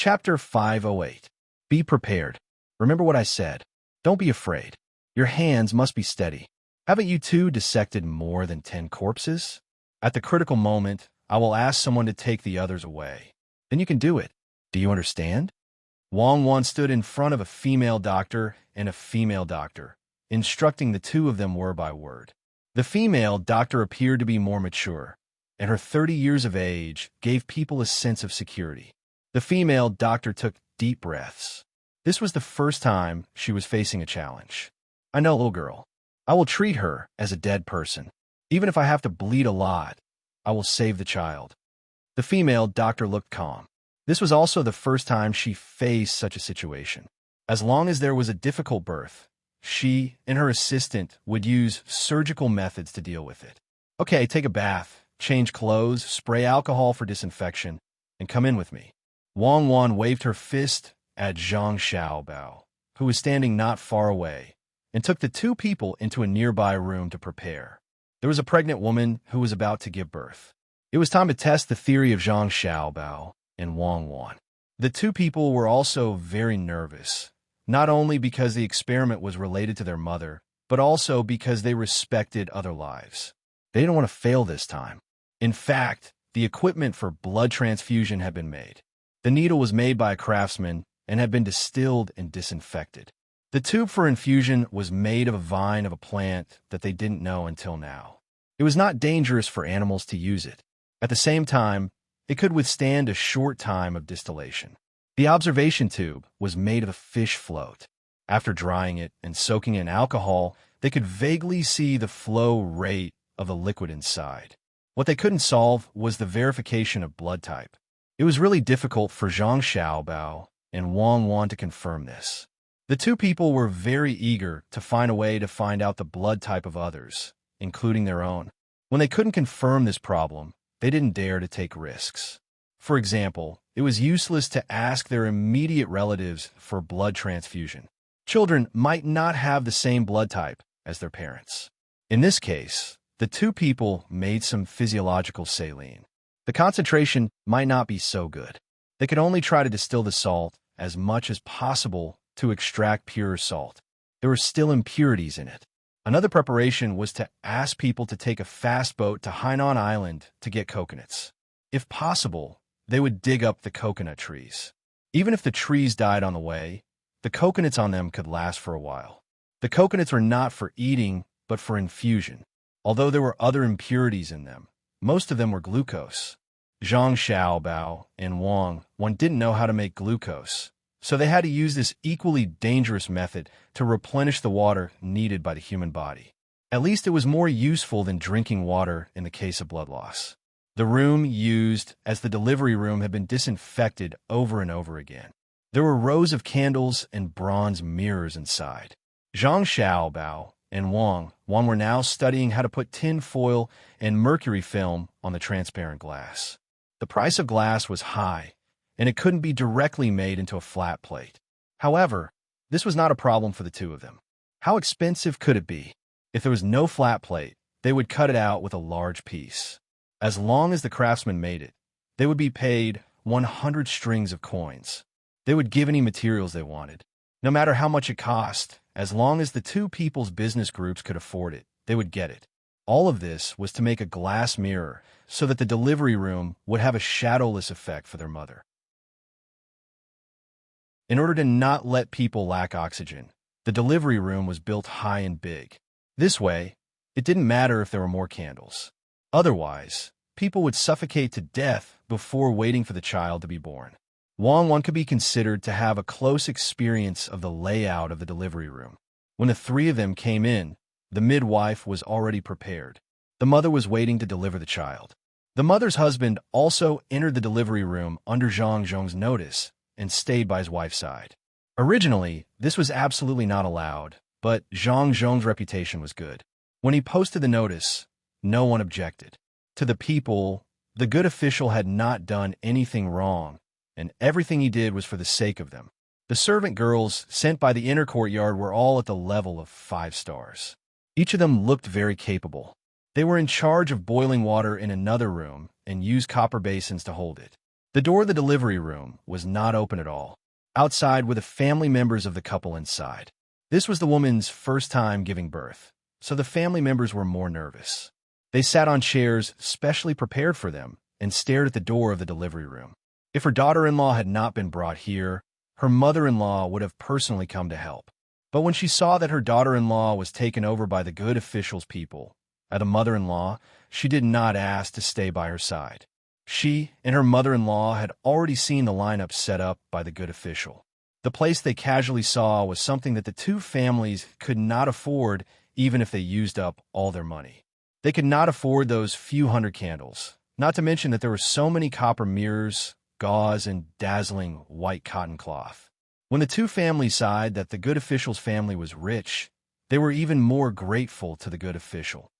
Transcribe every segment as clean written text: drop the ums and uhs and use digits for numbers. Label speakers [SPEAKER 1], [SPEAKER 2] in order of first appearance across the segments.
[SPEAKER 1] Chapter 508. Be prepared. Remember what I said. Don't be afraid. Your hands must be steady. Haven't you two dissected more than 10 corpses? At the critical moment, I will ask someone to take the others away. Then you can do it. Do you understand? Wang Wan stood in front of a female doctor and a female doctor, instructing the two of them word by word. The female doctor appeared to be more mature, and her 30 years of age gave people a sense of security. The female doctor took deep breaths. This was the first time she was facing a challenge. I know, little girl. I will treat her as a dead person. Even if I have to bleed a lot, I will save the child. The female doctor looked calm. This was also the first time she faced such a situation. As long as there was a difficult birth, she and her assistant would use surgical methods to deal with it. Okay, take a bath, change clothes, spray alcohol for disinfection, and come in with me. Wang Wan waved her fist at Zhang Xiaobao, who was standing not far away, and took the two people into a nearby room to prepare. There was a pregnant woman who was about to give birth. It was time to test the theory of Zhang Xiaobao and Wang Wan. The two people were also very nervous, not only because the experiment was related to their mother, but also because they respected other lives. They didn't want to fail this time. In fact, the equipment for blood transfusion had been made. The needle was made by a craftsman and had been distilled and disinfected. The tube for infusion was made of a vine of a plant that they didn't know until now. It was not dangerous for animals to use it. At the same time, it could withstand a short time of distillation. The observation tube was made of a fish float. After drying it and soaking in alcohol, they could vaguely see the flow rate of the liquid inside. What they couldn't solve was the verification of blood type. It was really difficult for Zhang Xiaobao and Wang Wan to confirm this. The two people were very eager to find a way to find out the blood type of others, including their own. When they couldn't confirm this problem, they didn't dare to take risks. For example, it was useless to ask their immediate relatives for blood transfusion. Children might not have the same blood type as their parents. In this case, the two people made some physiological saline. The concentration might not be so good. They could only try to distill the salt as much as possible to extract pure salt. There were still impurities in it. Another preparation was to ask people to take a fast boat to Hainan Island to get coconuts. If possible, they would dig up the coconut trees. Even if the trees died on the way, the coconuts on them could last for a while. The coconuts were not for eating, but for infusion. Although there were other impurities in them, most of them were glucose. Zhang Xiaobao and Wang Wan didn't know how to make glucose, so they had to use this equally dangerous method to replenish the water needed by the human body. At least it was more useful than drinking water in the case of blood loss. The room used as the delivery room had been disinfected over and over again. There were rows of candles and bronze mirrors inside. Zhang Xiaobao and Wang Wan were now studying how to put tin foil and mercury film on the transparent glass. The price of glass was high, and it couldn't be directly made into a flat plate. However, this was not a problem for the two of them. How expensive could it be? If there was no flat plate, they would cut it out with a large piece. As long as the craftsman made it, they would be paid 100 strings of coins. They would give any materials they wanted. No matter how much it cost, as long as the two people's business groups could afford it, they would get it. All of this was to make a glass mirror so that the delivery room would have a shadowless effect for their mother. In order to not let people lack oxygen, the delivery room was built high and big. This way, it didn't matter if there were more candles. Otherwise, people would suffocate to death before waiting for the child to be born. Wang Wan could be considered to have a close experience of the layout of the delivery room. When the three of them came in, the midwife was already prepared. The mother was waiting to deliver the child. The mother's husband also entered the delivery room under Zhang Zhong's notice and stayed by his wife's side. Originally, this was absolutely not allowed, but Zhang Zhong's reputation was good. When he posted the notice, no one objected. To the people, the good official had not done anything wrong, and everything he did was for the sake of them. The servant girls sent by the inner courtyard were all at the level of 5 stars. Each of them looked very capable. They were in charge of boiling water in another room and used copper basins to hold it. The door of the delivery room was not open at all. Outside were the family members of the couple inside. This was the woman's first time giving birth, so the family members were more nervous. They sat on chairs specially prepared for them and stared at the door of the delivery room. If her daughter-in-law had not been brought here, her mother-in-law would have personally come to help. But when she saw that her daughter-in-law was taken over by the good official's people, as a mother-in-law, she did not ask to stay by her side. She and her mother-in-law had already seen the lineup set up by the good official. The place they casually saw was something that the two families could not afford even if they used up all their money. They could not afford those few hundred candles, not to mention that there were so many copper mirrors, gauze, and dazzling white cotton cloth. When the two families sighed that the good official's family was rich, they were even more grateful to the good official.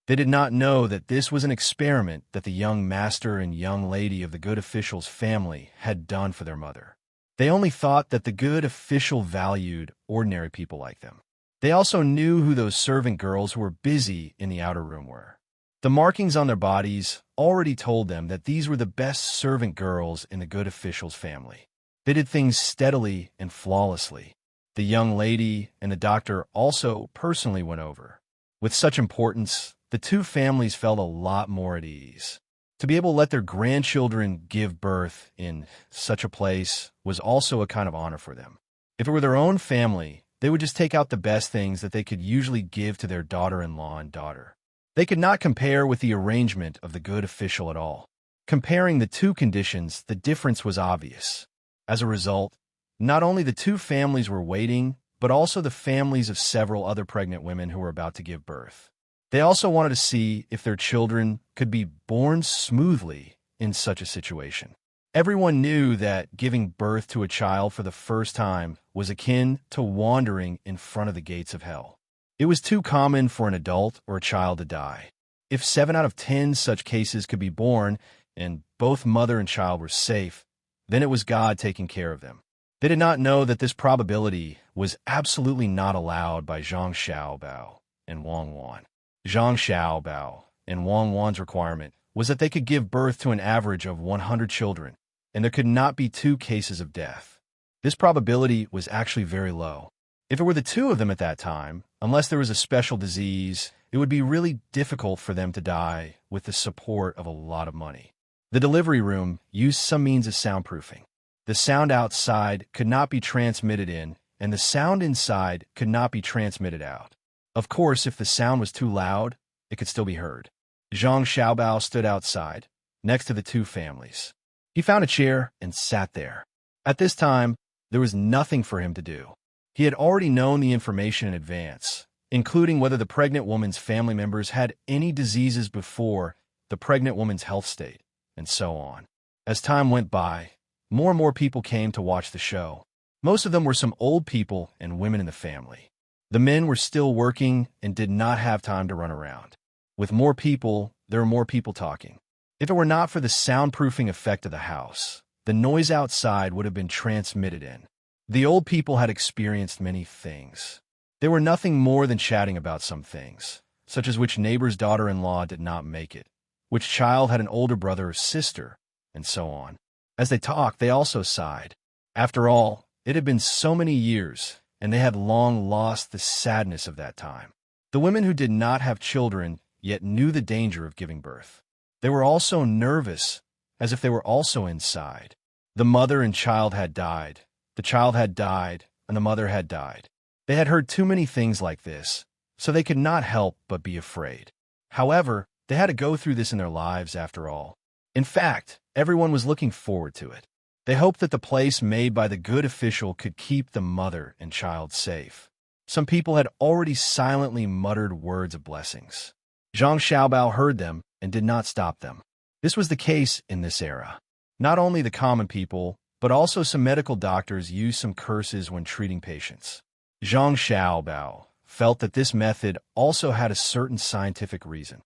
[SPEAKER 1] They did not know that this was an experiment that the young master and young lady of the good official's family had done for their mother. They only thought that the good official valued ordinary people like them. They also knew who those servant girls who were busy in the outer room were. The markings on their bodies already told them that these were the best servant girls in the good official's family. They did things steadily and flawlessly. The young lady and the doctor also personally went over. With such importance, the two families felt a lot more at ease. To be able to let their grandchildren give birth in such a place was also a kind of honor for them. If it were their own family, they would just take out the best things that they could usually give to their daughter-in-law and daughter. They could not compare with the arrangement of the good official at all. Comparing the two conditions, the difference was obvious. As a result, not only the two families were waiting, but also the families of several other pregnant women who were about to give birth. They also wanted to see if their children could be born smoothly in such a situation. Everyone knew that giving birth to a child for the first time was akin to wandering in front of the gates of hell. It was too common for an adult or a child to die. If 7 out of 10 such cases could be born and both mother and child were safe, then it was God taking care of them. They did not know that this probability was absolutely not allowed by Zhang Xiaobao and Wang Wan. Zhang Xiaobao and Wang Wan's requirement was that they could give birth to an average of 100 children, and there could not be 2 cases of death. This probability was actually very low. If it were the 2 of them at that time, unless there was a special disease, it would be really difficult for them to die with the support of a lot of money. The delivery room used some means of soundproofing. The sound outside could not be transmitted in, and the sound inside could not be transmitted out. Of course, if the sound was too loud, it could still be heard. Zhang Xiaobao stood outside, next to the 2 families. He found a chair and sat there. At this time, there was nothing for him to do. He had already known the information in advance, including whether the pregnant woman's family members had any diseases before, the pregnant woman's health state, and so on. As time went by, more and more people came to watch the show. Most of them were some old people and women in the family. The men were still working and did not have time to run around. With more people, there were more people talking. If it were not for the soundproofing effect of the house, the noise outside would have been transmitted in. The old people had experienced many things. They were nothing more than chatting about some things, such as which neighbor's daughter-in-law did not make it, which child had an older brother or sister, and so on. As they talked, they also sighed. After all, it had been so many years, and they had long lost the sadness of that time. The women who did not have children yet knew the danger of giving birth. They were also nervous, as if they were also inside. The mother and child had died. The child had died, and the mother had died. They had heard too many things like this, so they could not help but be afraid. However, they had to go through this in their lives after all. In fact, everyone was looking forward to it. They hoped that the place made by the good official could keep the mother and child safe. Some people had already silently muttered words of blessings. Zhang Xiaobao heard them and did not stop them. This was the case in this era. Not only the common people, but also some medical doctors used some curses when treating patients. Zhang Xiaobao felt that this method also had a certain scientific reason.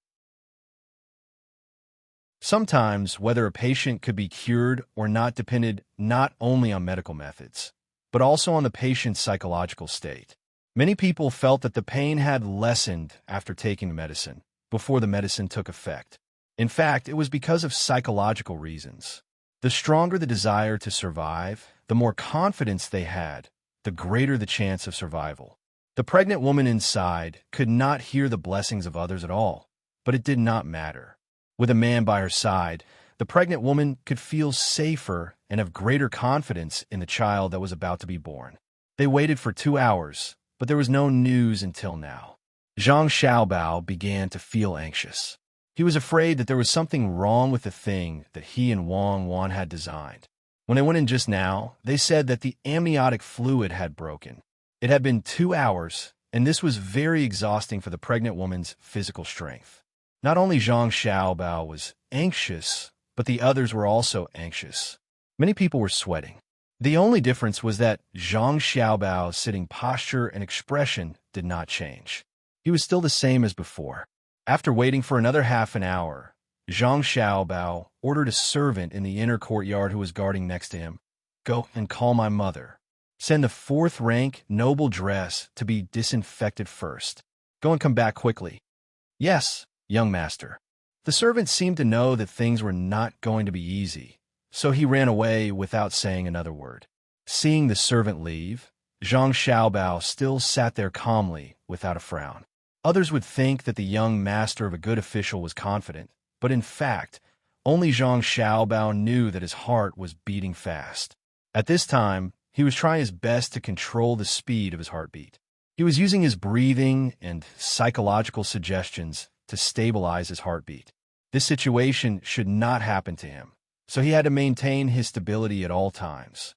[SPEAKER 1] Sometimes, whether a patient could be cured or not depended not only on medical methods, but also on the patient's psychological state. Many people felt that the pain had lessened after taking the medicine, before the medicine took effect. In fact, it was because of psychological reasons. The stronger the desire to survive, the more confidence they had, the greater the chance of survival. The pregnant woman inside could not hear the blessings of others at all, but it did not matter. With a man by her side, the pregnant woman could feel safer and have greater confidence in the child that was about to be born. They waited for 2 hours, but there was no news until now. Zhang Xiaobao began to feel anxious. He was afraid that there was something wrong with the thing that he and Wang Wan had designed. When they went in just now, they said that the amniotic fluid had broken. It had been 2 hours, and this was very exhausting for the pregnant woman's physical strength. Not only Zhang Xiaobao was anxious, but the others were also anxious. Many people were sweating. The only difference was that Zhang Xiaobao's sitting posture and expression did not change. He was still the same as before. After waiting for another half an hour, Zhang Xiaobao ordered a servant in the inner courtyard who was guarding next to him, "Go and call my mother. Send the 4th-rank noble dress to be disinfected first. Go and come back quickly." "Yes, young master." The servant seemed to know that things were not going to be easy, so he ran away without saying another word. Seeing the servant leave, Zhang Xiaobao still sat there calmly without a frown. Others would think that the young master of a good official was confident, but in fact, only Zhang Xiaobao knew that his heart was beating fast. At this time, he was trying his best to control the speed of his heartbeat. He was using his breathing and psychological suggestions to stabilize his heartbeat. This situation should not happen to him, so he had to maintain his stability at all times.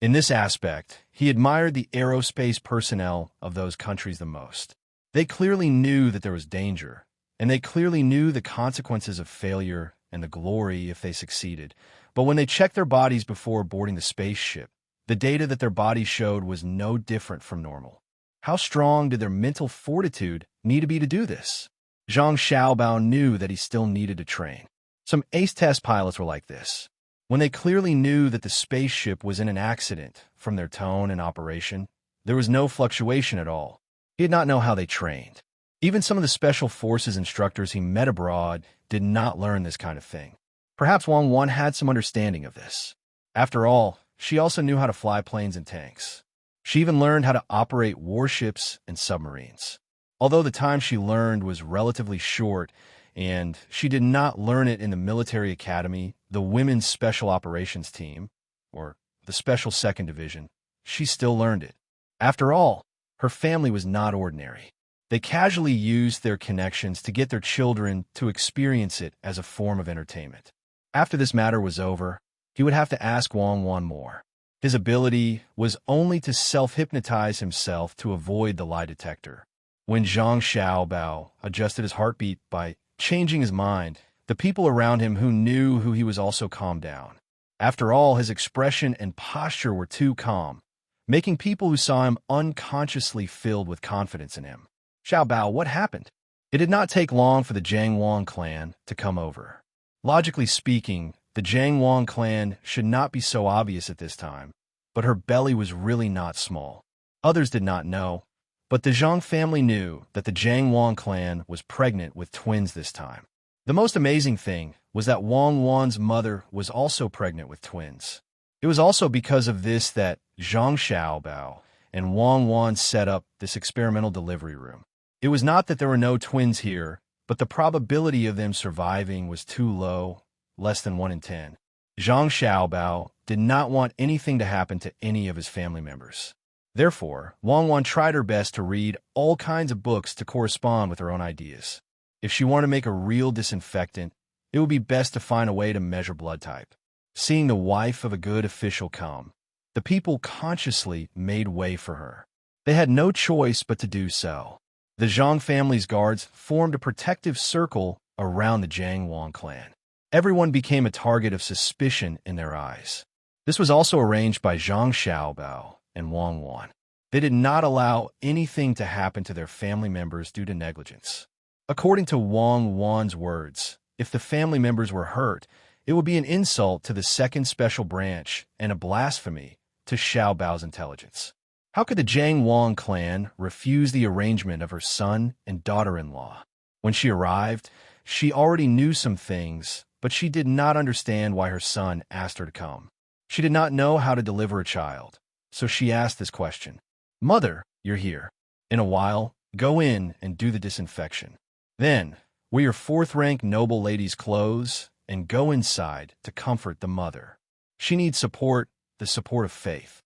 [SPEAKER 1] In this aspect, he admired the aerospace personnel of those countries the most. They clearly knew that there was danger, and they clearly knew the consequences of failure and the glory if they succeeded. But when they checked their bodies before boarding the spaceship, the data that their bodies showed was no different from normal. How strong did their mental fortitude need to be to do this? Zhang Xiaobao knew that he still needed to train. Some ace test pilots were like this. When they clearly knew that the spaceship was in an accident from their tone and operation, there was no fluctuation at all. He did not know how they trained. Even some of the special forces instructors he met abroad did not learn this kind of thing. Perhaps Wang Wan had some understanding of this. After all, she also knew how to fly planes and tanks. She even learned how to operate warships and submarines. Although the time she learned was relatively short, and she did not learn it in the military academy, the Women's Special Operations Team, or the Special Second Division, she still learned it. After all, her family was not ordinary. They casually used their connections to get their children to experience it as a form of entertainment. After this matter was over, he would have to ask Wang Wan more. His ability was only to self-hypnotize himself to avoid the lie detector. When Zhang Xiaobao adjusted his heartbeat by changing his mind, the people around him who knew who he was also calmed down. After all, his expression and posture were too calm, making people who saw him unconsciously filled with confidence in him. "Xiaobao, what happened?" It did not take long for the Zhang Wang clan to come over. Logically speaking, the Zhang Wang clan should not be so obvious at this time, but her belly was really not small. Others did not know, but the Zhang family knew that the Zhang Wang clan was pregnant with twins this time. The most amazing thing was that Wang Wan's mother was also pregnant with twins. It was also because of this that Zhang Xiaobao and Wang Wan set up this experimental delivery room. It was not that there were no twins here, but the probability of them surviving was too low, less than 1 in 10. Zhang Xiaobao did not want anything to happen to any of his family members. Therefore, Wang Wan tried her best to read all kinds of books to correspond with her own ideas. If she wanted to make a real disinfectant, it would be best to find a way to measure blood type. Seeing the wife of a good official come, the people consciously made way for her. They had no choice but to do so. The Zhang family's guards formed a protective circle around the Zhang Wang clan. Everyone became a target of suspicion in their eyes. This was also arranged by Zhang Xiaobao and Wang Wan. They did not allow anything to happen to their family members due to negligence. According to Wang Wan's words, if the family members were hurt, it would be an insult to the second special branch and a blasphemy to Xiaobao's intelligence. How could the Zhang Wang clan refuse the arrangement of her son and daughter-in-law? When she arrived, she already knew some things, but she did not understand why her son asked her to come. She did not know how to deliver a child, so she asked this question. "Mother, you're here. In a while, go in and do the disinfection. Then, wear your fourth-rank noble lady's clothes and go inside to comfort the mother. She needs support, the support of faith."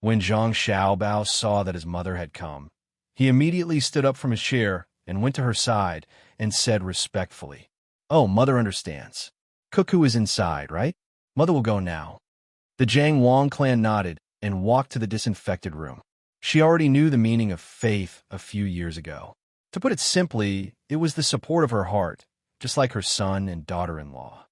[SPEAKER 1] When Zhang Xiaobao saw that his mother had come, he immediately stood up from his chair and went to her side and said respectfully, "Oh, mother understands. Cuckoo is inside, right? Mother will go now." The Zhang Wang clan nodded and walked to the disinfected room. She already knew the meaning of faith a few years ago. To put it simply, it was the support of her heart, just like her son and daughter-in-law.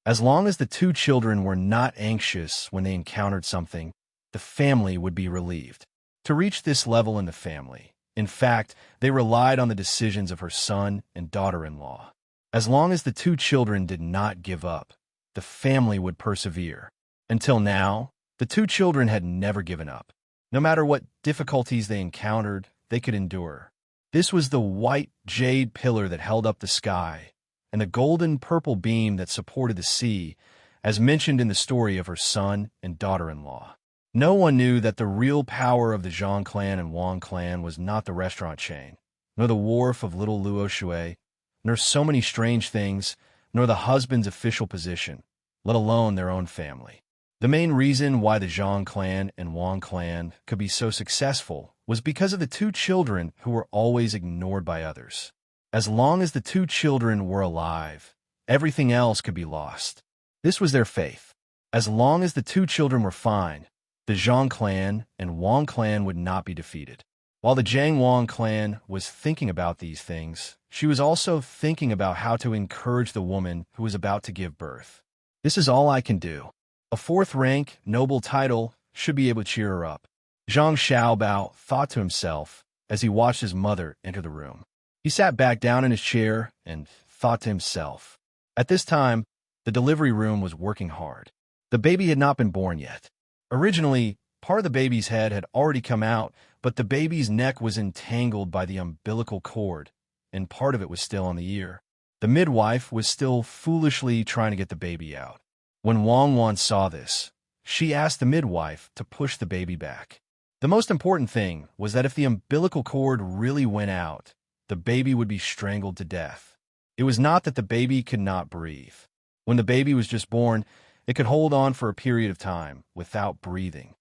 [SPEAKER 1] As long as the two children were not anxious when they encountered something, the family would be relieved. To reach this level in the family, in fact, they relied on the decisions of her son and daughter-in-law. As long as the two children did not give up, the family would persevere. Until now, the two children had never given up. No matter what difficulties they encountered, they could endure. This was the white jade pillar that held up the sky, and the golden purple beam that supported the sea, as mentioned in the story of her son and daughter-in-law. No one knew that the real power of the Zhang clan and Wang clan was not the restaurant chain, nor the wharf of Little Luo Shui, nor so many strange things, nor the husband's official position, let alone their own family. The main reason why the Zhang clan and Wang clan could be so successful was because of the two children who were always ignored by others. As long as the two children were alive, everything else could be lost. This was their faith. As long as the two children were fine, the Zhang clan and Wang clan would not be defeated. While the Zhang Wang clan was thinking about these things, she was also thinking about how to encourage the woman who was about to give birth. "This is all I can do. A fourth-rank, noble title should be able to cheer her up," Zhang Xiaobao thought to himself as he watched his mother enter the room. He sat back down in his chair and thought to himself. At this time, the delivery room was working hard. The baby had not been born yet. Originally, part of the baby's head had already come out, but the baby's neck was entangled by the umbilical cord, and part of it was still on the ear. The midwife was still foolishly trying to get the baby out. When Wang Wan saw this, she asked the midwife to push the baby back. The most important thing was that if the umbilical cord really went out, the baby would be strangled to death. It was not that the baby could not breathe. When the baby was just born, it could hold on for a period of time without breathing.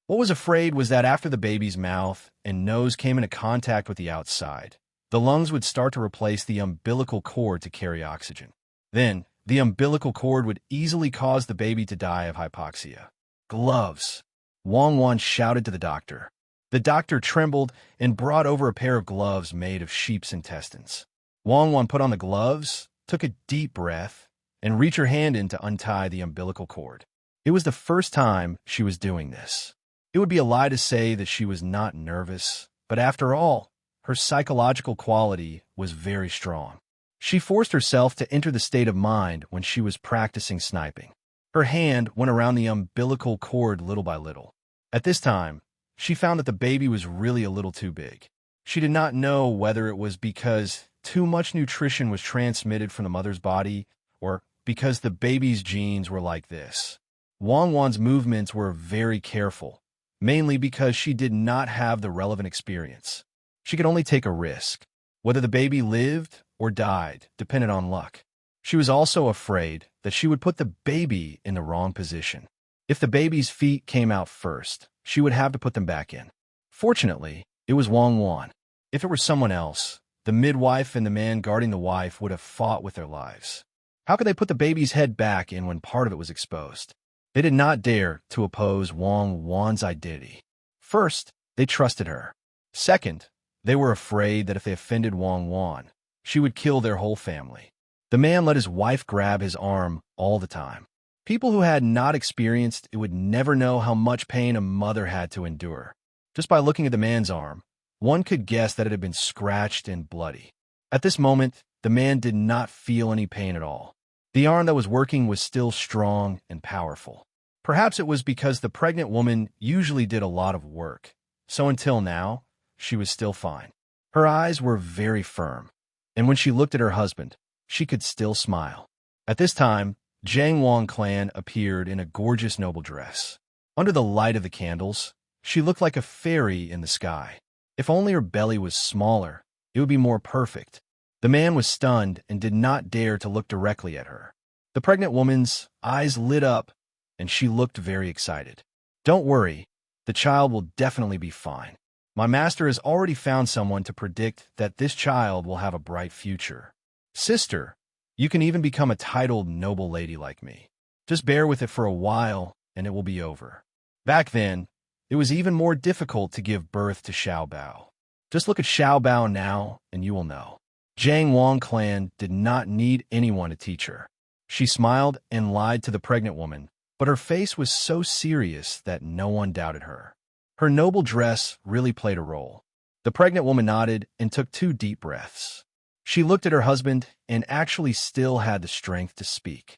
[SPEAKER 1] What was afraid was that after the baby's mouth and nose came into contact with the outside, the lungs would start to replace the umbilical cord to carry oxygen. Then, the umbilical cord would easily cause the baby to die of hypoxia. "Gloves!" Wang Wan shouted to the doctor. The doctor trembled and brought over a pair of gloves made of sheep's intestines. Wang Wan put on the gloves, took a deep breath, and reached her hand in to untie the umbilical cord. It was the first time she was doing this. It would be a lie to say that she was not nervous, but after all, her psychological quality was very strong. She forced herself to enter the state of mind when she was practicing sniping. Her hand went around the umbilical cord little by little. At this time, she found that the baby was really a little too big. She did not know whether it was because too much nutrition was transmitted from the mother's body or because the baby's genes were like this. Wang Wan's movements were very careful, mainly because she did not have the relevant experience. She could only take a risk. Whether the baby lived or died depended on luck. She was also afraid that she would put the baby in the wrong position. If the baby's feet came out first, she would have to put them back in. Fortunately, it was Wang Wan. If it were someone else, the midwife and the man guarding the wife would have fought with their lives. How could they put the baby's head back in when part of it was exposed? They did not dare to oppose Wang Wan's identity. First, they trusted her. Second, they were afraid that if they offended Wang Wan, she would kill their whole family. The man let his wife grab his arm all the time. People who had not experienced it would never know how much pain a mother had to endure. Just by looking at the man's arm, one could guess that it had been scratched and bloody. At this moment, the man did not feel any pain at all. The arm that was working was still strong and powerful. Perhaps it was because the pregnant woman usually did a lot of work, so until now, she was still fine. Her eyes were very firm, and when she looked at her husband, she could still smile. At this time, Jiang Wang clan appeared in a gorgeous noble dress. Under the light of the candles, she looked like a fairy in the sky. If only her belly was smaller, it would be more perfect. The man was stunned and did not dare to look directly at her. The pregnant woman's eyes lit up, and she looked very excited. Don't worry, the child will definitely be fine. My master has already found someone to predict that this child will have a bright future. Sister, you can even become a titled noble lady like me. Just bear with it for a while, and it will be over. Back then, it was even more difficult to give birth to Xiao Bao. Just look at Xiao Bao now, and you will know. Jiang Wang clan did not need anyone to teach her. She smiled and lied to the pregnant woman, but her face was so serious that no one doubted her. Her noble dress really played a role. The pregnant woman nodded and took 2 deep breaths. She looked at her husband and actually still had the strength to speak.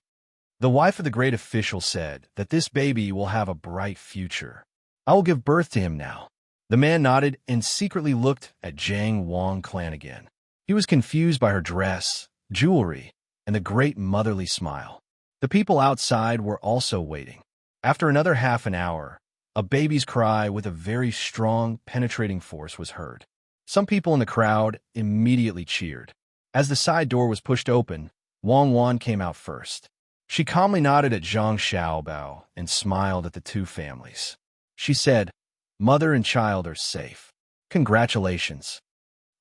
[SPEAKER 1] The wife of the great official said that this baby will have a bright future. I will give birth to him now. The man nodded and secretly looked at Jiang Wang clan again. He was confused by her dress, jewelry, and the great motherly smile. The people outside were also waiting. After another half an hour, a baby's cry with a very strong, penetrating force was heard. Some people in the crowd immediately cheered. As the side door was pushed open, Wang Wan came out first. She calmly nodded at Zhang Xiaobao and smiled at the 2 families. She said, "Mother and child are safe. Congratulations."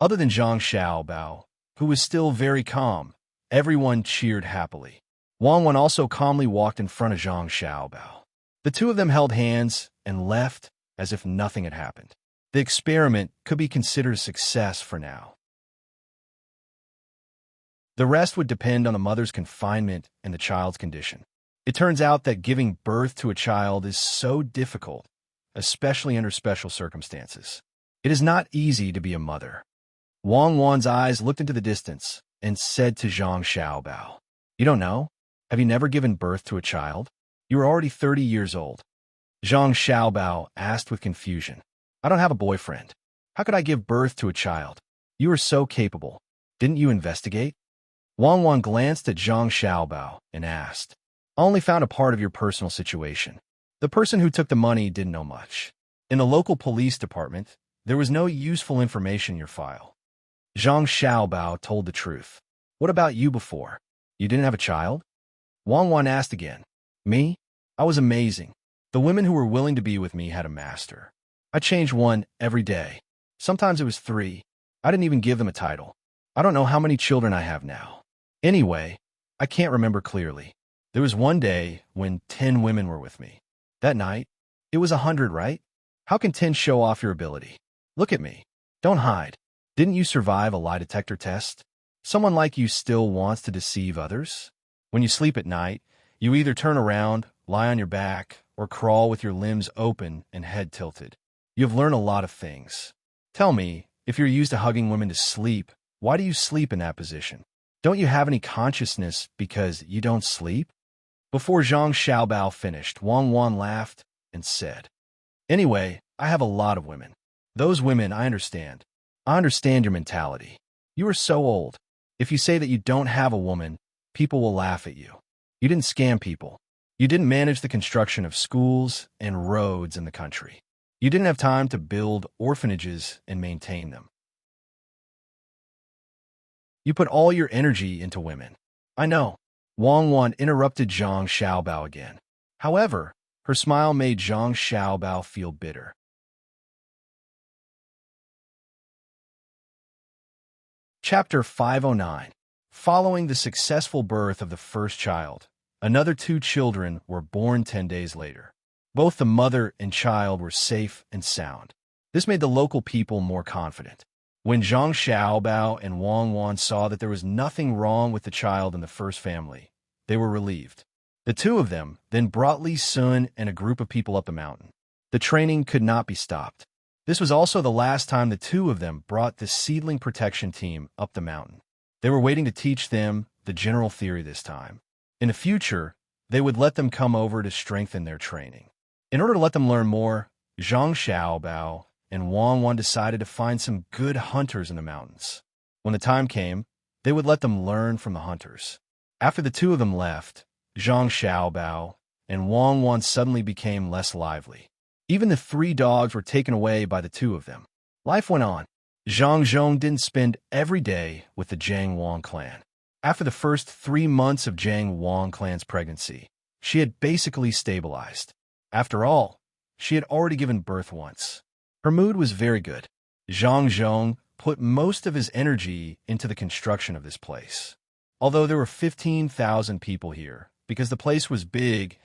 [SPEAKER 1] Other than Zhang Xiaobao, who was still very calm, everyone cheered happily. Wang Wan also calmly walked in front of Zhang Xiaobao. The 2 of them held hands and left as if nothing had happened. The experiment could be considered a success for now. The rest would depend on the mother's confinement and the child's condition. It turns out that giving birth to a child is so difficult, especially under special circumstances. It is not easy to be a mother. Wang Wan's eyes looked into the distance and said to Zhang Xiaobao, "You don't know? Have you never given birth to a child? You are already 30 years old." Zhang Xiaobao asked with confusion, "I don't have a boyfriend. How could I give birth to a child? You are so capable. Didn't you investigate?" Wang Wan glanced at Zhang Xiaobao and asked, "I only found a part of your personal situation. The person who took the money didn't know much. In the local police department, there was no useful information in your file." Zhang Xiaobao told the truth. "What about you before? You didn't have a child?" Wang Wan asked again. "Me? I was amazing. The women who were willing to be with me had a master. I changed one every day. Sometimes it was 3. I didn't even give them a title. I don't know how many children I have now. Anyway, I can't remember clearly. There was one day when 10 women were with me. That night, it was 100, right? How can 10 show off your ability? Look at me. Don't hide. Didn't you survive a lie detector test? Someone like you still wants to deceive others? When you sleep at night, you either turn around, lie on your back, or crawl with your limbs open and head tilted. You have learned a lot of things. Tell me, if you're used to hugging women to sleep, why do you sleep in that position? Don't you have any consciousness because you don't sleep?" Before Zhang Xiaobao finished, Wang Wan laughed and said, "Anyway, I have a lot of women. Those women, I understand. I understand your mentality. You are so old. If you say that you don't have a woman, people will laugh at you. You didn't scam people. You didn't manage the construction of schools and roads in the country. You didn't have time to build orphanages and maintain them. You put all your energy into women." "I know." Wang Wan interrupted Zhang Xiaobao again. However, her smile made Zhang Xiaobao feel bitter. Chapter 509. Following the successful birth of the first child, another 2 children were born 10 days later. Both the mother and child were safe and sound. This made the local people more confident. When Zhang Xiaobao and Wang Wan saw that there was nothing wrong with the child in the first family, they were relieved. The 2 of them then brought Li Sun and a group of people up the mountain. The training could not be stopped. This was also the last time the 2 of them brought the seedling protection team up the mountain. They were waiting to teach them the general theory this time. In the future, they would let them come over to strengthen their training. In order to let them learn more, Zhang Xiaobao and Wang decided to find some good hunters in the mountains. When the time came, they would let them learn from the hunters. After the two of them left, Zhang Xiaobao and Wang suddenly became less lively. Even the three dogs were taken away by the two of them. Life went on. Zhang Zhong didn't spend every day with the Jiang Wang clan. After the first 3 months of Jiang Wang clan's pregnancy, she had basically stabilized. After all, she had already given birth once. Her mood was very good. Zhang Zhong put most of his energy into the construction of this place. Although there were 15,000 people here, because the place was big,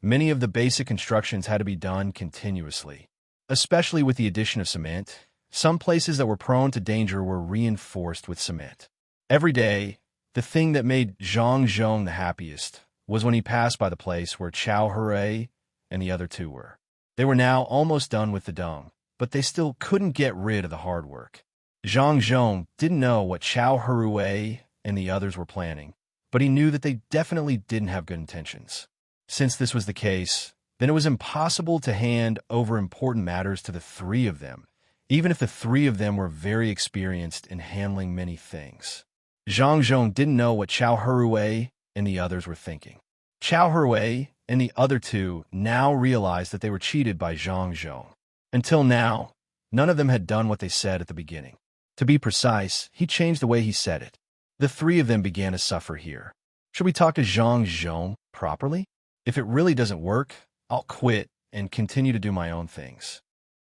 [SPEAKER 1] many of the basic constructions had to be done continuously. Especially with the addition of cement, some places that were prone to danger were reinforced with cement. Every day, the thing that made Zhang Zhong the happiest was when he passed by the place where Chao Hui and the other two were. They were now almost done with the dung, but they still couldn't get rid of the hard work. Zhang Zhong didn't know what Chao Hui and the others were planning, but he knew that they definitely didn't have good intentions. Since this was the case, then it was impossible to hand over important matters to the three of them, even if the three of them were very experienced in handling many things. Zhang Zhong didn't know what Chao Hui and the others were thinking. Chao Hui and the other two now realized that they were cheated by Zhang Zhong. Until now, none of them had done what they said at the beginning. To be precise, he changed the way he said it. The three of them began to suffer here. Should we talk to Zhang Zhong properly? If it really doesn't work, I'll quit and continue to do my own things.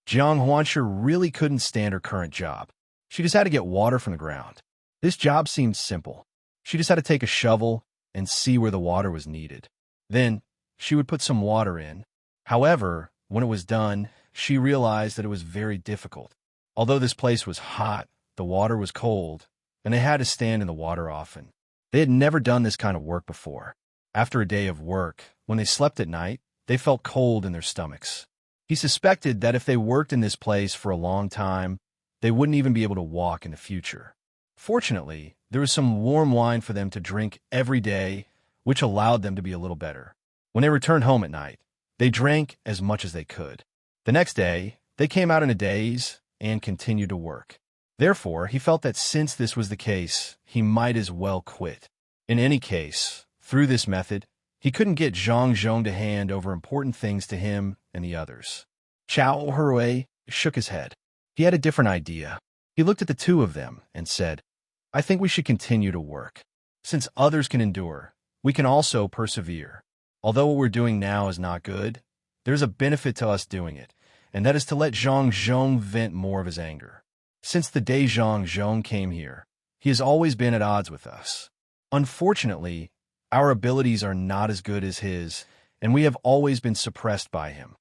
[SPEAKER 1] Jiang Huanshu really couldn't stand her current job. She just had to get water from the ground. This job seemed simple. She just had to take a shovel and see where the water was needed. Then, she would put some water in. However, when it was done, she realized that it was very difficult. Although this place was hot, the water was cold, and they had to stand in the water often. They had never done this kind of work before. After a day of work, when they slept at night, they felt cold in their stomachs. He suspected that if they worked in this place for a long time, they wouldn't even be able to walk in the future. Fortunately, there was some warm wine for them to drink every day, which allowed them to be a little better. When they returned home at night, they drank as much as they could. The next day, they came out in a daze and continued to work. Therefore, he felt that since this was the case, he might as well quit. In any case, through this method, he couldn't get Zhang Zhong to hand over important things to him and the others. Chao Hui shook his head. He had a different idea. He looked at the two of them and said, I think we should continue to work. Since others can endure, we can also persevere. Although what we're doing now is not good, there's a benefit to us doing it, and that is to let Zhang Zhong vent more of his anger. Since the day Zhang Zhong came here, he has always been at odds with us. Unfortunately, our abilities are not as good as his, and we have always been suppressed by him.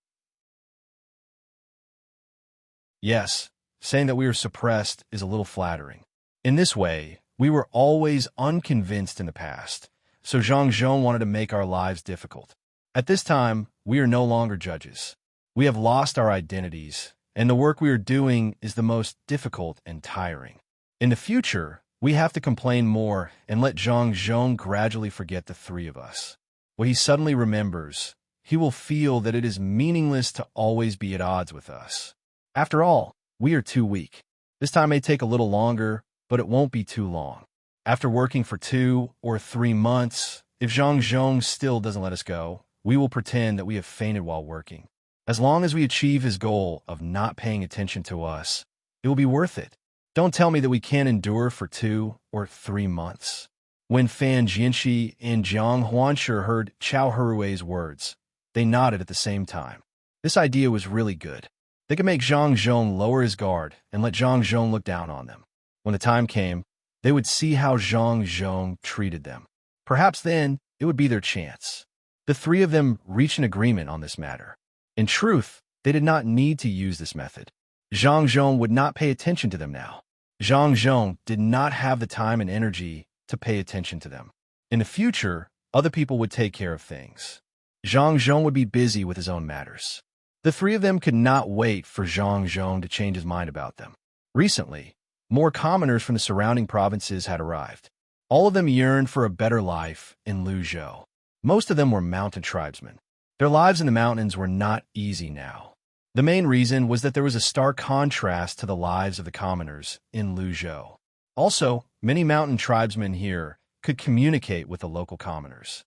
[SPEAKER 1] Yes, saying that we are suppressed is a little flattering. In this way, we were always unconvinced in the past, so Zhang Zhong wanted to make our lives difficult. At this time, we are no longer judges. We have lost our identities, and the work we are doing is the most difficult and tiring. In the future, we have to complain more and let Zhang Zhong gradually forget the three of us. When he suddenly remembers, he will feel that it is meaningless to always be at odds with us. After all, we are too weak. This time may take a little longer, but it won't be too long. After working for 2 or 3 months, if Zhang Zhong still doesn't let us go, we will pretend that we have fainted while working. As long as we achieve his goal of not paying attention to us, it will be worth it. Don't tell me that we can't endure for 2 or 3 months. When Fan Jianxi and Jiang Huanshu heard Chao Hui's words, they nodded at the same time. This idea was really good. They could make Zhang Zhong lower his guard and let Zhang Zhong look down on them. When the time came, they would see how Zhang Zhong treated them. Perhaps then, it would be their chance. The three of them reached an agreement on this matter. In truth, they did not need to use this method. Zhang Zhong would not pay attention to them now. Zhang Zhong did not have the time and energy to pay attention to them. In the future, other people would take care of things. Zhang Zhong would be busy with his own matters. The three of them could not wait for Zhang Zhong to change his mind about them. Recently, more commoners from the surrounding provinces had arrived. All of them yearned for a better life in Luzhou. Most of them were mountain tribesmen. Their lives in the mountains were not easy now. The main reason was that there was a stark contrast to the lives of the commoners in Luzhou. Also, many mountain tribesmen here could communicate with the local commoners.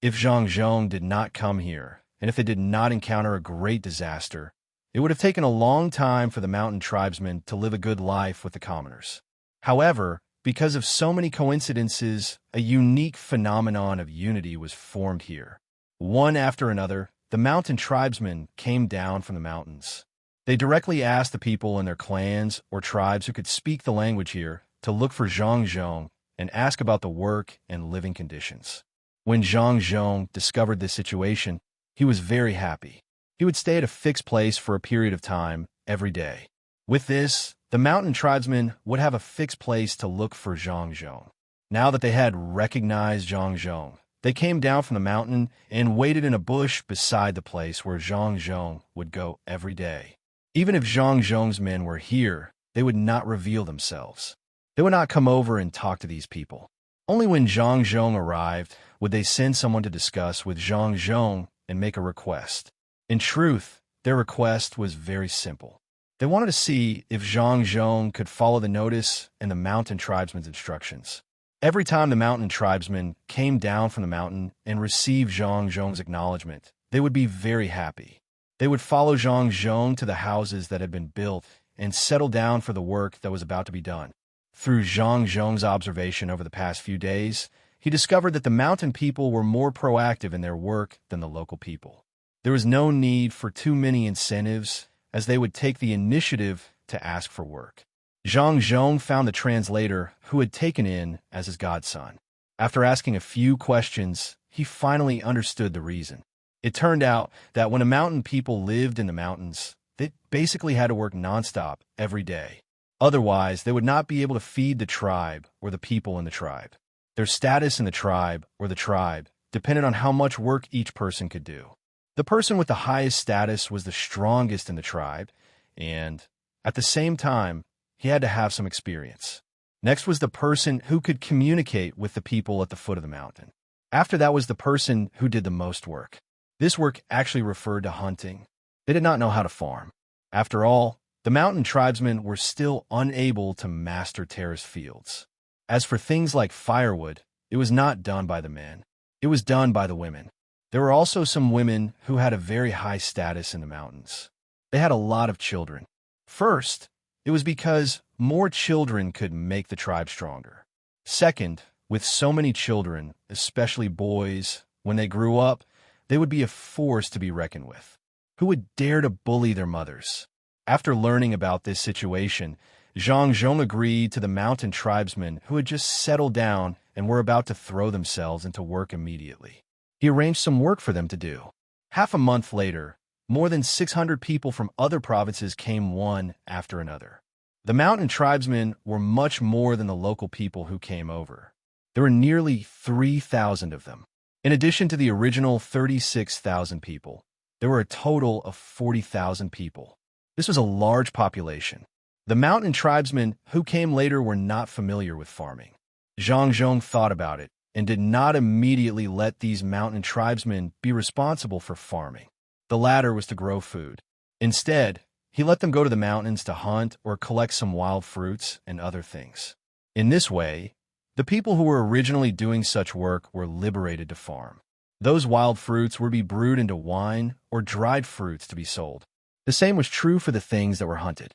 [SPEAKER 1] If Zhang Zhong did not come here, and if they did not encounter a great disaster, it would have taken a long time for the mountain tribesmen to live a good life with the commoners. However, because of so many coincidences, a unique phenomenon of unity was formed here. One after another, the mountain tribesmen came down from the mountains. They directly asked the people in their clans or tribes who could speak the language here to look for Zhang Zhong and ask about the work and living conditions. When Zhang Zhong discovered this situation, he was very happy. He would stay at a fixed place for a period of time every day. With this, the mountain tribesmen would have a fixed place to look for Zhang Zhong. Now that they had recognized Zhang Zhong, they came down from the mountain and waited in a bush beside the place where Zhang Zhong would go every day. Even if Zhang Zhong's men were here, they would not reveal themselves. They would not come over and talk to these people. Only when Zhang Zhong arrived would they send someone to discuss with Zhang Zhong and make a request. In truth, their request was very simple. They wanted to see if Zhang Zhong could follow the notice and the mountain tribesmen's instructions. Every time the mountain tribesmen came down from the mountain and received Zhang Zhong's acknowledgement, they would be very happy. They would follow Zhang Zhong to the houses that had been built and settle down for the work that was about to be done. Through Zhang Zhong's observation over the past few days, he discovered that the mountain people were more proactive in their work than the local people. There was no need for too many incentives, as they would take the initiative to ask for work. Zhang Zhong found the translator who had taken in as his godson. After asking a few questions, he finally understood the reason. It turned out that when the mountain people lived in the mountains, they basically had to work nonstop every day. Otherwise, they would not be able to feed the tribe or the people in the tribe. Their status in the tribe or the tribe depended on how much work each person could do. The person with the highest status was the strongest in the tribe, and at the same time, he had to have some experience. Next was the person who could communicate with the people at the foot of the mountain. After that was the person who did the most work. This work actually referred to hunting. They did not know how to farm. After all, the mountain tribesmen were still unable to master terraced fields. As for things like firewood, it was not done by the men. It was done by the women. There were also some women who had a very high status in the mountains. They had a lot of children. First, it was because more children could make the tribe stronger. Second, with so many children, especially boys, when they grew up, they would be a force to be reckoned with. Who would dare to bully their mothers? After learning about this situation, Zhang Zhong agreed to the mountain tribesmen who had just settled down and were about to throw themselves into work immediately. He arranged some work for them to do. Half a month later, more than 600 people from other provinces came one after another. The mountain tribesmen were much more than the local people who came over. There were nearly 3,000 of them. In addition to the original 36,000 people, there were a total of 40,000 people. This was a large population. The mountain tribesmen who came later were not familiar with farming. Zhang Zhong thought about it and did not immediately let these mountain tribesmen be responsible for farming. The latter was to grow food. Instead, he let them go to the mountains to hunt or collect some wild fruits and other things. In this way, the people who were originally doing such work were liberated to farm. Those wild fruits were to be brewed into wine or dried fruits to be sold. The same was true for the things that were hunted.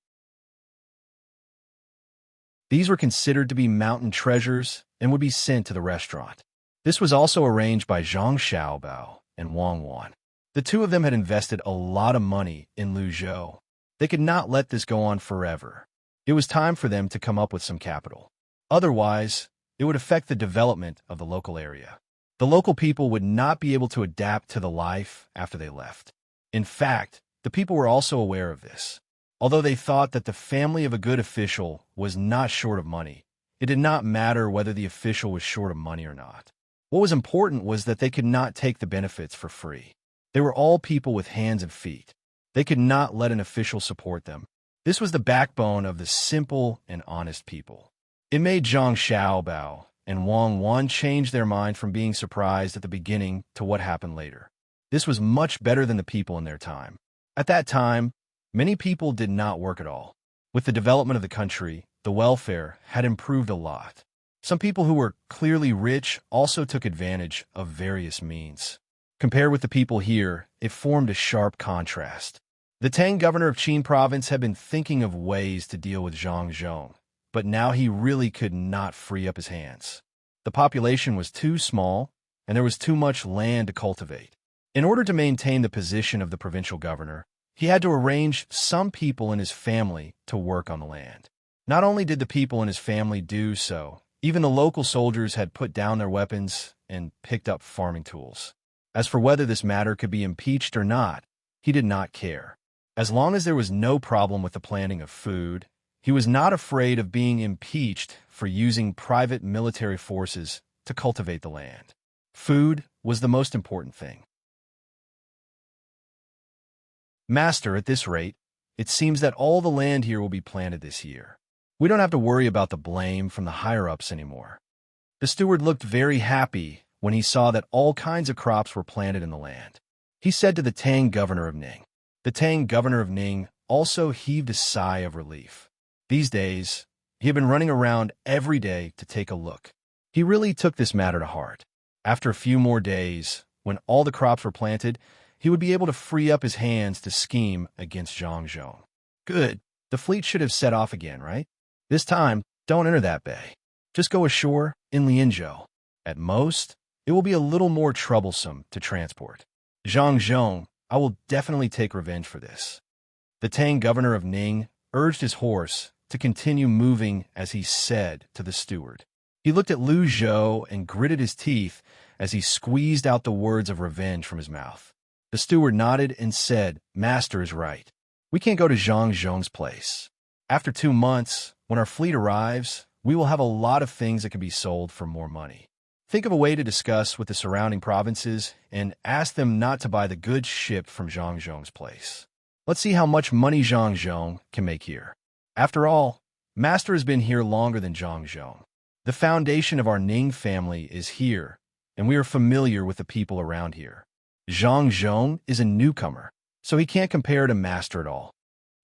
[SPEAKER 1] These were considered to be mountain treasures and would be sent to the restaurant. This was also arranged by Zhang Xiaobao and Wang Wan. The two of them had invested a lot of money in Luzhou. They could not let this go on forever. It was time for them to come up with some capital. Otherwise, it would affect the development of the local area. The local people would not be able to adapt to the life after they left. In fact, the people were also aware of this. Although they thought that the family of a good official was not short of money, it did not matter whether the official was short of money or not. What was important was that they could not take the benefits for free. They were all people with hands and feet. They could not let an official support them. This was the backbone of the simple and honest people. It made Zhang Xiaobao and Wang Wan change their mind from being surprised at the beginning to what happened later. This was much better than the people in their time. At that time, many people did not work at all. With the development of the country, the welfare had improved a lot. Some people who were clearly rich also took advantage of various means. Compared with the people here, it formed a sharp contrast. The Tang governor of Qin province had been thinking of ways to deal with Zhang Zhong, but now he really could not free up his hands. The population was too small, and there was too much land to cultivate. In order to maintain the position of the provincial governor, he had to arrange some people in his family to work on the land. Not only did the people in his family do so, even the local soldiers had put down their weapons and picked up farming tools. As for whether this matter could be impeached or not, he did not care. As long as there was no problem with the planting of food, he was not afraid of being impeached for using private military forces to cultivate the land. Food was the most important thing. Master, at this rate, it seems that all the land here will be planted this year. We don't have to worry about the blame from the higher-ups anymore. The steward looked very happy when he saw that all kinds of crops were planted in the land. He said to the Tang governor of Ning. The Tang governor of Ning also heaved a sigh of relief. These days, he had been running around every day to take a look. He really took this matter to heart. After a few more days, when all the crops were planted, he would be able to free up his hands to scheme against Zhang Zhong. Good. The fleet should have set off again, right? This time, don't enter that bay. Just go ashore in Lianzhou. At most, it will be a little more troublesome to transport. Zhang Zhong, I will definitely take revenge for this. The Tang governor of Ning urged his horse to continue moving as he said to the steward. He looked at Lu Zhou and gritted his teeth as he squeezed out the words of revenge from his mouth. The steward nodded and said, Master is right. We can't go to Zhang Zhong's place. After 2 months, when our fleet arrives, we will have a lot of things that can be sold for more money. Think of a way to discuss with the surrounding provinces and ask them not to buy the goods shipped from Zhang Zhong's place. Let's see how much money Zhang Zhong can make here. After all, Master has been here longer than Zhang Zhong. The foundation of our Ning family is here, and we are familiar with the people around here. Zhang Zhong is a newcomer, so he can't compare to Master at all.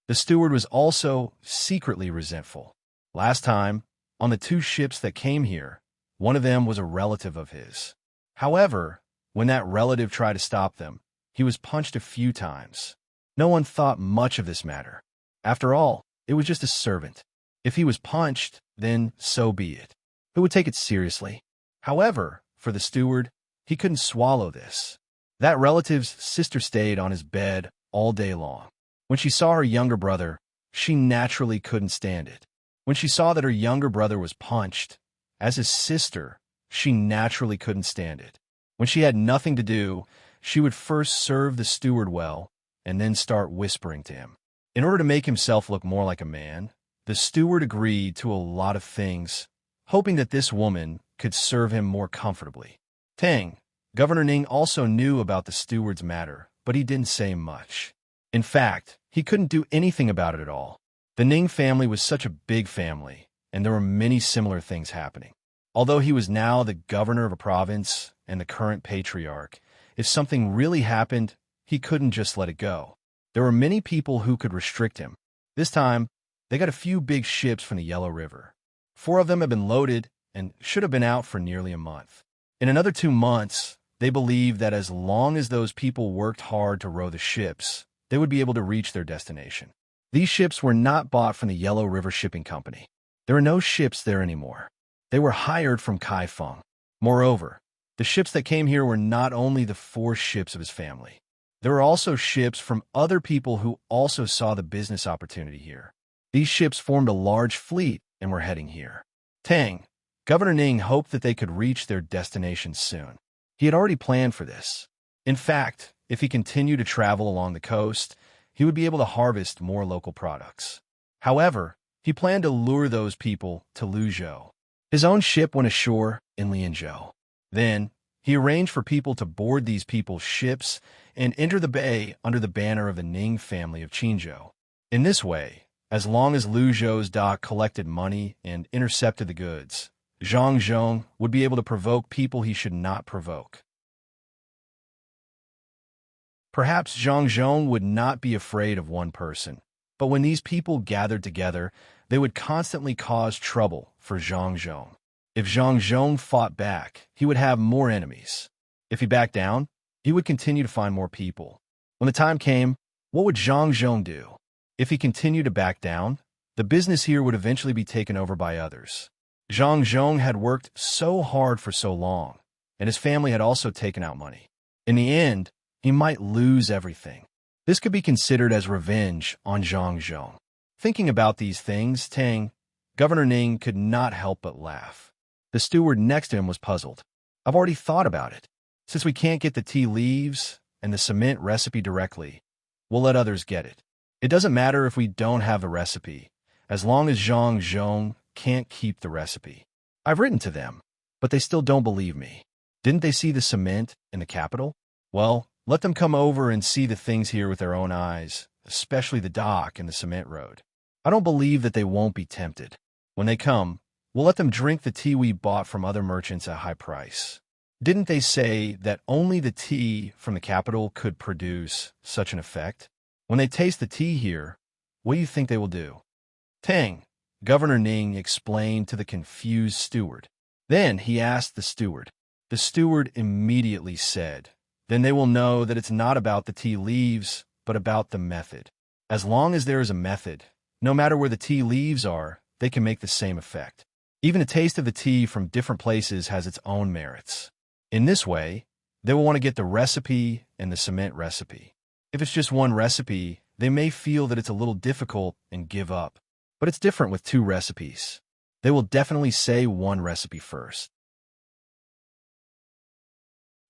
[SPEAKER 1] The steward was also secretly resentful. Last time, on the 2 ships that came here, one of them was a relative of his. However, when that relative tried to stop them, he was punched a few times. No one thought much of this matter. After all, it was just a servant. If he was punched, then so be it. Who would take it seriously? However, for the steward, he couldn't swallow this. That relative's sister stayed on his bed all day long. When she saw her younger brother, she naturally couldn't stand it. When she saw that her younger brother was punched, as his sister, she naturally couldn't stand it. When she had nothing to do, she would first serve the steward well and then start whispering to him. In order to make himself look more like a man, the steward agreed to a lot of things, hoping that this woman could serve him more comfortably. Tang, Governor Ning also knew about the steward's matter, but he didn't say much. In fact, he couldn't do anything about it at all. The Ning family was such a big family, and there were many similar things happening. Although he was now the governor of a province and the current patriarch, if something really happened, he couldn't just let it go. There were many people who could restrict him. This time, they got a few big ships from the Yellow River. 4 of them had been loaded and should have been out for nearly a month. In another 2 months, they believed that as long as those people worked hard to row the ships, they would be able to reach their destination. These ships were not bought from the Yellow River Shipping Company. There are no ships there anymore. They were hired from Kaifeng. Moreover, the ships that came here were not only the 4 ships of his family. There were also ships from other people who also saw the business opportunity here. These ships formed a large fleet and were heading here. Tang, Governor Ning hoped that they could reach their destination soon. He had already planned for this. In fact, if he continued to travel along the coast, he would be able to harvest more local products. However, he planned to lure those people to Luzhou. His own ship went ashore in Lianzhou. Then, he arranged for people to board these people's ships and enter the bay under the banner of the Ning family of Qinzhou. In this way, as long as Luzhou's dock collected money and intercepted the goods, Zhang Zhong would be able to provoke people he should not provoke. Perhaps Zhang Zhong would not be afraid of one person, but when these people gathered together, they would constantly cause trouble for Zhang Zhong. If Zhang Zhong fought back, he would have more enemies. If he backed down, he would continue to find more people. When the time came, what would Zhang Zhong do? If he continued to back down, the business here would eventually be taken over by others. Zhang Zhong had worked so hard for so long, and his family had also taken out money. In the end, he might lose everything. This could be considered as revenge on Zhang Zhong. Thinking about these things, Tang, Governor Ning, could not help but laugh. The steward next to him was puzzled. I've already thought about it. Since we can't get the tea leaves and the cement recipe directly, we'll let others get it. It doesn't matter if we don't have the recipe, as long as Zhang Zhong can't keep the recipe. I've written to them, but they still don't believe me. Didn't they see the cement in the capital? Well, let them come over and see the things here with their own eyes, especially the dock and the cement road. I don't believe that they won't be tempted. When they come, we'll let them drink the tea we bought from other merchants at high price. Didn't they say that only the tea from the capital could produce such an effect? When they taste the tea here, what do you think they will do? Tang, Governor Ning explained to the confused steward. Then he asked the steward. The steward immediately said, then they will know that it's not about the tea leaves, but about the method. As long as there is a method, no matter where the tea leaves are, they can make the same effect. Even a taste of the tea from different places has its own merits. In this way, they will want to get the recipe and the cement recipe. If it's just one recipe, they may feel that it's a little difficult and give up. But it's different with two recipes. They will definitely say one recipe first.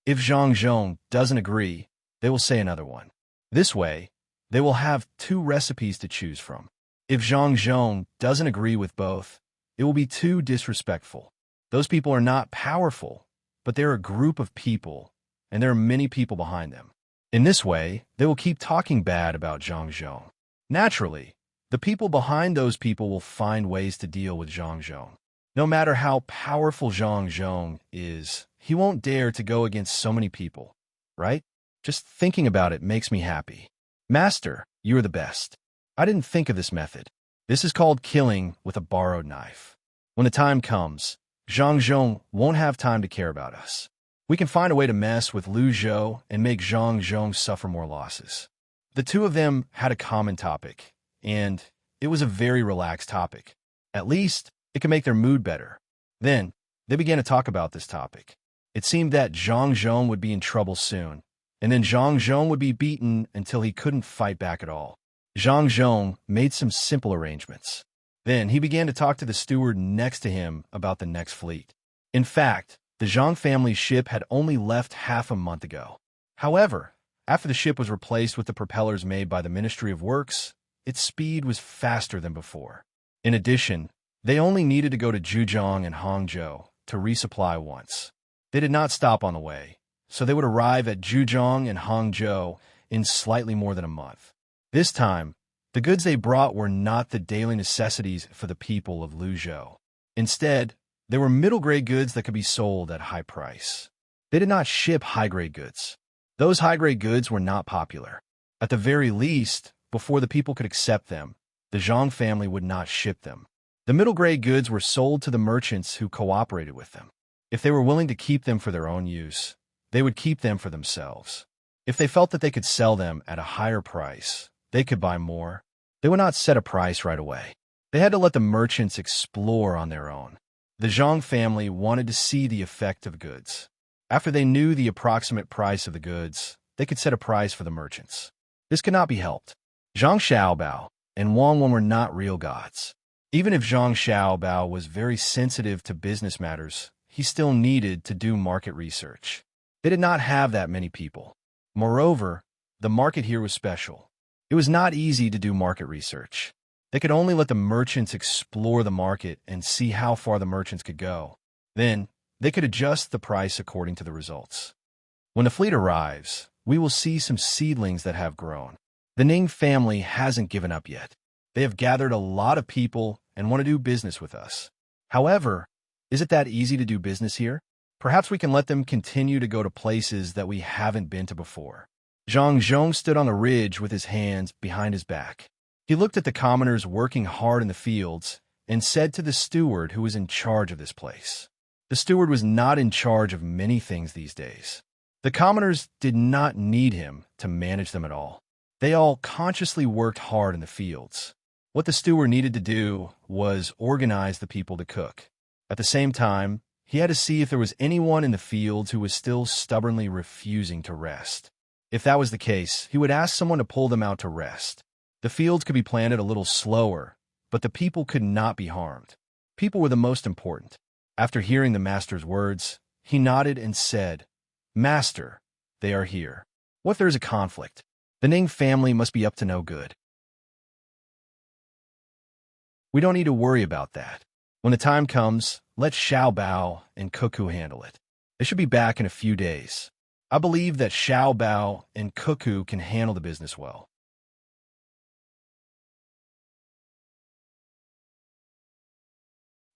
[SPEAKER 1] If Zhang Zhong doesn't agree, they will say another one. This way, they will have two recipes to choose from. If Zhang Zhong doesn't agree with both, it will be too disrespectful. Those people are not powerful, but they're a group of people, and there are many people behind them. In this way, they will keep talking bad about Zhang Zhong. Naturally, the people behind those people will find ways to deal with Zhang Zhong. No matter how powerful Zhang Zhong is, he won't dare to go against so many people, right? Just thinking about it makes me happy. Master, you are the best. I didn't think of this method. This is called killing with a borrowed knife. When the time comes, Zhang Zhong won't have time to care about us. We can find a way to mess with Lu Zhou and make Zhang Zhong suffer more losses. The two of them had a common topic, and it was a very relaxed topic. At least, it could make their mood better. Then, they began to talk about this topic. It seemed that Zhang Zhong would be in trouble soon, and then Zhang Zhong would be beaten until he couldn't fight back at all. Zhang Zhong made some simple arrangements. Then he began to talk to the steward next to him about the next fleet. In fact, the Zhang family ship had only left half a month ago. However, after the ship was replaced with the propellers made by the Ministry of Works, its speed was faster than before. In addition, they only needed to go to Zhejiang and Hangzhou to resupply once. They did not stop on the way, so they would arrive at Zhejiang and Hangzhou in slightly more than a month. This time, the goods they brought were not the daily necessities for the people of Luzhou. Instead, they were middle-grade goods that could be sold at high price. They did not ship high-grade goods. Those high-grade goods were not popular. At the very least, before the people could accept them, the Zhang family would not ship them. The middle-grade goods were sold to the merchants who cooperated with them. If they were willing to keep them for their own use, they would keep them for themselves. If they felt that they could sell them at a higher price, they could buy more. They would not set a price right away. They had to let the merchants explore on their own. The Zhang family wanted to see the effect of goods. After they knew the approximate price of the goods, they could set a price for the merchants. This could not be helped. Zhang Xiaobao and Wang Wen were not real gods. Even if Zhang Xiaobao was very sensitive to business matters, he still needed to do market research. They did not have that many people. Moreover, the market here was special. It was not easy to do market research. They could only let the merchants explore the market and see how far the merchants could go. Then, they could adjust the price according to the results. When the fleet arrives, we will see some seedlings that have grown. The Ning family hasn't given up yet. They have gathered a lot of people and want to do business with us. However, is it that easy to do business here? Perhaps we can let them continue to go to places that we haven't been to before. Zhang Zhong stood on a ridge with his hands behind his back. He looked at the commoners working hard in the fields and said to the steward who was in charge of this place. The steward was not in charge of many things these days. The commoners did not need him to manage them at all. They all consciously worked hard in the fields. What the steward needed to do was organize the people to cook. At the same time, he had to see if there was anyone in the fields who was still stubbornly refusing to rest. If that was the case, he would ask someone to pull them out to rest. The fields could be planted a little slower, but the people could not be harmed. People were the most important. After hearing the master's words, he nodded and said, "Master, they are here. What if there is a conflict? The Ning family must be up to no good. We don't need to worry about that. When the time comes, let Xiao Bao and Cuckoo handle it. They should be back in a few days. I believe that Xiao Bao and Cuckoo can handle the business well."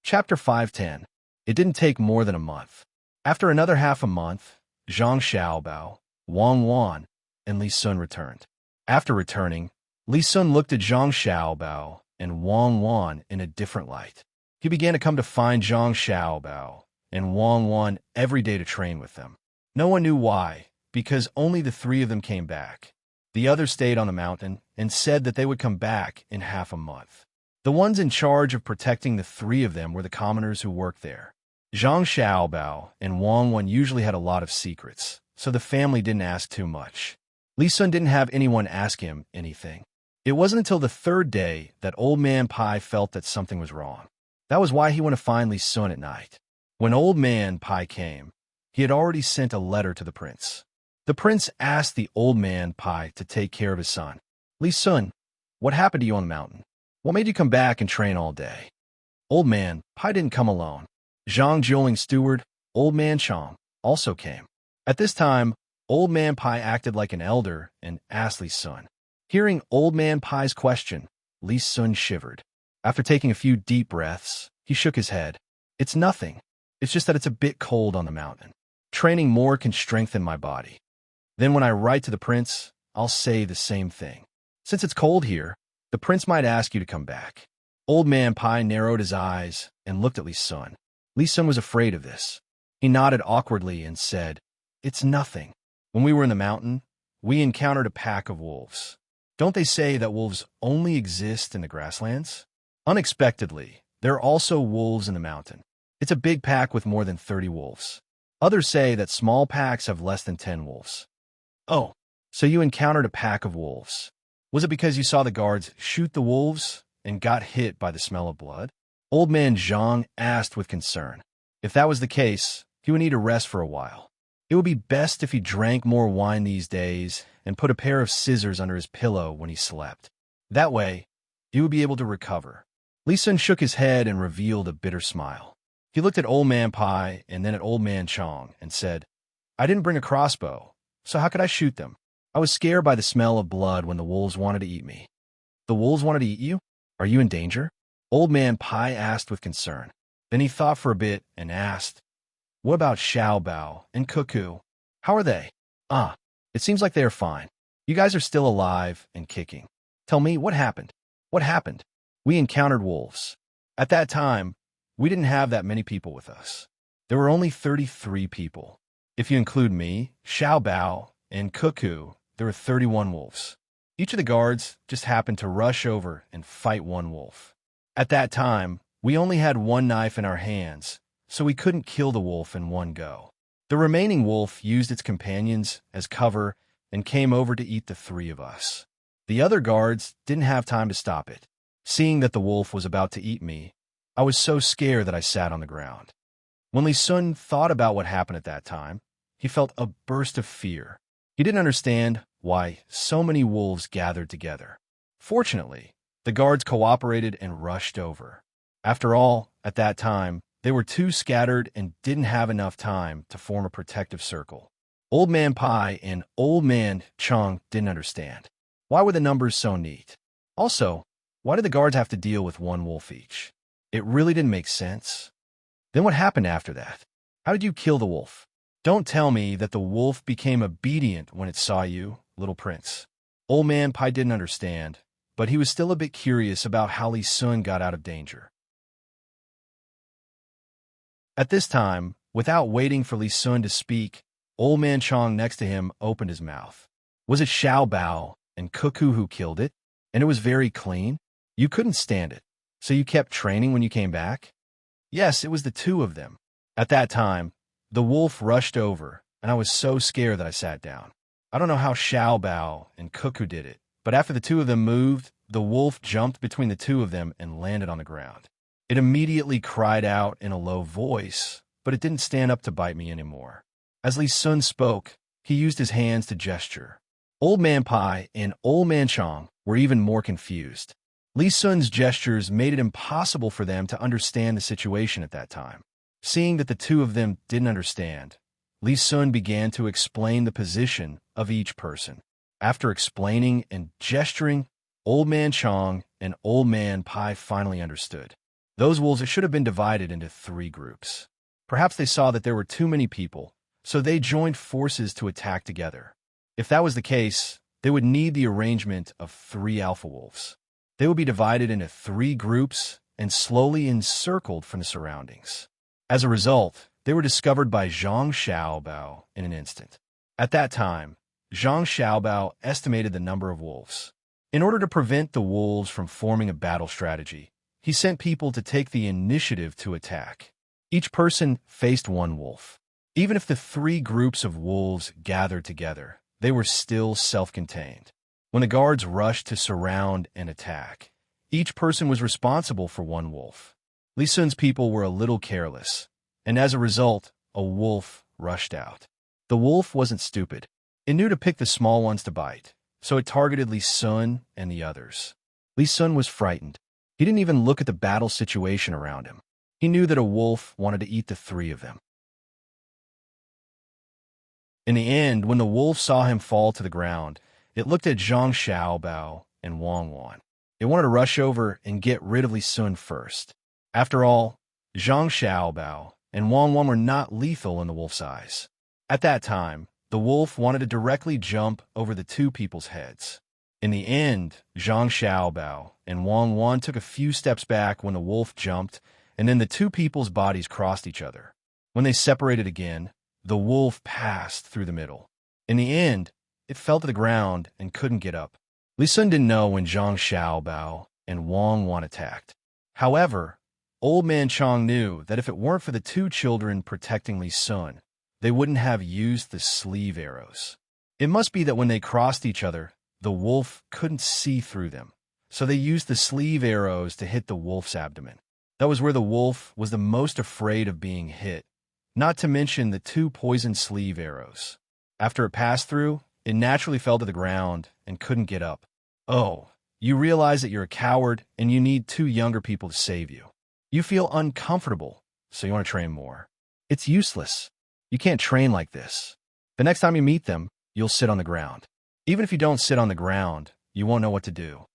[SPEAKER 1] Chapter 510. It didn't take more than a month. After another half a month, Zhang Xiaobao, Wang Wan, and Li Sun returned. After returning, Li Sun looked at Zhang Xiaobao and Wang Wan in a different light. He began to come to find Zhang Xiaobao and Wang Wan every day to train with them. No one knew why, because only the three of them came back. The others stayed on the mountain and said that they would come back in half a month. The ones in charge of protecting the three of them were the commoners who worked there. Zhang Xiaobao and Wang Wan usually had a lot of secrets, so the family didn't ask too much. Li Sun didn't have anyone ask him anything. It wasn't until the third day that Old Man Pai felt that something was wrong. That was why he went to find Li Sun at night. When Old Man Pai came, he had already sent a letter to the prince. The prince asked the Old Man Pai to take care of his son. "Li Sun, what happened to you on the mountain? What made you come back and train all day?" Old Man Pai didn't come alone. Zhang Jiuling's steward, Old Man Chang, also came. At this time, Old Man Pai acted like an elder and asked Li Sun. Hearing Old Man Pai's question, Li Sun shivered. After taking a few deep breaths, he shook his head. "It's nothing. It's just that it's a bit cold on the mountain. Training more can strengthen my body. Then when I write to the prince, I'll say the same thing. Since it's cold here, the prince might ask you to come back." Old Man Pai narrowed his eyes and looked at Li Sun. Li Sun was afraid of this. He nodded awkwardly and said, "It's nothing. When we were in the mountain, we encountered a pack of wolves. Don't they say that wolves only exist in the grasslands? Unexpectedly, there are also wolves in the mountain. It's a big pack with more than 30 wolves. Others say that small packs have less than 10 wolves." "Oh, so you encountered a pack of wolves. Was it because you saw the guards shoot the wolves and got hit by the smell of blood?" Old Man Zhang asked with concern. If that was the case, he would need to rest for a while. It would be best if he drank more wine these days and put a pair of scissors under his pillow when he slept. That way, he would be able to recover. Li Sun shook his head and revealed a bitter smile. He looked at Old Man Pai and then at Old Man Chang and said, "I didn't bring a crossbow, so how could I shoot them? I was scared by the smell of blood when the wolves wanted to eat me." "The wolves wanted to eat you? Are you in danger?" Old Man Pai asked with concern. Then he thought for a bit and asked, "What about Xiao Bao and Cuckoo? How are they?" "Ah, it seems like they are fine. You guys are still alive and kicking. Tell me, what happened?" "What happened? We encountered wolves. At that time, we didn't have that many people with us. There were only 33 people. If you include me, Xiao Bao, and Cuckoo, there were 31 wolves. Each of the guards just happened to rush over and fight one wolf. At that time, we only had one knife in our hands, so we couldn't kill the wolf in one go. The remaining wolf used its companions as cover and came over to eat the three of us. The other guards didn't have time to stop it. Seeing that the wolf was about to eat me, I was so scared that I sat on the ground." When Li Sun thought about what happened at that time, he felt a burst of fear. He didn't understand why so many wolves gathered together. Fortunately, the guards cooperated and rushed over. After all, at that time, they were too scattered and didn't have enough time to form a protective circle. Old Man Pai and Old Man Chang didn't understand. Why were the numbers so neat? Also, why did the guards have to deal with one wolf each? It really didn't make sense. Then what happened after that? How did you kill the wolf? Don't tell me that the wolf became obedient when it saw you, little prince. Old Man Pai didn't understand, but he was still a bit curious about how Li Sun got out of danger. At this time, without waiting for Li Sun to speak, Old Man Chong next to him opened his mouth. Was it Xiao Bao and Cuckoo who killed it? And it was very clean? You couldn't stand it, so you kept training when you came back? Yes, it was the two of them. At that time, the wolf rushed over, and I was so scared that I sat down. I don't know how Xiao Bao and Cuckoo did it, but after the two of them moved, the wolf jumped between the two of them and landed on the ground. It immediately cried out in a low voice, but it didn't stand up to bite me anymore. As Li Sun spoke, he used his hands to gesture. Old Man Pai and Old Man Chong were even more confused. Li Sun's gestures made it impossible for them to understand the situation at that time. Seeing that the two of them didn't understand, Li Sun began to explain the position of each person. After explaining and gesturing, Old Man Chong and Old Man Pai finally understood. Those wolves should have been divided into 3 groups. Perhaps they saw that there were too many people, so they joined forces to attack together. If that was the case, they would need the arrangement of 3 alpha wolves. They would be divided into 3 groups and slowly encircled from the surroundings. As a result, they were discovered by Zhang Xiaobao in an instant. At that time, Zhang Xiaobao estimated the number of wolves. In order to prevent the wolves from forming a battle strategy, he sent people to take the initiative to attack. Each person faced 1 wolf. Even if the 3 groups of wolves gathered together, they were still self-contained. When the guards rushed to surround and attack, each person was responsible for 1 wolf. Li Sun's people were a little careless, and as a result, a wolf rushed out. The wolf wasn't stupid. It knew to pick the small ones to bite, so it targeted Li Sun and the others. Li Sun was frightened. He didn't even look at the battle situation around him. He knew that a wolf wanted to eat the 3 of them. In the end, when the wolf saw him fall to the ground, it looked at Zhang Xiaobao and Wang Wan. It wanted to rush over and get rid of Li Sun first. After all, Zhang Xiaobao and Wang Wan were not lethal in the wolf's eyes. At that time, the wolf wanted to directly jump over the 2 people's heads. In the end, Zhang Xiaobao and Wang Wan took a few steps back when the wolf jumped, and then the 2 people's bodies crossed each other. When they separated again, the wolf passed through the middle. In the end, it fell to the ground and couldn't get up. Li Sun didn't know when Zhang Xiaobao and Wang Wan attacked. However, Old Man Chong knew that if it weren't for the 2 children protecting Li Sun, they wouldn't have used the sleeve arrows. It must be that when they crossed each other, the wolf couldn't see through them, so they used the sleeve arrows to hit the wolf's abdomen. That was where the wolf was the most afraid of being hit, not to mention the 2 poisoned sleeve arrows. After it passed through, it naturally fell to the ground and couldn't get up. Oh, you realize that you're a coward and you need 2 younger people to save you. You feel uncomfortable, so you want to train more. It's useless. You can't train like this. The next time you meet them, you'll sit on the ground. Even if you don't sit on the ground, you won't know what to do.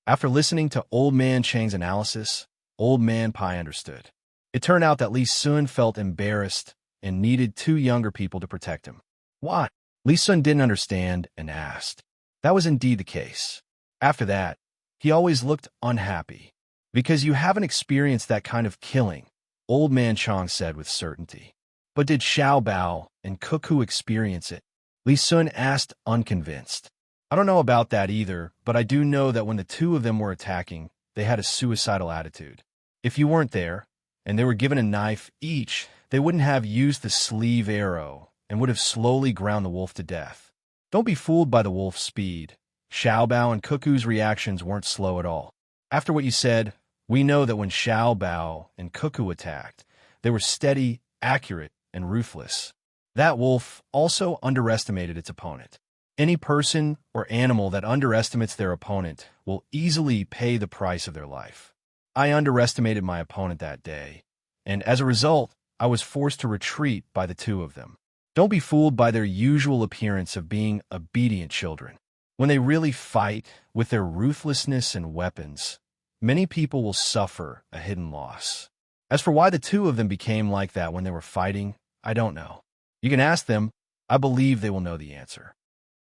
[SPEAKER 1] After listening to Old Man Chang's analysis, Old Man Pai understood. It turned out that Li Sun felt embarrassed and needed 2 younger people to protect him. What? Li Sun didn't understand and asked. That was indeed the case. After that, he always looked unhappy. Because you haven't experienced that kind of killing, Old Man Chong said with certainty. But did Xiao Bao and Cuckoo experience it? Li Sun asked, unconvinced. I don't know about that either, but I do know that when the 2 of them were attacking, they had a suicidal attitude. If you weren't there, and they were given a knife each, they wouldn't have used the sleeve arrow and would have slowly ground the wolf to death. Don't be fooled by the wolf's speed. Xiao Bao and Cuckoo's reactions weren't slow at all. After what you said, we know that when Xiao Bao and Cuckoo attacked, they were steady, accurate, and ruthless. That wolf also underestimated its opponent. Any person or animal that underestimates their opponent will easily pay the price of their life. I underestimated my opponent that day, and as a result, I was forced to retreat by the 2 of them. Don't be fooled by their usual appearance of being obedient children. When they really fight with their ruthlessness and weapons, many people will suffer a hidden loss. As for why the 2 of them became like that when they were fighting, I don't know. You can ask them. I believe they will know the answer.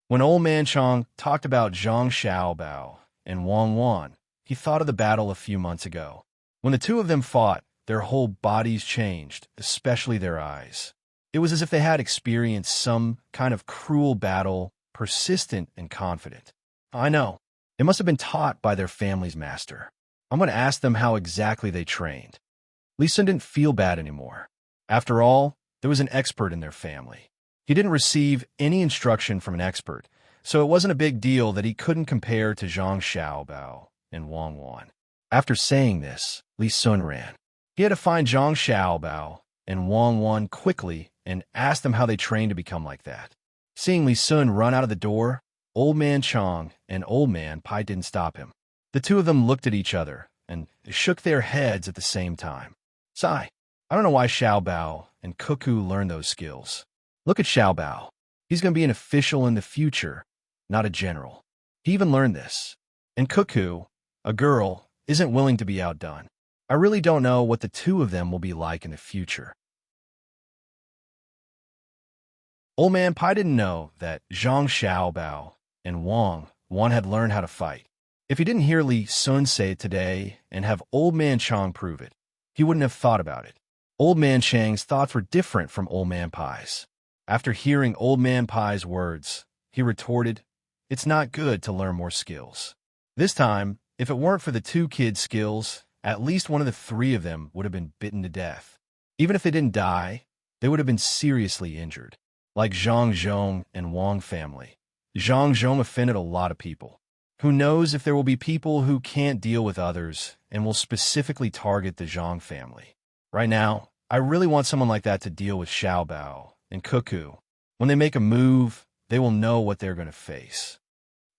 [SPEAKER 1] When Old Man Chong talked about Zhang Xiaobao and Wang Wan, he thought of the battle a few months ago. When the two of them fought, their whole bodies changed, especially their eyes. It was as if they had experienced some kind of cruel battle, persistent and confident. I know. It must have been taught by their family's master. I'm going to ask them how exactly they trained. Li Sun didn't feel bad anymore. After all, there was an expert in their family. He didn't receive any instruction from an expert, so it wasn't a big deal that he couldn't compare to Zhang Xiaobao and Wang Wan. After saying this, Li Sun ran. He had to find Zhang Xiaobao and Wang Wan quickly and asked them how they trained to become like that. Seeing Li Sun run out of the door, Old Man Chong and Old Man Pai didn't stop him. The two of them looked at each other and shook their heads at the same time. Sigh. I don't know why Xiaobao and Cuckoo learned those skills. Look at Xiaobao. He's going to be an official in the future, not a general. He even learned this. And Cuckoo, a girl, isn't willing to be outdone. I really don't know what the two of them will be like in the future. Old Man Pai didn't know that Zhang Xiaobao and Wang Wan had learned how to fight. If he didn't hear Li Sun say it today and have Old Man Chong prove it, he wouldn't have thought about it. Old Man Chang's thoughts were different from Old Man Pai's. After hearing Old Man Pai's words, he retorted, "It's not good to learn more skills." This time, if it weren't for the two kids' skills, at least one of the three of them would have been bitten to death. Even if they didn't die, they would have been seriously injured. Like Zhang Zhong and Wang family. Zhang Zhong offended a lot of people. Who knows if there will be people who can't deal with others and will specifically target the Zhang family. Right now, I really want someone like that to deal with Xiaobao and Cuckoo. When they make a move, they will know what they're going to face.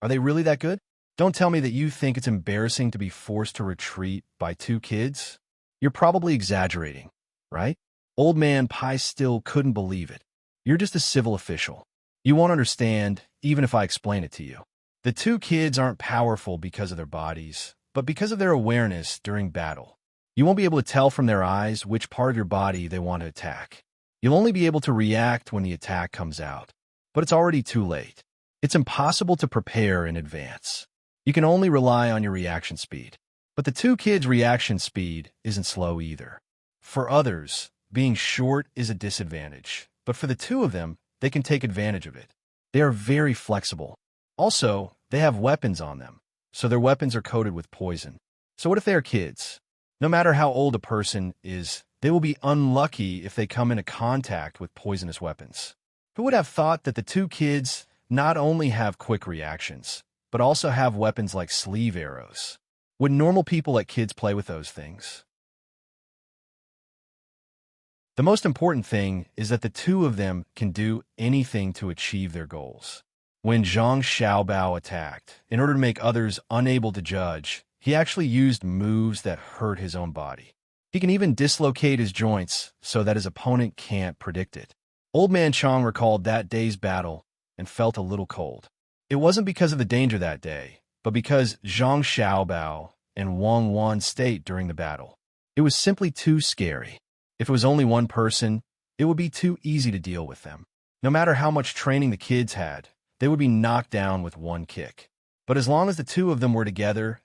[SPEAKER 1] Are they really that good? Don't tell me that you think it's embarrassing to be forced to retreat by two kids. You're probably exaggerating, right? Old Man Pai still couldn't believe it. You're just a civil official. You won't understand, even if I explain it to you. The two kids aren't powerful because of their bodies, but because of their awareness during battle. You won't be able to tell from their eyes which part of your body they want to attack. You'll only be able to react when the attack comes out. But it's already too late. It's impossible to prepare in advance. You can only rely on your reaction speed. But the two kids' reaction speed isn't slow either. For others, being short is a disadvantage. But for the two of them, they can take advantage of it. They are very flexible. Also, they have weapons on them, so their weapons are coated with poison. So what if they are kids? No matter how old a person is, they will be unlucky if they come into contact with poisonous weapons. Who would have thought that the two kids not only have quick reactions, but also have weapons like sleeve arrows? Would normal people let kids play with those things? The most important thing is that the two of them can do anything to achieve their goals. When Zhang Xiaobao attacked, in order to make others unable to judge, he actually used moves that hurt his own body. He can even dislocate his joints so that his opponent can't predict it. Old Man Chong recalled that day's battle and felt a little cold. It wasn't because of the danger that day, but because Zhang Xiaobao and Wang Wan's state during the battle. It was simply too scary. If it was only one person, it would be too easy to deal with them. No matter how much training the kids had, they would be knocked down with one kick. But as long as the two of them were together,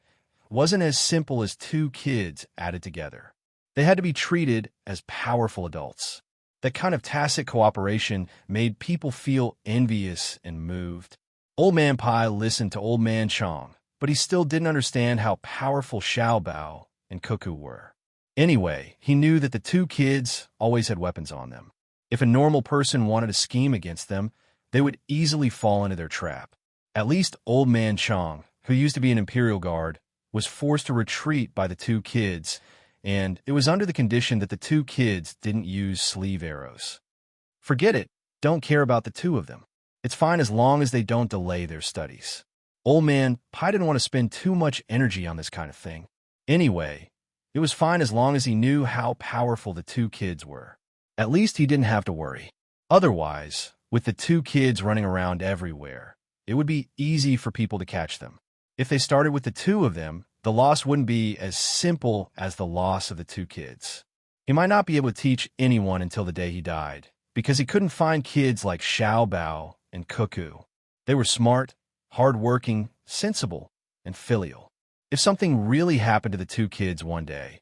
[SPEAKER 1] it wasn't as simple as two kids added together. They had to be treated as powerful adults. That kind of tacit cooperation made people feel envious and moved. Old Man Pai listened to Old Man Chong, but he still didn't understand how powerful Xiaobao and Cuckoo were. Anyway, he knew that the two kids always had weapons on them. If a normal person wanted to scheme against them, they would easily fall into their trap. At least Old Man Chong, who used to be an Imperial Guard, was forced to retreat by the two kids, and it was under the condition that the two kids didn't use sleeve arrows. Forget it. Don't care about the two of them. It's fine as long as they don't delay their studies. Old Man Pai didn't want to spend too much energy on this kind of thing. Anyway, it was fine as long as he knew how powerful the two kids were. At least he didn't have to worry. Otherwise, with the two kids running around everywhere, it would be easy for people to catch them. If they started with the two of them, the loss wouldn't be as simple as the loss of the two kids. He might not be able to teach anyone until the day he died, because he couldn't find kids like Xiaobao and Cuckoo. They were smart, hardworking, sensible, and filial. If something really happened to the two kids one day,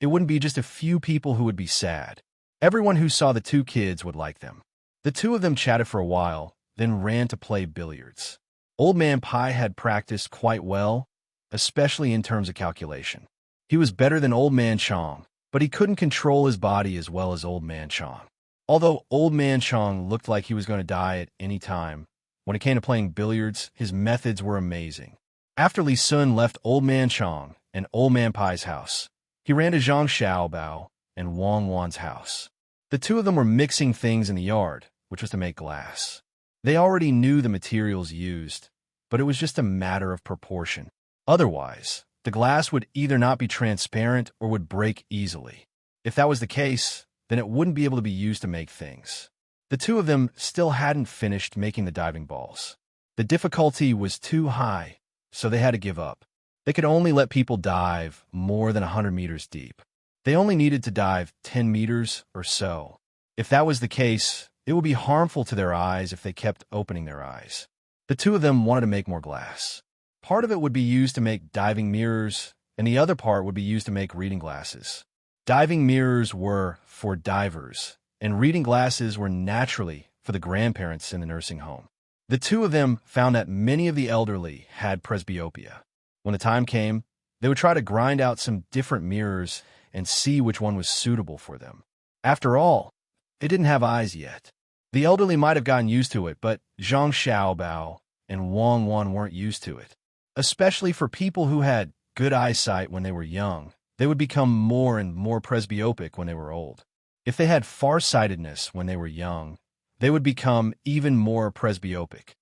[SPEAKER 1] it wouldn't be just a few people who would be sad. Everyone who saw the two kids would like them. The two of them chatted for a while, then ran to play billiards. Old Man Pai had practiced quite well, especially in terms of calculation. He was better than Old Man Chong, but he couldn't control his body as well as Old Man Chong. Although Old Man Chong looked like he was going to die at any time, when it came to playing billiards, his methods were amazing. After Li Sun left Old Man Chong and Old Man Pai's house, he ran to Zhang Xiaobao and Wang Wan's house. The two of them were mixing things in the yard, which was to make glass. They already knew the materials used, but it was just a matter of proportion. Otherwise, the glass would either not be transparent or would break easily. If that was the case, then it wouldn't be able to be used to make things. The two of them still hadn't finished making the diving balls. The difficulty was too high, so they had to give up. They could only let people dive more than 100 meters deep. They only needed to dive 10 meters or so. If that was the case, it would be harmful to their eyes if they kept opening their eyes. The two of them wanted to make more glass. Part of it would be used to make diving mirrors, and the other part would be used to make reading glasses. Diving mirrors were for divers, and reading glasses were naturally for the grandparents in the nursing home. The two of them found that many of the elderly had presbyopia. When the time came, they would try to grind out some different mirrors and see which one was suitable for them. After all, it didn't have eyes yet. The elderly might have gotten used to it, but Zhang Xiaobao and Wang Wan weren't used to it. Especially for people who had good eyesight when they were young, they would become more and more presbyopic when they were old. If they had farsightedness when they were young, they would become even more presbyopic.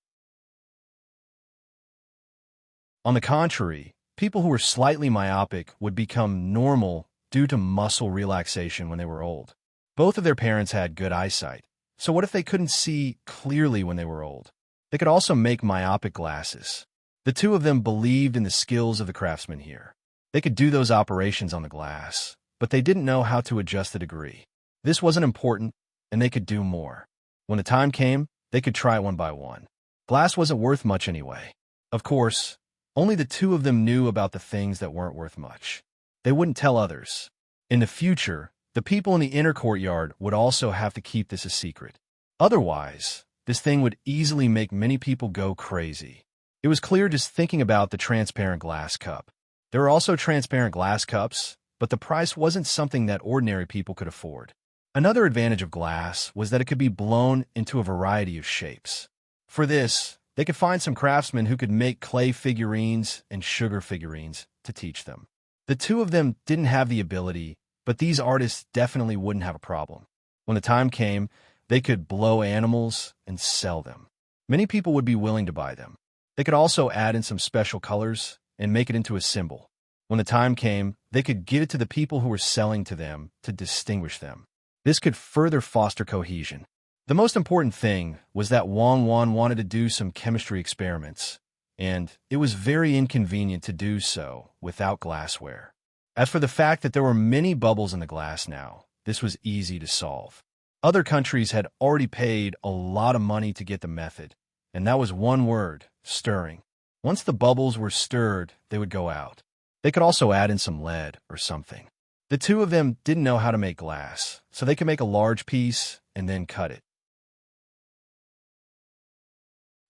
[SPEAKER 1] On the contrary, people who were slightly myopic would become normal due to muscle relaxation when they were old. Both of their parents had good eyesight, so what if they couldn't see clearly when they were old? They could also make myopic glasses. The two of them believed in the skills of the craftsmen here. They could do those operations on the glass, but they didn't know how to adjust the degree. This wasn't important, and they could do more. When the time came, they could try it one by one. Glass wasn't worth much anyway. Of course, only the two of them knew about the things that weren't worth much. They wouldn't tell others. In the future, the people in the inner courtyard would also have to keep this a secret. Otherwise, this thing would easily make many people go crazy. It was clear just thinking about the transparent glass cup. There were also transparent glass cups, but the price wasn't something that ordinary people could afford. Another advantage of glass was that it could be blown into a variety of shapes. For this, they could find some craftsmen who could make clay figurines and sugar figurines to teach them. The two of them didn't have the ability, but these artists definitely wouldn't have a problem. When the time came, they could blow animals and sell them. Many people would be willing to buy them. They could also add in some special colors and make it into a symbol. When the time came, they could give it to the people who were selling to them to distinguish them. This could further foster cohesion. The most important thing was that Wang Wan wanted to do some chemistry experiments, and it was very inconvenient to do so without glassware. As for the fact that there were many bubbles in the glass now, this was easy to solve. Other countries had already paid a lot of money to get the method, and that was one word: stirring. Once the bubbles were stirred, they would go out. They could also add in some lead or something. The two of them didn't know how to make glass, so they could make a large piece and then cut it.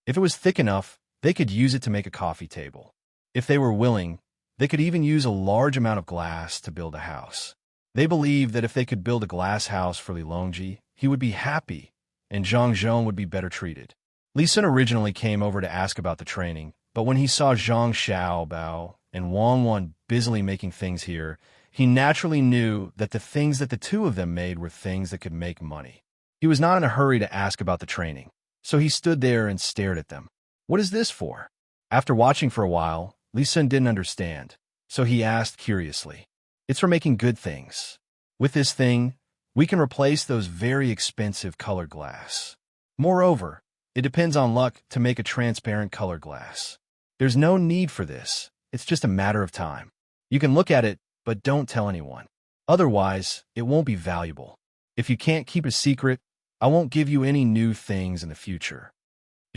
[SPEAKER 1] If it was thick enough, they could use it to make a coffee table. If they were willing, they could even use a large amount of glass to build a house. They believed that if they could build a glass house for Li Longji, he would be happy, and Zhang Zhong would be better treated. Li Sun originally came over to ask about the training, but when he saw Zhang Xiaobao and Wang Wan busily making things here, he naturally knew that the things that the two of them made were things that could make money. He was not in a hurry to ask about the training, so he stood there and stared at them. What is this for? After watching for a while, Li Sun didn't understand, so he asked curiously. It's for making good things. With this thing, we can replace those very expensive colored glass. Moreover, it depends on luck to make a transparent colored glass. There's no need for this. It's just a matter of time. You can look at it, but don't tell anyone. Otherwise, it won't be valuable. If you can't keep a secret, I won't give you any new things in the future.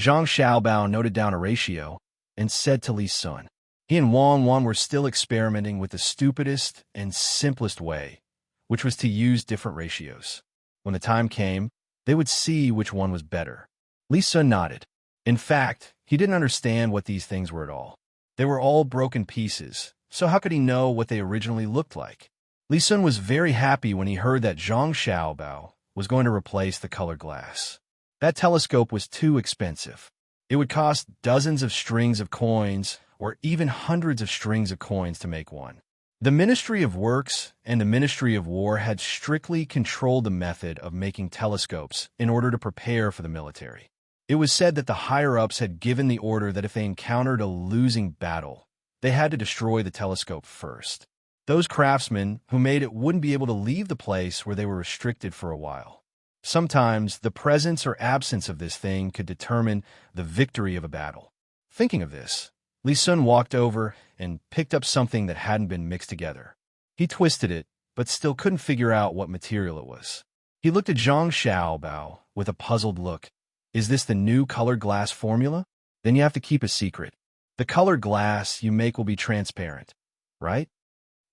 [SPEAKER 1] Zhang Xiaobao noted down a ratio and said to Li Sun. He and Wang Wan were still experimenting with the stupidest and simplest way, which was to use different ratios. When the time came, they would see which one was better. Li Sun nodded. In fact, he didn't understand what these things were at all. They were all broken pieces, so how could he know what they originally looked like? Li Sun was very happy when he heard that Zhang Xiaobao was going to replace the colored glass. That telescope was too expensive. It would cost dozens of strings of coins or even hundreds of strings of coins to make one. The Ministry of Works and the Ministry of War had strictly controlled the method of making telescopes in order to prepare for the military. It was said that the higher-ups had given the order that if they encountered a losing battle, they had to destroy the telescope first. Those craftsmen who made it wouldn't be able to leave the place where they were restricted for a while. Sometimes the presence or absence of this thing could determine the victory of a battle. Thinking of this, Li Sun walked over and picked up something that hadn't been mixed together. He twisted it, but still couldn't figure out what material it was. He looked at Zhang Xiaobao with a puzzled look. Is this the new colored glass formula? Then you have to keep a secret. The colored glass you make will be transparent, right?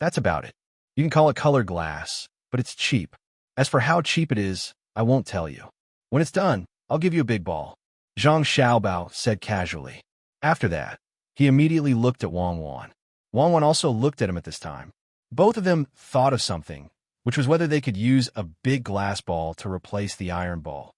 [SPEAKER 1] That's about it. You can call it colored glass, but it's cheap. As for how cheap it is, I won't tell you. When it's done, I'll give you a big ball, Zhang Xiaobao said casually. After that, he immediately looked at Wang Wan. Wang Wan also looked at him at this time. Both of them thought of something, which was whether they could use a big glass ball to replace the iron ball.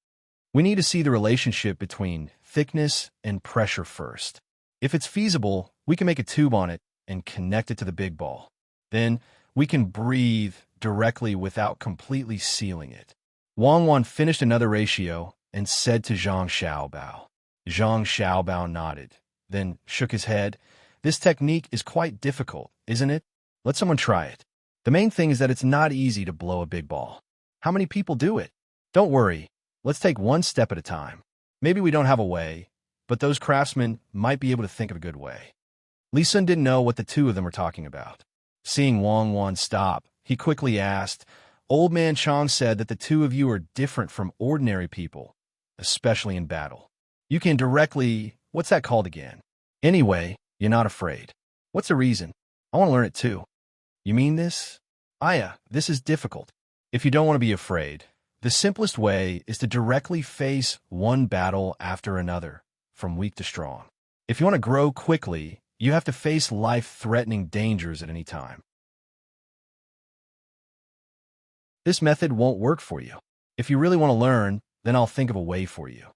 [SPEAKER 1] We need to see the relationship between thickness and pressure first. If it's feasible, we can make a tube on it and connect it to the big ball. Then we can breathe directly without completely sealing it. Wang Wan finished another ratio and said to Zhang Xiaobao. Zhang Xiaobao nodded, then shook his head. This technique is quite difficult, isn't it? Let someone try it. The main thing is that it's not easy to blow a big ball. How many people do it? Don't worry. Let's take one step at a time. Maybe we don't have a way, but those craftsmen might be able to think of a good way. Li Sun didn't know what the two of them were talking about. Seeing Wang Wan stop, he quickly asked, Old Man Chang said that the two of you are different from ordinary people, especially in battle. You can directly, what's that called again? Anyway, you're not afraid. What's the reason? I want to learn it too. You mean this? Aya, this is difficult. If you don't want to be afraid, the simplest way is to directly face one battle after another, from weak to strong. If you want to grow quickly, you have to face life-threatening dangers at any time. This method won't work for you. If you really want to learn, then I'll think of a way for you.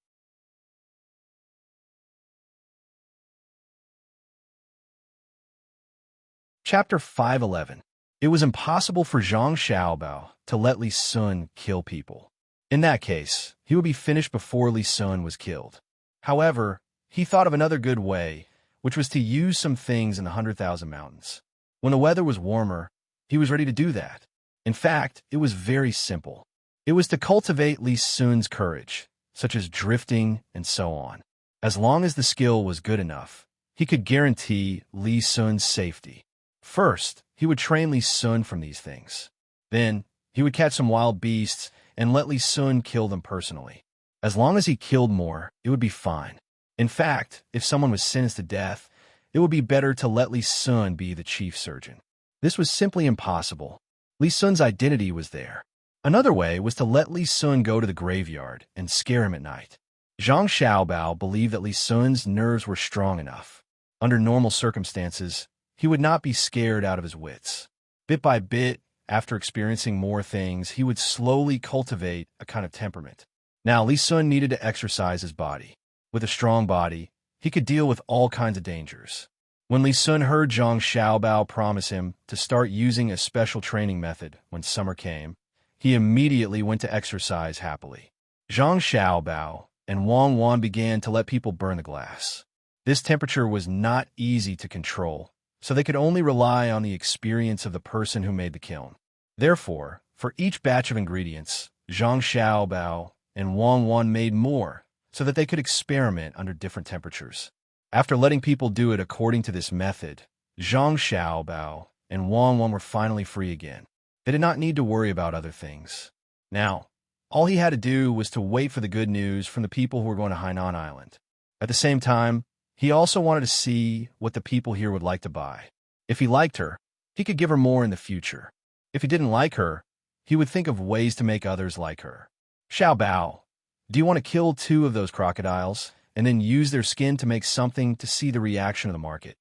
[SPEAKER 1] Chapter 511. It was impossible for Zhang Xiaobao to let Li Sun kill people. In that case, he would be finished before Li Sun was killed. However, he thought of another good way, which was to use some things in the 100,000 Mountains. When the weather was warmer, he was ready to do that. In fact, it was very simple. It was to cultivate Li Sun's courage, such as drifting and so on. As long as the skill was good enough, he could guarantee Li Sun's safety. First, he would train Li Sun from these things. Then, he would catch some wild beasts and let Li Sun kill them personally. As long as he killed more, it would be fine. In fact, if someone was sentenced to death, it would be better to let Li Sun be the chief surgeon. This was simply impossible. Li Sun's identity was there. Another way was to let Li Sun go to the graveyard and scare him at night. Zhang Xiaobao believed that Li Sun's nerves were strong enough. Under normal circumstances, he would not be scared out of his wits. Bit by bit, after experiencing more things, he would slowly cultivate a kind of temperament. Now, Li Sun needed to exercise his body. With a strong body, he could deal with all kinds of dangers. When Li Sun heard Zhang Xiaobao promise him to start using a special training method when summer came, he immediately went to exercise happily. Zhang Xiaobao and Wang Wan began to let people burn the glass. This temperature was not easy to control, so they could only rely on the experience of the person who made the kiln. Therefore, for each batch of ingredients, Zhang Xiaobao and Wang Wan made more, so that they could experiment under different temperatures. After letting people do it according to this method, Zhang Xiaobao and Wang Wan were finally free again. They did not need to worry about other things. Now, all he had to do was to wait for the good news from the people who were going to Hainan Island. At the same time, he also wanted to see what the people here would like to buy. If he liked her, he could give her more in the future. If he didn't like her, he would think of ways to make others like her. Xiao Bao, do you want to kill 2 of those crocodiles and then use their skin to make something to see the reaction of the market?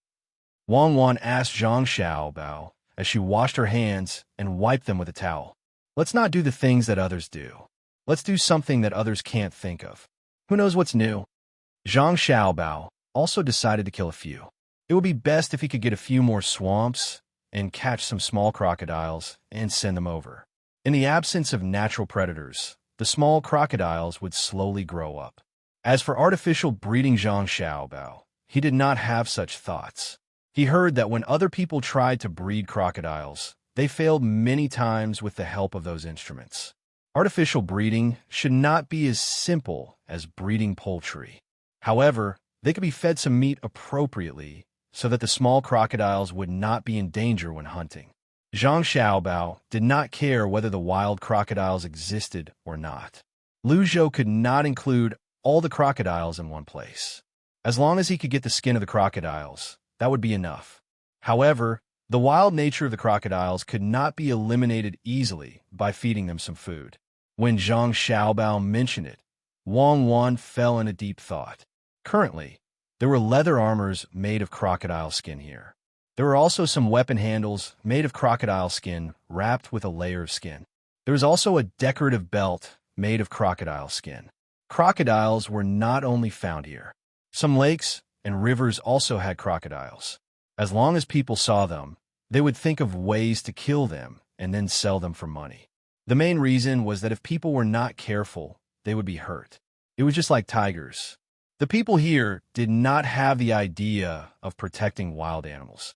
[SPEAKER 1] Wang Wan asked Zhang Xiao Bao as she washed her hands and wiped them with a towel. Let's not do the things that others do. Let's do something that others can't think of. Who knows what's new? Zhang Xiaobao also decided to kill a few. It would be best if he could get a few more swamps and catch some small crocodiles and send them over. In the absence of natural predators, the small crocodiles would slowly grow up. As for artificial breeding Zhang Xiaobao, he did not have such thoughts. He heard that when other people tried to breed crocodiles, they failed many times with the help of those instruments. Artificial breeding should not be as simple as breeding poultry. However, they could be fed some meat appropriately so that the small crocodiles would not be in danger when hunting. Zhang Xiaobao did not care whether the wild crocodiles existed or not. Lu Zhou could not include all the crocodiles in one place. As long as he could get the skin of the crocodiles, that would be enough. However, the wild nature of the crocodiles could not be eliminated easily by feeding them some food. When Zhang Xiaobao mentioned it, Wang Wan fell in a deep thought. Currently, there were leather armors made of crocodile skin here. There were also some weapon handles made of crocodile skin wrapped with a layer of skin. There was also a decorative belt made of crocodile skin. Crocodiles were not only found here. Some lakes and rivers also had crocodiles. As long as people saw them, they would think of ways to kill them and then sell them for money. The main reason was that if people were not careful, they would be hurt. It was just like tigers. The people here did not have the idea of protecting wild animals.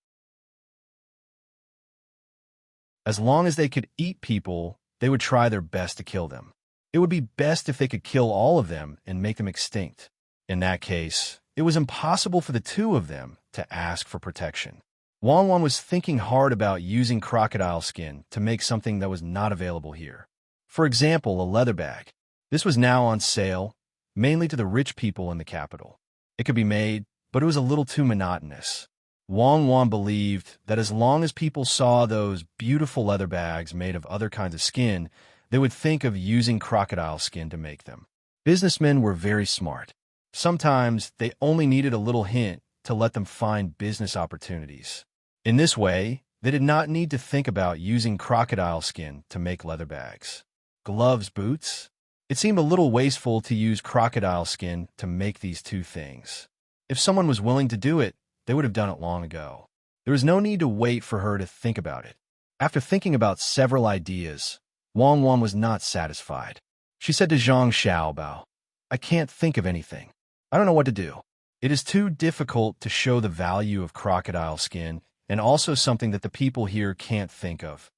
[SPEAKER 1] As long as they could eat people, they would try their best to kill them. It would be best if they could kill all of them and make them extinct. In that case, it was impossible for the 2 of them to ask for protection. Wang Wan was thinking hard about using crocodile skin to make something that was not available here. For example, a leather bag. This was now on sale, mainly to the rich people in the capital. It could be made, but it was a little too monotonous. Wang Wan believed that as long as people saw those beautiful leather bags made of other kinds of skin, they would think of using crocodile skin to make them. Businessmen were very smart. Sometimes they only needed a little hint to let them find business opportunities. In this way, they did not need to think about using crocodile skin to make leather bags. Gloves, boots? It seemed a little wasteful to use crocodile skin to make these 2 things. If someone was willing to do it, they would have done it long ago. There was no need to wait for her to think about it. After thinking about several ideas, Wang Wan was not satisfied. She said to Zhang Xiaobao, I can't think of anything. I don't know what to do. It is too difficult to show the value of crocodile skin and also something that the people here can't think of.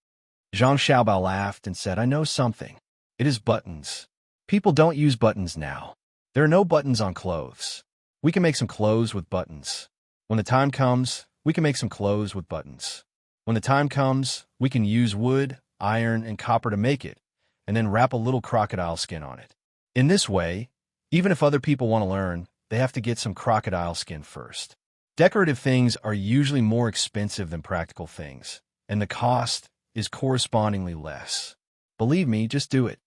[SPEAKER 1] Zhang Xiaobao laughed and said, I know something. It is buttons. People don't use buttons now. There are no buttons on clothes. We can make some clothes with buttons. When the time comes, we can make some clothes with buttons. When the time comes, we can use wood, iron, and copper to make it, and then wrap a little crocodile skin on it. In this way, even if other people want to learn, they have to get some crocodile skin first. Decorative things are usually more expensive than practical things, and the cost is correspondingly less. Believe me, just do it.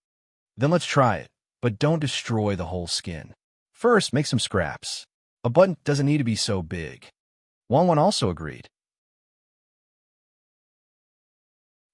[SPEAKER 1] Then let's try it, but don't destroy the whole skin. First, make some scraps. A button doesn't need to be so big. Wang Wan also agreed.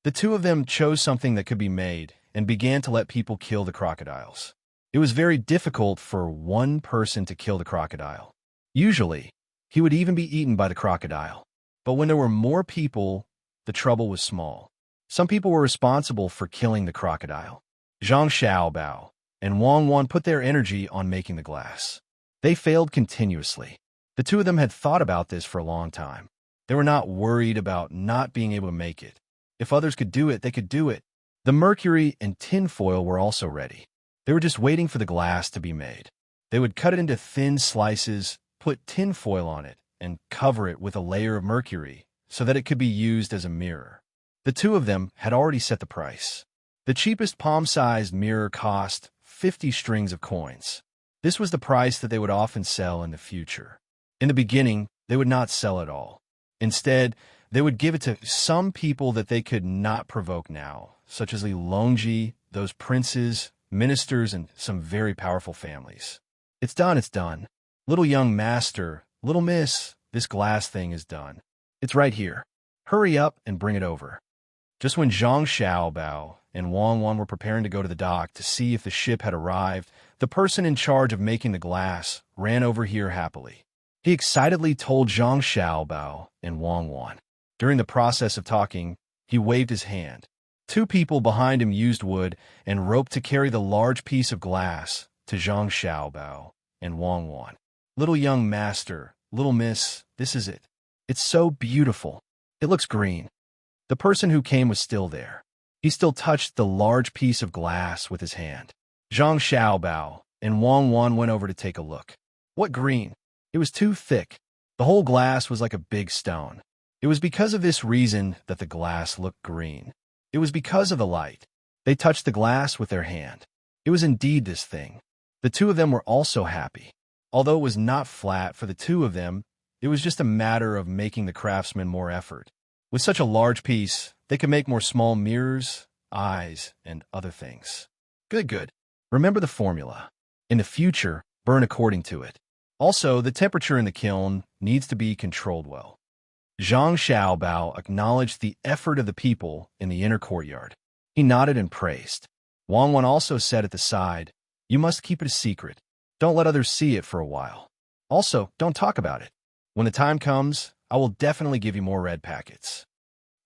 [SPEAKER 1] The 2 of them chose something that could be made and began to let people kill the crocodiles. It was very difficult for one person to kill the crocodile. Usually, he would even be eaten by the crocodile. But when there were more people, the trouble was small. Some people were responsible for killing the crocodile. Zhang Xiaobao and Wang Wan put their energy on making the glass. They failed continuously. The 2 of them had thought about this for a long time. They were not worried about not being able to make it. If others could do it, they could do it. The mercury and tinfoil were also ready. They were just waiting for the glass to be made. They would cut it into thin slices, put tinfoil on it, and cover it with a layer of mercury so that it could be used as a mirror. The 2 of them had already set the price. The cheapest palm-sized mirror cost 50 strings of coins. This was the price that they would often sell in the future. In the beginning, they would not sell at all. Instead, they would give it to some people that they could not provoke now, such as the Longji, those princes, ministers, and some very powerful families. It's done, it's done. Little young master, little miss, this glass thing is done. It's right here. Hurry up and bring it over. Just when Zhang Xiaobao and Wang Wan were preparing to go to the dock to see if the ship had arrived, the person in charge of making the glass ran over here happily. He excitedly told Zhang Xiaobao and Wang Wan. During the process of talking, he waved his hand. Two people behind him used wood and rope to carry the large piece of glass to Zhang Xiaobao and Wang Wan. Little young master, little miss, this is it. It's so beautiful. It looks green. The person who came was still there. He still touched the large piece of glass with his hand. Zhang Xiaobao and Wang Wan went over to take a look. What green? It was too thick. The whole glass was like a big stone. It was because of this reason that the glass looked green. It was because of the light. They touched the glass with their hand. It was indeed this thing. The two of them were also happy. Although it was not flat for the two of them, it was just a matter of making the craftsman more effort. With such a large piece, they could make more small mirrors, eyes, and other things. Good. Remember the formula. In the future, burn according to it. Also, the temperature in the kiln needs to be controlled well. Zhang Xiaobao acknowledged the effort of the people in the inner courtyard. He nodded and praised. Wang Wan also said at the side, "You must keep it a secret. Don't let others see it for a while. Also, don't talk about it. When the time comes, I will definitely give you more red packets."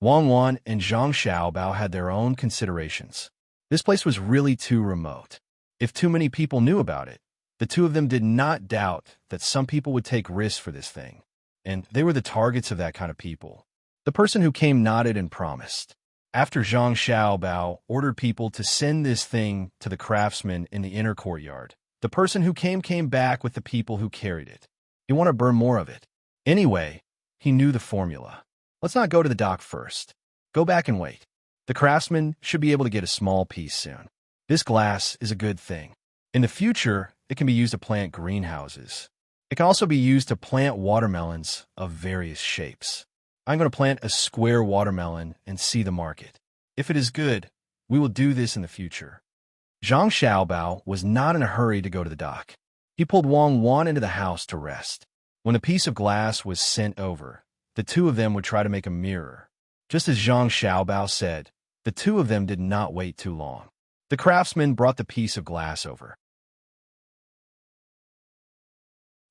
[SPEAKER 1] Wang Wan and Zhang Xiaobao had their own considerations. This place was really too remote. If too many people knew about it, the two of them did not doubt that some people would take risks for this thing, and they were the targets of that kind of people. The person who came nodded and promised. After Zhang Xiaobao ordered people to send this thing to the craftsman in the inner courtyard, the person who came back with the people who carried it. He wanted to burn more of it. Anyway, he knew the formula. Let's not go to the dock first. Go back and wait. The craftsman should be able to get a small piece soon. This glass is a good thing. In the future, it can be used to plant greenhouses. It can also be used to plant watermelons of various shapes. I'm going to plant a square watermelon and see the market. If it is good, we will do this in the future. Zhang Xiaobao was not in a hurry to go to the dock. He pulled Wang Wan into the house to rest. When a piece of glass was sent over, the two of them would try to make a mirror. Just as Zhang Xiaobao said, the two of them did not wait too long. The craftsman brought the piece of glass over.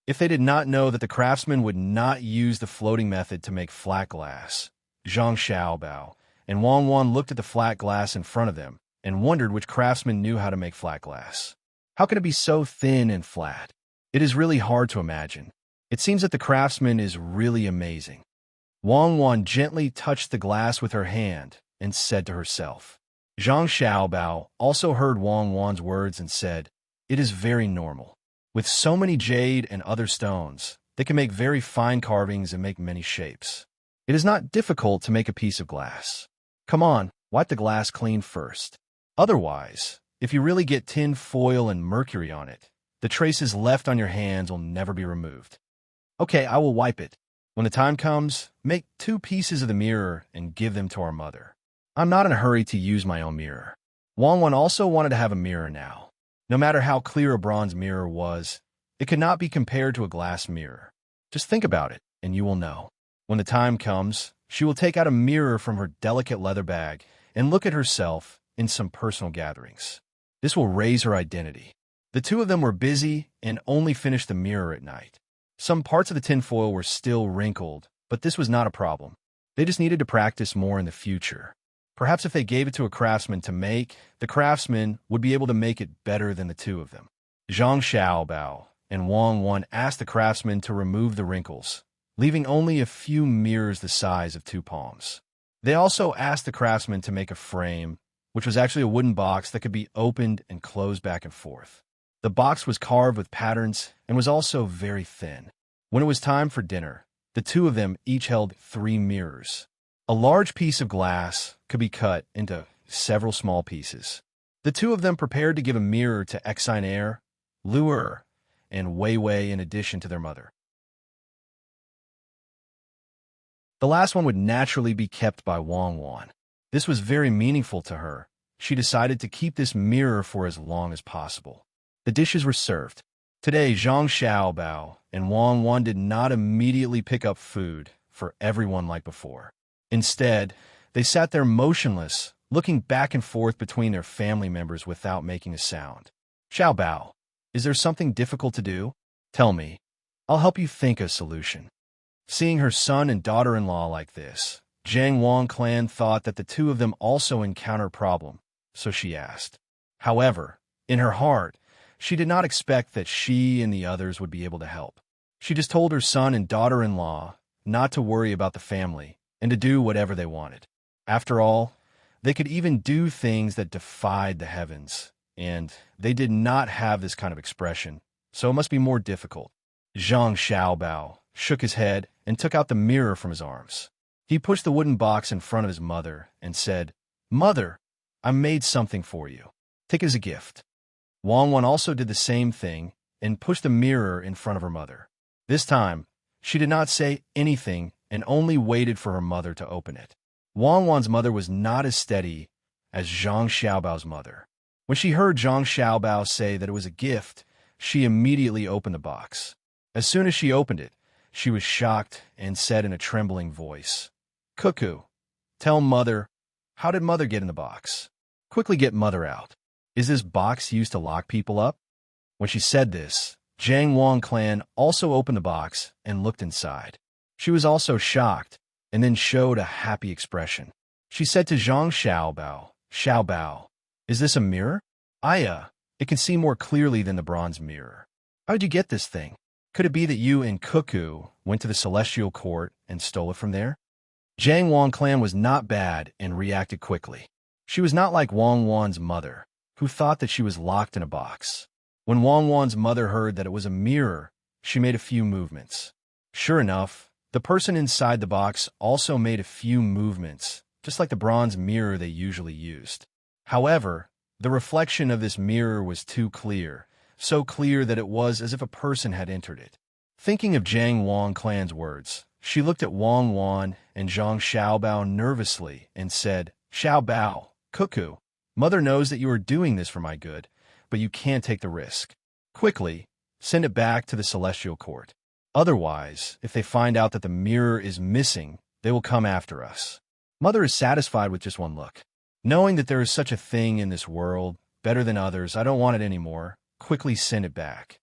[SPEAKER 1] If they did not know that the craftsman would not use the floating method to make flat glass, Zhang Xiaobao and Wang Wan looked at the flat glass in front of them and wondered which craftsman knew how to make flat glass. How can it be so thin and flat? It is really hard to imagine. It seems that the craftsman is really amazing. Wang Wan gently touched the glass with her hand and said to herself. Zhang Xiaobao also heard Wang Wan's words and said, "It is very normal. With so many jade and other stones, they can make very fine carvings and make many shapes. It is not difficult to make a piece of glass. Come on, wipe the glass clean first. Otherwise, if you really get tin foil and mercury on it, the traces left on your hands will never be removed." "Okay, I will wipe it. When the time comes, make 2 pieces of the mirror and give them to our mother. I'm not in a hurry to use my own mirror." Wang Wan also wanted to have a mirror now. No matter how clear a bronze mirror was, it could not be compared to a glass mirror. Just think about it, and you will know. When the time comes, she will take out a mirror from her delicate leather bag and look at herself in some personal gatherings. This will raise her identity. The two of them were busy and only finished the mirror at night. Some parts of the tinfoil were still wrinkled, but this was not a problem. They just needed to practice more in the future. Perhaps if they gave it to a craftsman to make, the craftsman would be able to make it better than the two of them. Zhang Xiaobao and Wang Wan asked the craftsman to remove the wrinkles, leaving only a few mirrors the size of 2 palms. They also asked the craftsman to make a frame, which was actually a wooden box that could be opened and closed back and forth. The box was carved with patterns and was also very thin. When it was time for dinner, the two of them each held 3 mirrors. A large piece of glass could be cut into several small pieces. The two of them prepared to give a mirror to Exine Air, Luer, and Wei Wei in addition to their mother. The last one would naturally be kept by Wang Wan. This was very meaningful to her. She decided to keep this mirror for as long as possible. The dishes were served. Today, Zhang Xiaobao and Wang Wan did not immediately pick up food for everyone like before. Instead, they sat there motionless, looking back and forth between their family members without making a sound. Xiaobao, is there something difficult to do? Tell me. I'll help you think a solution. Seeing her son and daughter-in-law like this, Zhang Wang clan thought that the two of them also encounter a problem, so she asked. However, in her heart, she did not expect that she and the others would be able to help. She just told her son and daughter-in-law not to worry about the family and to do whatever they wanted. After all, they could even do things that defied the heavens, and they did not have this kind of expression, so it must be more difficult. Zhang Xiaobao shook his head and took out the mirror from his arms. He pushed the wooden box in front of his mother and said, "Mother, I made something for you. Take it as a gift." Wang Wan also did the same thing and pushed the mirror in front of her mother. This time, she did not say anything and only waited for her mother to open it. Wang Wan's mother was not as steady as Zhang Xiaobao's mother. When she heard Zhang Xiaobao say that it was a gift, she immediately opened the box. As soon as she opened it, she was shocked and said in a trembling voice, "Cuckoo, tell Mother, how did Mother get in the box? Quickly get Mother out. Is this box used to lock people up?" When she said this, Zhang Wang clan also opened the box and looked inside. She was also shocked and then showed a happy expression. She said to Zhang Xiaobao, "Xiaobao, is this a mirror? It can see more clearly than the bronze mirror. How did you get this thing? Could it be that you and Cuckoo went to the celestial court and stole it from there?" Zhang Wang clan was not bad and reacted quickly. She was not like Wang Wan's mother, who thought that she was locked in a box. When Wang Wan's mother heard that it was a mirror, she made a few movements. Sure enough, the person inside the box also made a few movements, just like the bronze mirror they usually used. However, the reflection of this mirror was too clear, so clear that it was as if a person had entered it. Thinking of Zhang Wang clan's words, she looked at Wang Wan and Zhang Xiaobao nervously and said, "Xiaobao, Cuckoo, Mother knows that you are doing this for my good, but you can't take the risk. Quickly, send it back to the celestial court. Otherwise, if they find out that the mirror is missing, they will come after us." Mother is satisfied with just one look. Knowing that there is such a thing in this world, better than others, I don't want it anymore. Quickly send it back.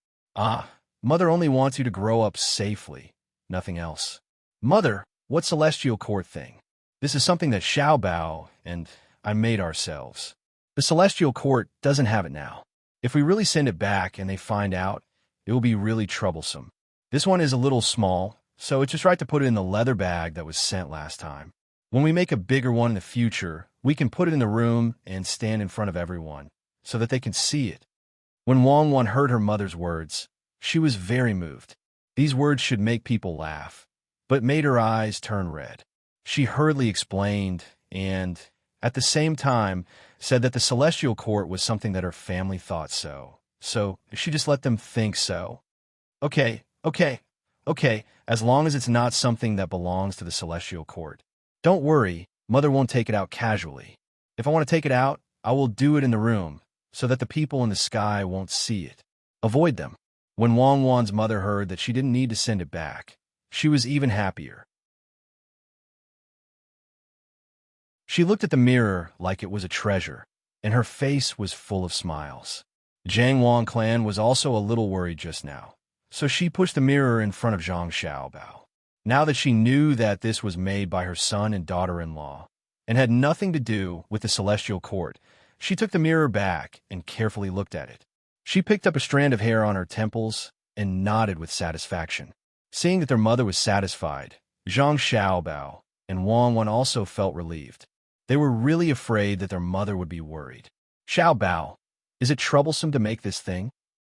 [SPEAKER 1] Mother only wants you to grow up safely, nothing else. Mother, what celestial court thing? This is something that Xiaobao and I made ourselves. The celestial court doesn't have it now. If we really send it back and they find out, it will be really troublesome. This one is a little small, so it's just right to put it in the leather bag that was sent last time. When we make a bigger one in the future, we can put it in the room and stand in front of everyone, so that they can see it. When Wang Wan heard her mother's words, she was very moved. These words should make people laugh, but made her eyes turn red. She hurriedly explained and, at the same time, said that the celestial court was something that her family thought so she just let them think so. Okay, as long as it's not something that belongs to the celestial court. Don't worry, Mother won't take it out casually. If I want to take it out, I will do it in the room, so that the people in the sky won't see it. Avoid them. When Wang Wan's mother heard that she didn't need to send it back, she was even happier. She looked at the mirror like it was a treasure, and her face was full of smiles. Zhang Wang clan was also a little worried just now, so she pushed the mirror in front of Zhang Xiaobao. Now that she knew that this was made by her son and daughter-in-law, and had nothing to do with the celestial court, she took the mirror back and carefully looked at it. She picked up a strand of hair on her temples and nodded with satisfaction. Seeing that their mother was satisfied, Zhang Xiaobao and Wang Wan also felt relieved. They were really afraid that their mother would be worried. "Xiaobao, is it troublesome to make this thing?"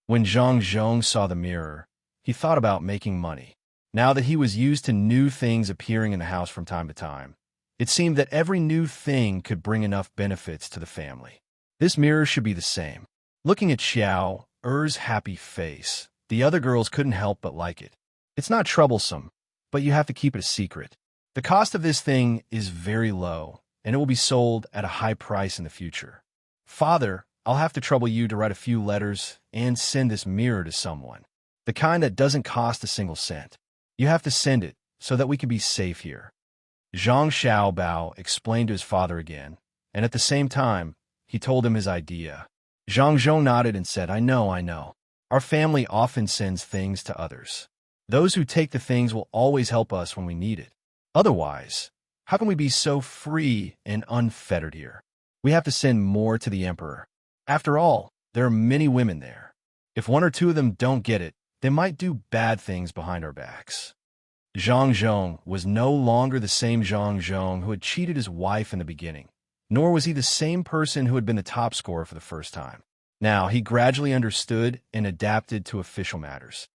[SPEAKER 1] When Zhang Zhong saw the mirror, he thought about making money. Now that he was used to new things appearing in the house from time to time, it seemed that every new thing could bring enough benefits to the family. This mirror should be the same. Looking at Xiao Er's happy face, The other girls couldn't help but like it. It's not troublesome, but you have to keep it a secret. The cost of this thing is very low, and it will be sold at a high price in the future. Father, I'll have to trouble you to write a few letters and send this mirror to someone. The kind that doesn't cost a single cent. You have to send it so that we can be safe here. Zhang Xiaobao explained to his father again, and at the same time, he told him his idea. Zhang Zhou nodded and said, I know. Our family often sends things to others. Those who take the things will always help us when we need it. Otherwise, how can we be so free and unfettered here? We have to send more to the emperor. After all, there are many women there. If one or two of them don't get it, they might do bad things behind our backs. Zhang Zhong was no longer the same Zhang Zhong who had cheated his wife in the beginning, nor was he the same person who had been the top scorer for the first time. Now, he gradually understood and adapted to official matters.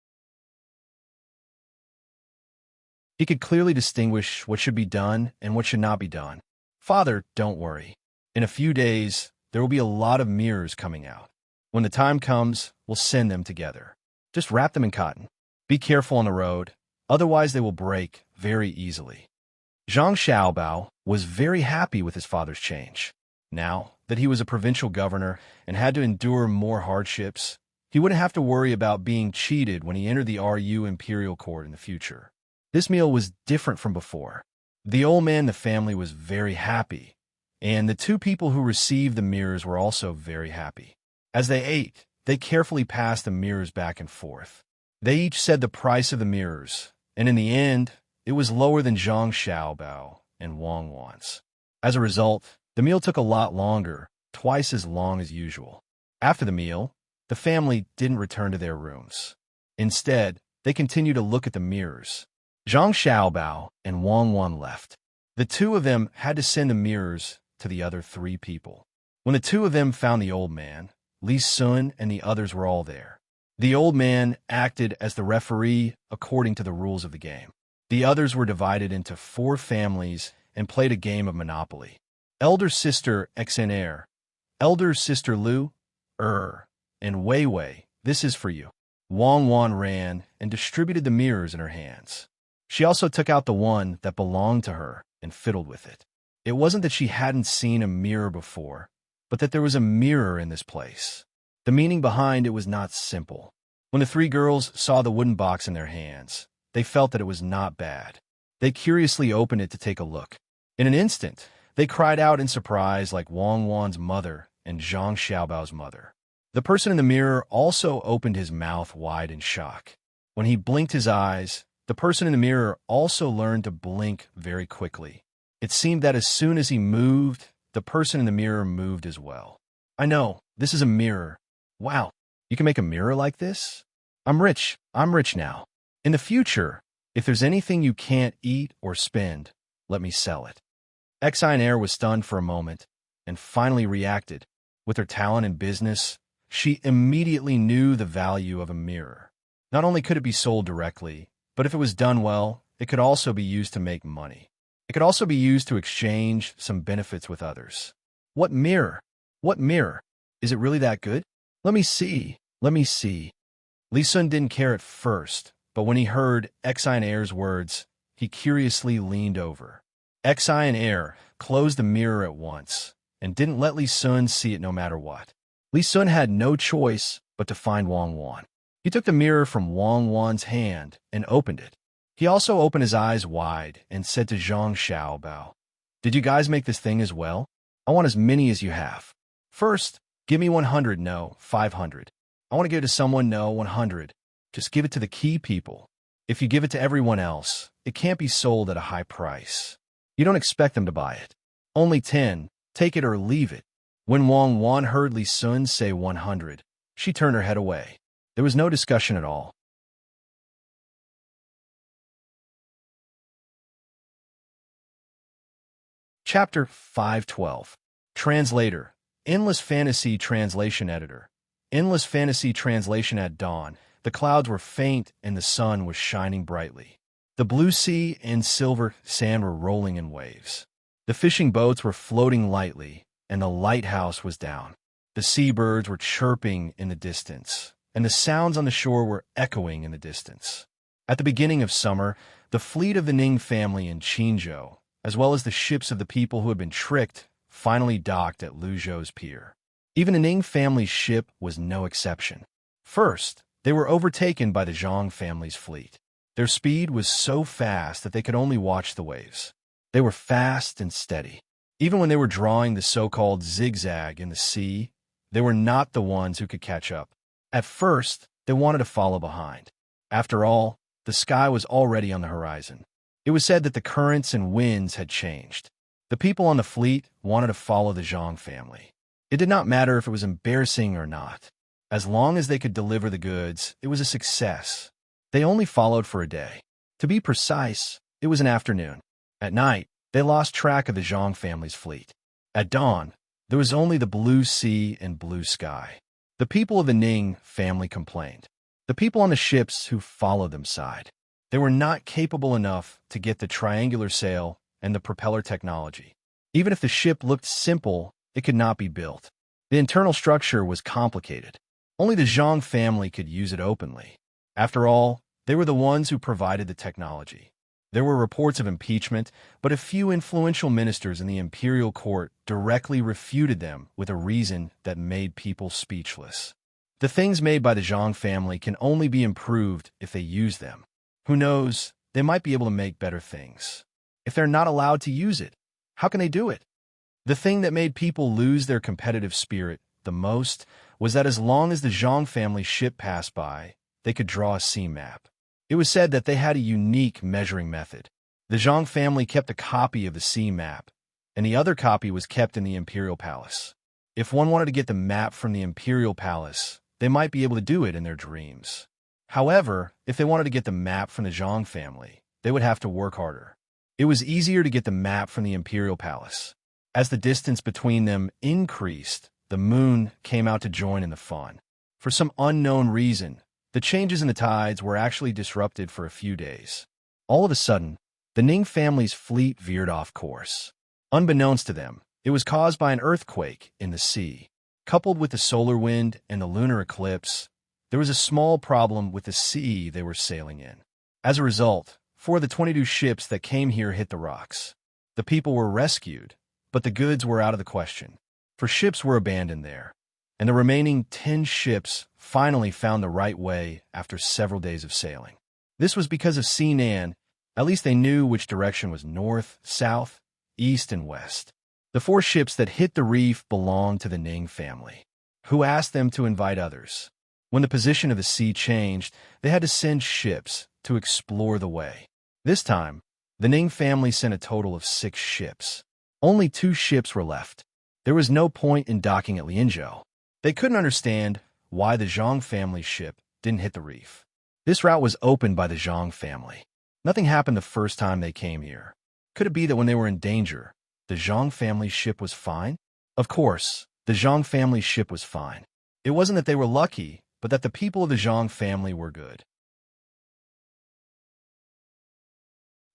[SPEAKER 1] He could clearly distinguish what should be done and what should not be done. Father, don't worry. In a few days, there will be a lot of mirrors coming out. When the time comes, we'll send them together. Just wrap them in cotton. Be careful on the road, otherwise they will break very easily. Zhang Xiaobao was very happy with his father's change. Now that he was a provincial governor and had to endure more hardships, he wouldn't have to worry about being cheated when he entered the RU Imperial Court in the future. This meal was different from before. The old man in the family was very happy, and the two people who received the mirrors were also very happy. As they ate, they carefully passed the mirrors back and forth. They each said the price of the mirrors, and in the end, it was lower than Zhang Xiaobao and Wang Wan's. As a result, the meal took a lot longer, twice as long as usual. After the meal, the family didn't return to their rooms. Instead, they continued to look at the mirrors. Zhang Xiaobao and Wang Wan left. The two of them had to send the mirrors to the other three people. When the two of them found the old man, Li Sun and the others were all there. The old man acted as the referee according to the rules of the game. The others were divided into 4 families and played a game of Monopoly. Elder sister XNR, elder sister Lu, and Wei Wei, this is for you. Wang Wan ran and distributed the mirrors in her hands. She also took out the one that belonged to her and fiddled with it. It wasn't that she hadn't seen a mirror before, but that there was a mirror in this place. The meaning behind it was not simple. When the 3 girls saw the wooden box in their hands, they felt that it was not bad. They curiously opened it to take a look. In an instant, they cried out in surprise like Wang Wan's mother and Zhang Xiaobao's mother. The person in the mirror also opened his mouth wide in shock. When he blinked his eyes, the person in the mirror also learned to blink very quickly. It seemed that as soon as he moved, the person in the mirror moved as well. I know, this is a mirror. Wow, you can make a mirror like this? I'm rich now. In the future, if there's anything you can't eat or spend, let me sell it. Xinair was stunned for a moment and finally reacted. With her talent in business, she immediately knew the value of a mirror. Not only could it be sold directly, but if it was done well, it could also be used to make money. It could also be used to exchange some benefits with others. What mirror? What mirror? Is it really that good? Let me see. Li Sun didn't care at first, but when he heard Xinair's words, he curiously leaned over. Xinair closed the mirror at once and didn't let Li Sun see it no matter what. Li Sun had no choice but to find Wang Wan. He took the mirror from Wang Wan's hand and opened it. He also opened his eyes wide and said to Zhang Xiaobao, "Did you guys make this thing as well? I want as many as you have. First, give me 100, no, 500. I want to give it to someone, no, 100. Just give it to the key people. If you give it to everyone else, it can't be sold at a high price. You don't expect them to buy it. Only 10, take it or leave it." When Wang Wan heard Li Sun say 100, she turned her head away. There was no discussion at all. Chapter 512. Translator. Endless Fantasy Translation Editor. Endless Fantasy Translation. At dawn, the clouds were faint and the sun was shining brightly. The blue sea and silver sand were rolling in waves. The fishing boats were floating lightly, and the lighthouse was down. The seabirds were chirping in the distance, and the sounds on the shore were echoing in the distance. At the beginning of summer, the fleet of the Ning family in Qinzhou, as well as the ships of the people who had been tricked, finally docked at Luzhou's pier. Even the Ning family's ship was no exception. First, they were overtaken by the Zhang family's fleet. Their speed was so fast that they could only watch the waves. They were fast and steady. Even when they were drawing the so-called zigzag in the sea, they were not the ones who could catch up. At first, they wanted to follow behind. After all, the sky was already on the horizon. It was said that the currents and winds had changed. The people on the fleet wanted to follow the Zhang family. It did not matter if it was embarrassing or not. As long as they could deliver the goods, it was a success. They only followed for a day. To be precise, it was an afternoon. At night, they lost track of the Zhang family's fleet. At dawn, there was only the blue sea and blue sky. The people of the Ning family complained. The people on the ships who followed them sighed. They were not capable enough to get the triangular sail and the propeller technology. Even if the ship looked simple, it could not be built. The internal structure was complicated. Only the Zhang family could use it openly. After all, they were the ones who provided the technology. There were reports of impeachment, but a few influential ministers in the imperial court directly refuted them with a reason that made people speechless. The things made by the Zhang family can only be improved if they use them. Who knows, they might be able to make better things. If they're not allowed to use it, how can they do it? The thing that made people lose their competitive spirit the most was that as long as the Zhang family ship passed by, they could draw a sea map. It was said that they had a unique measuring method. The Zhang family kept a copy of the sea map, and the other copy was kept in the imperial palace. If one wanted to get the map from the imperial palace, they might be able to do it in their dreams. However, if they wanted to get the map from the Zhang family, they would have to work harder. It was easier to get the map from the imperial palace. As the distance between them increased, the moon came out to join in the fun. For some unknown reason, the changes in the tides were actually disrupted for a few days. All of a sudden, the Ning family's fleet veered off course. Unbeknownst to them, it was caused by an earthquake in the sea. Coupled with the solar wind and the lunar eclipse, there was a small problem with the sea they were sailing in. As a result, 4 of the 22 ships that came here hit the rocks. The people were rescued, but the goods were out of the question, for ships were abandoned there, and the remaining 10 ships finally found the right way after several days of sailing. This was because of Sinan. At least they knew which direction was north, south, east, and west. The 4 ships that hit the reef belonged to the Ning family, who asked them to invite others. When the position of the sea changed, they had to send ships to explore the way. This time, the Ning family sent a total of 6 ships. Only 2 ships were left. There was no point in docking at Lianzhou. They couldn't understand why the Zhang family ship didn't hit the reef. This route was opened by the Zhang family. Nothing happened the first time they came here. Could it be that when they were in danger, the Zhang family ship was fine? Of course, the Zhang family ship was fine. It wasn't that they were lucky, but that the people of the Zhang family were good.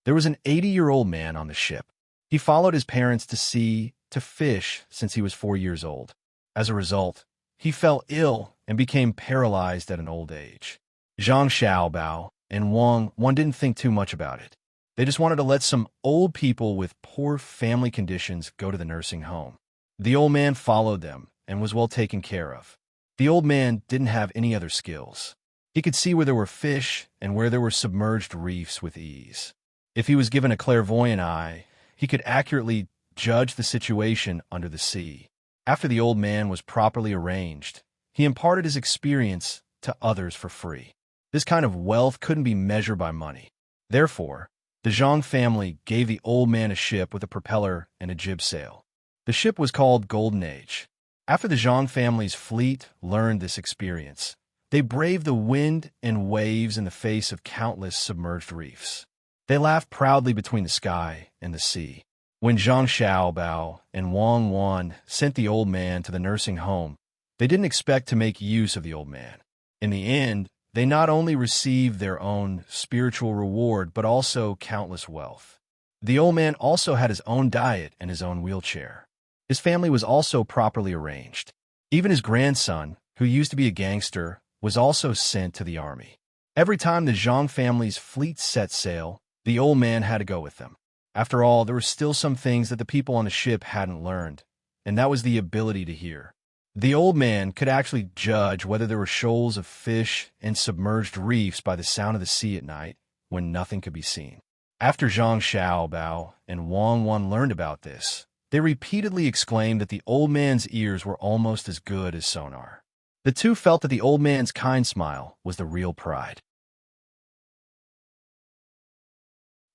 [SPEAKER 1] There was an 80-year-old man on the ship. He followed his parents to sea to fish since he was 4 years old. As a result, he fell ill and became paralyzed at an old age. Zhang Xiaobao and Wang didn't think too much about it. They just wanted to let some old people with poor family conditions go to the nursing home. The old man followed them and was well taken care of. The old man didn't have any other skills. He could see where there were fish and where there were submerged reefs with ease. If he was given a clairvoyant eye, he could accurately judge the situation under the sea. After the old man was properly arranged, he imparted his experience to others for free. This kind of wealth couldn't be measured by money. Therefore, the Zhang family gave the old man a ship with a propeller and a jib sail. The ship was called Golden Age. After the Zhang family's fleet learned this experience, they braved the wind and waves in the face of countless submerged reefs. They laughed proudly between the sky and the sea. When Zhang Xiaobao and Wang sent the old man to the nursing home, they didn't expect to make use of the old man. In the end, they not only received their own spiritual reward, but also countless wealth. The old man also had his own diet and his own wheelchair. His family was also properly arranged. Even his grandson, who used to be a gangster, was also sent to the army. Every time the Zhang family's fleet set sail, the old man had to go with them. After all, there were still some things that the people on the ship hadn't learned, and that was the ability to hear. The old man could actually judge whether there were shoals of fish and submerged reefs by the sound of the sea at night, when nothing could be seen. After Zhang Xiaobao and Wang Wan learned about this, they repeatedly exclaimed that the old man's ears were almost as good as sonar. The two felt that the old man's kind smile was the real pride.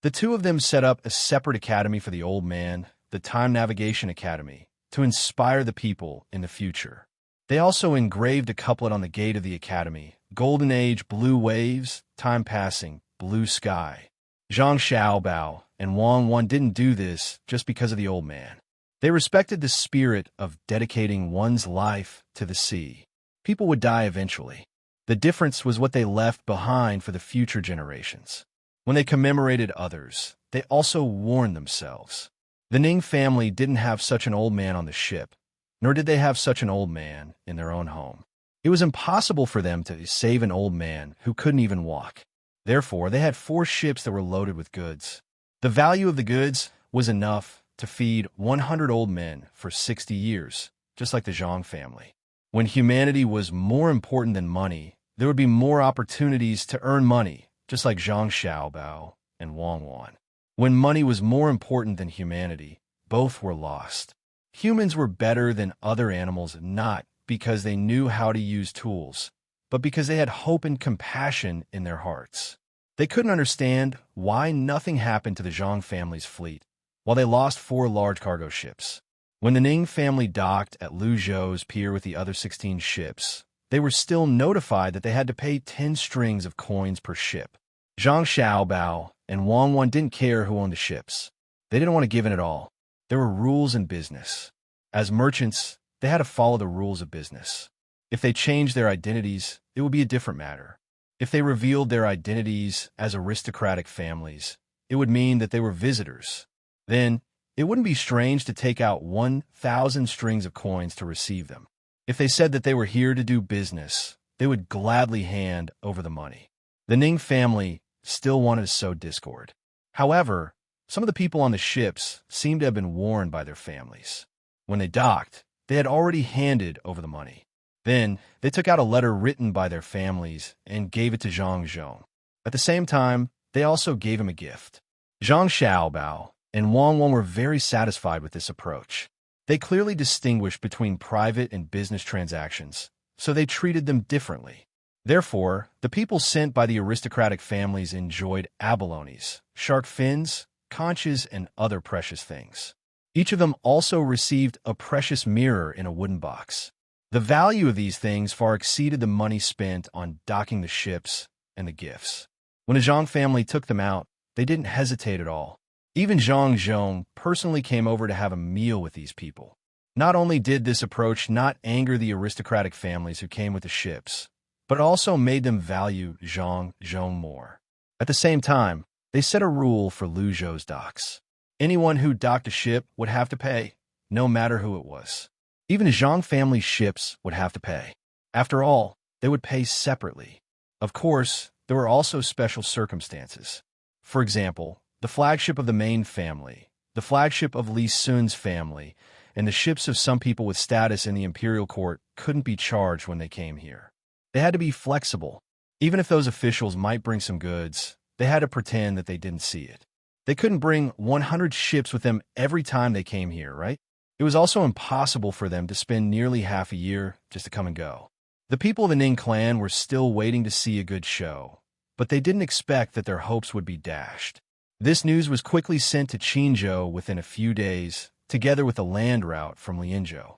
[SPEAKER 1] The two of them set up a separate academy for the old man, the Time Navigation Academy, to inspire the people in the future. They also engraved a couplet on the gate of the academy: Golden Age, blue waves, time passing, blue sky. Zhang Xiaobao and Wang Wan didn't do this just because of the old man. They respected the spirit of dedicating one's life to the sea. People would die eventually. The difference was what they left behind for the future generations. When they commemorated others, they also warned themselves. The Ning family didn't have such an old man on the ship, nor did they have such an old man in their own home. It was impossible for them to save an old man who couldn't even walk. Therefore, they had 4 ships that were loaded with goods. The value of the goods was enough to feed 100 old men for 60 years, just like the Zhang family. When humanity was more important than money, there would be more opportunities to earn money, just like Zhang Xiaobao and Wang Wan. When money was more important than humanity, both were lost. Humans were better than other animals not because they knew how to use tools, but because they had hope and compassion in their hearts. They couldn't understand why nothing happened to the Zhang family's fleet, while they lost 4 large cargo ships. When the Ning family docked at Luzhou's pier with the other 16 ships, they were still notified that they had to pay 10 strings of coins per ship. Zhang Xiaobao and Wang Wan didn't care who owned the ships. They didn't want to give in at all. There were rules in business. As merchants, they had to follow the rules of business. If they changed their identities, it would be a different matter. If they revealed their identities as aristocratic families, it would mean that they were visitors. Then, it wouldn't be strange to take out 1,000 strings of coins to receive them. If they said that they were here to do business, they would gladly hand over the money. The Ning family still wanted to sow discord. However, some of the people on the ships seemed to have been warned by their families. When they docked, they had already handed over the money. Then, they took out a letter written by their families and gave it to Zhang Zhong. At the same time, they also gave him a gift. Zhang Xiaobao and Wang Wan were very satisfied with this approach. They clearly distinguished between private and business transactions, so they treated them differently. Therefore, the people sent by the aristocratic families enjoyed abalones, shark fins, conches, and other precious things. Each of them also received a precious mirror in a wooden box. The value of these things far exceeded the money spent on docking the ships and the gifts. When the Zhang family took them out, they didn't hesitate at all. Even Zhang Zhong personally came over to have a meal with these people. Not only did this approach not anger the aristocratic families who came with the ships, but it also made them value Zhang Zhong more. At the same time, they set a rule for Luzhou's docks. Anyone who docked a ship would have to pay, no matter who it was. Even the Zhang family's ships would have to pay. After all, they would pay separately. Of course, there were also special circumstances. For example, the flagship of the main family, the flagship of Li Sun's family, and the ships of some people with status in the imperial court couldn't be charged when they came here. They had to be flexible. Even if those officials might bring some goods, they had to pretend that they didn't see it. They couldn't bring 100 ships with them every time they came here, right? It was also impossible for them to spend nearly half a year just to come and go. The people of the Ning clan were still waiting to see a good show, but they didn't expect that their hopes would be dashed. This news was quickly sent to Qinzhou within a few days, together with a land route from Lianzhou.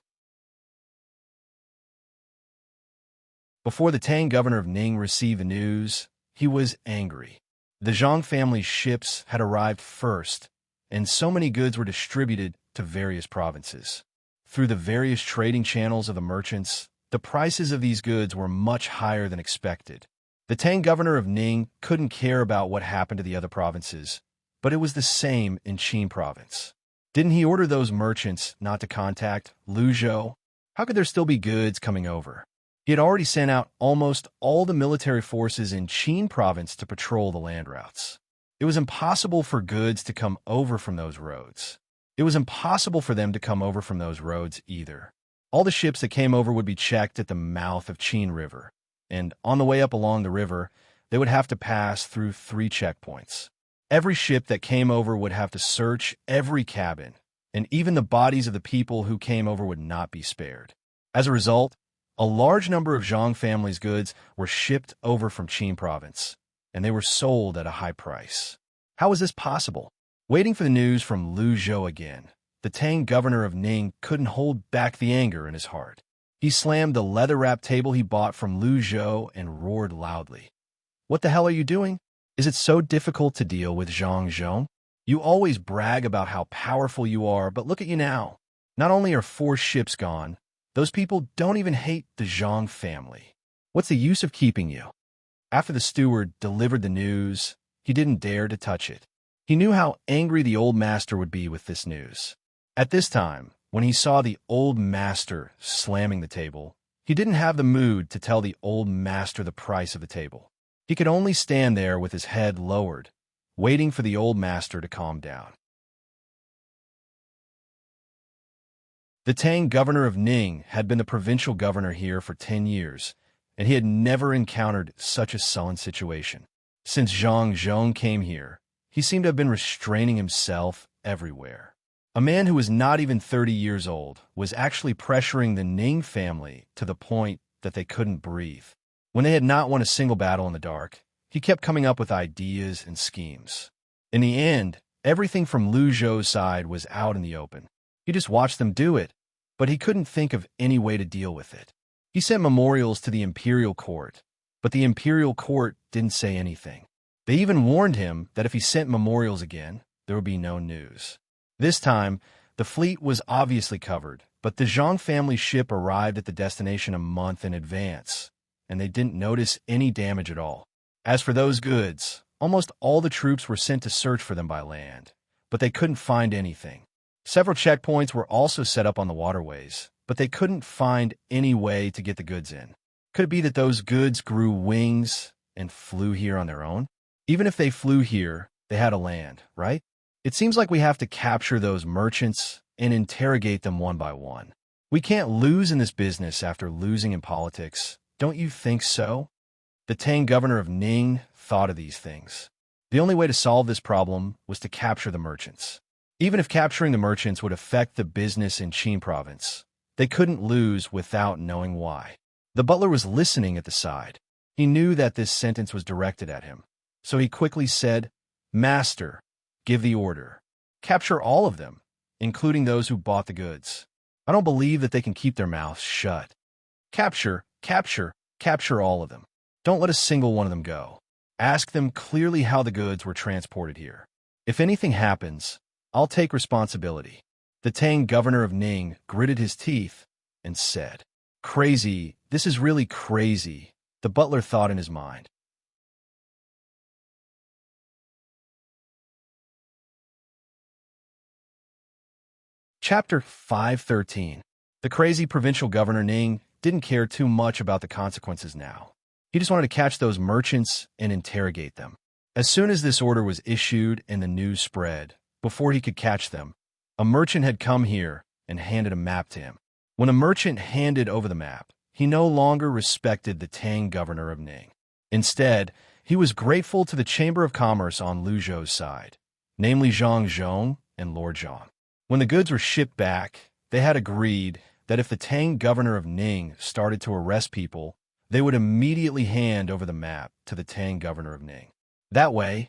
[SPEAKER 1] Before the Tang governor of Ning received the news, he was angry. The Zhang family's ships had arrived first, and so many goods were distributed to various provinces. Through the various trading channels of the merchants, the prices of these goods were much higher than expected. The Tang governor of Ning couldn't care about what happened to the other provinces, but it was the same in Qin province. Didn't he order those merchants not to contact Luzhou? How could there still be goods coming over? He had already sent out almost all the military forces in Qin province to patrol the land routes. It was impossible for goods to come over from those roads. It was impossible for them to come over from those roads either. All the ships that came over would be checked at the mouth of Qin River, and on the way up along the river, they would have to pass through 3 checkpoints. Every ship that came over would have to search every cabin, and even the bodies of the people who came over would not be spared. As a result, a large number of Zhang family's goods were shipped over from Qin province, and they were sold at a high price. How was this possible? Waiting for the news from Lu Zhou again, the Tang governor of Ning couldn't hold back the anger in his heart. He slammed the leather-wrapped table he bought from Lu Zhou and roared loudly. "What the hell are you doing? Is it so difficult to deal with Zhang Zhong? You always brag about how powerful you are, but look at you now. Not only are 4 ships gone, those people don't even hate the Zhang family. What's the use of keeping you?" After the steward delivered the news, he didn't dare to touch it. He knew how angry the old master would be with this news. At this time, when he saw the old master slamming the table, he didn't have the mood to tell the old master the price of the table. He could only stand there with his head lowered, waiting for the old master to calm down. The Tang governor of Ning had been the provincial governor here for 10 years, and he had never encountered such a sullen situation. Since Zhang Zhong came here, he seemed to have been restraining himself everywhere. A man who was not even 30 years old was actually pressuring the Ning family to the point that they couldn't breathe. When they had not won a single battle in the dark, he kept coming up with ideas and schemes. In the end, everything from Lu Zhou's side was out in the open. He just watched them do it, but he couldn't think of any way to deal with it. He sent memorials to the imperial court, but the imperial court didn't say anything. They even warned him that if he sent memorials again, there would be no news. This time, the fleet was obviously covered, but the Zhang family ship arrived at the destination a month in advance, and they didn't notice any damage at all. As for those goods, almost all the troops were sent to search for them by land, but they couldn't find anything. Several checkpoints were also set up on the waterways, but they couldn't find any way to get the goods in. Could it be that those goods grew wings and flew here on their own? Even if they flew here, they had to land, right? It seems like we have to capture those merchants and interrogate them one by one. We can't lose in this business after losing in politics. Don't you think so? The Tang governor of Ning thought of these things. The only way to solve this problem was to capture the merchants. Even if capturing the merchants would affect the business in Qin province, they couldn't lose without knowing why. The butler was listening at the side. He knew that this sentence was directed at him, so he quickly said, "Master, give the order. Capture all of them, including those who bought the goods. I don't believe that they can keep their mouths shut. Capture all of them. Don't let a single one of them go. Ask them clearly how the goods were transported here. If anything happens, I'll take responsibility." The Tang governor of Ning gritted his teeth and said, "Crazy, this is really crazy," the butler thought in his mind. Chapter 513. The crazy provincial governor Ning didn't care too much about the consequences now. He just wanted to catch those merchants and interrogate them. As soon as this order was issued and the news spread, before he could catch them, a merchant had come here and handed a map to him. When a merchant handed over the map, he no longer respected the Tang governor of Ning. Instead, he was grateful to the Chamber of Commerce on Lu Zhou's side, namely Zhang Zhong and Lord Zhang. When the goods were shipped back, they had agreed that if the Tang governor of Ning started to arrest people, they would immediately hand over the map to the Tang governor of Ning. That way,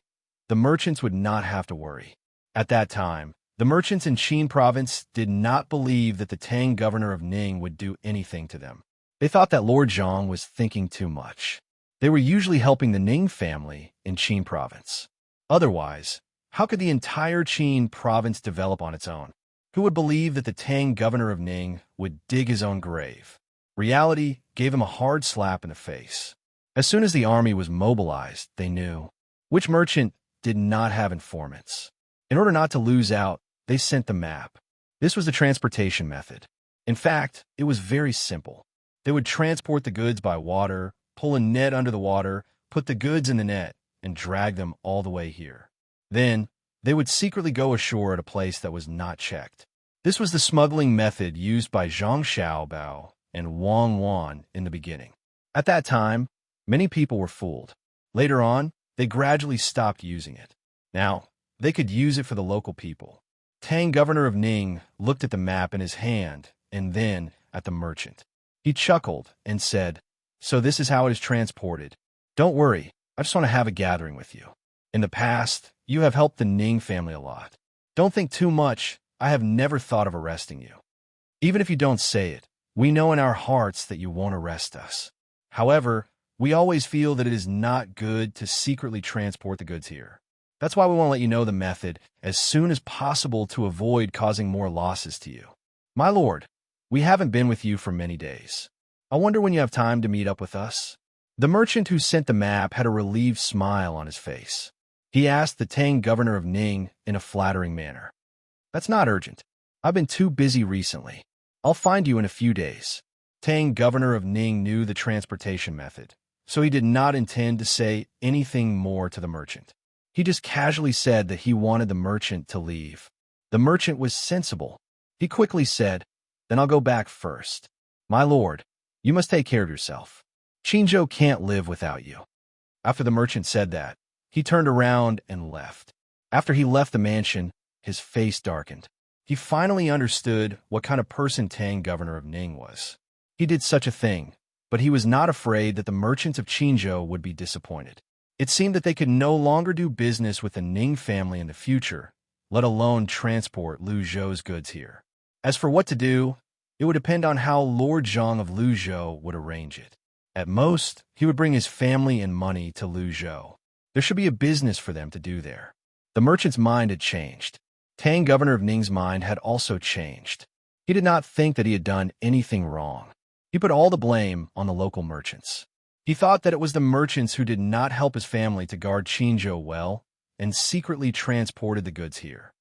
[SPEAKER 1] the merchants would not have to worry. At that time, the merchants in Qin province did not believe that the Tang governor of Ning would do anything to them. They thought that Lord Zhang was thinking too much. They were usually helping the Ning family in Qin province. Otherwise, how could the entire Qin province develop on its own? Who would believe that the Tang governor of Ning would dig his own grave? Reality gave him a hard slap in the face. As soon as the army was mobilized, they knew. Which merchant did not have informants? In order not to lose out, they sent the map. This was the transportation method. In fact, it was very simple. They would transport the goods by water, pull a net under the water, put the goods in the net, and drag them all the way here. Then, they would secretly go ashore at a place that was not checked. This was the smuggling method used by Zhang Xiaobao and Wang Wan in the beginning. At that time, many people were fooled. Later on, they gradually stopped using it. Now, they could use it for the local people. Tang, governor of Ning, looked at the map in his hand and then at the merchant. He chuckled and said, "So this is how it is transported. Don't worry, I just want to have a gathering with you. In the past, you have helped the Ning family a lot. Don't think too much. I have never thought of arresting you. Even if you don't say it, we know in our hearts that you won't arrest us. However, we always feel that it is not good to secretly transport the goods here. That's why we want to let you know the method as soon as possible to avoid causing more losses to you. My lord, we haven't been with you for many days. I wonder when you have time to meet up with us." The merchant who sent the map had a relieved smile on his face. He asked the Tang, governor of Ning, in a flattering manner. "That's not urgent. I've been too busy recently. I'll find you in a few days." Tang, governor of Ning, knew the transportation method, so he did not intend to say anything more to the merchant. He just casually said that he wanted the merchant to leave. The merchant was sensible. He quickly said, "Then I'll go back first. My lord, you must take care of yourself. Qingzhou can't live without you." After the merchant said that, he turned around and left. After he left the mansion, his face darkened. He finally understood what kind of person Tang, governor of Ning, was. He did such a thing, but he was not afraid that the merchants of Qingzhou would be disappointed. It seemed that they could no longer do business with the Ning family in the future, let alone transport Lu Zhou's goods here. As for what to do, it would depend on how Lord Zhang of Lu Zhou would arrange it. At most, he would bring his family and money to Lu Zhou. There should be a business for them to do there. The merchant's mind had changed. Tang, governor of Ning's mind had also changed. He did not think that he had done anything wrong. He put all the blame on the local merchants. He thought that it was the merchants who did not help his family to guard Qingzhou well and secretly transported the goods here.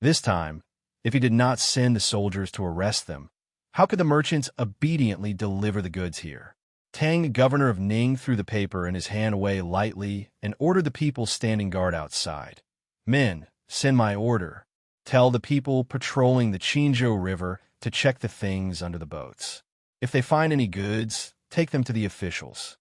[SPEAKER 1] This time, if he did not send the soldiers to arrest them, how could the merchants obediently deliver the goods here? Tang, governor of Ning, threw the paper in his hand away lightly and ordered the people standing guard outside. "Men, send my order. Tell the people patrolling the Qingzhou River to check the things under the boats. If they find any goods, take them to the officials."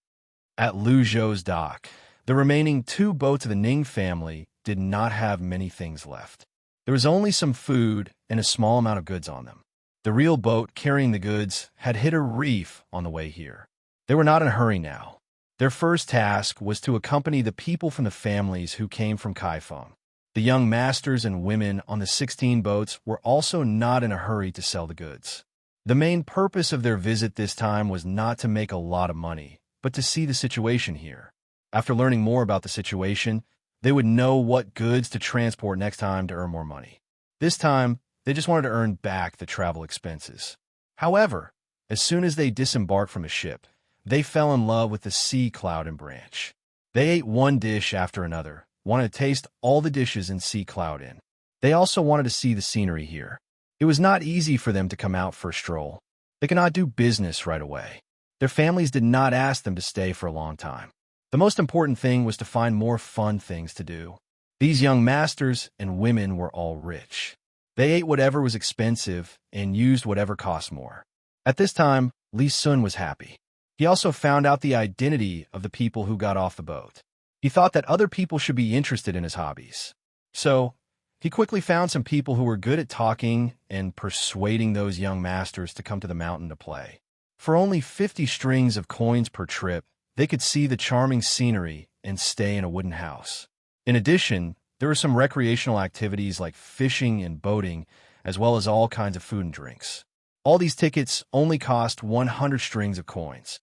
[SPEAKER 1] At Lu Zhou's dock, the remaining 2 boats of the Ning family did not have many things left. There was only some food and a small amount of goods on them. The real boat carrying the goods had hit a reef on the way here. They were not in a hurry now. Their first task was to accompany the people from the families who came from Kaifeng. The young masters and women on the 16 boats were also not in a hurry to sell the goods. The main purpose of their visit this time was not to make a lot of money, but to see the situation here. After learning more about the situation, they would know what goods to transport next time to earn more money. This time, they just wanted to earn back the travel expenses. However, as soon as they disembarked from the ship, they fell in love with the sea cloud and branch. They ate one dish after another, wanted to taste all the dishes in Sea Cloud Inn. They also wanted to see the scenery here. It was not easy for them to come out for a stroll. They could not do business right away. Their families did not ask them to stay for a long time. The most important thing was to find more fun things to do. These young masters and women were all rich. They ate whatever was expensive and used whatever cost more. At this time, Li Sun was happy. He also found out the identity of the people who got off the boat. He thought that other people should be interested in his hobbies. So, he quickly found some people who were good at talking and persuading those young masters to come to the mountain to play. For only 50 strings of coins per trip, they could see the charming scenery and stay in a wooden house. In addition, there were some recreational activities like fishing and boating, as well as all kinds of food and drinks. All these tickets only cost 100 strings of coins.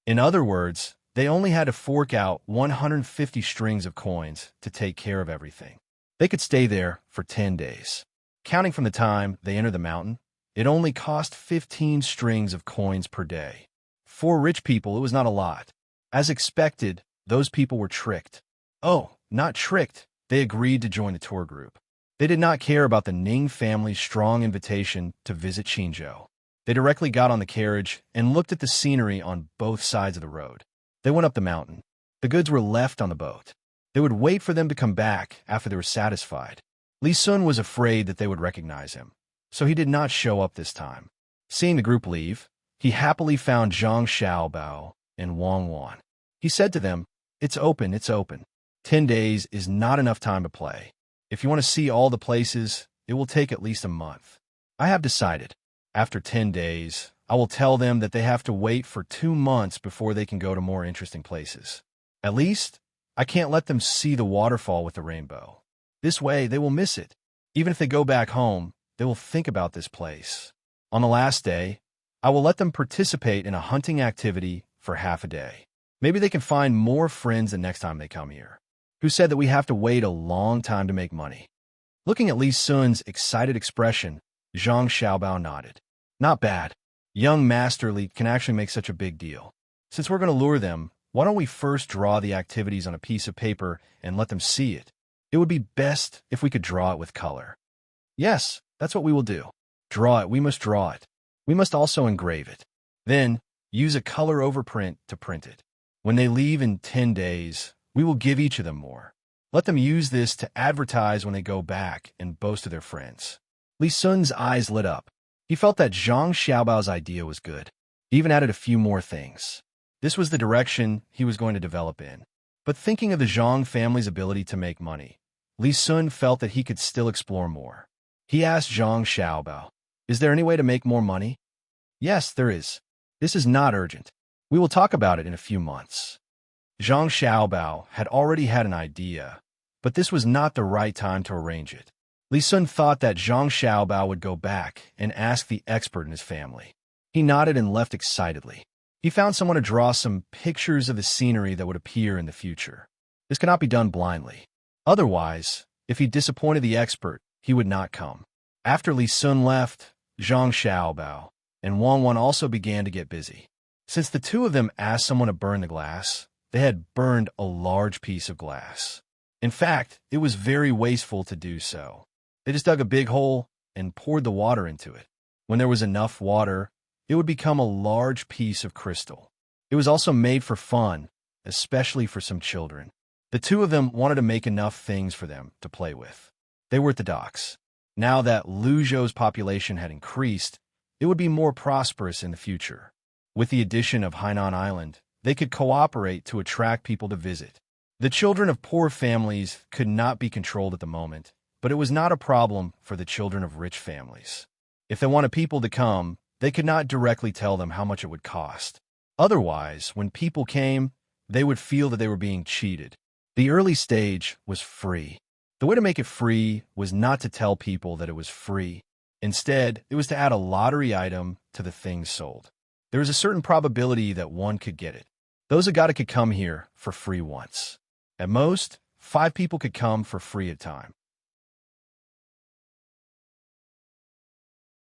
[SPEAKER 1] In other words, they only had to fork out 150 strings of coins to take care of everything. They could stay there for 10 days. Counting from the time they entered the mountain, it only cost 15 strings of coins per day. For rich people, it was not a lot. As expected, those people were tricked. Oh, not tricked. They agreed to join the tour group. They did not care about the Ning family's strong invitation to visit Qingzhou. They directly got on the carriage and looked at the scenery on both sides of the road. They went up the mountain. The goods were left on the boat. They would wait for them to come back after they were satisfied. Li Sun was afraid that they would recognize him, so he did not show up this time. Seeing the group leave, he happily found Zhang Xiaobao and Wang Wan. He said to them, "It's open, it's open. 10 days is not enough time to play. If you want to see all the places, it will take at least a month. I have decided. After 10 days, I will tell them that they have to wait for 2 months before they can go to more interesting places. At least, I can't let them see the waterfall with the rainbow. This way, they will miss it. Even if they go back home, they will think about this place. On the last day, I will let them participate in a hunting activity for half a day. Maybe they can find more friends the next time they come here." Who said that we have to wait a long time to make money? Looking at Li Sun's excited expression, Zhang Xiaobao nodded. "Not bad. Young Master Li can actually make such a big deal. Since we're going to lure them, why don't we first draw the activities on a piece of paper and let them see it? It would be best if we could draw it with color." "Yes, that's what we will do. Draw it, we must draw it. We must also engrave it. Then, use a color overprint to print it. When they leave in 10 days, we will give each of them more. Let them use this to advertise when they go back and boast to their friends." Li Sun's eyes lit up. He felt that Zhang Xiaobao's idea was good. He even added a few more things. This was the direction he was going to develop in. But thinking of the Zhang family's ability to make money, Li Sun felt that he could still explore more. He asked Zhang Xiaobao, "Is there any way to make more money?" "Yes, there is. This is not urgent. We will talk about it in a few months." Zhang Xiaobao had already had an idea, but this was not the right time to arrange it. Li Sun thought that Zhang Xiaobao would go back and ask the expert in his family. He nodded and left excitedly. He found someone to draw some pictures of the scenery that would appear in the future. This cannot be done blindly. Otherwise, if he disappointed the expert, he would not come. After Li Sun left, Zhang Xiaobao and Wang Wan also began to get busy. Since the two of them asked someone to burn the glass, they had burned a large piece of glass. In fact, it was very wasteful to do so. They just dug a big hole and poured the water into it. When there was enough water, it would become a large piece of crystal. It was also made for fun, especially for some children. The two of them wanted to make enough things for them to play with. They were at the docks. Now that Luzhou's population had increased, it would be more prosperous in the future. With the addition of Hainan Island, they could cooperate to attract people to visit. The children of poor families could not be controlled at the moment, but it was not a problem for the children of rich families. If they wanted people to come, they could not directly tell them how much it would cost. Otherwise, when people came, they would feel that they were being cheated. The early stage was free. The way to make it free was not to tell people that it was free. Instead, it was to add a lottery item to the things sold. There was a certain probability that one could get it. Those who got it could come here for free once. At most, 5 people could come for free at a time.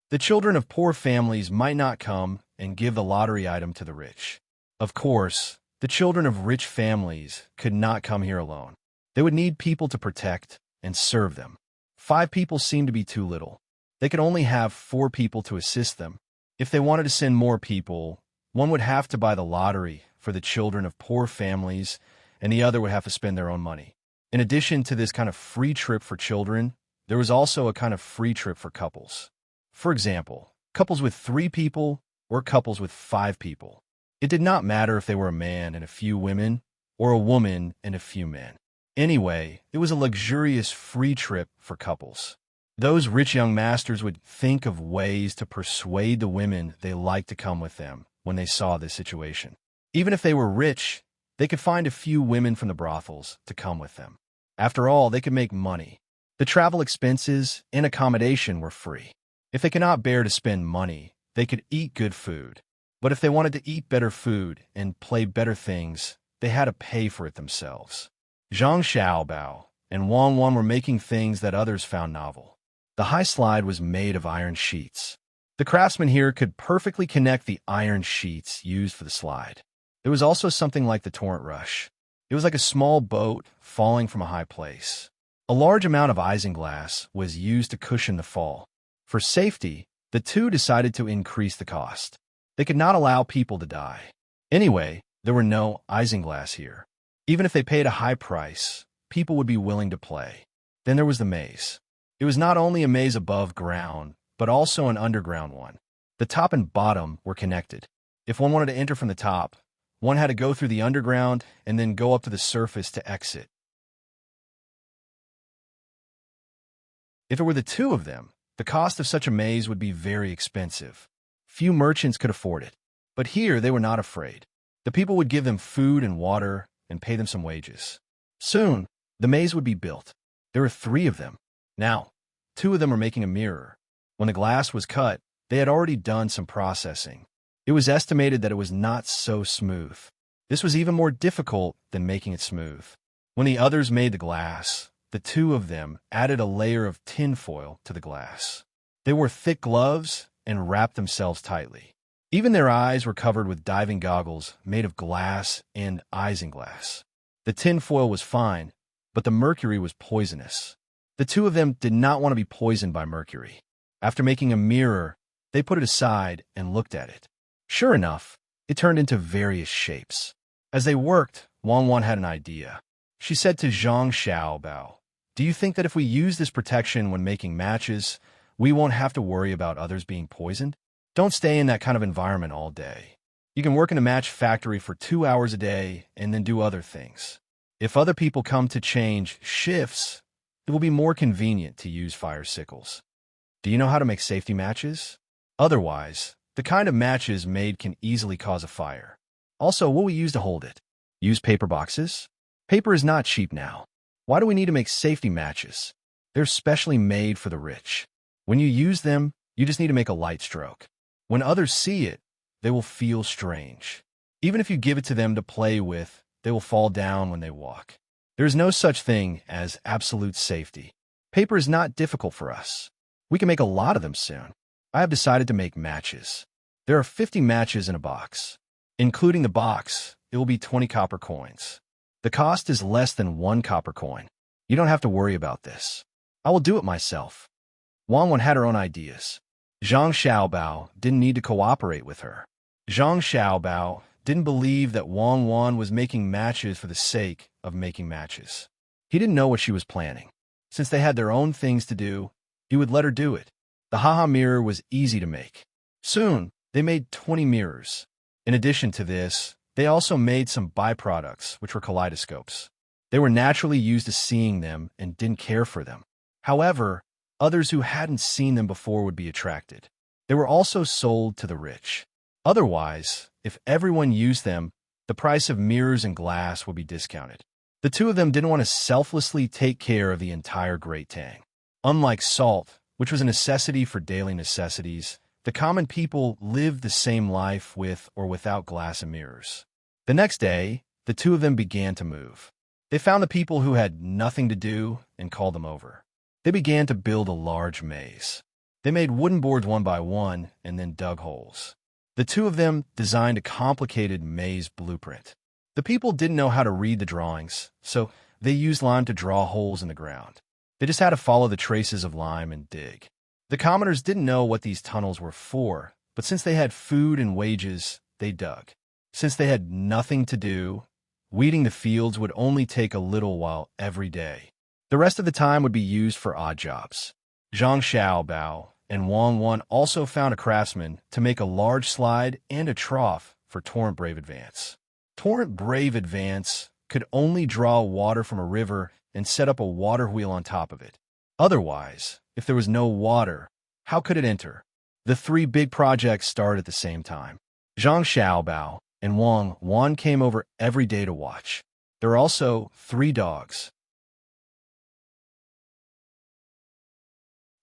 [SPEAKER 1] The children of poor families might not come and give the lottery item to the rich. Of course, the children of rich families could not come here alone. They would need people to protect and serve them. 5 people seemed to be too little. They could only have 4 people to assist them. If they wanted to send more people, one would have to buy the lottery for the children of poor families, and the other would have to spend their own money. In addition to this kind of free trip for children, there was also a kind of free trip for couples. For example, couples with 3 people or couples with 5 people. It did not matter if they were a man and a few women or a woman and a few men. Anyway, it was a luxurious free trip for couples. Those rich young masters would think of ways to persuade the women they liked to come with them when they saw this situation. Even if they were rich, they could find a few women from the brothels to come with them. After all, they could make money. The travel expenses and accommodation were free. If they could not bear to spend money, they could eat good food. But if they wanted to eat better food and play better things, they had to pay for it themselves. Zhang Xiaobao and Wang Wan were making things that others found novel. The high slide was made of iron sheets. The craftsman here could perfectly connect the iron sheets used for the slide. There was also something like the torrent rush. It was like a small boat falling from a high place. A large amount of isinglass was used to cushion the fall. For safety, the two decided to increase the cost. They could not allow people to die. Anyway, there were no isinglass here. Even if they paid a high price, people would be willing to play. Then there was the maze. It was not only a maze above ground, but also an underground one. The top and bottom were connected. If one wanted to enter from the top, one had to go through the underground and then go up to the surface to exit. If it were the two of them, the cost of such a maze would be very expensive. Few merchants could afford it. But here they were not afraid. The people would give them food and water and pay them some wages. Soon, the maze would be built. There were 3 of them. Now, 2 of them were making a mirror. When the glass was cut, they had already done some processing. It was estimated that it was not so smooth. This was even more difficult than making it smooth. When the others made the glass, the 2 of them added a layer of tin foil to the glass. They wore thick gloves and wrapped themselves tightly. Even their eyes were covered with diving goggles made of glass and isinglass. The tin foil was fine, but the mercury was poisonous. The 2 of them did not want to be poisoned by mercury. After making a mirror, they put it aside and looked at it. Sure enough, it turned into various shapes. As they worked, Wang had an idea. She said to Zhang Xiaobao, "Do you think that if we use this protection when making matches, we won't have to worry about others being poisoned? Don't stay in that kind of environment all day. You can work in a match factory for 2 hours a day and then do other things. If other people come to change shifts, it will be more convenient to use fire sickles. Do you know how to make safety matches? Otherwise, the kind of matches made can easily cause a fire. Also, what we use to hold it? Use paper boxes? Paper is not cheap now. Why do we need to make safety matches? They're specially made for the rich. When you use them, you just need to make a light stroke. When others see it, they will feel strange. Even if you give it to them to play with, they will fall down when they walk. There is no such thing as absolute safety. Paper is not difficult for us. We can make a lot of them soon. I have decided to make matches. There are 50 matches in a box. Including the box, it will be 20 copper coins. The cost is less than 1 copper coin. You don't have to worry about this. I will do it myself." Wang had her own ideas. Zhang Xiaobao didn't need to cooperate with her. Zhang Xiaobao didn't believe that Wang was making matches for the sake of making matches. He didn't know what she was planning. Since they had their own things to do, he would let her do it. The haha mirror was easy to make. Soon, they made 20 mirrors. In addition to this, they also made some byproducts, which were kaleidoscopes. They were naturally used to seeing them and didn't care for them. However, others who hadn't seen them before would be attracted. They were also sold to the rich. Otherwise, if everyone used them, the price of mirrors and glass would be discounted. The 2 of them didn't want to selflessly take care of the entire Great Tang. Unlike salt, which was a necessity for daily necessities, the common people lived the same life with or without glass and mirrors. The next day, the 2 of them began to move. They found the people who had nothing to do and called them over. They began to build a large maze. They made wooden boards one by one and then dug holes. The 2 of them designed a complicated maze blueprint. The people didn't know how to read the drawings, so they used lime to draw holes in the ground. They just had to follow the traces of lime and dig. The commoners didn't know what these tunnels were for, but since they had food and wages, they dug. Since they had nothing to do, weeding the fields would only take a little while every day. The rest of the time would be used for odd jobs. Zhang Xiaobao and Wang also found a craftsman to make a large slide and a trough for Torrent Brave Advance. Torrent Brave Advance could only draw water from a river and set up a water wheel on top of it. Otherwise, if there was no water, how could it enter? The 3 big projects started at the same time. Zhang Xiaobao and Wang came over every day to watch. There were also 3 dogs.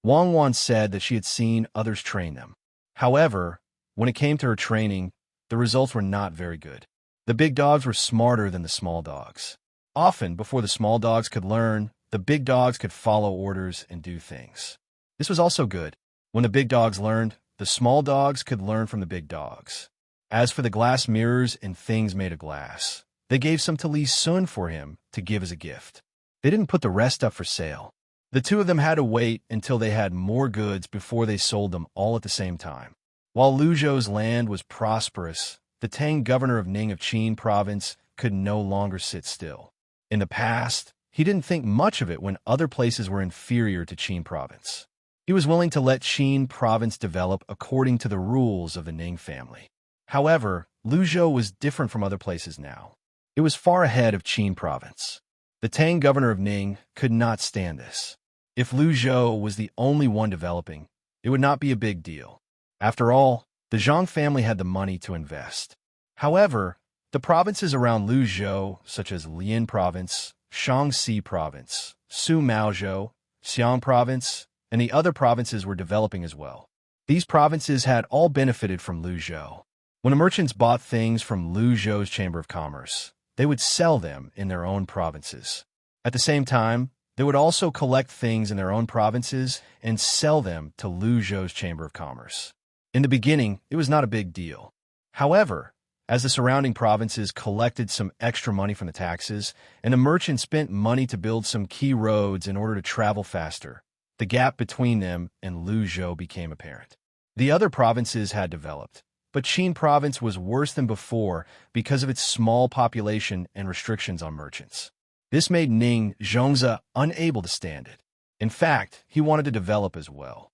[SPEAKER 1] Wang said that she had seen others train them. However, when it came to her training, the results were not very good. The big dogs were smarter than the small dogs. Often, before the small dogs could learn, the big dogs could follow orders and do things. This was also good. When the big dogs learned, the small dogs could learn from the big dogs. As for the glass mirrors and things made of glass, they gave some to Li Sun for him to give as a gift. They didn't put the rest up for sale. The two of them had to wait until they had more goods before they sold them all at the same time. While Lu Zhou's land was prosperous, the Tang governor of Ning of Qin province could no longer sit still. In the past, he didn't think much of it when other places were inferior to Qin province. He was willing to let Qin province develop according to the rules of the Ning family. However, Lu Zhou was different from other places now. It was far ahead of Qin province. The Tang governor of Ning could not stand this. If Lu Zhou was the only one developing, it would not be a big deal. After all, the Zhang family had the money to invest. However, the provinces around Lu Zhou, such as Lian province, Shaanxi province, Su Maozhou, Xiang province, and the other provinces were developing as well. These provinces had all benefited from Lu Zhou. When the merchants bought things from Lu Zhou's Chamber of Commerce, they would sell them in their own provinces. At the same time, they would also collect things in their own provinces and sell them to Lu Zhou's Chamber of Commerce. In the beginning, it was not a big deal. However, as the surrounding provinces collected some extra money from the taxes, and the merchants spent money to build some key roads in order to travel faster, the gap between them and Lu Zhou became apparent. The other provinces had developed, but Qin province was worse than before because of its small population and restrictions on merchants. This made Ning Zhongzi unable to stand it. In fact, he wanted to develop as well.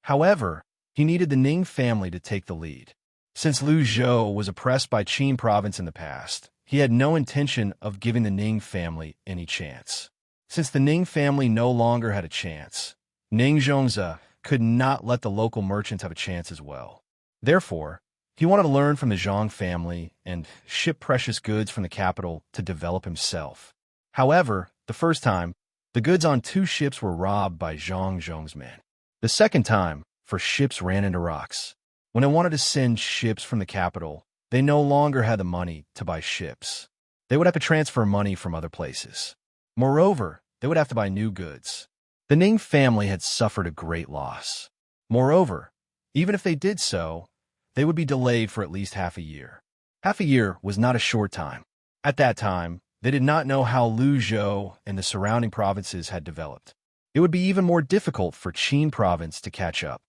[SPEAKER 1] However, he needed the Ning family to take the lead. Since Lu Zhou was oppressed by Qin province in the past, he had no intention of giving the Ning family any chance. Since the Ning family no longer had a chance, Ning Zhongzi could not let the local merchants have a chance as well. Therefore, he wanted to learn from the Zhang family and ship precious goods from the capital to develop himself. However, the first time, the goods on 2 ships were robbed by Zhang Zhong's men. The second time, 4 ships ran into rocks. When they wanted to send ships from the capital, they no longer had the money to buy ships. They would have to transfer money from other places. Moreover, they would have to buy new goods. The Ning family had suffered a great loss. Moreover, even if they did so, they would be delayed for at least half a year. Half a year was not a short time. At that time, they did not know how Lu Zhou and the surrounding provinces had developed. It would be even more difficult for Qin province to catch up.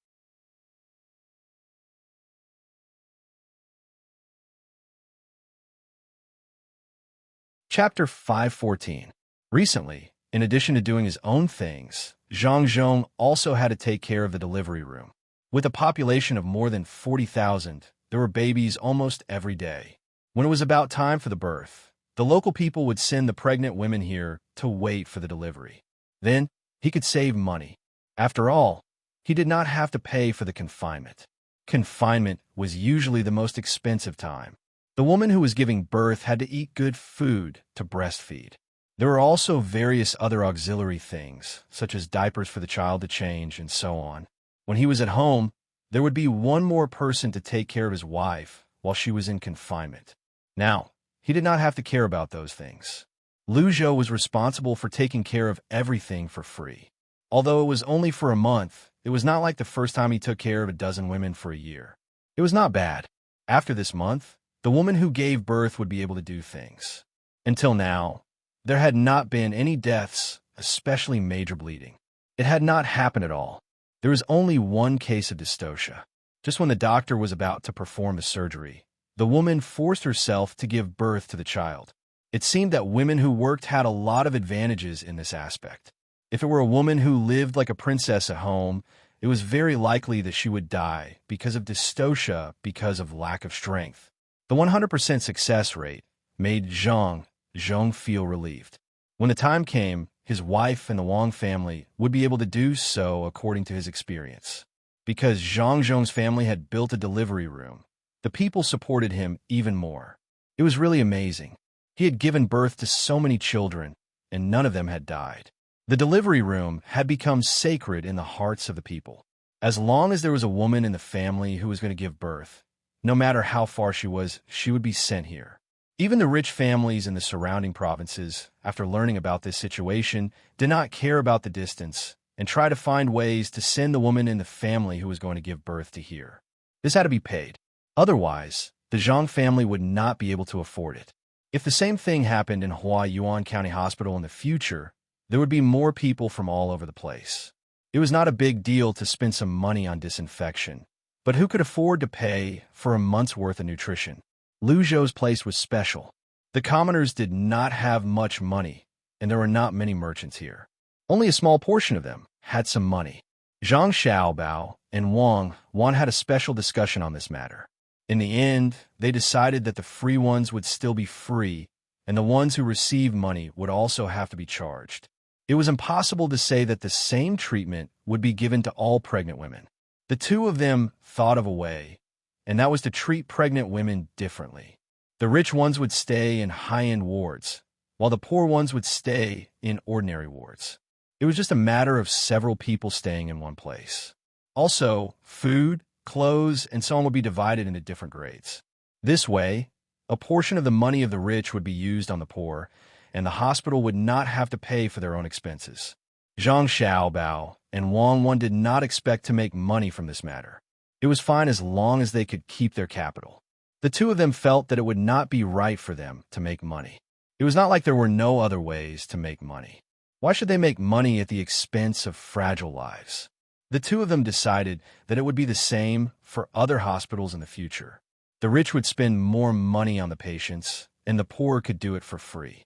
[SPEAKER 1] Chapter 514. Recently, in addition to doing his own things, Zhang Zhong also had to take care of the delivery room. With a population of more than 40,000, there were babies almost every day. When it was about time for the birth, the local people would send the pregnant women here to wait for the delivery. Then, he could save money. After all, he did not have to pay for the confinement. Confinement was usually the most expensive time. The woman who was giving birth had to eat good food to breastfeed. There were also various other auxiliary things, such as diapers for the child to change and so on. When he was at home, there would be one more person to take care of his wife while she was in confinement. Now, he did not have to care about those things. Lu Zhou was responsible for taking care of everything for free. Although it was only for a month, it was not like the first time he took care of a dozen women for a year. It was not bad. After this month, the woman who gave birth would be able to do things. Until now, there had not been any deaths, especially major bleeding. It had not happened at all. There was only one case of dystocia. Just when the doctor was about to perform the surgery, the woman forced herself to give birth to the child. It seemed that women who worked had a lot of advantages in this aspect. If it were a woman who lived like a princess at home, it was very likely that she would die because of dystocia because of lack of strength. The 100% success rate made Zhang feel relieved. When the time came, his wife and the Wang family would be able to do so according to his experience. Because Zhang's family had built a delivery room, the people supported him even more. It was really amazing. He had given birth to so many children, and none of them had died. The delivery room had become sacred in the hearts of the people. As long as there was a woman in the family who was going to give birth, no matter how far she would be sent here. Even the rich families in the surrounding provinces, after learning about this situation, did not care about the distance and try to find ways to send the woman in the family who was going to give birth to here. This had to be paid. Otherwise, the Zhang family would not be able to afford it. If the same thing happened in Huaiyuan County Hospital in the future, there would be more people from all over the place. It was not a big deal to spend some money on disinfection, but who could afford to pay for a month's worth of nutrition? Lu Zhou's place was special. The commoners did not have much money, and there were not many merchants here. Only a small portion of them had some money. Zhang Xiaobao and Wang Wan had a special discussion on this matter. In the end, they decided that the free ones would still be free, and the ones who received money would also have to be charged. It was impossible to say that the same treatment would be given to all pregnant women. The two of them thought of a way, and that was to treat pregnant women differently. The rich ones would stay in high-end wards, while the poor ones would stay in ordinary wards. It was just a matter of several people staying in one place. Also, food, clothes, and so on would be divided into different grades. This way, a portion of the money of the rich would be used on the poor, and the hospital would not have to pay for their own expenses. Zhang Xiaobao and Wang Wan did not expect to make money from this matter. It was fine as long as they could keep their capital. The two of them felt that it would not be right for them to make money. It was not like there were no other ways to make money. Why should they make money at the expense of fragile lives? The two of them decided that it would be the same for other hospitals in the future. The rich would spend more money on the patients, and the poor could do it for free.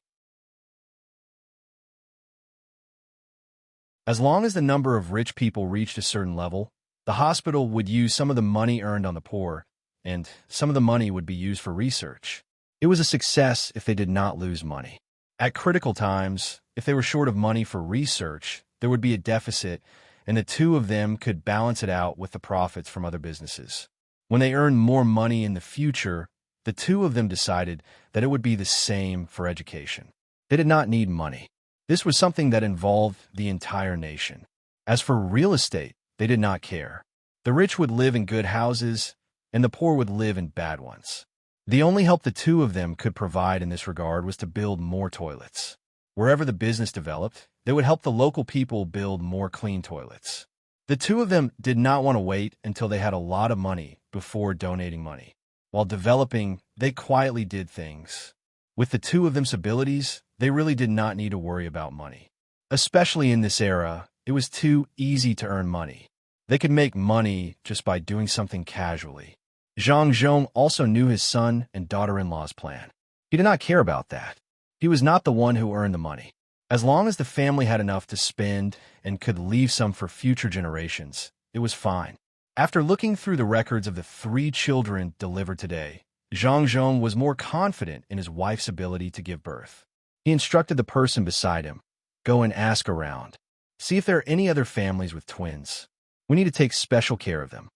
[SPEAKER 1] As long as the number of rich people reached a certain level, the hospital would use some of the money earned on the poor, and some of the money would be used for research. It was a success if they did not lose money. At critical times, if they were short of money for research, there would be a deficit, and the two of them could balance it out with the profits from other businesses. When they earned more money in the future, the two of them decided that it would be the same for education. They did not need money. This was something that involved the entire nation. As for real estate, they did not care. The rich would live in good houses, and the poor would live in bad ones. The only help the two of them could provide in this regard was to build more toilets. Wherever the business developed, they would help the local people build more clean toilets. The two of them did not want to wait until they had a lot of money before donating money. While developing, they quietly did things. With the two of them's abilities, they really did not need to worry about money. Especially in this era, it was too easy to earn money. They could make money just by doing something casually. Zhang Zhong also knew his son and daughter-in-law's plan. He did not care about that. He was not the one who earned the money. As long as the family had enough to spend and could leave some for future generations, it was fine. After looking through the records of the 3 children delivered today, Zhang Zhong was more confident in his wife's ability to give birth. He instructed the person beside him, "Go and ask around. See if there are any other families with twins. We need to take special care of them."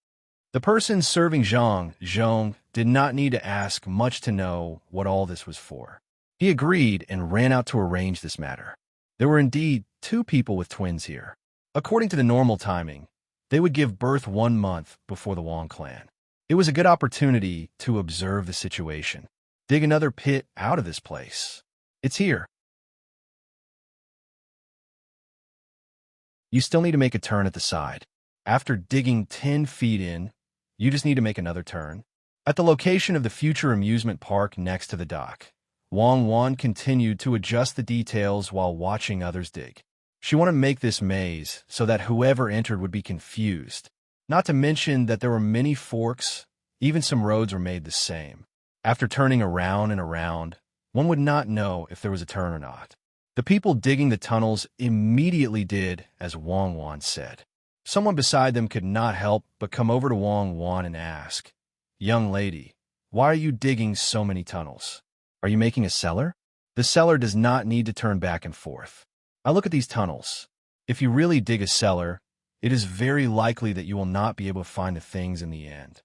[SPEAKER 1] The person serving Zhang Zhong did not need to ask much to know what all this was for. He agreed and ran out to arrange this matter. There were indeed 2 people with twins here. According to the normal timing, they would give birth 1 month before the Wang clan. It was a good opportunity to observe the situation. Dig another pit out of this place. It's here. You still need to make a turn at the side. After digging 10 feet in, you just need to make another turn. At the location of the future amusement park next to the dock, Wang Wan continued to adjust the details while watching others dig. She wanted to make this maze so that whoever entered would be confused. Not to mention that there were many forks, even some roads were made the same. After turning around and around, one would not know if there was a turn or not. The people digging the tunnels immediately did as Wang Wan said. Someone beside them could not help but come over to Wang Wan and ask, "Young lady, why are you digging so many tunnels? Are you making a cellar?" The cellar does not need to turn back and forth. I look at these tunnels. If you really dig a cellar, it is very likely that you will not be able to find the things in the end.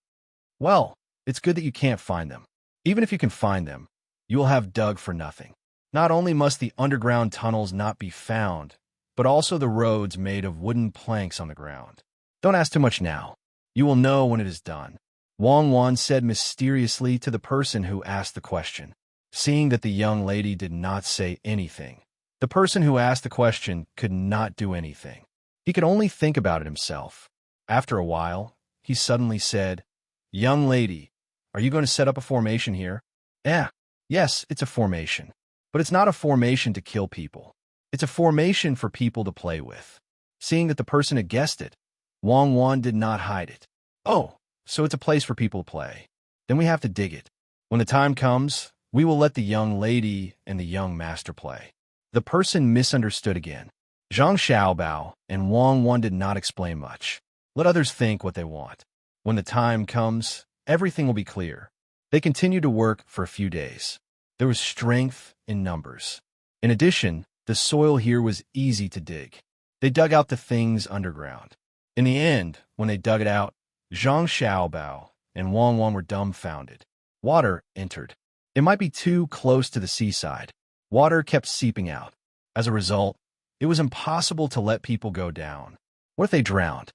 [SPEAKER 1] Well, it's good that you can't find them. Even if you can find them, you will have dug for nothing. Not only must the underground tunnels not be found, but also the roads made of wooden planks on the ground. Don't ask too much now. You will know when it is done. Wang Wan said mysteriously to the person who asked the question. Seeing that the young lady did not say anything, the person who asked the question could not do anything. He could only think about it himself. After a while, he suddenly said, "Young lady, are you going to set up a formation here?" "Yeah." Yes, it's a formation. But it's not a formation to kill people. It's a formation for people to play with. Seeing that the person had guessed it, Wang Wan did not hide it. Oh, so it's a place for people to play. Then we have to dig it. When the time comes, we will let the young lady and the young master play. The person misunderstood again. Zhang Xiaobao and Wang Wan did not explain much. Let others think what they want. When the time comes, everything will be clear. They continued to work for a few days. There was strength in numbers. In addition, the soil here was easy to dig. They dug out the things underground. In the end, when they dug it out, Zhang Xiaobao and Wang Wan were dumbfounded. Water entered. It might be too close to the seaside. Water kept seeping out. As a result, it was impossible to let people go down. What if they drowned?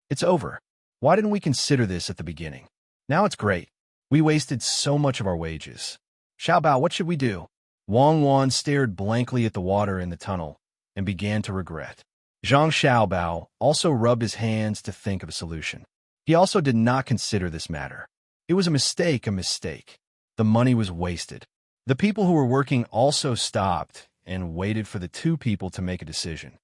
[SPEAKER 1] It's over. Why didn't we consider this at the beginning? Now it's great. We wasted so much of our wages. Xiaobao, what should we do? Wang Wan stared blankly at the water in the tunnel and began to regret. Zhang Xiaobao also rubbed his hands to think of a solution. He also did not consider this matter. It was a mistake. The money was wasted. The people who were working also stopped and waited for the two people to make a decision.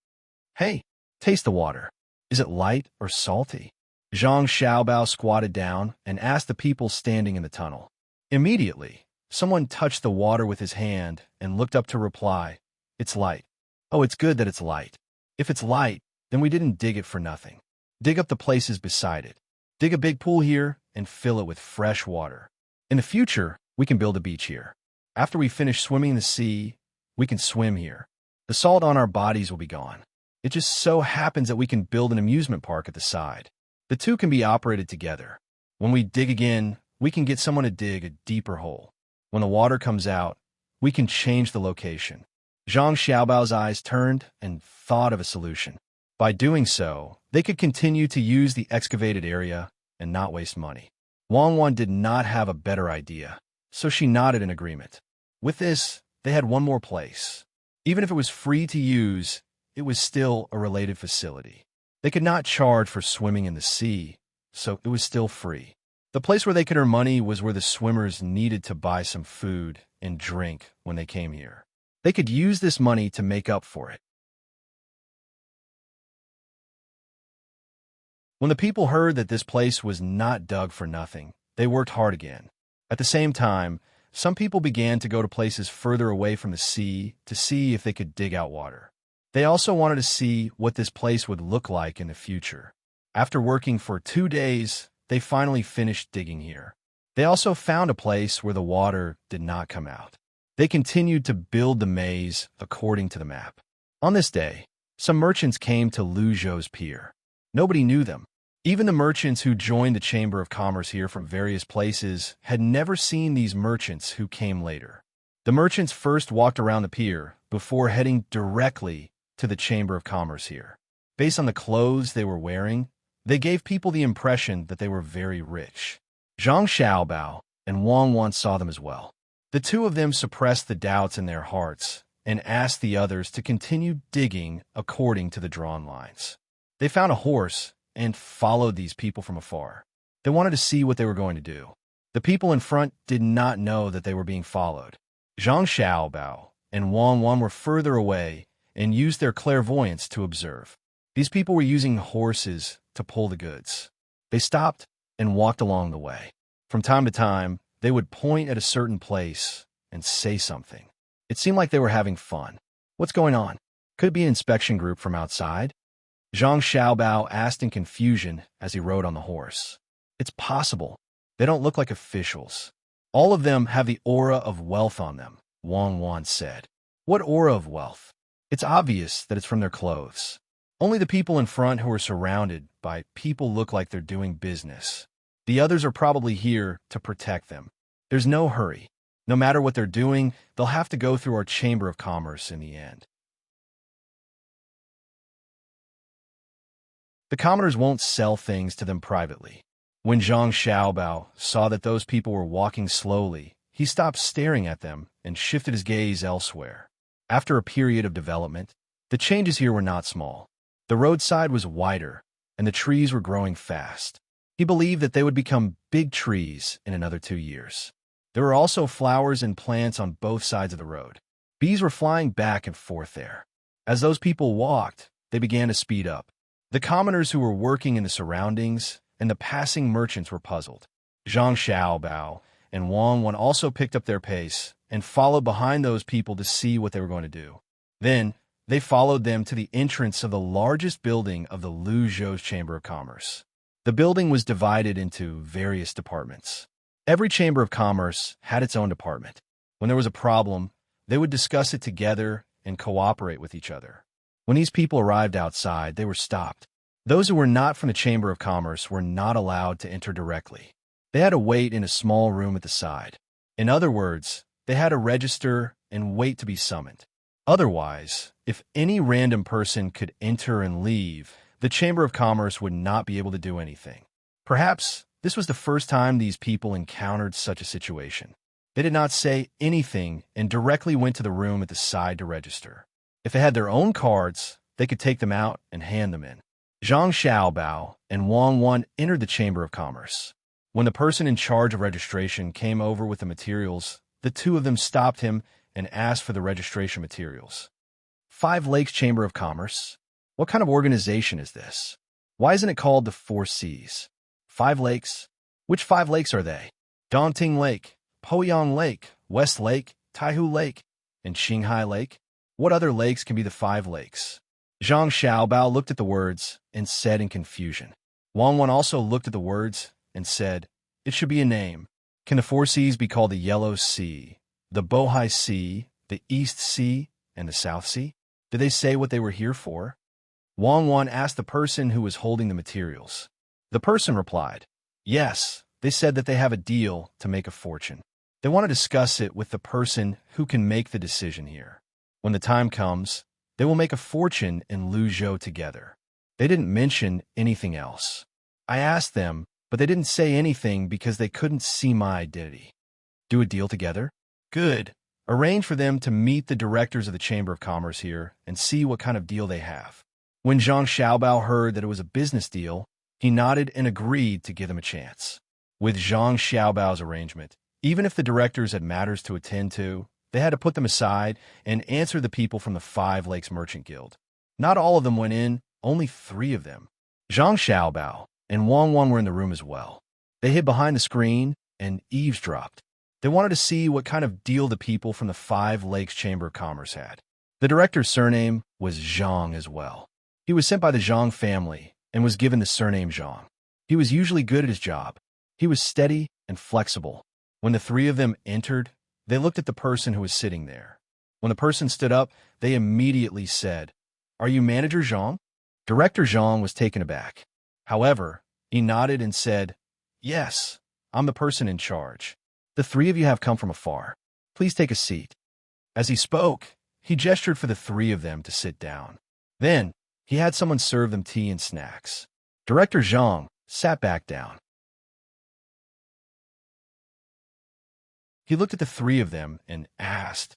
[SPEAKER 1] Hey, taste the water. Is it light or salty? Zhang Xiaobao squatted down and asked the people standing in the tunnel. Immediately, someone touched the water with his hand and looked up to reply, "It's light." Oh, it's good that it's light. If it's light, then we didn't dig it for nothing. Dig up the places beside it. Dig a big pool here and fill it with fresh water. In the future, we can build a beach here. After we finish swimming in the sea, we can swim here. The salt on our bodies will be gone. It just so happens that we can build an amusement park at the side. The two can be operated together. When we dig again, we can get someone to dig a deeper hole. When the water comes out, we can change the location. Zhang Xiaobao's eyes turned and thought of a solution. By doing so, they could continue to use the excavated area and not waste money. Wang Wan did not have a better idea, so she nodded in agreement. With this, they had one more place. Even if it was free to use, it was still a related facility. They could not charge for swimming in the sea, so it was still free. The place where they could earn money was where the swimmers needed to buy some food and drink when they came here. They could use this money to make up for it. When the people heard that this place was not dug for nothing, they worked hard again. At the same time, some people began to go to places further away from the sea to see if they could dig out water. They also wanted to see what this place would look like in the future. After working for 2 days, they finally finished digging here. They also found a place where the water did not come out. They continued to build the maze according to the map. On this day, some merchants came to Luzhou's pier. Nobody knew them. Even the merchants who joined the Chamber of Commerce here from various places had never seen these merchants who came later. The merchants first walked around the pier before heading directly to the Chamber of Commerce here. Based on the clothes they were wearing, they gave people the impression that they were very rich. Zhang Xiaobao and Wang Wan saw them as well. The two of them suppressed the doubts in their hearts and asked the others to continue digging according to the drawn lines. They found a horse and followed these people from afar. They wanted to see what they were going to do. The people in front did not know that they were being followed. Zhang Xiaobao and Wang Wan were further away and used their clairvoyance to observe. These people were using horses to pull the goods. They stopped and walked along the way. From time to time, they would point at a certain place and say something. It seemed like they were having fun. What's going on? Could it be an inspection group from outside? Zhang Xiaobao asked in confusion as he rode on the horse. It's possible. They don't look like officials. All of them have the aura of wealth on them, Wang Wan said. What aura of wealth? It's obvious that it's from their clothes. Only the people in front who are surrounded by people look like they're doing business. The others are probably here to protect them. There's no hurry. No matter what they're doing, they'll have to go through our Chamber of Commerce in the end. The commoners won't sell things to them privately. When Zhang Xiaobao saw that those people were walking slowly, he stopped staring at them and shifted his gaze elsewhere. After a period of development, the changes here were not small. The roadside was wider, and the trees were growing fast. He believed that they would become big trees in another 2 years. There were also flowers and plants on both sides of the road. Bees were flying back and forth there. As those people walked, they began to speed up. The commoners who were working in the surroundings and the passing merchants were puzzled. Zhang Xiaobao and Wang Wan also picked up their pace and followed behind those people to see what they were going to do. Then, they followed them to the entrance of the largest building of the Luzhou's Chamber of Commerce. The building was divided into various departments. Every Chamber of Commerce had its own department. When there was a problem, they would discuss it together and cooperate with each other. When these people arrived outside, they were stopped. Those who were not from the Chamber of Commerce were not allowed to enter directly. They had to wait in a small room at the side. In other words, they had to register and wait to be summoned. Otherwise, if any random person could enter and leave, the Chamber of Commerce would not be able to do anything. Perhaps this was the first time these people encountered such a situation. They did not say anything and directly went to the room at the side to register. If they had their own cards, they could take them out and hand them in. Zhang Xiaobao and Wang Wan entered the Chamber of Commerce. When the person in charge of registration came over with the materials, the two of them stopped him and asked for the registration materials. 5 Lakes Chamber of Commerce? What kind of organization is this? Why isn't it called the 4 Seas? 5 lakes? Which 5 lakes are they? Dongting Lake, Poyang Lake, West Lake, Taihu Lake, and Qinghai Lake? What other lakes can be the 5 lakes? Zhang Xiaobao looked at the words and said in confusion. Wang Wan also looked at the words and said, it should be a name. Can the 4 Seas be called the Yellow Sea, the Bohai Sea, the East Sea, and the South Sea? Did they say what they were here for? Wang Wan asked the person who was holding the materials. The person replied, yes, they said that they have a deal to make a fortune. They want to discuss it with the person who can make the decision here. When the time comes, they will make a fortune in Luzhou together. They didn't mention anything else. I asked them, but they didn't say anything because they couldn't see my identity. Do a deal together? Good. Arrange for them to meet the directors of the Chamber of Commerce here and see what kind of deal they have. When Zhang Xiaobao heard that it was a business deal, he nodded and agreed to give them a chance. With Zhang Xiaobao's arrangement, even if the directors had matters to attend to, they had to put them aside and answer the people from the 5 Lakes Merchant Guild. Not all of them went in, only 3 of them. Zhang Xiaobao and Wang Wan were in the room as well. They hid behind the screen and eavesdropped. They wanted to see what kind of deal the people from the 5 Lakes Chamber of Commerce had. The director's surname was Zhang as well. He was sent by the Zhang family and was given the surname Zhang. He was usually good at his job. He was steady and flexible. When the 3 of them entered, they looked at the person who was sitting there. When the person stood up, they immediately said, "Are you Manager Zhang?" Director Zhang was taken aback. However, he nodded and said, "Yes, I'm the person in charge. The 3 of you have come from afar. Please take a seat." As he spoke, he gestured for the 3 of them to sit down. Then, he had someone serve them tea and snacks. Director Zhang sat back down. He looked at the 3 of them and asked,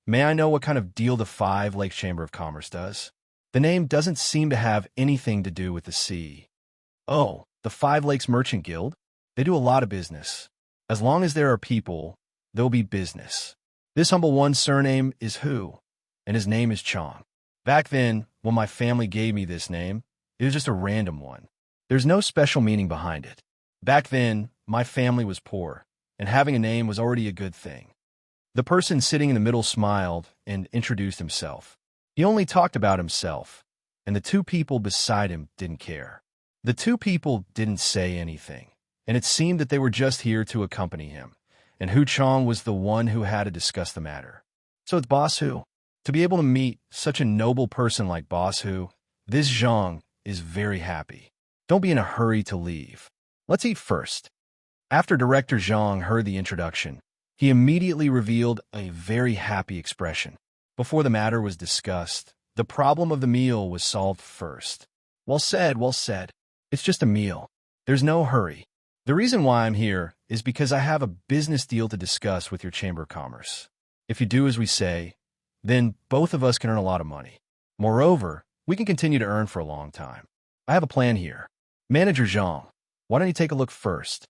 [SPEAKER 1] "May I know what kind of deal the 5 Lakes Chamber of Commerce does?" The name doesn't seem to have anything to do with the sea. Oh, the 5 Lakes Merchant Guild? They do a lot of business. As long as there are people, there will be business. This humble one's surname is Hu, and his name is Chong. Back then, when my family gave me this name, it was just a random one. There's no special meaning behind it. Back then, my family was poor, and having a name was already a good thing. The person sitting in the middle smiled and introduced himself. He only talked about himself, and the 2 people beside him didn't care. The 2 people didn't say anything, and it seemed that they were just here to accompany him, and Hu Chong was the one who had to discuss the matter. So it's Boss Hu. To be able to meet such a noble person like Boss Hu, this Zhang is very happy. Don't be in a hurry to leave. Let's eat first. After Director Zhang heard the introduction, he immediately revealed a very happy expression. Before the matter was discussed, the problem of the meal was solved first. Well said, well said. It's just a meal. There's no hurry. The reason why I'm here is because I have a business deal to discuss with your Chamber of Commerce. If you do as we say, then both of us can earn a lot of money. Moreover, we can continue to earn for a long time. I have a plan here. Manager Zhang, why don't you take a look first?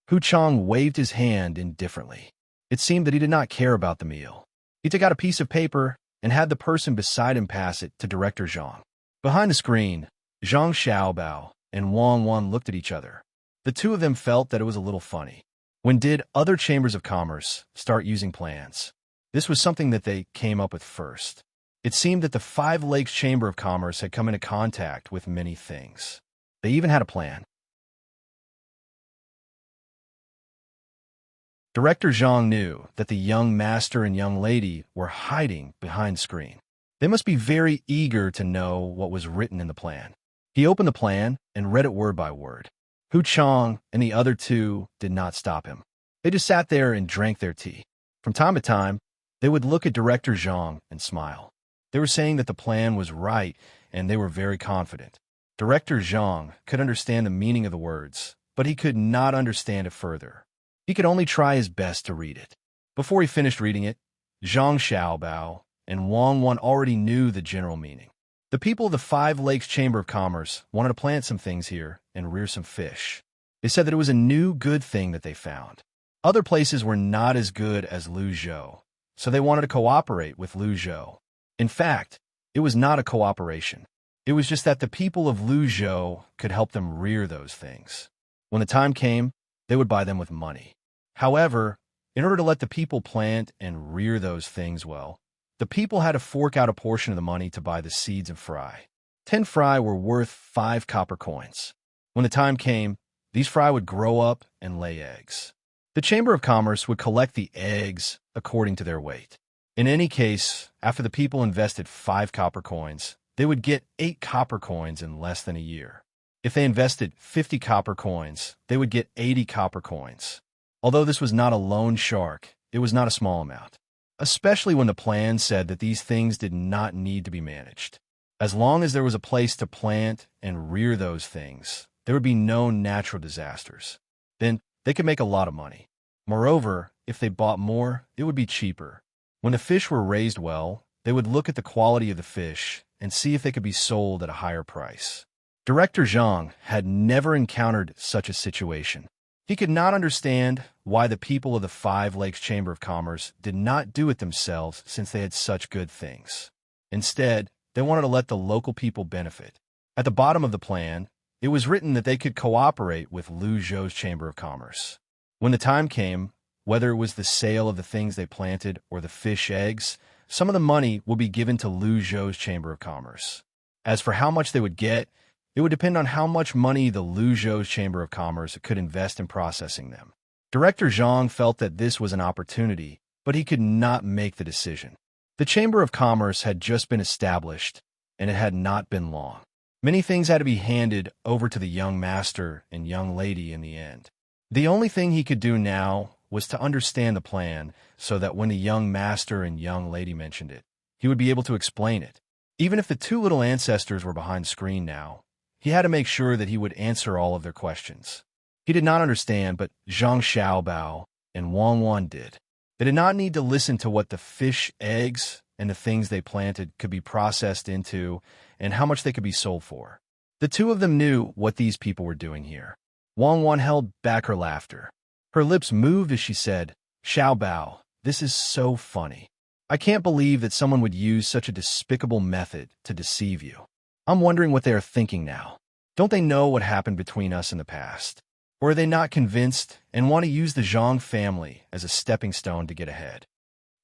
[SPEAKER 1] Hu Chang waved his hand indifferently. It seemed that he did not care about the meal. He took out a piece of paper and had the person beside him pass it to Director Zhang. Behind the screen, Zhang Xiaobao and Wang Wan looked at each other. The two of them felt that it was a little funny. When did other chambers of commerce start using plans? This was something that they came up with first. It seemed that the Five Lakes Chamber of Commerce had come into contact with many things. They even had a plan. Director Zhang knew that the young master and young lady were hiding behind the screen. They must be very eager to know what was written in the plan. He opened the plan and read it word by word. Hu Chang and the other two did not stop him. They just sat there and drank their tea. From time to time, they would look at Director Zhang and smile. They were saying that the plan was right, and they were very confident. Director Zhang could understand the meaning of the words, but he could not understand it further. He could only try his best to read it. Before he finished reading it, Zhang Xiaobao and Wang Wan already knew the general meaning. The people of the Five Lakes Chamber of Commerce wanted to plant some things here and rear some fish. They said that it was a new good thing that they found. Other places were not as good as Luzhou, so they wanted to cooperate with Luzhou. In fact, it was not a cooperation. It was just that the people of Luzhou could help them rear those things. When the time came, they would buy them with money. However, in order to let the people plant and rear those things well, the people had to fork out a portion of the money to buy the seeds and fry. 10 fry were worth 5 copper coins. When the time came, these fry would grow up and lay eggs. The Chamber of Commerce would collect the eggs according to their weight. In any case, after the people invested 5 copper coins, they would get 8 copper coins in less than a year. If they invested 50 copper coins, they would get 80 copper coins. Although this was not a loan shark, it was not a small amount, especially when the plan said that these things did not need to be managed. As long as there was a place to plant and rear those things, there would be no natural disasters. Then they could make a lot of money. Moreover, if they bought more, it would be cheaper. When the fish were raised well, they would look at the quality of the fish and see if they could be sold at a higher price. Director Zhang had never encountered such a situation. He could not understand why the people of the Five Lakes Chamber of Commerce did not do it themselves since they had such good things. Instead, they wanted to let the local people benefit. At the bottom of the plan, it was written that they could cooperate with Luzhou's Chamber of Commerce. When the time came, whether it was the sale of the things they planted or the fish eggs, some of the money would be given to Luzhou's Chamber of Commerce. As for how much they would get, it would depend on how much money the Luzhou's Chamber of Commerce could invest in processing them. Director Zhang felt that this was an opportunity, but he could not make the decision. The Chamber of Commerce had just been established, and it had not been long. Many things had to be handed over to the young master and young lady in the end. The only thing he could do now was to understand the plan so that when the young master and young lady mentioned it, he would be able to explain it. Even if the two little ancestors were behind the screen now, he had to make sure that he would answer all of their questions. He did not understand, but Zhang Xiaobao and Wang Wan did. They did not need to listen to what the fish eggs and the things they planted could be processed into and how much they could be sold for. The two of them knew what these people were doing here. Wang Wan held back her laughter. Her lips moved as she said, "Xiaobao, this is so funny. I can't believe that someone would use such a despicable method to deceive you. I'm wondering what they are thinking now. Don't they know what happened between us in the past? Or are they not convinced and want to use the Zhang family as a stepping stone to get ahead?"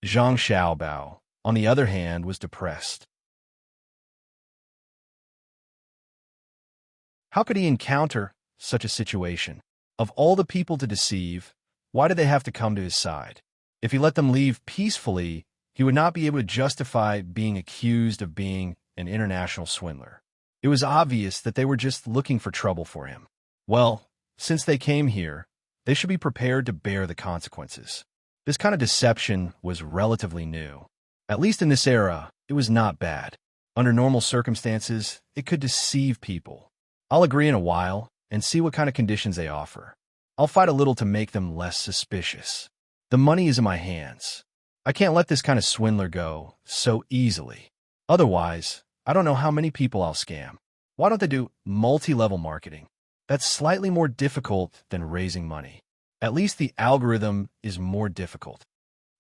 [SPEAKER 1] Zhang Xiaobao, on the other hand, was depressed. How could he encounter such a situation? Of all the people to deceive, why did they have to come to his side? If he let them leave peacefully, he would not be able to justify being accused of being an international swindler. It was obvious that they were just looking for trouble for him. Well, since they came here, they should be prepared to bear the consequences. This kind of deception was relatively new. At least in this era, it was not bad. Under normal circumstances, it could deceive people. I'll agree in a while and see what kind of conditions they offer. I'll fight a little to make them less suspicious. The money is in my hands. I can't let this kind of swindler go so easily. Otherwise, I don't know how many people I'll scam. Why don't they do multi-level marketing? That's slightly more difficult than raising money. At least the algorithm is more difficult.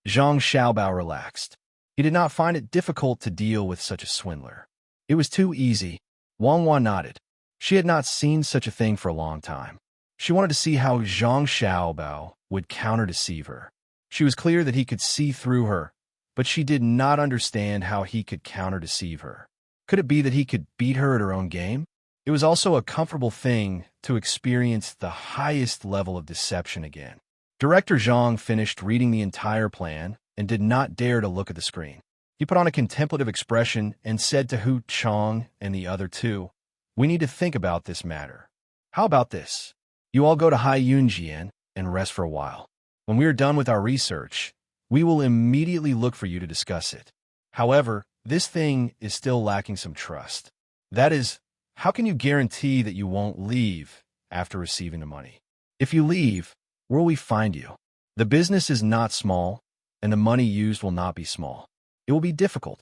[SPEAKER 1] Zhang Xiaobao relaxed. He did not find it difficult to deal with such a swindler. It was too easy. Wang Wan nodded. She had not seen such a thing for a long time. She wanted to see how Zhang Xiaobao would counter-deceive her. She was clear that he could see through her, but she did not understand how he could counter-deceive her. Could it be that he could beat her at her own game? It was also a comfortable thing to experience the highest level of deception again. Director Zhang finished reading the entire plan and did not dare to look at the screen. He put on a contemplative expression and said to Hu Chang and the other two, "We need to think about this matter. How about this? You all go to Hai Yunjian and rest for a while. When we are done with our research, we will immediately look for you to discuss it. However, this thing is still lacking some trust. That is, how can you guarantee that you won't leave after receiving the money? If you leave, where will we find you? The business is not small, and the money used will not be small. It will be difficult."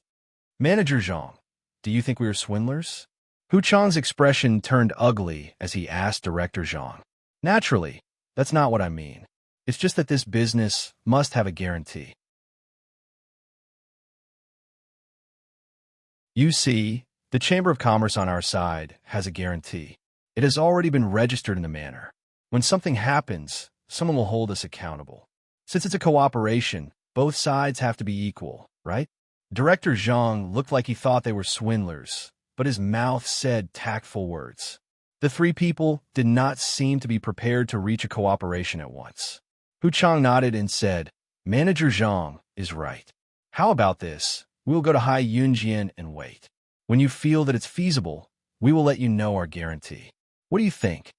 [SPEAKER 1] Manager Zhang, do you think we are swindlers? Hu Chang's expression turned ugly as he asked Director Zhang. Naturally, that's not what I mean. It's just that this business must have a guarantee. You see, the Chamber of Commerce on our side has a guarantee. It has already been registered in the manner. When something happens, someone will hold us accountable. Since it's a cooperation, both sides have to be equal, right? Director Zhang looked like he thought they were swindlers, but his mouth said tactful words. The three people did not seem to be prepared to reach a cooperation at once. Hu Chang nodded and said, "Manager Zhang is right. How about this? We'll go to Hai Yunjian and wait. When you feel that it's feasible, we will let you know our guarantee. What do you think?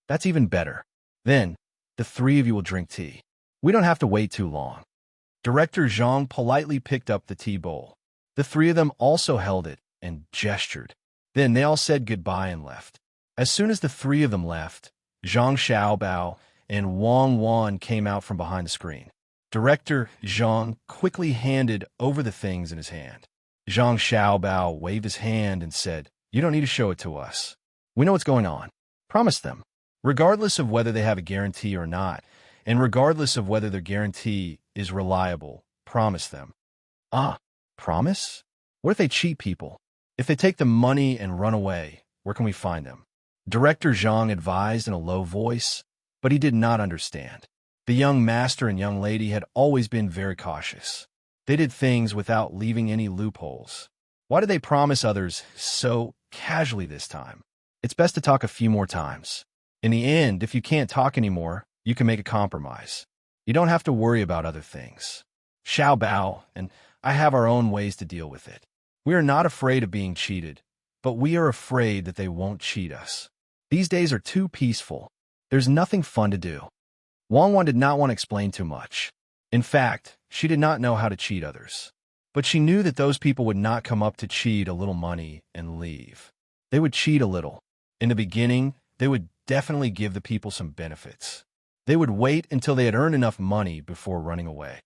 [SPEAKER 1] That's even better. Then, the three of you will drink tea. We don't have to wait too long." Director Zhang politely picked up the tea bowl. The three of them also held it and gestured. Then they all said goodbye and left. As soon as the three of them left, Zhang Xiaobao and Wang Wan came out from behind the screen. Director Zhang quickly handed over the things in his hand. Zhang Xiaobao waved his hand and said, "You don't need to show it to us. We know what's going on. Promise them. Regardless of whether they have a guarantee or not, and regardless of whether their guarantee is reliable, promise them." Ah, promise? What if they cheat people? If they take the money and run away, where can we find them? Director Zhang advised in a low voice, but he did not understand. The young master and young lady had always been very cautious. They did things without leaving any loopholes. Why did they promise others so casually this time? It's best to talk a few more times. In the end, if you can't talk anymore, you can make a compromise. You don't have to worry about other things. Xiao Bao and I have our own ways to deal with it. We are not afraid of being cheated, but we are afraid that they won't cheat us. These days are too peaceful. There's nothing fun to do. Wang Wan did not want to explain too much. In fact, she did not know how to cheat others. But she knew that those people would not come up to cheat a little money and leave. They would cheat a little. In the beginning, they would definitely give the people some benefits. They would wait until they had earned enough money before running away.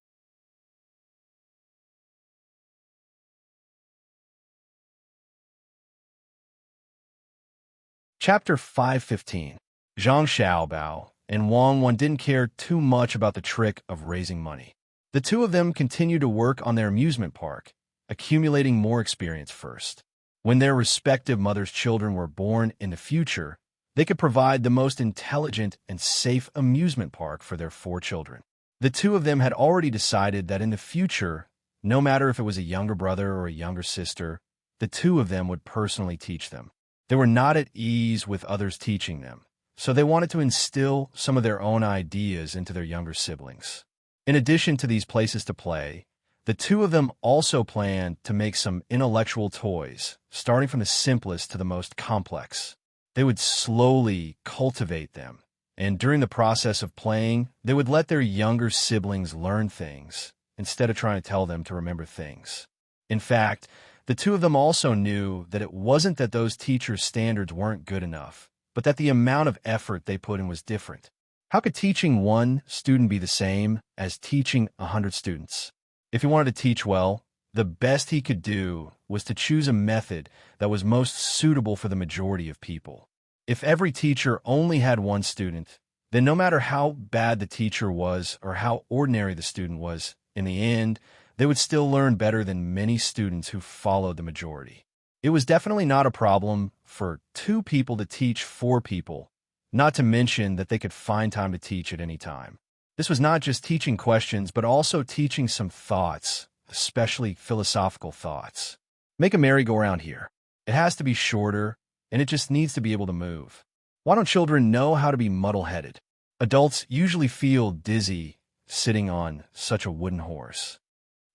[SPEAKER 1] Chapter 515. Zhang Xiaobao and Wang Wan didn't care too much about the trick of raising money. The two of them continued to work on their amusement park, accumulating more experience first. When their respective mothers' children were born in the future, they could provide the most intelligent and safe amusement park for their 4 children. The two of them had already decided that in the future, no matter if it was a younger brother or a younger sister, the two of them would personally teach them. They were not at ease with others teaching them, so they wanted to instill some of their own ideas into their younger siblings. In addition to these places to play, the two of them also planned to make some intellectual toys, starting from the simplest to the most complex. They would slowly cultivate them, and during the process of playing, they would let their younger siblings learn things, instead of trying to tell them to remember things. In fact, the two of them also knew that it wasn't that those teachers' standards weren't good enough, but that the amount of effort they put in was different. How could teaching 1 student be the same as teaching 100 students? If he wanted to teach well, the best he could do was to choose a method that was most suitable for the majority of people. If every teacher only had 1 student, then no matter how bad the teacher was or how ordinary the student was, in the end, they would still learn better than many students who followed the majority. It was definitely not a problem for 2 people to teach 4 people, not to mention that they could find time to teach at any time. This was not just teaching questions, but also teaching some thoughts, especially philosophical thoughts. Make a merry-go-round here. It has to be shorter, and it just needs to be able to move. Why don't children know how to be muddle-headed? Adults usually feel dizzy sitting on such a wooden horse.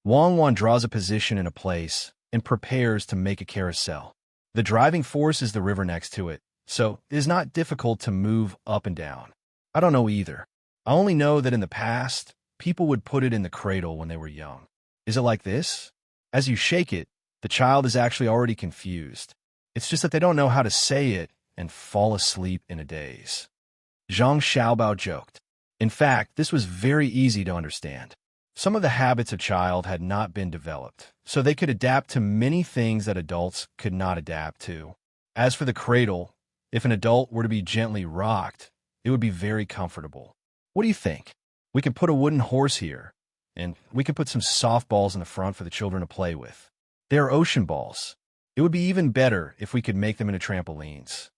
[SPEAKER 1] Wang Wan draws a position in a place and prepares to make a carousel. The driving force is the river next to it, so it is not difficult to move up and down. I don't know either. I only know that in the past, people would put it in the cradle when they were young. Is it like this? As you shake it, the child is actually already confused. It's just that they don't know how to say it and fall asleep in a daze. Zhang Xiaobao joked. In fact, this was very easy to understand. Some of the habits of child had not been developed, so they could adapt to many things that adults could not adapt to. As for the cradle, if an adult were to be gently rocked, it would be very comfortable. What do you think? We could put a wooden horse here, and we could put some softballs in the front for the children to play with. They are ocean balls. It would be even better if we could make them into trampolines.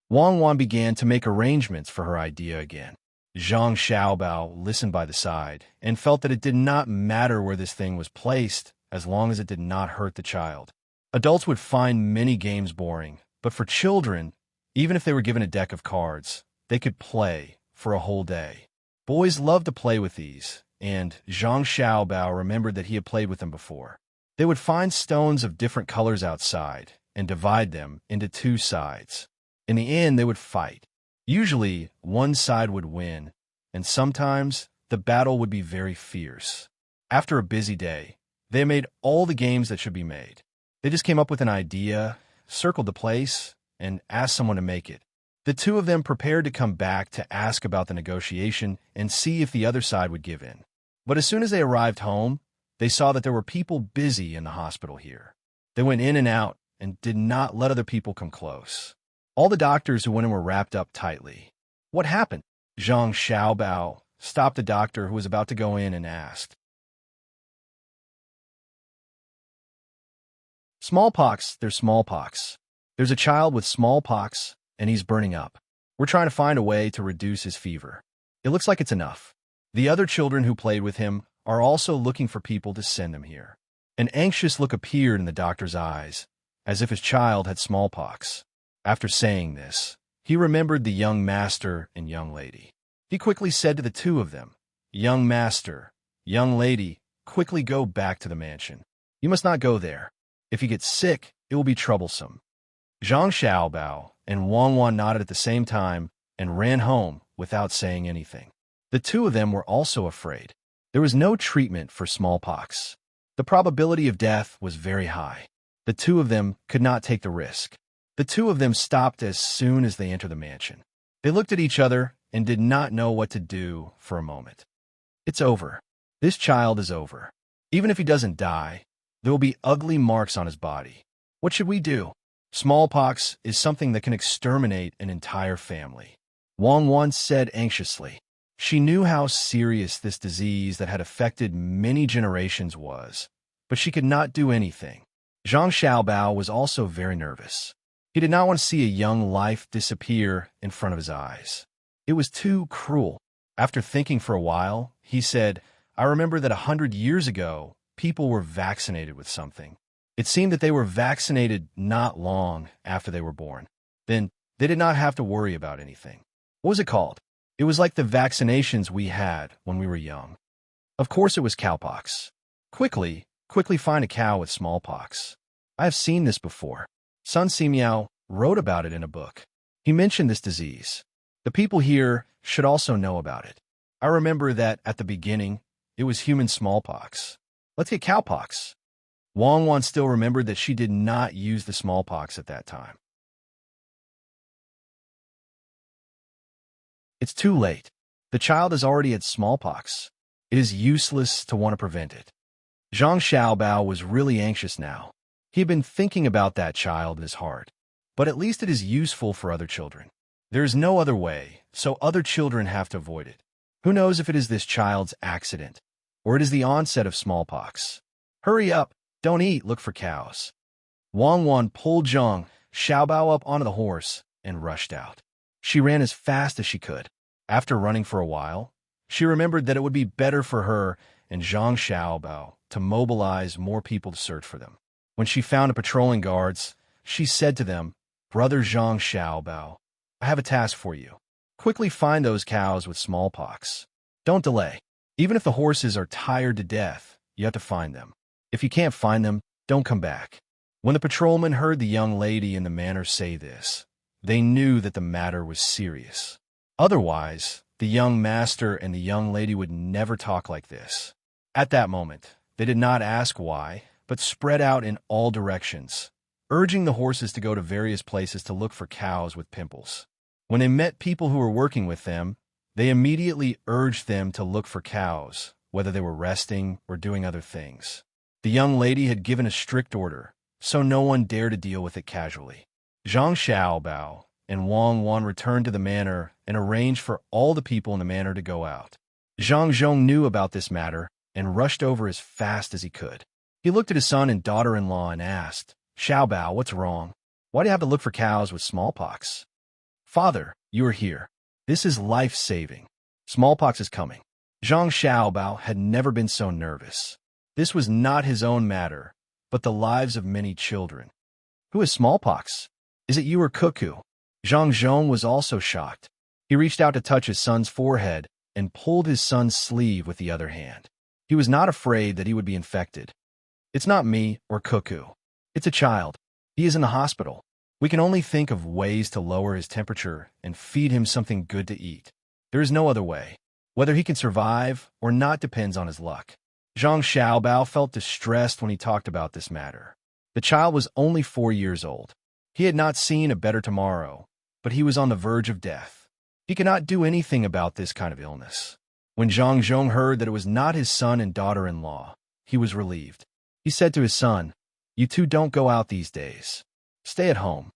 [SPEAKER 1] Wang Wan began to make arrangements for her idea again. Zhang Xiaobao listened by the side and felt that it did not matter where this thing was placed as long as it did not hurt the child. Adults would find many games boring, but for children, even if they were given a deck of cards, they could play for a whole day. Boys loved to play with these, and Zhang Xiaobao remembered that he had played with them before. They would find stones of different colors outside and divide them into 2 sides. In the end, they would fight. Usually, one side would win, and sometimes the battle would be very fierce. After a busy day, they made all the games that should be made. They just came up with an idea, circled the place, and asked someone to make it. The 2 of them prepared to come back to ask about the negotiation and see if the other side would give in. But as soon as they arrived home, they saw that there were people busy in the hospital here. They went in and out and did not let other people come close. All the doctors who went in were wrapped up tightly. What happened? Zhang Xiaobao stopped the doctor who was about to go in and asked. Smallpox, there's smallpox. There's a child with smallpox, and he's burning up. We're trying to find a way to reduce his fever. It looks like it's enough. The other children who played with him are also looking for people to send them here. An anxious look appeared in the doctor's eyes, as if his child had smallpox. After saying this, he remembered the young master and young lady. He quickly said to the 2 of them, "Young master, young lady, quickly go back to the mansion. You must not go there. If you get sick, it will be troublesome." Zhang Xiaobao and Wang Wan nodded at the same time and ran home without saying anything. The 2 of them were also afraid. There was no treatment for smallpox. The probability of death was very high. The 2 of them could not take the risk. The 2 of them stopped as soon as they entered the mansion. They looked at each other and did not know what to do for a moment. It's over. This child is over. Even if he doesn't die, there will be ugly marks on his body. What should we do? Smallpox is something that can exterminate an entire family. Wang Wan said anxiously. She knew how serious this disease that had affected many generations was, but she could not do anything. Zhang Xiaobao was also very nervous. He did not want to see a young life disappear in front of his eyes. It was too cruel. After thinking for a while, he said, "I remember that 100 years ago, people were vaccinated with something. It seemed that they were vaccinated not long after they were born. Then they did not have to worry about anything. What was it called? It was like the vaccinations we had when we were young. Of course it was cowpox. Quickly find a cow with smallpox. I have seen this before. Sun Simiao wrote about it in a book. He mentioned this disease. The people here should also know about it. I remember that at the beginning, it was human smallpox. Let's get cowpox." Wang Wan still remembered that she did not use the smallpox at that time. It's too late. The child has already had smallpox. It is useless to want to prevent it. Zhang Xiaobao was really anxious now. He had been thinking about that child in his heart. But at least it is useful for other children. There is no other way, so other children have to avoid it. Who knows if it is this child's accident, or it is the onset of smallpox. Hurry up, don't eat, look for cows. Wang Wan pulled Zhang Xiaobao up onto the horse and rushed out. She ran as fast as she could. After running for a while, she remembered that it would be better for her and Zhang Xiaobao to mobilize more people to search for them. When she found the patrolling guards, she said to them, "Brother Zhang Xiaobao, I have a task for you. Quickly find those cows with smallpox. Don't delay. Even if the horses are tired to death, you have to find them. If you can't find them, don't come back." When the patrolmen heard the young lady in the manor say this, they knew that the matter was serious. Otherwise, the young master and the young lady would never talk like this. At that moment, they did not ask why, but spread out in all directions, urging the horses to go to various places to look for cows with pimples. When they met people who were working with them, they immediately urged them to look for cows, whether they were resting or doing other things. The young lady had given a strict order, so no one dared to deal with it casually. Zhang Xiaobao and Wang Wan returned to the manor and arranged for all the people in the manor to go out. Zhang Zhong knew about this matter and rushed over as fast as he could. He looked at his son and daughter-in-law and asked, "Xiaobao, what's wrong? Why do you have to look for cows with smallpox?" "Father, you are here. This is life-saving. Smallpox is coming." Zhang Xiaobao had never been so nervous. This was not his own matter, but the lives of many children. "Who has smallpox? Is it you or Cuckoo?" Zhang Zhong was also shocked. He reached out to touch his son's forehead and pulled his son's sleeve with the other hand. He was not afraid that he would be infected. "It's not me or Cuckoo. It's a child. He is in the hospital. We can only think of ways to lower his temperature and feed him something good to eat. There is no other way. Whether he can survive or not depends on his luck." Zhang Xiaobao felt distressed when he talked about this matter. The child was only 4 years old. He had not seen a better tomorrow, but he was on the verge of death. He could not do anything about this kind of illness. When Zhang Zhong heard that it was not his son and daughter-in-law, he was relieved. He said to his son, "You two don't go out these days. Stay at home."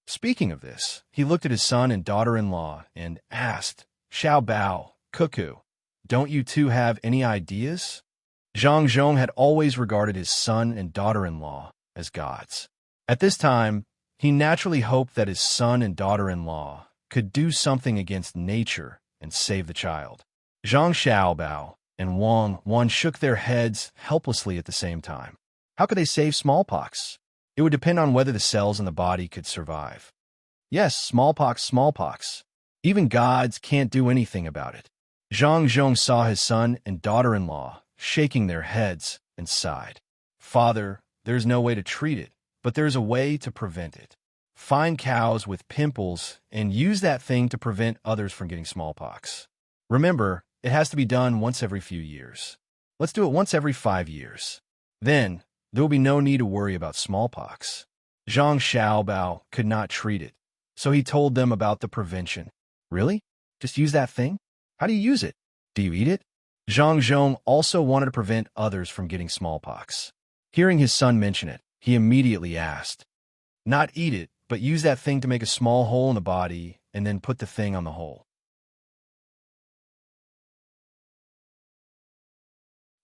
[SPEAKER 1] Speaking of this, he looked at his son and daughter-in-law and asked, "Xiaobao, Cuckoo, don't you two have any ideas?" Zhang Zhong had always regarded his son and daughter-in-law as gods. At this time, he naturally hoped that his son and daughter-in-law could do something against nature and save the child. Zhang Xiaobao and Wang Wan shook their heads helplessly at the same time. How could they save smallpox? It would depend on whether the cells in the body could survive. Yes, smallpox. Even gods can't do anything about it. Zhang Zhong saw his son and daughter-in-law shaking their heads and sighed. "Father, there's no way to treat it, but there's a way to prevent it. Find cows with pimples and use that thing to prevent others from getting smallpox. Remember, it has to be done once every few years. Let's do it once every 5 years. Then, there will be no need to worry about smallpox." Zhang Xiaobao could not treat it, so he told them about the prevention. "Really? Just use that thing? How do you use it? Do you eat it?" Zhang Zhong also wanted to prevent others from getting smallpox. Hearing his son mention it, he immediately asked, "Not eat it, but use that thing to make a small hole in the body and then put the thing on the hole."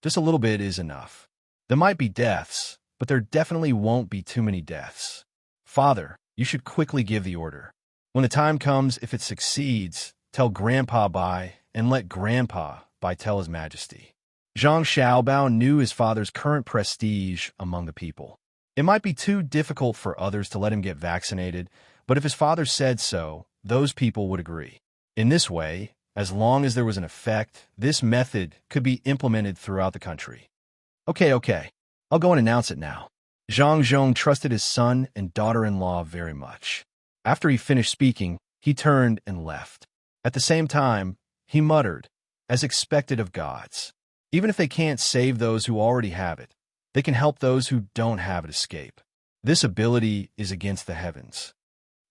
[SPEAKER 1] Just a little bit is enough. There might be deaths, but there definitely won't be too many deaths. Father, you should quickly give the order. When the time comes, if it succeeds, tell Grandpa bye and let Grandpa bye tell His Majesty. Zhang Xiaobao knew his father's current prestige among the people. It might be too difficult for others to let him get vaccinated, but if his father said so, those people would agree. In this way, as long as there was an effect, this method could be implemented throughout the country. Okay, I'll go and announce it now. Zhang Zhong trusted his son and daughter-in-law very much. After he finished speaking, he turned and left. At the same time, he muttered, as expected of gods. Even if they can't save those who already have it, they can help those who don't have it escape. This ability is against the heavens.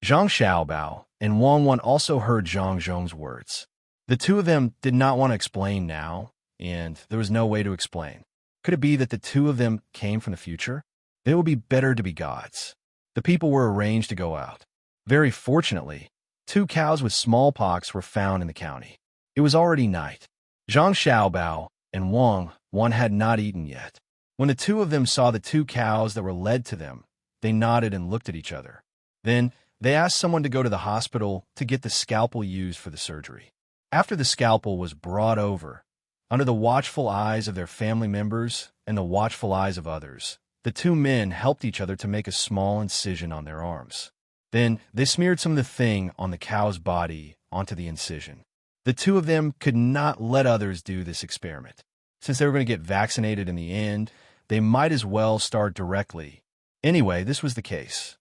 [SPEAKER 1] Zhang Xiaobao and Wang Wan also heard Zhang Zhong's words. The two of them did not want to explain now, and there was no way to explain. Could it be that the two of them came from the future? It would be better to be gods. The people were arranged to go out. Very fortunately, 2 cows with smallpox were found in the county. It was already night. Zhang Xiaobao and Wang Wan had not eaten yet. When the two of them saw the 2 cows that were led to them, they nodded and looked at each other. Then, they asked someone to go to the hospital to get the scalpel used for the surgery. After the scalpel was brought over, under the watchful eyes of their family members and the watchful eyes of others, the 2 men helped each other to make a small incision on their arms. Then, they smeared some of the thing on the cow's body onto the incision. The 2 of them could not let others do this experiment. Since they were going to get vaccinated in the end, they might as well start directly. Anyway, this was the case.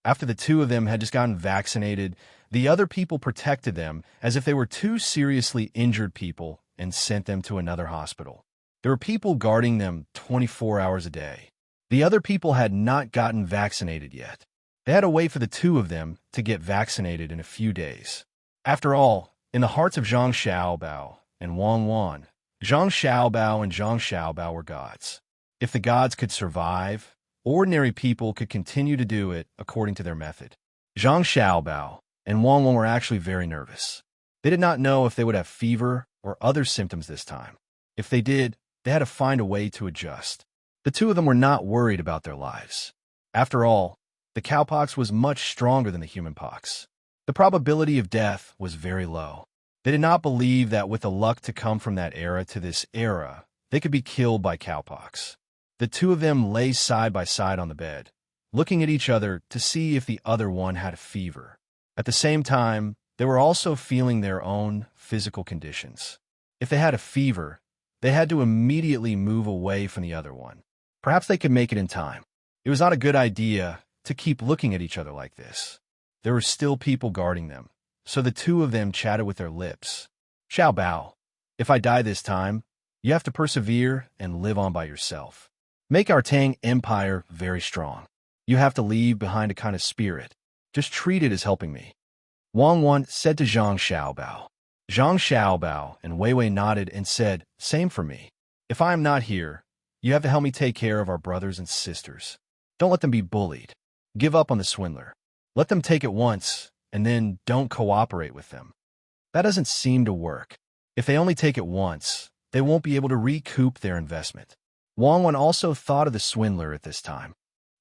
[SPEAKER 1] After the 2 of them had just gotten vaccinated, the other people protected them as if they were 2 seriously injured people and sent them to another hospital. There were people guarding them 24 hours a day. The other people had not gotten vaccinated yet. They had to wait for the 2 of them to get vaccinated in a few days. After all, in the hearts of Zhang Xiaobao and Wang Wan, Zhang Xiaobao and Zhang Xiaobao were gods. If the gods could survive, ordinary people could continue to do it according to their method. Zhang Xiaobao and Wang Wan were actually very nervous. They did not know if they would have fever or other symptoms this time. If they did, they had to find a way to adjust. The 2 of them were not worried about their lives. After all, the cowpox was much stronger than the human pox. The probability of death was very low. They did not believe that with the luck to come from that era to this era, they could be killed by cowpox. The 2 of them lay side by side on the bed, looking at each other to see if the other one had a fever. At the same time, they were also feeling their own physical conditions. If they had a fever, they had to immediately move away from the other one. Perhaps they could make it in time. It was not a good idea to keep looking at each other like this. There were still people guarding them, so the 2 of them chatted with their lips. Xiao Bao, if I die this time, you have to persevere and live on by yourself. Make our Tang Empire very strong. You have to leave behind a kind of spirit. Just treat it as helping me. Wang Wan said to Zhang Xiaobao. Zhang Xiaobao and Wei Wei nodded and said, same for me. If I am not here, you have to help me take care of our brothers and sisters. Don't let them be bullied. Give up on the swindler. Let them take it once, and then don't cooperate with them. That doesn't seem to work. If they only take it once, they won't be able to recoup their investment. Wang Wan also thought of the swindler at this time.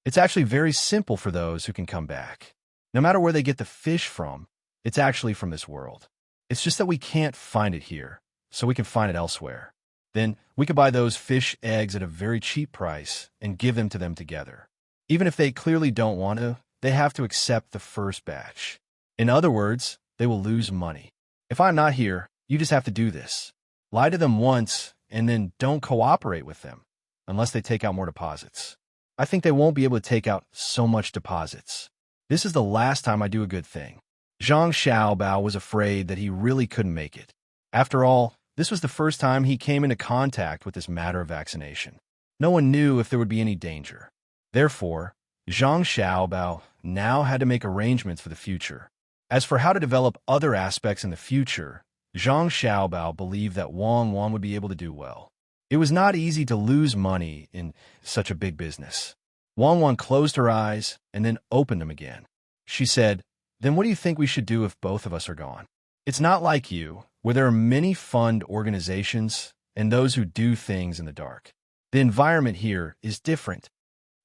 [SPEAKER 1] It's actually very simple for those who can come back. No matter where they get the fish from, it's actually from this world. It's just that we can't find it here, so we can find it elsewhere. Then we could buy those fish eggs at a very cheap price and give them to them together. Even if they clearly don't want to, they have to accept the first batch. In other words, they will lose money. If I'm not here, you just have to do this. Lie to them once, and then don't cooperate with them, unless they take out more deposits. I think they won't be able to take out so much deposits. This is the last time I do a good thing. Zhang Xiaobao was afraid that he really couldn't make it. After all, this was the first time he came into contact with this matter of vaccination. No one knew if there would be any danger. Therefore, Zhang Xiaobao now had to make arrangements for the future. As for how to develop other aspects in the future, Zhang Xiaobao believed that Wang Wan would be able to do well. It was not easy to lose money in such a big business. Wang Wan closed her eyes and then opened them again. She said, then what do you think we should do if both of us are gone? It's not like you, where there are many fund organizations and those who do things in the dark. The environment here is different.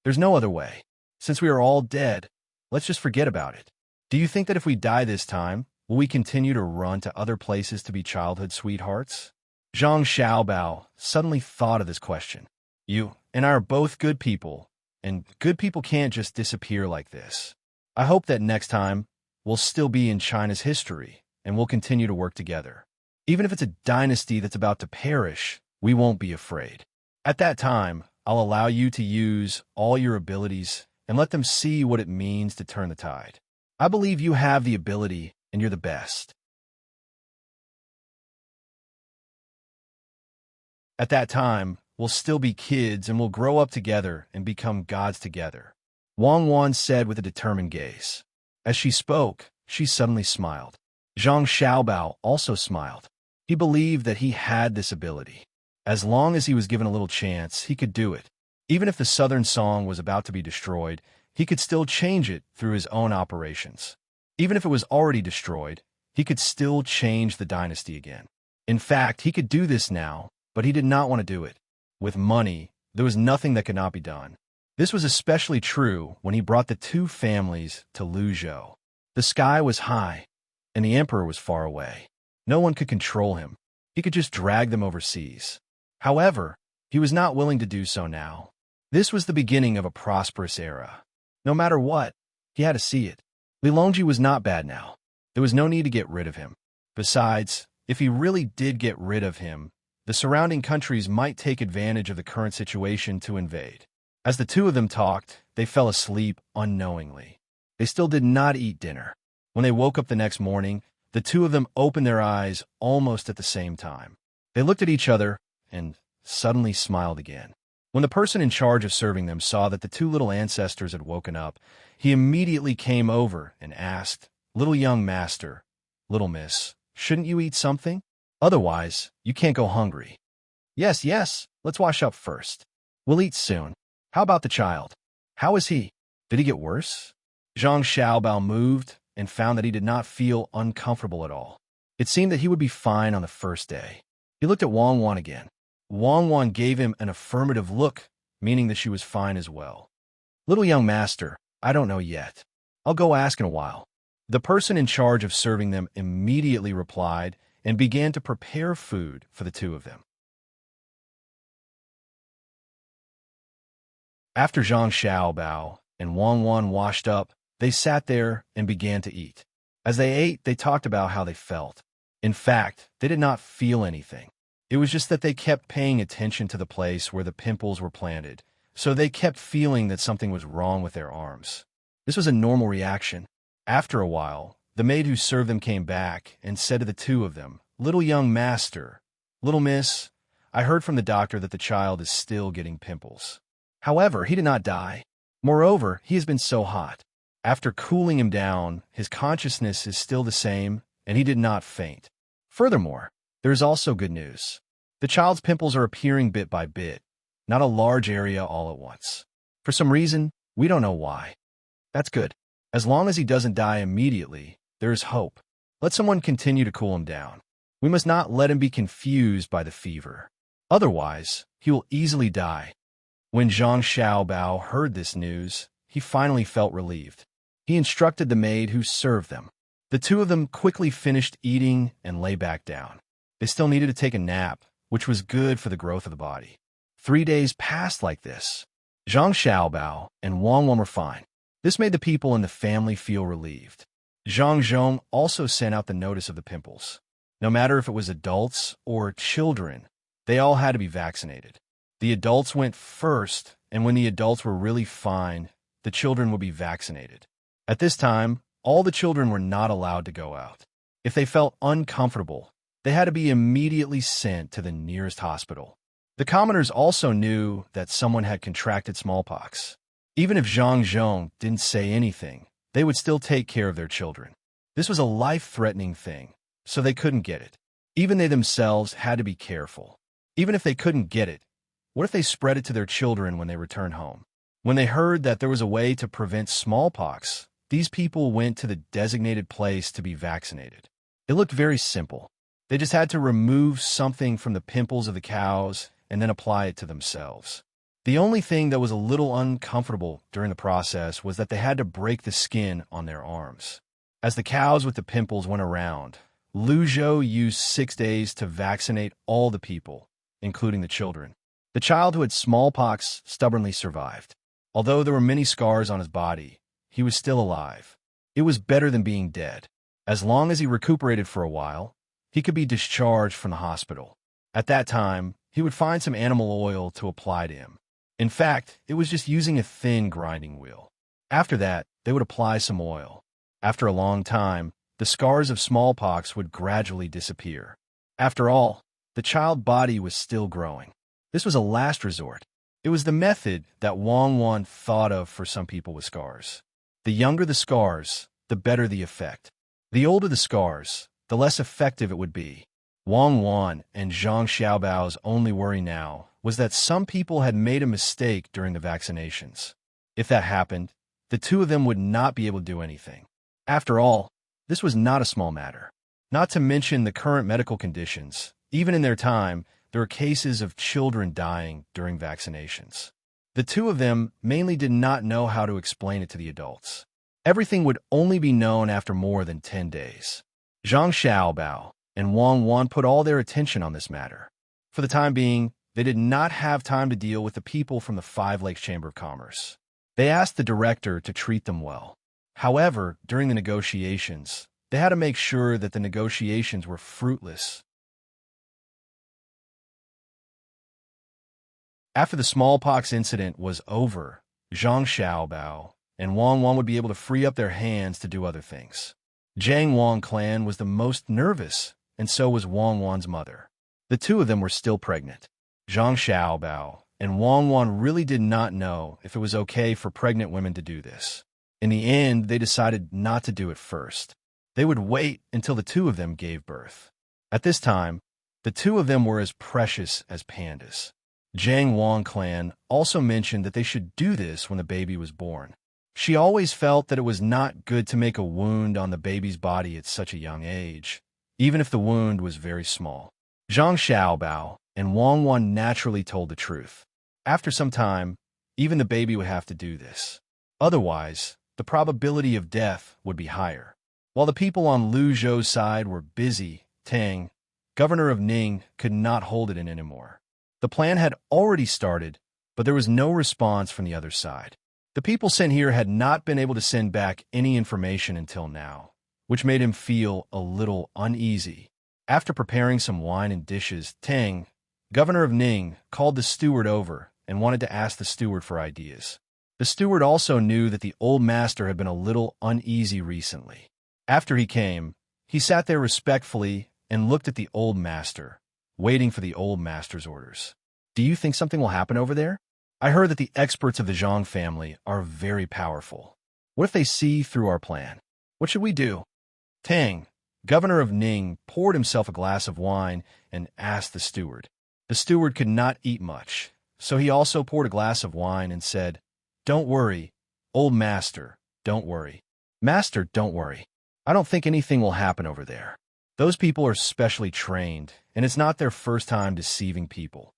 [SPEAKER 1] There's no other way. Since we are all dead, let's just forget about it. Do you think that if we die this time, will we continue to run to other places to be childhood sweethearts? Zhang Xiaobao suddenly thought of this question. You and I are both good people, and good people can't just disappear like this. I hope that next time, we'll still be in China's history, and we'll continue to work together. Even if it's a dynasty that's about to perish, we won't be afraid. At that time, I'll allow you to use all your abilities and let them see what it means to turn the tide. I believe you have the ability, and you're the best. At that time, we'll still be kids and we'll grow up together and become gods together, Wang Wan said with a determined gaze. As she spoke, she suddenly smiled. Zhang Xiaobao also smiled. He believed that he had this ability. As long as he was given a little chance, he could do it. Even if the Southern Song was about to be destroyed, he could still change it through his own operations. Even if it was already destroyed, he could still change the dynasty again. In fact, he could do this now, but he did not want to do it. With money, there was nothing that could not be done. This was especially true when he brought the two families to Luzhou. The sky was high, and the emperor was far away. No one could control him. He could just drag them overseas. However, he was not willing to do so now. This was the beginning of a prosperous era. No matter what, he had to see it. Lilongji was not bad now. There was no need to get rid of him. Besides, if he really did get rid of him, the surrounding countries might take advantage of the current situation to invade. As the two of them talked, they fell asleep unknowingly. They still did not eat dinner. When they woke up the next morning, the two of them opened their eyes almost at the same time. They looked at each other and suddenly smiled again. When the person in charge of serving them saw that the two little ancestors had woken up, he immediately came over and asked, "Little young master, little miss, shouldn't you eat something? Otherwise, you can't go hungry." "Yes, yes, let's wash up first. We'll eat soon. How about the child? How is he? Did he get worse?" Zhang Xiaobao moved and found that he did not feel uncomfortable at all. It seemed that he would be fine on the first day. He looked at Wang Wan again. Wang Wan gave him an affirmative look, meaning that she was fine as well. "Little young master, I don't know yet. I'll go ask in a while." The person in charge of serving them immediately replied and began to prepare food for the two of them. After Zhang Xiaobao and Wang Wan washed up, they sat there and began to eat. As they ate, they talked about how they felt. In fact, they did not feel anything. It was just that they kept paying attention to the place where the pimples were planted, so they kept feeling that something was wrong with their arms. This was a normal reaction. After a while, the maid who served them came back and said to the two of them, "Little young master, little miss, I heard from the doctor that the child is still getting pimples. However, he did not die. Moreover, he has been so hot. After cooling him down, his consciousness is still the same, and he did not faint. Furthermore, there is also good news. The child's pimples are appearing bit by bit, not a large area all at once. For some reason, we don't know why. That's good. As long as he doesn't die immediately, there is hope. Let someone continue to cool him down. We must not let him be confused by the fever. Otherwise, he will easily die." When Zhang Xiaobao heard this news, he finally felt relieved. He instructed the maid who served them. The two of them quickly finished eating and lay back down. They still needed to take a nap, which was good for the growth of the body. 3 days passed like this. Zhang Xiaobao and Wang Wan were fine. This made the people in the family feel relieved. Zhang Zhong also sent out the notice of the pimples. No matter if it was adults or children, they all had to be vaccinated. The adults went first, and when the adults were really fine, the children would be vaccinated. At this time, all the children were not allowed to go out. If they felt uncomfortable, they had to be immediately sent to the nearest hospital. The commoners also knew that someone had contracted smallpox. Even if Zhang Zhong didn't say anything, they would still take care of their children. This was a life-threatening thing, so they couldn't get it. Even they themselves had to be careful. Even if they couldn't get it, what if they spread it to their children when they returned home? When they heard that there was a way to prevent smallpox, these people went to the designated place to be vaccinated. It looked very simple. They just had to remove something from the pimples of the cows and then apply it to themselves. The only thing that was a little uncomfortable during the process was that they had to break the skin on their arms. As the cows with the pimples went around, Luzhou used 6 days to vaccinate all the people, including the children. The child who had smallpox stubbornly survived. Although there were many scars on his body, he was still alive. It was better than being dead. As long as he recuperated for a while, he could be discharged from the hospital. At that time, he would find some animal oil to apply to him. In fact, it was just using a thin grinding wheel. After that, they would apply some oil. After a long time, the scars of smallpox would gradually disappear. After all, the child body was still growing. This was a last resort. It was the method that Wang Wan thought of for some people with scars. The younger the scars, the better the effect. The older the scars, the less effective it would be. Wang Wan and Zhang Xiaobao's only worry now was that some people had made a mistake during the vaccinations. If that happened, the two of them would not be able to do anything. After all, this was not a small matter. Not to mention the current medical conditions. Even in their time, there were cases of children dying during vaccinations. The two of them mainly did not know how to explain it to the adults. Everything would only be known after more than 10 days. Zhang Xiaobao and Wang Wan put all their attention on this matter. For the time being, they did not have time to deal with the people from the Five Lakes Chamber of Commerce. They asked the director to treat them well. However, during the negotiations, they had to make sure that the negotiations were fruitless. After the smallpox incident was over, Zhang Xiaobao and Wang Wan would be able to free up their hands to do other things. Zhang Wang clan was the most nervous, and so was Wang Wan's mother. The two of them were still pregnant. Zhang Xiaobao and Wang Wan really did not know if it was okay for pregnant women to do this. In the end, they decided not to do it first. They would wait until the two of them gave birth. At this time, the two of them were as precious as pandas. Zhang Wang clan also mentioned that they should do this when the baby was born. She always felt that it was not good to make a wound on the baby's body at such a young age, even if the wound was very small. Zhang Xiaobao and Wang Wan naturally told the truth. After some time, even the baby would have to do this. Otherwise, the probability of death would be higher. While the people on Lu Zhou's side were busy, Tang, governor of Ning, could not hold it in anymore. The plan had already started, but there was no response from the other side. The people sent here had not been able to send back any information until now, which made him feel a little uneasy. After preparing some wine and dishes, Tang, governor of Ning, called the steward over and wanted to ask the steward for ideas. The steward also knew that the old master had been a little uneasy recently. After he came, he sat there respectfully and looked at the old master, waiting for the old master's orders. Do you think something will happen over there? I heard that the experts of the Zhang family are very powerful. What if they see through our plan? What should we do? Tang, governor of Ning, poured himself a glass of wine and asked the steward. The steward could not eat much, so he also poured a glass of wine and said, "Don't worry, old master, don't worry. Master, don't worry. I don't think anything will happen over there. Those people are specially trained, and it's not their first time deceiving people."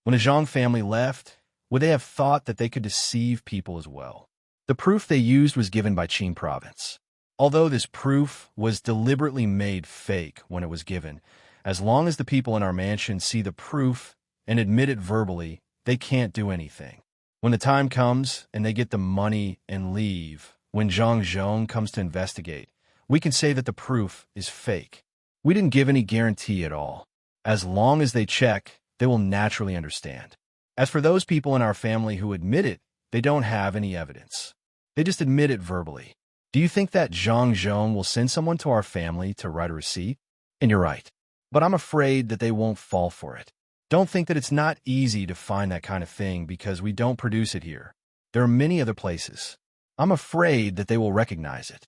[SPEAKER 1] When the Zhang family left, would they have thought that they could deceive people as well? The proof they used was given by Qin province. Although this proof was deliberately made fake when it was given, as long as the people in our mansion see the proof and admit it verbally, they can't do anything. When the time comes and they get the money and leave, when Zhang Zhong comes to investigate, we can say that the proof is fake. We didn't give any guarantee at all. As long as they check, they will naturally understand. As for those people in our family who admit it, they don't have any evidence. They just admit it verbally. Do you think that Zhang Zhong will send someone to our family to write a receipt? And you're right. But I'm afraid that they won't fall for it. Don't think that it's not easy to find that kind of thing because we don't produce it here. There are many other places. I'm afraid that they will recognize it.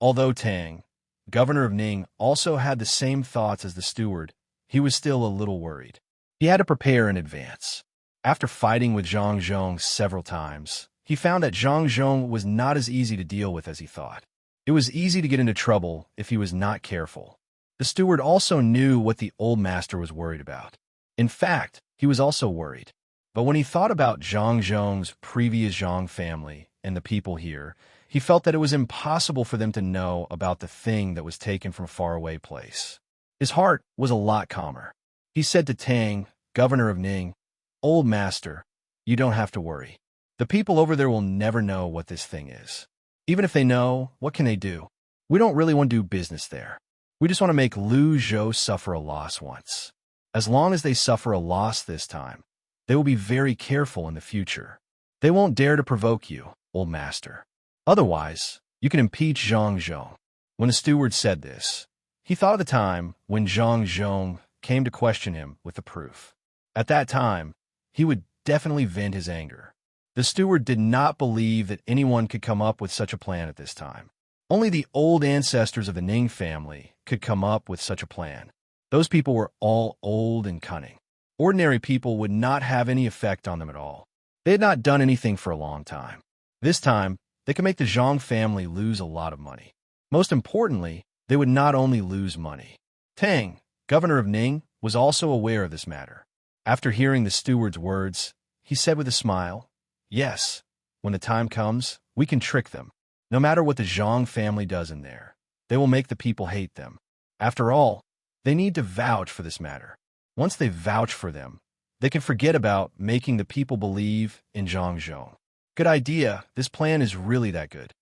[SPEAKER 1] Although Tang, governor of Ning, also had the same thoughts as the steward, he was still a little worried. He had to prepare in advance. After fighting with Zhang Zhong several times, he found that Zhang Zhong was not as easy to deal with as he thought. It was easy to get into trouble if he was not careful. The steward also knew what the old master was worried about. In fact, he was also worried. But when he thought about Zhang Zhong's previous Zhang family and the people here, he felt that it was impossible for them to know about the thing that was taken from a faraway place. His heart was a lot calmer. He said to Tang, governor of Ning, "Old master, you don't have to worry. The people over there will never know what this thing is. Even if they know, what can they do? We don't really want to do business there. We just want to make Lu Zhou suffer a loss once. As long as they suffer a loss this time, they will be very careful in the future. They won't dare to provoke you, old master. Otherwise, you can impeach Zhang Zhong." When the steward said this, he thought of the time when Zhang Zhong came to question him with the proof. At that time, he would definitely vent his anger. The steward did not believe that anyone could come up with such a plan at this time. Only the old ancestors of the Ning family could come up with such a plan. Those people were all old and cunning. Ordinary people would not have any effect on them at all. They had not done anything for a long time. This time, they could make the Zhang family lose a lot of money. Most importantly, they would not only lose money. Tang, governor of Ning, was also aware of this matter. After hearing the steward's words, he said with a smile, "Yes, when the time comes, we can trick them. No matter what the Zhang family does in there, they will make the people hate them. After all, they need to vouch for this matter. Once they vouch for them, they can forget about making the people believe in Zhang. Good idea. This plan is really that good."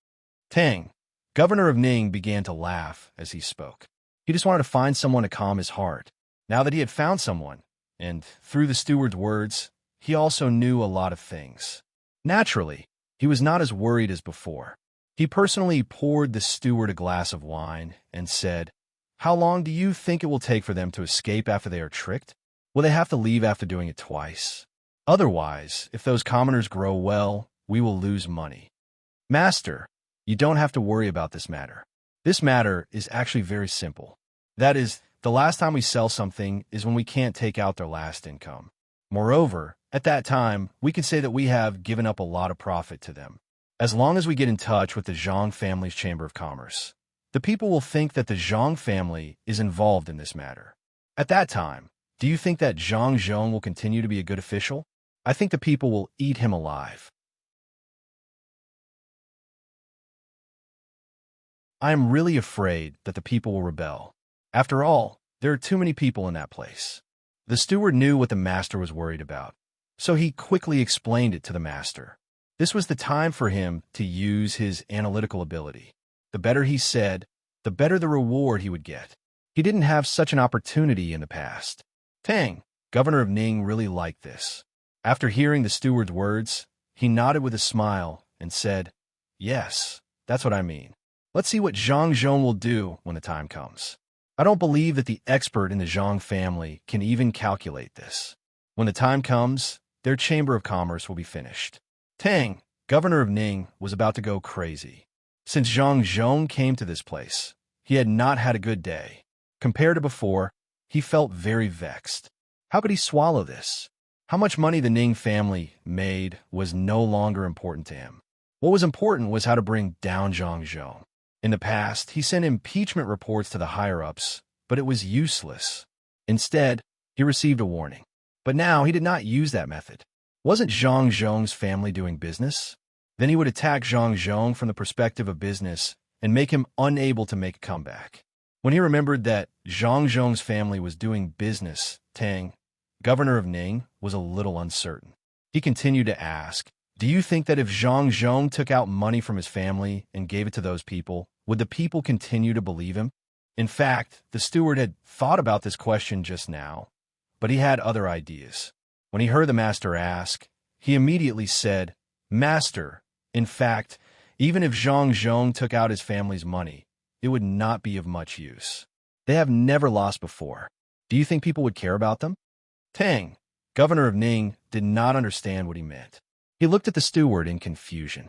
[SPEAKER 1] Tang, governor of Ning, began to laugh as he spoke. He just wanted to find someone to calm his heart. Now that he had found someone, and through the steward's words, he also knew a lot of things. Naturally, he was not as worried as before. He personally poured the steward a glass of wine and said, "How long do you think it will take for them to escape after they are tricked? Will they have to leave after doing it twice? Otherwise, if those commoners grow well, we will lose money." "Master, you don't have to worry about this matter. This matter is actually very simple. That is, the last time we sell something is when we can't take out their last income. Moreover, at that time, we can say that we have given up a lot of profit to them. As long as we get in touch with the Zhang family's Chamber of Commerce, the people will think that the Zhang family is involved in this matter. At that time, do you think that Zhang will continue to be a good official? I think the people will eat him alive." "I am really afraid that the people will rebel. After all, there are too many people in that place." The steward knew what the master was worried about, so he quickly explained it to the master. This was the time for him to use his analytical ability. The better he said, the better the reward he would get. He didn't have such an opportunity in the past. Tang, governor of Ning, really liked this. After hearing the steward's words, he nodded with a smile and said, "Yes, that's what I mean. Let's see what Zhang will do when the time comes. I don't believe that the expert in the Zhang family can even calculate this. When the time comes, their Chamber of Commerce will be finished." Tang, governor of Ning, was about to go crazy. Since Zhang came to this place, he had not had a good day. Compared to before, he felt very vexed. How could he swallow this? How much money the Ning family made was no longer important to him. What was important was how to bring down Zhang. In the past, he sent impeachment reports to the higher-ups, but it was useless. Instead, he received a warning. But now he did not use that method. Wasn't Zhang's family doing business? Then he would attack Zhang from the perspective of business and make him unable to make a comeback. When he remembered that Zhang's family was doing business, Tang, governor of Ning, was a little uncertain. He continued to ask, "Do you think that if Zhang took out money from his family and gave it to those people, would the people continue to believe him?" In fact, the steward had thought about this question just now, but he had other ideas. When he heard the master ask, he immediately said, "Master, in fact, even if Zhang took out his family's money, it would not be of much use. They have never lost before. Do you think people would care about them?" Tang, governor of Ning, did not understand what he meant. He looked at the steward in confusion.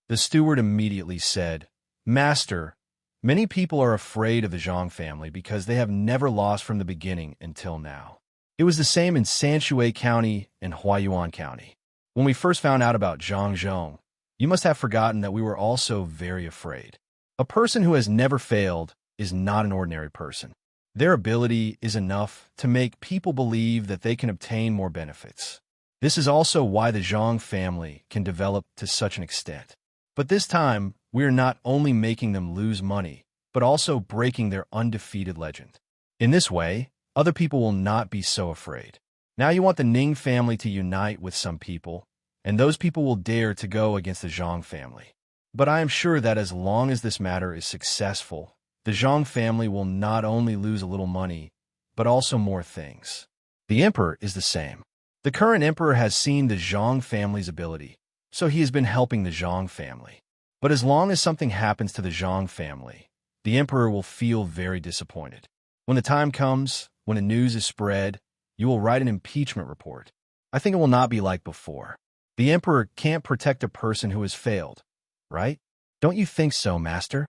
[SPEAKER 1] The steward immediately said, "Master, many people are afraid of the Zhang family because they have never lost from the beginning until now. It was the same in Sanshui County and Huayuan County. When we first found out about Zhang, you must have forgotten that we were also very afraid. A person who has never failed is not an ordinary person. Their ability is enough to make people believe that they can obtain more benefits. This is also why the Zhang family can develop to such an extent. But this time, we are not only making them lose money, but also breaking their undefeated legend. In this way, other people will not be so afraid. Now you want the Ning family to unite with some people, and those people will dare to go against the Zhang family. But I am sure that as long as this matter is successful, the Zhang family will not only lose a little money, but also more things. The emperor is the same. The current emperor has seen the Zhang family's ability, so he has been helping the Zhang family. But as long as something happens to the Zhang family, the emperor will feel very disappointed. When the time comes, when the news is spread, you will write an impeachment report. I think it will not be like before. The emperor can't protect a person who has failed, right? Don't you think so, master?"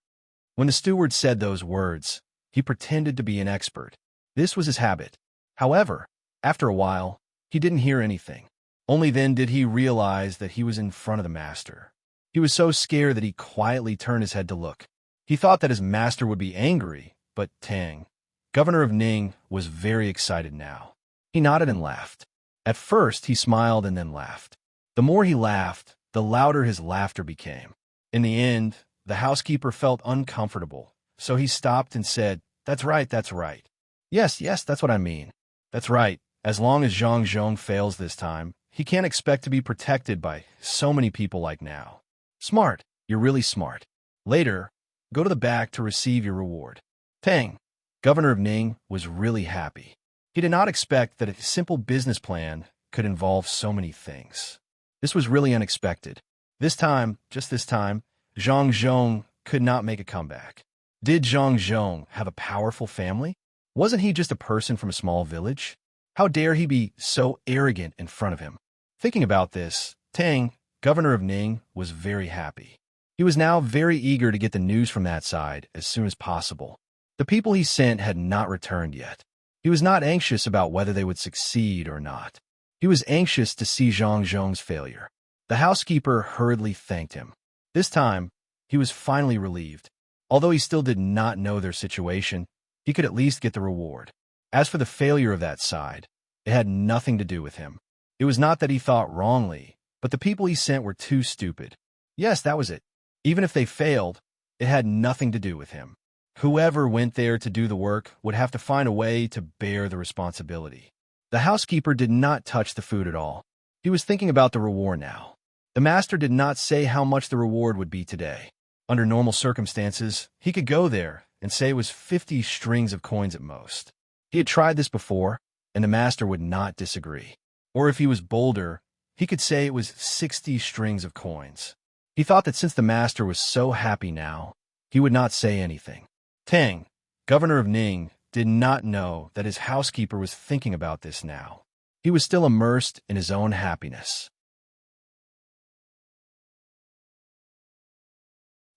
[SPEAKER 1] When the steward said those words, He pretended to be an expert. This was his habit. However, after a while, he didn't hear anything. Only then did he realize that he was in front of the master. He was so scared that he quietly turned his head to look. He thought that his master would be angry, but Tang, governor of Ning, was very excited now. He nodded and laughed. At first, he smiled and then laughed. The more he laughed, the louder his laughter became. In the end, the housekeeper felt uncomfortable, so he stopped and said, "That's right, that's right. Yes, that's what I mean. That's right. As long as Zhang Zhong fails this time, he can't expect to be protected by so many people like now. Smart. You're really smart. Later, go to the back to receive your reward." Tang, governor of Ning, was really happy. He did not expect that a simple business plan could involve so many things. This was really unexpected. This time, just this time, Zhang Zhong could not make a comeback. Did Zhang Zhong have a powerful family? Wasn't he just a person from a small village? How dare he be so arrogant in front of him? Thinking about this, Tang, governor of Ning, was very happy. He was now very eager to get the news from that side as soon as possible. The people he sent had not returned yet. He was not anxious about whether they would succeed or not. He was anxious to see Zhang Zhong's failure. The housekeeper hurriedly thanked him. This time, he was finally relieved. Although he still did not know their situation, he could at least get the reward. As for the failure of that side, it had nothing to do with him. It was not that he thought wrongly, but the people he sent were too stupid. Yes, that was it. Even if they failed, it had nothing to do with him. Whoever went there to do the work would have to find a way to bear the responsibility. The housekeeper did not touch the food at all. He was thinking about the reward now. The master did not say how much the reward would be today. Under normal circumstances, he could go there and say it was 50 strings of coins at most. He had tried this before, and the master would not disagree. Or if he was bolder, he could say it was 60 strings of coins. He thought that since the master was so happy now, he would not say anything. Tang, governor of Ning, did not know that his housekeeper was thinking about this now. He was still immersed in his own happiness.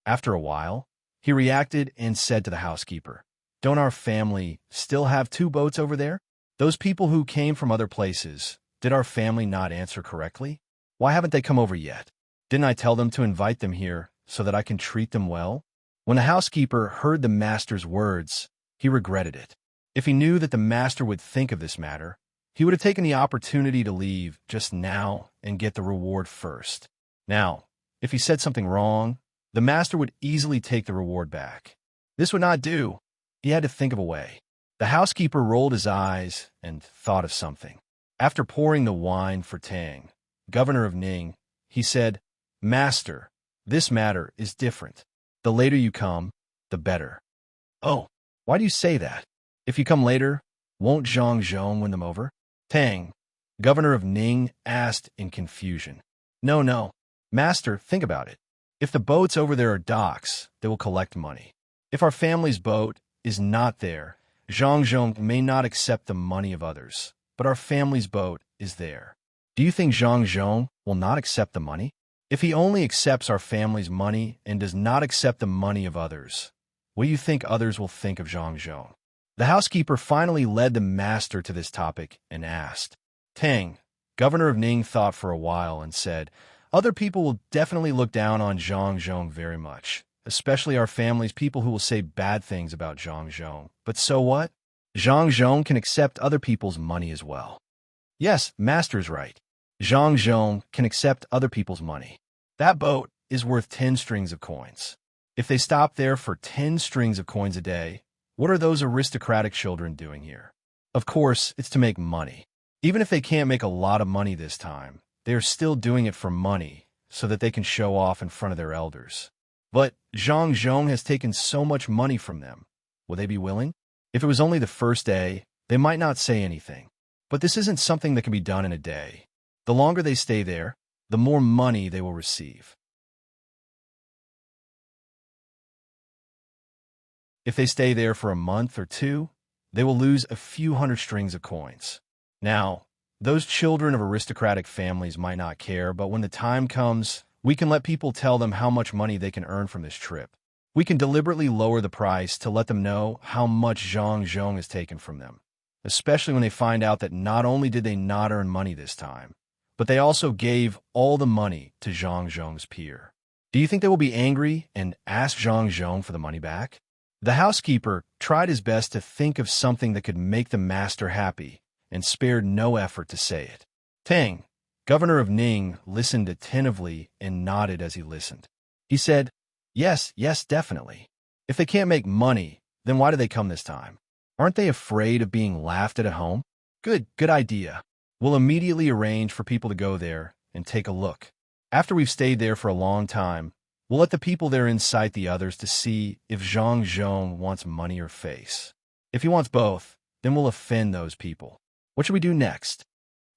[SPEAKER 1] After a while, he reacted and said to the housekeeper, "Don't our family still have 2 boats over there? Those people who came from other places, did our family not answer correctly? Why haven't they come over yet? Didn't I tell them to invite them here so that I can treat them well?" When the housekeeper heard the master's words, he regretted it. If he knew that the master would think of this matter, he would have taken the opportunity to leave just now and get the reward first. Now, if he said something wrong, the master would easily take the reward back. This would not do. He had to think of a way. The housekeeper rolled his eyes and thought of something. After pouring the wine for Tang, governor of Ning, he said, "Master, this matter is different. The later you come, the better." "Oh, why do you say that? If you come later, won't Zhang Zhong win them over?" Tang, governor of Ning, asked in confusion. No. Master, think about it. If the boats over there are docks, they will collect money. If our family's boat is not there, Zhang Zhong may not accept the money of others, but our family's boat is there. Do you think Zhang Zhong will not accept the money? If he only accepts our family's money and does not accept the money of others, what do you think others will think of Zhang Zhong? The housekeeper finally led the master to this topic and asked. Tang, governor of Ning, thought for a while and said, "Other people will definitely look down on Zhang Zhong very much, especially our family's people who will say bad things about Zhang Zhong. But so what? Zhang Zhong can accept other people's money as well." Yes, master's right. Zhang Zhong can accept other people's money. That boat is worth 10 strings of coins. If they stop there for 10 strings of coins a day, what are those aristocratic children doing here? Of course, it's to make money. Even if they can't make a lot of money this time, they are still doing it for money so that they can show off in front of their elders. But Zhang Zhong has taken so much money from them. Will they be willing? If it was only the first day, they might not say anything. But this isn't something that can be done in a day. The longer they stay there, the more money they will receive. If they stay there for a month or 2, they will lose a few hundred strings of coins. Now, those children of aristocratic families might not care, but when the time comes, we can let people tell them how much money they can earn from this trip. We can deliberately lower the price to let them know how much Zhang Zhong has taken from them, especially when they find out that not only did they not earn money this time, but they also gave all the money to Zhang Zhong's peer. Do you think they will be angry and ask Zhang Zhong for the money back? The housekeeper tried his best to think of something that could make the master happy and spared no effort to say it. Tang, governor of Ning, listened attentively and nodded as he listened. He said, "Yes, yes, definitely. If they can't make money, then why do they come this time? Aren't they afraid of being laughed at home? Good idea. We'll immediately arrange for people to go there and take a look. After we've stayed there for a long time, we'll let the people there incite the others to see if Zhang Zhong wants money or face. If he wants both, then we'll offend those people. What should we do next?"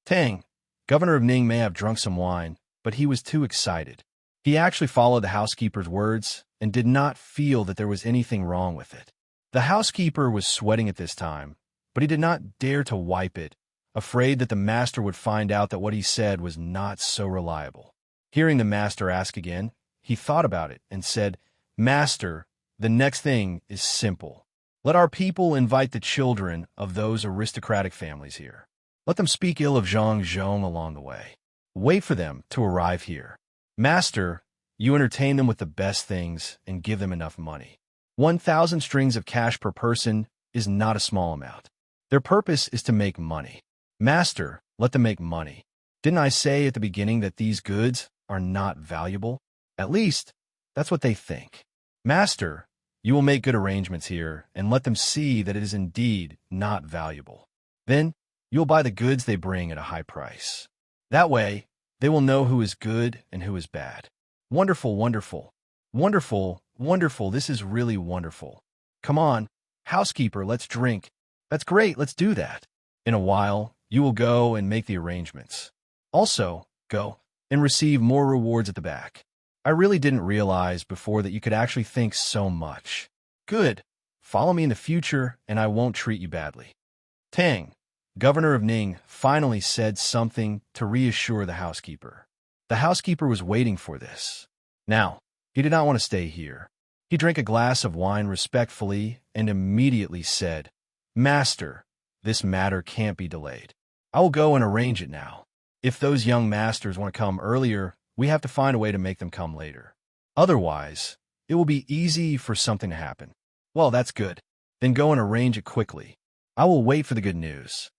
[SPEAKER 1] Tang, governor of Ning, may have drunk some wine, but he was too excited. He actually followed the housekeeper's words and did not feel that there was anything wrong with it. The housekeeper was sweating at this time, but he did not dare to wipe it, afraid that the master would find out that what he said was not so reliable. Hearing the master ask again, he thought about it and said, "Master, the next thing is simple. Let our people invite the children of those aristocratic families here. Let them speak ill of Zhang Zhong along the way. Wait for them to arrive here. Master, you entertain them with the best things and give them enough money. 1,000 strings of cash per person is not a small amount. Their purpose is to make money. Master, let them make money. Didn't I say at the beginning that these goods are not valuable? At least, that's what they think. Master, you will make good arrangements here and let them see that it is indeed not valuable. Then, you'll buy the goods they bring at a high price. That way, they will know who is good and who is bad. Wonderful, wonderful. Wonderful, wonderful, this is really wonderful. Come on, housekeeper, let's drink. That's great, let's do that. In a while, you will go and make the arrangements. Also, go and receive more rewards at the back. I really didn't realize before that you could actually think so much. Good. Follow me in the future, and I won't treat you badly." Tang, governor of Ning, finally said something to reassure the housekeeper. The housekeeper was waiting for this. Now, he did not want to stay here. He drank a glass of wine respectfully and immediately said, "Master, this matter can't be delayed. I will go and arrange it now. If those young masters want to come earlier, we have to find a way to make them come later. Otherwise, it will be easy for something to happen." "Well, that's good. Then go and arrange it quickly. I will wait for the good news."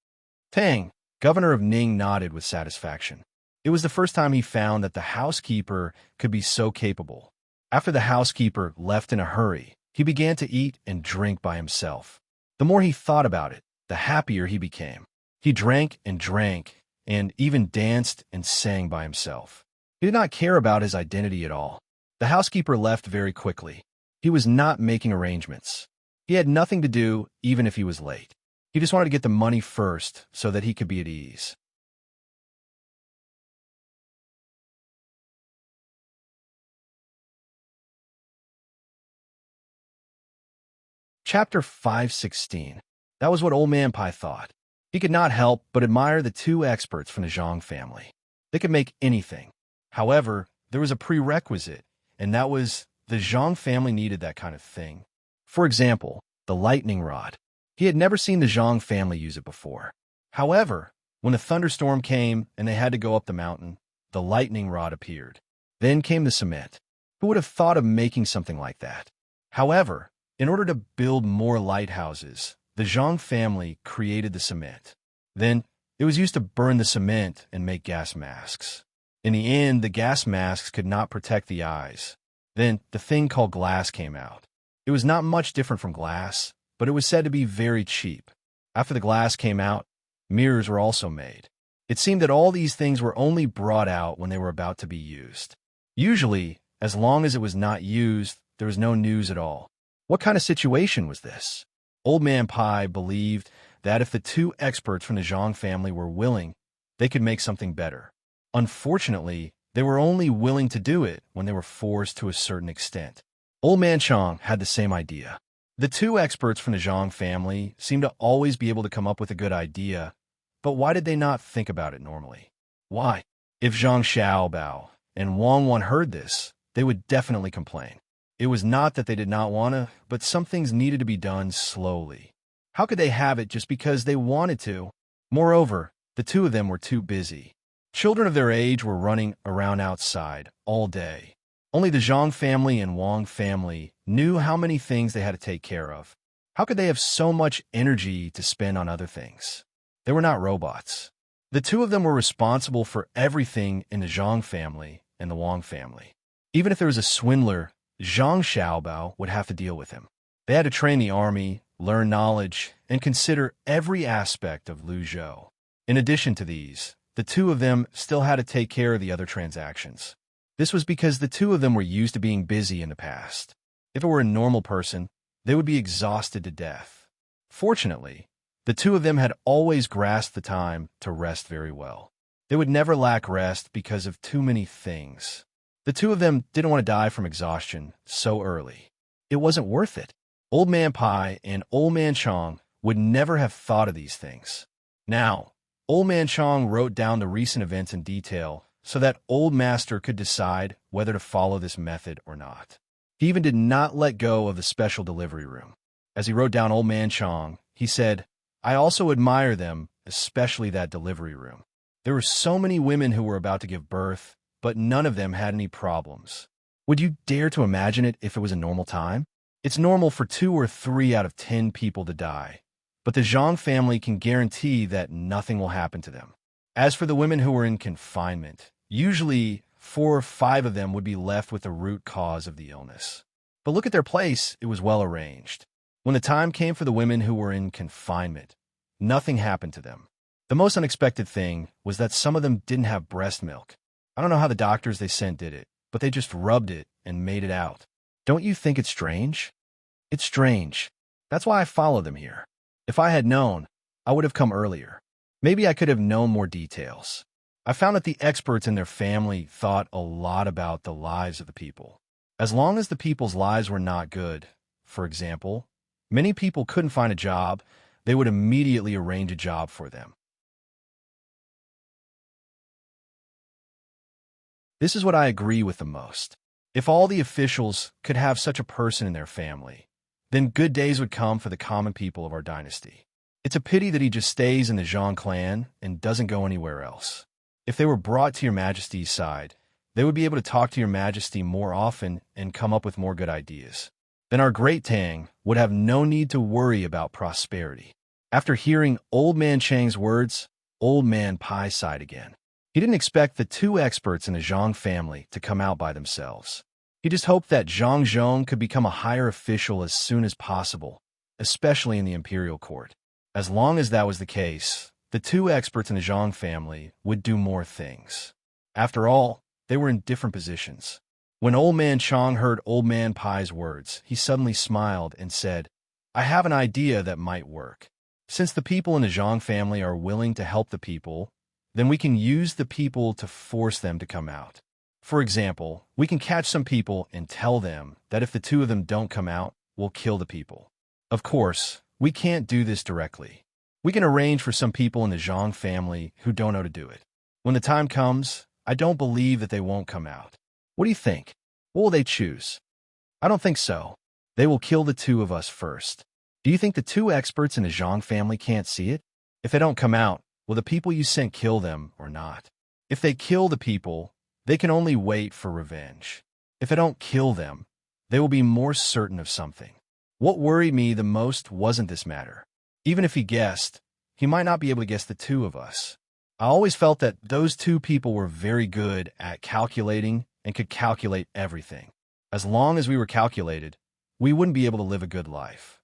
[SPEAKER 1] Tang, governor of Ning, nodded with satisfaction. It was the first time he found that the housekeeper could be so capable. After the housekeeper left in a hurry, he began to eat and drink by himself. The more he thought about it, the happier he became. He drank and even danced and sang by himself. He did not care about his identity at all. The housekeeper left very quickly. He was not making arrangements. He had nothing to do, even if he was late. He just wanted to get the money first so that he could be at ease. Chapter 516. That was what Old Man Pai thought. He could not help but admire the two experts from the Zhang family. They could make anything. However, there was a prerequisite, and that was the Zhang family needed that kind of thing. For example, the lightning rod. He had never seen the Zhang family use it before. However, when a thunderstorm came and they had to go up the mountain, the lightning rod appeared. Then came the cement. Who would have thought of making something like that? However, in order to build more lighthouses, the Zhang family created the cement. Then, it was used to burn the cement and make gas masks. In the end, the gas masks could not protect the eyes. Then, the thing called glass came out. It was not much different from glass, but it was said to be very cheap. After the glass came out, mirrors were also made. It seemed that all these things were only brought out when they were about to be used. Usually, as long as it was not used, there was no news at all. What kind of situation was this? Old Man Pai believed that if the two experts from the Zhang family were willing, they could make something better. Unfortunately, they were only willing to do it when they were forced to a certain extent. Old Man Chang had the same idea. The two experts from the Zhang family seemed to always be able to come up with a good idea, but why did they not think about it normally? Why? If Zhang Xiaobao and Wang Wan heard this, they would definitely complain. It was not that they did not want to, but some things needed to be done slowly. How could they have it just because they wanted to? Moreover, the two of them were too busy. Children of their age were running around outside all day. Only the Zhang family and Wang family knew how many things they had to take care of. How could they have so much energy to spend on other things? They were not robots. The two of them were responsible for everything in the Zhang family and the Wang family. Even if there was a swindler, Zhang Xiaobao would have to deal with him. They had to train the army, learn knowledge, and consider every aspect of Lu Zhou. In addition to these, the two of them still had to take care of the other transactions. This was because the two of them were used to being busy in the past. If it were a normal person, they would be exhausted to death. Fortunately, the two of them had always grasped the time to rest very well. They would never lack rest because of too many things. The two of them didn't want to die from exhaustion so early. It wasn't worth it. Old Man Pai and Old Man Chong would never have thought of these things. Now, Old Man Chong wrote down the recent events in detail so that Old Master could decide whether to follow this method or not. He even did not let go of the special delivery room. As he wrote down Old Man Chong, he said, "I also admire them, especially that delivery room. There were so many women who were about to give birth, but none of them had any problems. Would you dare to imagine it if it was a normal time? It's normal for 2 or 3 out of 10 people to die, but the Zhang family can guarantee that nothing will happen to them. As for the women who were in confinement, usually 4 or 5 of them would be left with the root cause of the illness. But look at their place, it was well arranged. When the time came for the women who were in confinement, nothing happened to them. The most unexpected thing was that some of them didn't have breast milk. I don't know how the doctors they sent did it, but they just rubbed it and made it out. Don't you think it's strange? It's strange. That's why I follow them here. If I had known, I would have come earlier. Maybe I could have known more details. I found that the experts in their family thought a lot about the lives of the people. As long as the people's lives were not good, for example, many people couldn't find a job, they would immediately arrange a job for them. This is what I agree with the most. If all the officials could have such a person in their family, then good days would come for the common people of our dynasty. It's a pity that he just stays in the Zhang clan and doesn't go anywhere else. If they were brought to your majesty's side, they would be able to talk to your majesty more often and come up with more good ideas. Then our great Tang would have no need to worry about prosperity. After hearing Old Man Chang's words, Old Man Pai sighed again. He didn't expect the 2 experts in the Zhang family to come out by themselves. He just hoped that Zhang Zhong could become a higher official as soon as possible, especially in the imperial court. As long as that was the case, the 2 experts in the Zhang family would do more things. After all, they were in different positions. When Old Man Chong heard Old Man Pai's words, he suddenly smiled and said, "I have an idea that might work. Since the people in the Zhang family are willing to help the people, then we can use the people to force them to come out. For example, we can catch some people and tell them that if the 2 of them don't come out, we'll kill the people. Of course, we can't do this directly. We can arrange for some people in the Zhang family who don't know how to do it. When the time comes, I don't believe that they won't come out. What do you think? What will they choose? I don't think so. They will kill the 2 of us first. Do you think the 2 experts in the Zhang family can't see it? If they don't come out, will the people you sent kill them or not? If they kill the people, they can only wait for revenge. If they don't kill them, they will be more certain of something. What worried me the most wasn't this matter. Even if he guessed, he might not be able to guess the 2 of us. I always felt that those 2 people were very good at calculating and could calculate everything. As long as we were calculated, we wouldn't be able to live a good life.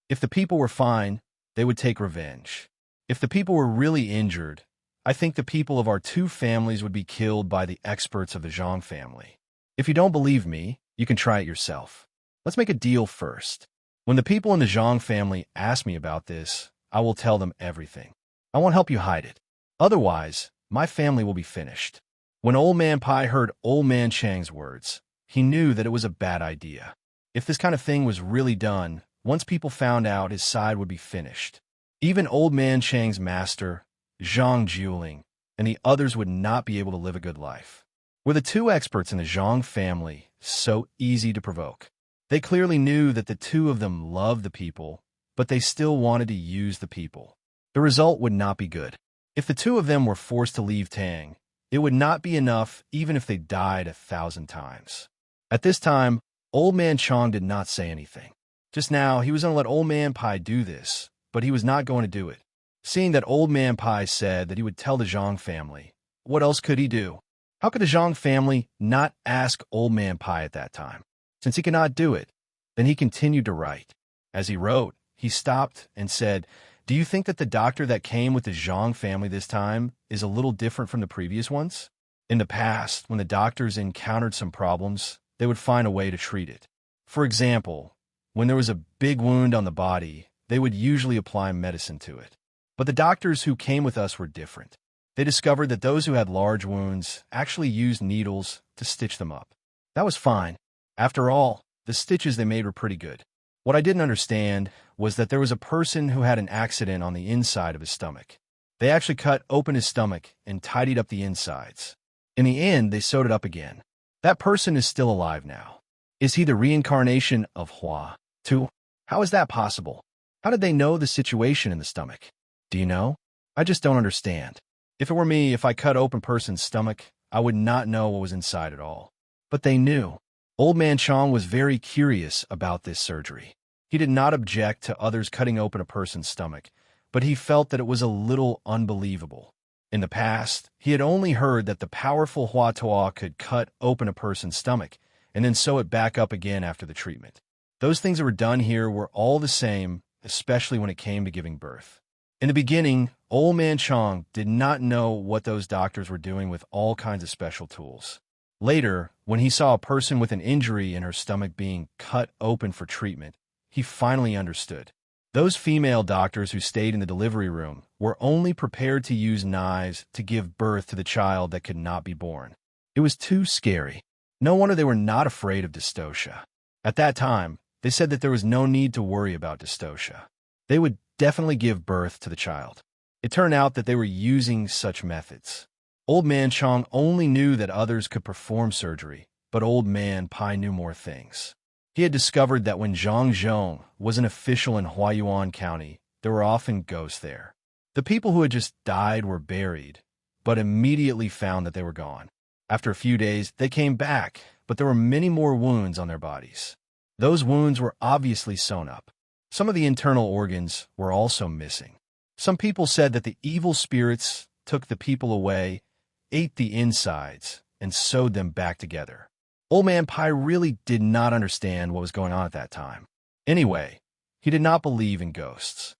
[SPEAKER 1] If the people were fine, they would take revenge. If the people were really injured, I think the people of our 2 families would be killed by the experts of the Zhang family. If you don't believe me, you can try it yourself. Let's make a deal first. When the people in the Zhang family ask me about this, I will tell them everything. I won't help you hide it. Otherwise, my family will be finished. When Old Man Pai heard Old Man Chang's words, he knew that it was a bad idea. If this kind of thing was really done, once people found out, his side would be finished. Even Old Man Chang's master, Zhang Juling, and the others would not be able to live a good life. Were the two experts in the Zhang family so easy to provoke? They clearly knew that the two of them loved the people, but they still wanted to use the people. The result would not be good. If the two of them were forced to leave Tang, it would not be enough even if they died 1,000 times. At this time, Old Man Chong did not say anything. Just now, he was going to let Old Man Pai do this, but he was not going to do it. Seeing that Old Man Pai said that he would tell the Zhang family, what else could he do? How could the Zhang family not ask Old Man Pai at that time? Since he could not do it, then he continued to write. As he wrote, he stopped and said, "Do you think that the doctor that came with the Zhang family this time is a little different from the previous ones? In the past, when the doctors encountered some problems, they would find a way to treat it. For example, when there was a big wound on the body, they would usually apply medicine to it. But the doctors who came with us were different. They discovered that those who had large wounds actually used needles to stitch them up. That was fine. After all, the stitches they made were pretty good. What I didn't understand was that there was a person who had an accident on the inside of his stomach. They actually cut open his stomach and tidied up the insides. In the end, they sewed it up again. That person is still alive now. Is he the reincarnation of Hua, too? How is that possible? How did they know the situation in the stomach? Do you know? I just don't understand. If it were me, if I cut open a person's stomach, I would not know what was inside at all. But they knew. Old Man Chong was very curious about this surgery. He did not object to others cutting open a person's stomach, but he felt that it was a little unbelievable. In the past, he had only heard that the powerful Hua Toa could cut open a person's stomach and then sew it back up again after the treatment. Those things that were done here were all the same, especially when it came to giving birth. In the beginning, Old Man Chong did not know what those doctors were doing with all kinds of special tools. Later, when he saw a person with an injury in her stomach being cut open for treatment, he finally understood. Those female doctors who stayed in the delivery room were only prepared to use knives to give birth to the child that could not be born. It was too scary. No wonder they were not afraid of dystocia. At that time, they said that there was no need to worry about dystocia. They would definitely give birth to the child. It turned out that they were using such methods. Old Man Chong only knew that others could perform surgery, but Old Man Pai knew more things. He had discovered that when Zhang Zhong was an official in Huayuan County, there were often ghosts there. The people who had just died were buried, but immediately found that they were gone. After a few days, they came back, but there were many more wounds on their bodies. Those wounds were obviously sewn up. Some of the internal organs were also missing. Some people said that the evil spirits took the people away, ate the insides, and sewed them back together. Old Man Pai really did not understand what was going on at that time. Anyway, he did not believe in ghosts.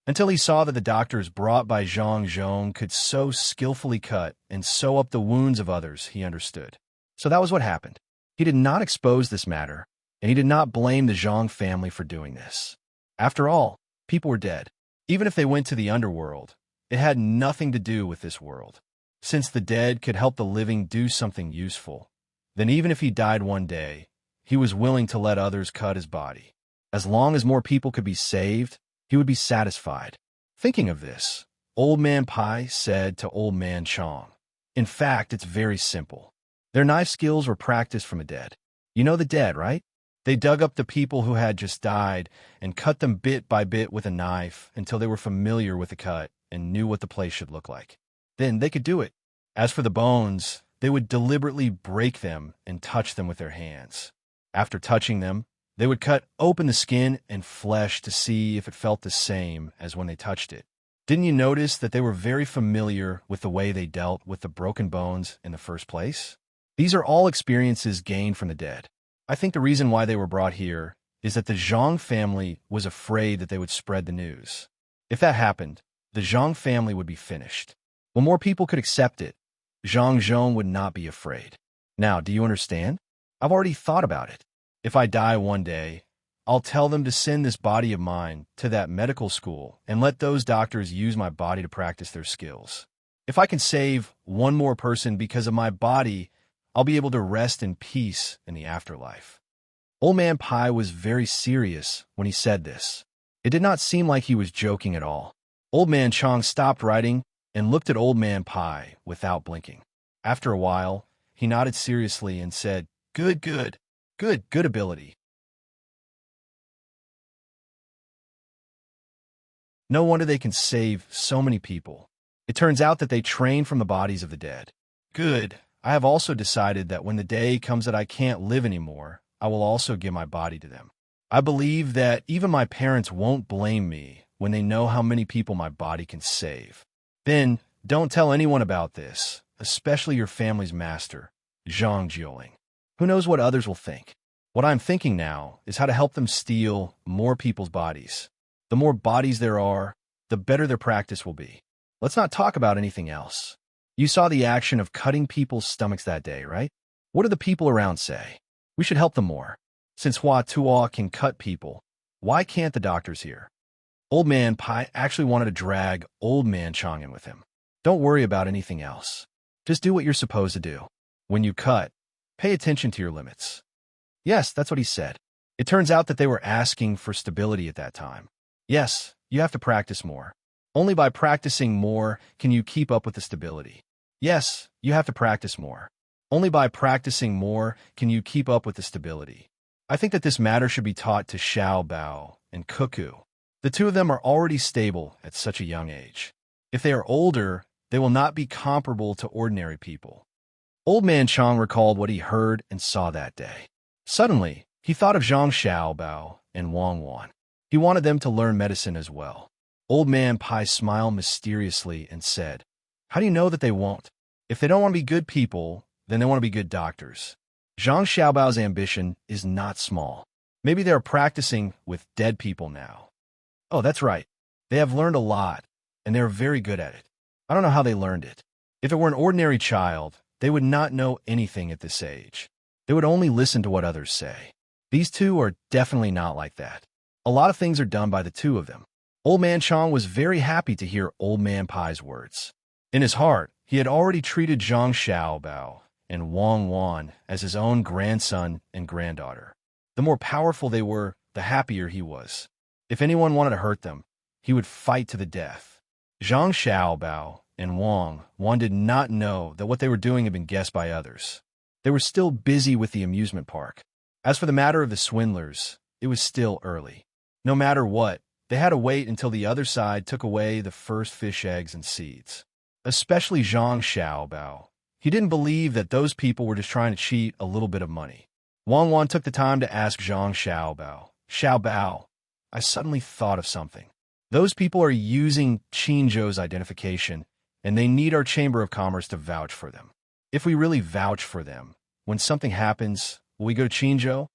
[SPEAKER 1] Until he saw that the doctors brought by Zhang Zhong could so skillfully cut and sew up the wounds of others, he understood. So that was what happened. He did not expose this matter, and he did not blame the Zhang family for doing this. After all, people were dead. Even if they went to the underworld, it had nothing to do with this world. Since the dead could help the living do something useful, then even if he died one day, he was willing to let others cut his body. As long as more people could be saved, he would be satisfied. Thinking of this, Old Man Pai said to Old Man Chong, "In fact, it's very simple. Their knife skills were practiced from the dead. You know the dead, right? They dug up the people who had just died and cut them bit by bit with a knife until they were familiar with the cut and knew what the place should look like. Then they could do it. As for the bones, they would deliberately break them and touch them with their hands. After touching them, they would cut open the skin and flesh to see if it felt the same as when they touched it. Didn't you notice that they were very familiar with the way they dealt with the broken bones in the first place? These are all experiences gained from the dead. I think the reason why they were brought here is that the Zhang family was afraid that they would spread the news. If that happened, the Zhang family would be finished. When more people could accept it, Zhang Zhong would not be afraid. Now, do you understand? I've already thought about it. If I die one day, I'll tell them to send this body of mine to that medical school and let those doctors use my body to practice their skills. If I can save one more person because of my body, I'll be able to rest in peace in the afterlife." Old Man Pai was very serious when he said this. It did not seem like he was joking at all. Old Man Chong stopped writing and looked at Old Man Pai without blinking. After a while, he nodded seriously and said, "Good, good. Good ability. No wonder they can save so many people. It turns out that they train from the bodies of the dead. Good. I have also decided that when the day comes that I can't live anymore, I will also give my body to them. I believe that even my parents won't blame me when they know how many people my body can save. Then, don't tell anyone about this, especially your family's master, Zhang Jioling. Who knows what others will think? What I'm thinking now is how to help them steal more people's bodies. The more bodies there are, the better their practice will be. Let's not talk about anything else. You saw the action of cutting people's stomachs that day, right? What do the people around say? We should help them more. Since Hua Tuo can cut people, why can't the doctors here? Old Man Pai actually wanted to drag Old Man Chong in with him. Don't worry about anything else. Just do what you're supposed to do. When you cut, pay attention to your limits. Yes, that's what he said. It turns out that they were asking for stability at that time. Yes, you have to practice more. Only by practicing more can you keep up with the stability. Yes, you have to practice more. Only by practicing more can you keep up with the stability. I think that this matter should be taught to Xiao Bao and Cuckoo. The two of them are already stable at such a young age. If they are older, they will not be comparable to ordinary people. Old Man Chong recalled what he heard and saw that day. Suddenly, he thought of Zhang Xiaobao and Wang Wan. He wanted them to learn medicine as well. Old Man Pai smiled mysteriously and said, "How do you know that they won't? If they don't want to be good people, then they want to be good doctors." Zhang Xiaobao's ambition is not small. Maybe they are practicing with dead people now. Oh, that's right. They have learned a lot, and they are very good at it. I don't know how they learned it. If it were an ordinary child, they would not know anything at this age. They would only listen to what others say. These two are definitely not like that. A lot of things are done by the two of them. Old Man Chong was very happy to hear Old Man Pai's words. In his heart, he had already treated Zhang Xiaobao and Wang Wan as his own grandson and granddaughter. The more powerful they were, the happier he was. If anyone wanted to hurt them, he would fight to the death. Zhang Xiaobao and Wang Wan did not know that what they were doing had been guessed by others. They were still busy with the amusement park. As for the matter of the swindlers, it was still early. No matter what, they had to wait until the other side took away the first fish eggs and seeds. Especially Zhang Xiaobao. He didn't believe that those people were just trying to cheat a little bit of money. Wang Wan took the time to ask Zhang Xiaobao, "Xiaobao, I suddenly thought of something. Those people are using Qinzhou's identification, and they need our Chamber of Commerce to vouch for them. If we really vouch for them, when something happens, will we go to Qinzhou?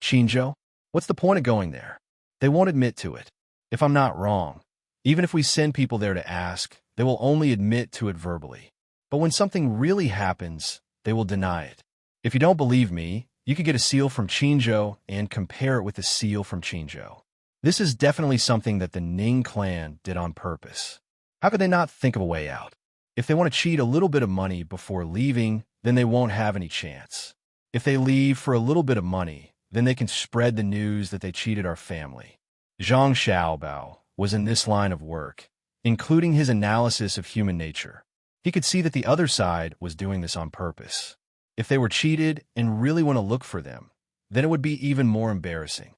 [SPEAKER 1] Qinzhou? What's the point of going there? They won't admit to it. If I'm not wrong, even if we send people there to ask, they will only admit to it verbally. But when something really happens, they will deny it. If you don't believe me, you could get a seal from Qinzhou and compare it with the seal from Qinzhou. This is definitely something that the Ning clan did on purpose. How could they not think of a way out? If they want to cheat a little bit of money before leaving, then they won't have any chance. If they leave for a little bit of money, then they can spread the news that they cheated our family. Zhang Xiaobao was in this line of work, including his analysis of human nature. He could see that the other side was doing this on purpose. If they were cheated and really want to look for them, then it would be even more embarrassing.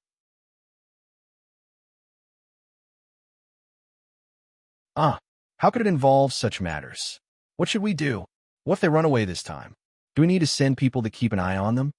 [SPEAKER 1] How could it involve such matters? What should we do? What if they run away this time? Do we need to send people to keep an eye on them?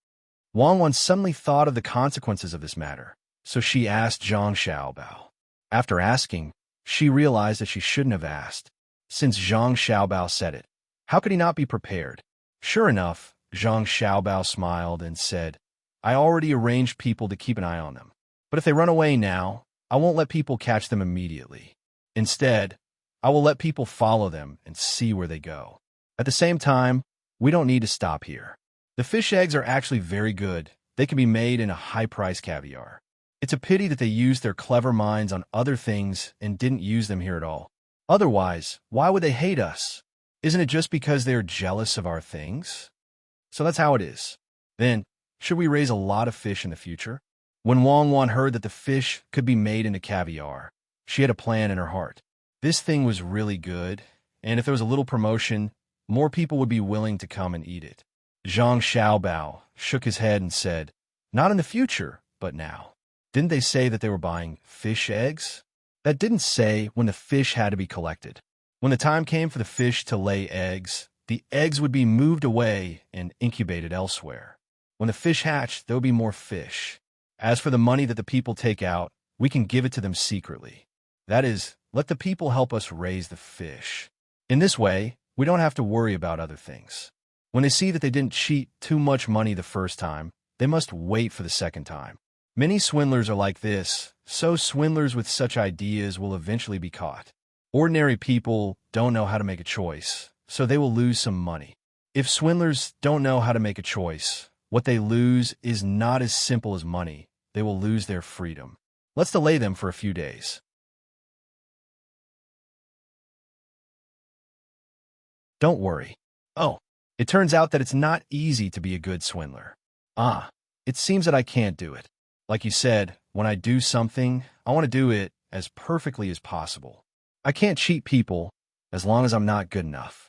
[SPEAKER 1] Wang Wan suddenly thought of the consequences of this matter, so she asked Zhang Xiaobao. After asking, she realized that she shouldn't have asked, since Zhang Xiaobao said it. How could he not be prepared? Sure enough, Zhang Xiaobao smiled and said, "I already arranged people to keep an eye on them. But if they run away now, I won't let people catch them immediately. Instead, I will let people follow them and see where they go. At the same time, we don't need to stop here. The fish eggs are actually very good. They can be made in a high-priced caviar. It's a pity that they used their clever minds on other things and didn't use them here at all. Otherwise, why would they hate us? Isn't it just because they are jealous of our things? So that's how it is. Then, should we raise a lot of fish in the future? When Wang Wan heard that the fish could be made into caviar, she had a plan in her heart. This thing was really good, and if there was a little promotion, more people would be willing to come and eat it. Zhang Xiaobao shook his head and said, "Not in the future, but now. Didn't they say that they were buying fish eggs? That didn't say when the fish had to be collected. When the time came for the fish to lay eggs, the eggs would be moved away and incubated elsewhere. When the fish hatched, there would be more fish. As for the money that the people take out, we can give it to them secretly. That is, let the people help us raise the fish. In this way, we don't have to worry about other things. When they see that they didn't cheat too much money the first time, they must wait for the second time. Many swindlers are like this, so swindlers with such ideas will eventually be caught. Ordinary people don't know how to make a choice, so they will lose some money. If swindlers don't know how to make a choice, what they lose is not as simple as money. They will lose their freedom. Let's delay them for a few days." Don't worry. Oh, it turns out that it's not easy to be a good swindler. It seems that I can't do it. Like you said, when I do something, I want to do it as perfectly as possible. I can't cheat people as long as I'm not good enough.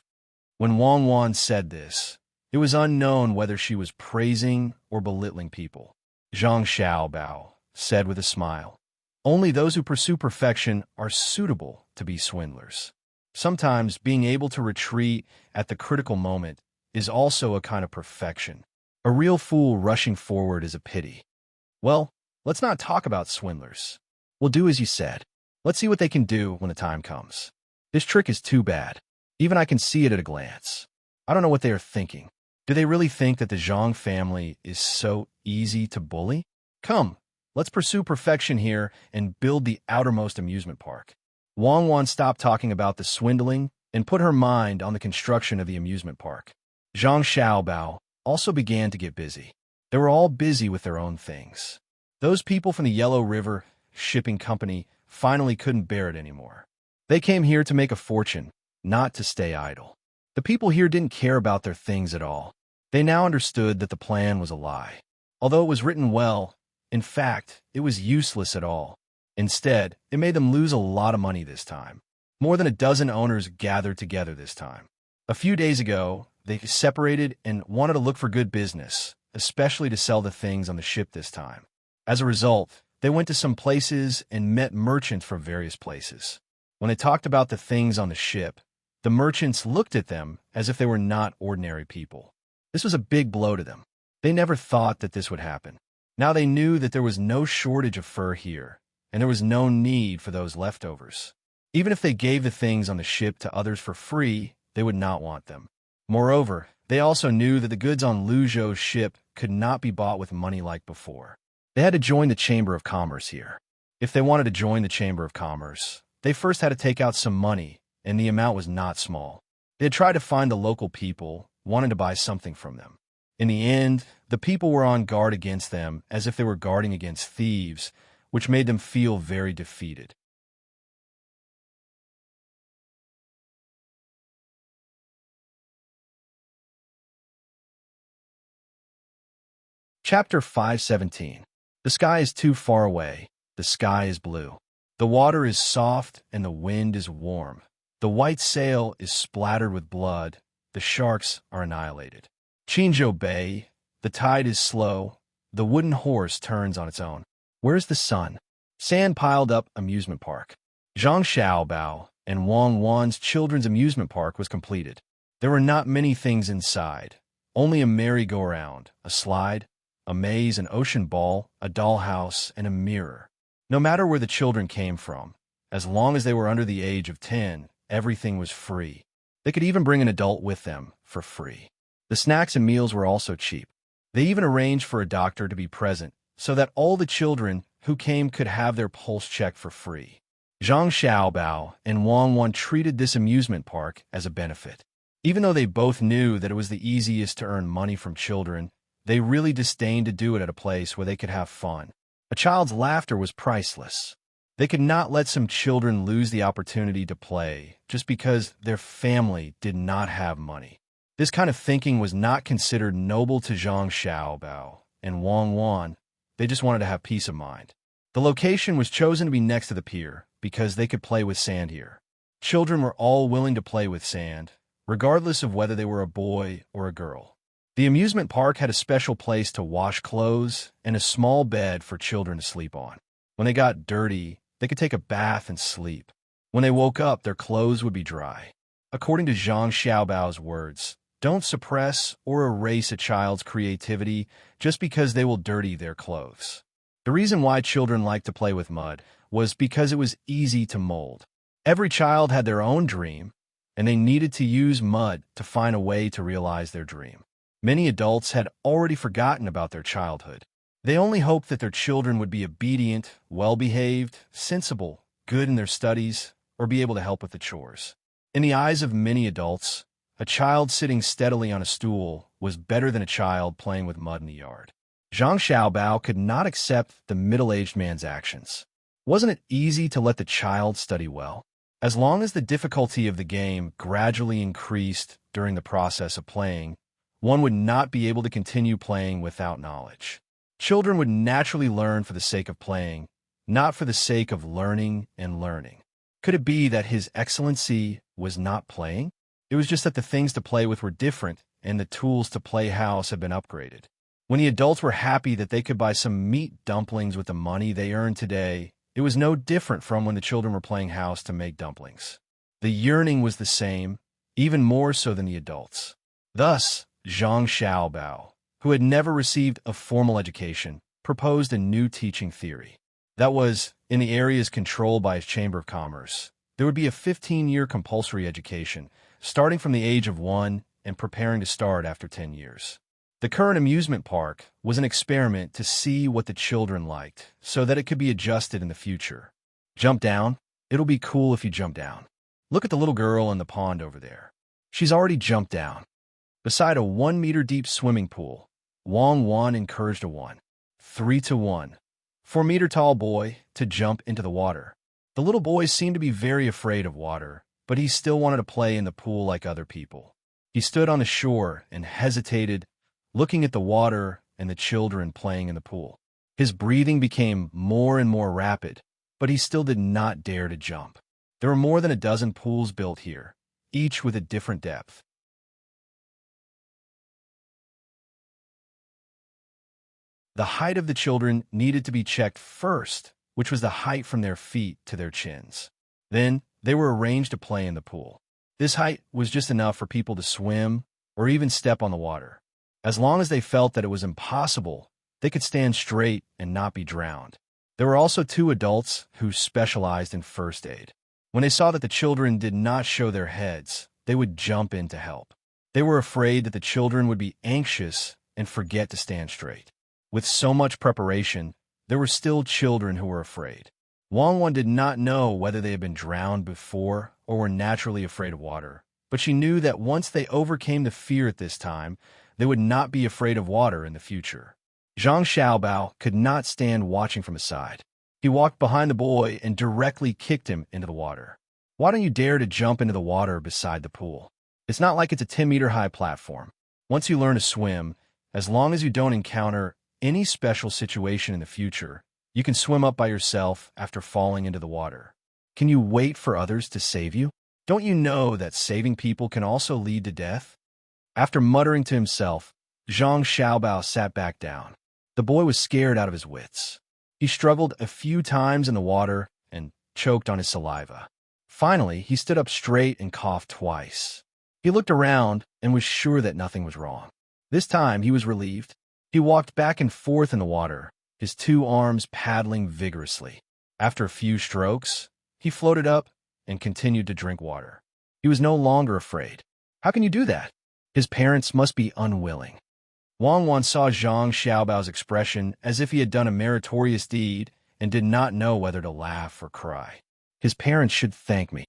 [SPEAKER 1] When Wang Wan said this, it was unknown whether she was praising or belittling people. Zhang Xiaobao said with a smile, "Only those who pursue perfection are suitable to be swindlers. Sometimes being able to retreat at the critical moment is also a kind of perfection. A real fool rushing forward is a pity. Well, let's not talk about swindlers. We'll do as you said. Let's see what they can do when the time comes. This trick is too bad. Even I can see it at a glance. I don't know what they are thinking. Do they really think that the Zhang family is so easy to bully? Come, let's pursue perfection here and build the outermost amusement park." Wang Wan stopped talking about the swindling and put her mind on the construction of the amusement park. Zhang Xiaobao also began to get busy. They were all busy with their own things. Those people from the Yellow River Shipping Company finally couldn't bear it anymore. They came here to make a fortune, not to stay idle. The people here didn't care about their things at all. They now understood that the plan was a lie. Although it was written well, in fact, it was useless at all. Instead, it made them lose a lot of money this time. More than a dozen owners gathered together this time. A few days ago, they separated and wanted to look for good business, especially to sell the things on the ship this time. As a result, they went to some places and met merchants from various places. When they talked about the things on the ship, the merchants looked at them as if they were not ordinary people. This was a big blow to them. They never thought that this would happen. Now they knew that there was no shortage of fur here, and there was no need for those leftovers. Even if they gave the things on the ship to others for free, they would not want them. Moreover, they also knew that the goods on Lu Zhou's ship could not be bought with money like before. They had to join the Chamber of Commerce here. If they wanted to join the Chamber of Commerce, they first had to take out some money, and the amount was not small. They had tried to find the local people, wanting to buy something from them. In the end, the people were on guard against them as if they were guarding against thieves, which made them feel very defeated. Chapter 517. The sky is too far away. The sky is blue. The water is soft and the wind is warm. The white sail is splattered with blood. The sharks are annihilated. Qingzhou Bay. The tide is slow. The wooden horse turns on its own. Where's the sun? Sand piled up amusement park. Zhang Xiaobao and Wang Wan's children's amusement park was completed. There were not many things inside. Only a merry-go-round, a slide, a maze, an ocean ball, a dollhouse, and a mirror. No matter where the children came from, as long as they were under the age of 10, everything was free. They could even bring an adult with them for free. The snacks and meals were also cheap. They even arranged for a doctor to be present so that all the children who came could have their pulse checked for free. Zhang Xiaobao and Wang Wan treated this amusement park as a benefit. Even though they both knew that it was the easiest to earn money from children, they really disdained to do it at a place where they could have fun. A child's laughter was priceless. They could not let some children lose the opportunity to play just because their family did not have money. This kind of thinking was not considered noble to Zhang Xiaobao and Wang Wan. They just wanted to have peace of mind. The location was chosen to be next to the pier because they could play with sand here. Children were all willing to play with sand, regardless of whether they were a boy or a girl. The amusement park had a special place to wash clothes and a small bed for children to sleep on. When they got dirty, they could take a bath and sleep. When they woke up, their clothes would be dry. According to Zhang Xiaobao's words, don't suppress or erase a child's creativity just because they will dirty their clothes. The reason why children liked to play with mud was because it was easy to mold. Every child had their own dream, and they needed to use mud to find a way to realize their dream. Many adults had already forgotten about their childhood. They only hoped that their children would be obedient, well-behaved, sensible, good in their studies, or be able to help with the chores. In the eyes of many adults, a child sitting steadily on a stool was better than a child playing with mud in the yard. Zhang Xiaobao could not accept the middle-aged man's actions. Wasn't it easy to let the child study well? As long as the difficulty of the game gradually increased during the process of playing, one would not be able to continue playing without knowledge. Children would naturally learn for the sake of playing, not for the sake of learning and learning. Could it be that His Excellency was not playing? It was just that the things to play with were different and the tools to play house had been upgraded. When the adults were happy that they could buy some meat dumplings with the money they earned today, it was no different from when the children were playing house to make dumplings. The yearning was the same, even more so than the adults. Thus, Zhang Xiaobao, who had never received a formal education, proposed a new teaching theory. That was, in the areas controlled by his Chamber of Commerce, there would be a 15-year compulsory education, starting from the age of 1 and preparing to start after 10 years. The current amusement park was an experiment to see what the children liked, so that it could be adjusted in the future. Jump down? It'll be cool if you jump down. Look at the little girl in the pond over there. She's already jumped down. Beside a 1-meter-deep swimming pool, Wang Wan encouraged a 3-to-1, 4-meter-tall boy to jump into the water. The little boy seemed to be very afraid of water, but he still wanted to play in the pool like other people. He stood on the shore and hesitated, looking at the water and the children playing in the pool. His breathing became more and more rapid, but he still did not dare to jump. There were more than a dozen pools built here, each with a different depth. The height of the children needed to be checked first, which was the height from their feet to their chins. Then, they were arranged to play in the pool. This height was just enough for people to swim or even step on the water. As long as they felt that it was impossible, they could stand straight and not be drowned. There were also 2 adults who specialized in first aid. When they saw that the children did not show their heads, they would jump in to help. They were afraid that the children would be anxious and forget to stand straight. With so much preparation, there were still children who were afraid. Wang Wan did not know whether they had been drowned before or were naturally afraid of water, but she knew that once they overcame the fear at this time, they would not be afraid of water in the future. Zhang Xiaobao could not stand watching from aside. He walked behind the boy and directly kicked him into the water. Why don't you dare to jump into the water beside the pool? It's not like it's a 10-meter-high platform. Once you learn to swim, as long as you don't encounter any special situation in the future, you can swim up by yourself after falling into the water. Can you wait for others to save you? Don't you know that saving people can also lead to death? After muttering to himself, Zhang Xiaobao sat back down. The boy was scared out of his wits. He struggled a few times in the water and choked on his saliva. Finally, he stood up straight and coughed twice. He looked around and was sure that nothing was wrong. This time, he was relieved. He walked back and forth in the water, his 2 arms paddling vigorously. After a few strokes, he floated up and continued to drink water. He was no longer afraid. How can you do that? His parents must be unwilling. Wang Wan saw Zhang Xiaobao's expression as if he had done a meritorious deed and did not know whether to laugh or cry. His parents should thank me.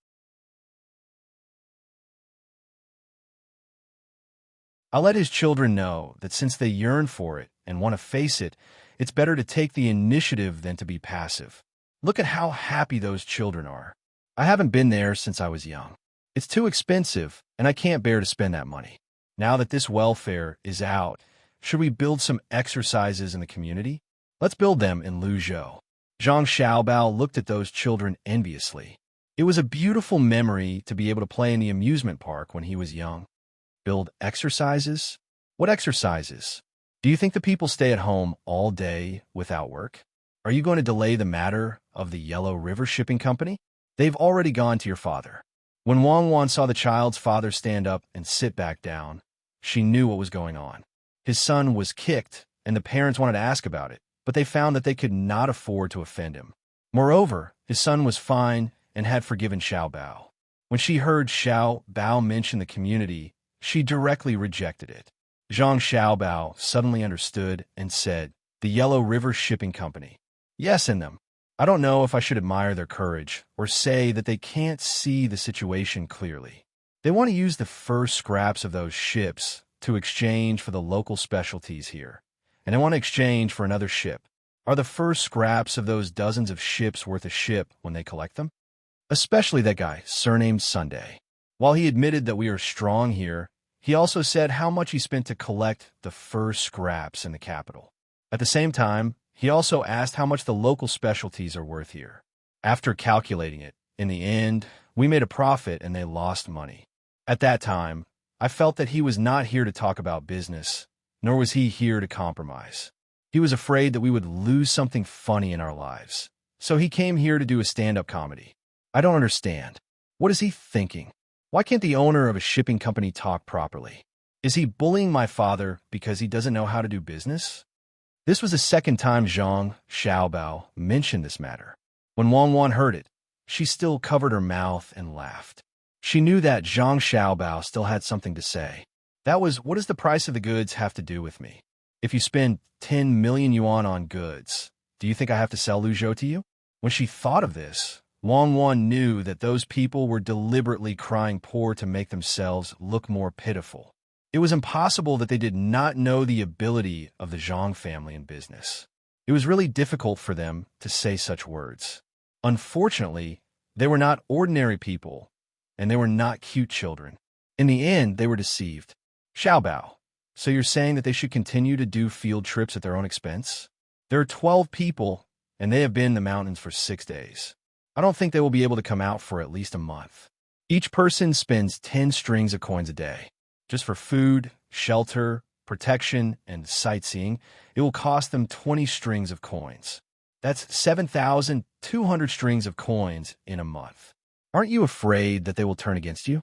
[SPEAKER 1] I'll let his children know that since they yearn for it and want to face it, it's better to take the initiative than to be passive. Look at how happy those children are. I haven't been there since I was young. It's too expensive, and I can't bear to spend that money. Now that this welfare is out, should we build some exercises in the community? Let's build them in Luzhou. Zhang Xiaobao looked at those children enviously. It was a beautiful memory to be able to play in the amusement park when he was young. Build exercises? What exercises? Do you think the people stay at home all day without work? Are you going to delay the matter of the Yellow River Shipping Company? They've already gone to your father. When Wang Wan saw the child's father stand up and sit back down, she knew what was going on. His son was kicked, and the parents wanted to ask about it, but they found that they could not afford to offend him. Moreover, his son was fine and had forgiven Xiao Bao. When she heard Xiao Bao mention the community, she directly rejected it. Zhang Xiaobao suddenly understood and said, "The Yellow River Shipping Company. Yes, in them. I don't know if I should admire their courage or say that they can't see the situation clearly. They want to use the first scraps of those ships to exchange for the local specialties here, and they want to exchange for another ship. Are the first scraps of those dozens of ships worth a ship when they collect them? Especially that guy, surnamed Sunday. While he admitted that we are strong here, he also said how much he spent to collect the first scraps in the capital. At the same time, he also asked how much the local specialties are worth here. After calculating it, in the end, we made a profit and they lost money. At that time, I felt that he was not here to talk about business, nor was he here to compromise. He was afraid that we would lose something funny in our lives, so he came here to do a stand-up comedy. I don't understand. What is he thinking? Why can't the owner of a shipping company talk properly? Is he bullying my father because he doesn't know how to do business? This was the second time Zhang Xiaobao mentioned this matter. When Wang Wan heard it, she still covered her mouth and laughed. She knew that Zhang Xiaobao still had something to say. That was, what does the price of the goods have to do with me? If you spend 10 million yuan on goods, do you think I have to sell Luzhou to you? When she thought of this, Wang Wan knew that those people were deliberately crying poor to make themselves look more pitiful. It was impossible that they did not know the ability of the Zhang family in business. It was really difficult for them to say such words. Unfortunately, they were not ordinary people, and they were not cute children. In the end, they were deceived. Xiaobao, so you're saying that they should continue to do field trips at their own expense? There are 12 people, and they have been in the mountains for 6 days. I don't think they will be able to come out for at least a month. Each person spends 10 strings of coins a day. Just for food, shelter, protection, and sightseeing, it will cost them 20 strings of coins. That's 7,200 strings of coins in a month. Aren't you afraid that they will turn against you?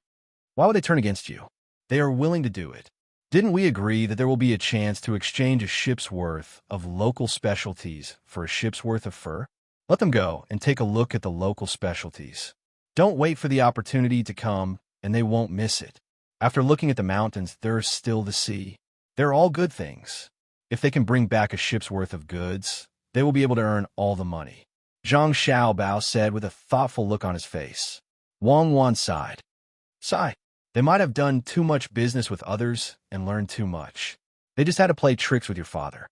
[SPEAKER 1] Why would they turn against you? They are willing to do it. Didn't we agree that there will be a chance to exchange a ship's worth of local specialties for a ship's worth of fur? Let them go and take a look at the local specialties. Don't wait for the opportunity to come, and they won't miss it. After looking at the mountains, there's still the sea. They're all good things. If they can bring back a ship's worth of goods, they will be able to earn all the money. Zhang Xiaobao said with a thoughtful look on his face. Wang Wan sighed. Sigh. They might have done too much business with others and learned too much. They just had to play tricks with your father.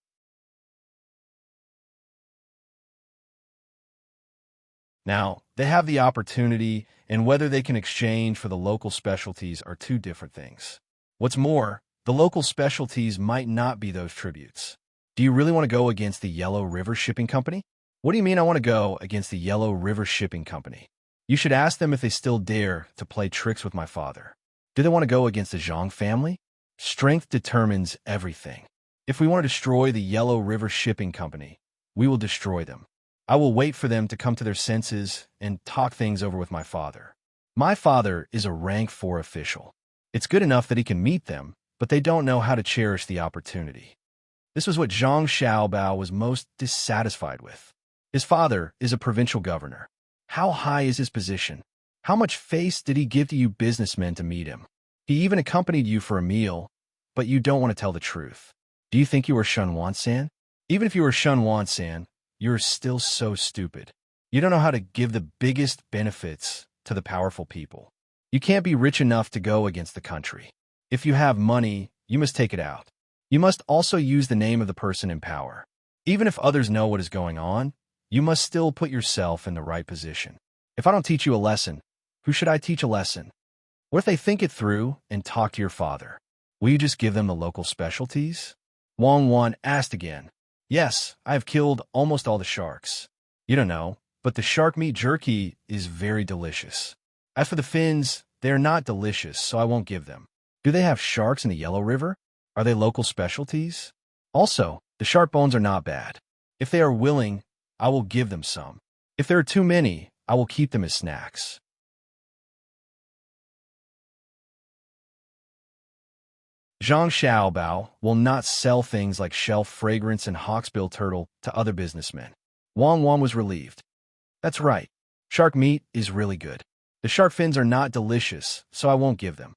[SPEAKER 1] Now, they have the opportunity, and whether they can exchange for the local specialties are two different things. What's more, the local specialties might not be those tributes. Do you really want to go against the Yellow River Shipping Company? What do you mean I want to go against the Yellow River Shipping Company? You should ask them if they still dare to play tricks with my father. Do they want to go against the Zhang family? Strength determines everything. If we want to destroy the Yellow River Shipping Company, we will destroy them. I will wait for them to come to their senses and talk things over with my father. My father is a rank 4 official. It's good enough that he can meet them, but they don't know how to cherish the opportunity. This was what Zhang Xiaobao was most dissatisfied with. His father is a provincial governor. How high is his position? How much face did he give to you businessmen to meet him? He even accompanied you for a meal, but you don't want to tell the truth. Do you think you are Shun Wan-san? Even if you are Shun Wan-san, you're still so stupid. You don't know how to give the biggest benefits to the powerful people. You can't be rich enough to go against the country. If you have money, you must take it out. You must also use the name of the person in power. Even if others know what is going on, you must still put yourself in the right position. If I don't teach you a lesson, who should I teach a lesson? What if they think it through and talk to your father? Will you just give them the local specialties? Wang Wan asked again. Yes, I have killed almost all the sharks. You don't know, but the shark meat jerky is very delicious. As for the fins, they are not delicious, so I won't give them. Do they have sharks in the Yellow River? Are they local specialties? Also, the shark bones are not bad. If they are willing, I will give them some. If there are too many, I will keep them as snacks. Zhang Xiaobao will not sell things like shelf fragrance and hawksbill turtle to other businessmen. Wang Wan was relieved. That's right. Shark meat is really good. The shark fins are not delicious, so I won't give them.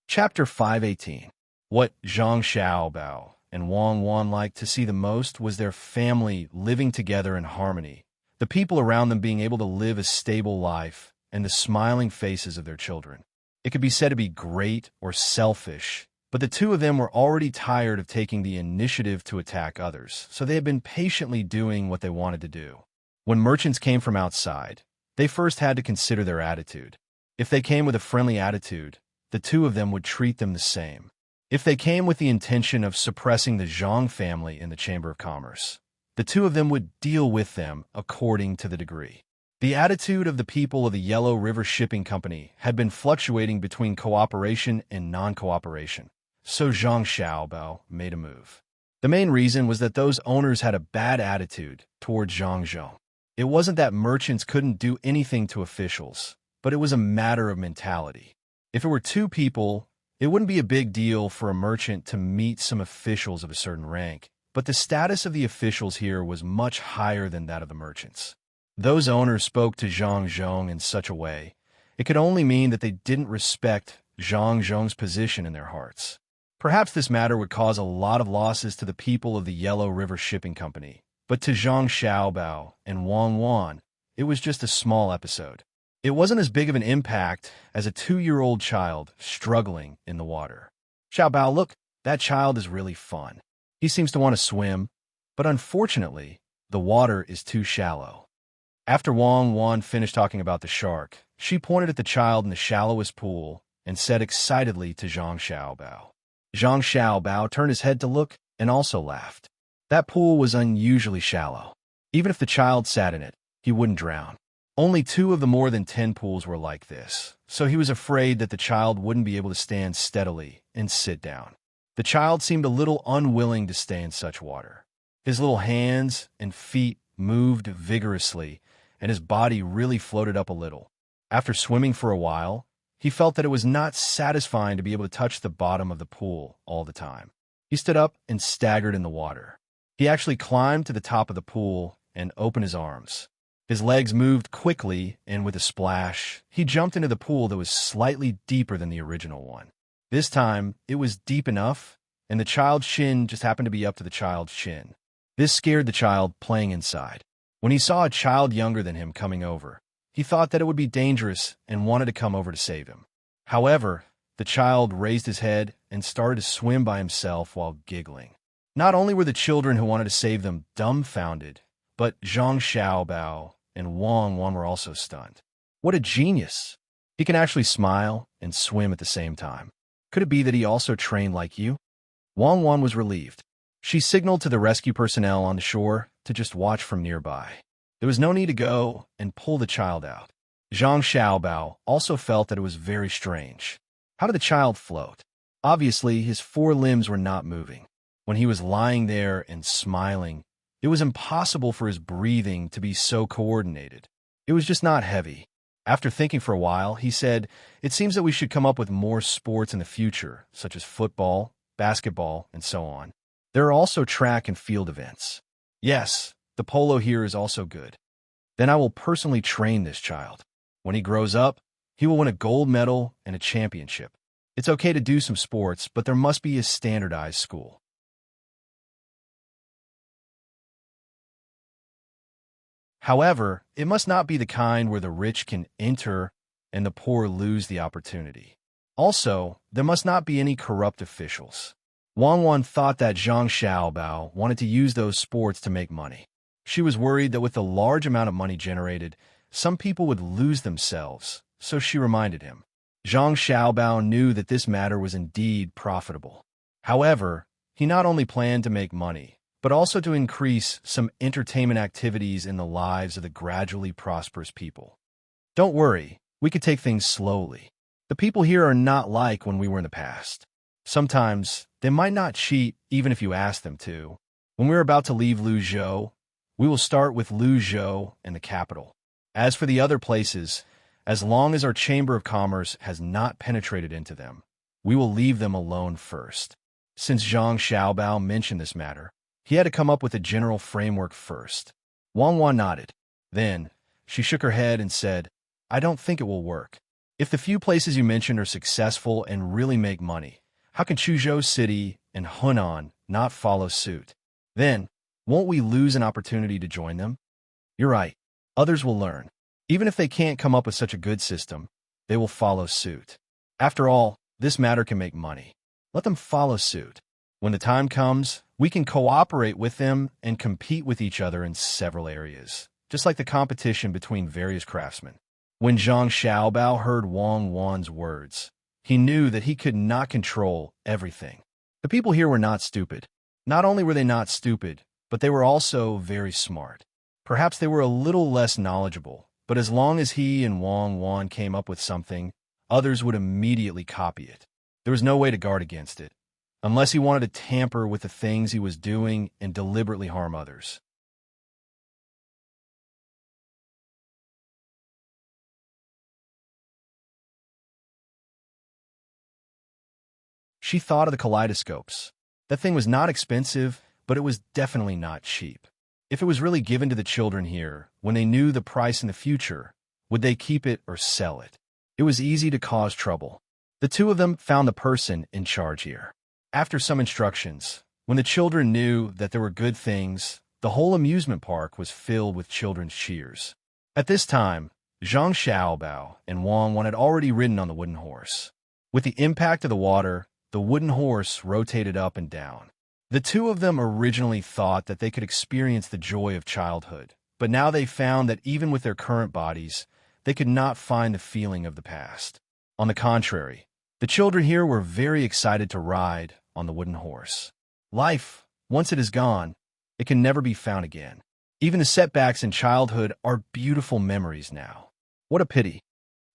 [SPEAKER 1] Chapter 518. What Zhang Xiaobao and Wang Wan liked to see the most was their family living together in harmony, the people around them being able to live a stable life, and the smiling faces of their children. It could be said to be great or selfish, but the two of them were already tired of taking the initiative to attack others, so they had been patiently doing what they wanted to do. When merchants came from outside, they first had to consider their attitude. If they came with a friendly attitude, the two of them would treat them the same. If they came with the intention of suppressing the Zhang family in the Chamber of Commerce, the two of them would deal with them according to the degree. The attitude of the people of the Yellow River Shipping Company had been fluctuating between cooperation and non-cooperation, so Zhang Xiaobao made a move. The main reason was that those owners had a bad attitude toward Zhang Zhong. It wasn't that merchants couldn't do anything to officials, but it was a matter of mentality. If it were two people, it wouldn't be a big deal for a merchant to meet some officials of a certain rank, but the status of the officials here was much higher than that of the merchants. Those owners spoke to Zhang Zhong in such a way, it could only mean that they didn't respect Zhang Zhong's position in their hearts. Perhaps this matter would cause a lot of losses to the people of the Yellow River Shipping Company, but to Zhang Xiaobao and Wang Wan, it was just a small episode. It wasn't as big of an impact as a 2-year-old child struggling in the water. Xiaobao, look, that child is really fun. He seems to want to swim, but unfortunately, the water is too shallow. After Wang Wan finished talking about the shark, she pointed at the child in the shallowest pool and said excitedly to Zhang Xiaobao. Zhang Xiaobao turned his head to look and also laughed. That pool was unusually shallow. Even if the child sat in it, he wouldn't drown. Only 2 of the more than 10 pools were like this, so he was afraid that the child wouldn't be able to stand steadily and sit down. The child seemed a little unwilling to stay in such water. His little hands and feet moved vigorously, and his body really floated up a little. After swimming for a while, he felt that it was not satisfying to be able to touch the bottom of the pool all the time. He stood up and staggered in the water. He actually climbed to the top of the pool and opened his arms. His legs moved quickly, and with a splash, he jumped into the pool that was slightly deeper than the original one. This time, it was deep enough, and the child's shin just happened to be up to the child's chin. This scared the child playing inside. When he saw a child younger than him coming over, he thought that it would be dangerous and wanted to come over to save him. However, the child raised his head and started to swim by himself while giggling. Not only were the children who wanted to save them dumbfounded, but Zhang Xiaobao and Wang Wan were also stunned. What a genius! He can actually smile and swim at the same time. Could it be that he also trained like you? Wang Wan was relieved. She signaled to the rescue personnel on the shore to just watch from nearby. There was no need to go and pull the child out. Zhang Xiaobao also felt that it was very strange. How did the child float? Obviously, his 4 limbs were not moving. When he was lying there and smiling, it was impossible for his breathing to be so coordinated. It was just not heavy. After thinking for a while, he said, "It seems that we should come up with more sports in the future, such as football, basketball, and so on. There are also track and field events. Yes, the polo here is also good. Then I will personally train this child. When he grows up, he will win a gold medal and a championship. It's okay to do some sports, but there must be a standardized school." However, it must not be the kind where the rich can enter and the poor lose the opportunity. Also, there must not be any corrupt officials. Wang Wan thought that Zhang Xiaobao wanted to use those sports to make money. She was worried that with the large amount of money generated, some people would lose themselves, so she reminded him. Zhang Xiaobao knew that this matter was indeed profitable. However, he not only planned to make money, but also to increase some entertainment activities in the lives of the gradually prosperous people. Don't worry, we could take things slowly. The people here are not like when we were in the past. Sometimes, they might not cheat even if you ask them to. When we're about to leave Luzhou, we will start with Luzhou and the capital. As for the other places, as long as our Chamber of Commerce has not penetrated into them, we will leave them alone first. Since Zhang Xiaobao mentioned this matter, he had to come up with a general framework first. Wang Wan nodded. Then, she shook her head and said, I don't think it will work. If the few places you mentioned are successful and really make money, how can Chuzhou City and Hunan not follow suit? Then, won't we lose an opportunity to join them? You're right. Others will learn. Even if they can't come up with such a good system, they will follow suit. After all, this matter can make money. Let them follow suit. When the time comes, we can cooperate with them and compete with each other in several areas, just like the competition between various craftsmen. When Zhang Xiaobao heard Wang Wan's words, he knew that he could not control everything. The people here were not stupid. Not only were they not stupid, but they were also very smart. Perhaps they were a little less knowledgeable, but as long as he and Wang Wan came up with something, others would immediately copy it. There was no way to guard against it, unless he wanted to tamper with the things he was doing and deliberately harm others. She thought of the kaleidoscopes. That thing was not expensive, but it was definitely not cheap. If it was really given to the children here, when they knew the price in the future, would they keep it or sell it? It was easy to cause trouble. The two of them found the person in charge here. After some instructions, when the children knew that there were good things, the whole amusement park was filled with children's cheers. At this time, Zhang Xiaobao and Wang Wan had already ridden on the wooden horse. With the impact of the water, the wooden horse rotated up and down. The two of them originally thought that they could experience the joy of childhood, but now they found that even with their current bodies, they could not find the feeling of the past. On the contrary, the children here were very excited to ride on the wooden horse. Life, once it is gone, it can never be found again. Even the setbacks in childhood are beautiful memories now. What a pity.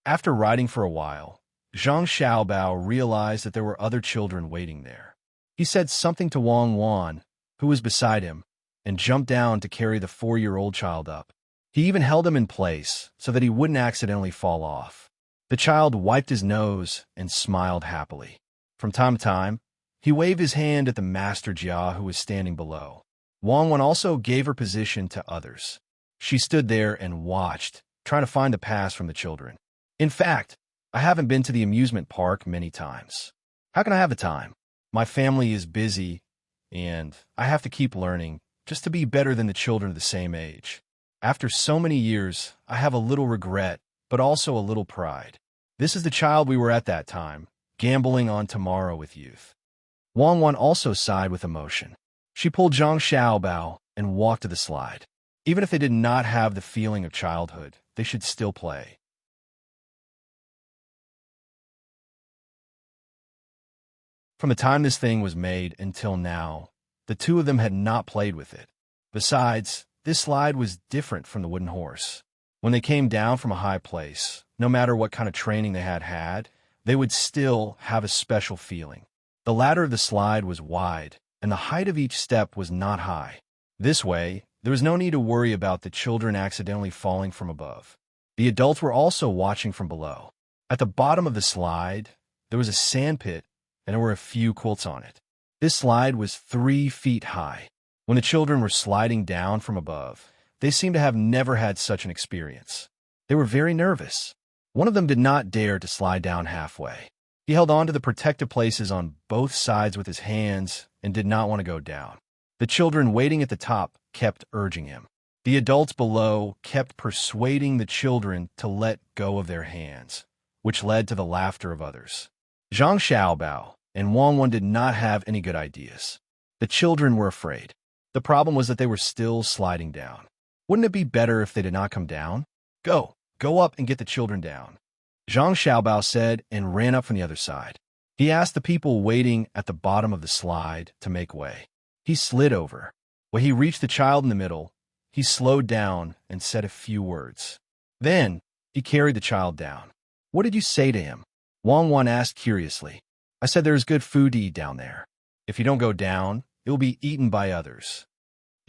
[SPEAKER 1] After riding for a while, Zhang Xiaobao realized that there were other children waiting there. He said something to Wang Wan, who was beside him, and jumped down to carry the 4-year-old child up. He even held him in place so that he wouldn't accidentally fall off. The child wiped his nose and smiled happily. From time to time, he waved his hand at the Master Jia who was standing below. Wang Wan also gave her position to others. She stood there and watched, trying to find the past from the children. In fact, I haven't been to the amusement park many times. How can I have the time? My family is busy, and I have to keep learning just to be better than the children of the same age. After so many years, I have a little regret, but also a little pride. This is the child we were at that time, gambling on tomorrow with youth. Wang Wan also sighed with emotion. She pulled Zhang Xiaobao and walked to the slide. Even if they did not have the feeling of childhood, they should still play. From the time this thing was made until now, the two of them had not played with it. Besides, this slide was different from the wooden horse. When they came down from a high place, no matter what kind of training they had, they would still have a special feeling. The ladder of the slide was wide, and the height of each step was not high. This way, there was no need to worry about the children accidentally falling from above. The adults were also watching from below. At the bottom of the slide, there was a sand pit, and there were a few quilts on it. This slide was 3 feet high. When the children were sliding down from above, they seemed to have never had such an experience. They were very nervous. One of them did not dare to slide down halfway. He held on to the protective places on both sides with his hands and did not want to go down. The children waiting at the top kept urging him. The adults below kept persuading the children to let go of their hands, which led to the laughter of others. Zhang Xiaobao and Wang Wan did not have any good ideas. The children were afraid. The problem was that they were still sliding down. Wouldn't it be better if they did not come down? Go up and get the children down," Zhang Xiaobao said and ran up from the other side. He asked the people waiting at the bottom of the slide to make way. He slid over. When he reached the child in the middle, he slowed down and said a few words. Then, he carried the child down. "What did you say to him?" Wang Wan asked curiously. "I said there is good food to eat down there. If you don't go down, it will be eaten by others."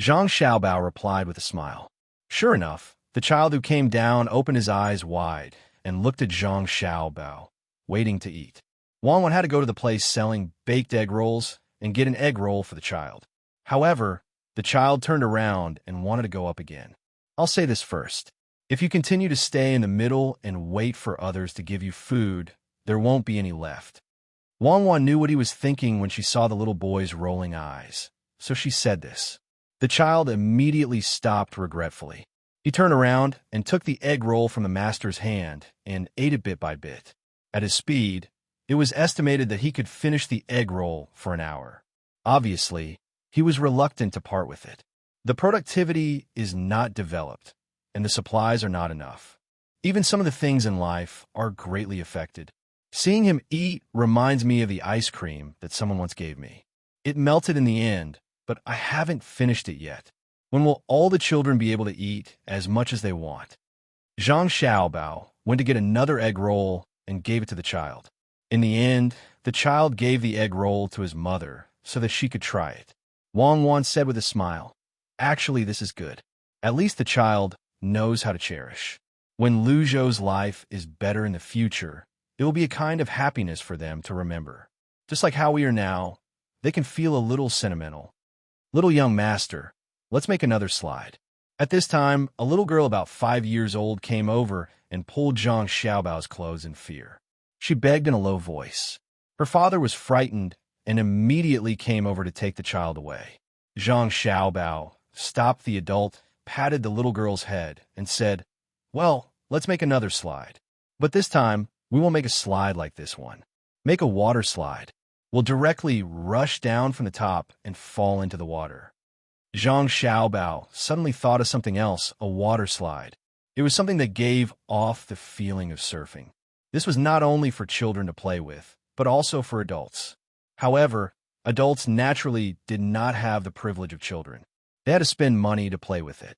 [SPEAKER 1] Zhang Xiaobao replied with a smile. Sure enough, the child who came down opened his eyes wide and looked at Zhang Xiaobao, waiting to eat. Wang Wan had to go to the place selling baked egg rolls and get an egg roll for the child. However, the child turned around and wanted to go up again. I'll say this first. If you continue to stay in the middle and wait for others to give you food, there won't be any left. Wang Wan knew what he was thinking when she saw the little boy's rolling eyes, so she said this. The child immediately stopped regretfully. He turned around and took the egg roll from the master's hand and ate it bit by bit. At his speed, it was estimated that he could finish the egg roll for an hour. Obviously, he was reluctant to part with it. The productivity is not developed, and the supplies are not enough. Even some of the things in life are greatly affected. Seeing him eat reminds me of the ice cream that someone once gave me. It melted in the end, but I haven't finished it yet. When will all the children be able to eat as much as they want? Zhang Xiaobao went to get another egg roll and gave it to the child. In the end, the child gave the egg roll to his mother so that she could try it. Wang Wan said with a smile, "Actually, this is good. At least the child knows how to cherish. When Lu Zhou's life is better in the future, it will be a kind of happiness for them to remember. Just like how we are now, they can feel a little sentimental. Little young master, let's make another slide." At this time, a little girl about 5 years old came over and pulled Zhang Xiaobao's clothes in fear. She begged in a low voice. Her father was frightened and immediately came over to take the child away. Zhang Xiaobao stopped the adult, patted the little girl's head, and said, "Well, let's make another slide. But this time, we won't make a slide like this one. Make a water slide. We'll directly rush down from the top and fall into the water." Zhang Xiaobao suddenly thought of something else, a water slide. It was something that gave off the feeling of surfing. This was not only for children to play with, but also for adults. However, adults naturally did not have the privilege of children. They had to spend money to play with it.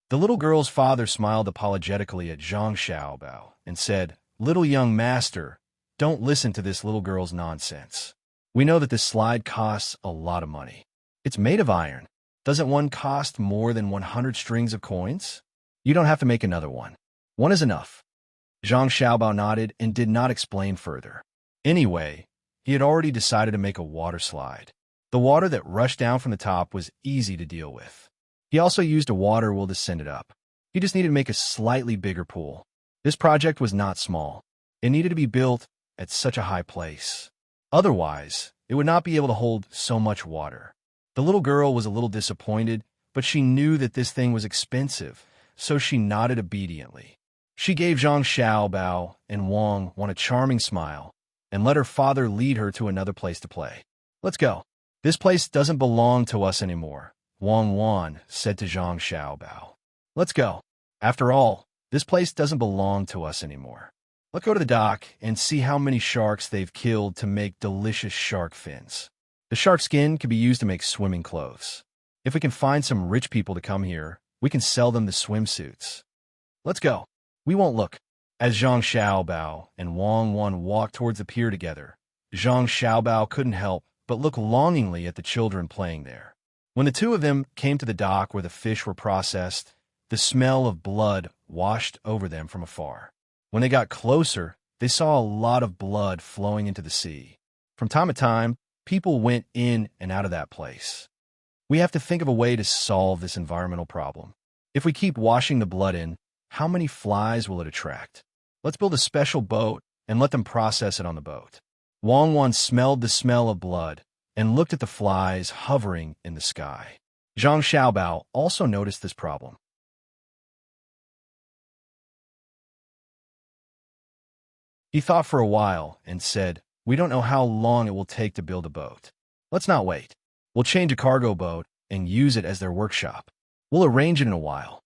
[SPEAKER 1] The little girl's father smiled apologetically at Zhang Xiaobao and said, "Little young master, don't listen to this little girl's nonsense. We know that this slide costs a lot of money. It's made of iron. Doesn't one cost more than 100 strings of coins? You don't have to make another one. One is enough." Zhang Xiaobao nodded and did not explain further. Anyway, he had already decided to make a water slide. The water that rushed down from the top was easy to deal with. He also used a water wheel to send it up. He just needed to make a slightly bigger pool. This project was not small. It needed to be built at such a high place. Otherwise, it would not be able to hold so much water. The little girl was a little disappointed, but she knew that this thing was expensive, so she nodded obediently. She gave Zhang Xiaobao and Wang Wan a charming smile and let her father lead her to another place to play. "Let's go. This place doesn't belong to us anymore," Wang Wan said to Zhang Xiaobao. "Let's go. After all, this place doesn't belong to us anymore. Let's go to the dock and see how many sharks they've killed to make delicious shark fins. The shark skin can be used to make swimming clothes. If we can find some rich people to come here, we can sell them the swimsuits. Let's go. We won't look." As Zhang Xiaobao and Wang Wan walked towards the pier together, Zhang Xiaobao couldn't help but look longingly at the children playing there. When the two of them came to the dock where the fish were processed, the smell of blood washed over them from afar. When they got closer, they saw a lot of blood flowing into the sea. From time to time, people went in and out of that place. We have to think of a way to solve this environmental problem. If we keep washing the blood in, how many flies will it attract? Let's build a special boat and let them process it on the boat. Wang Wan smelled the smell of blood and looked at the flies hovering in the sky. Zhang Xiaobao also noticed this problem. He thought for a while and said, "We don't know how long it will take to build a boat. Let's not wait. We'll change a cargo boat and use it as their workshop. We'll arrange it in a while.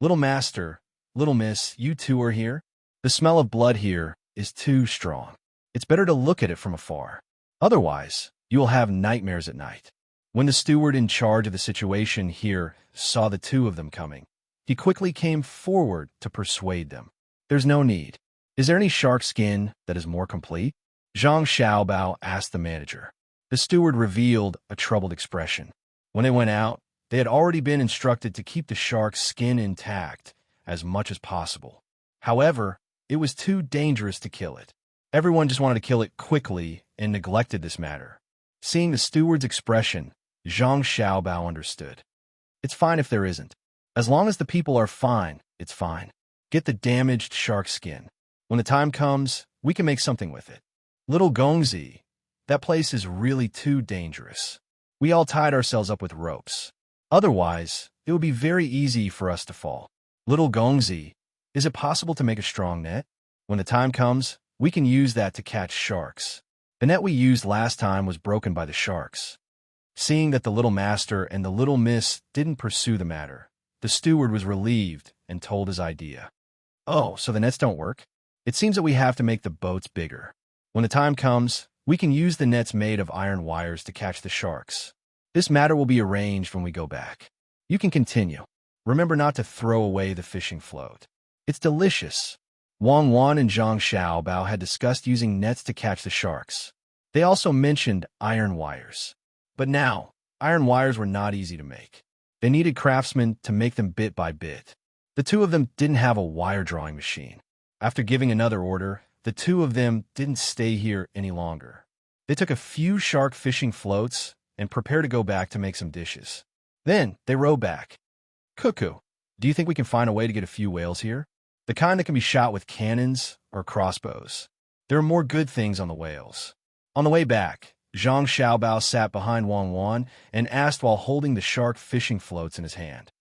[SPEAKER 1] Little master, little miss, you two are here? The smell of blood here is too strong. It's better to look at it from afar. Otherwise, you will have nightmares at night. When the steward in charge of the situation here saw the two of them coming, he quickly came forward to persuade them. There's no need. Is there any shark skin that is more complete? Zhang Xiaobao asked the manager. The steward revealed a troubled expression. When they went out, they had already been instructed to keep the shark's skin intact as much as possible. However, it was too dangerous to kill it. Everyone just wanted to kill it quickly and neglected this matter. Seeing the steward's expression, Zhang Xiaobao understood. It's fine if there isn't. As long as the people are fine, it's fine. Get the damaged shark skin. When the time comes, we can make something with it. Little Gongzi, that place is really too dangerous. We all tied ourselves up with ropes. Otherwise, it would be very easy for us to fall. Little Gongzi, is it possible to make a strong net? When the time comes, we can use that to catch sharks. The net we used last time was broken by the sharks. Seeing that the little master and the little miss didn't pursue the matter, the steward was relieved and told his idea. Oh, so the nets don't work? It seems that we have to make the boats bigger. When the time comes, we can use the nets made of iron wires to catch the sharks. This matter will be arranged when we go back. You can continue. Remember not to throw away the fishing float. It's delicious. Wang Wan and Zhang Xiaobao had discussed using nets to catch the sharks. They also mentioned iron wires. But now, iron wires were not easy to make. They needed craftsmen to make them bit by bit. The two of them didn't have a wire drawing machine. After giving another order, the two of them didn't stay here any longer. They took a few shark fishing floats and prepared to go back to make some dishes. Then they rowed back. Cuckoo, do you think we can find a way to get a few whales here? The kind that can be shot with cannons or crossbows. There are more good things on the whales. On the way back, Zhang Xiaobao sat behind Wang Wan and asked while holding the shark fishing floats in his hand.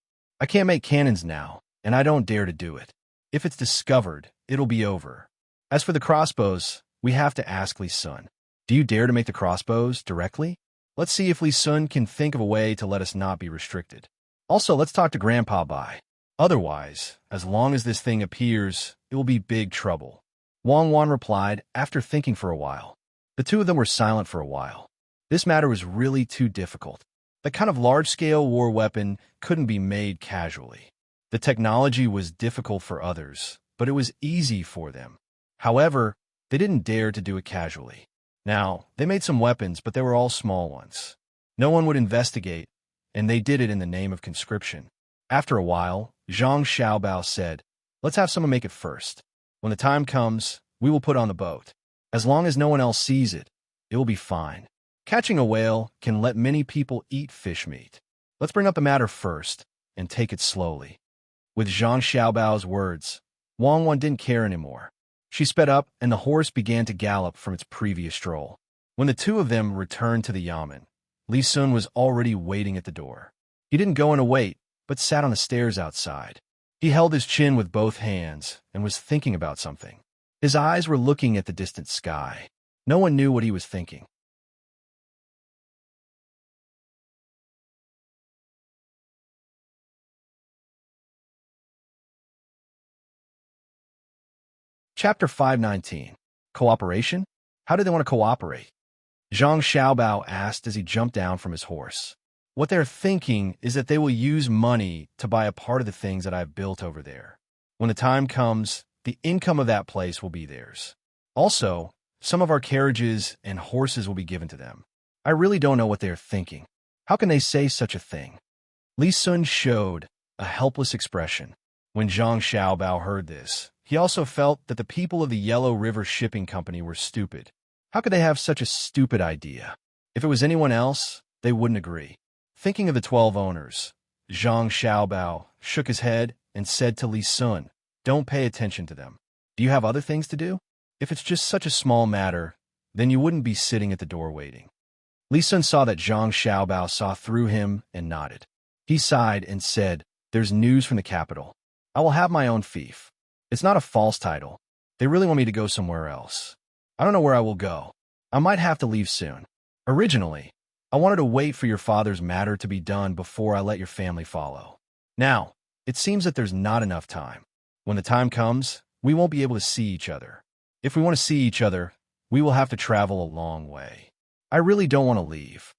[SPEAKER 1] I can't make cannons now, and I don't dare to do it. If it's discovered, it'll be over. As for the crossbows, we have to ask Li Sun. Do you dare to make the crossbows directly? Let's see if Li Sun can think of a way to let us not be restricted. Also, let's talk to Grandpa Bai. Otherwise, as long as this thing appears, it will be big trouble. Wang Wan replied after thinking for a while. The two of them were silent for a while. This matter was really too difficult. The kind of large-scale war weapon couldn't be made casually. The technology was difficult for others, but it was easy for them. However, they didn't dare to do it casually. Now, they made some weapons, but they were all small ones. No one would investigate, and they did it in the name of conscription. After a while, Zhang Xiaobao said, let's have someone make it first. When the time comes, we will put on the boat. As long as no one else sees it, it will be fine. Catching a whale can let many people eat fish meat. Let's bring up the matter first and take it slowly. With Zhang Xiaobao's words, Wang Wan didn't care anymore. She sped up, and the horse began to gallop from its previous stroll. When the two of them returned to the yamen, Li Sun was already waiting at the door. He didn't go in to wait, but sat on the stairs outside. He held his chin with both hands and was thinking about something. His eyes were looking at the distant sky. No one knew what he was thinking. Chapter 519. Cooperation? How do they want to cooperate? Zhang Xiaobao asked as he jumped down from his horse. What they're thinking is that they will use money to buy a part of the things that I've built over there. When the time comes, the income of that place will be theirs. Also, some of our carriages and horses will be given to them. I really don't know what they are thinking. How can they say such a thing? Li Sun showed a helpless expression. When Zhang Xiaobao heard this, he also felt that the people of the Yellow River Shipping Company were stupid. How could they have such a stupid idea? If it was anyone else, they wouldn't agree. Thinking of the 12 owners, Zhang Xiaobao shook his head and said to Li Sun, don't pay attention to them. Do you have other things to do? If it's just such a small matter, then you wouldn't be sitting at the door waiting. Li Sun saw that Zhang Xiaobao saw through him and nodded. He sighed and said, there's news from the capital. I will have my own fief. It's not a false title. They really want me to go somewhere else. I don't know where I will go. I might have to leave soon. Originally, I wanted to wait for your father's matter to be done before I let your family follow. Now, it seems that there's not enough time. When the time comes, we won't be able to see each other. If we want to see each other, we will have to travel a long way. I really don't want to leave.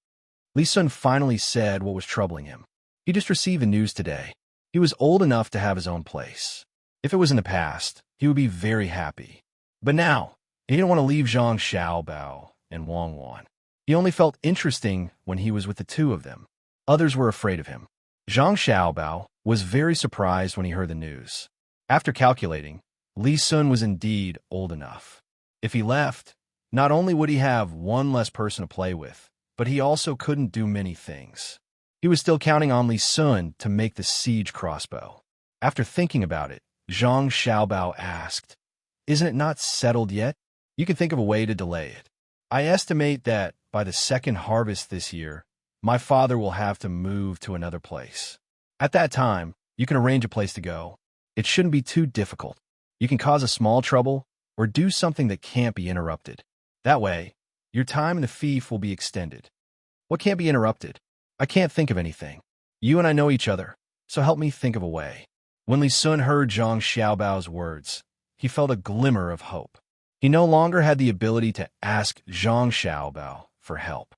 [SPEAKER 1] Li Sun finally said what was troubling him. He just received the news today. He was old enough to have his own place. If it was in the past, he would be very happy. But now, he didn't want to leave Zhang Xiaobao and Wang Wan. He only felt interesting when he was with the two of them. Others were afraid of him. Zhang Xiaobao was very surprised when he heard the news. After calculating, Li Sun was indeed old enough. If he left, not only would he have one less person to play with, but he also couldn't do many things. He was still counting on Li Sun to make the siege crossbow. After thinking about it, Zhang Xiaobao asked, "Isn't it not settled yet? You can think of a way to delay it. I estimate that by the second harvest this year, my father will have to move to another place. At that time, you can arrange a place to go. It shouldn't be too difficult. You can cause a small trouble or do something that can't be interrupted. That way, your time in the fief will be extended." "What can't be interrupted? I can't think of anything. You and I know each other, so help me think of a way." When Li Sun heard Zhang Xiaobao's words, he felt a glimmer of hope. He no longer had the ability to ask Zhang Xiaobao for help.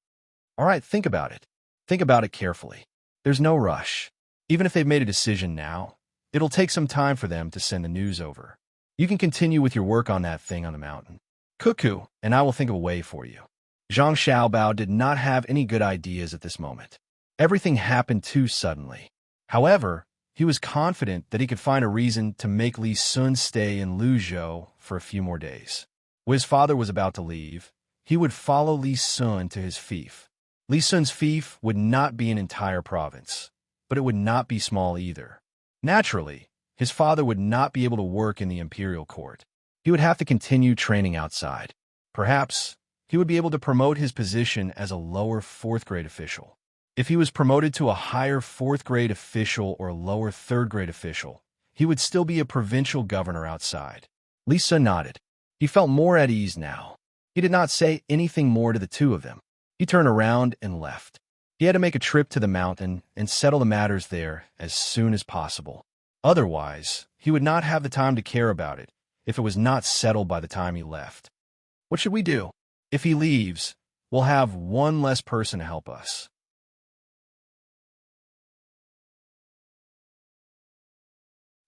[SPEAKER 1] "All right, think about it. Think about it carefully. There's no rush. Even if they've made a decision now, it'll take some time for them to send the news over. You can continue with your work on that thing on the mountain. Cuckoo, and I will think of a way for you." Zhang Xiaobao did not have any good ideas at this moment. Everything happened too suddenly. However, he was confident that he could find a reason to make Li Sun stay in Luzhou for a few more days. When his father was about to leave, he would follow Li Sun to his fief. Li Sun's fief would not be an entire province, but it would not be small either. Naturally, his father would not be able to work in the imperial court. He would have to continue training outside. Perhaps he would be able to promote his position as a lower fourth-grade official. If he was promoted to a higher fourth-grade official or lower third-grade official, he would still be a provincial governor outside. Li Sun nodded. He felt more at ease now. He did not say anything more to the two of them. He turned around and left. He had to make a trip to the mountain and settle the matters there as soon as possible. Otherwise, he would not have the time to care about it if it was not settled by the time he left. What should we do? If he leaves, we'll have one less person to help us.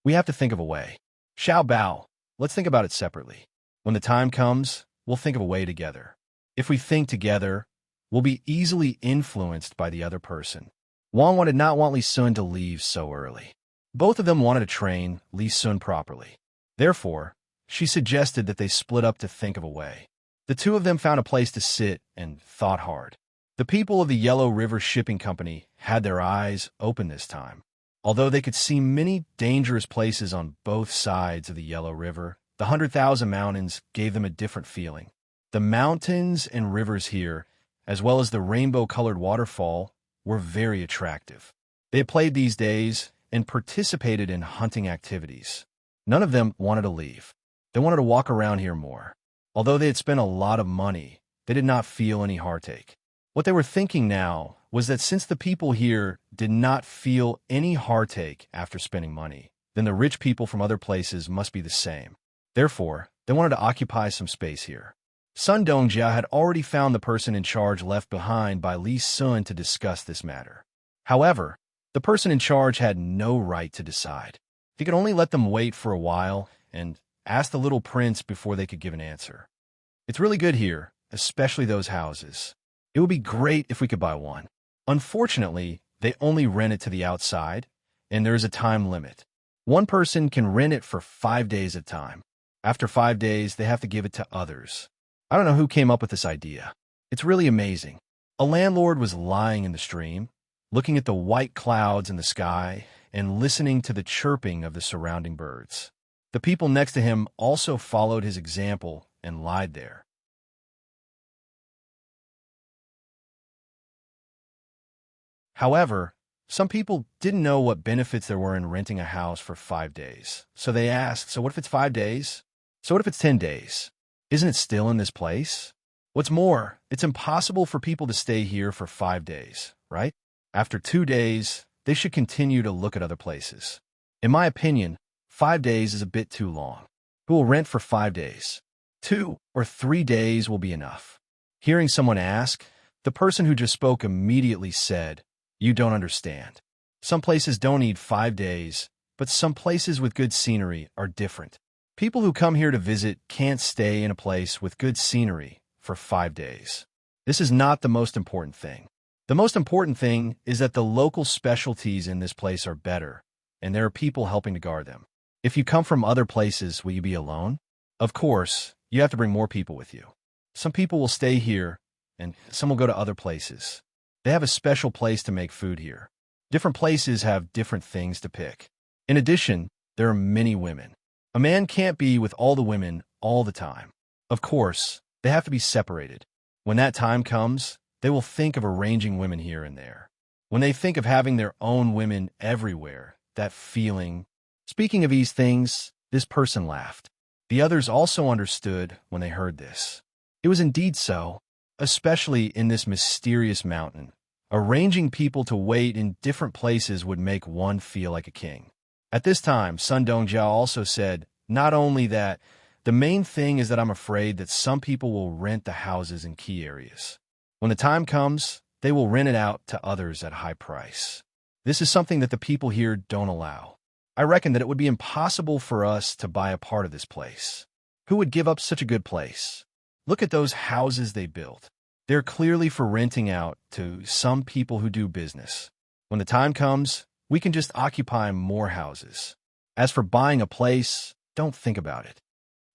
[SPEAKER 1] We have to think of a way. Xiao Bao, let's think about it separately. When the time comes, we'll think of a way together. If we think together, we'll be easily influenced by the other person. Wang Wan did not want Li Sun to leave so early. Both of them wanted to train Li Sun properly. Therefore, she suggested that they split up to think of a way. The two of them found a place to sit and thought hard. The people of the Yellow River Shipping Company had their eyes open this time. Although they could see many dangerous places on both sides of the Yellow River, the 100,000 mountains gave them a different feeling. The mountains and rivers here, as well as the rainbow-colored waterfall, were very attractive. They had played these days and participated in hunting activities. None of them wanted to leave. They wanted to walk around here more. Although they had spent a lot of money, they did not feel any heartache. What they were thinking now was that since the people here did not feel any heartache after spending money, then the rich people from other places must be the same. Therefore, they wanted to occupy some space here. Sun Dongjia had already found the person in charge left behind by Li Sun to discuss this matter. However, the person in charge had no right to decide. He could only let them wait for a while and ask the little prince before they could give an answer. "It's really good here, especially those houses. It would be great if we could buy one. Unfortunately, they only rent it to the outside, and there is a time limit. One person can rent it for 5 days at a time. After 5 days, they have to give it to others. I don't know who came up with this idea. It's really amazing." A landlord was lying in the stream, looking at the white clouds in the sky and listening to the chirping of the surrounding birds. The people next to him also followed his example and lied there. However, some people didn't know what benefits there were in renting a house for 5 days. So they asked, "So what if it's 5 days? So what if it's 10 days? Isn't it still in this place?" What's more, it's impossible for people to stay here for 5 days, right? After 2 days, they should continue to look at other places. In my opinion, 5 days is a bit too long. Who will rent for 5 days? 2 or 3 days will be enough. Hearing someone ask, the person who just spoke immediately said, "You don't understand. Some places don't need 5 days, but some places with good scenery are different. People who come here to visit can't stay in a place with good scenery for 5 days. This is not the most important thing. The most important thing is that the local specialties in this place are better, and there are people helping to guard them. If you come from other places, will you be alone? Of course, you have to bring more people with you. Some people will stay here, and some will go to other places. They have a special place to make food here. Different places have different things to pick. In addition, there are many women. A man can't be with all the women all the time. Of course, they have to be separated. When that time comes, they will think of arranging women here and there. When they think of having their own women everywhere, that feeling... Speaking of these things, this person laughed. The others also understood when they heard this. It was indeed so, especially in this mysterious mountain. Arranging people to wait in different places would make one feel like a king. At this time, Sun Dongjiao also said, not only that, the main thing is that I'm afraid that some people will rent the houses in key areas. When the time comes, they will rent it out to others at a high price. This is something that the people here don't allow. I reckon that it would be impossible for us to buy a part of this place. Who would give up such a good place? Look at those houses they built. They're clearly for renting out to some people who do business. When the time comes, we can just occupy more houses. As for buying a place, don't think about it.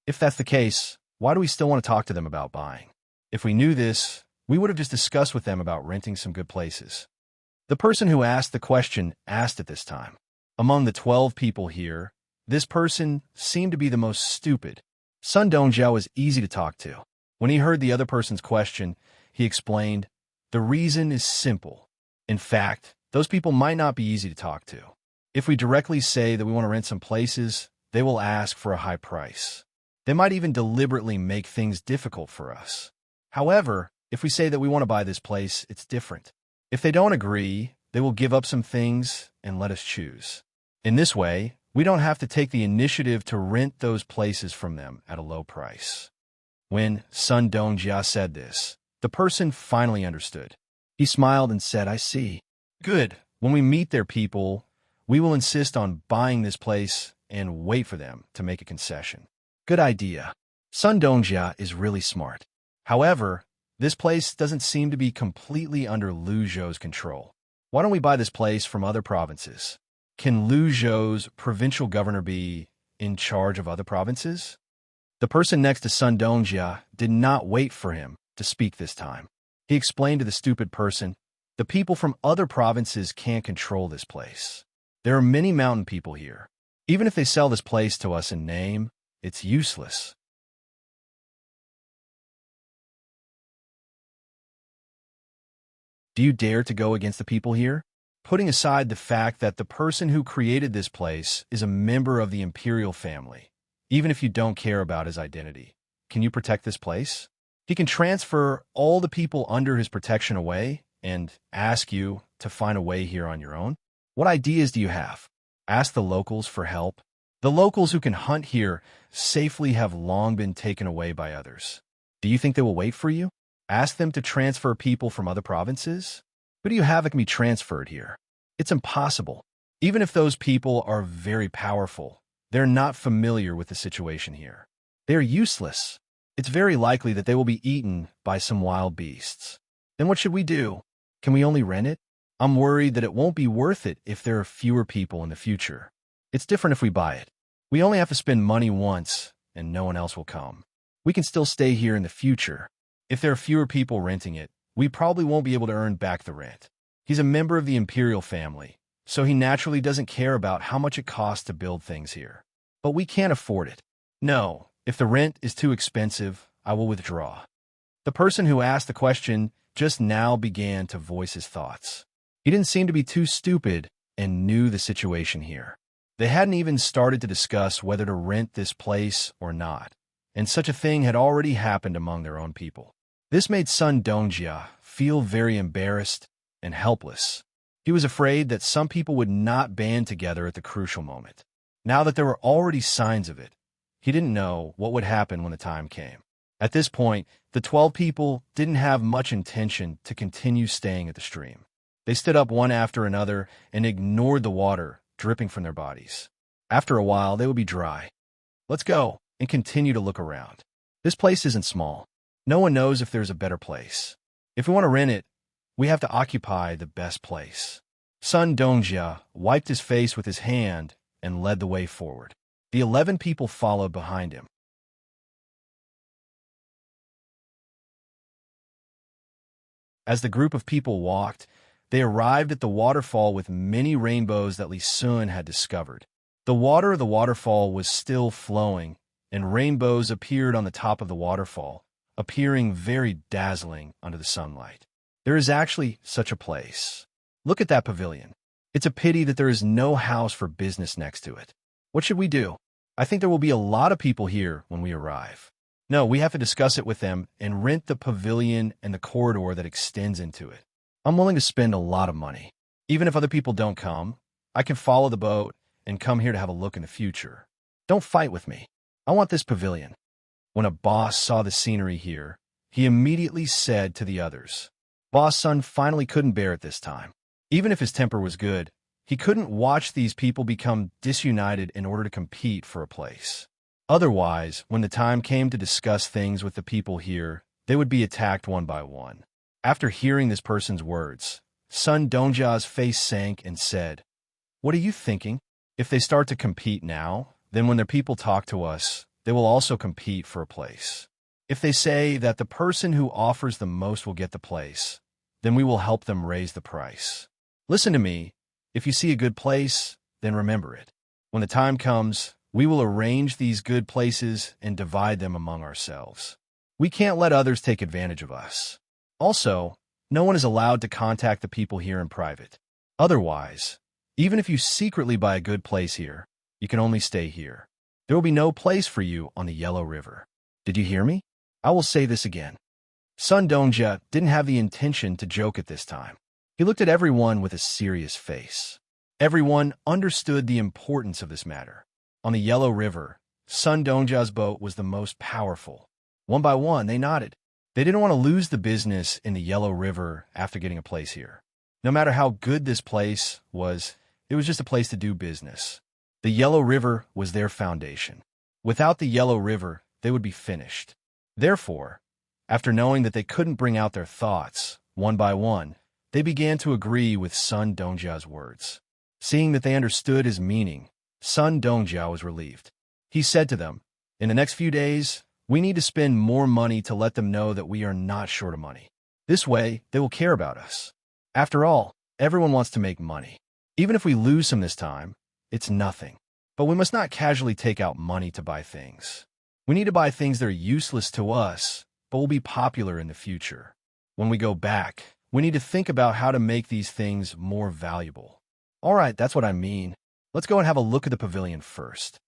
[SPEAKER 1] If that's the case, why do we still want to talk to them about buying? If we knew this, we would have just discussed with them about renting some good places. The person who asked the question asked at this time. Among the 12 people here, this person seemed to be the most stupid. Sun Dongjiao was easy to talk to. When he heard the other person's question, he explained, the reason is simple. In fact, those people might not be easy to talk to. If we directly say that we want to rent some places, they will ask for a high price. They might even deliberately make things difficult for us. However, if we say that we want to buy this place, it's different. If they don't agree, they will give up some things and let us choose. In this way, we don't have to take the initiative to rent those places from them at a low price. When Sun Dongjia said this, the person finally understood. He smiled and said, I see. Good. When we meet their people, we will insist on buying this place and wait for them to make a concession. Good idea. Sun Dongjia is really smart. However, this place doesn't seem to be completely under Lu Zhou's control. Why don't we buy this place from other provinces? Can Lu Zhou's provincial governor be in charge of other provinces? The person next to Sun Dongjia did not wait for him to speak this time. He explained to the stupid person, the people from other provinces can't control this place. There are many mountain people here. Even if they sell this place to us in name, it's useless. Do you dare to go against the people here? Putting aside the fact that the person who created this place is a member of the imperial family, even if you don't care about his identity, can you protect this place? He can transfer all the people under his protection away and ask you to find a way here on your own. What ideas do you have? Ask the locals for help. The locals who can hunt here safely have long been taken away by others. Do you think they will wait for you? Ask them to transfer people from other provinces? Who do you have that can be transferred here? It's impossible. Even if those people are very powerful, they're not familiar with the situation here. They are useless. It's very likely that they will be eaten by some wild beasts. Then what should we do? Can we only rent it? I'm worried that it won't be worth it if there are fewer people in the future. It's different if we buy it. We only have to spend money once, and no one else will come. We can still stay here in the future. If there are fewer people renting it, we probably won't be able to earn back the rent. He's a member of the imperial family, so he naturally doesn't care about how much it costs to build things here. But we can't afford it. No, if the rent is too expensive, I will withdraw. The person who asked the question just now began to voice his thoughts. He didn't seem to be too stupid and knew the situation here. They hadn't even started to discuss whether to rent this place or not, and such a thing had already happened among their own people. This made Sun Dongjia feel very embarrassed and helpless. He was afraid that some people would not band together at the crucial moment. Now that there were already signs of it, he didn't know what would happen when the time came. At this point, the 12 people didn't have much intention to continue staying at the stream. They stood up one after another and ignored the water dripping from their bodies. After a while, they would be dry. Let's go and continue to look around. This place isn't small. No one knows if there's a better place. If we want to rent it, we have to occupy the best place. Sun Dongjia wiped his face with his hand and led the way forward. The 11 people followed behind him. As the group of people walked, they arrived at the waterfall with many rainbows that Li Sun had discovered. The water of the waterfall was still flowing, and rainbows appeared on the top of the waterfall, appearing very dazzling under the sunlight. There is actually such a place. Look at that pavilion. It's a pity that there is no house for business next to it. What should we do? I think there will be a lot of people here when we arrive. No, we have to discuss it with them and rent the pavilion and the corridor that extends into it. I'm willing to spend a lot of money. Even if other people don't come, I can follow the boat and come here to have a look in the future. Don't fight with me. I want this pavilion. When a boss saw the scenery here, he immediately said to the others, Boss Sun finally couldn't bear it this time. Even if his temper was good, he couldn't watch these people become disunited in order to compete for a place. Otherwise, when the time came to discuss things with the people here, they would be attacked one by one. After hearing this person's words, Sun Dongjia's face sank and said, What are you thinking? If they start to compete now, then when their people talk to us, they will also compete for a place. If they say that the person who offers the most will get the place, then we will help them raise the price. Listen to me. If you see a good place, then remember it. When the time comes, we will arrange these good places and divide them among ourselves. We can't let others take advantage of us. Also, no one is allowed to contact the people here in private. Otherwise, even if you secretly buy a good place here, you can only stay here. There will be no place for you on the Yellow River. Did you hear me? I will say this again. Sun Dongjia didn't have the intention to joke at this time. He looked at everyone with a serious face. Everyone understood the importance of this matter. On the Yellow River, Sun Dongjia's boat was the most powerful. One by one, they nodded. They didn't want to lose the business in the Yellow River after getting a place here. No matter how good this place was, it was just a place to do business. The Yellow River was their foundation. Without the Yellow River, they would be finished. Therefore, after knowing that they couldn't bring out their thoughts, one by one, they began to agree with Sun Dongjia's words. Seeing that they understood his meaning, Sun Dongjia was relieved. He said to them, In the next few days, we need to spend more money to let them know that we are not short of money. This way, they will care about us. After all, everyone wants to make money. Even if we lose some this time, it's nothing. But we must not casually take out money to buy things. We need to buy things that are useless to us, but will be popular in the future. When we go back, we need to think about how to make these things more valuable. All right, that's what I mean. Let's go and have a look at the pavilion first.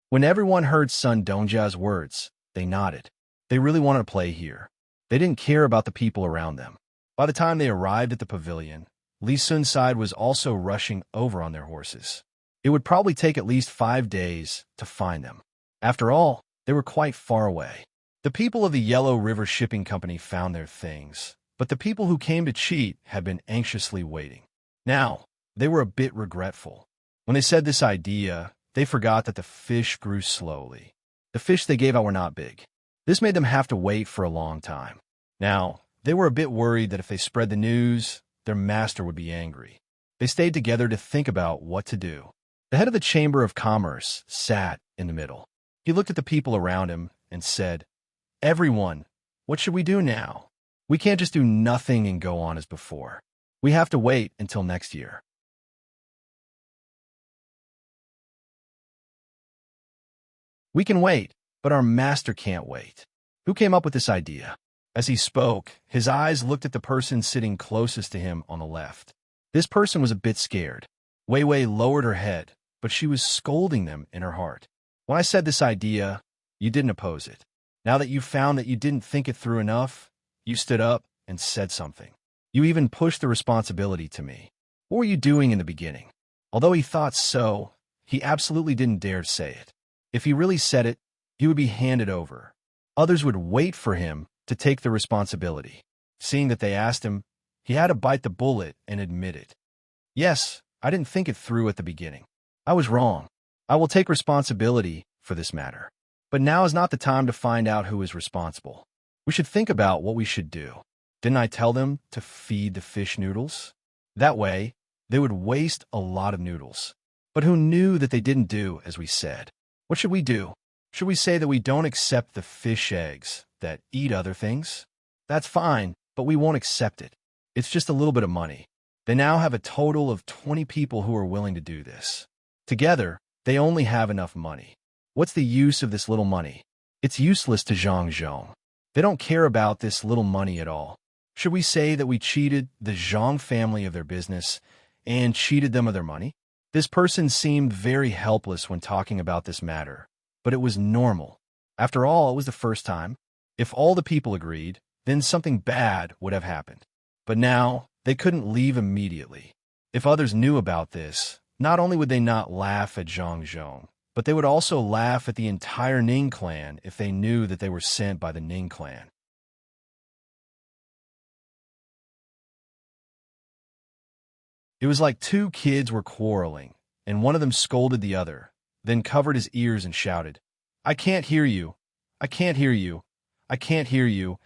[SPEAKER 1] When everyone heard Sun Dongjia's words, they nodded. They really wanted to play here. They didn't care about the people around them. By the time they arrived at the pavilion, Li Sun's side was also rushing over on their horses. It would probably take at least 5 days to find them. After all, they were quite far away. The people of the Yellow River Shipping Company found their things, but the people who came to cheat had been anxiously waiting. Now, they were a bit regretful. When they said this idea, they forgot that the fish grew slowly. The fish they gave out were not big. This made them have to wait for a long time. Now, they were a bit worried that if they spread the news, their master would be angry. They stayed together to think about what to do. The head of the Chamber of Commerce sat in the middle. He looked at the people around him and said, Everyone, what should we do now? We can't just do nothing and go on as before. We have to wait until next year. We can wait, but our master can't wait. Who came up with this idea? As he spoke, his eyes looked at the person sitting closest to him on the left. This person was a bit scared. Wei Wei lowered her head, but she was scolding them in her heart. When I said this idea, you didn't oppose it. Now that you found that you didn't think it through enough, You stood up and said something. You even pushed the responsibility to me. What were you doing in the beginning? Although he thought so, he absolutely didn't dare say it. If he really said it, he would be handed over. Others would wait for him to take the responsibility. Seeing that they asked him, he had to bite the bullet and admit it. Yes, I didn't think it through at the beginning. I was wrong. I will take responsibility for this matter. But now is not the time to find out who is responsible. We should think about what we should do. Didn't I tell them to feed the fish noodles? That way, they would waste a lot of noodles. But who knew that they didn't do as we said? What should we do? Should we say that we don't accept the fish eggs that eat other things? That's fine, but we won't accept it. It's just a little bit of money. They now have a total of 20 people who are willing to do this. Together, they only have enough money. What's the use of this little money? It's useless to Zhang. They don't care about this little money at all. Should we say that we cheated the Zhang family of their business and cheated them of their money? This person seemed very helpless when talking about this matter, but it was normal. After all, it was the first time. If all the people agreed, then something bad would have happened. But now, they couldn't leave immediately. If others knew about this, not only would they not laugh at Zhang, but they would also laugh at the entire Ning clan if they knew that they were sent by the Ning clan. It was like two kids were quarreling, and one of them scolded the other, then covered his ears and shouted, "I can't hear you. I can't hear you. I can't hear you.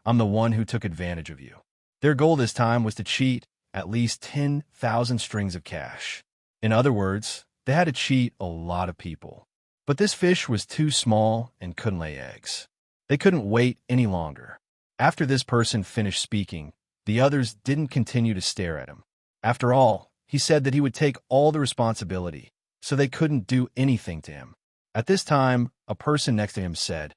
[SPEAKER 1] I'm the one who took advantage of you." Their goal this time was to cheat at least 10,000 strings of cash. In other words, they had to cheat a lot of people. But this fish was too small and couldn't lay eggs. They couldn't wait any longer. After this person finished speaking, the others didn't continue to stare at him. After all, he said that he would take all the responsibility, so they couldn't do anything to him. At this time, a person next to him said,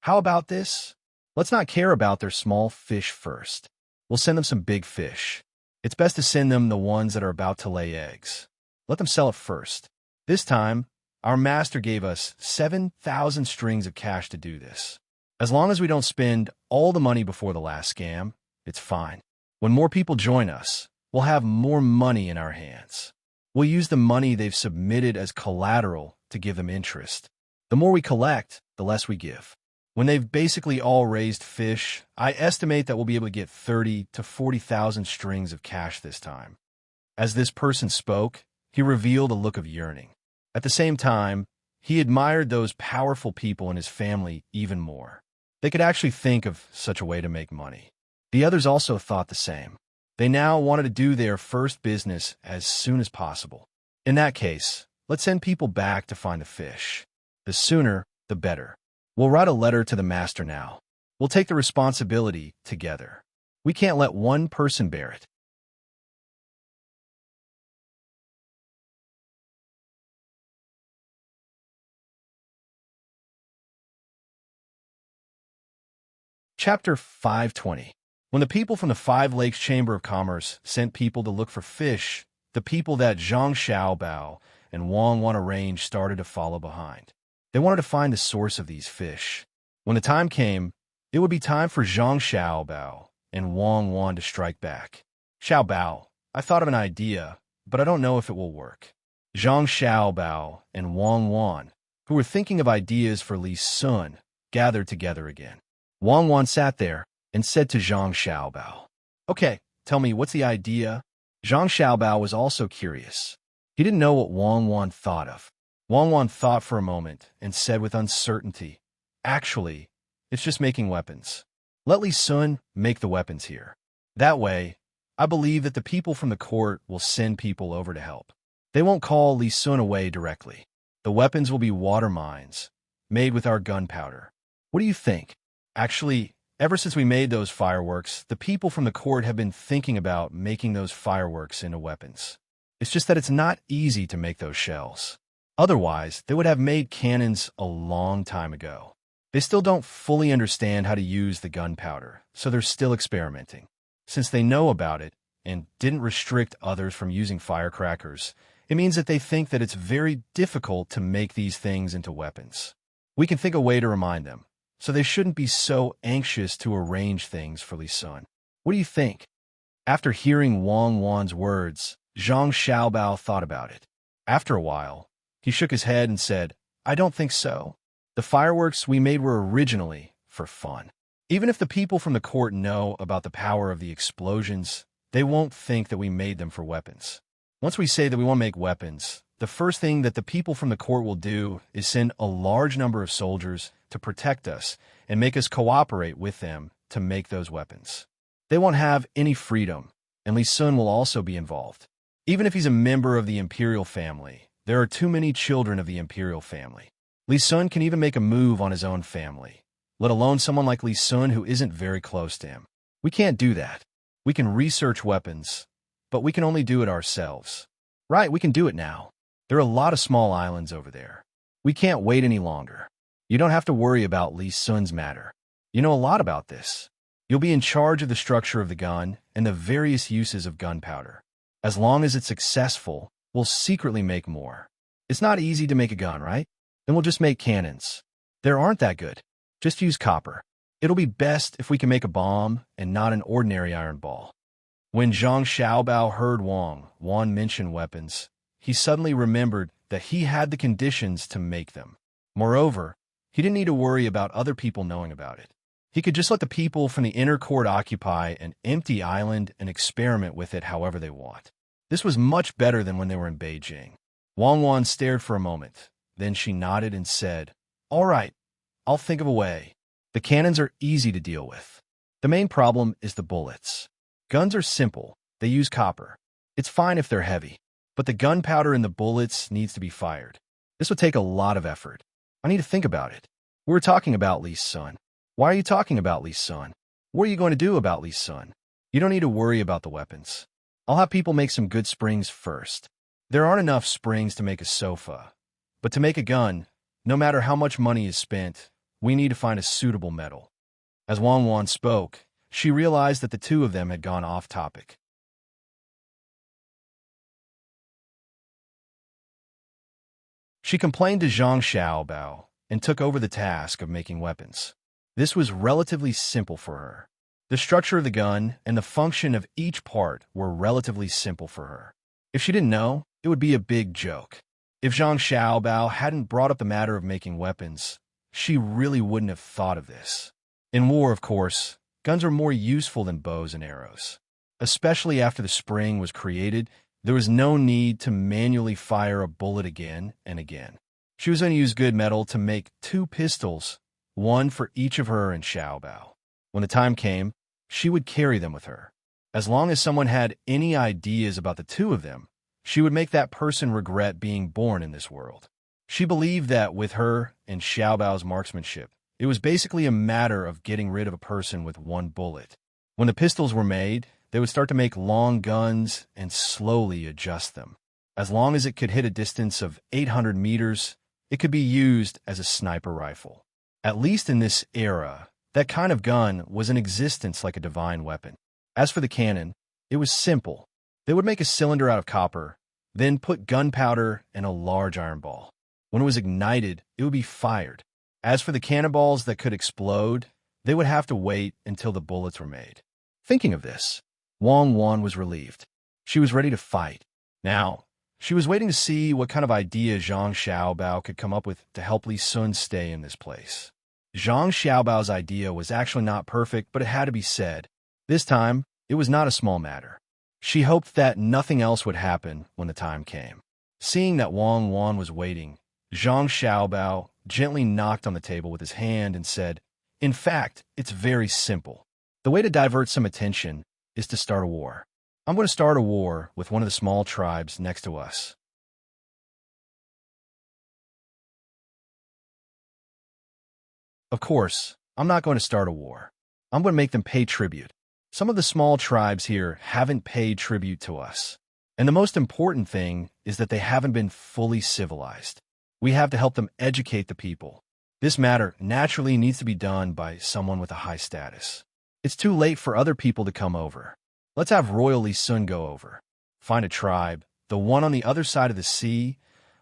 [SPEAKER 1] "How about this? Let's not care about their small fish first. We'll send them some big fish. It's best to send them the ones that are about to lay eggs. Let them sell it first." This time, our master gave us 7,000 strings of cash to do this. As long as we don't spend all the money before the last scam, it's fine. When more people join us, we'll have more money in our hands. We'll use the money they've submitted as collateral to give them interest. The more we collect, the less we give. When they've basically all raised fish, I estimate that we'll be able to get 30 to 40,000 strings of cash this time. As this person spoke, he revealed a look of yearning. At the same time, he admired those powerful people in his family even more. They could actually think of such a way to make money. The others also thought the same. They now wanted to do their first business as soon as possible. In that case, let's send people back to find the fish. The sooner, the better. We'll write a letter to the master now. We'll take the responsibility together. We can't let one person bear it. Chapter 520. When the people from the Five Lakes Chamber of Commerce sent people to look for fish, the people that Zhang Xiaobao and Wang Wan arranged started to follow behind. They wanted to find the source of these fish. When the time came, it would be time for Zhang Xiaobao and Wang Wan to strike back. "Xiaobao, I thought of an idea, but I don't know if it will work." Zhang Xiaobao and Wang Wan, who were thinking of ideas for Li Sun, gathered together again. Wang Wan sat there and said to Zhang Xiaobao, "Okay, tell me, what's the idea?" Zhang Xiaobao was also curious. He didn't know what Wang Wan thought of. Wang Wan thought for a moment and said with uncertainty, "Actually, it's just making weapons. Let Li Sun make the weapons here. That way, I believe that the people from the court will send people over to help. They won't call Li Sun away directly. The weapons will be water mines, made with our gunpowder. What do you think?" Actually, ever since we made those fireworks, the people from the court have been thinking about making those fireworks into weapons. It's just that it's not easy to make those shells. Otherwise, they would have made cannons a long time ago. They still don't fully understand how to use the gunpowder, so they're still experimenting. Since they know about it and didn't restrict others from using firecrackers, it means that they think that it's very difficult to make these things into weapons. We can think of a way to remind them. so they shouldn't be so anxious to arrange things for Li Sun. What do you think? After hearing Wang Wan's words, Zhang Xiaobao thought about it. After a while, he shook his head and said, I don't think so. The fireworks we made were originally for fun. Even if the people from the court know about the power of the explosions, they won't think that we made them for weapons. Once we say that we want to make weapons, the first thing that the people from the court will do is send a large number of soldiers to protect us and make us cooperate with them to make those weapons. They won't have any freedom, and Li Sun will also be involved. Even if he's a member of the imperial family, there are too many children of the imperial family. Li Sun can even make a move on his own family, let alone someone like Li Sun who isn't very close to him. We can't do that. We can research weapons, but we can only do it ourselves. Right, we can do it now. There are a lot of small islands over there. We can't wait any longer. You don't have to worry about Li Sun's matter. You know a lot about this. You'll be in charge of the structure of the gun and the various uses of gunpowder. As long as it's successful, we'll secretly make more. It's not easy to make a gun, right? Then we'll just make cannons. They aren't that good. Just use copper. It'll be best if we can make a bomb and not an ordinary iron ball. When Zhang Xiaobao heard Wang Wan mention weapons, he suddenly remembered that he had the conditions to make them. Moreover, he didn't need to worry about other people knowing about it. He could just let the people from the inner court occupy an empty island and experiment with it however they want. This was much better than when they were in Beijing. Wang Wan stared for a moment. Then she nodded and said, All right, I'll think of a way. The cannons are easy to deal with. The main problem is the bullets. Guns are simple. They use copper. It's fine if they're heavy, but the gunpowder in the bullets needs to be fired. This would take a lot of effort. I need to think about it. We're talking about Li Sun. Why are you talking about Li Sun? What are you going to do about Li Sun? You don't need to worry about the weapons. I'll have people make some good springs first. There aren't enough springs to make a sofa, but to make a gun, no matter how much money is spent, we need to find a suitable metal. As Wang Wan spoke, she realized that the two of them had gone off topic. She complained to Zhang Xiaobao and took over the task of making weapons. This was relatively simple for her. The structure of the gun and the function of each part were relatively simple for her. If she didn't know, it would be a big joke. If Zhang Xiaobao hadn't brought up the matter of making weapons, she really wouldn't have thought of this. In war, of course, guns are more useful than bows and arrows. Especially after the spring was created, there was no need to manually fire a bullet again and again. She was going to use good metal to make 2 pistols, one for each of her and Xiaobao. When the time came, she would carry them with her. As long as someone had any ideas about the two of them, she would make that person regret being born in this world. She believed that with her and Xiaobao's marksmanship, it was basically a matter of getting rid of a person with 1 bullet. When the pistols were made, they would start to make long guns and slowly adjust them. As long as it could hit a distance of 800 meters, it could be used as a sniper rifle. At least in this era, that kind of gun was in existence like a divine weapon. As for the cannon, it was simple. They would make a cylinder out of copper, then put gunpowder in a large iron ball. When it was ignited, it would be fired. As for the cannonballs that could explode, they would have to wait until the bullets were made. Thinking of this, Wang Wan was relieved. She was ready to fight. Now, she was waiting to see what kind of idea Zhang Xiaobao could come up with to help Li Sun stay in this place. Zhang Xiaobao's idea was actually not perfect, but it had to be said. This time, it was not a small matter. She hoped that nothing else would happen when the time came. Seeing that Wang Wan was waiting, Zhang Xiaobao gently knocked on the table with his hand and said, In fact, it's very simple. The way to divert some attention is to start a war. I'm going to start a war with one of the small tribes next to us. Of course, I'm not going to start a war. I'm going to make them pay tribute. Some of the small tribes here haven't paid tribute to us. And the most important thing is that they haven't been fully civilized. We have to help them educate the people. This matter naturally needs to be done by someone with a high status. It's too late for other people to come over. Let's have Royal Li Sun go over. Find a tribe, the one on the other side of the sea,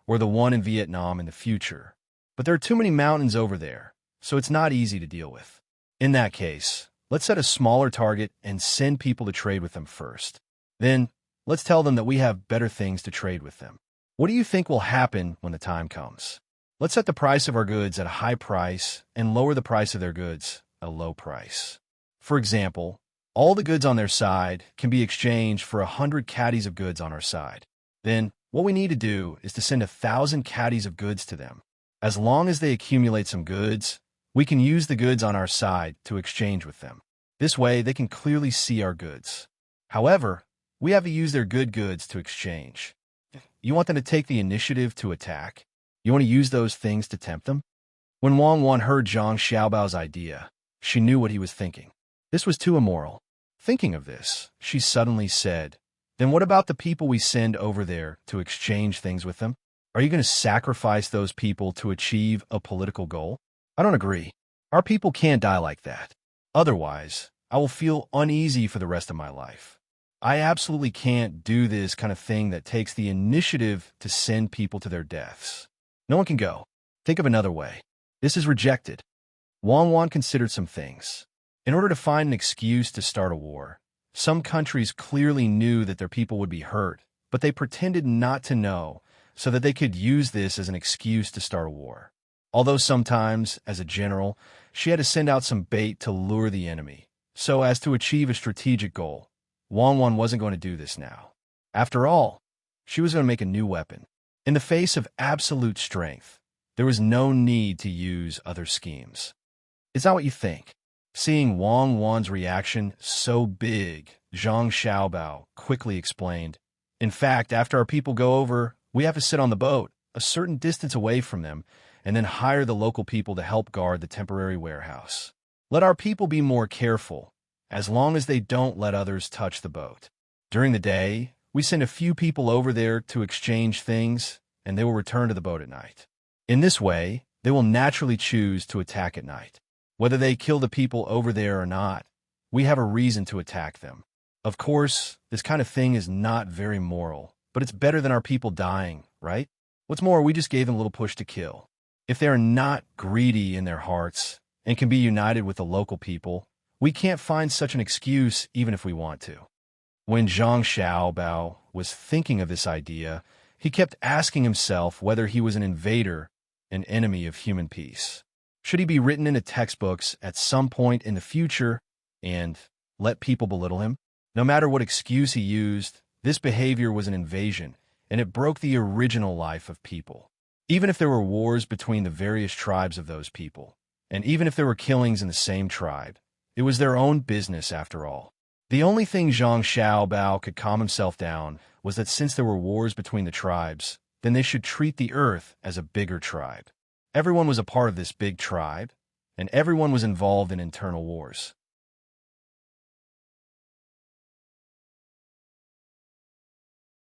[SPEAKER 1] or the one in Vietnam in the future. But there are too many mountains over there, so it's not easy to deal with. In that case, let's set a smaller target and send people to trade with them first. Then, let's tell them that we have better things to trade with them. What do you think will happen when the time comes? Let's set the price of our goods at a high price and lower the price of their goods at a low price. For example, all the goods on their side can be exchanged for 100 caddies of goods on our side. Then, what we need to do is to send 1,000 caddies of goods to them. As long as they accumulate some goods, we can use the goods on our side to exchange with them. This way, they can clearly see our goods. However, we have to use their good goods to exchange. You want them to take the initiative to attack? You want to use those things to tempt them? When Wang Wan heard Zhang Xiaobao's idea, she knew what he was thinking. This was too immoral. Thinking of this, she suddenly said, "Then what about the people we send over there to exchange things with them? Are you going to sacrifice those people to achieve a political goal? I don't agree. Our people can't die like that. Otherwise, I will feel uneasy for the rest of my life. I absolutely can't do this kind of thing that takes the initiative to send people to their deaths. No one can go. Think of another way. This is rejected." Wang Wan considered some things. In order to find an excuse to start a war, some countries clearly knew that their people would be hurt, but they pretended not to know so that they could use this as an excuse to start a war. Although sometimes, as a general, she had to send out some bait to lure the enemy, so as to achieve a strategic goal. Wang Wan wasn't going to do this now. After all, she was going to make a new weapon. In the face of absolute strength, there was no need to use other schemes. Is that what you think? Seeing Wang Wan's reaction so big, Zhang Xiaobao quickly explained, "In fact, after our people go over, we have to sit on the boat, a certain distance away from them, and then hire the local people to help guard the temporary warehouse. Let our people be more careful, as long as they don't let others touch the boat. During the day, we send a few people over there to exchange things, and they will return to the boat at night. In this way, they will naturally choose to attack at night. Whether they kill the people over there or not, we have a reason to attack them. Of course, this kind of thing is not very moral, but it's better than our people dying, right? What's more, we just gave them a little push to kill. If they are not greedy in their hearts and can be united with the local people, we can't find such an excuse even if we want to." When Zhang Xiaobao was thinking of this idea, he kept asking himself whether he was an invader, an enemy of human peace. Should he be written into textbooks at some point in the future and let people belittle him? No matter what excuse he used, this behavior was an invasion, and it broke the original life of people. Even if there were wars between the various tribes of those people, and even if there were killings in the same tribe, it was their own business after all. The only thing Zhang Xiaobao could calm himself down was that since there were wars between the tribes, then they should treat the earth as a bigger tribe. Everyone was a part of this big tribe, and everyone was involved in internal wars.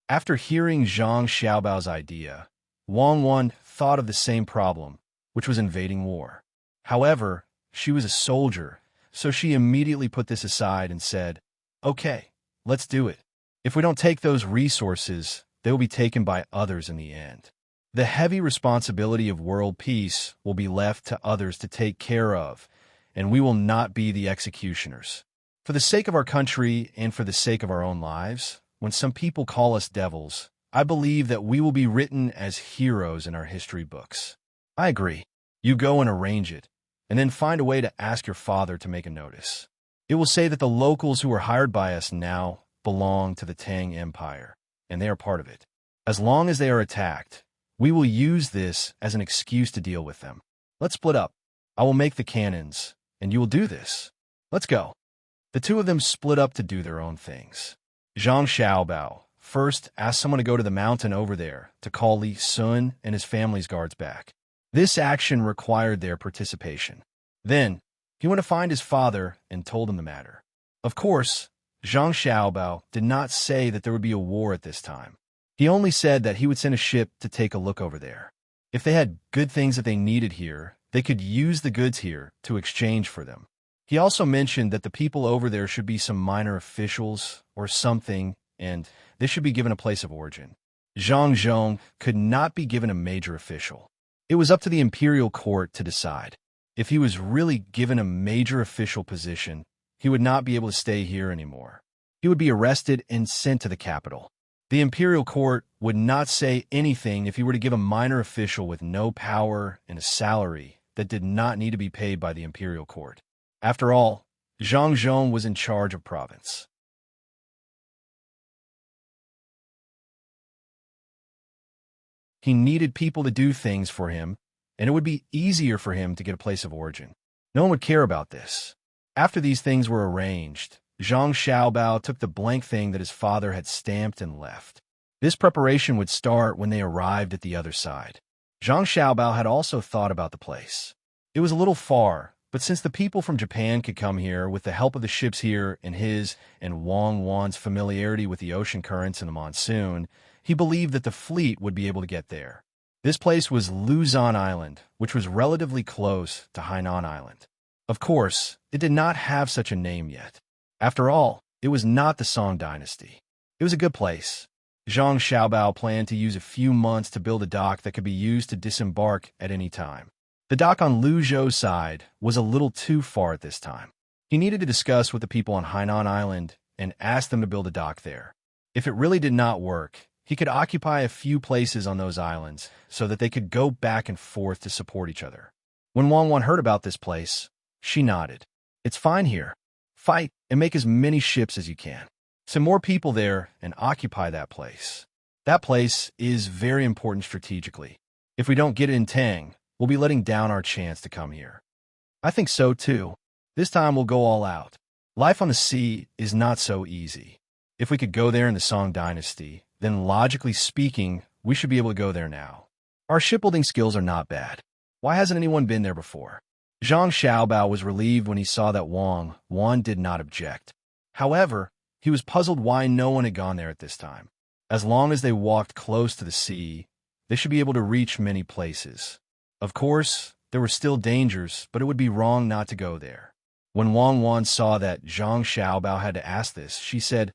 [SPEAKER 1] After hearing Zhang Xiaobao's idea, Wang Wan thought of the same problem, which was invading war. However, she was a soldier, so she immediately put this aside and said, "Okay, let's do it. If we don't take those resources, they will be taken by others in the end. The heavy responsibility of world peace will be left to others to take care of, and we will not be the executioners. For the sake of our country and for the sake of our own lives, when some people call us devils, I believe that we will be written as heroes in our history books." "I agree. You go and arrange it, and then find a way to ask your father to make a notice. It will say that the locals who are hired by us now belong to the Tang Empire, and they are part of it. As long as they are attacked, we will use this as an excuse to deal with them. Let's split up. I will make the cannons, and you will do this. Let's go." The two of them split up to do their own things. Zhang Xiaobao first asked someone to go to the mountain over there to call Li Sun and his family's guards back. This action required their participation. Then, he went to find his father and told him the matter. Of course, Zhang Xiaobao did not say that there would be a war at this time. He only said that he would send a ship to take a look over there. If they had good things that they needed here, they could use the goods here to exchange for them. He also mentioned that the people over there should be some minor officials or something, and they should be given a place of origin. Zhang Zhong could not be given a major official. It was up to the imperial court to decide. If he was really given a major official position, he would not be able to stay here anymore. He would be arrested and sent to the capital. The imperial court would not say anything if he were to give a minor official with no power and a salary that did not need to be paid by the imperial court. After all, Zhang Zhong was in charge of province. He needed people to do things for him, and it would be easier for him to get a place of origin. No one would care about this. After these things were arranged, Zhang Xiaobao took the blank thing that his father had stamped and left. This preparation would start when they arrived at the other side. Zhang Xiaobao had also thought about the place. It was a little far, but since the people from Japan could come here with the help of the ships here and his and Wang Wan's familiarity with the ocean currents and the monsoon, he believed that the fleet would be able to get there. This place was Luzon Island, which was relatively close to Hainan Island. Of course, it did not have such a name yet. After all, it was not the Song Dynasty. It was a good place. Zhang Xiaobao planned to use a few months to build a dock that could be used to disembark at any time. The dock on Luzhou's side was a little too far at this time. He needed to discuss with the people on Hainan Island and ask them to build a dock there. If it really did not work, he could occupy a few places on those islands so that they could go back and forth to support each other. When Wang Wan heard about this place, she nodded. It's fine here. Fight and make as many ships as you can. Send more people there and occupy that place. That place is very important strategically. If we don't get it in Tang, we'll be letting down our chance to come here. I think so too. This time we'll go all out. Life on the sea is not so easy. If we could go there in the Song Dynasty, then logically speaking, we should be able to go there now. Our shipbuilding skills are not bad. Why hasn't anyone been there before? Zhang Xiaobao was relieved when he saw that Wang Wan did not object. However, he was puzzled why no one had gone there at this time. As long as they walked close to the sea, they should be able to reach many places. Of course, there were still dangers, but it would be wrong not to go there. When Wang Wan saw that Zhang Xiaobao had to ask this, she said,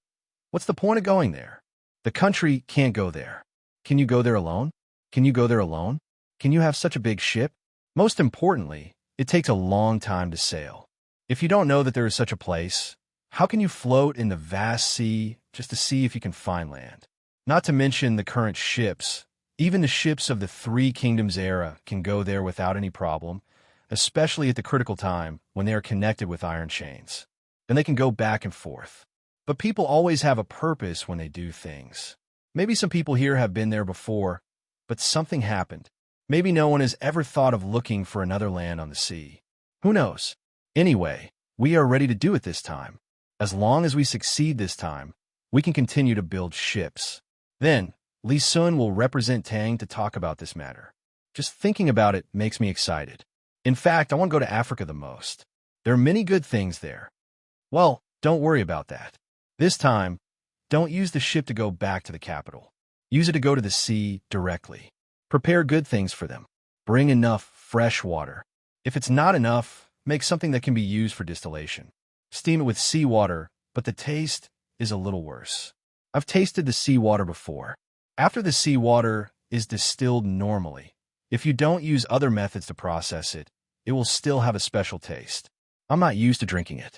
[SPEAKER 1] "What's the point of going there? The country can't go there. Can you go there alone? Can you go there alone? Can you have such a big ship? Most importantly, it takes a long time to sail. If you don't know that there is such a place, how can you float in the vast sea just to see if you can find land? Not to mention the current ships. Even the ships of the Three Kingdoms era can go there without any problem, especially at the critical time when they are connected with iron chains. Then they can go back and forth. But people always have a purpose when they do things. Maybe some people here have been there before, but something happened. Maybe no one has ever thought of looking for another land on the sea. Who knows? Anyway, we are ready to do it this time. As long as we succeed this time, we can continue to build ships. Then, Li Sun will represent Tang to talk about this matter. Just thinking about it makes me excited. In fact, I want to go to Africa the most. There are many good things there. Well, don't worry about that. This time, don't use the ship to go back to the capital. Use it to go to the sea directly. Prepare good things for them. Bring enough fresh water. If it's not enough, make something that can be used for distillation. Steam it with seawater, but the taste is a little worse. I've tasted the seawater before. After the seawater is distilled normally, if you don't use other methods to process it, it will still have a special taste. I'm not used to drinking it.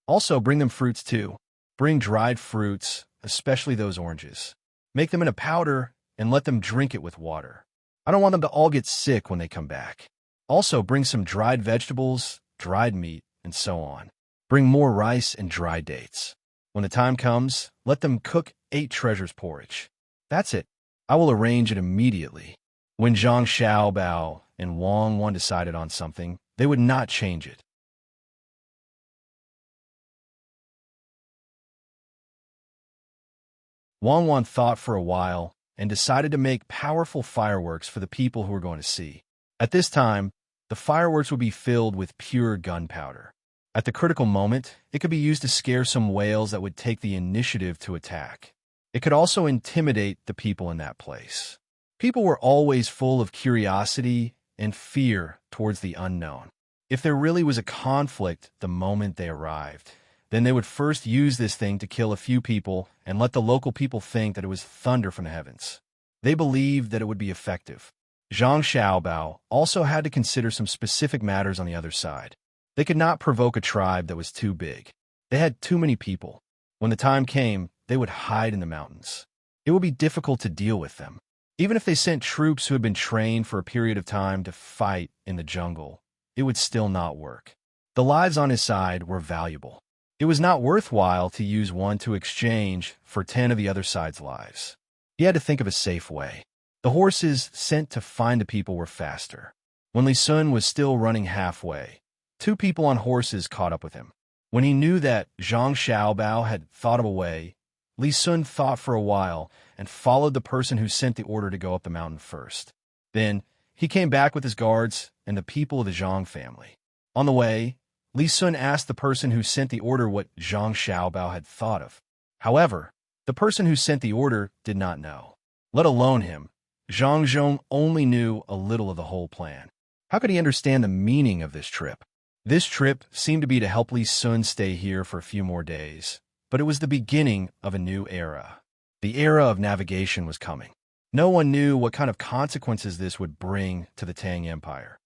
[SPEAKER 1] Also, bring them fruits too. Bring dried fruits, especially those oranges. Make them in a powder and let them drink it with water. I don't want them to all get sick when they come back. Also, bring some dried vegetables, dried meat, and so on. Bring more rice and dried dates. When the time comes, let them cook 8 treasures porridge. That's it. I will arrange it immediately. When Zhang Xiaobao and Wang Wan decided on something, they would not change it. Wang Wan thought for a while and decided to make powerful fireworks for the people who were going to see. At this time, the fireworks would be filled with pure gunpowder. At the critical moment, it could be used to scare some whales that would take the initiative to attack. It could also intimidate the people in that place. People were always full of curiosity and fear towards the unknown. If there really was a conflict the moment they arrived, then they would first use this thing to kill a few people and let the local people think that it was thunder from the heavens. They believed that it would be effective. Zhang Xiaobao also had to consider some specific matters on the other side. They could not provoke a tribe that was too big. They had too many people. When the time came, they would hide in the mountains. It would be difficult to deal with them. Even if they sent troops who had been trained for a period of time to fight in the jungle, it would still not work. The lives on his side were valuable. It was not worthwhile to use one to exchange for 10 of the other side's lives. He had to think of a safe way. The horses sent to find the people were faster. When Li Sun was still running halfway, 2 people on horses caught up with him. When he knew that Zhang Xiaobao had thought of a way, Li Sun thought for a while and followed the person who sent the order to go up the mountain first. Then, he came back with his guards and the people of the Zhang family. On the way, Li Sun asked the person who sent the order what Zhang Xiaobao had thought of. However, the person who sent the order did not know, let alone him. Zhang Zhong only knew a little of the whole plan. How could he understand the meaning of this trip? This trip seemed to be to help Li Sun stay here for a few more days, but it was the beginning of a new era. The era of navigation was coming. No one knew what kind of consequences this would bring to the Tang Empire.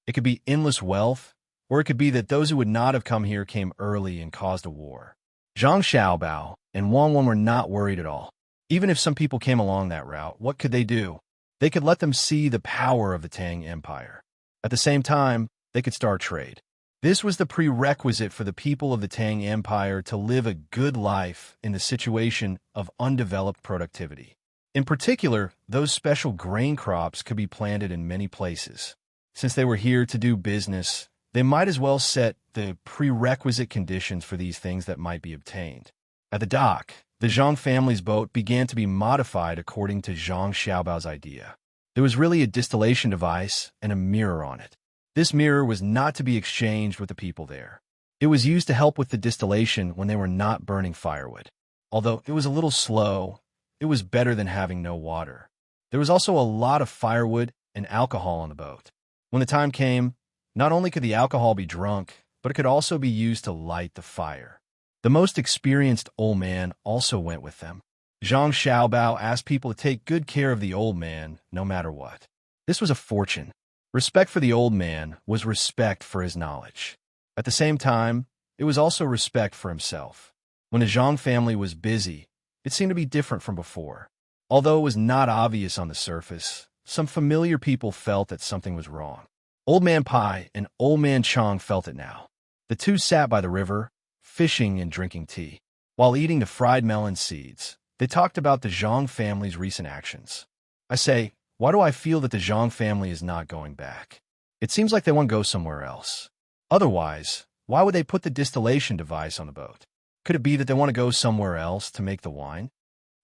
[SPEAKER 1] It could be endless wealth, or it could be that those who would not have come here came early and caused a war. Zhang Xiaobao and Wang Wen were not worried at all. Even if some people came along that route, what could they do? They could let them see the power of the Tang Empire. At the same time, they could start trade. This was the prerequisite for the people of the Tang Empire to live a good life in the situation of undeveloped productivity. In particular, those special grain crops could be planted in many places. Since they were here to do business, they might as well set the prerequisite conditions for these things that might be obtained. At the dock, the Zhang family's boat began to be modified according to Zhang Xiaobao's idea. There was really a distillation device and a mirror on it. This mirror was not to be exchanged with the people there. It was used to help with the distillation when they were not burning firewood. Although it was a little slow, it was better than having no water. There was also a lot of firewood and alcohol on the boat. When the time came, not only could the alcohol be drunk, but it could also be used to light the fire. The most experienced old man also went with them. Zhang Xiaobao asked people to take good care of the old man, no matter what. This was a fortune. Respect for the old man was respect for his knowledge. At the same time, it was also respect for himself. When the Zhang family was busy, it seemed to be different from before. Although it was not obvious on the surface, some familiar people felt that something was wrong. Old Man Pai and Old Man Chang felt it now. The two sat by the river, fishing and drinking tea. While eating the fried melon seeds, they talked about the Zhang family's recent actions. I say, why do I feel that the Zhang family is not going back? It seems like they want to go somewhere else. Otherwise, why would they put the distillation device on the boat? Could it be that they want to go somewhere else to make the wine?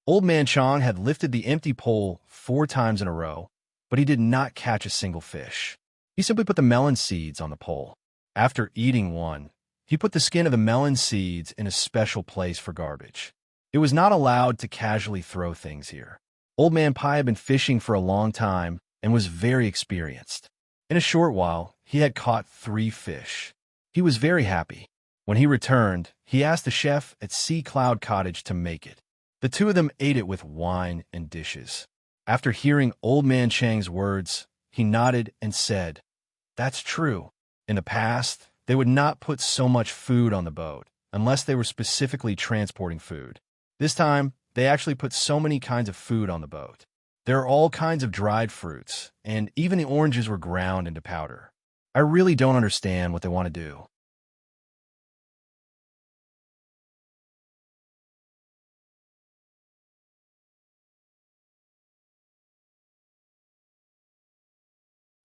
[SPEAKER 1] Old Man Chang had lifted the empty pole 4 times in a row, but he did not catch a single fish. He simply put the melon seeds on the pole. After eating one, he put the skin of the melon seeds in a special place for garbage. It was not allowed to casually throw things here. Old Man Pai had been fishing for a long time and was very experienced. In a short while, he had caught 3 fish. He was very happy. When he returned, he asked the chef at Sea Cloud Cottage to make it. The two of them ate it with wine and dishes. After hearing Old Man Chang's words, he nodded and said, "That's true. In the past, they would not put so much food on the boat unless they were specifically transporting food. This time, they actually put so many kinds of food on the boat. There are all kinds of dried fruits, and even the oranges were ground into powder. I really don't understand what they want to do."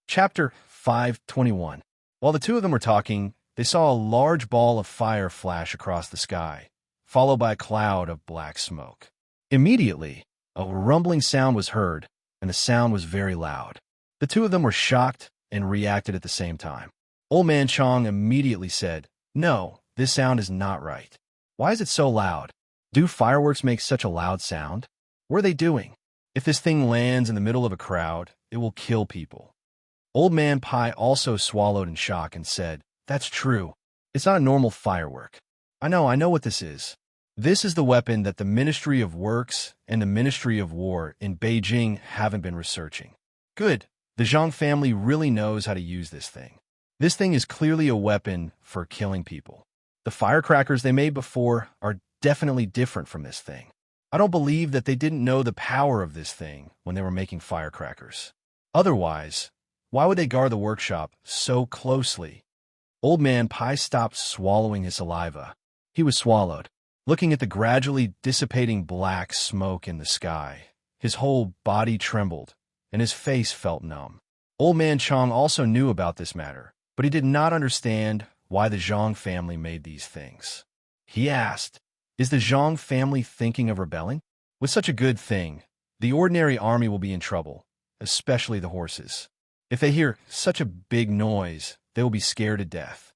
[SPEAKER 1] Chapter 521. While the two of them were talking, they saw a large ball of fire flash across the sky, followed by a cloud of black smoke. Immediately, a rumbling sound was heard, and the sound was very loud. The two of them were shocked and reacted at the same time. Old Man Chang immediately said, "No, this sound is not right. Why is it so loud? Do fireworks make such a loud sound? What are they doing? If this thing lands in the middle of a crowd, it will kill people." Old Man Pai also swallowed in shock and said, "That's true. It's not a normal firework. I know what this is. This is the weapon that the Ministry of Works and the Ministry of War in Beijing haven't been researching. Good. The Zhang family really knows how to use this thing. This thing is clearly a weapon for killing people. The firecrackers they made before are definitely different from this thing. I don't believe that they didn't know the power of this thing when they were making firecrackers. Otherwise, why would they guard the workshop so closely? Old Man Pai stopped swallowing his saliva. He was swallowed, looking at the gradually dissipating black smoke in the sky. His whole body trembled, and his face felt numb. Old Man Chang also knew about this matter, but he did not understand why the Zhang family made these things. He asked, "Is the Zhang family thinking of rebelling? With such a good thing, the ordinary army will be in trouble, especially the horses. If they hear such a big noise, they will be scared to death."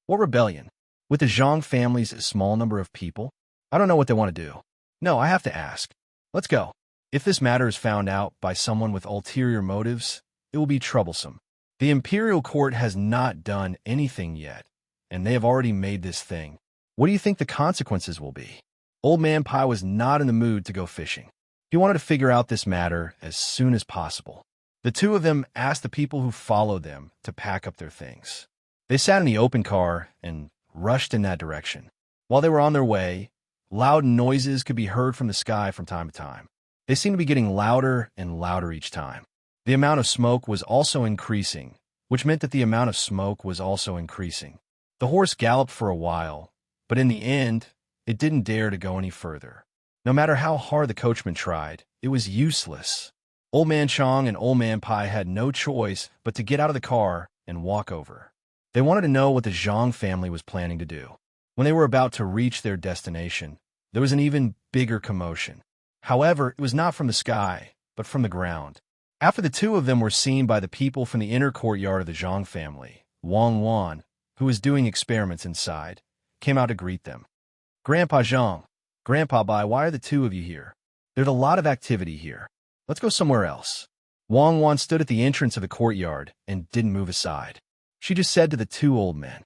[SPEAKER 1] What rebellion? With the Zhang family's small number of people? I don't know what they want to do. No, I have to ask. Let's go. If this matter is found out by someone with ulterior motives, it will be troublesome. The imperial court has not done anything yet, and they have already made this thing. What do you think the consequences will be? Old Man Pai was not in the mood to go fishing. He wanted to figure out this matter as soon as possible. The two of them asked the people who followed them to pack up their things. They sat in the open car and rushed in that direction. While they were on their way, loud noises could be heard from the sky from time to time. They seemed to be getting louder and louder each time. The amount of smoke was also increasing, which meant that the amount of smoke was also increasing. The horse galloped for a while, but in the end, it didn't dare to go any further. No matter how hard the coachman tried, it was useless. Old Man Chang and Old Man Pai had no choice but to get out of the car and walk over. They wanted to know what the Zhang family was planning to do. When they were about to reach their destination, there was an even bigger commotion. However, it was not from the sky, but from the ground. After the two of them were seen by the people from the inner courtyard of the Zhang family, Wang Wan, who was doing experiments inside, came out to greet them. "Grandpa Zhang, Grandpa Bai, why are the two of you here? There's a lot of activity here. Let's go somewhere else." Wang Wan stood at the entrance of the courtyard and didn't move aside. She just said to the two old men,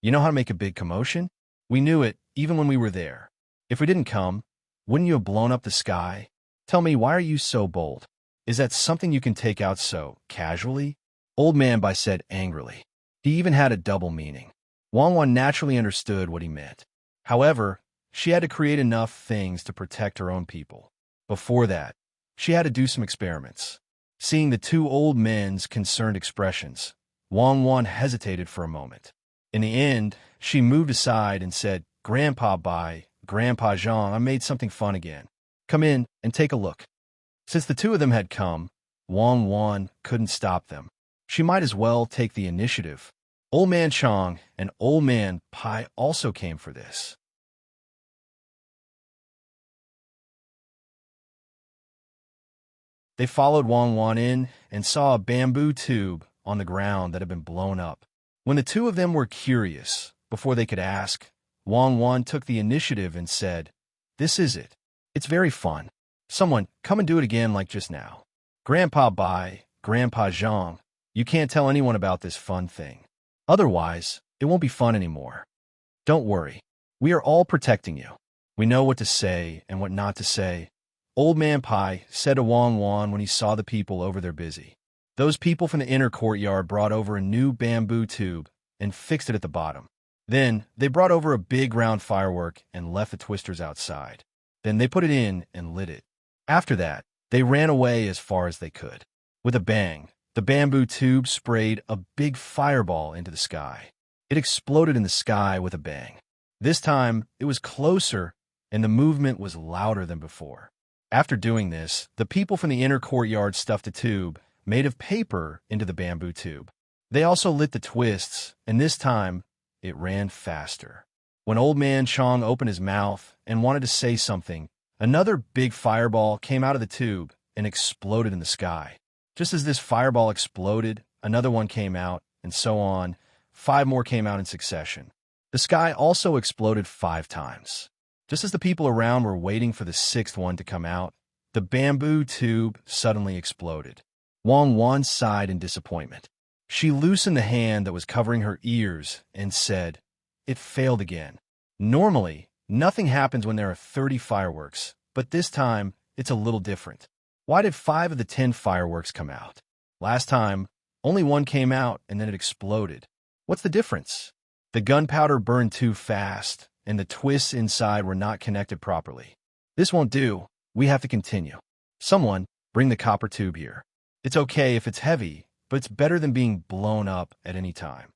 [SPEAKER 1] "You know how to make a big commotion? We knew it even when we were there. If we didn't come, wouldn't you have blown up the sky? Tell me, why are you so bold? Is that something you can take out so casually?" Old Man Bai said angrily. He even had a double meaning. Wang Wan naturally understood what he meant. However, she had to create enough things to protect her own people. Before that, she had to do some experiments. Seeing the two old men's concerned expressions, Wang Wan hesitated for a moment. In the end, she moved aside and said, "Grandpa Bai, Grandpa Zhang, I made something fun again. Come in and take a look." Since the two of them had come, Wang Wan couldn't stop them. She might as well take the initiative. Old Man Chang and Old Man Pai also came for this. They followed Wang Wan in and saw a bamboo tube on the ground that had been blown up. When the two of them were curious, before they could ask, Wang Wan took the initiative and said, "This is it. It's very fun. Someone, come and do it again like just now. Grandpa Bai, Grandpa Zhang, you can't tell anyone about this fun thing. Otherwise, it won't be fun anymore. Don't worry. We are all protecting you. We know what to say and what not to say." Old Man Pai said to Wang Wan when he saw the people over there busy. Those people from the inner courtyard brought over a new bamboo tube and fixed it at the bottom. Then they brought over a big round firework and left the twisters outside. Then they put it in and lit it. After that, they ran away as far as they could. With a bang, the bamboo tube sprayed a big fireball into the sky. It exploded in the sky with a bang. This time, it was closer, and the movement was louder than before. After doing this, the people from the inner courtyard stuffed a tube made of paper into the bamboo tube. They also lit the twists, and this time, it ran faster. When Old Man Chang opened his mouth and wanted to say something, another big fireball came out of the tube and exploded in the sky. Just as this fireball exploded, another one came out, and so on. 5 more came out in succession. The sky also exploded 5 times. Just as the people around were waiting for the 6th one to come out, the bamboo tube suddenly exploded. Wang Wan sighed in disappointment. She loosened the hand that was covering her ears and said, "It failed again." Normally, Nothing happens when there are 30 fireworks, but this time, it's a little different. Why did 5 of the 10 fireworks come out? Last time, only one came out and then it exploded. What's the difference? The gunpowder burned too fast, and the twists inside were not connected properly. This won't do. We have to continue. Someone, bring the copper tube here. It's okay if it's heavy, but it's better than being blown up at any time.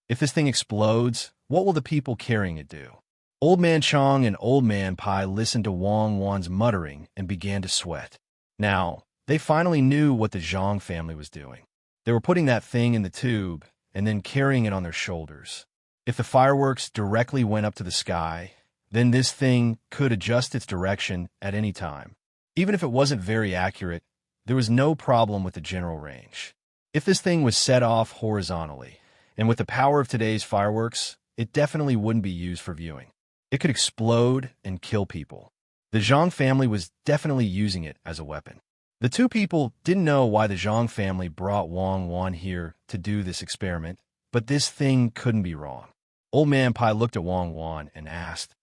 [SPEAKER 1] If this thing explodes, what will the people carrying it do? Old Man Chong and Old Man Pai listened to Wang Wan's muttering and began to sweat. Now, they finally knew what the Zhang family was doing. They were putting that thing in the tube and then carrying it on their shoulders. If the fireworks directly went up to the sky, then this thing could adjust its direction at any time. Even if it wasn't very accurate, there was no problem with the general range. If this thing was set off horizontally, and with the power of today's fireworks, it definitely wouldn't be used for viewing. It could explode and kill people. The Zhang family was definitely using it as a weapon. The two people didn't know why the Zhang family brought Wang Wan here to do this experiment, but this thing couldn't be wrong. Old Man Pai looked at Wang Wan and asked,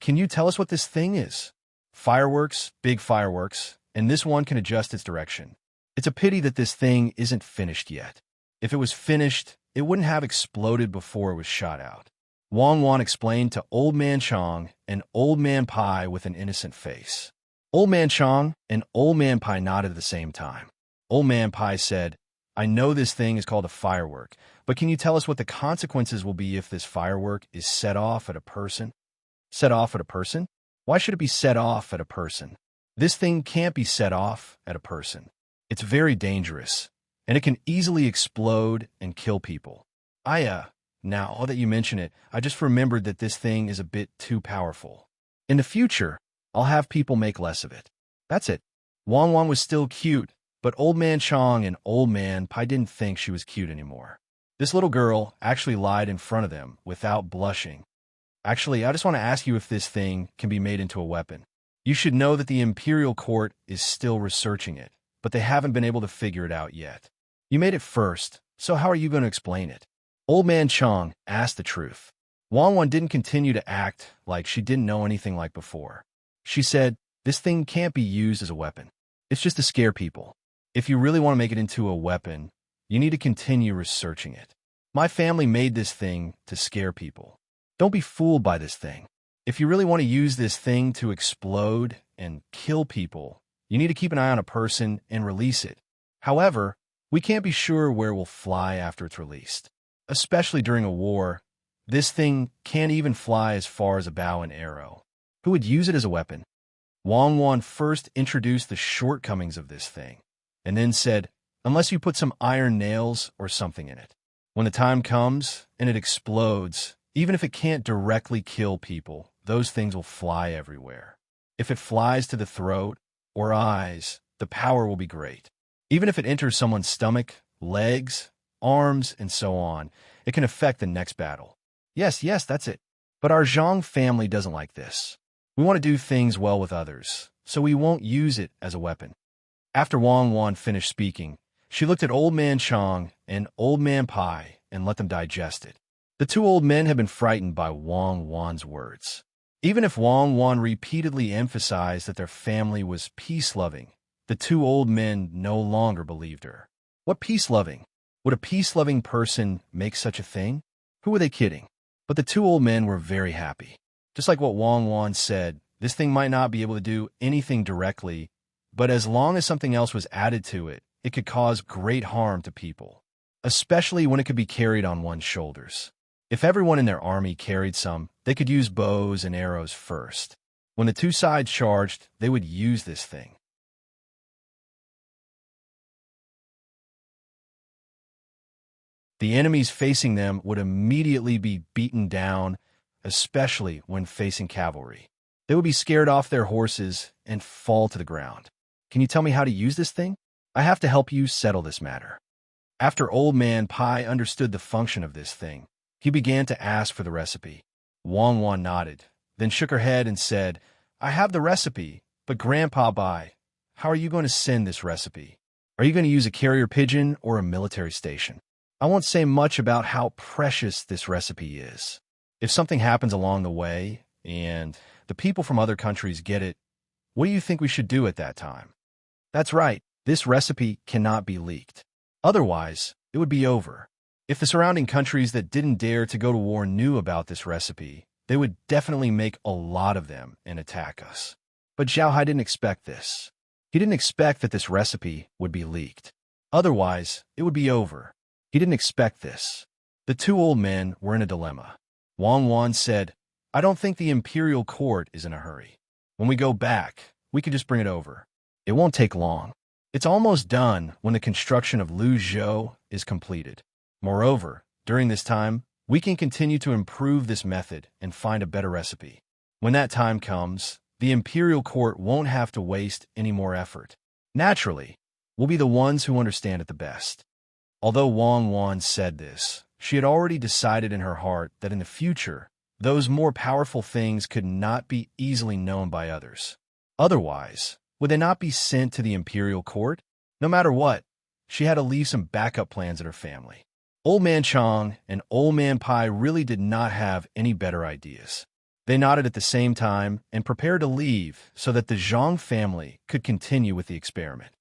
[SPEAKER 1] "Can you tell us what this thing is?" "Fireworks, big fireworks, and this one can adjust its direction. It's a pity that this thing isn't finished yet. If it was finished, it wouldn't have exploded before it was shot out." Wang Wan explained to Old Man Chong and Old Man Pai with an innocent face. Old Man Chong and Old Man Pai nodded at the same time. Old Man Pai said, "I know this thing is called a firework, but can you tell us what the consequences will be if this firework is set off at a person?" "Set off at a person? Why should it be set off at a person? This thing can't be set off at a person. It's very dangerous, and it can easily explode and kill people." Now that you mention it, I just remembered that this thing is a bit too powerful. In the future, I'll have people make less of it. That's it. Wang Wan was still cute, but Old Man Chong and Old Man Pai didn't think she was cute anymore. This little girl actually lied in front of them without blushing. "Actually, I just want to ask you if this thing can be made into a weapon. You should know that the Imperial Court is still researching it, but they haven't been able to figure it out yet. You made it first, so how are you going to explain it?" Old Man Chong asked the truth. Wang Wan didn't continue to act like she didn't know anything like before. She said, "This thing can't be used as a weapon. It's just to scare people. If you really want to make it into a weapon, you need to continue researching it. My family made this thing to scare people. Don't be fooled by this thing. If you really want to use this thing to explode and kill people, you need to keep an eye on a person and release it. However, we can't be sure where it will fly after it's released. Especially during a war, this thing can't even fly as far as a bow and arrow. Who would use it as a weapon?" Wang Wan first introduced the shortcomings of this thing, and then said, "Unless you put some iron nails or something in it. When the time comes and it explodes, even if it can't directly kill people, those things will fly everywhere. If it flies to the throat or eyes, the power will be great. Even if it enters someone's stomach, legs, arms, and so on, it can affect the next battle." Yes, that's it. But our Zhang family doesn't like this. We want to do things well with others, so we won't use it as a weapon. After Wang Wan finished speaking, she looked at Old Man Chong and Old Man Pai and let them digest it. The two old men had been frightened by Wang Wan's words. Even if Wang Wan repeatedly emphasized that their family was peace-loving, the two old men no longer believed her. What peace-loving? Would a peace-loving person make such a thing? Who were they kidding? But the two old men were very happy. Just like what Wang Wan said, this thing might not be able to do anything directly, but as long as something else was added to it, it could cause great harm to people, especially when it could be carried on one's shoulders. If everyone in their army carried some, they could use bows and arrows first. When the two sides charged, they would use this thing. The enemies facing them would immediately be beaten down, especially when facing cavalry. They would be scared off their horses and fall to the ground. Can you tell me how to use this thing? I have to help you settle this matter. After Old Man Pai understood the function of this thing, he began to ask for the recipe. Wang Wan nodded, then shook her head and said, "I have the recipe, but Grandpa Bai, how are you going to send this recipe? Are you going to use a carrier pigeon or a military station?" I won't say much about how precious this recipe is. If something happens along the way and the people from other countries get it, what do you think we should do at that time? That's right, this recipe cannot be leaked. Otherwise, it would be over. If the surrounding countries that didn't dare to go to war knew about this recipe, they would definitely make a lot of them and attack us. But Zhao Hai didn't expect this. He didn't expect that this recipe would be leaked. Otherwise, it would be over. He didn't expect this. The two old men were in a dilemma. Wang Wan said, I don't think the imperial court is in a hurry. When we go back, we can just bring it over. It won't take long. It's almost done when the construction of Lu Zhou is completed. Moreover, during this time, we can continue to improve this method and find a better recipe. When that time comes, the imperial court won't have to waste any more effort. Naturally, we'll be the ones who understand it the best. Although Wang Wan said this, she had already decided in her heart that in the future, those more powerful things could not be easily known by others. Otherwise, would they not be sent to the imperial court? No matter what, she had to leave some backup plans in her family. Old Man Chang and Old Man Pai really did not have any better ideas. They nodded at the same time and prepared to leave so that the Zhang family could continue with the experiment.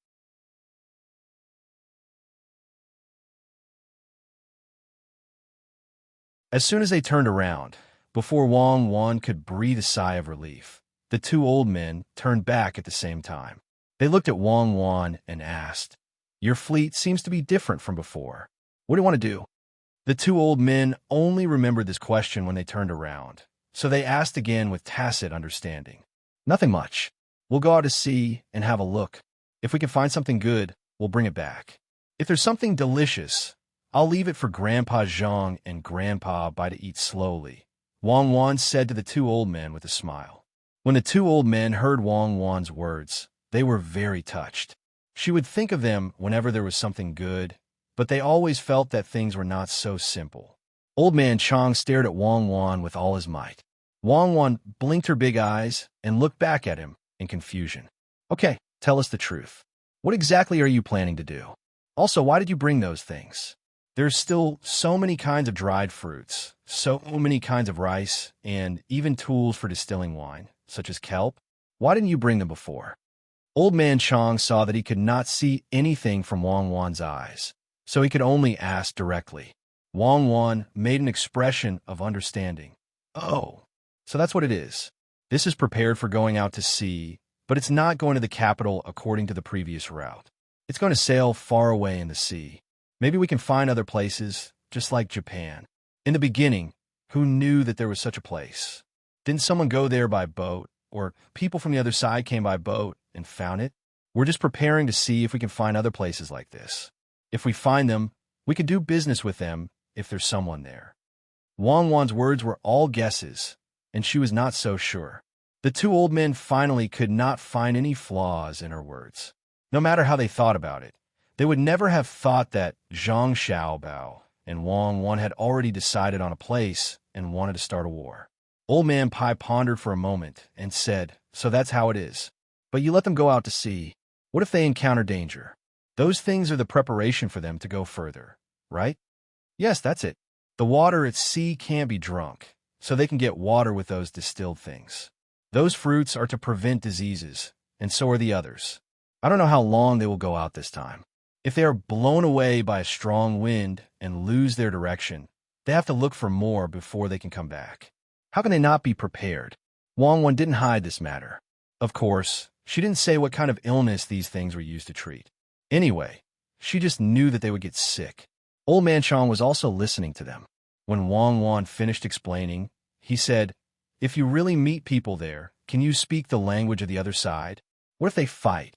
[SPEAKER 1] As soon as they turned around, before Wang Wan could breathe a sigh of relief, the two old men turned back at the same time. They looked at Wang Wan and asked, Your fleet seems to be different from before. What do you want to do? The two old men only remembered this question when they turned around, so they asked again with tacit understanding. Nothing much. We'll go out to sea and have a look. If we can find something good, we'll bring it back. If there's something delicious, I'll leave it for Grandpa Zhang and Grandpa Bai to eat slowly, Wang Wan said to the two old men with a smile. When the two old men heard Wang Wan's words, they were very touched. She would think of them whenever there was something good, but they always felt that things were not so simple. Old Man Chang stared at Wang Wan with all his might. Wang Wan blinked her big eyes and looked back at him in confusion. Okay, tell us the truth. What exactly are you planning to do? Also, why did you bring those things? There's still so many kinds of dried fruits, so many kinds of rice, and even tools for distilling wine, such as kelp. Why didn't you bring them before? Old Man Chang saw that he could not see anything from Wang Wan's eyes, so he could only ask directly. Wang Wan made an expression of understanding. Oh, so that's what it is. This is prepared for going out to sea, but it's not going to the capital according to the previous route. It's going to sail far away in the sea. Maybe we can find other places, just like Japan. In the beginning, who knew that there was such a place? Didn't someone go there by boat, or people from the other side came by boat and found it? We're just preparing to see if we can find other places like this. If we find them, we can do business with them if there's someone there. Wang Wan's words were all guesses, and she was not so sure. The two old men finally could not find any flaws in her words. No matter how they thought about it, they would never have thought that Zhang Xiaobao and Wang Wan had already decided on a place and wanted to start a war. Old Man Pai pondered for a moment and said, So that's how it is. But you let them go out to sea. What if they encounter danger? Those things are the preparation for them to go further, right? Yes, that's it. The water at sea can't be drunk, so they can get water with those distilled things. Those fruits are to prevent diseases, and so are the others. I don't know how long they will go out this time. If they are blown away by a strong wind and lose their direction, they have to look for more before they can come back. How can they not be prepared? Wang Wan didn't hide this matter. Of course, she didn't say what kind of illness these things were used to treat. Anyway, she just knew that they would get sick. Old Man Chang was also listening to them. When Wang Wan finished explaining, he said, If you really meet people there, can you speak the language of the other side? What if they fight?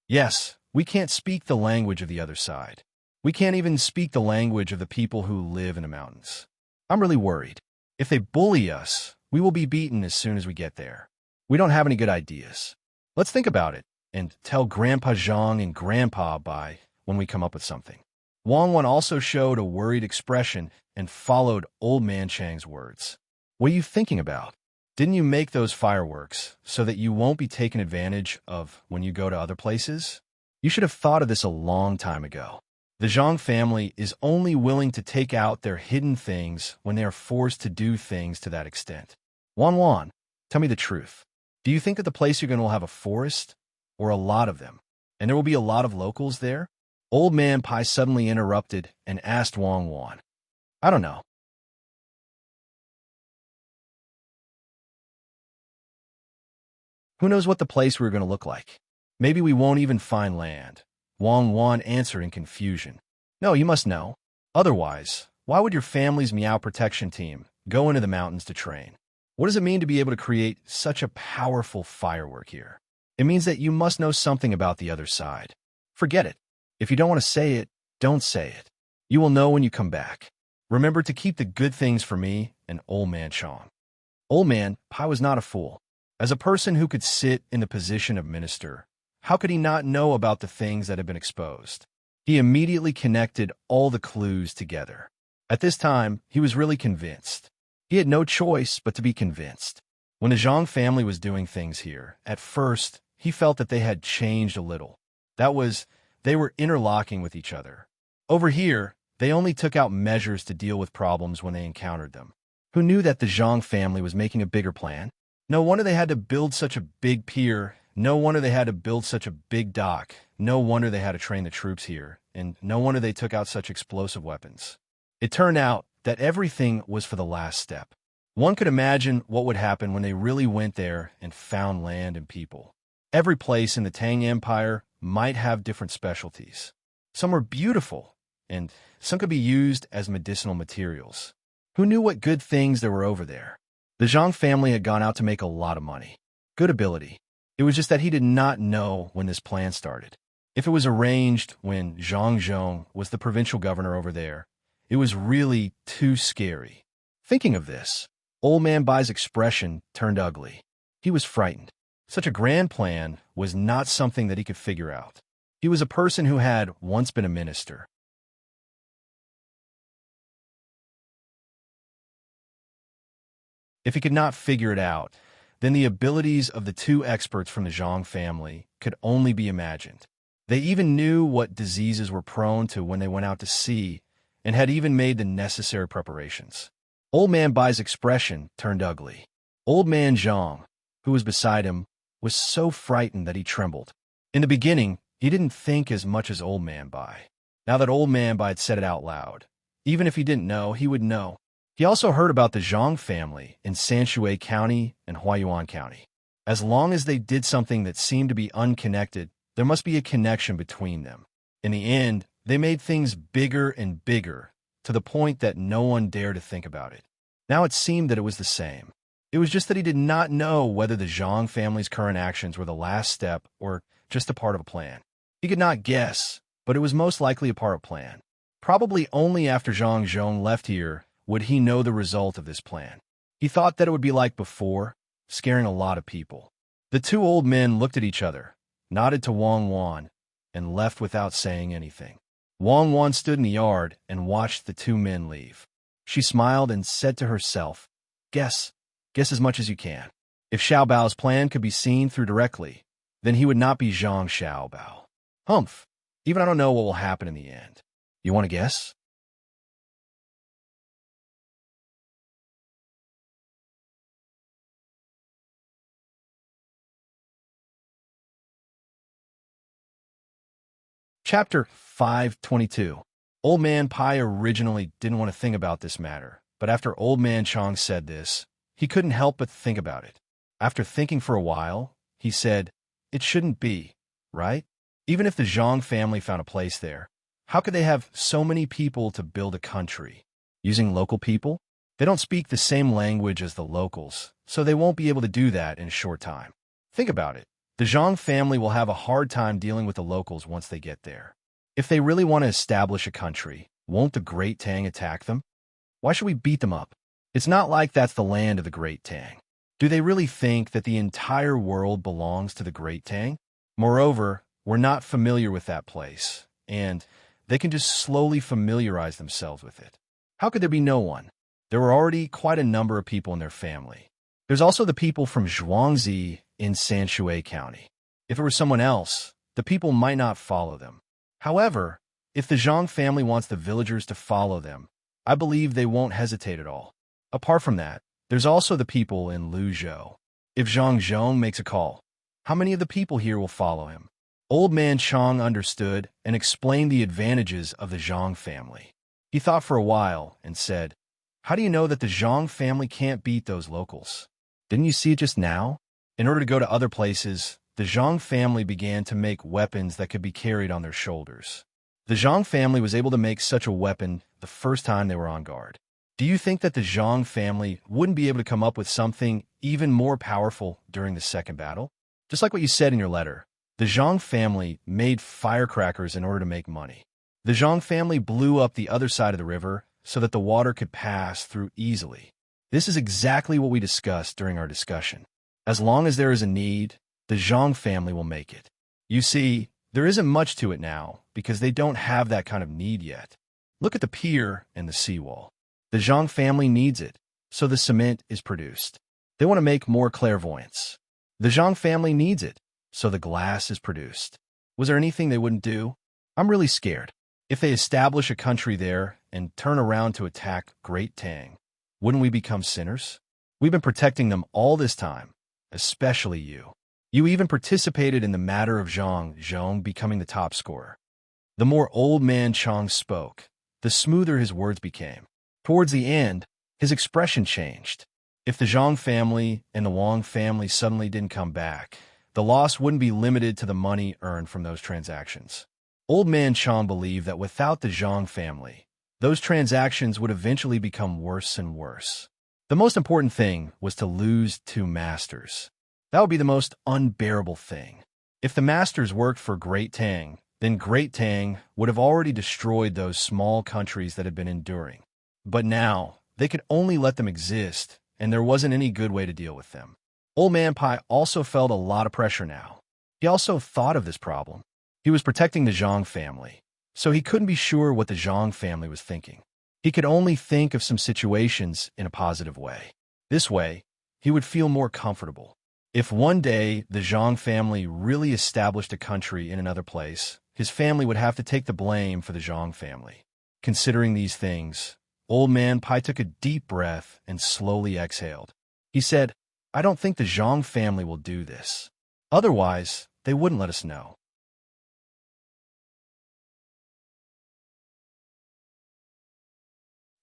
[SPEAKER 1] Yes, we can't speak the language of the other side. We can't even speak the language of the people who live in the mountains. I'm really worried. If they bully us, we will be beaten as soon as we get there. We don't have any good ideas. Let's think about it and tell Grandpa Zhang and Grandpa Bai when we come up with something. Wang Wan also showed a worried expression and followed Old Man Chang's words. What are you thinking about? Didn't you make those fireworks so that you won't be taken advantage of when you go to other places? You should have thought of this a long time ago. The Zhang family is only willing to take out their hidden things when they are forced to do things to that extent. Wan, tell me the truth. Do you think that the place you're going to will have a forest or a lot of them? And there will be a lot of locals there? Old Man Pai suddenly interrupted and asked Wan. I don't know. Who knows what the place we're going to look like? Maybe we won't even find land. Wan answered in confusion. No, you must know. Otherwise, why would your family's Meow protection team go into the mountains to train? What does it mean to be able to create such a powerful firework here? It means that you must know something about the other side. Forget it. If you don't want to say it, don't say it. You will know when you come back. Remember to keep the good things for me and Old Man Chong. Old Man Pai was not a fool. As a person who could sit in the position of minister, how could he not know about the things that had been exposed? He immediately connected all the clues together. At this time, he was really convinced. He had no choice but to be convinced. When the Zhang family was doing things here, at first, he felt that they had changed a little. That was, they were interlocking with each other. Over here, they only took out measures to deal with problems when they encountered them. Who knew that the Zhang family was making a bigger plan? No wonder they had to build such a big pier. No wonder they had to build such a big dock. No wonder they had to train the troops here. And no wonder they took out such explosive weapons. It turned out that everything was for the last step. One could imagine what would happen when they really went there and found land and people. Every place in the Tang Empire might have different specialties. Some were beautiful, and some could be used as medicinal materials. Who knew what good things there were over there? The Zhang family had gone out to make a lot of money. Good ability. It was just that he did not know when this plan started. If it was arranged when Zhang Zhong was the provincial governor over there, it was really too scary. Thinking of this, Old Man Bai's expression turned ugly. He was frightened. Such a grand plan was not something that he could figure out. He was a person who had once been a minister. If he could not figure it out, then the abilities of the two experts from the Zhang family could only be imagined. They even knew what diseases were prone to when they went out to sea and had even made the necessary preparations. Old Man Bai's expression turned ugly. Old Man Zhang, who was beside him, was so frightened that he trembled. In the beginning, he didn't think as much as Old Man Bai. Now that Old Man Bai had said it out loud, even if he didn't know, he would know. He also heard about the Zhang family in Sanshui County and Huayuan County. As long as they did something that seemed to be unconnected, there must be a connection between them. In the end, they made things bigger and bigger, to the point that no one dared to think about it. Now it seemed that it was the same. It was just that he did not know whether the Zhang family's current actions were the last step or just a part of a plan. He could not guess, but it was most likely a part of a plan. Probably only after Zhang Zhong left here would he know the result of this plan. He thought that it would be like before, scaring a lot of people. The two old men looked at each other, nodded to Wan, and left without saying anything. Wan stood in the yard and watched the two men leave. She smiled and said to herself, Guess as much as you can. If Xiao Bao's plan could be seen through directly, then he would not be Zhang Xiao Bao. Humph, even I don't know what will happen in the end. You want to guess? Chapter 522. Old Man Pai originally didn't want to think about this matter, but after Old Man Chong said this, he couldn't help but think about it. After thinking for a while, he said, It shouldn't be, right? Even if the Zhang family found a place there, how could they have so many people to build a country? Using local people? They don't speak the same language as the locals, so they won't be able to do that in a short time. Think about it. The Zhang family will have a hard time dealing with the locals once they get there. If they really want to establish a country, won't the Great Tang attack them? Why should we beat them up? It's not like that's the land of the Great Tang. Do they really think that the entire world belongs to the Great Tang? Moreover, we're not familiar with that place, and they can just slowly familiarize themselves with it. How could there be no one? There were already quite a number of people in their family. There's also the people from Zhuangzi in Sanshui County. If it were someone else, the people might not follow them. However, If the Zhang family wants the villagers to follow them, I believe they won't hesitate at all. Apart from that, there's also the people in Luzhou. If Zhang Zhong makes a call, how many of the people here will follow him? Old man Chang understood and explained the advantages of the Zhang family. He thought for a while and said, "How do you know that the Zhang family can't beat those locals? Didn't you see it just now? In order to go to other places, the Zhang family began to make weapons that could be carried on their shoulders. The Zhang family was able to make such a weapon the first time they were on guard. Do you think that the Zhang family wouldn't be able to come up with something even more powerful during the second battle? Just like what you said in your letter, the Zhang family made firecrackers in order to make money. The Zhang family blew up the other side of the river so that the water could pass through easily. This is exactly what we discussed during our discussion. As long as there is a need, the Zhang family will make it. You see, there isn't much to it now because they don't have that kind of need yet. Look at the pier and the seawall. The Zhang family needs it, so the cement is produced. They want to make more clairvoyance. The Zhang family needs it, so the glass is produced. Was there anything they wouldn't do? I'm really scared. If they establish a country there and turn around to attack Great Tang, wouldn't we become sinners? We've been protecting them all this time, especially you. You even participated in the matter of Zhang Zhong becoming the top scorer. The more old man Chang spoke, the smoother his words became. Towards the end, his expression changed. If the Zhang family and the Wang family suddenly didn't come back, the loss wouldn't be limited to the money earned from those transactions. Old man Chang believed that without the Zhang family, those transactions would eventually become worse and worse. The most important thing was to lose 2 masters. That would be the most unbearable thing. If the masters worked for Great Tang, then Great Tang would have already destroyed those small countries that had been enduring. But now, they could only let them exist, and there wasn't any good way to deal with them. Old Man Pai also felt a lot of pressure now. He also thought of this problem. He was protecting the Zhang family, so he couldn't be sure what the Zhang family was thinking. He could only think of some situations in a positive way. This way, he would feel more comfortable. If one day the Zhang family really established a country in another place, his family would have to take the blame for the Zhang family. Considering these things, Old Man Pai took a deep breath and slowly exhaled. He said, "I don't think the Zhang family will do this. Otherwise, they wouldn't let us know."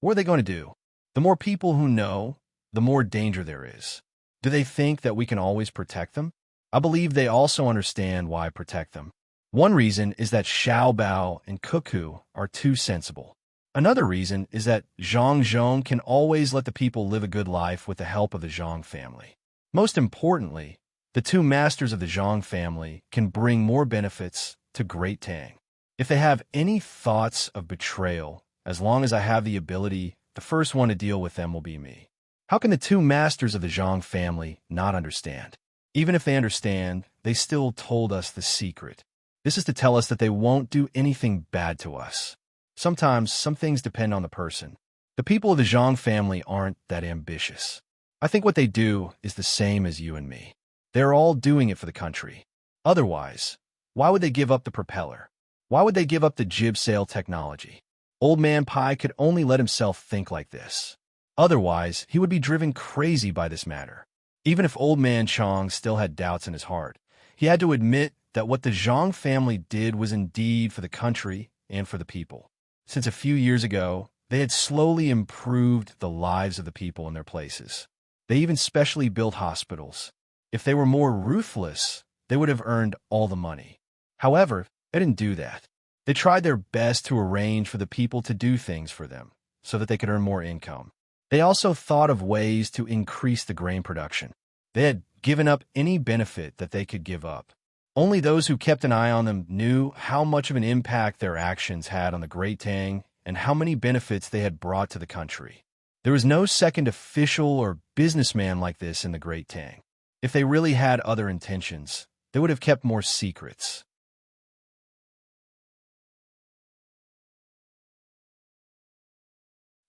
[SPEAKER 1] What are they going to do? The more people who know, the more danger there is. Do they think that we can always protect them? I believe they also understand why I protect them. One reason is that Xiao Bao and Cuckoo are too sensible. Another reason is that Zhang Zhong can always let the people live a good life with the help of the Zhang family. Most importantly, the 2 masters of the Zhang family can bring more benefits to Great Tang. If they have any thoughts of betrayal, as long as I have the ability, the first one to deal with them will be me. How can the 2 masters of the Zhang family not understand? Even if they understand, they still told us the secret. This is to tell us that they won't do anything bad to us. Sometimes, some things depend on the person. The people of the Zhang family aren't that ambitious. I think what they do is the same as you and me. They're all doing it for the country. Otherwise, why would they give up the propeller? Why would they give up the jib sail technology? Old Man Pai could only let himself think like this. Otherwise, he would be driven crazy by this matter. Even if Old Man Chang still had doubts in his heart, he had to admit that what the Zhang family did was indeed for the country and for the people. Since a few years ago, they had slowly improved the lives of the people in their places. They even specially built hospitals. If they were more ruthless, they would have earned all the money. However, they didn't do that. They tried their best to arrange for the people to do things for them, so that they could earn more income. They also thought of ways to increase the grain production. They had given up any benefit that they could give up. Only those who kept an eye on them knew how much of an impact their actions had on the Great Tang and how many benefits they had brought to the country. There was no second official or businessman like this in the Great Tang. If they really had other intentions, they would have kept more secrets.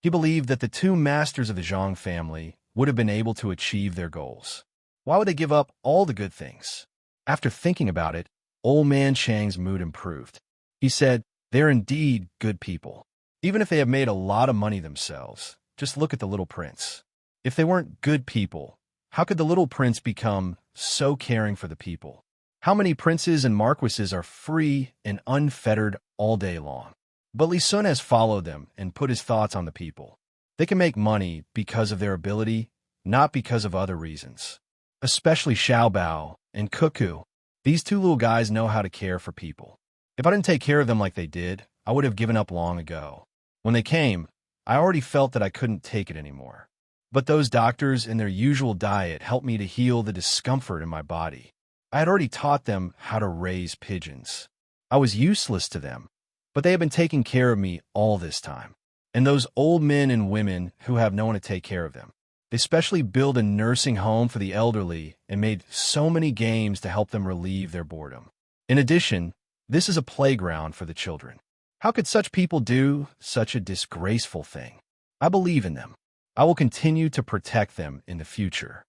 [SPEAKER 1] He believed that the 2 masters of the Zhang family would have been able to achieve their goals. Why would they give up all the good things? After thinking about it, Old Man Chang's mood improved. He said, They're indeed good people. Even if they have made a lot of money themselves, just look at the little prince. If they weren't good people, how could the little prince become so caring for the people? How many princes and marquises are free and unfettered all day long? But Li Sun has followed them and put his thoughts on the people. They can make money because of their ability, not because of other reasons. Especially Xiao Bao and Cuckoo. These two little guys know how to care for people. If I didn't take care of them like they did, I would have given up long ago. When they came, I already felt that I couldn't take it anymore. But those doctors and their usual diet helped me to heal the discomfort in my body. I had already taught them how to raise pigeons. I was useless to them, but they have been taking care of me all this time. And those old men and women who have no one to take care of them. They specially built a nursing home for the elderly and made so many games to help them relieve their boredom. In addition, this is a playground for the children. How could such people do such a disgraceful thing? I believe in them. I will continue to protect them in the future.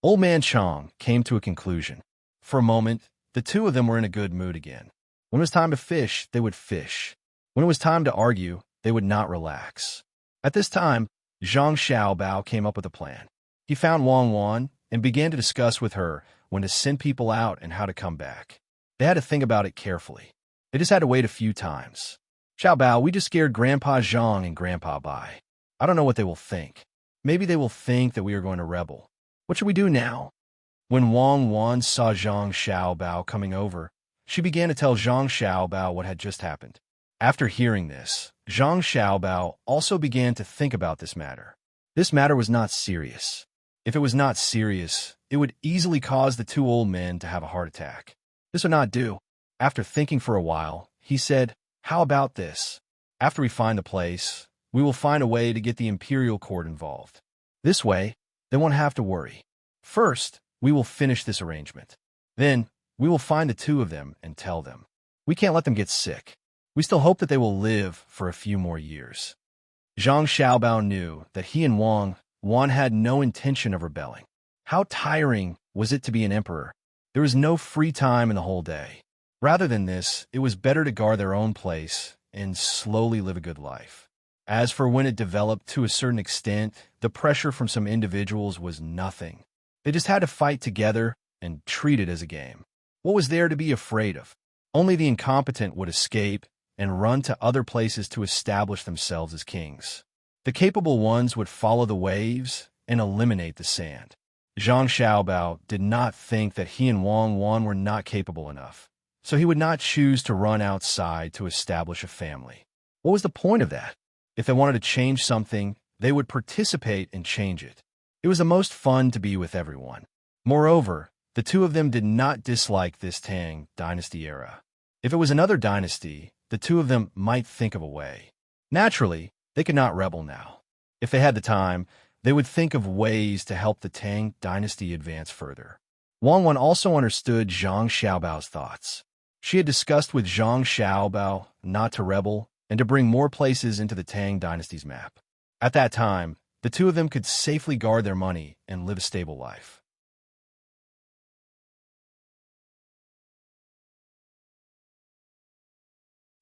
[SPEAKER 1] Old Man Chong came to a conclusion. For a moment, the two of them were in a good mood again. When it was time to fish, they would fish. When it was time to argue, they would not relax. At this time, Zhang Xiaobao came up with a plan. He found Wang Wan and began to discuss with her when to send people out and how to come back. They had to think about it carefully. They just had to wait a few times. Xiaobao, we just scared Grandpa Zhang and Grandpa Bai. I don't know what they will think. Maybe they will think that we are going to rebel. What should we do now? When Wang Wan saw Zhang Xiaobao coming over, she began to tell Zhang Xiaobao what had just happened. After hearing this, Zhang Xiaobao also began to think about this matter. This matter was not serious. If it was not serious, it would easily cause the two old men to have a heart attack. This would not do. After thinking for a while, he said, "How about this? After we find the place, we will find a way to get the imperial court involved. This way, they won't have to worry. First, we will finish this arrangement. Then, we will find the two of them and tell them. We can't let them get sick. We still hope that they will live for a few more years." Zhang Xiaobao knew that he and Wang Wan had no intention of rebelling. How tiring was it to be an emperor? There was no free time in the whole day. Rather than this, it was better to guard their own place and slowly live a good life. As for when it developed to a certain extent, the pressure from some individuals was nothing. They just had to fight together and treat it as a game. What was there to be afraid of? Only the incompetent would escape and run to other places to establish themselves as kings. The capable ones would follow the waves and eliminate the sand. Zhang Xiaobao did not think that he and Wang Wan were not capable enough, so he would not choose to run outside to establish a family. What was the point of that? If they wanted to change something, they would participate and change it. It was the most fun to be with everyone. Moreover, the two of them did not dislike this Tang Dynasty era. If it was another dynasty, the two of them might think of a way. Naturally, they could not rebel now. If they had the time, they would think of ways to help the Tang Dynasty advance further. Wang Wan also understood Zhang Xiaobao's thoughts. She had discussed with Zhang Xiaobao not to rebel and to bring more places into the Tang Dynasty's map. At that time, the two of them could safely guard their money and live a stable life.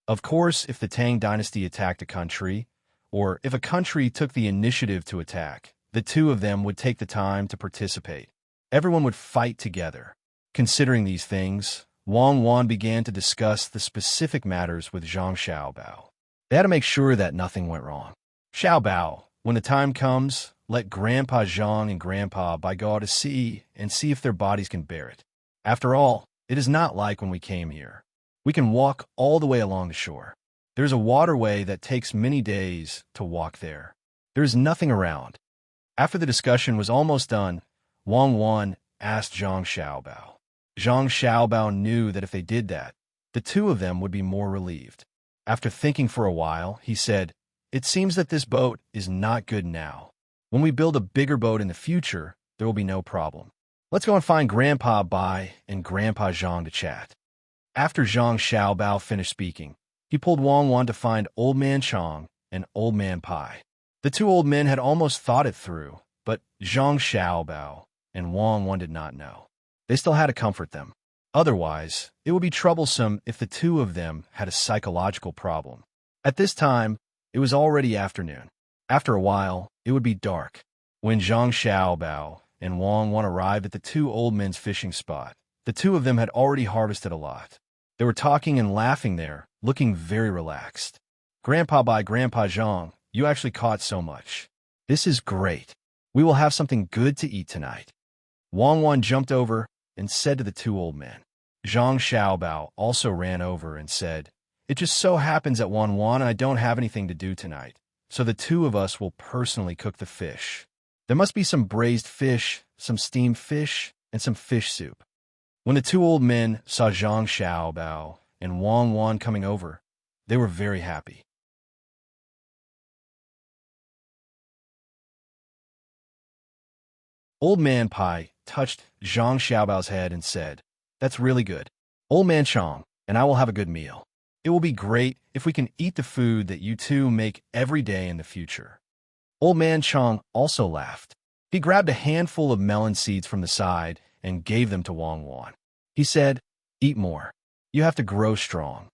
[SPEAKER 1] Of course, if the Tang Dynasty attacked a country, or if a country took the initiative to attack, the two of them would take the time to participate. Everyone would fight together. Considering these things, Wang Wan began to discuss the specific matters with Zhang Xiaobao. They had to make sure that nothing went wrong. Xiaobao, when the time comes, let Grandpa Zhang and Grandpa Bai go out to sea and see if their bodies can bear it. After all, it is not like when we came here. We can walk all the way along the shore. There is a waterway that takes many days to walk there. There is nothing around. After the discussion was almost done, Wang Wan asked Zhang Xiaobao. Zhang Xiaobao knew that if they did that, the two of them would be more relieved. After thinking for a while, he said, "It seems that this boat is not good now. When we build a bigger boat in the future, there will be no problem. Let's go and find Grandpa Bai and Grandpa Zhang to chat." After Zhang Xiaobao finished speaking, he pulled Wang Wan to find Old Man Chong and Old Man Pai. The two old men had almost thought it through, but Zhang Xiaobao and Wang Wan did not know. They still had to comfort them. Otherwise, it would be troublesome if the two of them had a psychological problem. At this time, it was already afternoon. After a while, it would be dark. When Zhang Xiaobao and Wang Wan arrived at the two old men's fishing spot, the two of them had already harvested a lot. They were talking and laughing there, looking very relaxed. Grandpa by Grandpa Zhang, you actually caught so much. This is great. We will have something good to eat tonight. Wang Wan jumped over and said to the two old men. Zhang Xiaobao also ran over and said, It just so happens at Wan Wan I don't have anything to do tonight, so the two of us will personally cook the fish. There must be some braised fish, some steamed fish, and some fish soup. When the two old men saw Zhang Xiaobao and Wang Wan coming over, they were very happy. Old Man Pai touched Zhang Xiaobao's head and said, That's really good. Old Man Chong and I will have a good meal. It will be great if we can eat the food that you two make every day in the future. Old Man Chong also laughed. He grabbed a handful of melon seeds from the side and gave them to Wang Wan. He said, Eat more. You have to grow strong.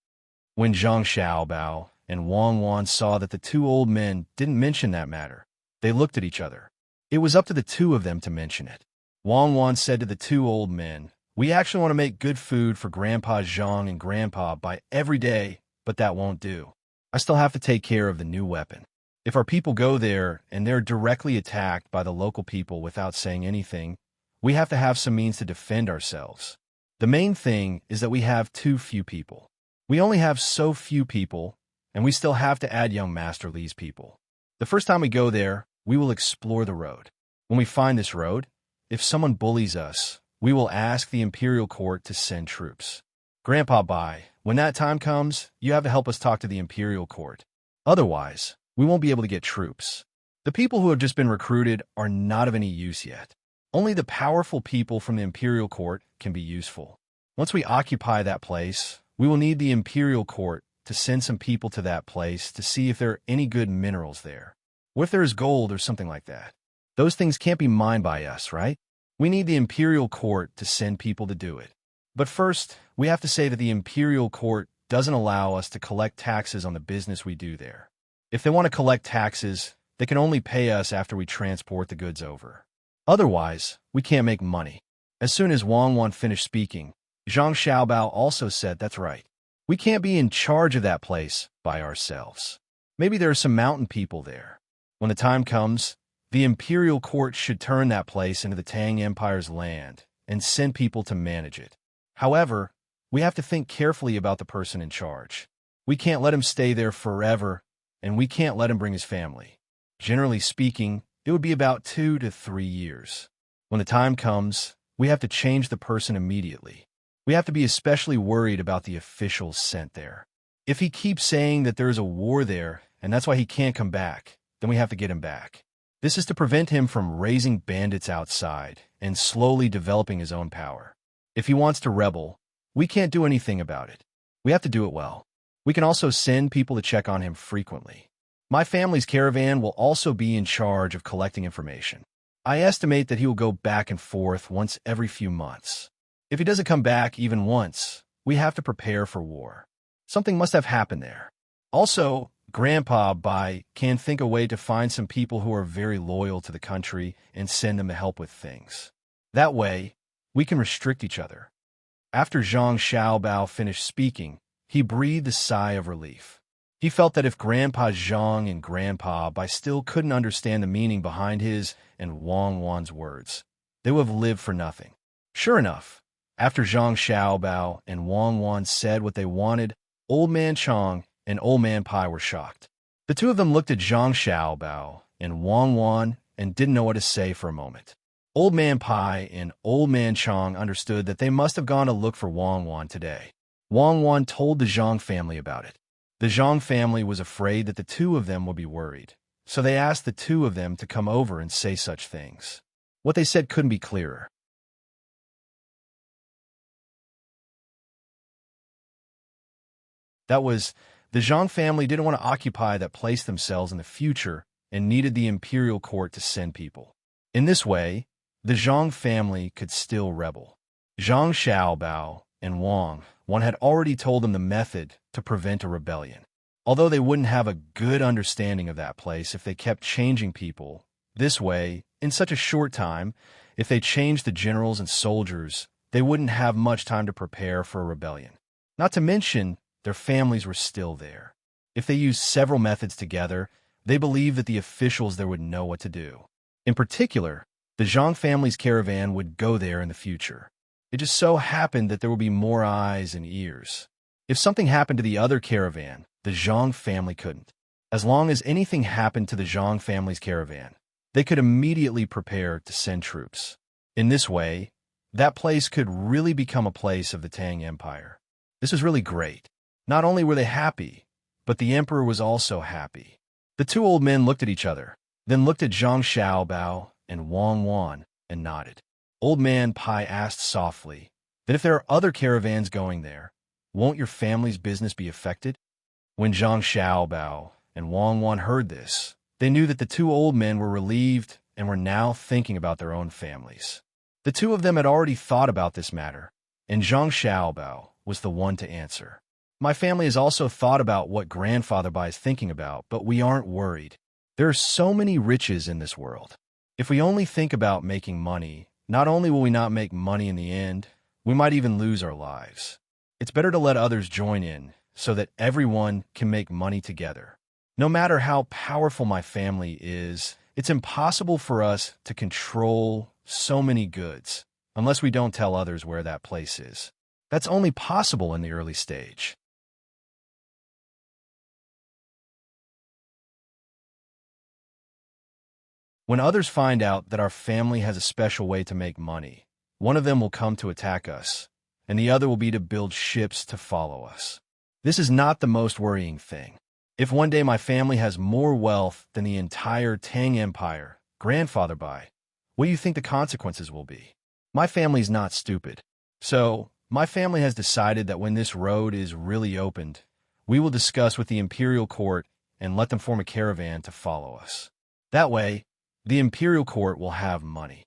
[SPEAKER 1] When Zhang Xiaobao and Wang Wan saw that the two old men didn't mention that matter, they looked at each other. It was up to the two of them to mention it. Wang Wan said to the two old men, We actually want to make good food for Grandpa Zhang and Grandpa by every day, but that won't do. I still have to take care of the new weapon. If our people go there and they're directly attacked by the local people without saying anything, we have to have some means to defend ourselves. The main thing is that we have too few people. We only have so few people, and we still have to add young Master Li's people. The first time we go there, we will explore the road. When we find this road, if someone bullies us, we will ask the Imperial Court to send troops. Grandpa Bai, when that time comes, you have to help us talk to the Imperial Court. Otherwise, we won't be able to get troops. The people who have just been recruited are not of any use yet. Only the powerful people from the Imperial Court can be useful. Once we occupy that place, we will need the Imperial Court to send some people to that place to see if there are any good minerals there. What if there is gold or something like that? Those things can't be mined by us, right? We need the Imperial Court to send people to do it. But first, we have to say that the Imperial Court doesn't allow us to collect taxes on the business we do there. If they want to collect taxes, they can only pay us after we transport the goods over. Otherwise, we can't make money. As soon as Wang Wan finished speaking, Zhang Xiaobao also said, That's right. We can't be in charge of that place by ourselves. Maybe there are some mountain people there. When the time comes, the Imperial Court should turn that place into the Tang Empire's land and send people to manage it. However, we have to think carefully about the person in charge. We can't let him stay there forever, and we can't let him bring his family. Generally speaking, it would be about 2 to 3 years. When the time comes, we have to change the person immediately. We have to be especially worried about the officials sent there. If he keeps saying that there is a war there, and that's why he can't come back, then we have to get him back. This is to prevent him from raising bandits outside and slowly developing his own power. If he wants to rebel, we can't do anything about it. We have to do it well. We can also send people to check on him frequently. My family's caravan will also be in charge of collecting information. I estimate that he will go back and forth once every few months. If he doesn't come back even once, we have to prepare for war. Something must have happened there. Also, Grandpa Bai can think a way to find some people who are very loyal to the country and send them to help with things. That way, we can restrict each other. After Zhang Xiaobao finished speaking, he breathed a sigh of relief. He felt that if Grandpa Zhang and Grandpa Bai still couldn't understand the meaning behind his and Wang Wan's words, they would have lived for nothing. Sure enough, after Zhang Xiaobao and Wang Wan said what they wanted, Old Man Chong and Old Man Pai were shocked. The two of them looked at Zhang Xiaobao and Wang Wan and didn't know what to say for a moment. Old Man Pai and Old Man Chong understood that they must have gone to look for Wang Wan today. Wang Wan told the Zhang family about it. The Zhang family was afraid that the two of them would be worried, so they asked the two of them to come over and say such things. What they said couldn't be clearer. That was, the Zhang family didn't want to occupy that place themselves in the future and needed the Imperial Court to send people. In this way, the Zhang family could still rebel. Zhang Xiaobao and Wang had already told them the method to prevent a rebellion. Although they wouldn't have a good understanding of that place if they kept changing people this way in such a short time, if they changed the generals and soldiers, they wouldn't have much time to prepare for a rebellion. Not to mention, their families were still there. If they used several methods together, they believed that the officials there would know what to do. In particular, the Zhang family's caravan would go there in the future. It just so happened that there would be more eyes and ears. If something happened to the other caravan, the Zhang family couldn't. As long as anything happened to the Zhang family's caravan, they could immediately prepare to send troops. In this way, that place could really become a place of the Tang Empire. This was really great. Not only were they happy, but the emperor was also happy. The two old men looked at each other, then looked at Zhang Xiaobao and Wang and nodded. Old man Pai asked softly, "Then if there are other caravans going there, won't your family's business be affected?" When Zhang Xiaobao and Wang heard this, they knew that the two old men were relieved and were now thinking about their own families. The two of them had already thought about this matter, and Zhang Xiaobao was the one to answer. "My family has also thought about what Grandfather Bai is thinking about, but we aren't worried. There are so many riches in this world. If we only think about making money, not only will we not make money in the end, we might even lose our lives. It's better to let others join in so that everyone can make money together. No matter how powerful my family is, it's impossible for us to control so many goods unless we don't tell others where that place is. That's only possible in the early stage." When others find out that our family has a special way to make money, one of them will come to attack us, and the other will be to build ships to follow us. This is not the most worrying thing. If one day my family has more wealth than the entire Tang Empire, Grandfather Bai, what do you think the consequences will be? My family's not stupid. So, my family has decided that when this road is really opened, we will discuss with the imperial court and let them form a caravan to follow us. That way, the imperial court will have money.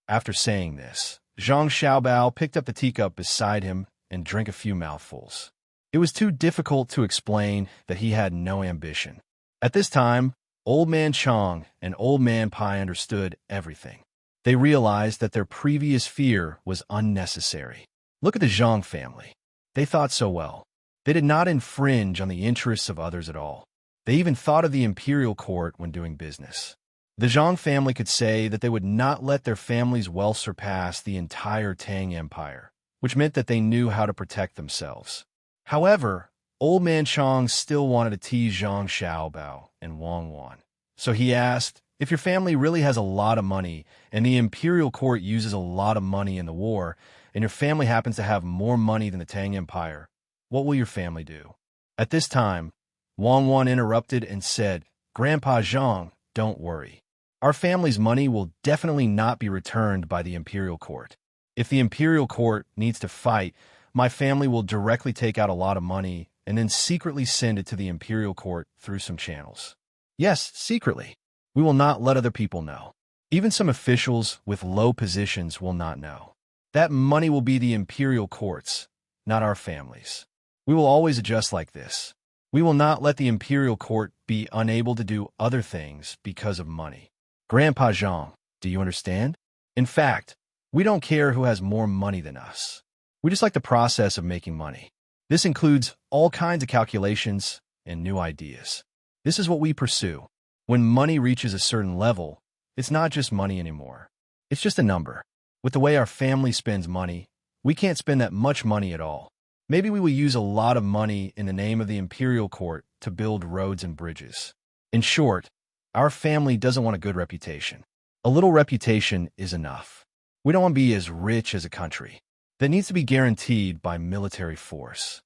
[SPEAKER 1] After saying this, Zhang Xiaobao picked up the teacup beside him and drank a few mouthfuls. It was too difficult to explain that he had no ambition. At this time, Old Man Chang and Old Man Pai understood everything. They realized that their previous fear was unnecessary. Look at the Zhang family. They thought so well. They did not infringe on the interests of others at all. They even thought of the imperial court when doing business. The Zhang family could say that they would not let their family's wealth surpass the entire Tang Empire, which meant that they knew how to protect themselves. However, Old Man Chang still wanted to tease Zhang Xiaobao and Wang. So he asked, "If your family really has a lot of money, and the imperial court uses a lot of money in the war, and your family happens to have more money than the Tang Empire, what will your family do?" At this time, Wang interrupted and said, "Grandpa Zhang, don't worry. Our family's money will definitely not be returned by the imperial court. If the imperial court needs to fight, my family will directly take out a lot of money and then secretly send it to the imperial court through some channels. Yes, secretly. We will not let other people know. Even some officials with low positions will not know. That money will be the imperial court's, not our family's. We will always adjust like this. We will not let the imperial court be unable to do other things because of money. Grandpa Zhang, do you understand? In fact, we don't care who has more money than us. We just like the process of making money. This includes all kinds of calculations and new ideas. This is what we pursue. When money reaches a certain level, it's not just money anymore. It's just a number. With the way our family spends money, we can't spend that much money at all. Maybe we will use a lot of money in the name of the imperial court to build roads and bridges. In short, our family doesn't want a good reputation. A little reputation is enough. We don't want to be as rich as a country. That needs to be guaranteed by military force.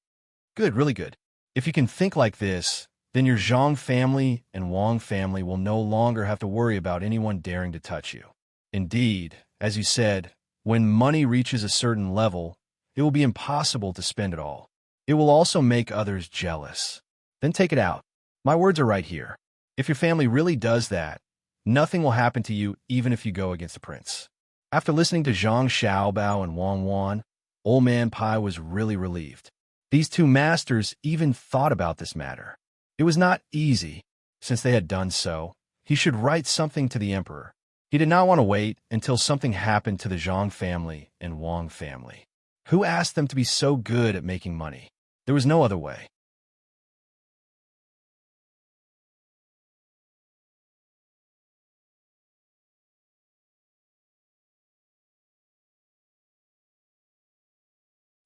[SPEAKER 1] Good, really good. If you can think like this, then your Zhang family and Wang family will no longer have to worry about anyone daring to touch you. Indeed, as you said, when money reaches a certain level, it will be impossible to spend it all. It will also make others jealous. Then take it out. My words are right here. If your family really does that, nothing will happen to you even if you go against the prince. After listening to Zhang Xiaobao and Wang, Old Man Pai was really relieved. These two masters even thought about this matter. It was not easy, since they had done so. He should write something to the emperor. He did not want to wait until something happened to the Zhang family and Wang family. Who asked them to be so good at making money? There was no other way.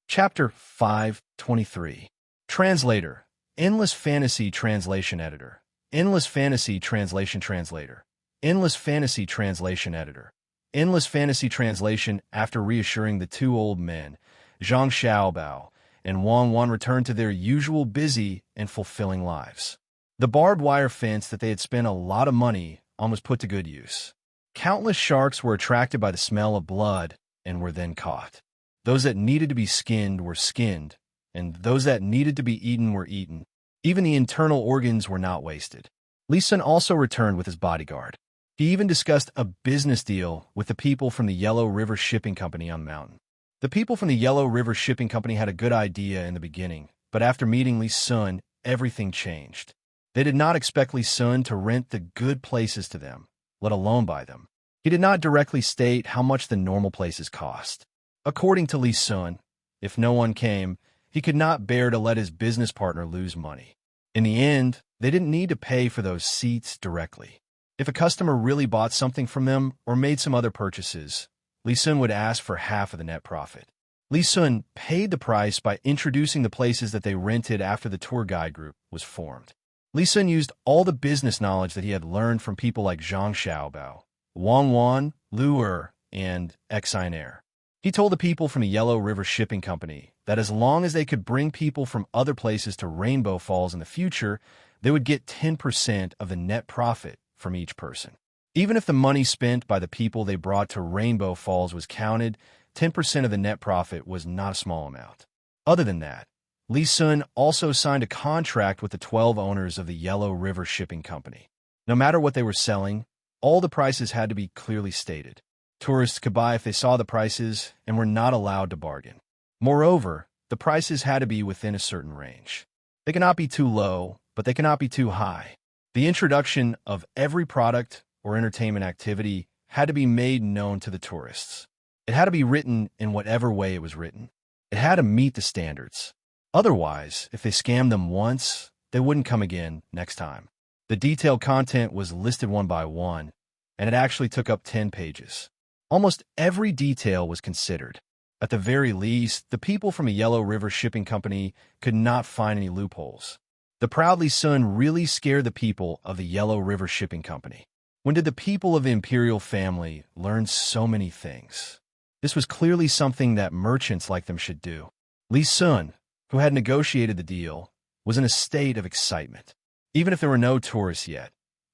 [SPEAKER 1] Chapter 523. Translator. Endless Fantasy Translation Editor. Endless Fantasy Translation Translator. Endless Fantasy Translation Editor. Endless Fantasy Translation. After reassuring the two old men, Zhang Xiaobao and Wang Wan returned to their usual busy and fulfilling lives. The barbed wire fence that they had spent a lot of money on was put to good use. Countless sharks were attracted by the smell of blood and were then caught. Those that needed to be skinned were skinned, and those that needed to be eaten were eaten. Even the internal organs were not wasted. Li Sun also returned with his bodyguard. He even discussed a business deal with the people from the Yellow River Shipping Company on the mountain. The people from the Yellow River Shipping Company had a good idea in the beginning, but after meeting Li Sun, everything changed. They did not expect Li Sun to rent the good places to them, let alone buy them. He did not directly state how much the normal places cost. According to Li Sun, if no one came, he could not bear to let his business partner lose money. In the end, they didn't need to pay for those seats directly. If a customer really bought something from them or made some other purchases, Li Sun would ask for half of the net profit. Li Sun paid the price by introducing the places that they rented after the tour guide group was formed. Li Sun used all the business knowledge that he had learned from people like Zhang Xiaobao, Wang Wan, Lu Er, and Xiner. He told the people from the Yellow River Shipping Company that as long as they could bring people from other places to Rainbow Falls in the future, they would get 10% of the net profit from each person. Even if the money spent by the people they brought to Rainbow Falls was counted, 10% of the net profit was not a small amount. Other than that, Li Sun also signed a contract with the 12 owners of the Yellow River Shipping Company. No matter what they were selling, all the prices had to be clearly stated. Tourists could buy if they saw the prices and were not allowed to bargain. Moreover, the prices had to be within a certain range. They cannot be too low, but they cannot be too high. The introduction of every product or entertainment activity had to be made known to the tourists. It had to be written in whatever way it was written. It had to meet the standards. Otherwise, if they scammed them once, they wouldn't come again next time. The detailed content was listed one by one, and it actually took up 10 pages. Almost every detail was considered. At the very least, the people from a Yellow River Shipping Company could not find any loopholes. The proud Li Sun really scared the people of the Yellow River Shipping Company. When did the people of the imperial family learn so many things? This was clearly something that merchants like them should do. Li Sun, who had negotiated the deal, was in a state of excitement. Even if there were no tourists yet,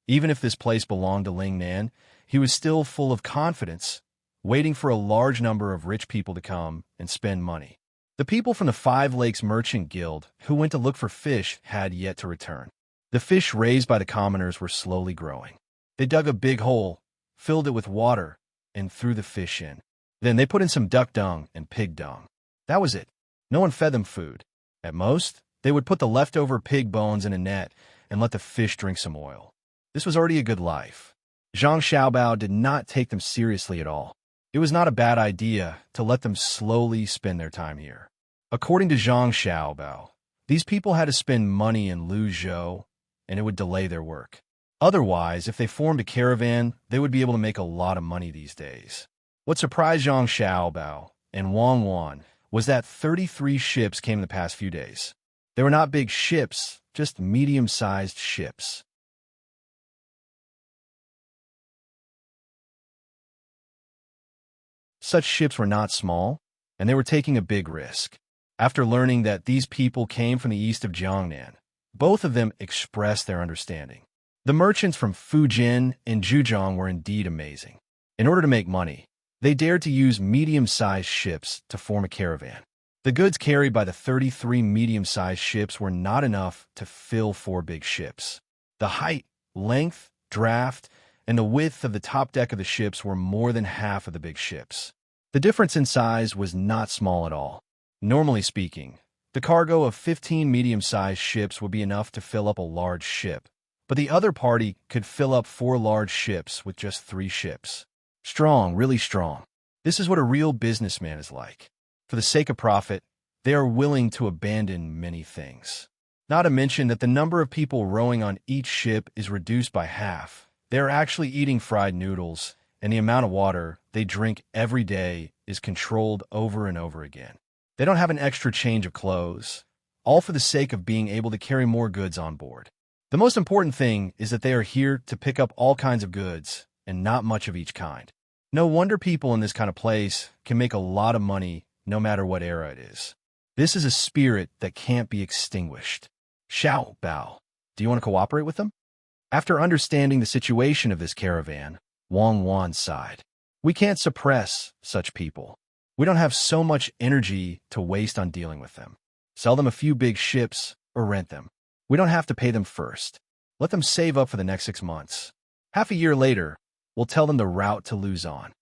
[SPEAKER 1] even if this place belonged to Ling Nan, he was still full of confidence, waiting for a large number of rich people to come and spend money. The people from the Five Lakes Merchant Guild who went to look for fish had yet to return. The fish raised by the commoners were slowly growing. They dug a big hole, filled it with water, and threw the fish in. Then they put in some duck dung and pig dung. That was it. No one fed them food. At most, they would put the leftover pig bones in a net and let the fish drink some oil. This was already a good life. Zhang Xiaobao did not take them seriously at all. It was not a bad idea to let them slowly spend their time here. According to Zhang Xiaobao, these people had to spend money in Luzhou, and it would delay their work. Otherwise, if they formed a caravan, they would be able to make a lot of money these days. What surprised Zhang Xiaobao and Wang Wan was that 33 ships came in the past few days. They were not big ships, just medium-sized ships. Such ships were not small, and they were taking a big risk. After learning that these people came from the east of Jiangnan, both of them expressed their understanding. The merchants from Fujian and Zhejiang were indeed amazing. In order to make money, they dared to use medium-sized ships to form a caravan. The goods carried by the 33 medium-sized ships were not enough to fill 4 big ships. The height, length, draft, and the width of the top deck of the ships were more than half of the big ships. The difference in size was not small at all. Normally speaking, the cargo of 15 medium-sized ships would be enough to fill up a large ship, but the other party could fill up 4 large ships with just 3 ships. Strong, really strong. This is what a real businessman is like. For the sake of profit, they are willing to abandon many things. Not to mention that the number of people rowing on each ship is reduced by half. They are actually eating fried noodles, and the amount of water they drink every day is controlled over and over again. They don't have an extra change of clothes, all for the sake of being able to carry more goods on board. The most important thing is that they are here to pick up all kinds of goods, and not much of each kind. No wonder people in this kind of place can make a lot of money no matter what era it is. This is a spirit that can't be extinguished. Xiao Bao, do you want to cooperate with them? After understanding the situation of this caravan, Wang Wan sighed. We can't suppress such people. We don't have so much energy to waste on dealing with them. Sell them a few big ships or rent them. We don't have to pay them first. Let them save up for the next 6 months. Half a year later, we'll tell them the route to Luzon.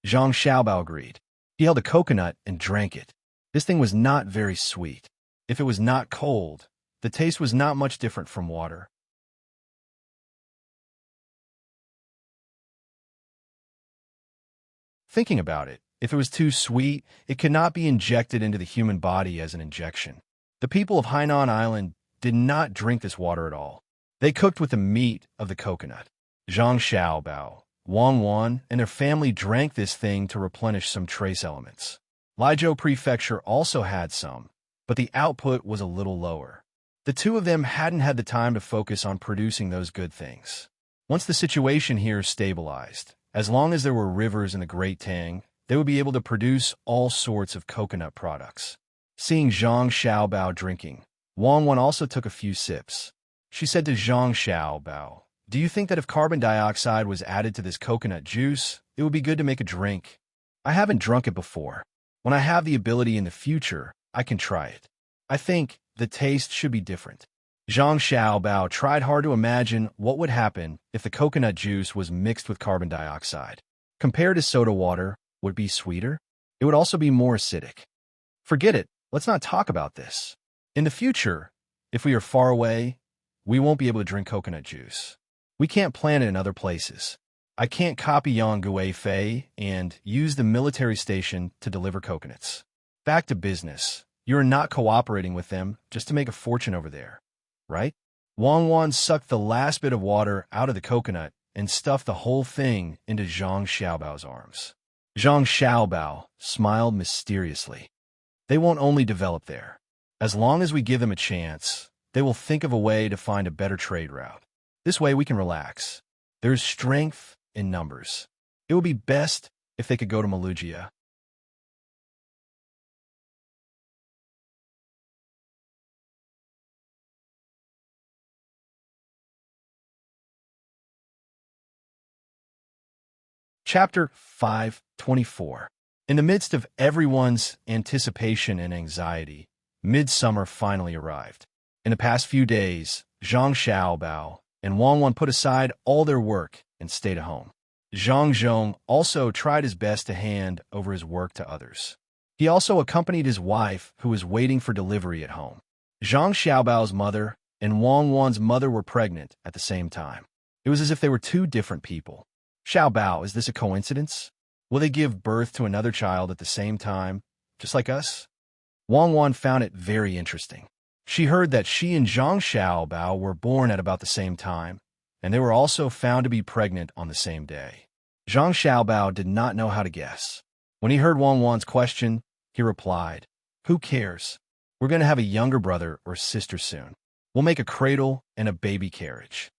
[SPEAKER 1] Zhang Xiaobao agreed. He held a coconut and drank it. This thing was not very sweet. If it was not cold, the taste was not much different from water. Thinking about it, if it was too sweet, it could not be injected into the human body as an injection. The people of Hainan Island did not drink this water at all. They cooked with the meat of the coconut. Zhang Xiaobao, Wang Wan, and their family drank this thing to replenish some trace elements. Liezhou Prefecture also had some, but the output was a little lower. The two of them hadn't had the time to focus on producing those good things. Once the situation here stabilized, as long as there were rivers in the Great Tang, they would be able to produce all sorts of coconut products. Seeing Zhang Xiaobao drinking, Wang Wan also took a few sips. She said to Zhang Xiaobao, "Do you think that if carbon dioxide was added to this coconut juice, it would be good to make a drink? I haven't drunk it before. When I have the ability in the future, I can try it. I think the taste should be different." Zhang Xiaobao tried hard to imagine what would happen if the coconut juice was mixed with carbon dioxide. Compared to soda water, would it be sweeter? It would also be more acidic. Forget it. Let's not talk about this. In the future, if we are far away, we won't be able to drink coconut juice. We can't plant it in other places. I can't copy Yang Fei and use the military station to deliver coconuts. Back to business. You are not cooperating with them just to make a fortune over there, right? Wang Wan sucked the last bit of water out of the coconut and stuffed the whole thing into Zhang Xiaobao's arms. Zhang Xiaobao smiled mysteriously. They won't only develop there. As long as we give them a chance, they will think of a way to find a better trade route. This way we can relax. There is strength in numbers. It would be best if they could go to Malugia. Chapter 524. In the midst of everyone's anticipation and anxiety, midsummer finally arrived. In the past few days, Zhang Xiaobao and Wang Wan put aside all their work and stayed at home. Zhang Zhong also tried his best to hand over his work to others. He also accompanied his wife, who was waiting for delivery at home. Zhang Xiaobao's mother and Wang Wan's mother were pregnant at the same time. It was as if they were two different people. Xiaobao, is this a coincidence? Will they give birth to another child at the same time, just like us? Wang Wan found it very interesting. She heard that she and Zhang Xiaobao were born at about the same time, and they were also found to be pregnant on the same day. Zhang Xiaobao did not know how to guess. When he heard Wang Wan's question, he replied, "Who cares? We're going to have a younger brother or sister soon. We'll make a cradle and a baby carriage."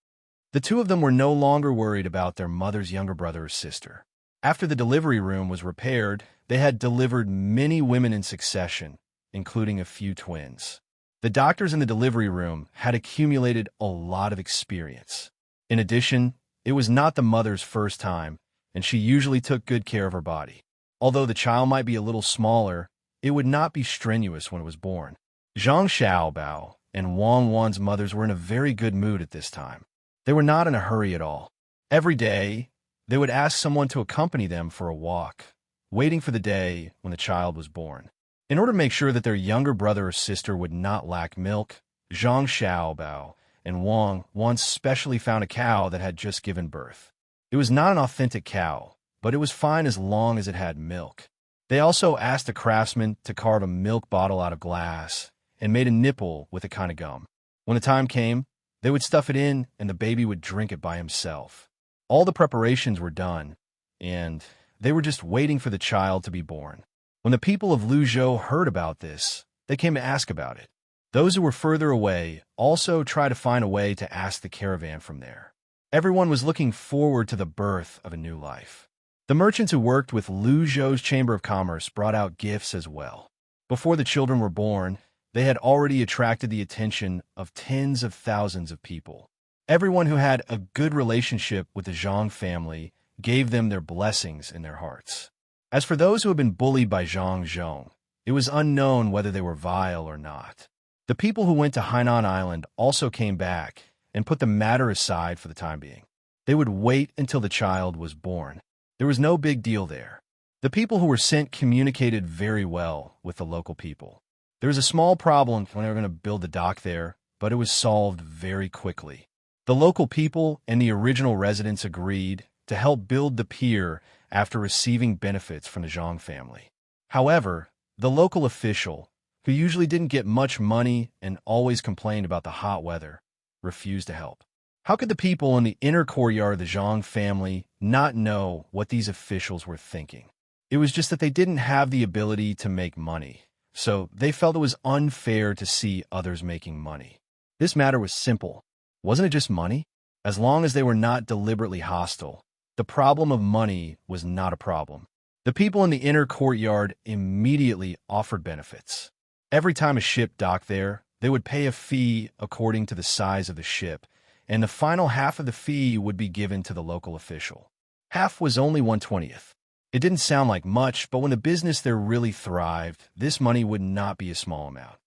[SPEAKER 1] The two of them were no longer worried about their mother's younger brother or sister. After the delivery room was repaired, they had delivered many women in succession, including a few twins. The doctors in the delivery room had accumulated a lot of experience. In addition, it was not the mother's first time, and she usually took good care of her body. Although the child might be a little smaller, it would not be strenuous when it was born. Zhang Xiaobao and Wang Wan's mothers were in a very good mood at this time. They were not in a hurry at all. Every day, they would ask someone to accompany them for a walk, waiting for the day when the child was born. In order to make sure that their younger brother or sister would not lack milk, Zhang Xiaobao and Wang once specially found a cow that had just given birth. It was not an authentic cow, but it was fine as long as it had milk. They also asked a craftsman to carve a milk bottle out of glass and made a nipple with a kind of gum. When the time came, they would stuff it in and the baby would drink it by himself. All the preparations were done, and they were just waiting for the child to be born. When the people of Luzhou heard about this, they came to ask about it. Those who were further away also tried to find a way to ask the caravan from there. Everyone was looking forward to the birth of a new life. The merchants who worked with Luzhou's Chamber of Commerce brought out gifts as well. Before the children were born, they had already attracted the attention of tens of thousands of people. Everyone who had a good relationship with the Zhang family gave them their blessings in their hearts. As for those who had been bullied by Zhang Zhong, it was unknown whether they were vile or not. The people who went to Hainan Island also came back and put the matter aside for the time being. They would wait until the child was born. There was no big deal there. The people who were sent communicated very well with the local people. There was a small problem when they were going to build the dock there, but it was solved very quickly. The local people and the original residents agreed to help build the pier after receiving benefits from the Zhang family. However, the local official, who usually didn't get much money and always complained about the hot weather, refused to help. How could the people in the inner courtyard of the Zhang family not know what these officials were thinking? It was just that they didn't have the ability to make money, so they felt it was unfair to see others making money. This matter was simple. Wasn't it just money? As long as they were not deliberately hostile, the problem of money was not a problem. The people in the inner courtyard immediately offered benefits. Every time a ship docked there, they would pay a fee according to the size of the ship, and the final half of the fee would be given to the local official. Half was only 1/20th. It didn't sound like much, but when the business there really thrived, this money would not be a small amount.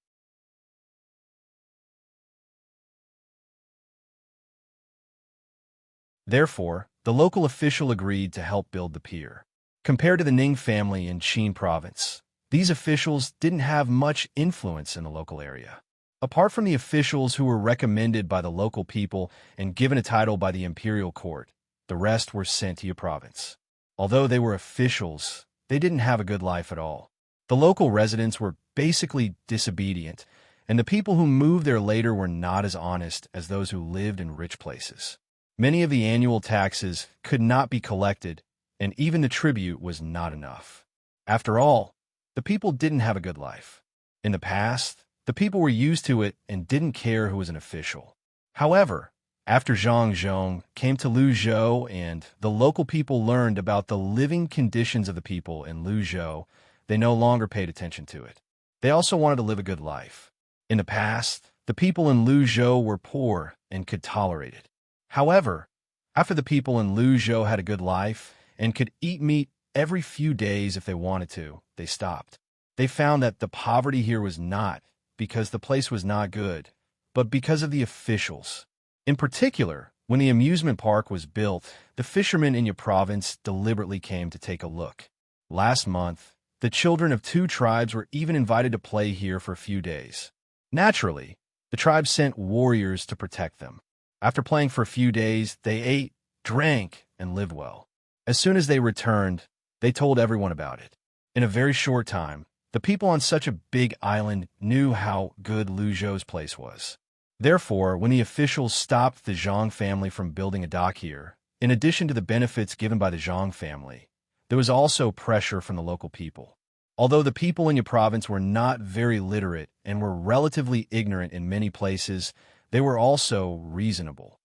[SPEAKER 1] Therefore, the local official agreed to help build the pier. Compared to the Ning family in Qin province, these officials didn't have much influence in the local area. Apart from the officials who were recommended by the local people and given a title by the imperial court, the rest were sent to your province. Although they were officials, they didn't have a good life at all. The local residents were basically disobedient, and the people who moved there later were not as honest as those who lived in rich places. Many of the annual taxes could not be collected, and even the tribute was not enough. After all, the people didn't have a good life. In the past, the people were used to it and didn't care who was an official. However, after Zhang Zhong came to Luzhou and the local people learned about the living conditions of the people in Luzhou, they no longer paid attention to it. They also wanted to live a good life. In the past, the people in Luzhou were poor and could tolerate it. However, after the people in Luzhou had a good life and could eat meat every few days if they wanted to, they stopped. They found that the poverty here was not because the place was not good, but because of the officials. In particular, when the amusement park was built, the fishermen in your province deliberately came to take a look. Last month, the children of 2 tribes were even invited to play here for a few days. Naturally, the tribes sent warriors to protect them. After playing for a few days, they ate, drank, and lived well. As soon as they returned, they told everyone about it. In a very short time, the people on such a big island knew how good Luzhou's place was. Therefore, when the officials stopped the Zhang family from building a dock here, in addition to the benefits given by the Zhang family, there was also pressure from the local people. Although the people in your province were not very literate and were relatively ignorant in many places, they were also reasonable.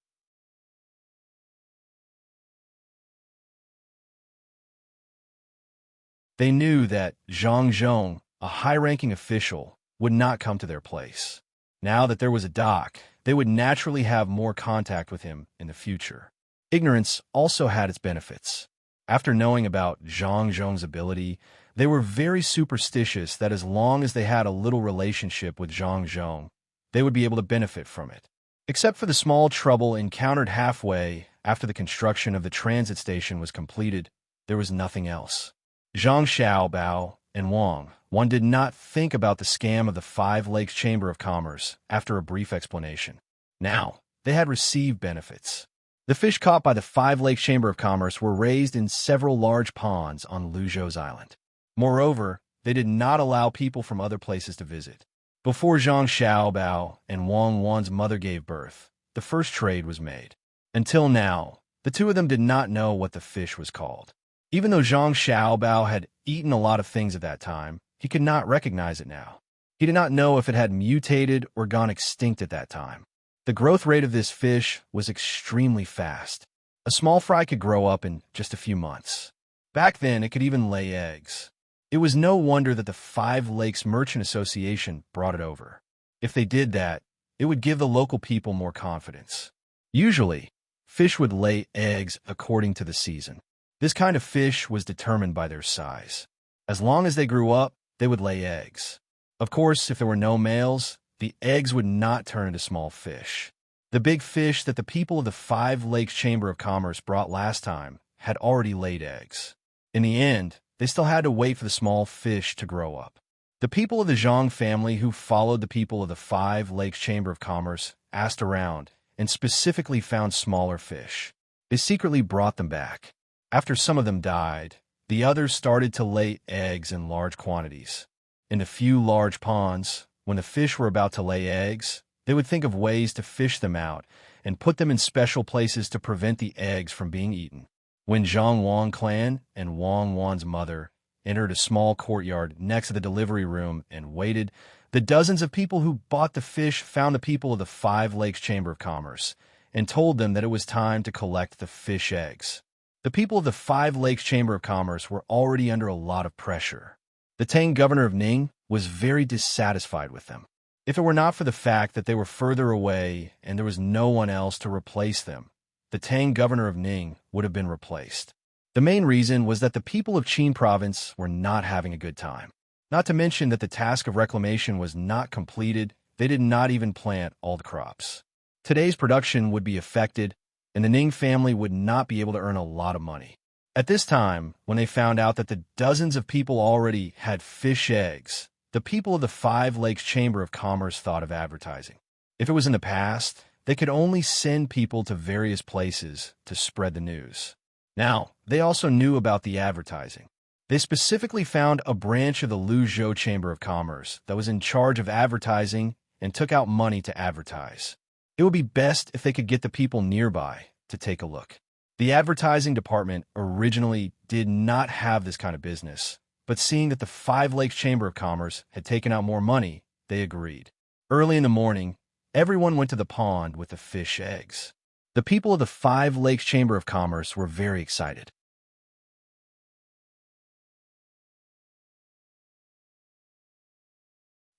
[SPEAKER 1] They knew that Zhang Zhong, a high-ranking official, would not come to their place. Now that there was a dock, they would naturally have more contact with him in the future. Ignorance also had its benefits. After knowing about Zhang Zhong's ability, they were very superstitious that as long as they had a little relationship with Zhang Zhong, they would be able to benefit from it. Except for the small trouble encountered halfway after the construction of the transit station was completed, there was nothing else. Zhang Xiaobao and Wang did not think about the scam of the Five Lakes Chamber of Commerce after a brief explanation. Now, they had received benefits. The fish caught by the Five Lakes Chamber of Commerce were raised in several large ponds on Luzhou's island. Moreover, they did not allow people from other places to visit. Before Zhang Xiaobao and Wang's mother gave birth, the first trade was made. Until now, the two of them did not know what the fish was called. Even though Zhang Xiaobao had eaten a lot of things at that time, he could not recognize it now. He did not know if it had mutated or gone extinct at that time. The growth rate of this fish was extremely fast. A small fry could grow up in just a few months. Back then, it could even lay eggs. It was no wonder that the Five Lakes Merchant Association brought it over. If they did that, it would give the local people more confidence. Usually, fish would lay eggs according to the season. This kind of fish was determined by their size. As long as they grew up, they would lay eggs. Of course, if there were no males, the eggs would not turn into small fish. The big fish that the people of the Five Lakes Chamber of Commerce brought last time had already laid eggs. In the end, they still had to wait for the small fish to grow up. The people of the Zhang family who followed the people of the Five Lakes Chamber of Commerce asked around and specifically found smaller fish. They secretly brought them back. After some of them died, the others started to lay eggs in large quantities. In a few large ponds, when the fish were about to lay eggs, they would think of ways to fish them out and put them in special places to prevent the eggs from being eaten. When Zhang Wang clan and Wang's mother entered a small courtyard next to the delivery room and waited, the dozens of people who bought the fish found the people of the Five Lakes Chamber of Commerce and told them that it was time to collect the fish eggs. The people of the Five Lakes Chamber of Commerce were already under a lot of pressure. The Tang governor of Ning was very dissatisfied with them. If it were not for the fact that they were further away and there was no one else to replace them, the Tang governor of Ning would have been replaced. The main reason was that the people of Qin province were not having a good time. Not to mention that the task of reclamation was not completed, they did not even plant all the crops. Today's production would be affected, and the Ning family would not be able to earn a lot of money. At this time, when they found out that the dozens of people already had fish eggs, the people of the Five Lakes Chamber of Commerce thought of advertising. If it was in the past, they could only send people to various places to spread the news. Now, they also knew about the advertising. They specifically found a branch of the Luzhou Chamber of Commerce that was in charge of advertising and took out money to advertise. It would be best if they could get the people nearby to take a look. The advertising department originally did not have this kind of business, but seeing that the Five Lakes Chamber of Commerce had taken out more money, they agreed. Early in the morning, everyone went to the pond with the fish eggs. The people of the Five Lakes Chamber of Commerce were very excited.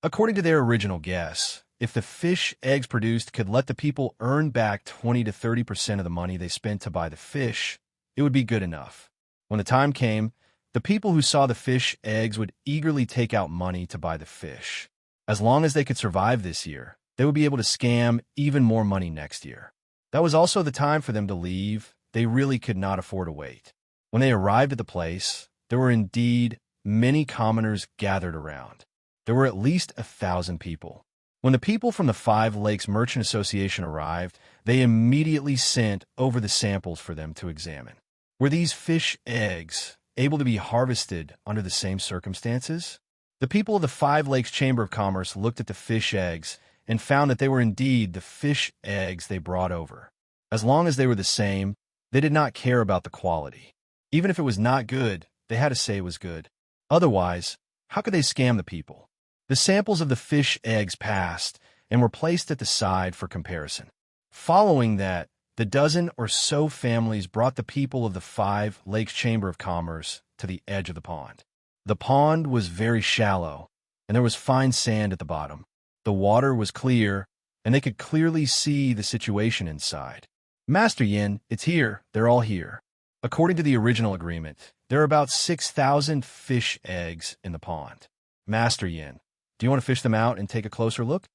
[SPEAKER 1] According to their original guess, if the fish eggs produced could let the people earn back 20 to 30% of the money they spent to buy the fish, it would be good enough. When the time came, the people who saw the fish eggs would eagerly take out money to buy the fish. As long as they could survive this year, they would be able to scam even more money next year. That was also the time for them to leave. They really could not afford to wait. When they arrived at the place, there were indeed many commoners gathered around. There were at least 1,000 people. When the people from the Five Lakes Merchant Association arrived, they immediately sent over the samples for them to examine. Were these fish eggs able to be harvested under the same circumstances? The people of the Five Lakes Chamber of Commerce looked at the fish eggs and found that they were indeed the fish eggs they brought over. As long as they were the same, they did not care about the quality. Even if it was not good, they had to say it was good. Otherwise, how could they scam the people? The samples of the fish eggs passed and were placed at the side for comparison. Following that, the dozen or so families brought the people of the Five Lakes Chamber of Commerce to the edge of the pond. The pond was very shallow, and there was fine sand at the bottom. The water was clear, and they could clearly see the situation inside. Master Yin, it's here. They're all here. According to the original agreement, there are about 6,000 fish eggs in the pond. Master Yin, do you want to fish them out and take a closer look?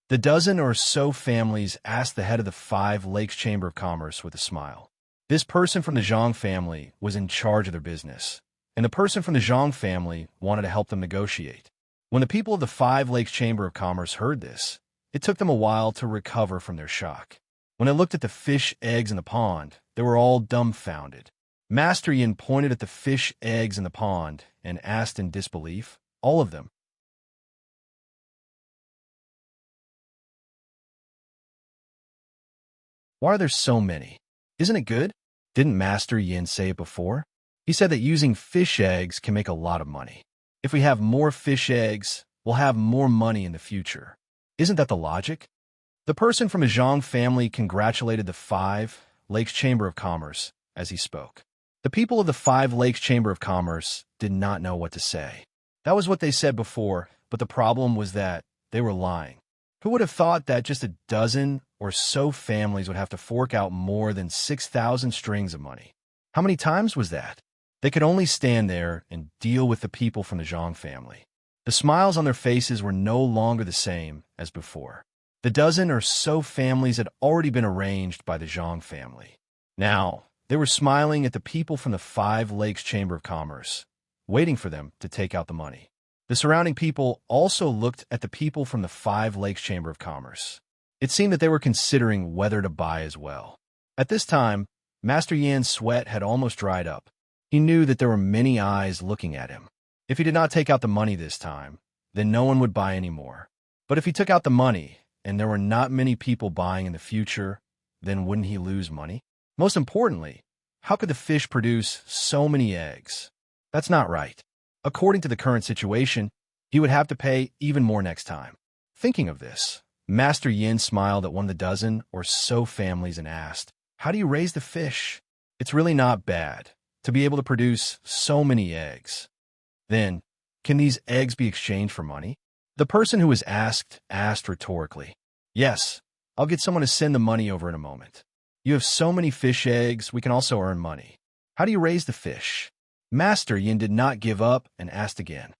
[SPEAKER 1] The dozen or so families asked the head of the Five Lakes Chamber of Commerce with a smile. This person from the Zhang family was in charge of their business, and the person from the Zhang family wanted to help them negotiate. When the people of the Five Lakes Chamber of Commerce heard this, it took them a while to recover from their shock. When they looked at the fish eggs in the pond, they were all dumbfounded. Master Yin pointed at the fish eggs in the pond and asked in disbelief, "All of them?" "Why are there so many? Isn't it good?" Didn't Master Yin say it before? He said that using fish eggs can make a lot of money. If we have more fish eggs, we'll have more money in the future. Isn't that the logic? The person from the Zhang family congratulated the Five Lakes Chamber of Commerce as he spoke. The people of the Five Lakes Chamber of Commerce did not know what to say. That was what they said before, but the problem was that they were lying. Who would have thought that just a dozen or so families would have to fork out more than 6,000 strings of money? How many times was that? They could only stand there and deal with the people from the Zhang family. The smiles on their faces were no longer the same as before. The dozen or so families had already been arranged by the Zhang family. Now, they were smiling at the people from the Five Lakes Chamber of Commerce, waiting for them to take out the money. The surrounding people also looked at the people from the Five Lakes Chamber of Commerce. It seemed that they were considering whether to buy as well. At this time, Master Yan's sweat had almost dried up. He knew that there were many eyes looking at him. If he did not take out the money this time, then no one would buy anymore. But if he took out the money, and there were not many people buying in the future, then wouldn't he lose money? Most importantly, how could the fish produce so many eggs? That's not right. According to the current situation, he would have to pay even more next time. Thinking of this, Master Yin smiled at one of the dozen or so families and asked, "How do you raise the fish? It's really not bad to be able to produce so many eggs. Then, can these eggs be exchanged for money?" The person who was asked rhetorically. "Yes, I'll get someone to send the money over in a moment. You have so many fish eggs, we can also earn money. How do you raise the fish?" Master Yin did not give up and asked again.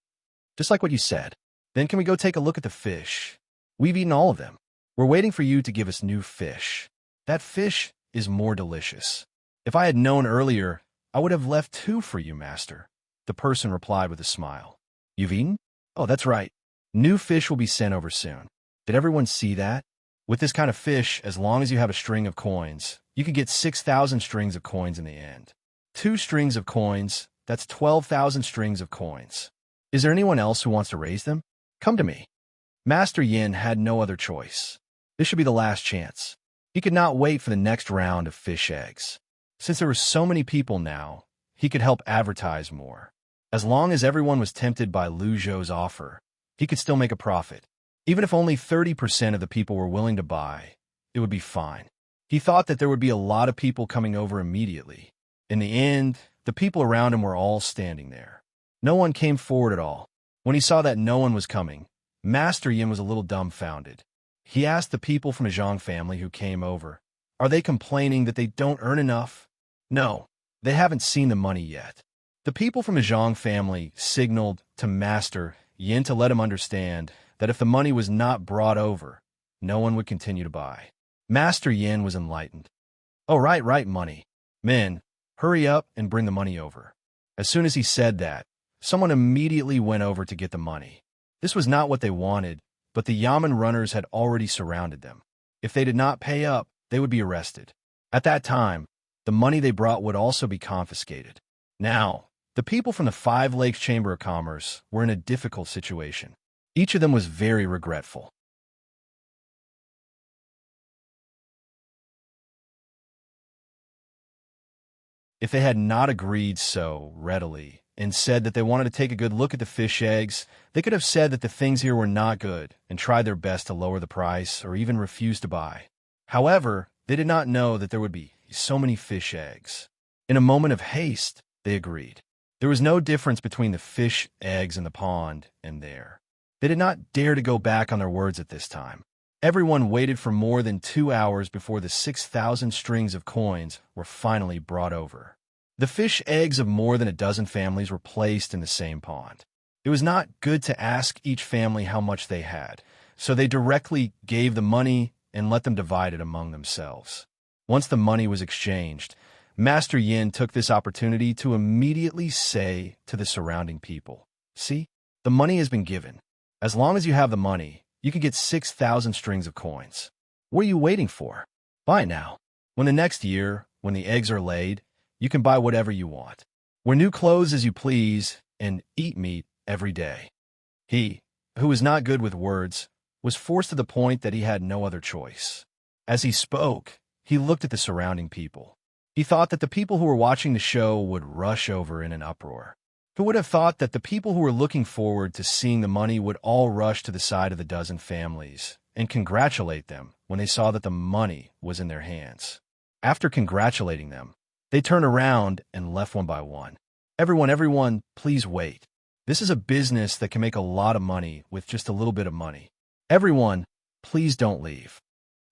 [SPEAKER 1] "Just like what you said. Then can we go take a look at the fish? We've eaten all of them. We're waiting for you to give us new fish. That fish is more delicious. If I had known earlier, I would have left 2 for you, Master," the person replied with a smile. "You've eaten? Oh, that's right. New fish will be sent over soon. Did everyone see that? With this kind of fish, as long as you have a string of coins, you could get 6,000 strings of coins in the end. 2 strings of coins, that's 12,000 strings of coins. Is there anyone else who wants to raise them? Come to me." Master Yin had no other choice. This should be the last chance. He could not wait for the next round of fish eggs. Since there were so many people now, he could help advertise more. As long as everyone was tempted by Lu Zhou's offer, he could still make a profit. Even if only 30% of the people were willing to buy, it would be fine. He thought that there would be a lot of people coming over immediately. In the end, the people around him were all standing there. No one came forward at all. When he saw that no one was coming, Master Yin was a little dumbfounded. He asked the people from the Zhang family who came over, "Are they complaining that they don't earn enough?" "No, they haven't seen the money yet." The people from the Zhang family signaled to Master Yin to let him understand that if the money was not brought over, no one would continue to buy. Master Yin was enlightened. "Oh, right, money. Men, hurry up and bring the money over." As soon as he said that, someone immediately went over to get the money. This was not what they wanted, but the Yamen runners had already surrounded them. If they did not pay up, they would be arrested. At that time, the money they brought would also be confiscated. Now, the people from the Five Lakes Chamber of Commerce were in a difficult situation. Each of them was very regretful. If they had not agreed so readily and said that they wanted to take a good look at the fish eggs, they could have said that the things here were not good and tried their best to lower the price or even refuse to buy. However, they did not know that there would be so many fish eggs. In a moment of haste, they agreed. There was no difference between the fish eggs in the pond and there. They did not dare to go back on their words at this time. Everyone waited for more than 2 hours before the 6,000 strings of coins were finally brought over. The fish eggs of more than a dozen families were placed in the same pond. It was not good to ask each family how much they had, so they directly gave the money and let them divide it among themselves. Once the money was exchanged, Master Yin took this opportunity to immediately say to the surrounding people, "See, the money has been given. As long as you have the money, you can get 6,000 strings of coins. What are you waiting for? Buy now. When the next year, when the eggs are laid, you can buy whatever you want. Wear new clothes as you please, and eat meat every day." He, who was not good with words, was forced to the point that he had no other choice. As he spoke, he looked at the surrounding people. He thought that the people who were watching the show would rush over in an uproar. Who would have thought that the people who were looking forward to seeing the money would all rush to the side of the dozen families and congratulate them when they saw that the money was in their hands? After congratulating them, they turned around and left one by one. Everyone, please wait. This is a business that can make a lot of money with just a little bit of money. Everyone, please don't leave."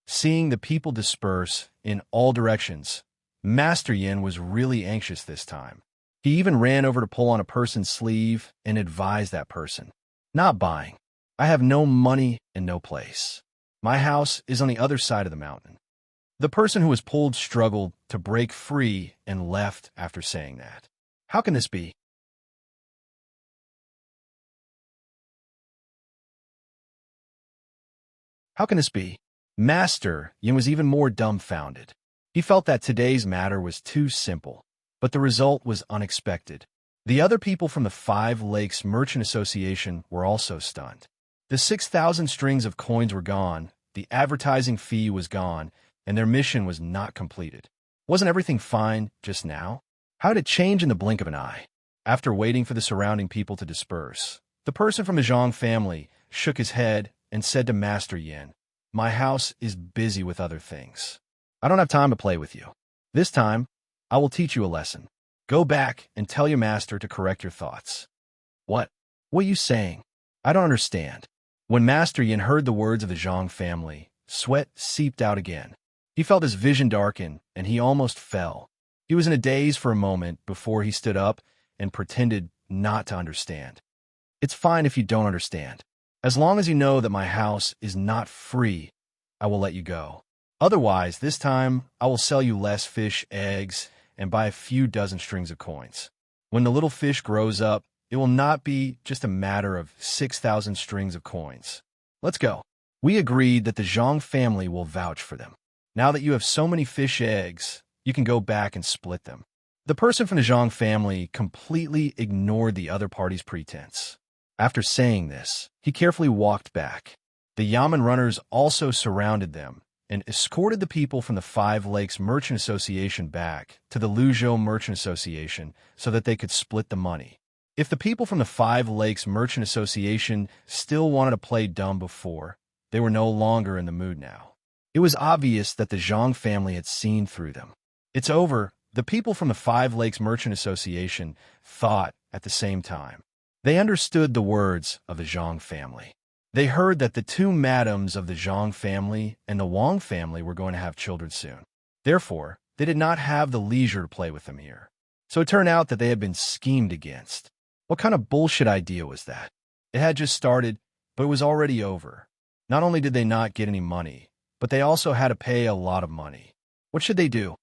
[SPEAKER 1] Seeing the people disperse in all directions, Master Yin was really anxious this time. He even ran over to pull on a person's sleeve and advise that person, "Not buying. I have no money and no place. My house is on the other side of the mountain." The person who was pulled struggled to break free and left after saying that. How can this be? How can this be? Master Yin was even more dumbfounded. He felt that today's matter was too simple, but the result was unexpected. The other people from the Five Lakes Merchant Association were also stunned. The 6,000 strings of coins were gone, the advertising fee was gone, and their mission was not completed. Wasn't everything fine just now? How did it change in the blink of an eye? After waiting for the surrounding people to disperse, the person from the Zhang family shook his head and said to Master Yin, "My house is busy with other things. I don't have time to play with you. This time, I will teach you a lesson. Go back and tell your master to correct your thoughts." What? What are you saying? I don't understand. When Master Yin heard the words of the Zhang family, sweat seeped out again. He felt his vision darken, and he almost fell. He was in a daze for a moment before he stood up and pretended not to understand. "It's fine if you don't understand. As long as you know that my house is not free, I will let you go. Otherwise, this time, I will sell you less fish, eggs, and buy a few dozen strings of coins. When the little fish grows up, it will not be just a matter of 6,000 strings of coins. Let's go." We agreed that the Zhang family will vouch for them. Now that you have so many fish eggs, you can go back and split them. The person from the Zhang family completely ignored the other party's pretense. After saying this, he carefully walked back. The Yamen runners also surrounded them and escorted the people from the Five Lakes Merchant Association back to the Luzhou Merchant Association so that they could split the money. If the people from the Five Lakes Merchant Association still wanted to play dumb before, they were no longer in the mood now. It was obvious that the Zhang family had seen through them. "It's over," the people from the Five Lakes Merchant Association thought at the same time. They understood the words of the Zhang family. They heard that the two madams of the Zhang family and the Wang family were going to have children soon. Therefore, they did not have the leisure to play with them here. So it turned out that they had been schemed against. What kind of bullshit idea was that? It had just started, but it was already over. Not only did they not get any money, but they also had to pay a lot of money. What should they do?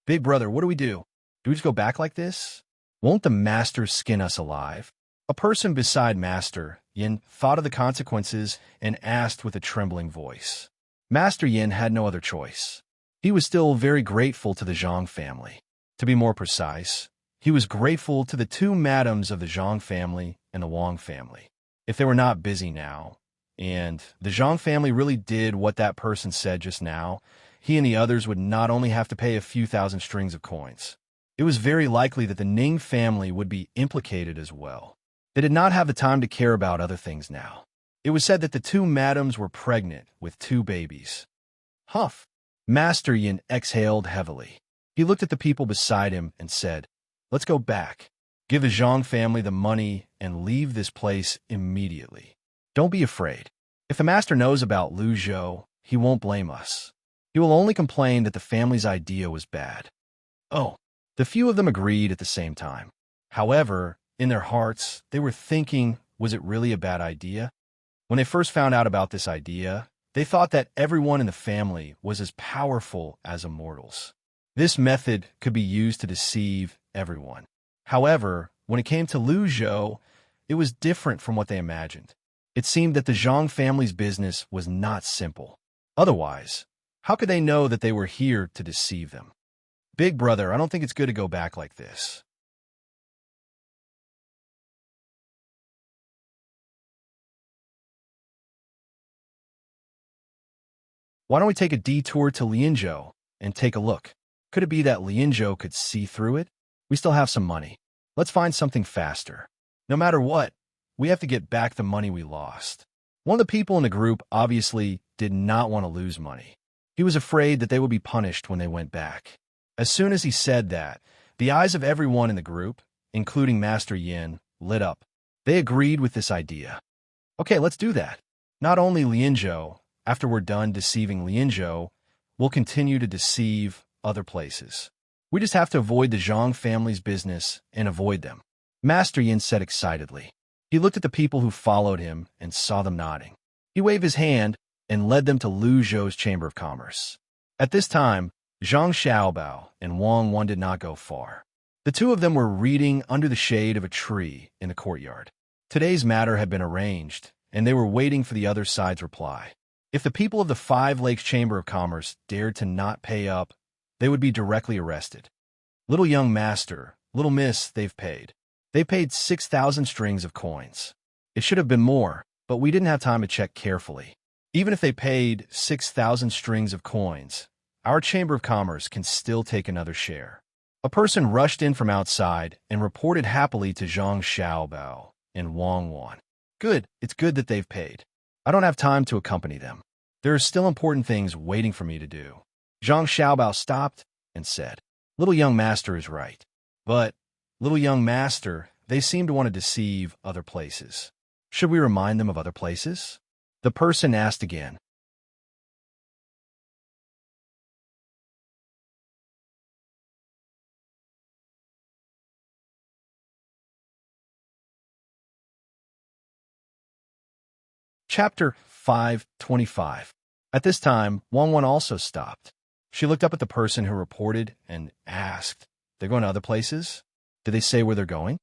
[SPEAKER 1] "Big brother, what do we do? Do we just go back like this? Won't the master skin us alive?" A person beside Master Yin thought of the consequences and asked with a trembling voice. Master Yin had no other choice. He was still very grateful to the Zhang family. To be more precise, he was grateful to the two madams of the Zhang family and the Wang family. If they were not busy now, and the Zhang family really did what that person said just now, he and the others would not only have to pay a few thousand strings of coins. It was very likely that the Ning family would be implicated as well. They did not have the time to care about other things now. It was said that the two madams were pregnant with 2 babies. Huff! Master Yin exhaled heavily. He looked at the people beside him and said, "Let's go back. Give the Zhang family the money and leave this place immediately. Don't be afraid. If the master knows about Lu Zhou, he won't blame us. He will only complain that the family's idea was bad." Oh, the few of them agreed at the same time. However, in their hearts, they were thinking, was it really a bad idea? When they first found out about this idea, they thought that everyone in the family was as powerful as immortals. This method could be used to deceive everyone. However, when it came to Lu Zhou, it was different from what they imagined. It seemed that the Zhang family's business was not simple. Otherwise, how could they know that they were here to deceive them? Big brother, I don't think it's good to go back like this. Why don't we take a detour to Lianzhou and take a look? Could it be that Lianzhou could see through it? We still have some money. Let's find something faster. No matter what, we have to get back the money we lost. One of the people in the group obviously did not want to lose money. He was afraid that they would be punished when they went back. As soon as he said that, the eyes of everyone in the group, including Master Yin, lit up. They agreed with this idea. Okay, let's do that. Not only Lianzhou, after we're done deceiving Lianzhou, we'll continue to deceive other places. We just have to avoid the Zhang family's business and avoid them. Master Yin said excitedly. He looked at the people who followed him and saw them nodding. He waved his hand and led them to Lu Zhou's Chamber of Commerce. At this time, Zhang Xiaobao and Wang Wan did not go far. The two of them were reading under the shade of a tree in the courtyard. Today's matter had been arranged, and they were waiting for the other side's reply. If the people of the Five Lakes Chamber of Commerce dared to not pay up, they would be directly arrested. Little young master, little miss, they've paid. They paid 6,000 strings of coins. It should have been more, but we didn't have time to check carefully. Even if they paid 6,000 strings of coins, our Chamber of Commerce can still take another share. A person rushed in from outside and reported happily to Zhang Xiaobao and Wang Wan. Good, it's good that they've paid. I don't have time to accompany them. There are still important things waiting for me to do. Zhang Xiaobao stopped and said, Little young master is right. But, little young master, they seem to want to deceive other places. Should we remind them of other places? The person asked again. Chapter 525. At this time, Wang Wan also stopped. She looked up at the person who reported and asked, They're going to other places? Did they say where they're going?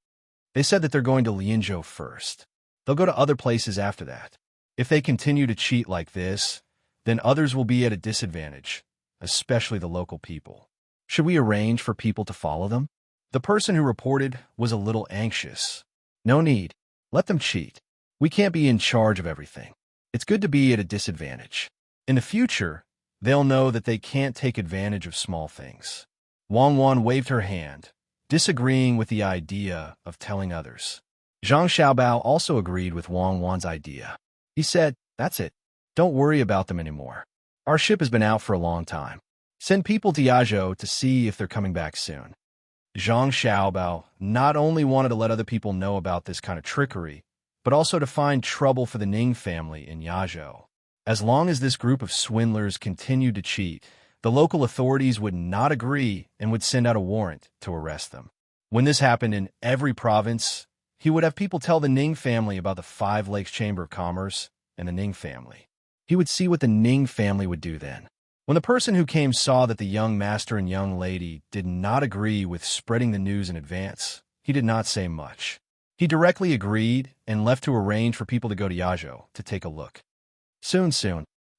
[SPEAKER 1] They said that they're going to Lianzhou first. They'll go to other places after that. If they continue to cheat like this, then others will be at a disadvantage, especially the local people. Should we arrange for people to follow them? The person who reported was a little anxious. No need. Let them cheat. We can't be in charge of everything. It's good to be at a disadvantage. In the future, they'll know that they can't take advantage of small things. Wang Wan waved her hand, disagreeing with the idea of telling others. Zhang Xiaobao also agreed with Wang Wan's idea. He said, That's it. Don't worry about them anymore. Our ship has been out for a long time. Send people to Yazhou to see if they're coming back soon. Zhang Xiaobao not only wanted to let other people know about this kind of trickery, but also to find trouble for the Ning family in Yazhou. As long as this group of swindlers continued to cheat, the local authorities would not agree and would send out a warrant to arrest them. When this happened in every province, he would have people tell the Ning family about the Five Lakes Chamber of Commerce and the Ning family. He would see what the Ning family would do then. When the person who came saw that the young master and young lady did not agree with spreading the news in advance, he did not say much. He directly agreed and left to arrange for people to go to Yazhou to take a look. Soon,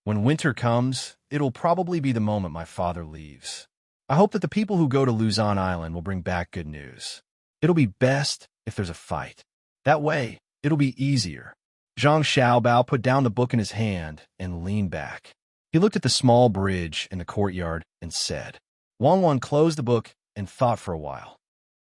[SPEAKER 1] when winter comes, it'll probably be the moment my father leaves. I hope that the people who go to Luzon Island will bring back good news. It'll be best if there's a fight. That way, it'll be easier. Zhang Xiaobao put down the book in his hand and leaned back. He looked at the small bridge in the courtyard and said, Wang Wan closed the book and thought for a while.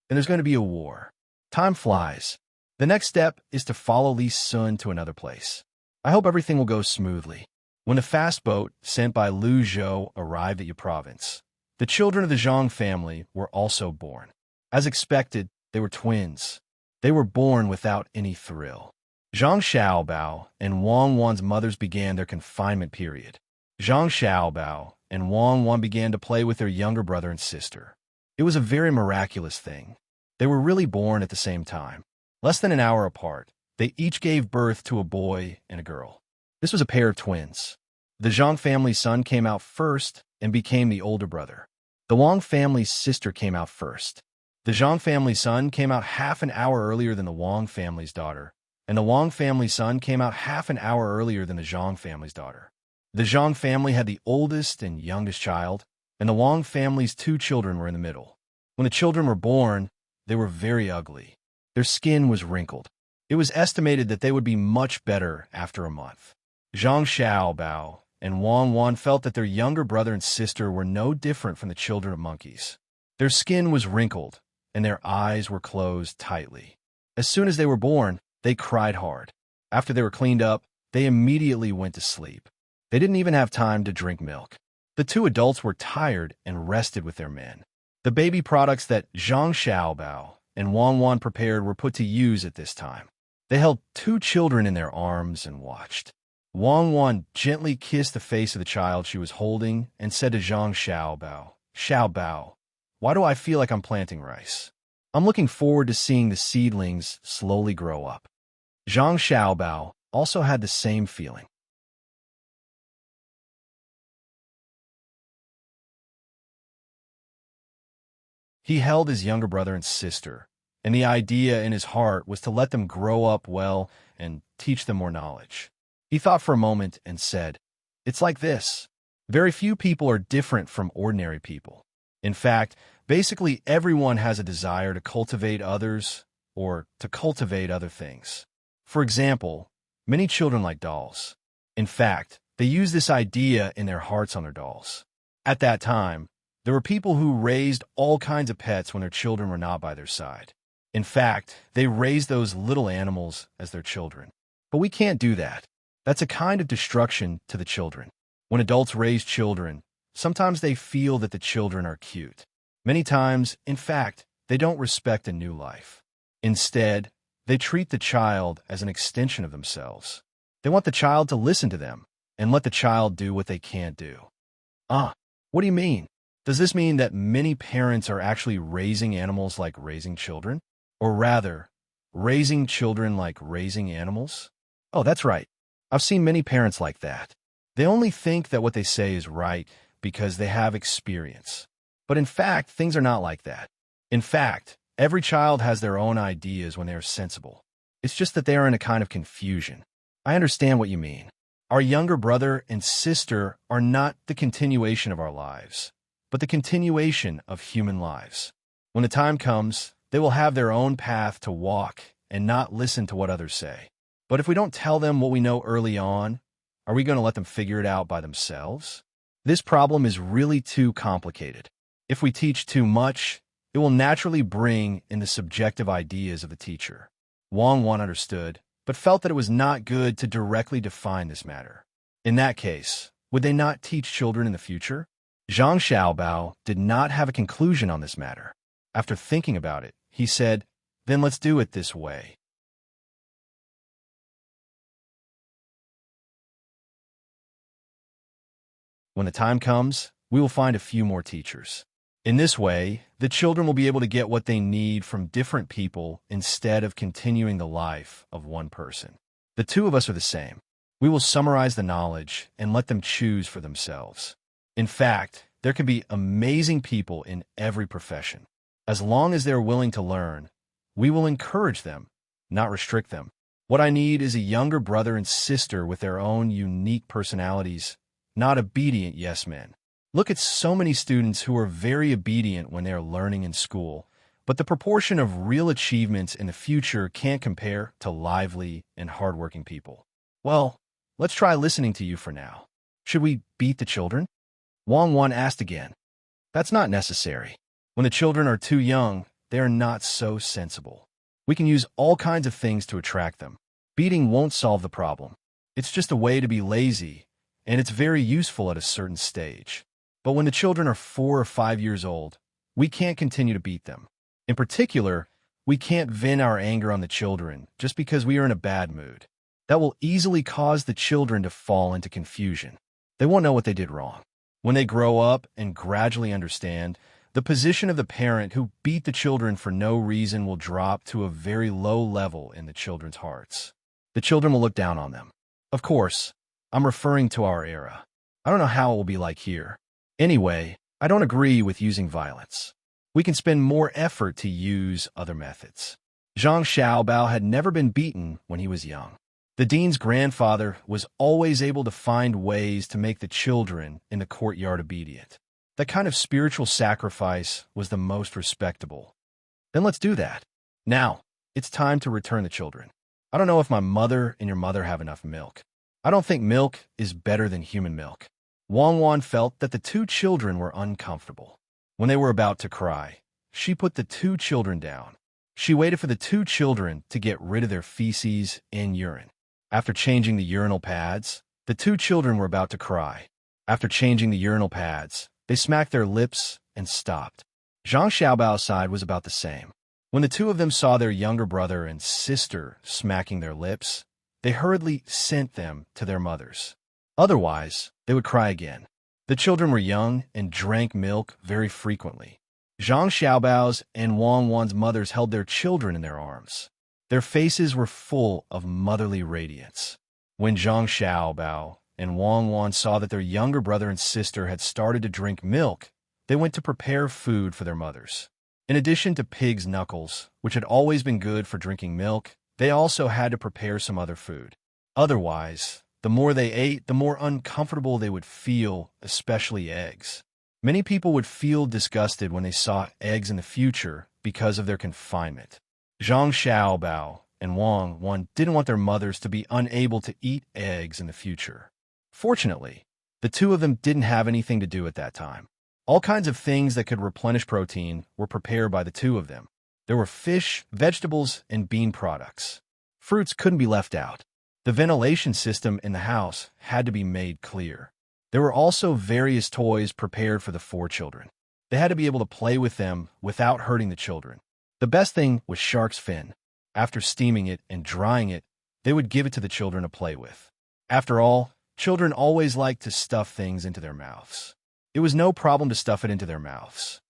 [SPEAKER 1] And there's going to be a war. Time flies. The next step is to follow Li Sun to another place. I hope everything will go smoothly. When the fast boat sent by Lu Zhou arrived at your province, the children of the Zhang family were also born. As expected, they were twins. They were born without any thrill. Zhang Xiaobao and Wang Wan's mothers began their confinement period. Zhang Xiaobao and Wang Wan began to play with their younger brother and sister. It was a very miraculous thing. They were really born at the same time. Less than an hour apart, they each gave birth to a boy and a girl. This was a pair of twins. The Zhang family's son came out first and became the older brother. The Wang family's sister came out first. The Zhang family's son came out half an hour earlier than the Wang family's daughter, and the Wang family's son came out half an hour earlier than the Zhang family's daughter. The Zhang family had the oldest and youngest child, and the Wang family's two children were in the middle. When the children were born, they were very ugly. Their skin was wrinkled. It was estimated that they would be much better after a month. Zhang Xiaobao and Wang Wan felt that their younger brother and sister were no different from the children of monkeys. Their skin was wrinkled, and their eyes were closed tightly. As soon as they were born, they cried hard. After they were cleaned up, they immediately went to sleep. They didn't even have time to drink milk. The two adults were tired and rested with their men. The baby products that Zhang Xiaobao and Wang Wan prepared were put to use at this time. They held two children in their arms and watched. Wang Wan gently kissed the face of the child she was holding and said to Zhang Xiaobao, "Xiaobao, why do I feel like I'm planting rice? I'm looking forward to seeing the seedlings slowly grow up." Zhang Xiaobao also had the same feeling. He held his younger brother and sister, and the idea in his heart was to let them grow up well and teach them more knowledge. He thought for a moment and said, "It's like this. Very few people are different from ordinary people. In fact, basically everyone has a desire to cultivate others or to cultivate other things. For example, many children like dolls. In fact, they use this idea in their hearts on their dolls. At that time, there were people who raised all kinds of pets when their children were not by their side. In fact, they raised those little animals as their children. But we can't do that. That's a kind of destruction to the children. When adults raise children, sometimes they feel that the children are cute. Many times, in fact, they don't respect a new life. Instead, they treat the child as an extension of themselves. They want the child to listen to them and let the child do what they can't do." What do you mean? Does this mean that many parents are actually raising animals like raising children? Or rather, raising children like raising animals? Oh, that's right. I've seen many parents like that. They only think that what they say is right because they have experience. But in fact, things are not like that. In fact, every child has their own ideas when they are sensible. It's just that they are in a kind of confusion. I understand what you mean. Our younger brother and sister are not the continuation of our lives, but the continuation of human lives. When the time comes, they will have their own path to walk and not listen to what others say. But if we don't tell them what we know early on, are we going to let them figure it out by themselves? This problem is really too complicated. If we teach too much, it will naturally bring in the subjective ideas of the teacher. Wang Wan understood, but felt that it was not good to directly define this matter. In that case, would they not teach children in the future? Zhang Xiaobao did not have a conclusion on this matter. After thinking about it, he said, "Then let's do it this way. When the time comes, we will find a few more teachers. In this way, the children will be able to get what they need from different people instead of continuing the life of one person. The two of us are the same. We will summarize the knowledge and let them choose for themselves. In fact, there can be amazing people in every profession. As long as they're willing to learn, we will encourage them, not restrict them. What I need is a younger brother and sister with their own unique personalities, not obedient yes men. Look at so many students who are very obedient when they are learning in school, but the proportion of real achievements in the future can't compare to lively and hardworking people. Well, let's try listening to you for now. Should we beat the children?" Wang Wan asked again. "That's not necessary. When the children are too young, they are not so sensible. We can use all kinds of things to attract them. Beating won't solve the problem. It's just a way to be lazy, and it's very useful at a certain stage. But when the children are 4 or 5 years old, we can't continue to beat them. In particular, we can't vent our anger on the children just because we are in a bad mood. That will easily cause the children to fall into confusion. They won't know what they did wrong. When they grow up and gradually understand, the position of the parent who beat the children for no reason will drop to a very low level in the children's hearts. The children will look down on them. Of course, I'm referring to our era. I don't know how it will be like here. Anyway, I don't agree with using violence. We can spend more effort to use other methods. Zhang Xiaobao had never been beaten when he was young. The dean's grandfather was always able to find ways to make the children in the courtyard obedient. That kind of spiritual sacrifice was the most respectable. Then let's do that. Now, it's time to return the children. I don't know if my mother and your mother have enough milk. I don't think milk is better than human milk. Wang Wan felt that the two children were uncomfortable. When they were about to cry, she put the two children down. She waited for the two children to get rid of their feces and urine. After changing the urinal pads, the two children were about to cry. After changing the urinal pads, they smacked their lips and stopped. Zhang Xiaobao's side was about the same. When the two of them saw their younger brother and sister smacking their lips, they hurriedly sent them to their mothers. Otherwise, they would cry again. The children were young and drank milk very frequently. Zhang Xiaobao's and Wang Wan's mothers held their children in their arms. Their faces were full of motherly radiance. When Zhang Xiaobao and Wang Wan saw that their younger brother and sister had started to drink milk, they went to prepare food for their mothers. In addition to pig's knuckles, which had always been good for drinking milk, they also had to prepare some other food. Otherwise, the more they ate, the more uncomfortable they would feel, especially eggs. Many people would feel disgusted when they saw eggs in the future because of their confinement. Zhang Xiaobao and Wang Wan didn't want their mothers to be unable to eat eggs in the future. Fortunately, the two of them didn't have anything to do at that time. All kinds of things that could replenish protein were prepared by the two of them. There were fish, vegetables, and bean products. Fruits couldn't be left out. The ventilation system in the house had to be made clear. There were also various toys prepared for the four children. They had to be able to play with them without hurting the children. The best thing was shark's fin. After steaming it and drying it, they would give it to the children to play with. After all, children always liked to stuff things into their mouths. It was no problem to stuff it into their mouths.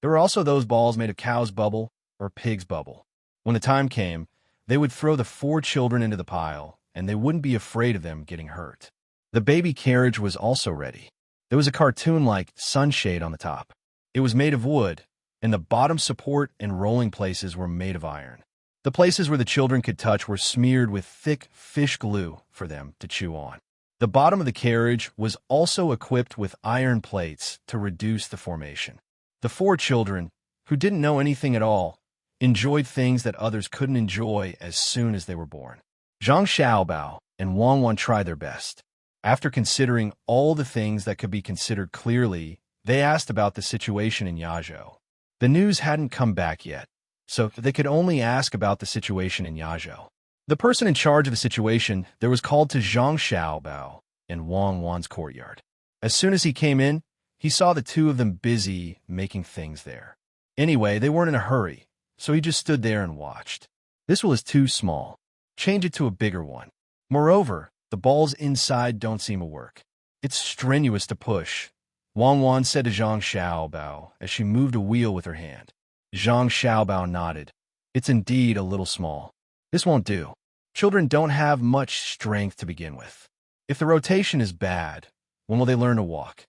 [SPEAKER 1] There were also those balls made of cow's bubble or pig's bubble. When the time came, they would throw the four children into the pile, and they wouldn't be afraid of them getting hurt. The baby carriage was also ready. There was a cartoon-like sunshade on the top. It was made of wood, and the bottom support and rolling places were made of iron. The places where the children could touch were smeared with thick fish glue for them to chew on. The bottom of the carriage was also equipped with iron plates to reduce the formation. The four children, who didn't know anything at all, enjoyed things that others couldn't enjoy as soon as they were born. Zhang Xiaobao and Wang Wan tried their best. After considering all the things that could be considered clearly, they asked about the situation in Yazhou. The news hadn't come back yet, so they could only ask about the situation in Yazhou. The person in charge of the situation there was called to Zhang Xiaobao in Wang Wan's courtyard. As soon as he came in, he saw the two of them busy making things there. Anyway, they weren't in a hurry, so he just stood there and watched. This one is too small. Change it to a bigger one. Moreover, the balls inside don't seem to work. It's strenuous to push. Wang Wan said to Zhang Xiaobao as she moved a wheel with her hand. Zhang Xiaobao nodded. It's indeed a little small. This won't do. Children don't have much strength to begin with. If the rotation is bad, when will they learn to walk?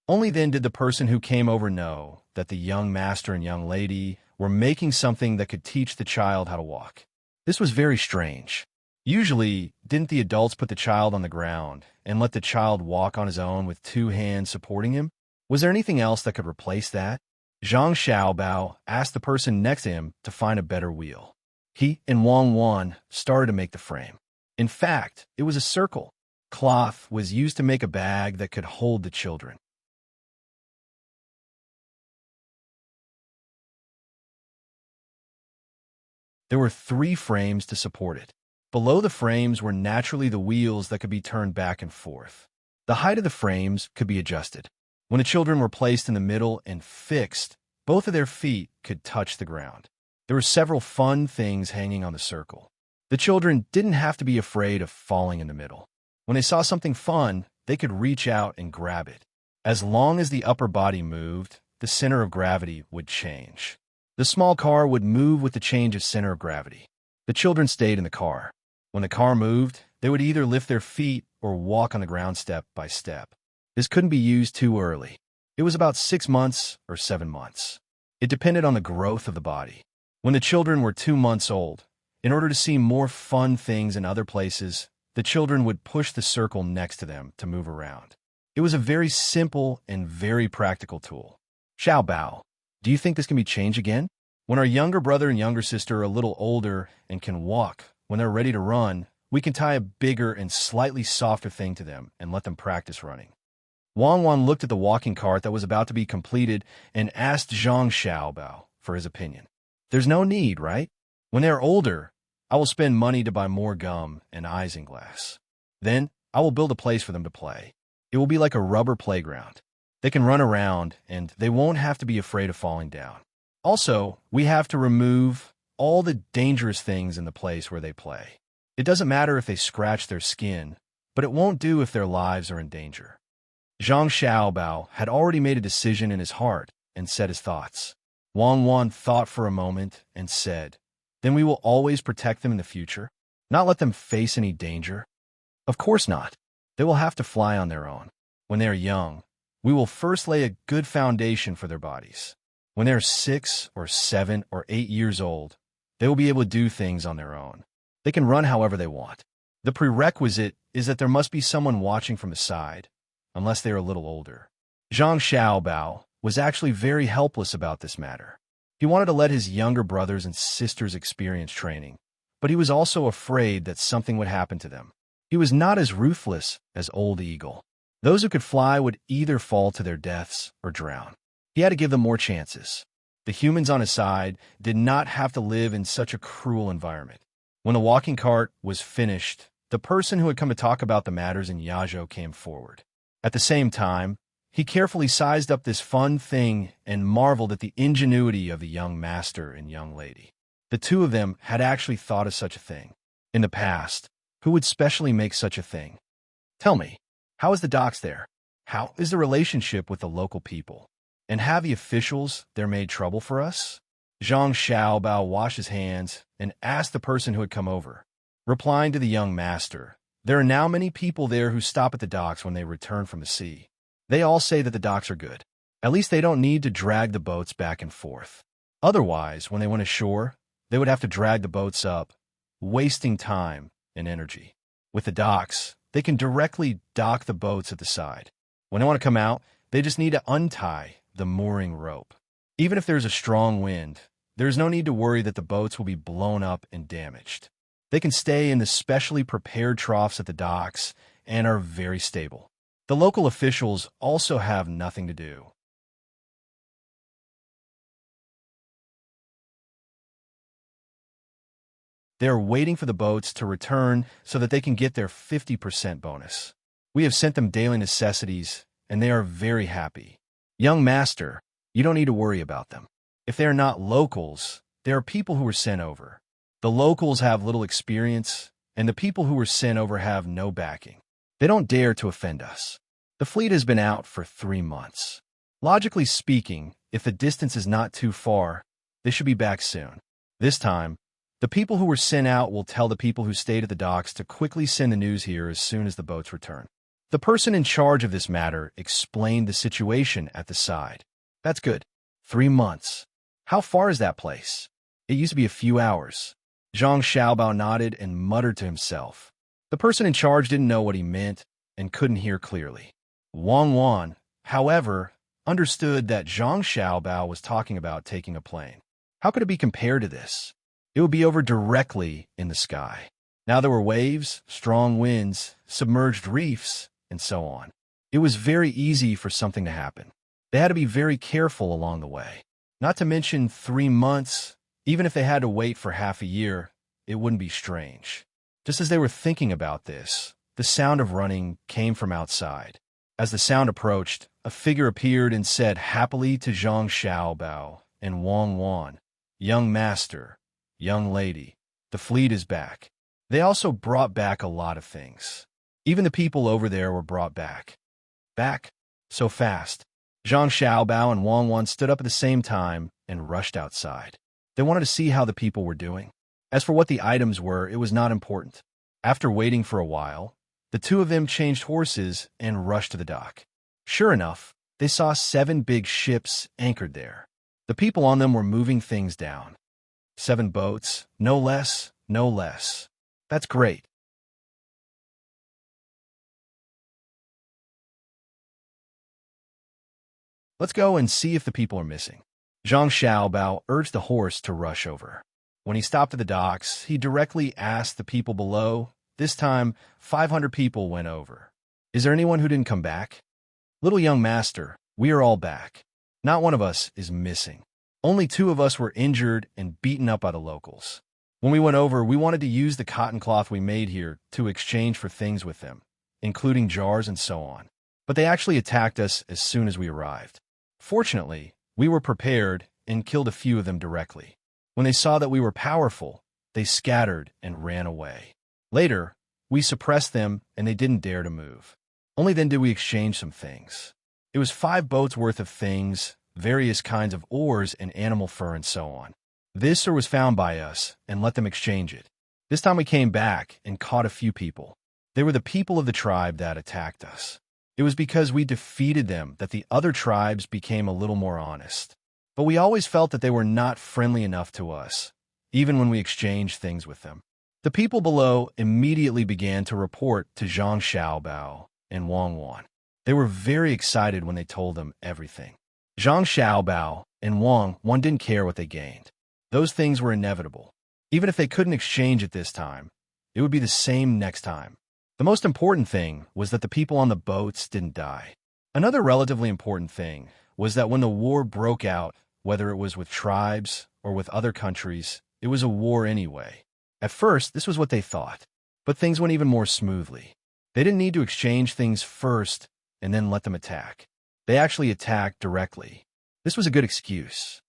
[SPEAKER 1] Only then did the person who came over know that the young master and young lady were making something that could teach the child how to walk. This was very strange. Usually, didn't the adults put the child on the ground and let the child walk on his own with two hands supporting him? Was there anything else that could replace that? Zhang Xiaobao asked the person next to him to find a better wheel. He and Wang Wan started to make the frame. In fact, it was a circle. Cloth was used to make a bag that could hold the children. There were 3 frames to support it. Below the frames were naturally the wheels that could be turned back and forth. The height of the frames could be adjusted. When the children were placed in the middle and fixed, both of their feet could touch the ground. There were several fun things hanging on the circle. The children didn't have to be afraid of falling in the middle. When they saw something fun, they could reach out and grab it. As long as the upper body moved, the center of gravity would change. The small car would move with the change of center of gravity. The children stayed in the car. When the car moved, They would either lift their feet or walk on the ground step by step. This couldn't be used too early. It was about 6 months or 7 months. It depended on the growth of the body. When the children were 2 months old, in order to see more fun things in other places, the children would push the circle next to them to move around. It was a very simple and very practical tool. Xiao Bao, do you think this can be changed again? When our younger brother and younger sister are a little older and can walk, when they're ready to run, we can tie a bigger and slightly softer thing to them and let them practice running. Wang Wan looked at the walking cart that was about to be completed and asked Zhang Xiaobao for his opinion. There's no need, right? When they're older, I will spend money to buy more gum and isinglass. Then, I will build a place for them to play. It will be like a rubber playground. They can run around, and they won't have to be afraid of falling down. Also, we have to remove all the dangerous things in the place where they play. It doesn't matter if they scratch their skin, but it won't do if their lives are in danger. Zhang Xiaobao had already made a decision in his heart and said his thoughts. Wang Wan thought for a moment and said, "Then we will always protect them in the future? Not let them face any danger?" "Of course not. They will have to fly on their own. When they are young, we will first lay a good foundation for their bodies. When they are 6 or 7 or 8 years old, they will be able to do things on their own. They can run however they want. The prerequisite is that there must be someone watching from the side, unless they are a little older." Zhang Xiaobao was actually very helpless about this matter. He wanted to let his younger brothers and sisters experience training, but he was also afraid that something would happen to them. He was not as ruthless as Old Eagle. Those who could fly would either fall to their deaths or drown. He had to give them more chances. The humans on his side did not have to live in such a cruel environment. When the walking cart was finished, the person who had come to talk about the matters in Yazhou came forward. At the same time, he carefully sized up this fun thing and marveled at the ingenuity of the young master and young lady. The two of them had actually thought of such a thing. In the past, who would specially make such a thing? Tell me, how is the docks there? How is the relationship with the local people? And have the officials there made trouble for us? Zhang Xiaobao washed his hands and asked the person who had come over. Replying to the young master, "There are now many people there who stop at the docks when they return from the sea. They all say that the docks are good. At least they don't need to drag the boats back and forth. Otherwise, when they went ashore, they would have to drag the boats up, wasting time and energy. With the docks, they can directly dock the boats at the side. When they want to come out, they just need to untie the mooring rope. Even if there's a strong wind, there is no need to worry that the boats will be blown up and damaged. They can stay in the specially prepared troughs at the docks and are very stable. The local officials also have nothing to do. They are waiting for the boats to return so that they can get their 50% bonus. We have sent them daily necessities, and they are very happy. Young master, you don't need to worry about them. If they are not locals, there are people who were sent over. The locals have little experience, and the people who were sent over have no backing. They don't dare to offend us. The fleet has been out for 3 months. Logically speaking, if the distance is not too far, they should be back soon. This time, the people who were sent out will tell the people who stayed at the docks to quickly send the news here as soon as the boats return." The person in charge of this matter explained the situation at the side. "That's good. 3 months. How far is that place?" "It used to be a few hours." Zhang Xiaobao nodded and muttered to himself. The person in charge didn't know what he meant and couldn't hear clearly. Wang Wan, however, understood that Zhang Xiaobao was talking about taking a plane. How could it be compared to this? It would be over directly in the sky. Now there were waves, strong winds, submerged reefs, and so on. It was very easy for something to happen. They had to be very careful along the way. Not to mention 3 months, even if they had to wait for half a year, it wouldn't be strange. Just as they were thinking about this, the sound of running came from outside. As the sound approached, a figure appeared and said happily to Zhang Xiaobao and Wang Wan, "Young master, young lady, the fleet is back." They also brought back a lot of things. Even the people over there were brought back. Back? So fast. Zhang Xiaobao and Wang Wan stood up at the same time and rushed outside. They wanted to see how the people were doing. As for what the items were, it was not important. After waiting for a while, the two of them changed horses and rushed to the dock. Sure enough, they saw 7 big ships anchored there. The people on them were moving things down. 7 boats, no less, no less. That's great. Let's go and see if the people are missing. Zhang Xiaobao urged the horse to rush over. When he stopped at the docks, he directly asked the people below. This time, 500 people went over. Is there anyone who didn't come back? Little young master, we are all back. Not one of us is missing. Only 2 of us were injured and beaten up by the locals. When we went over, we wanted to use the cotton cloth we made here to exchange for things with them, including jars and so on. But they actually attacked us as soon as we arrived. Fortunately, we were prepared and killed a few of them directly. When they saw that we were powerful, they scattered and ran away. Later, we suppressed them and they didn't dare to move. Only then did we exchange some things. It was 5 boats worth of things, various kinds of oars and animal fur and so on. This was found by us and let them exchange it. This time we came back and caught a few people. They were the people of the tribe that attacked us. It was because we defeated them that the other tribes became a little more honest. But we always felt that they were not friendly enough to us, even when we exchanged things with them. The people below immediately began to report to Zhang Xiaobao and Wang Wan. They were very excited when they told them everything. Zhang Xiaobao and Wang Wan didn't care what they gained. Those things were inevitable. Even if they couldn't exchange it this time, it would be the same next time. The most important thing was that the people on the boats didn't die. Another relatively important thing was that when the war broke out, whether it was with tribes or with other countries, it was a war anyway. At first, this was what they thought, but things went even more smoothly. They didn't need to exchange things first and then let them attack. They actually attacked directly. This was a good excuse.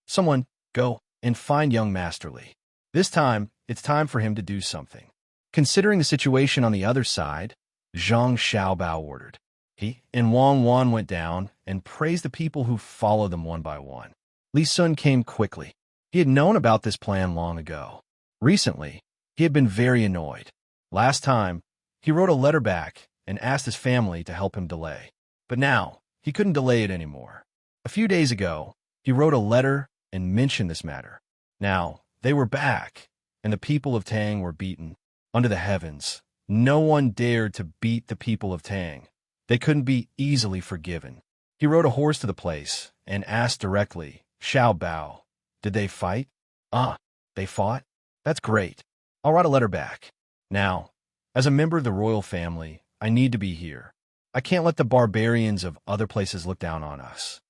[SPEAKER 1] Someone, go and find young Masterly. This time, it's time for him to do something. Considering the situation on the other side, Zhang Xiaobao ordered. He and Wang Wan went down and praised the people who followed them one by one. Li Sun came quickly. He had known about this plan long ago. Recently, he had been very annoyed. Last time, he wrote a letter back and asked his family to help him delay. But now, he couldn't delay it anymore. A few days ago, he wrote a letter and mentioned this matter. Now, they were back, and the people of Tang were beaten. Under the heavens, no one dared to beat the people of Tang. They couldn't be easily forgiven. He rode a horse to the place and asked directly, Xiao Bao, did they fight? They fought? That's great. I'll write a letter back. Now, as a member of the royal family, I need to be here. I can't let the barbarians of other places look down on us.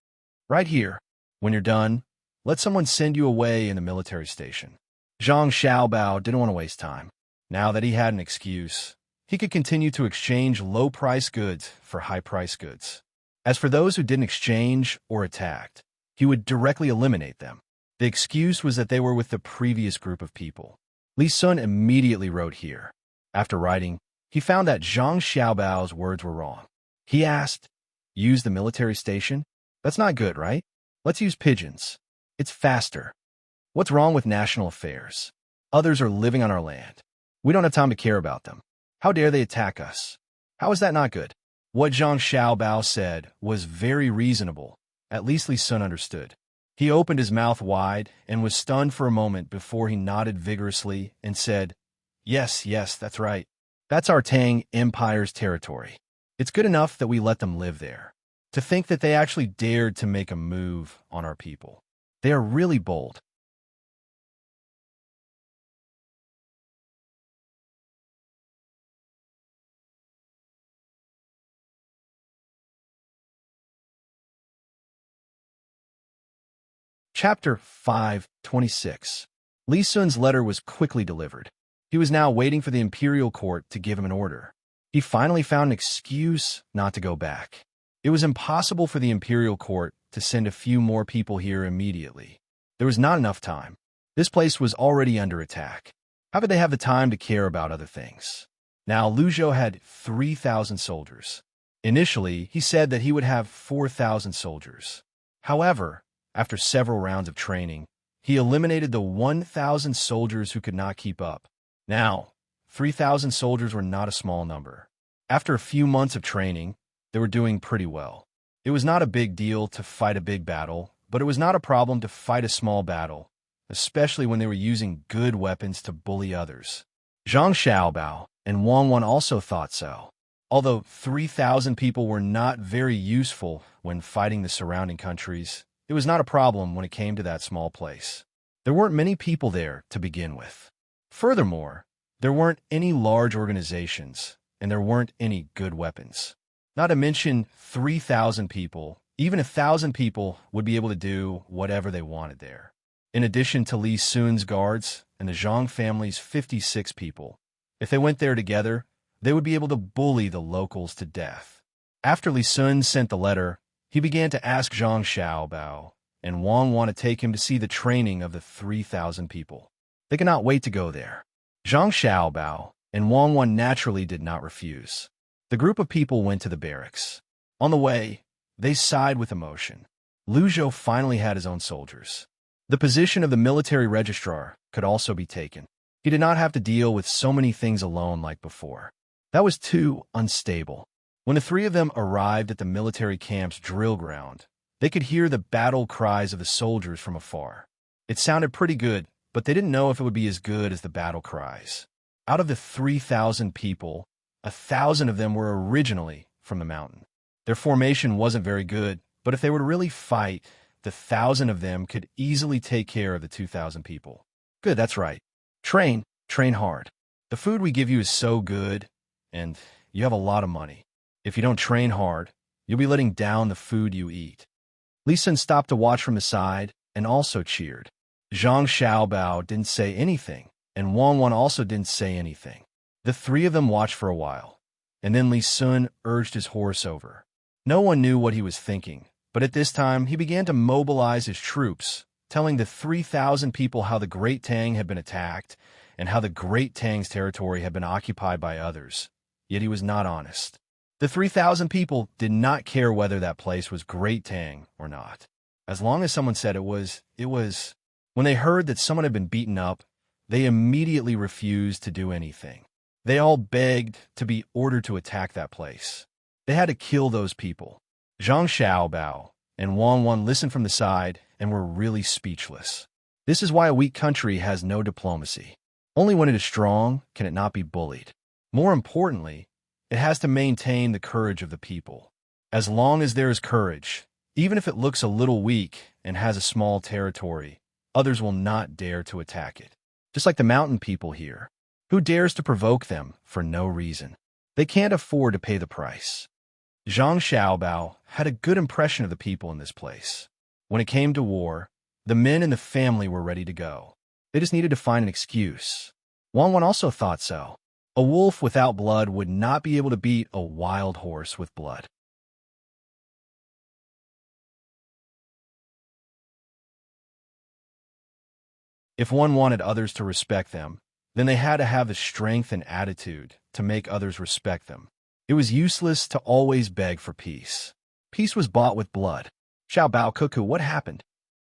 [SPEAKER 1] Right here. When you're done, let someone send you away in the military station. Zhang Xiaobao didn't want to waste time. Now that he had an excuse, he could continue to exchange low-price goods for high-price goods. As for those who didn't exchange or attacked, he would directly eliminate them. The excuse was that they were with the previous group of people. Li Sun immediately wrote here. After writing, he found that Zhang Xiaobao's words were wrong. He asked, use the military station? That's not good, right? Let's use pigeons. It's faster. What's wrong with national affairs? Others are living on our land. We don't have time to care about them. How dare they attack us? How is that not good? What Zhang Xiaobao said was very reasonable. At least Li Sun understood. He opened his mouth wide and was stunned for a moment before he nodded vigorously and said, yes, that's right. That's our Tang Empire's territory. It's good enough that we let them live there. To think that they actually dared to make a move on our people. They are really bold. Chapter 5:26. Li Sun's letter was quickly delivered. He was now waiting for the imperial court to give him an order. He finally found an excuse not to go back. It was impossible for the imperial court to send a few more people here immediately. There was not enough time. This place was already under attack. How could they have the time to care about other things? Now, Lu Zhou had 3,000 soldiers. Initially, he said that he would have 4,000 soldiers. However, after several rounds of training, he eliminated the 1,000 soldiers who could not keep up. Now, 3,000 soldiers were not a small number. After a few months of training, they were doing pretty well. It was not a big deal to fight a big battle, but it was not a problem to fight a small battle, especially when they were using good weapons to bully others. Zhang Xiaobao and Wang Wan also thought so. Although 3,000 people were not very useful when fighting the surrounding countries, it was not a problem when it came to that small place. There weren't many people there to begin with. Furthermore, there weren't any large organizations, and there weren't any good weapons. Not to mention 3,000 people, even 1,000 people would be able to do whatever they wanted there. In addition to Li Sun's guards and the Zhang family's 56 people, if they went there together, they would be able to bully the locals to death. After Li Sun sent the letter, he began to ask Zhang Xiaobao and Wang Wan to take him to see the training of the 3,000 people. They could not wait to go there. Zhang Xiaobao and Wang Wan naturally did not refuse. The group of people went to the barracks. On the way, they sighed with emotion. Lu Zhou finally had his own soldiers. The position of the military registrar could also be taken. He did not have to deal with so many things alone like before. That was too unstable. When the three of them arrived at the military camp's drill ground, they could hear the battle cries of the soldiers from afar. It sounded pretty good, but they didn't know if it would be as good as the battle cries. Out of the 3,000 people, 1,000 of them were originally from the mountain. Their formation wasn't very good, but if they were to really fight, the 1,000 of them could easily take care of the 2,000 people. Good, that's right. Train hard. The food we give you is so good, and you have a lot of money. If you don't train hard, you'll be letting down the food you eat. Li Sun stopped to watch from the side and also cheered. Zhang Xiaobao didn't say anything, and Wang Wan also didn't say anything. The three of them watched for a while, and then Li Sun urged his horse over. No one knew what he was thinking, but at this time he began to mobilize his troops, telling the 3,000 people how the Great Tang had been attacked and how the Great Tang's territory had been occupied by others. Yet he was not honest. The 3,000 people did not care whether that place was Great Tang or not. As long as someone said it was. When they heard that someone had been beaten up, they immediately refused to do anything. They all begged to be ordered to attack that place. They had to kill those people. Zhang Xiaobao and Wang Wan listened from the side and were really speechless. This is why a weak country has no diplomacy. Only when it is strong can it not be bullied. More importantly, it has to maintain the courage of the people. As long as there is courage, even if it looks a little weak and has a small territory, others will not dare to attack it. Just like the mountain people here. Who dares to provoke them for no reason? They can't afford to pay the price. Zhang Xiaobao had a good impression of the people in this place. When it came to war, the men and the family were ready to go. They just needed to find an excuse. Wang Wan also thought so. A wolf without blood would not be able to beat a wild horse with blood. If one wanted others to respect them, then they had to have the strength and attitude to make others respect them. It was useless to always beg for peace. Peace was bought with blood. Xiaobao Cuckoo, what happened?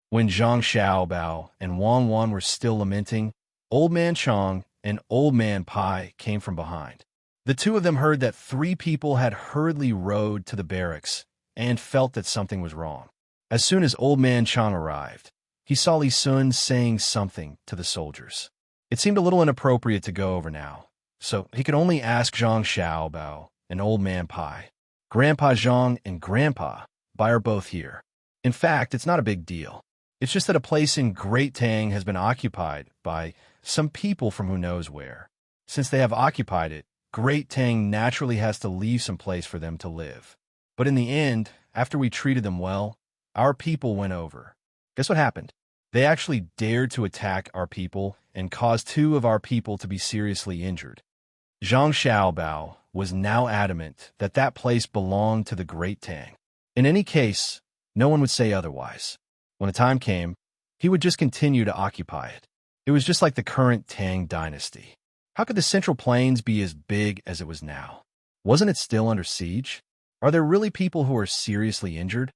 [SPEAKER 1] When Zhang Xiaobao and Wang Wan were still lamenting, Old Man Chang and Old Man Pai came from behind. The two of them heard that 3 people had hurriedly rode to the barracks and felt that something was wrong. As soon as Old Man Chang arrived, he saw Li Sun saying something to the soldiers. It seemed a little inappropriate to go over now, so he could only ask Zhang Xiaobao and Old Man Pai. Grandpa Zhang and Grandpa Bai are both here. In fact, it's not a big deal. It's just that a place in Great Tang has been occupied by some people from who knows where. Since they have occupied it, Great Tang naturally has to leave some place for them to live. But in the end, after we treated them well, our people went over. Guess what happened? They actually dared to attack our people and caused 2 of our people to be seriously injured. Zhang Xiaobao was now adamant that that place belonged to the Great Tang. In any case, no one would say otherwise. When the time came, he would just continue to occupy it. It was just like the current Tang Dynasty. How could the Central Plains be as big as it was now? Wasn't it still under siege? Are there really people who are seriously injured?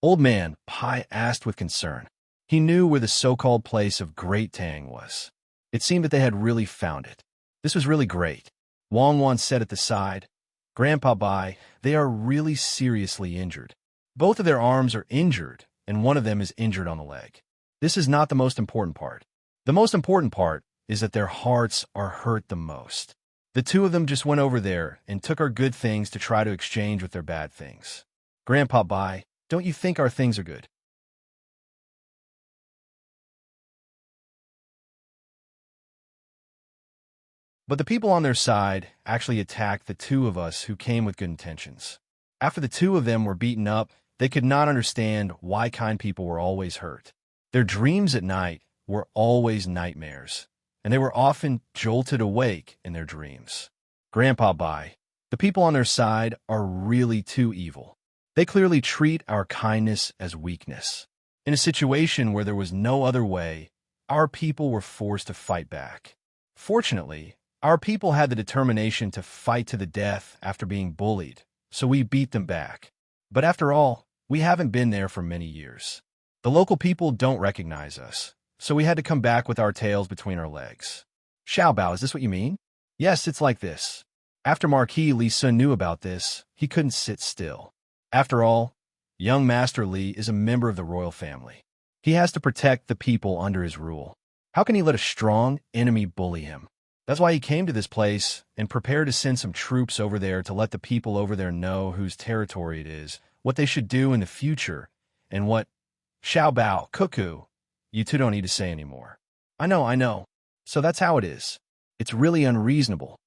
[SPEAKER 1] Old Man Pai asked with concern. He knew where the so-called place of Great Tang was. It seemed that they had really found it. This was really great. Wang Wan said at the side. Grandpa Bai, they are really seriously injured. Both of their arms are injured, and one of them is injured on the leg. This is not the most important part. The most important part is that their hearts are hurt the most. The two of them just went over there and took our good things to try to exchange with their bad things. Grandpa Bai, don't you think our things are good? But the people on their side actually attacked the two of us who came with good intentions. After the two of them were beaten up, they could not understand why kind people were always hurt. Their dreams at night were always nightmares, and they were often jolted awake in their dreams. Grandpa Bai, the people on their side are really too evil. They clearly treat our kindness as weakness. In a situation where there was no other way, our people were forced to fight back. Fortunately, our people had the determination to fight to the death after being bullied, so we beat them back. But after all, we haven't been there for many years. The local people don't recognize us, so we had to come back with our tails between our legs. Xiaobao, is this what you mean? Yes, it's like this. After Marquis Li Sun knew about this, he couldn't sit still. After all, young Master Li is a member of the royal family. He has to protect the people under his rule. How can he let a strong enemy bully him? That's why he came to this place and prepared to send some troops over there to let the people over there know whose territory it is, what they should do in the future, and what... Xiaobao, Cuckoo, you two don't need to say anymore. I know. So that's how it is. It's really unreasonable.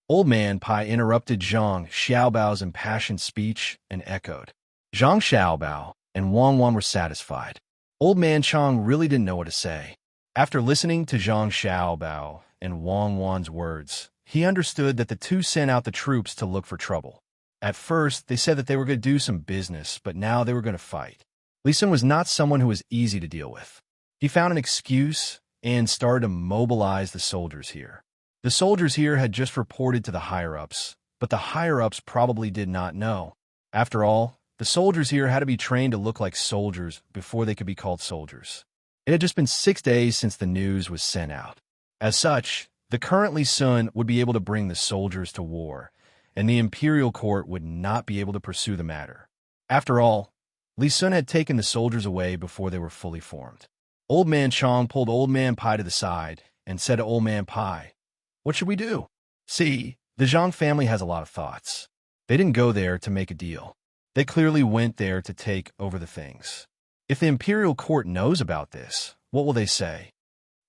[SPEAKER 1] Old Man Pai interrupted Zhang Xiaobao's impassioned speech and echoed. Zhang Xiaobao and Wang Wan were satisfied. Old Man Chang really didn't know what to say. After listening to Zhang Xiaobao and Wang Wan's words, he understood that the two sent out the troops to look for trouble. At first, they said that they were going to do some business, but now they were going to fight. Li Sun was not someone who was easy to deal with. He found an excuse and started to mobilize the soldiers here. The soldiers here had just reported to the higher-ups, but the higher-ups probably did not know. After all, the soldiers here had to be trained to look like soldiers before they could be called soldiers. It had just been 6 days since the news was sent out. As such, the current Li Sun would be able to bring the soldiers to war, and the imperial court would not be able to pursue the matter. After all, Li Sun had taken the soldiers away before they were fully formed. Old Man Chong pulled Old Man Pai to the side and said to Old Man Pai, "What should we do?" See, the Zhang family has a lot of thoughts. They didn't go there to make a deal. They clearly went there to take over the things. If the imperial court knows about this, what will they say?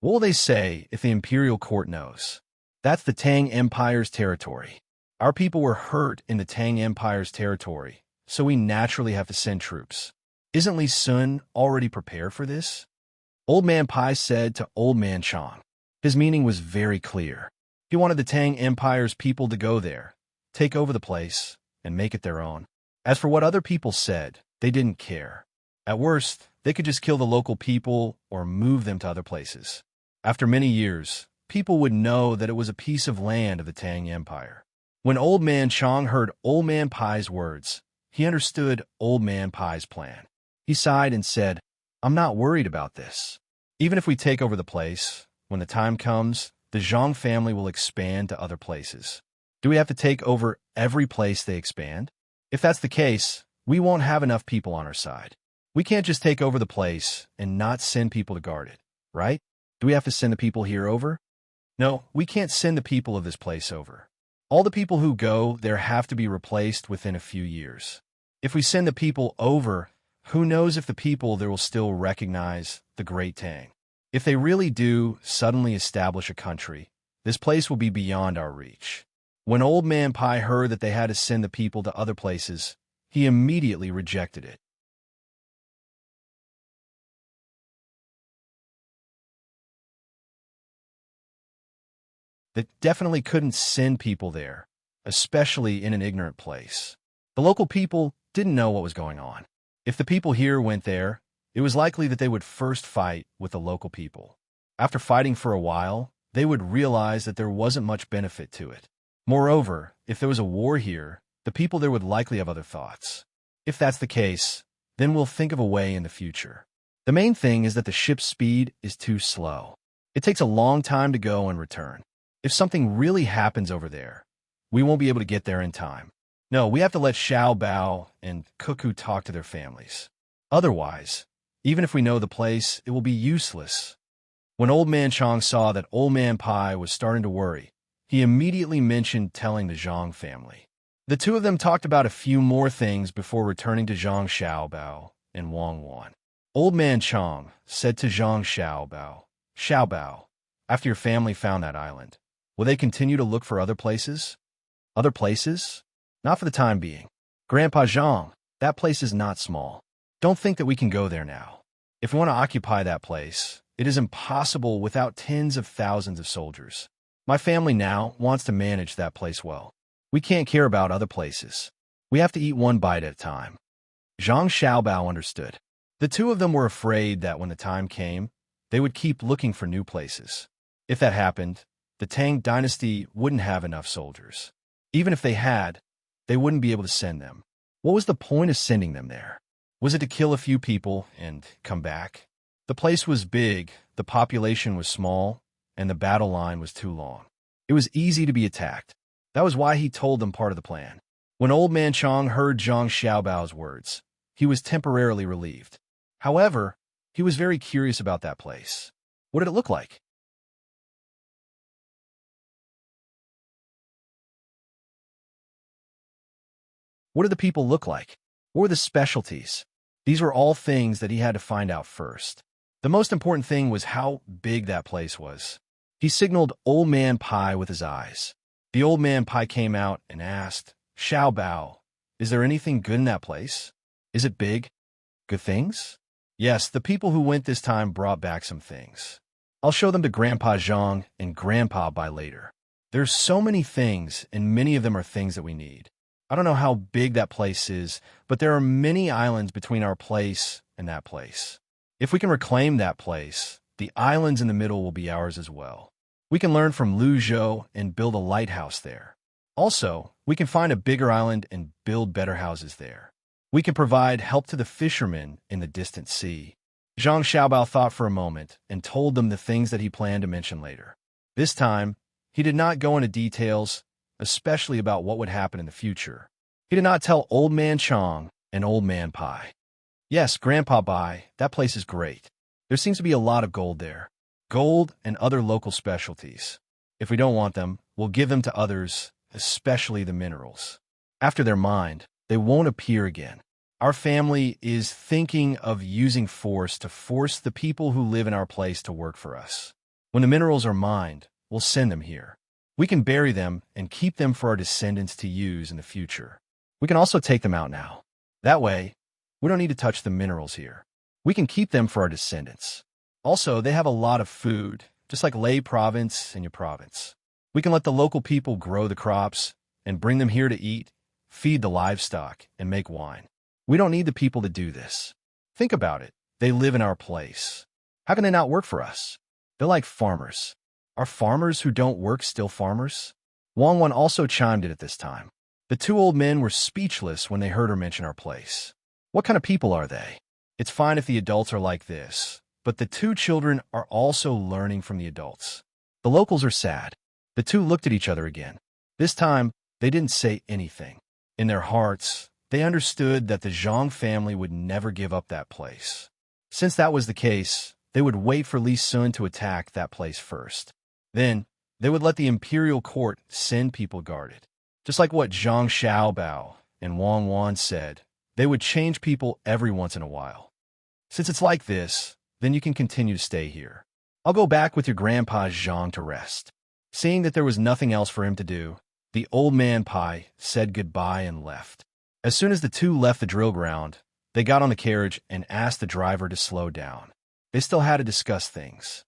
[SPEAKER 1] What will they say if the imperial court knows? That's the Tang Empire's territory. Our people were hurt in the Tang Empire's territory, so we naturally have to send troops. Isn't Li Sun already prepared for this? Old Man Pai said to Old Man Chong. His meaning was very clear. He wanted the Tang Empire's people to go there, take over the place, and make it their own. As for what other people said, they didn't care. At worst, they could just kill the local people or move them to other places. After many years, people would know that it was a piece of land of the Tang Empire. When Old Man Chong heard Old Man Pai's words, he understood Old Man Pai's plan. He sighed and said, "I'm not worried about this. Even if we take over the place, when the time comes, the Zhang family will expand to other places. Do we have to take over every place they expand? If that's the case, we won't have enough people on our side. We can't just take over the place and not send people to guard it, right? Do we have to send the people here over? No, we can't send the people of this place over. All the people who go there have to be replaced within a few years. If we send the people over, who knows if the people there will still recognize the Great Tang. If they really do suddenly establish a country, this place will be beyond our reach." When Old Man Pai heard that they had to send the people to other places, he immediately rejected it. They definitely couldn't send people there, especially in an ignorant place. The local people didn't know what was going on. If the people here went there, it was likely that they would first fight with the local people. After fighting for a while, they would realize that there wasn't much benefit to it. Moreover, if there was a war here, the people there would likely have other thoughts. If that's the case, then we'll think of a way in the future. The main thing is that the ship's speed is too slow. It takes a long time to go and return. If something really happens over there, we won't be able to get there in time. No, we have to let Xiao Bao and Cuckoo talk to their families. Otherwise, even if we know the place, it will be useless. When Old Man Chong saw that Old Man Pai was starting to worry, he immediately mentioned telling the Zhang family. The two of them talked about a few more things before returning to Zhang Xiaobao and Wang Wan. Old Man Chong said to Zhang Xiaobao, after your family found that island, will they continue to look for other places? Other places? Not for the time being. Grandpa Zhang, that place is not small. Don't think that we can go there now. If we want to occupy that place, it is impossible without tens of thousands of soldiers. My family now wants to manage that place well. We can't care about other places. We have to eat one bite at a time. Zhang Xiaobao understood. The two of them were afraid that when the time came, they would keep looking for new places. If that happened, the Tang Dynasty wouldn't have enough soldiers. Even if they had, they wouldn't be able to send them. What was the point of sending them there? Was it to kill a few people and come back? The place was big, the population was small, and the battle line was too long. It was easy to be attacked. That was why he told them part of the plan. When Old Man Chong heard Zhang Xiaobao's words, he was temporarily relieved. However, he was very curious about that place. What did it look like? What did the people look like? What were the specialties? These were all things that he had to find out first. The most important thing was how big that place was. He signaled Old Man Pai with his eyes. The Old Man Pai came out and asked, Xiao Bao, is there anything good in that place? Is it big? Good things? Yes, the people who went this time brought back some things. I'll show them to Grandpa Zhang and Grandpa Bai later. There's so many things, and many of them are things that we need. I don't know how big that place is, but there are many islands between our place and that place. If we can reclaim that place, the islands in the middle will be ours as well. We can learn from Lu Zhou and build a lighthouse there. Also, we can find a bigger island and build better houses there. We can provide help to the fishermen in the distant sea. Zhang Xiaobao thought for a moment and told them the things that he planned to mention later. This time, he did not go into details, especially about what would happen in the future. He did not tell Old Man Chong and Old Man Pai. Yes, Grandpa Bai, that place is great. There seems to be a lot of gold there. Gold and other local specialties. If we don't want them, we'll give them to others, especially the minerals. After they're mined, they won't appear again. Our family is thinking of using force to force the people who live in our place to work for us. When the minerals are mined, we'll send them here. We can bury them and keep them for our descendants to use in the future. We can also take them out now. That way, we don't need to touch the minerals here. We can keep them for our descendants. Also, they have a lot of food, just like Lei Province and your province. We can let the local people grow the crops and bring them here to eat, feed the livestock, and make wine. We don't need the people to do this. Think about it. They live in our place. How can they not work for us? They're like farmers. Are farmers who don't work still farmers? Wang Wan also chimed in at this time. The two old men were speechless when they heard her mention our place. What kind of people are they? It's fine if the adults are like this, but the two children are also learning from the adults. The locals are sad. The two looked at each other again. This time, they didn't say anything. In their hearts, they understood that the Zhang family would never give up that place. Since that was the case, they would wait for Li Sun to attack that place first. Then, they would let the imperial court send people guard it. Just like what Zhang Xiaobao and Wang Wan said, they would change people every once in a while. Since it's like this, then you can continue to stay here. I'll go back with your grandpa Zhang to rest. Seeing that there was nothing else for him to do, the old man Pai said goodbye and left. As soon as the two left the drill ground, they got on the carriage and asked the driver to slow down. They still had to discuss things.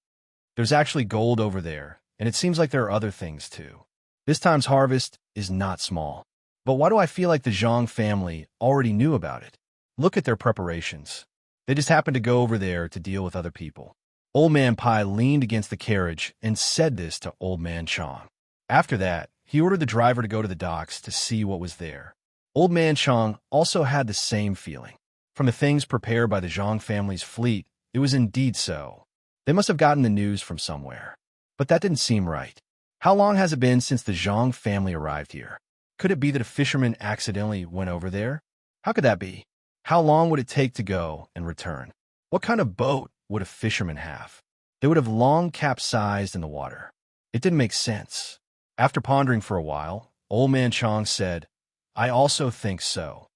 [SPEAKER 1] There's actually gold over there, and it seems like there are other things too. This time's harvest is not small. But why do I feel like the Zhang family already knew about it? Look at their preparations. They just happened to go over there to deal with other people. Old Man Pai leaned against the carriage and said this to Old Man Chong. After that, he ordered the driver to go to the docks to see what was there. Old Man Chong also had the same feeling. From the things prepared by the Zhang family's fleet, it was indeed so. They must have gotten the news from somewhere. But that didn't seem right. How long has it been since the Zhang family arrived here? Could it be that a fisherman accidentally went over there? How could that be? How long would it take to go and return? What kind of boat would a fisherman have? They would have long capsized in the water. It didn't make sense. After pondering for a while, Old Man Chong said, I also think so.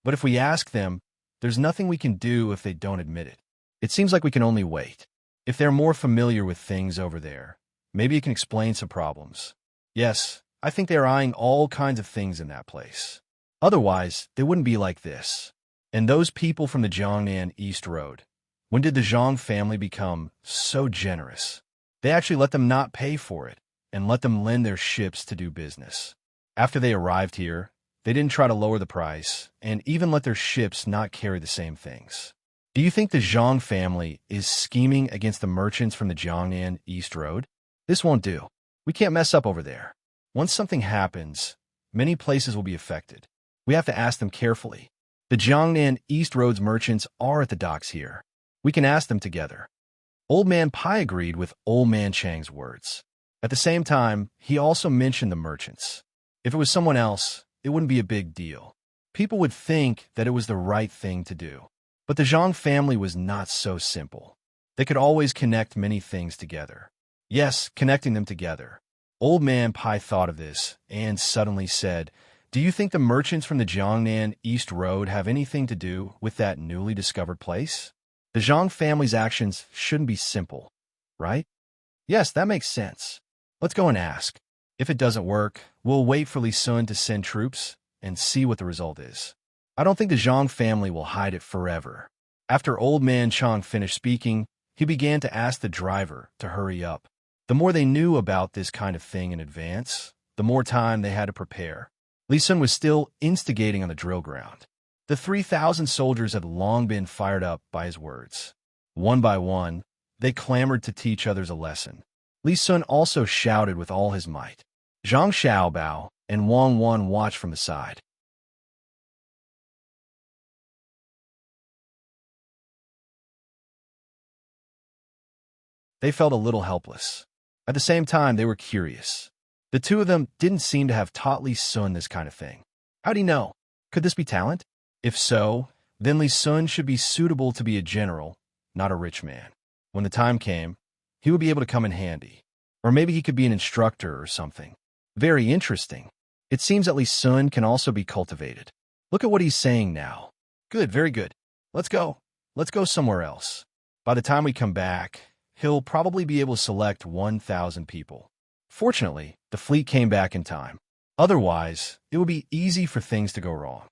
[SPEAKER 1] But if we ask them, there's nothing we can do if they don't admit it. It seems like we can only wait. If they're more familiar with things over there, maybe it can explain some problems. Yes, I think they're eyeing all kinds of things in that place. Otherwise, they wouldn't be like this. And those people from the Jiangnan East Road, when did the Zhang family become so generous? They actually let them not pay for it and let them lend their ships to do business. After they arrived here, they didn't try to lower the price and even let their ships not carry the same things. Do you think the Zhang family is scheming against the merchants from the Jiangnan East Road? This won't do. We can't mess up over there. Once something happens, many places will be affected. We have to ask them carefully. The Jiangnan East Road's merchants are at the docks here. We can ask them together. Old Man Pai agreed with Old Man Chang's words. At the same time, he also mentioned the merchants. If it was someone else, it wouldn't be a big deal. People would think that it was the right thing to do. But the Zhang family was not so simple. They could always connect many things together. Yes, connecting them together. Old Man Pai thought of this and suddenly said, Do you think the merchants from the Jiangnan East Road have anything to do with that newly discovered place? The Zhang family's actions shouldn't be simple, right? Yes, that makes sense. Let's go and ask. If it doesn't work, we'll wait for Li Sun to send troops and see what the result is. I don't think the Zhang family will hide it forever. After Old Man Chong finished speaking, he began to ask the driver to hurry up. The more they knew about this kind of thing in advance, the more time they had to prepare. Li Sun was still instigating on the drill ground. The 3,000 soldiers had long been fired up by his words. One by one, they clamored to teach others a lesson. Li Sun also shouted with all his might. Zhang Xiaobao and Wang Wan watched from the side. They felt a little helpless. At the same time, they were curious. The two of them didn't seem to have taught Li Sun this kind of thing. How'd he know? Could this be talent? If so, then Li Sun should be suitable to be a general, not a rich man. When the time came, he would be able to come in handy. Or maybe he could be an instructor or something. Very interesting. It seems that Li Sun can also be cultivated. Look at what he's saying now. Good, very good. Let's go. Let's go somewhere else. By the time we come back, he'll probably be able to select 1,000 people. Fortunately, the fleet came back in time. Otherwise, it would be easy for things to go wrong.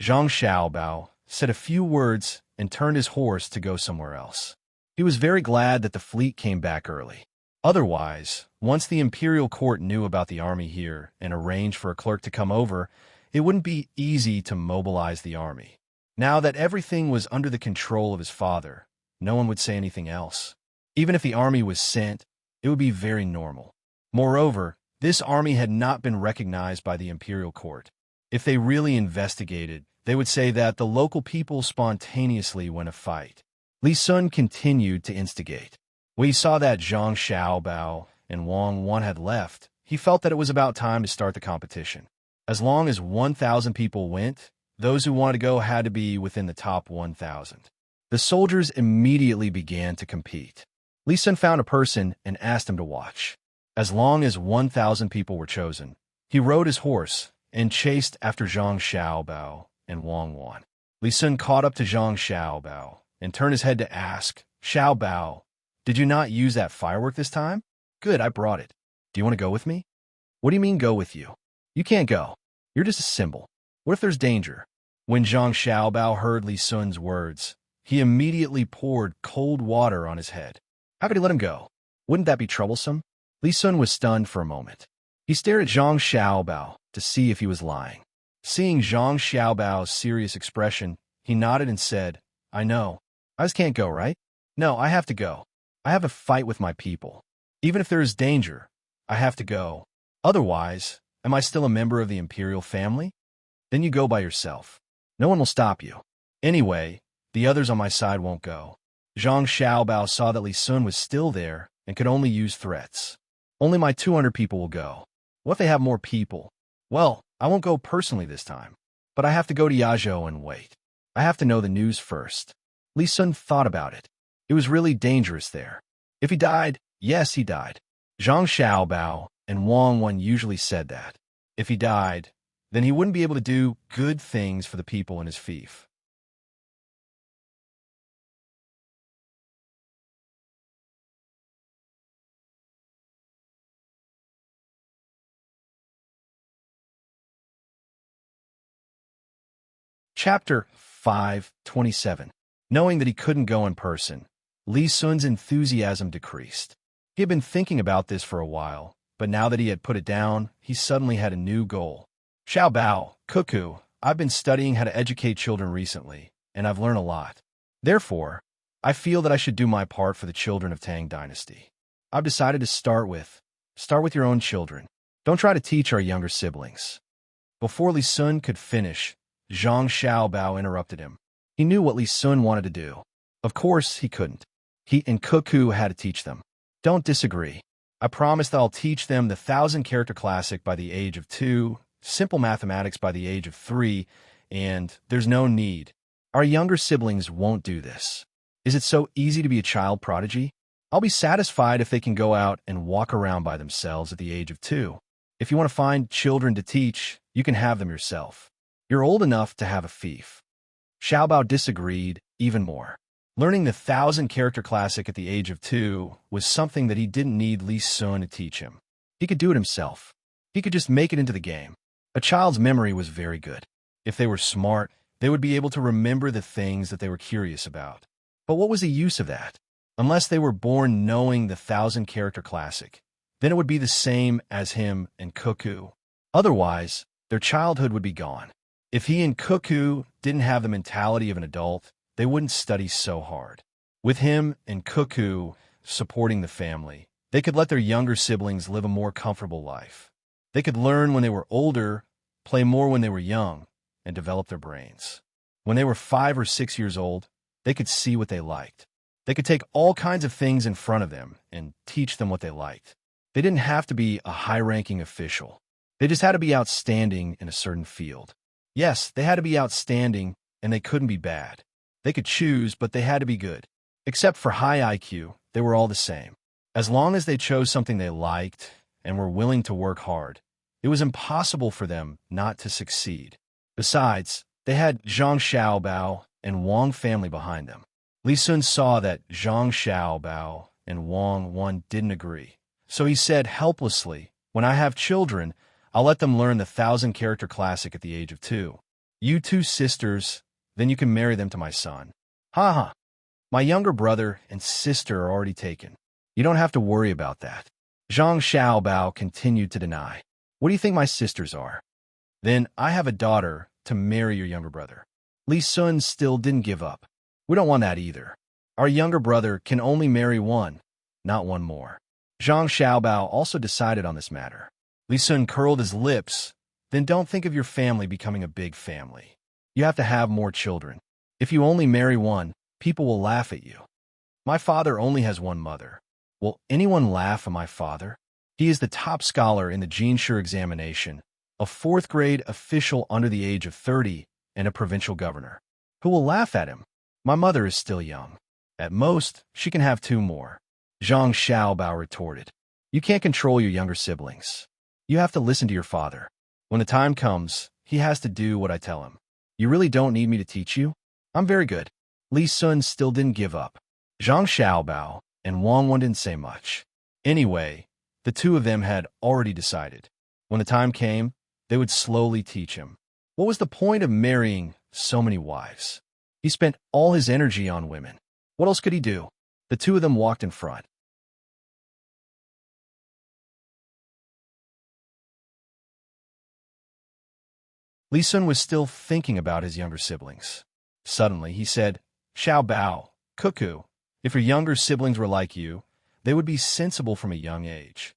[SPEAKER 1] Zhang Xiaobao said a few words and turned his horse to go somewhere else. He was very glad that the fleet came back early. Otherwise, once the imperial court knew about the army here and arranged for a clerk to come over, it wouldn't be easy to mobilize the army. Now that everything was under the control of his father, no one would say anything else. Even if the army was sent, it would be very normal. Moreover, this army had not been recognized by the imperial court. If they really investigated, they would say that the local people spontaneously win a fight. Li Sun continued to instigate. When he saw that Zhang Xiaobao and Wang Wan had left, he felt that it was about time to start the competition. As long as 1,000 people went, those who wanted to go had to be within the top 1,000. The soldiers immediately began to compete. Li Sun found a person and asked him to watch. As long as 1,000 people were chosen, he rode his horse and chased after Zhang Xiaobao and Wang Wan. Li Sun caught up to Zhang Xiaobao and turned his head to ask, Xiaobao, did you not use that firework this time? Good, I brought it. Do you want to go with me? What do you mean go with you? You can't go. You're just a symbol. What if there's danger? When Zhang Xiaobao heard Li Sun's words, he immediately poured cold water on his head. How could he let him go? Wouldn't that be troublesome? Li Sun was stunned for a moment. He stared at Zhang Xiaobao to see if he was lying. Seeing Zhang Xiaobao's serious expression, he nodded and said, I know. I just can't go, right? No, I have to go. I have a fight with my people. Even if there is danger, I have to go. Otherwise, am I still a member of the imperial family? Then you go by yourself. No one will stop you. Anyway, The others on my side won't go. Zhang Xiaobao saw that Li Sun was still there and could only use threats. Only my 200 people will go. What if they have more people? Well, I won't go personally this time. But I have to go to Yazhou and wait. I have to know the news first. Li Sun thought about it. It was really dangerous there. If he died, yes, he died. Zhang Xiaobao and Wang Wen usually said that. If he died, then he wouldn't be able to do good things for the people in his fief. Chapter 5:27. Knowing that he couldn't go in person, Li Sun's enthusiasm decreased. He had been thinking about this for a while, but now that he had put it down, he suddenly had a new goal. Xiao Bao, Cuckoo, I've been studying how to educate children recently, and I've learned a lot. Therefore, I feel that I should do my part for the children of Tang Dynasty. I've decided to start with your own children. Don't try to teach our younger siblings. Before Li Sun could finish, Zhang Xiaobao interrupted him. He knew what Li Sun wanted to do. Of course, he couldn't. He and Cuckoo had to teach them. Don't disagree. I promise that I'll teach them the 1,000-character classic by the age of 2, simple mathematics by the age of 3, and there's no need. Our younger siblings won't do this. Is it so easy to be a child prodigy? I'll be satisfied if they can go out and walk around by themselves at the age of 2. If you want to find children to teach, you can have them yourself. You're old enough to have a fief. Xiaobao disagreed even more. Learning the 1,000-character classic at the age of 2 was something that he didn't need Li Sun to teach him. He could do it himself. He could just make it into the game. A child's memory was very good. If they were smart, they would be able to remember the things that they were curious about. But what was the use of that? Unless they were born knowing the 1,000-character classic, then it would be the same as him and Cuckoo. Otherwise, their childhood would be gone. If he and Cuckoo didn't have the mentality of an adult, they wouldn't study so hard. With him and Cuckoo supporting the family, they could let their younger siblings live a more comfortable life. They could learn when they were older, play more when they were young, and develop their brains. When they were 5 or 6 years old, they could see what they liked. They could take all kinds of things in front of them and teach them what they liked. They didn't have to be a high-ranking official. They just had to be outstanding in a certain field. Yes, they had to be outstanding, and they couldn't be bad. They could choose, but they had to be good. Except for high IQ, they were all the same. As long as they chose something they liked and were willing to work hard, it was impossible for them not to succeed. Besides, they had Zhang Xiaobao and Wang family behind them. Li Sun saw that Zhang Xiaobao and Wang Wen didn't agree. So he said helplessly, when I have children, I'll let them learn the 1,000-character classic at the age of 2. You 2 sisters, then you can marry them to my son. Ha ha. My younger brother and sister are already taken. You don't have to worry about that. Zhang Xiaobao continued to deny. What do you think my sisters are? Then I have a daughter to marry your younger brother. Li Sun still didn't give up. We don't want that either. Our younger brother can only marry one, not one more. Zhang Xiaobao also decided on this matter. Li Sun curled his lips. Then don't think of your family becoming a big family. You have to have more children. If you only marry one, people will laugh at you. My father only has one mother. Will anyone laugh at my father? He is the top scholar in the Jinshu examination, a 4th grade official under the age of 30, and a provincial governor. Who will laugh at him? My mother is still young. At most, she can have 2 more. Zhang Xiaobao retorted. You can't control your younger siblings. You have to listen to your father. When the time comes, he has to do what I tell him. You really don't need me to teach you? I'm very good. Li Sun still didn't give up. Zhang Xiaobao and Wang Wen didn't say much. Anyway, the 2 of them had already decided. When the time came, they would slowly teach him. What was the point of marrying so many wives? He spent all his energy on women. What else could he do? The 2 of them walked in front. Li Sun was still thinking about his younger siblings. Suddenly, he said, Xiao Bao, Cuckoo, if your younger siblings were like you, they would be sensible from a young age.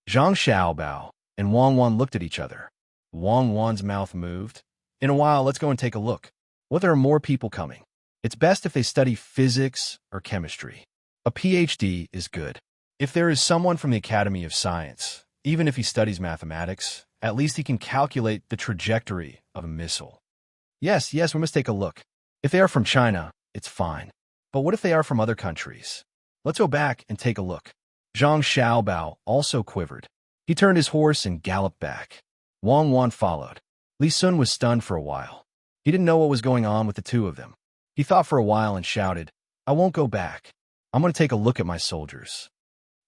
[SPEAKER 1] Zhang Xiaobao and Wang Wen looked at each other. Wang Wen's mouth moved. In a while, let's go and take a look. What, there are more people coming. It's best if they study physics or chemistry. A PhD is good. If there is someone from the Academy of Science, even if he studies mathematics, at least he can calculate the trajectory of a missile. Yes, we must take a look. If they are from China, it's fine. But what if they are from other countries? Let's go back and take a look. Zhang Xiaobao also quivered. He turned his horse and galloped back. Wang Wan followed. Li Sun was stunned for a while. He didn't know what was going on with the two of them. He thought for a while and shouted, "I won't go back. I'm going to take a look at my soldiers."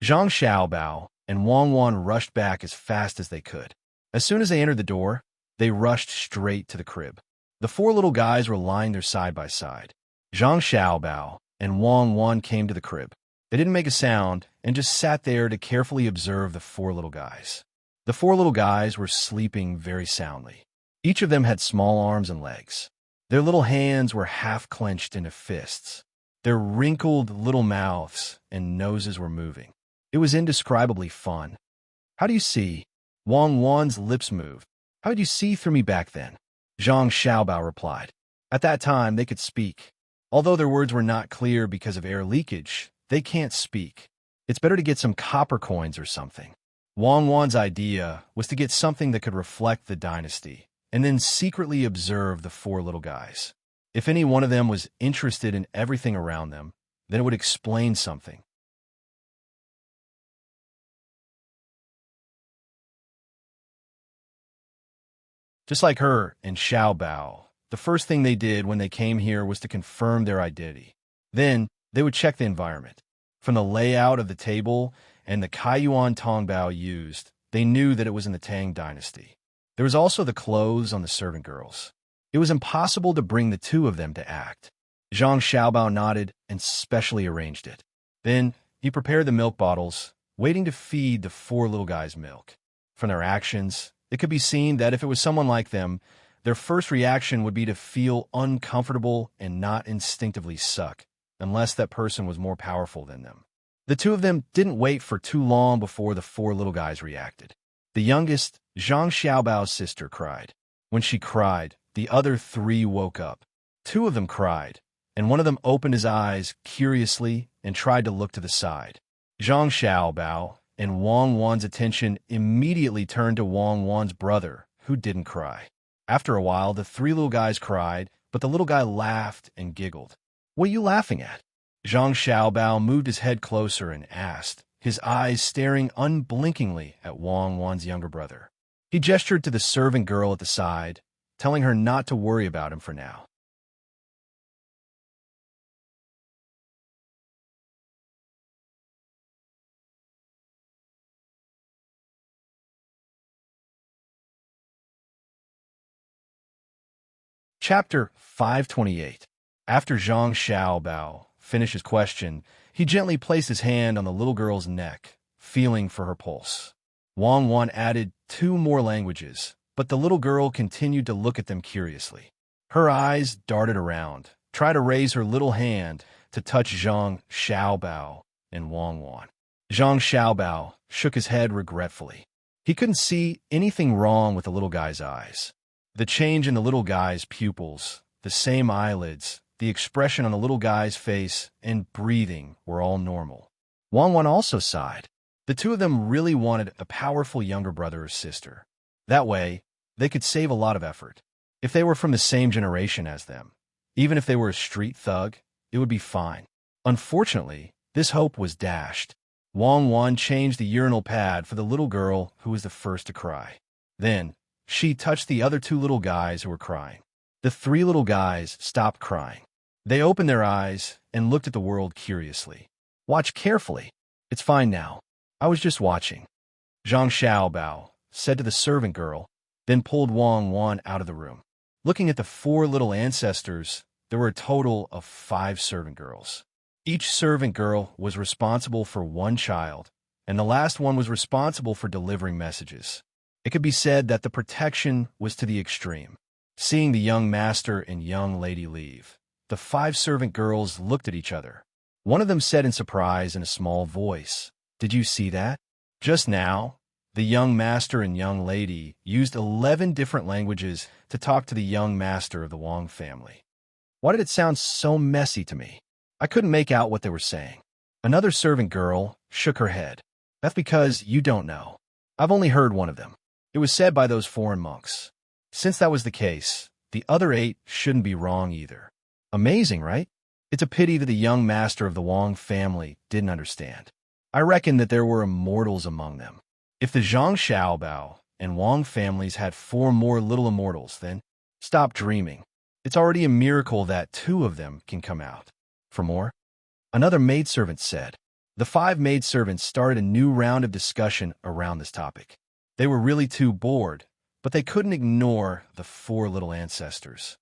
[SPEAKER 1] Zhang Xiaobao and Wang Wan rushed back as fast as they could. As soon as they entered the door, they rushed straight to the crib. The four little guys were lying there side by side. Zhang Xiaobao and Wang Wan came to the crib. They didn't make a sound and just sat there to carefully observe the four little guys. The four little guys were sleeping very soundly. Each of them had small arms and legs. Their little hands were half clenched into fists. Their wrinkled little mouths and noses were moving. It was indescribably fun. "How do you see?" Wang Wan's lips moved. "How did you see through me back then?" Zhang Xiaobao replied. At that time, they could speak. Although their words were not clear because of air leakage, they can't speak. It's better to get some copper coins or something. Wang Wan's idea was to get something that could reflect the dynasty, and then secretly observe the four little guys. If any one of them was interested in everything around them, then it would explain something. Just like her and Xiaobao, the first thing they did when they came here was to confirm their identity. Then, they would check the environment. From the layout of the table and the Kaiyuan Tongbao used, they knew that it was in the Tang Dynasty. There was also the clothes on the servant girls. It was impossible to bring the two of them to act. Zhang Xiaobao nodded and specially arranged it. Then, he prepared the milk bottles, waiting to feed the four little guys milk. From their actions, it could be seen that if it was someone like them, their first reaction would be to feel uncomfortable and not instinctively suck, unless that person was more powerful than them. The two of them didn't wait for too long before the four little guys reacted. The youngest, Zhang Xiaobao's sister, cried. When she cried, the other three woke up. Two of them cried, and one of them opened his eyes curiously and tried to look to the side. Zhang Xiaobao and Wang Wan's attention immediately turned to Wang Wan's brother, who didn't cry. After a while, the three little guys cried, but the little guy laughed and giggled. "What are you laughing at?" Zhang Xiaobao moved his head closer and asked, his eyes staring unblinkingly at Wang Wan's younger brother. He gestured to the servant girl at the side, telling her not to worry about him for now. Chapter 528. After Zhang Xiaobao finished his question, he gently placed his hand on the little girl's neck, feeling for her pulse. Wang Wan added 2 more languages, but the little girl continued to look at them curiously. Her eyes darted around, tried to raise her little hand to touch Zhang Xiaobao and Wang Wan. Zhang Xiaobao shook his head regretfully. He couldn't see anything wrong with the little guy's eyes. The change in the little guy's pupils, the same eyelids, the expression on the little guy's face, and breathing were all normal. Wang Wan also sighed. The two of them really wanted a powerful younger brother or sister. That way, they could save a lot of effort. If they were from the same generation as them, even if they were a street thug, it would be fine. Unfortunately, this hope was dashed. Wang Wan changed the urinal pad for the little girl who was the first to cry. Then, she touched the other 2 little guys who were crying. The 3 little guys stopped crying. They opened their eyes and looked at the world curiously. "Watch carefully. It's fine now. I was just watching," Zhang Xiaobao said to the servant girl, then pulled Wang Wan out of the room. Looking at the 4 little ancestors, there were a total of 5 servant girls. Each servant girl was responsible for 1 child, and the last one was responsible for delivering messages. It could be said that the protection was to the extreme. Seeing the young master and young lady leave, the 5 servant girls looked at each other. One of them said in surprise in a small voice, "Did you see that?" Just now, the young master and young lady used 11 different languages to talk to the young master of the Wang family. Why did it sound so messy to me? I couldn't make out what they were saying. Another servant girl shook her head. That's because you don't know. I've only heard one of them. It was said by those foreign monks. Since that was the case, the other 8 shouldn't be wrong either. Amazing, right? It's a pity that the young master of the Wang family didn't understand. I reckon that there were immortals among them. If the Zhang Xiaobao and Wang families had 4 more little immortals, then stop dreaming. It's already a miracle that 2 of them can come out. For more, another maidservant said. The 5 maidservants started a new round of discussion around this topic. They were really too bored, but they couldn't ignore the 4 little ancestors.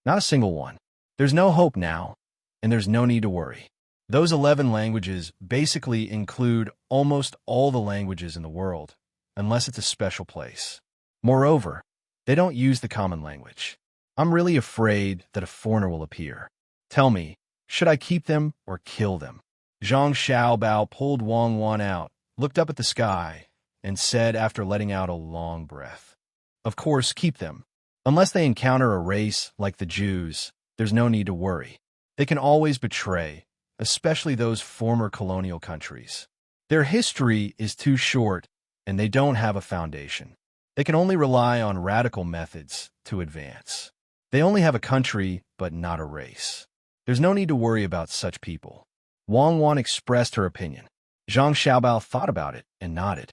[SPEAKER 1] Not a single one. There's no hope now, and there's no need to worry. Those 11 languages basically include almost all the languages in the world, unless it's a special place. Moreover, they don't use the common language. I'm really afraid that a foreigner will appear. Tell me, should I keep them or kill them? Zhang Xiaobao pulled Wang Wan out, looked up at the sky, and said after letting out a long breath, "Of course, keep them. Unless they encounter a race like the Jews, there's no need to worry. They can always betray, especially those former colonial countries. Their history is too short, and they don't have a foundation. They can only rely on radical methods to advance. They only have a country, but not a race. There's no need to worry about such people." Wang Wan expressed her opinion. Zhang Xiaobao thought about it and nodded.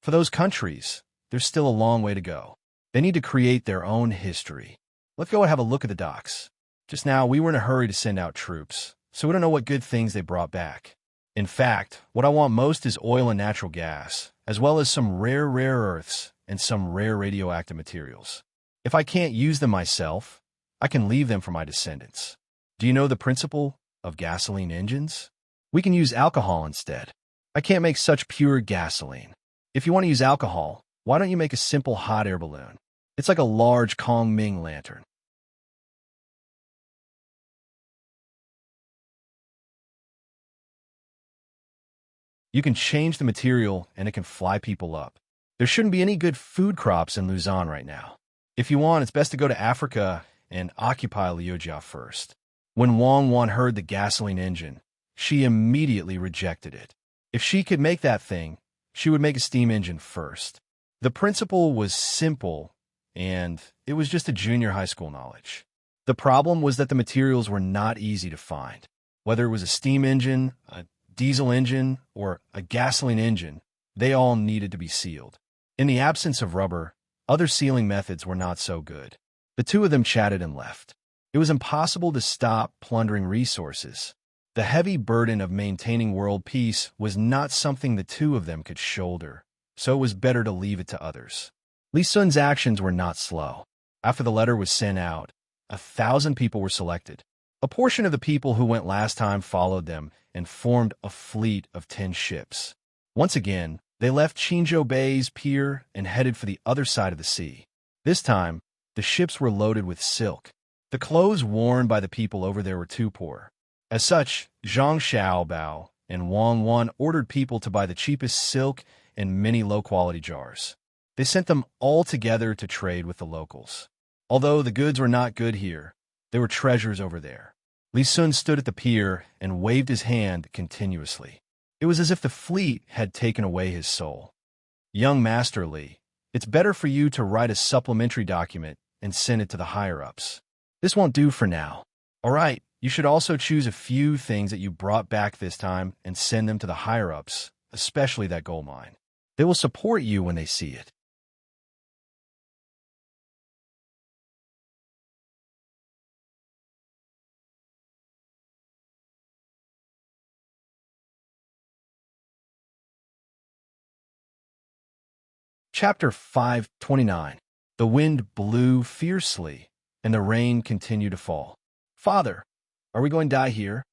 [SPEAKER 1] For those countries, there's still a long way to go. They need to create their own history. Let's go and have a look at the docks. Just now, we were in a hurry to send out troops, so we don't know what good things they brought back. In fact, what I want most is oil and natural gas, as well as some rare earths and some rare radioactive materials. If I can't use them myself, I can leave them for my descendants. Do you know the principle of gasoline engines? We can use alcohol instead. I can't make such pure gasoline. If you want to use alcohol, why don't you make a simple hot air balloon? It's like a large Kongming lantern. You can change the material and it can fly people up. There shouldn't be any good food crops in Luzon right now. If you want, it's best to go to Africa and occupy Liujia first. When Wang Wan heard the gasoline engine, she immediately rejected it. If she could make that thing, she would make a steam engine first. The principle was simple, and it was just a junior high school knowledge. The problem was that the materials were not easy to find. Whether it was a steam engine, a diesel engine, or a gasoline engine, they all needed to be sealed. In the absence of rubber, other sealing methods were not so good. The 2 of them chatted and left. It was impossible to stop plundering resources. The heavy burden of maintaining world peace was not something the 2 of them could shoulder, so it was better to leave it to others. Li Sun's actions were not slow. After the letter was sent out, 1,000 people were selected. A portion of the people who went last time followed them and formed a fleet of 10 ships. Once again, they left Qingzhou Bay's pier and headed for the other side of the sea. This time, the ships were loaded with silk. The clothes worn by the people over there were too poor. As such, Zhang Xiaobao and Wang Wan ordered people to buy the cheapest silk and many low-quality jars. They sent them all together to trade with the locals. Although the goods were not good here, there were treasures over there. Li Sun stood at the pier and waved his hand continuously. It was as if the fleet had taken away his soul. "Young Master Li, it's better for you to write a supplementary document and send it to the higher-ups. This won't do for now. All right, you should also choose a few things that you brought back this time and send them to the higher-ups, especially that gold mine. They will support you when they see it." Chapter 529. The wind blew fiercely, and the rain continued to fall. "Father, are we going to die here?"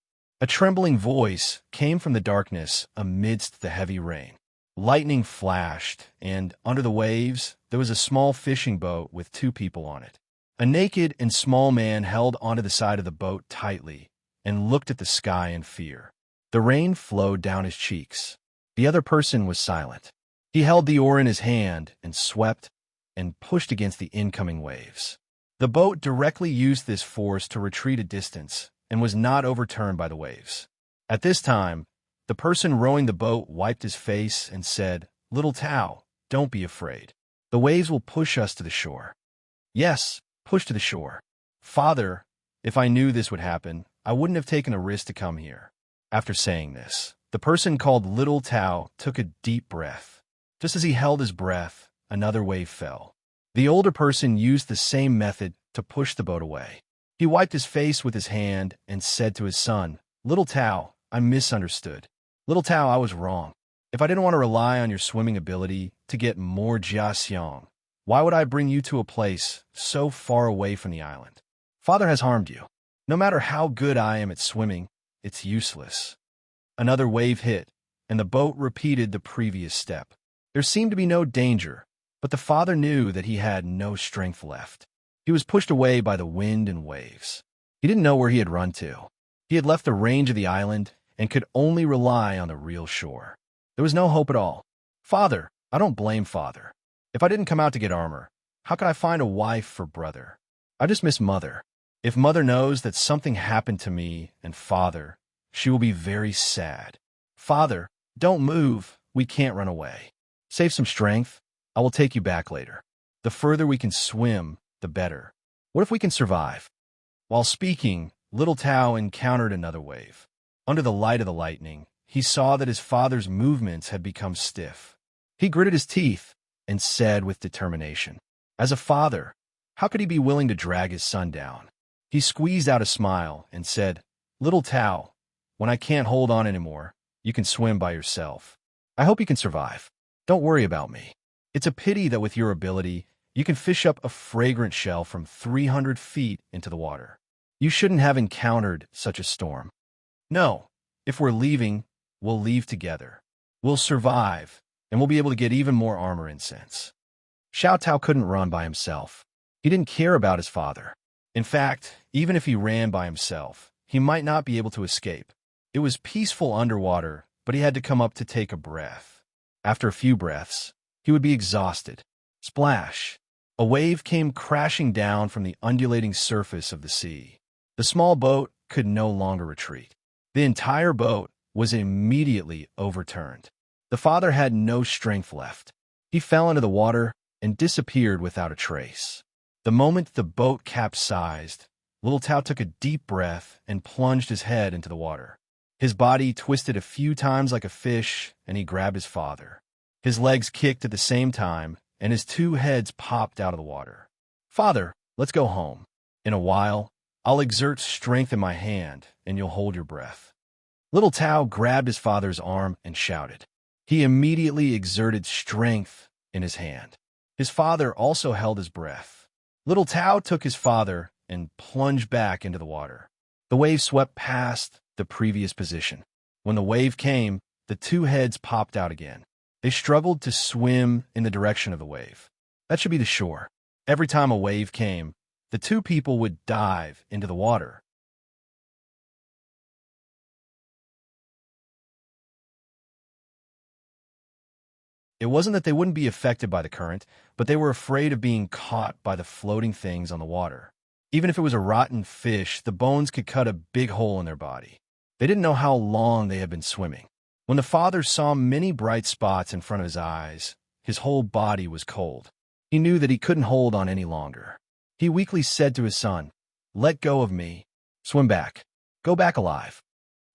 [SPEAKER 1] A trembling voice came from the darkness amidst the heavy rain. Lightning flashed, and under the waves, there was a small fishing boat with 2 people on it. A naked and small man held onto the side of the boat tightly and looked at the sky in fear. The rain flowed down his cheeks. The other person was silent. He held the oar in his hand and swept and pushed against the incoming waves. The boat directly used this force to retreat a distance and was not overturned by the waves. At this time, the person rowing the boat wiped his face and said, "Little Tao, don't be afraid. The waves will push us to the shore." Yes, push to the shore. Father, if I knew this would happen, I wouldn't have taken a risk to come here. After saying this, the person called Little Tao took a deep breath. Just as he held his breath, another wave fell. The older person used the same method to push the boat away. He wiped his face with his hand and said to his son, "Little Tao, I misunderstood. Little Tao, I was wrong. If I didn't want to rely on your swimming ability to get more jiaxiang, why would I bring you to a place so far away from the island? Father has harmed you. No matter how good I am at swimming, it's useless." Another wave hit, and the boat repeated the previous step. There seemed to be no danger, but the father knew that he had no strength left. He was pushed away by the wind and waves. He didn't know where he had run to. He had left the range of the island and could only rely on the real shore. There was no hope at all. Father, I don't blame Father. If I didn't come out to get armor, how could I find a wife for brother? I just miss Mother. If Mother knows that something happened to me and Father, she will be very sad. Father, don't move. We can't run away. Save some strength. I will take you back later. The further we can swim, the better. What if we can survive? While speaking, Little Tao encountered another wave. Under the light of the lightning, he saw that his father's movements had become stiff. He gritted his teeth and said with determination, "As a father, how could he be willing to drag his son down?" He squeezed out a smile and said, "Little Tao, when I can't hold on anymore, you can swim by yourself. I hope you can survive. Don't worry about me. It's a pity that with your ability, you can fish up a fragrant shell from 300 feet into the water. You shouldn't have encountered such a storm. No, if we're leaving, we'll leave together. We'll survive, and we'll be able to get even more armor incense." Xiao Tao couldn't run by himself. He didn't care about his father. In fact, even if he ran by himself, he might not be able to escape. It was peaceful underwater, but he had to come up to take a breath. After a few breaths, he would be exhausted. Splash! A wave came crashing down from the undulating surface of the sea. The small boat could no longer retreat. The entire boat was immediately overturned. The father had no strength left. He fell into the water and disappeared without a trace. The moment the boat capsized, Little Tao took a deep breath and plunged his head into the water. His body twisted a few times like a fish, and he grabbed his father. His legs kicked at the same time, and his two heads popped out of the water. "Father, let's go home. In a while, I'll exert strength in my hand, and you'll hold your breath." Little Tao grabbed his father's arm and shouted. He immediately exerted strength in his hand. His father also held his breath. Little Tao took his father and plunged back into the water. The wave swept past the previous position. When the wave came, the two heads popped out again. They struggled to swim in the direction of the wave. That should be the shore. Every time a wave came, the two people would dive into the water. It wasn't that they wouldn't be affected by the current, but they were afraid of being caught by the floating things on the water. Even if it was a rotten fish, the bones could cut a big hole in their body. They didn't know how long they had been swimming. When the father saw many bright spots in front of his eyes, his whole body was cold. He knew that he couldn't hold on any longer. He weakly said to his son, "Let go of me. Swim back. Go back alive."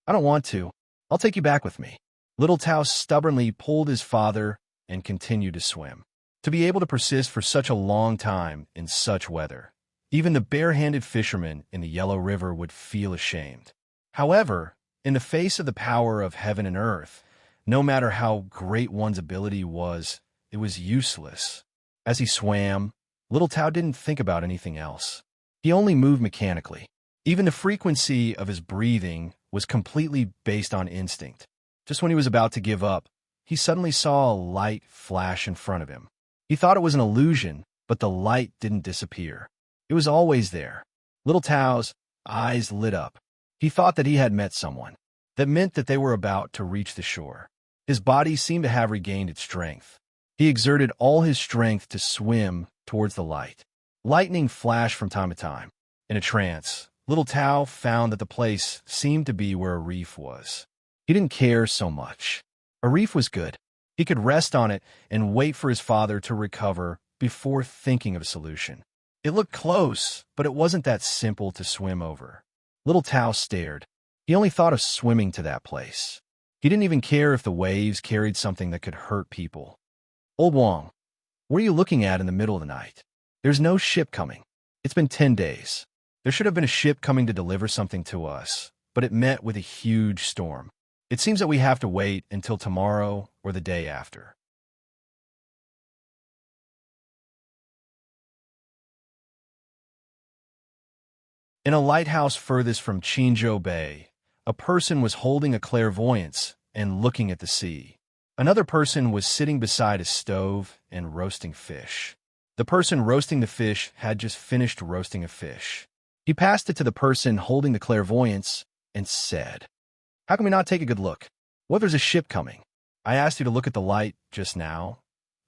[SPEAKER 1] "I don't want to. I'll take you back with me." Little Tao stubbornly pulled his father and continued to swim. To be able to persist for such a long time in such weather, even the bare-handed fishermen in the Yellow River would feel ashamed. However, in the face of the power of heaven and earth, no matter how great one's ability was, it was useless. As he swam, Little Tao didn't think about anything else. He only moved mechanically. Even the frequency of his breathing was completely based on instinct. Just when he was about to give up, he suddenly saw a light flash in front of him. He thought it was an illusion, but the light didn't disappear. It was always there. Little Tao's eyes lit up. He thought that he had met someone. That meant that they were about to reach the shore. His body seemed to have regained its strength. He exerted all his strength to swim towards the light. Lightning flashed from time to time. In a trance, little Tao found that the place seemed to be where a reef was. He didn't care so much. A reef was good. He could rest on it and wait for his father to recover before thinking of a solution. It looked close, but it wasn't that simple to swim over. Little Tao stared. He only thought of swimming to that place. He didn't even care if the waves carried something that could hurt people. Old Wong, what are you looking at in the middle of the night? There's no ship coming. It's been 10 days. There should have been a ship coming to deliver something to us, but it met with a huge storm. It seems that we have to wait until tomorrow or the day after. In a lighthouse furthest from Qingzhou Bay, a person was holding a clairvoyance and looking at the sea. Another person was sitting beside a stove and roasting fish. The person roasting the fish had just finished roasting a fish. He passed it to the person holding the clairvoyance and said, "How can we not take a good look? What if there's a ship coming? I asked you to look at the light just now,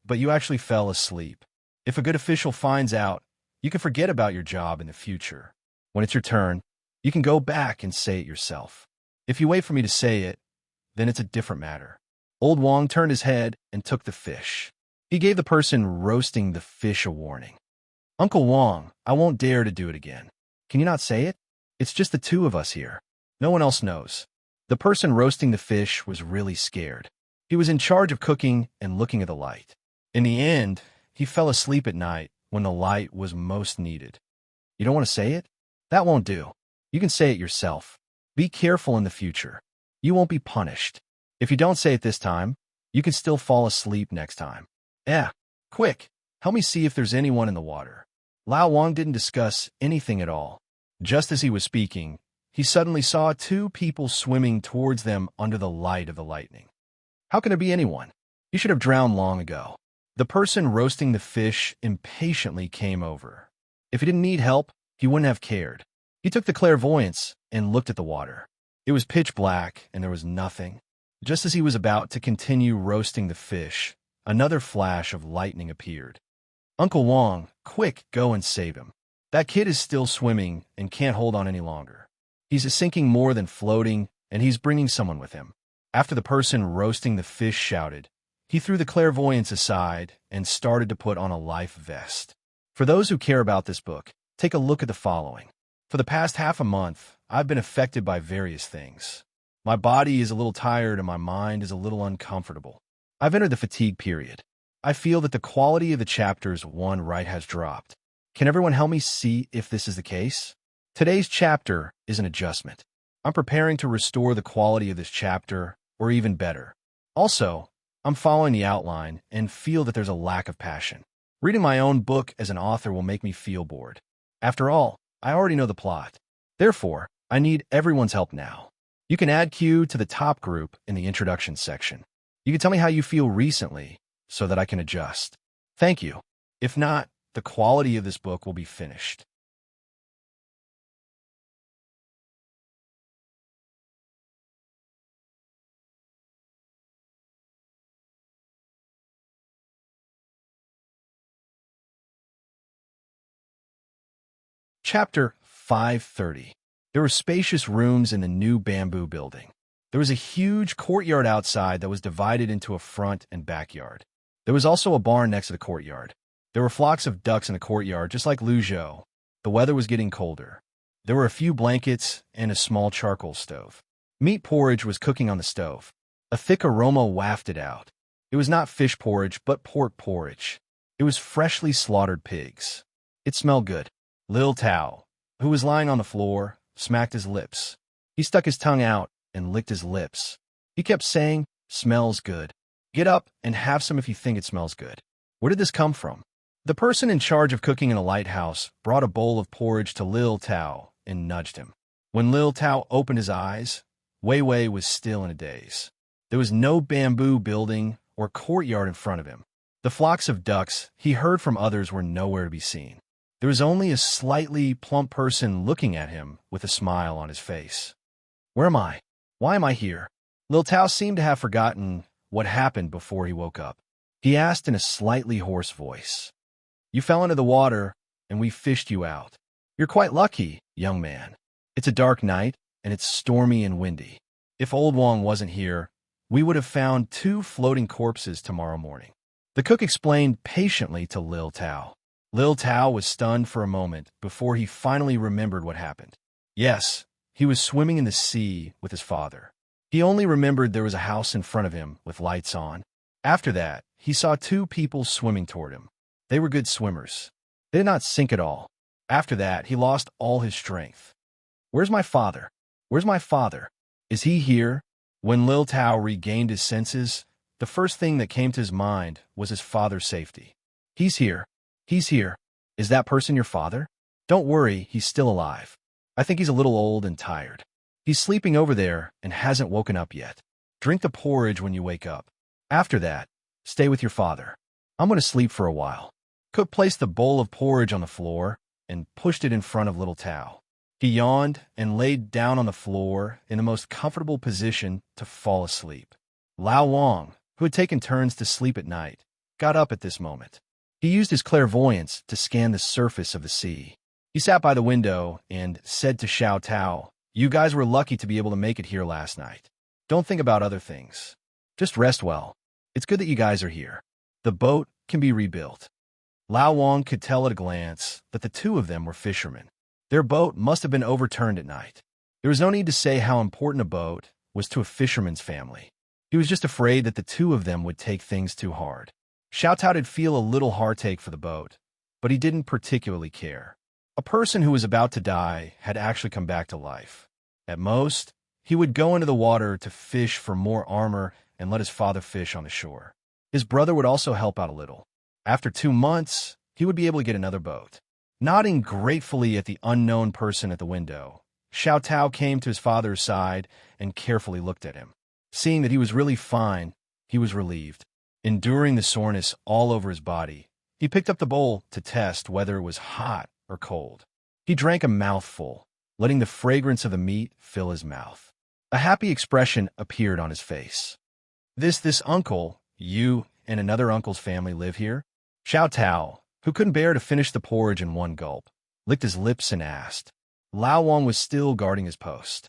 [SPEAKER 1] but you actually fell asleep. If a good official finds out, you can forget about your job in the future. When it's your turn, you can go back and say it yourself. If you wait for me to say it, then it's a different matter." Old Wong turned his head and took the fish. He gave the person roasting the fish a warning. "Uncle Wong, I won't dare to do it again. Can you not say it? It's just the two of us here. No one else knows." The person roasting the fish was really scared. He was in charge of cooking and looking at the light. In the end, he fell asleep at night when the light was most needed. You don't want to say it? That won't do. You can say it yourself. Be careful in the future. You won't be punished. If you don't say it this time, you can still fall asleep next time. Quick, help me see if there's anyone in the water. Lao Wang didn't discuss anything at all. Just as he was speaking, he suddenly saw two people swimming towards them under the light of the lightning. How can there be anyone? You should have drowned long ago. The person roasting the fish impatiently came over. If he didn't need help, he wouldn't have cared. He took the clairvoyance and looked at the water. It was pitch black and there was nothing. Just as he was about to continue roasting the fish, another flash of lightning appeared. "Uncle Wong, quick, go and save him. That kid is still swimming and can't hold on any longer. He's sinking more than floating, and he's bringing someone with him." After the person roasting the fish shouted, he threw the clairvoyance aside and started to put on a life vest. For those who care about this book, take a look at the following. For the past half a month, I've been affected by various things. My body is a little tired and my mind is a little uncomfortable. I've entered the fatigue period. I feel that the quality of the chapters one right has dropped. Can everyone help me see if this is the case? Today's chapter is an adjustment. I'm preparing to restore the quality of this chapter, or even better. Also, I'm following the outline and feel that there's a lack of passion. Reading my own book as an author will make me feel bored. After all, I already know the plot. Therefore, I need everyone's help now. You can add Q to the top group in the introduction section. You can tell me how you feel recently so that I can adjust. Thank you. If not, the quality of this book will be finished. Chapter 530. There were spacious rooms in the new bamboo building. There was a huge courtyard outside that was divided into a front and backyard. There was also a barn next to the courtyard. There were flocks of ducks in the courtyard, just like Luzhou. The weather was getting colder. There were a few blankets and a small charcoal stove. Meat porridge was cooking on the stove. A thick aroma wafted out. It was not fish porridge, but pork porridge. It was freshly slaughtered pigs. It smelled good. Lil Tao, who was lying on the floor, smacked his lips. He stuck his tongue out and licked his lips. He kept saying, "Smells good. Get up and have some if you think it smells good." Where did this come from? The person in charge of cooking in a lighthouse brought a bowl of porridge to Lil Tao and nudged him. When Lil Tao opened his eyes, Wei Wei was still in a daze. There was no bamboo building or courtyard in front of him. The flocks of ducks he heard from others were nowhere to be seen. There was only a slightly plump person looking at him with a smile on his face. Where am I? Why am I here? Lil Tao seemed to have forgotten what happened before he woke up. He asked in a slightly hoarse voice. You fell into the water, and we fished you out. You're quite lucky, young man. It's a dark night, and it's stormy and windy. If Old Wong wasn't here, we would have found 2 floating corpses tomorrow morning. The cook explained patiently to Lil Tao. Lil Tao was stunned for a moment before he finally remembered what happened. Yes, he was swimming in the sea with his father. He only remembered there was a house in front of him with lights on. After that, he saw 2 people swimming toward him. They were good swimmers. They did not sink at all. After that, he lost all his strength. Where's my father? Where's my father? Is he here? When Lil Tao regained his senses, the first thing that came to his mind was his father's safety. He's here. He's here. Is that person your father? Don't worry, he's still alive. I think he's a little old and tired. He's sleeping over there and hasn't woken up yet. Drink the porridge when you wake up. After that, stay with your father. I'm going to sleep for a while. Cook placed the bowl of porridge on the floor and pushed it in front of Little Tao. He yawned and laid down on the floor in the most comfortable position to fall asleep. Lao Wang, who had taken turns to sleep at night, got up at this moment. He used his clairvoyance to scan the surface of the sea. He sat by the window and said to Xiao Tao, "You guys were lucky to be able to make it here last night. Don't think about other things. Just rest well. It's good that you guys are here. The boat can be rebuilt." Lao Wang could tell at a glance that the 2 of them were fishermen. Their boat must have been overturned at night. There was no need to say how important a boat was to a fisherman's family. He was just afraid that the 2 of them would take things too hard. Xiao Tao did feel a little heartache for the boat, but he didn't particularly care. A person who was about to die had actually come back to life. At most, he would go into the water to fish for more armor and let his father fish on the shore. His brother would also help out a little. After 2 months, he would be able to get another boat. Nodding gratefully at the unknown person at the window, Xiao Tao came to his father's side and carefully looked at him. Seeing that he was really fine, he was relieved. Enduring the soreness all over his body, he picked up the bowl to test whether it was hot or cold. He drank a mouthful, letting the fragrance of the meat fill his mouth. A happy expression appeared on his face. This uncle, you and another uncle's family live here?" Xiao Tao, who couldn't bear to finish the porridge in one gulp, licked his lips and asked. Lao Wang was still guarding his post.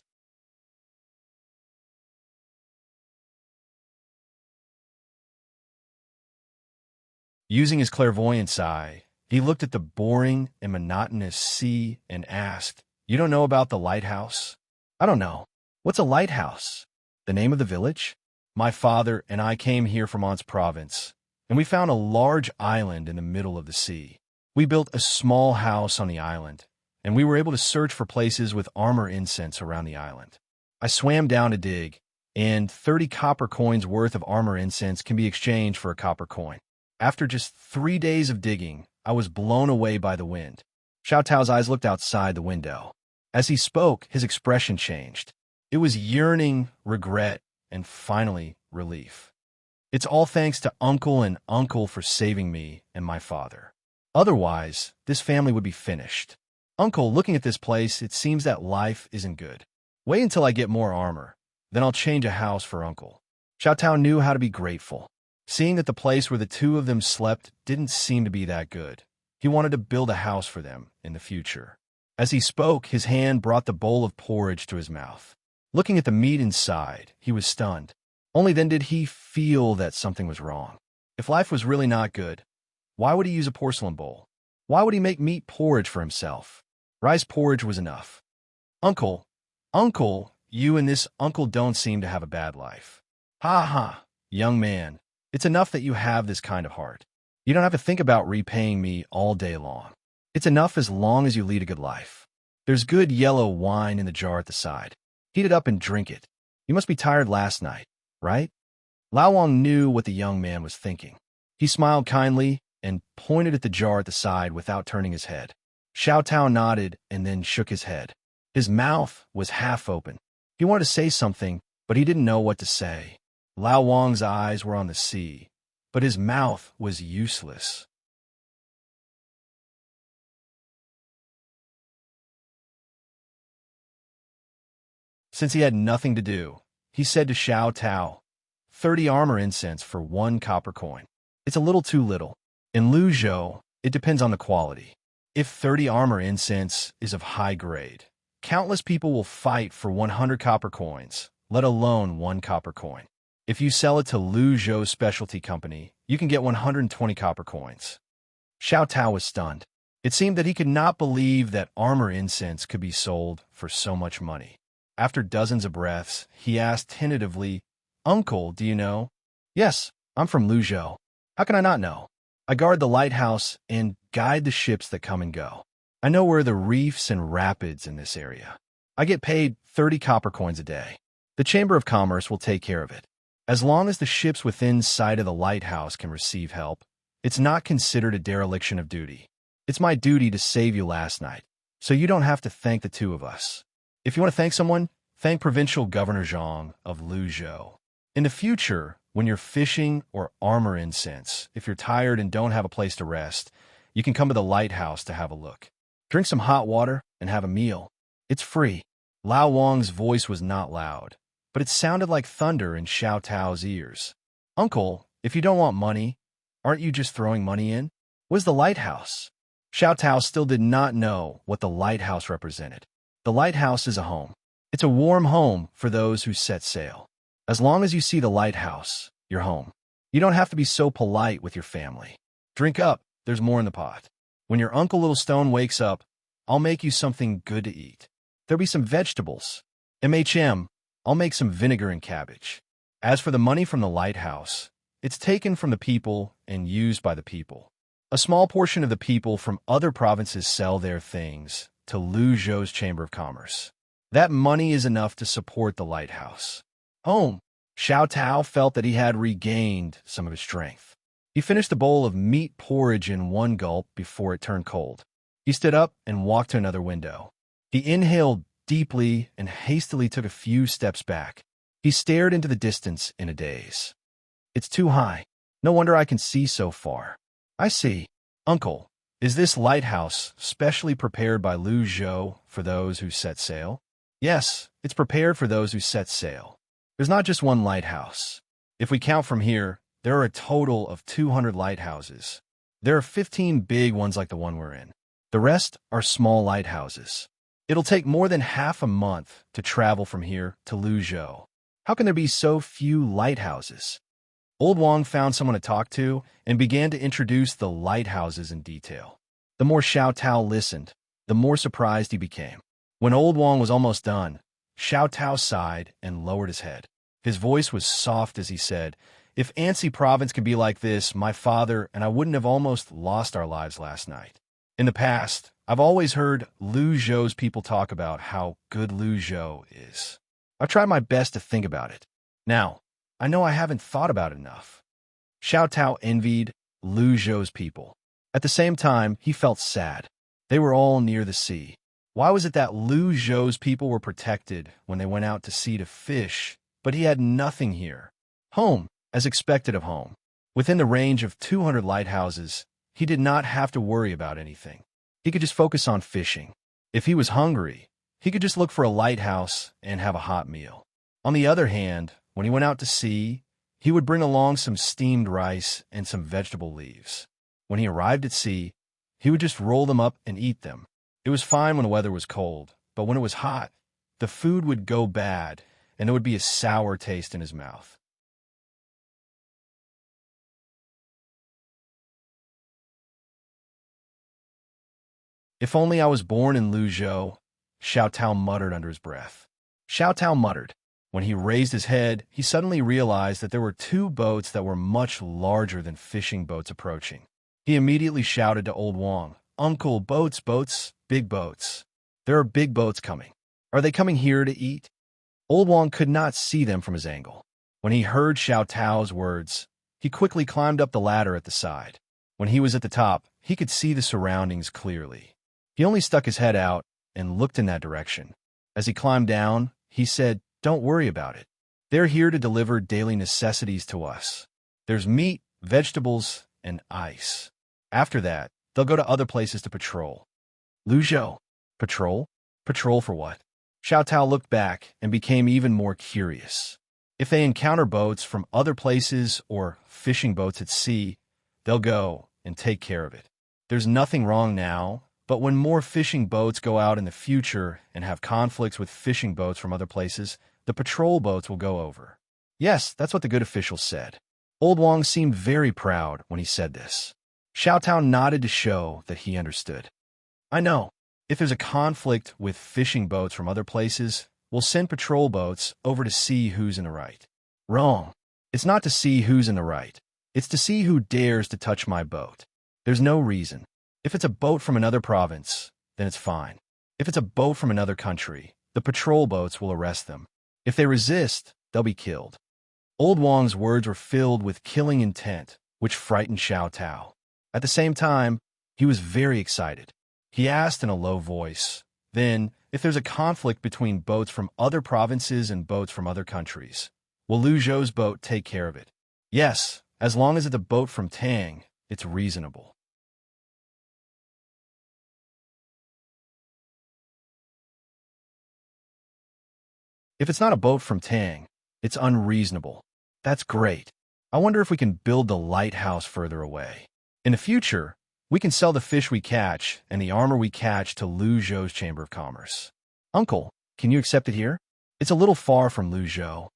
[SPEAKER 1] Using his clairvoyance eye, he looked at the boring and monotonous sea and asked, "You don't know about the lighthouse?" "I don't know. What's a lighthouse?" "The name of the village?" "My father and I came here from On's province, and we found a large island in the middle of the sea. We built a small house on the island, and we were able to search for places with armor incense around the island. I swam down to dig, and 30 copper coins worth of armor incense can be exchanged for a copper coin. After just 3 days of digging, I was blown away by the wind." Xiao Tao's eyes looked outside the window. As he spoke, his expression changed. It was yearning, regret, and finally, relief. "It's all thanks to Uncle and Uncle for saving me and my father. Otherwise, this family would be finished. Uncle, looking at this place, it seems that life isn't good. Wait until I get more armor. Then I'll change a house for Uncle." Xiao Tao knew how to be grateful. Seeing that the place where the 2 of them slept didn't seem to be that good, he wanted to build a house for them in the future. As he spoke, his hand brought the bowl of porridge to his mouth. Looking at the meat inside, he was stunned. Only then did he feel that something was wrong. If life was really not good, why would he use a porcelain bowl? Why would he make meat porridge for himself? Rice porridge was enough. Uncle, you and this uncle don't seem to have a bad life." "Ha ha, young man. It's enough that you have this kind of heart. You don't have to think about repaying me all day long. It's enough as long as you lead a good life. There's good yellow wine in the jar at the side. Heat it up and drink it. You must be tired last night, right?" Lao Wang knew what the young man was thinking. He smiled kindly and pointed at the jar at the side without turning his head. Xiao Tao nodded and then shook his head. His mouth was half open. He wanted to say something, but he didn't know what to say. Lao Wang's eyes were on the sea, but his mouth was useless. Since he had nothing to do, he said to Xiao Tao, 30 armor incense for 1 copper coin. It's a little too little. In Luzhou, it depends on the quality. If 30 armor incense is of high grade, countless people will fight for 100 copper coins, let alone 1 copper coin. If you sell it to Lu Zhou's specialty company, you can get 120 copper coins. Xiao Tao was stunned. It seemed that he could not believe that armor incense could be sold for so much money. After dozens of breaths, he asked tentatively, "Uncle, do you know?" "Yes, I'm from Lu Zhou. How can I not know? I guard the lighthouse and guide the ships that come and go. I know where the reefs and rapids in this area. I get paid 30 copper coins a day. The Chamber of Commerce will take care of it. As long as the ships within sight of the lighthouse can receive help, it's not considered a dereliction of duty. It's my duty to save you last night, so you don't have to thank the two of us. If you want to thank someone, thank Provincial Governor Zhang of Lu Zhou. In the future, when you're fishing or armor incense, if you're tired and don't have a place to rest, you can come to the lighthouse to have a look. Drink some hot water and have a meal. It's free." Lao Wang's voice was not loud, but it sounded like thunder in Xiao Tao's ears. "Uncle, if you don't want money, aren't you just throwing money in? Where's the lighthouse?" Xiao Tao still did not know what the lighthouse represented. The lighthouse is a home. It's a warm home for those who set sail. As long as you see the lighthouse, you're home. You don't have to be so polite with your family. Drink up, there's more in the pot. When your Uncle Little Stone wakes up, I'll make you something good to eat. There'll be some vegetables. I'll make some vinegar and cabbage. As for the money from the lighthouse, it's taken from the people and used by the people. A small portion of the people from other provinces sell their things to Lu Zhou's Chamber of Commerce. That money is enough to support the lighthouse. Home. Xiao Tao felt that he had regained some of his strength. He finished the bowl of meat porridge in one gulp before it turned cold. He stood up and walked to another window. He inhaled deeply and hastily took a few steps back. He stared into the distance in a daze. "It's too high. No wonder I can see so far." "I see. Uncle, is this lighthouse specially prepared by Lu Zhou for those who set sail?" "Yes, it's prepared for those who set sail. There's not just one lighthouse. If we count from here, there are a total of 200 lighthouses. There are 15 big ones like the one we're in. The rest are small lighthouses. It'll take more than half a month to travel from here to Lu Zhou. How can there be so few lighthouses?" Old Wang found someone to talk to and began to introduce the lighthouses in detail. The more Xiao Tao listened, the more surprised he became. When Old Wang was almost done, Xiao Tao sighed and lowered his head. His voice was soft as he said, "If Ansi province could be like this, my father and I wouldn't have almost lost our lives last night. In the past, I've always heard Lu Zhou's people talk about how good Lu Zhou is. I've tried my best to think about it. Now, I know I haven't thought about it enough." Xiao Tao envied Lu Zhou's people. At the same time, he felt sad. They were all near the sea. Why was it that Lu Zhou's people were protected when they went out to sea to fish, but he had nothing here? Home, as expected of home. Within the range of 200 lighthouses, he did not have to worry about anything. He could just focus on fishing. If he was hungry, he could just look for a lighthouse and have a hot meal. On the other hand, when he went out to sea, he would bring along some steamed rice and some vegetable leaves. When he arrived at sea, he would just roll them up and eat them. It was fine when the weather was cold, but when it was hot, the food would go bad and there would be a sour taste in his mouth. "If only I was born in Lu Zhou," Xiao Tao muttered under his breath. Xiao Tao muttered. When he raised his head, he suddenly realized that there were two boats that were much larger than fishing boats approaching. He immediately shouted to Old Wang, "Uncle, boats, big boats. There are big boats coming. Are they coming here to eat?" Old Wang could not see them from his angle. When he heard Xiao Tao's words, he quickly climbed up the ladder at the side. When he was at the top, he could see the surroundings clearly. He only stuck his head out and looked in that direction. As he climbed down, he said, "Don't worry about it. They're here to deliver daily necessities to us. There's meat, vegetables, and ice. After that, they'll go to other places to patrol." "Lu Zhou? Patrol? Patrol for what?" Xiao Tao looked back and became even more curious. If they encounter boats from other places or fishing boats at sea, they'll go and take care of it. There's nothing wrong now But when more fishing boats go out in the future and have conflicts with fishing boats from other places, the patrol boats will go over. Yes, that's what the good official said. Old Wang seemed very proud when he said this. Xiao Tao nodded to show that he understood. I know. If there's a conflict with fishing boats from other places, we'll send patrol boats over to see who's in the right. Wrong. It's not to see who's in the right. It's to see who dares to touch my boat. There's no reason. If it's a boat from another province, then it's fine. If it's a boat from another country, the patrol boats will arrest them. If they resist, they'll be killed. Old Wang's words were filled with killing intent, which frightened Xiao Tao. At the same time, he was very excited. He asked in a low voice, then, if there's a conflict between boats from other provinces and boats from other countries, will Lu Zhou's boat take care of it? Yes, as long as it's a boat from Tang, it's reasonable. If it's not a boat from Tang, it's unreasonable. That's great. I wonder if we can build the lighthouse further away. In the future, we can sell the fish we catch and the armor we catch to Lu Zhou's Chamber of Commerce. Uncle, can you accept it here? It's a little far from Lu Zhou.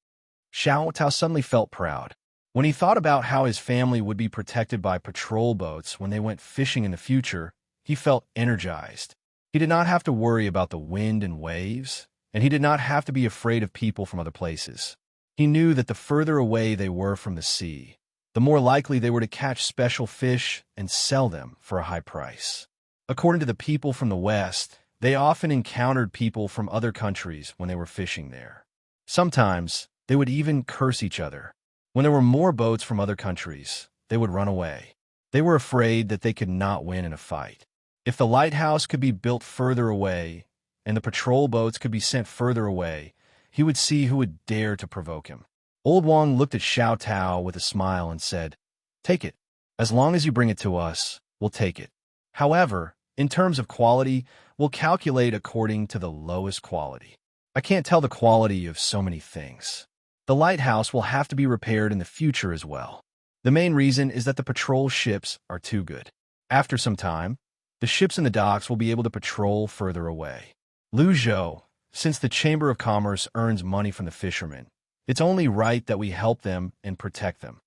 [SPEAKER 1] Xiao Tao suddenly felt proud. When he thought about how his family would be protected by patrol boats when they went fishing in the future, he felt energized. He did not have to worry about the wind and waves, and he did not have to be afraid of people from other places. He knew that the further away they were from the sea, the more likely they were to catch special fish and sell them for a high price. According to the people from the West, they often encountered people from other countries when they were fishing there. Sometimes, they would even curse each other. When there were more boats from other countries, they would run away. They were afraid that they could not win in a fight. If the lighthouse could be built further away, and the patrol boats could be sent further away, he would see who would dare to provoke him. Old Wang looked at Xiao Tao with a smile and said, "Take it. As long as you bring it to us, we'll take it. However, in terms of quality, we'll calculate according to the lowest quality. I can't tell the quality of so many things. The lighthouse will have to be repaired in the future as well. The main reason is that the patrol ships are too good. After some time, the ships in the docks will be able to patrol further away. Lu Zhou, since the Chamber of Commerce earns money from the fishermen, it's only right that we help them and protect them."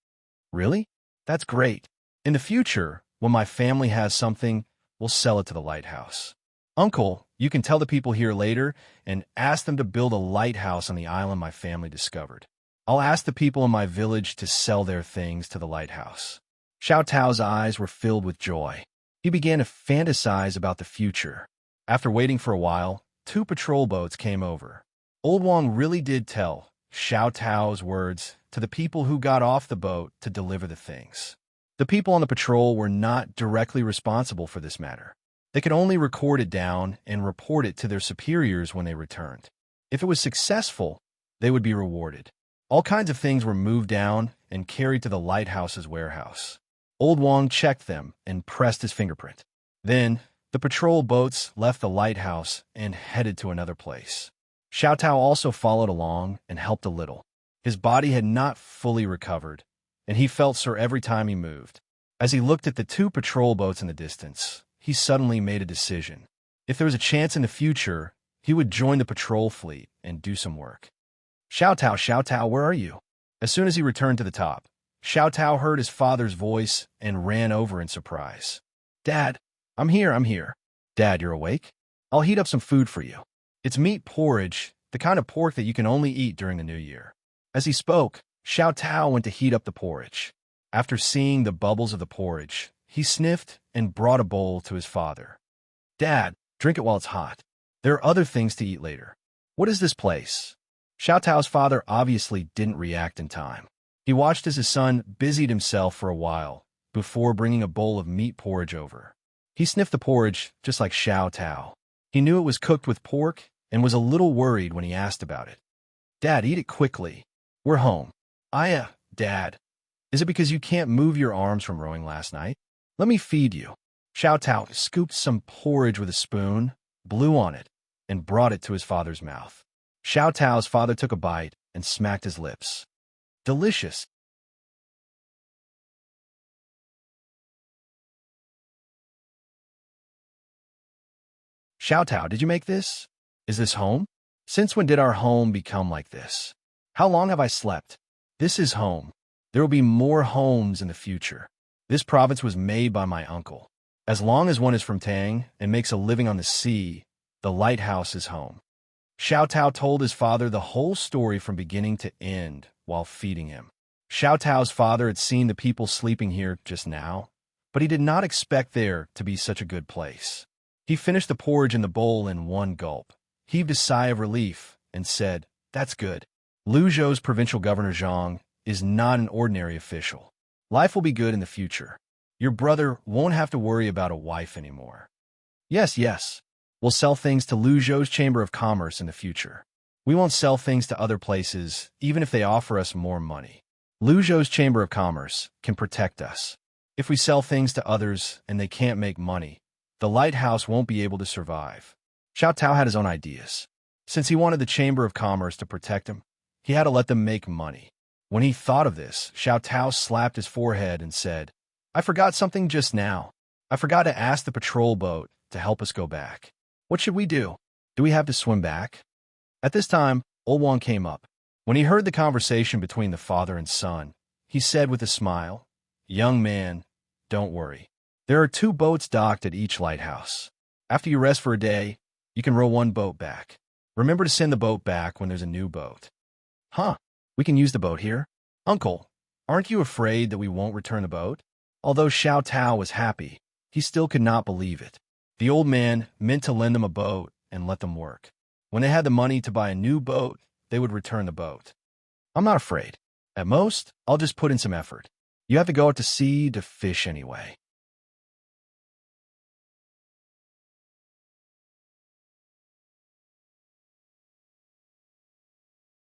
[SPEAKER 1] Really? That's great. In the future, when my family has something, we'll sell it to the lighthouse. Uncle, you can tell the people here later and ask them to build a lighthouse on the island my family discovered. I'll ask the people in my village to sell their things to the lighthouse. Xiao Tao's eyes were filled with joy. He began to fantasize about the future. After waiting for a while, 2 patrol boats came over. Old Wang really did tell Xiao Tao's words to the people who got off the boat to deliver the things. The people on the patrol were not directly responsible for this matter. They could only record it down and report it to their superiors when they returned. If it was successful, they would be rewarded. All kinds of things were moved down and carried to the lighthouse's warehouse. Old Wang checked them and pressed his fingerprint. Then, the patrol boats left the lighthouse and headed to another place. Xiao Tao also followed along and helped a little. His body had not fully recovered, and he felt sore every time he moved. As he looked at the 2 patrol boats in the distance, he suddenly made a decision. If there was a chance in the future, he would join the patrol fleet and do some work. Xiao Tao, where are you?" As soon as he returned to the top, Xiao Tao heard his father's voice and ran over in surprise. "Dad, I'm here. Dad, you're awake? I'll heat up some food for you. It's meat porridge, the kind of pork that you can only eat during the New Year." As he spoke, Xiao Tao went to heat up the porridge. After seeing the bubbles of the porridge, he sniffed and brought a bowl to his father. "Dad, drink it while it's hot. There are other things to eat later. What is this place?" Xiao Tao's father obviously didn't react in time. He watched as his son busied himself for a while before bringing a bowl of meat porridge over. He sniffed the porridge just like Xiao Tao. He knew it was cooked with pork and was a little worried when he asked about it. "Dad, eat it quickly. We're home." Dad, is it because you can't move your arms from rowing last night? Let me feed you." Xiao Tao scooped some porridge with a spoon, blew on it, and brought it to his father's mouth. Xiao Tao's father took a bite and smacked his lips. "Delicious." Xiao Tao, did you make this? Is this home? Since when did our home become like this? How long have I slept? This is home. There will be more homes in the future. This province was made by my uncle. As long as one is from Tang and makes a living on the sea, the lighthouse is home. Xiao Tao told his father the whole story from beginning to end while feeding him. Xiao Tao's father had seen the people sleeping here just now, but he did not expect there to be such a good place. He finished the porridge in the bowl in one gulp, heaved a sigh of relief, and said, "That's good. Luzhou's provincial governor Zhang is not an ordinary official. Life will be good in the future. Your brother won't have to worry about a wife anymore." Yes. We'll sell things to Luzhou's Chamber of Commerce in the future. We won't sell things to other places, even if they offer us more money. Luzhou's Chamber of Commerce can protect us. If we sell things to others and they can't make money, the lighthouse won't be able to survive. Xiao Tao had his own ideas. Since he wanted the Chamber of Commerce to protect him, he had to let them make money. When he thought of this, Xiao Tao slapped his forehead and said, "I forgot something just now. I forgot to ask the patrol boat to help us go back. What should we do? Do we have to swim back?" At this time, Old Wang came up. When he heard the conversation between the father and son, he said with a smile, "Young man, don't worry. There are 2 boats docked at each lighthouse. After you rest for a day, you can row one boat back. Remember to send the boat back when there's a new boat." "Huh, we can use the boat here? Uncle, aren't you afraid that we won't return the boat?" Although Xiao Tao was happy, he still could not believe it. The old man meant to lend them a boat and let them work. When they had the money to buy a new boat, they would return the boat. "I'm not afraid. At most, I'll just put in some effort. You have to go out to sea to fish anyway."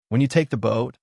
[SPEAKER 1] When you take the boat,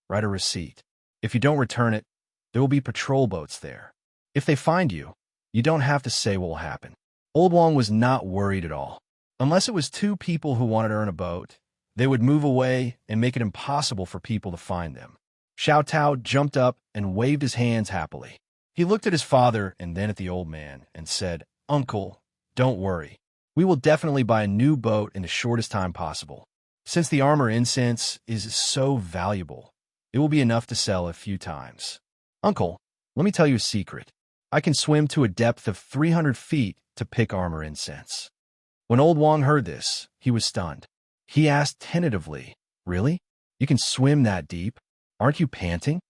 [SPEAKER 1] write a receipt. If you don't return it, there will be patrol boats there. If they find you, you don't have to say what will happen. Old Wang was not worried at all. Unless it was 2 people who wanted to earn a boat, they would move away and make it impossible for people to find them. Xiao Tao jumped up and waved his hands happily. He looked at his father and then at the old man and said, "Uncle, don't worry. We will definitely buy a new boat in the shortest time possible. Since the armor incense is so valuable, it will be enough to sell a few times. Uncle, let me tell you a secret. I can swim to a depth of 300 feet to pick armor incense." When Old Wang heard this, he was stunned. He asked tentatively, "Really? You can swim that deep? Aren't you panting?"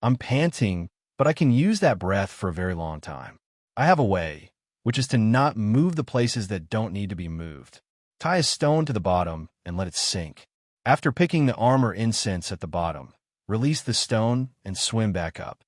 [SPEAKER 1] "I'm panting, but I can use that breath for a very long time. I have a way, which is to not move the places that don't need to be moved. Tie a stone to the bottom and let it sink. After picking the armor incense at the bottom, release the stone and swim back up."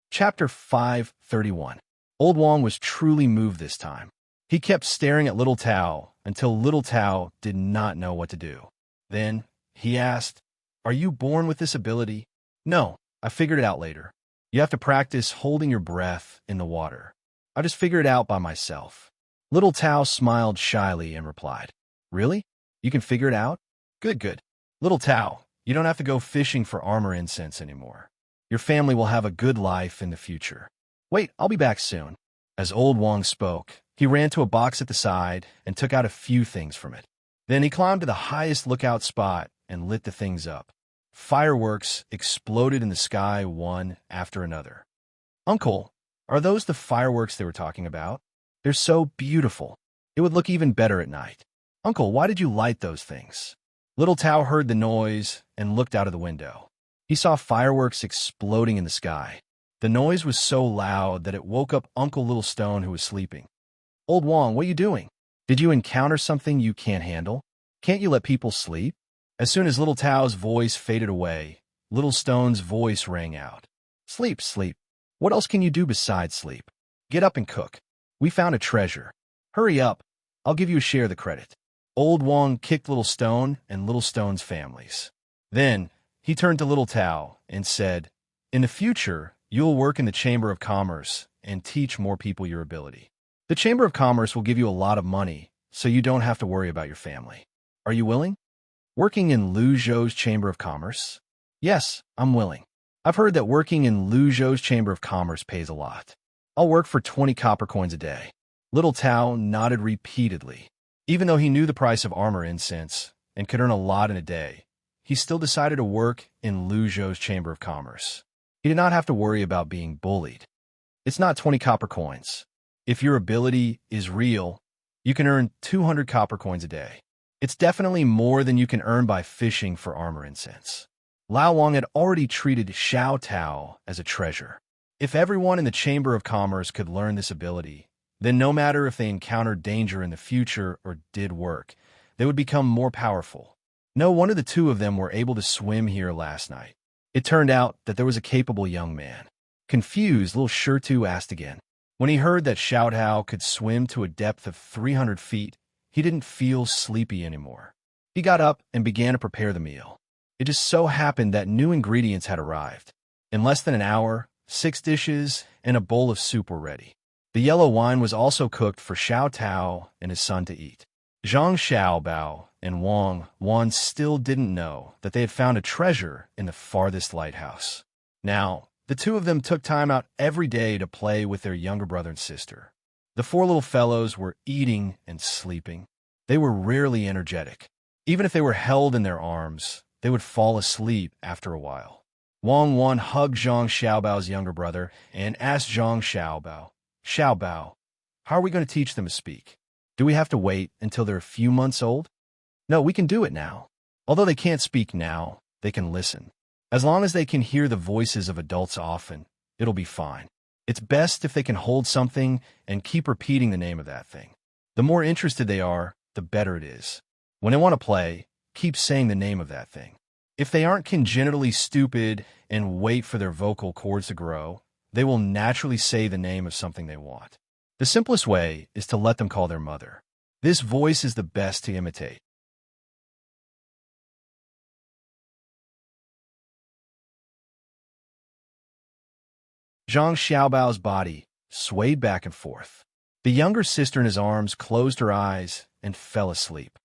[SPEAKER 1] Chapter 531. Old Wang was truly moved this time. He kept staring at Little Tao until Little Tao did not know what to do. Then he asked, "Are you born with this ability?" "No, I figured it out later. You have to practice holding your breath in the water. I just figured it out by myself." Little Tao smiled shyly and replied, "Really? You can figure it out? Good. Little Tao, you don't have to go fishing for armor incense anymore. Your family will have a good life in the future. Wait, I'll be back soon." As Old Wang spoke, he ran to a box at the side and took out a few things from it. Then he climbed to the highest lookout spot and lit the things up. Fireworks exploded in the sky one after another. "Uncle, are those the fireworks they were talking about? They're so beautiful. It would look even better at night. Uncle, why did you light those things?" Little Tao heard the noise and looked out of the window. He saw fireworks exploding in the sky. The noise was so loud that it woke up Uncle Little Stone, who was sleeping. "Old Wang, what are you doing? Did you encounter something you can't handle? Can't you let people sleep?" As soon as Little Tao's voice faded away, Little Stone's voice rang out. Sleep. What else can you do besides sleep? Get up and cook. We found a treasure. Hurry up. I'll give you a share of the credit." Old Wang kicked Little Stone and Little Stone's families. Then he turned to Little Tao and said, "In the future, you'll work in the Chamber of Commerce and teach more people your ability. The Chamber of Commerce will give you a lot of money, so you don't have to worry about your family. Are you willing? Working in Lu Zhou's Chamber of Commerce? Yes, I'm willing. I've heard that working in Lu Zhou's Chamber of Commerce pays a lot. I'll work for 20 copper coins a day. Little Tao nodded repeatedly. Even though he knew the price of armor incense and could earn a lot in a day, he still decided to work in Lu Zhou's Chamber of Commerce. He did not have to worry about being bullied. It's not 20 copper coins. If your ability is real, you can earn 200 copper coins a day. It's definitely more than you can earn by fishing for armor incense. Lao Wang had already treated Xiao Tao as a treasure. If everyone in the Chamber of Commerce could learn this ability, then no matter if they encountered danger in the future or did work, they would become more powerful. No wonder the two of them were able to swim here last night. It turned out that there was a capable young man. Confused, little Shirtu asked again. When he heard that Xiao Tao could swim to a depth of 300 feet, he didn't feel sleepy anymore. He got up and began to prepare the meal. It just so happened that new ingredients had arrived. In less than an hour, 6 dishes and a bowl of soup were ready. The yellow wine was also cooked for Xiao Tao and his son to eat. Zhang Xiaobao and Wang Wan still didn't know that they had found a treasure in the farthest lighthouse. Now, the two of them took time out every day to play with their younger brother and sister. The 4 little fellows were eating and sleeping. They were rarely energetic. Even if they were held in their arms, they would fall asleep after a while. Wang Wan hugged Zhang Xiaobao's younger brother and asked Zhang Xiaobao, "Xiaobao, how are we going to teach them to speak? Do we have to wait until they're a few months old?" "No, we can do it now. Although they can't speak now, they can listen. As long as they can hear the voices of adults often, it'll be fine. It's best if they can hold something and keep repeating the name of that thing. The more interested they are, the better it is. When they want to play, keep saying the name of that thing. If they aren't congenitally stupid and wait for their vocal cords to grow, they will naturally say the name of something they want. The simplest way is to let them call their mother. This voice is the best to imitate. Zhang Xiaobao's body swayed back and forth. The younger sister in his arms closed her eyes and fell asleep.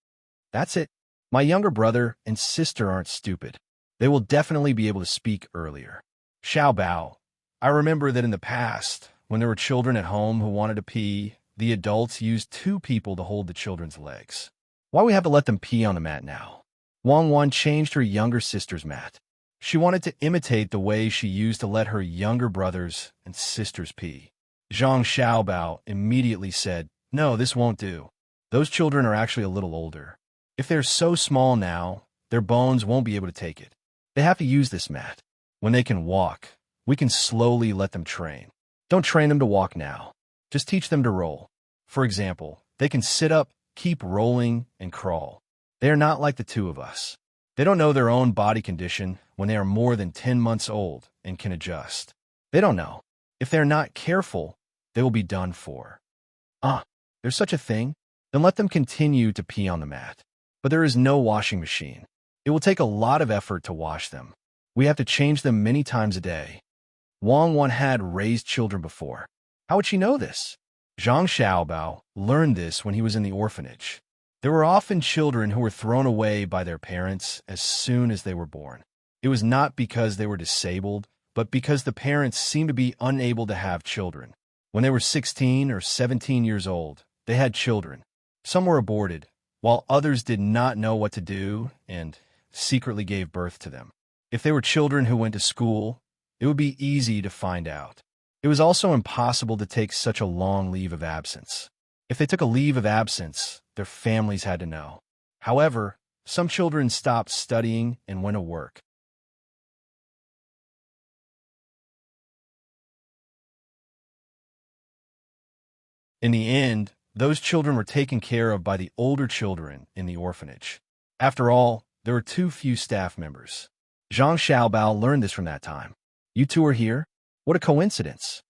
[SPEAKER 1] That's it. My younger brother and sister aren't stupid. They will definitely be able to speak earlier. Xiaobao, I remember that in the past, when there were children at home who wanted to pee, the adults used 2 people to hold the children's legs. Why we have to let them pee on the mat now? Wang Wan changed her younger sister's mat. She wanted to imitate the way she used to let her younger brothers and sisters pee. Zhang Xiaobao immediately said, "No, this won't do. Those children are actually a little older. If they're so small now, their bones won't be able to take it. They have to use this mat. When they can walk, we can slowly let them train. Don't train them to walk now. Just teach them to roll. For example, they can sit up, keep rolling, and crawl. They are not like the 2 of us. They don't know their own body condition when they are more than 10 months old and can adjust. They don't know. If they're not careful, they will be done for." There's such a thing? Then let them continue to pee on the mat. But there is no washing machine. It will take a lot of effort to wash them. We have to change them many times a day. Wang Wan had raised children before. How would she know this? Zhang Xiaobao learned this when he was in the orphanage. There were often children who were thrown away by their parents as soon as they were born. It was not because they were disabled, but because the parents seemed to be unable to have children. When they were 16 or 17 years old, they had children. Some were aborted, while others did not know what to do and secretly gave birth to them. If they were children who went to school, it would be easy to find out. It was also impossible to take such a long leave of absence. If they took a leave of absence, their families had to know. However, some children stopped studying and went to work. In the end, those children were taken care of by the older children in the orphanage. After all, there were too few staff members. Zhang Xiaobao learned this from that time. You 2 are here? What a coincidence.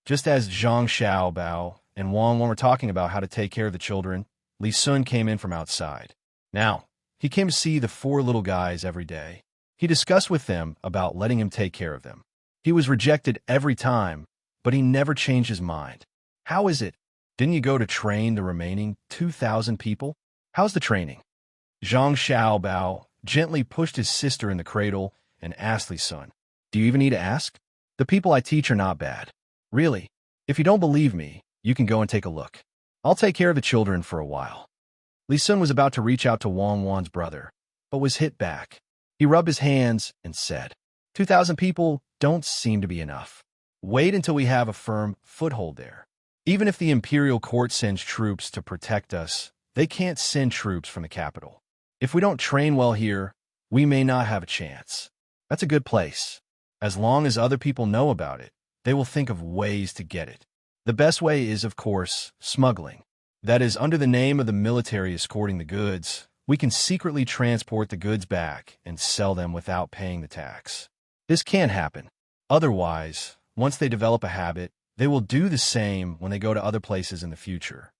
[SPEAKER 1] Just as Zhang Xiaobao and Wang Wan were talking about how to take care of the children, Li Sun came in from outside. Now, he came to see the 4 little guys every day. He discussed with them about letting him take care of them. He was rejected every time, but he never changed his mind. How is it? Didn't you go to train the remaining 2,000 people? How's the training? Zhang Xiaobao gently pushed his sister in the cradle and asked Li Sun, "Do you even need to ask? The people I teach are not bad. Really, if you don't believe me, you can go and take a look. I'll take care of the children for a while." Li Sun was about to reach out to Wang Wan's brother, but was hit back. He rubbed his hands and said, 2,000 people don't seem to be enough. Wait until we have a firm foothold there. Even if the imperial court sends troops to protect us, they can't send troops from the capital. If we don't train well here, we may not have a chance. That's a good place. As long as other people know about it, they will think of ways to get it. The best way is, of course, smuggling. That is, under the name of the military escorting the goods, we can secretly transport the goods back and sell them without paying the tax. This can happen. Otherwise, once they develop a habit, they will do the same when they go to other places in the future.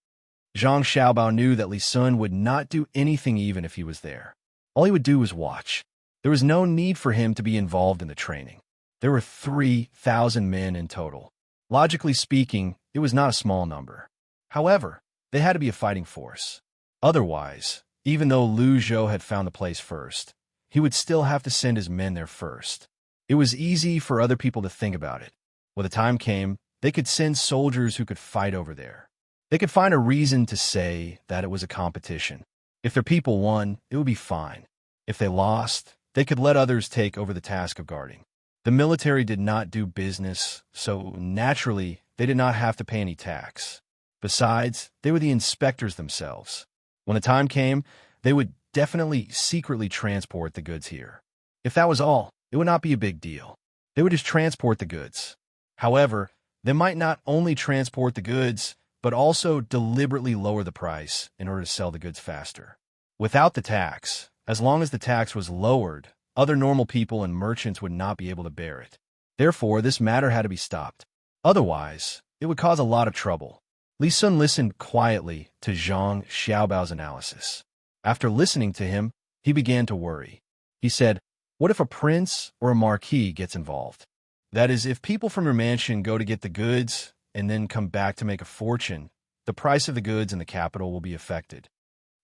[SPEAKER 1] Zhang Xiaobao knew that Li Sun would not do anything even if he was there. All he would do was watch. There was no need for him to be involved in the training. There were 3,000 men in total. Logically speaking, it was not a small number. However, they had to be a fighting force. Otherwise, even though Lu Zhou had found the place first, he would still have to send his men there first. It was easy for other people to think about it. When the time came, they could send soldiers who could fight over there. They could find a reason to say that it was a competition. If their people won, it would be fine. If they lost, they could let others take over the task of guarding. The military did not do business, so naturally, they did not have to pay any tax. Besides, they were the inspectors themselves. When the time came, they would definitely secretly transport the goods here. If that was all, it would not be a big deal. They would just transport the goods. However, they might not only transport the goods, but also deliberately lower the price in order to sell the goods faster. Without the tax, as long as the tax was lowered, other normal people and merchants would not be able to bear it. Therefore, this matter had to be stopped. Otherwise, it would cause a lot of trouble. Li Sun listened quietly to Zhang Xiaobao's analysis. After listening to him, he began to worry. He said, "What if a prince or a marquis gets involved? That is, if people from your mansion go to get the goods and then come back to make a fortune, the price of the goods in the capital will be affected."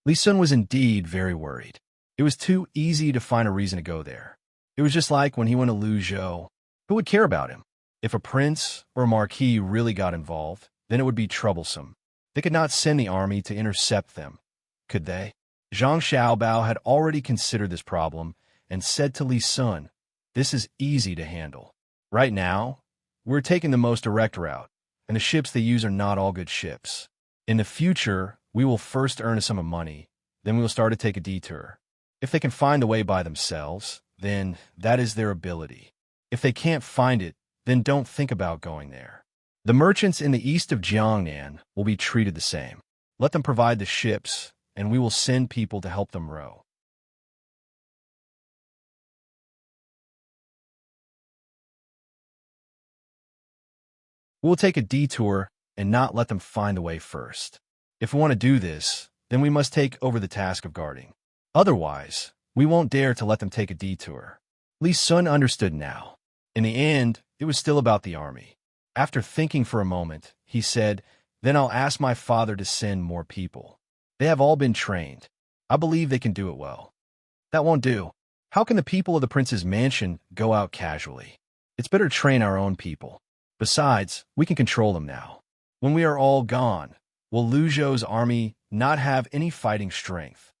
[SPEAKER 1] Li Sun was indeed very worried. It was too easy to find a reason to go there. It was just like when he went to Lu Zhou. Who would care about him? If a prince or a marquis really got involved, then it would be troublesome. They could not send the army to intercept them, could they? Zhang Xiaobao had already considered this problem and said to Li Sun, "This is easy to handle. Right now, we're taking the most direct route, and the ships they use are not all good ships. In the future, we will first earn a sum of money, then we will start to take a detour. If they can find the way by themselves, then that is their ability. If they can't find it, then don't think about going there. The merchants in the east of Jiangnan will be treated the same. Let them provide the ships, and we will send people to help them row." We will take a detour and not let them find the way first. If we want to do this, then we must take over the task of guarding. Otherwise, we won't dare to let them take a detour. Li Sun understood now. In the end, it was still about the army. After thinking for a moment, he said, "Then I'll ask my father to send more people. They have all been trained. I believe they can do it well." "That won't do. How can the people of the prince's mansion go out casually? It's better to train our own people. Besides, we can control them now. When we are all gone, will Lu Zhou's army not have any fighting strength?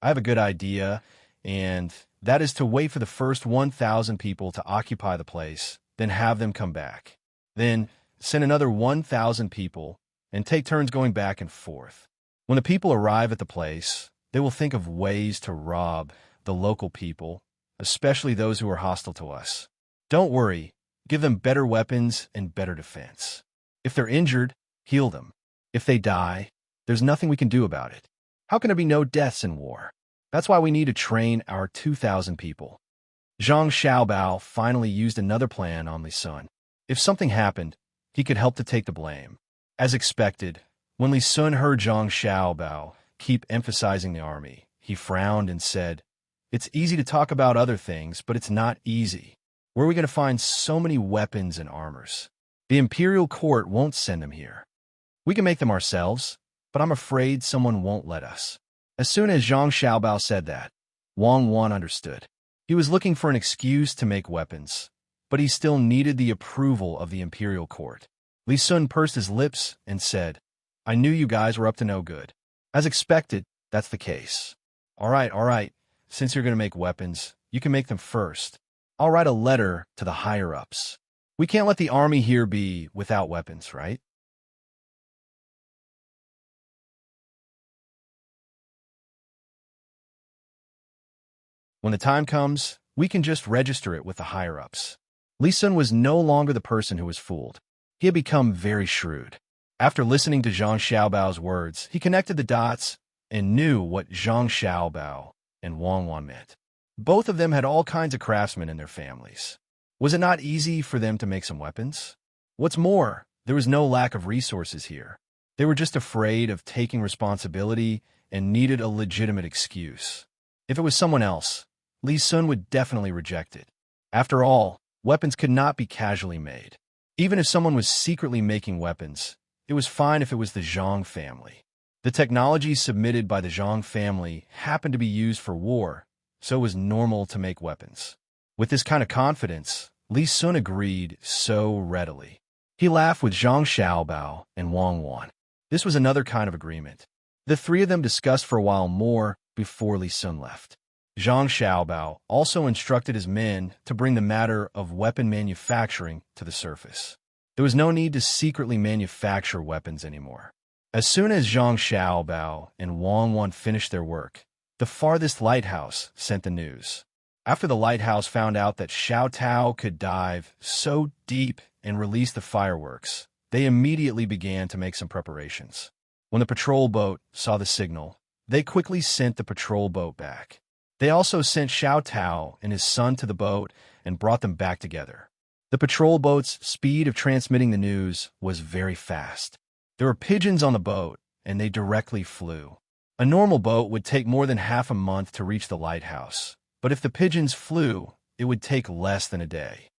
[SPEAKER 1] I have a good idea, and that is to wait for the first 1,000 people to occupy the place, then have them come back. Then send another 1,000 people and take turns going back and forth. When the people arrive at the place, they will think of ways to rob the local people, especially those who are hostile to us. Don't worry. Give them better weapons and better defense. If they're injured, heal them. If they die, there's nothing we can do about it. How can there be no deaths in war? That's why we need to train our 2,000 people." Zhang Xiaobao finally used another plan on Li Sun. If something happened, he could help to take the blame. As expected, when Li Sun heard Zhang Xiaobao keep emphasizing the army, he frowned and said, "It's easy to talk about other things, but it's not easy. Where are we going to find so many weapons and armors? The imperial court won't send them here. We can make them ourselves, but I'm afraid someone won't let us. As soon as Zhang Xiaobao said that, Wang Wan understood. He was looking for an excuse to make weapons, but he still needed the approval of the imperial court. Li Sun pursed his lips and said, I knew you guys were up to no good. As expected, that's the case. All right. Since you're going to make weapons, you can make them first. I'll write a letter to the higher-ups. We can't let the army here be without weapons, right? When the time comes, we can just register it with the higher-ups. Li Sun was no longer the person who was fooled. He had become very shrewd. After listening to Zhang Xiaobao's words, he connected the dots and knew what Zhang Xiaobao and Wang Wan meant. Both of them had all kinds of craftsmen in their families. Was it not easy for them to make some weapons? What's more, there was no lack of resources here. They were just afraid of taking responsibility and needed a legitimate excuse. If it was someone else, Li Sun would definitely reject it. After all, weapons could not be casually made. Even if someone was secretly making weapons, it was fine if it was the Zhang family. The technology submitted by the Zhang family happened to be used for war, so it was normal to make weapons. With this kind of confidence, Li Sun agreed so readily. He laughed with Zhang Xiaobao and Wang Wan. This was another kind of agreement. The three of them discussed for a while more before Li Sun left. Zhang Xiaobao also instructed his men to bring the matter of weapon manufacturing to the surface. There was no need to secretly manufacture weapons anymore. As soon as Zhang Xiaobao and Wang Wan finished their work, the farthest lighthouse sent the news. After the lighthouse found out that Xiao Tao could dive so deep and release the fireworks, they immediately began to make some preparations. When the patrol boat saw the signal, they quickly sent the patrol boat back. They also sent Xiao Tao and his son to the boat and brought them back together. The patrol boat's speed of transmitting the news was very fast. There were pigeons on the boat, and they directly flew. A normal boat would take more than half a month to reach the lighthouse, but if the pigeons flew, it would take less than a day.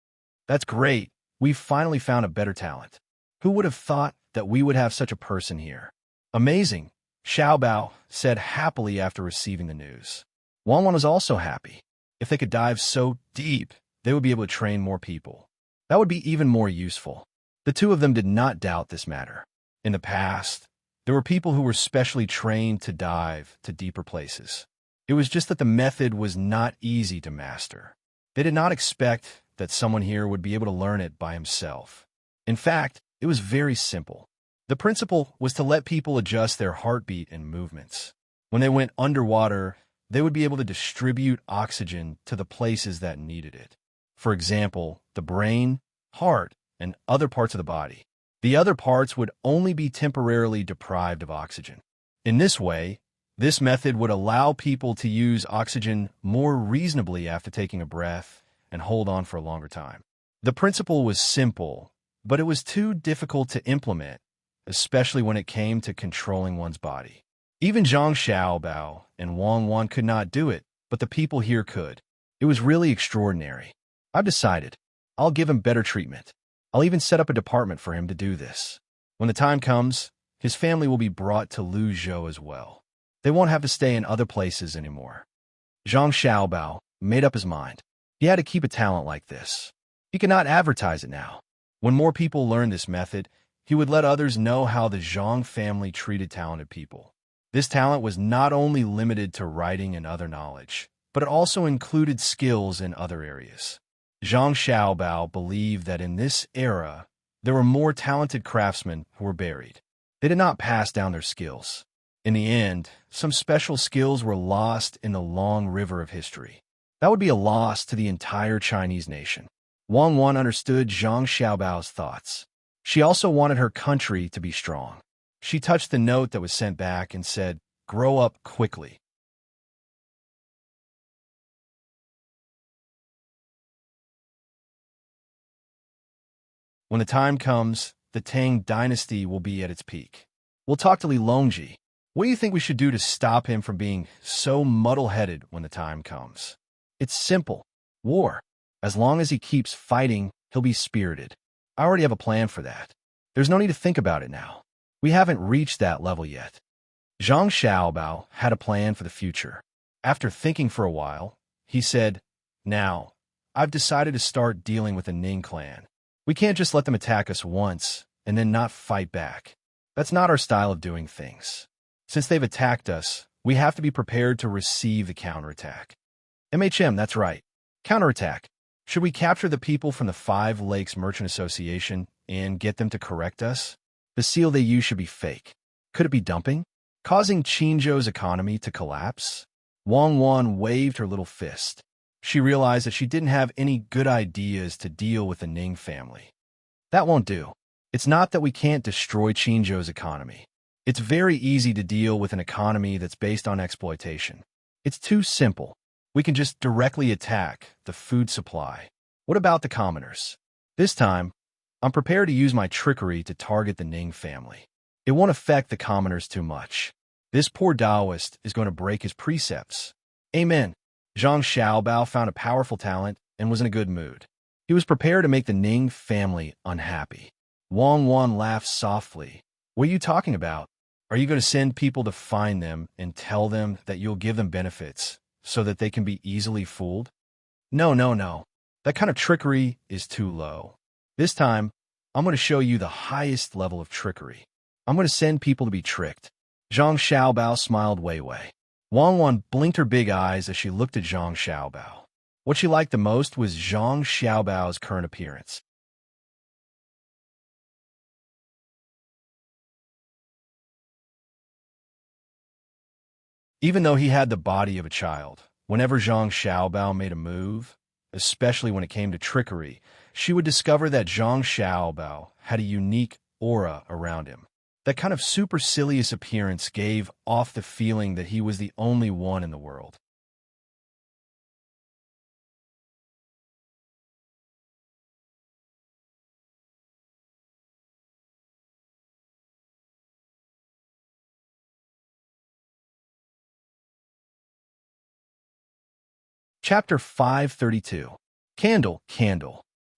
[SPEAKER 1] That's great. We've finally found a better talent. Who would have thought that we would have such a person here? Amazing, Xiaobao said happily after receiving the news. Wang Wan was also happy. If they could dive so deep, they would be able to train more people. That would be even more useful. The two of them did not doubt this matter. In the past, there were people who were specially trained to dive to deeper places. It was just that the method was not easy to master. They did not expect that someone here would be able to learn it by himself. In fact, it was very simple. The principle was to let people adjust their heartbeat and movements. When they went underwater, they would be able to distribute oxygen to the places that needed it. For example, the brain, heart, and other parts of the body. The other parts would only be temporarily deprived of oxygen. In this way, this method would allow people to use oxygen more reasonably after taking a breath and hold on for a longer time. The principle was simple, but it was too difficult to implement, especially when it came to controlling one's body. Even Zhang Xiaobao and Wang Wan could not do it, but the people here could. It was really extraordinary. I've decided. I'll give him better treatment. I'll even set up a department for him to do this. When the time comes, his family will be brought to Luzhou as well. They won't have to stay in other places anymore. Zhang Xiaobao made up his mind. He had to keep a talent like this. He could not advertise it now. When more people learned this method, he would let others know how the Zhang family treated talented people. This talent was not only limited to writing and other knowledge, but it also included skills in other areas. Zhang Xiaobao believed that in this era, there were more talented craftsmen who were buried. They did not pass down their skills. In the end, some special skills were lost in the long river of history. That would be a loss to the entire Chinese nation. Wang Wan understood Zhang Xiaobao's thoughts. She also wanted her country to be strong. She touched the note that was sent back and said, "Grow up quickly." When the time comes, the Tang Dynasty will be at its peak. We'll talk to Li Longji. What do you think we should do to stop him from being so muddle-headed when the time comes? It's simple. War. As long as he keeps fighting, he'll be spirited. I already have a plan for that. There's no need to think about it now. We haven't reached that level yet. Zhang Xiaobao had a plan for the future. After thinking for a while, he said, "Now, I've decided to start dealing with the Ning clan. We can't just let them attack us once and then not fight back. That's not our style of doing things. Since they've attacked us, we have to be prepared to receive the counterattack." That's right. Counterattack. Should we capture the people from the Five Lakes Merchant Association and get them to correct us? The seal they use should be fake. Could it be dumping? Causing Qinzhou's economy to collapse? Wang Wan waved her little fist. She realized that she didn't have any good ideas to deal with the Ning family. That won't do. It's not that we can't destroy Qinzhou's economy. It's very easy to deal with an economy that's based on exploitation. It's too simple. We can just directly attack the food supply. What about the commoners? This time, I'm prepared to use my trickery to target the Ning family. It won't affect the commoners too much. This poor Taoist is going to break his precepts. Amen. Zhang Xiaobao found a powerful talent and was in a good mood. He was prepared to make the Ning family unhappy. Wang Wan laughed softly. What are you talking about? Are you going to send people to find them and tell them that you'll give them benefits so that they can be easily fooled? No. That kind of trickery is too low. This time, I'm going to show you the highest level of trickery. I'm going to send people to be tricked. Zhang Xiaobao smiled Wei. Wang Wan blinked her big eyes as she looked at Zhang Xiaobao. What she liked the most was Zhang Xiaobao's current appearance. Even though he had the body of a child, whenever Zhang Xiaobao made a move, especially when it came to trickery, she would discover that Zhang Xiaobao had a unique aura around him. That kind of supercilious appearance gave off the feeling that he was the only one in the world. Chapter 532. Candle.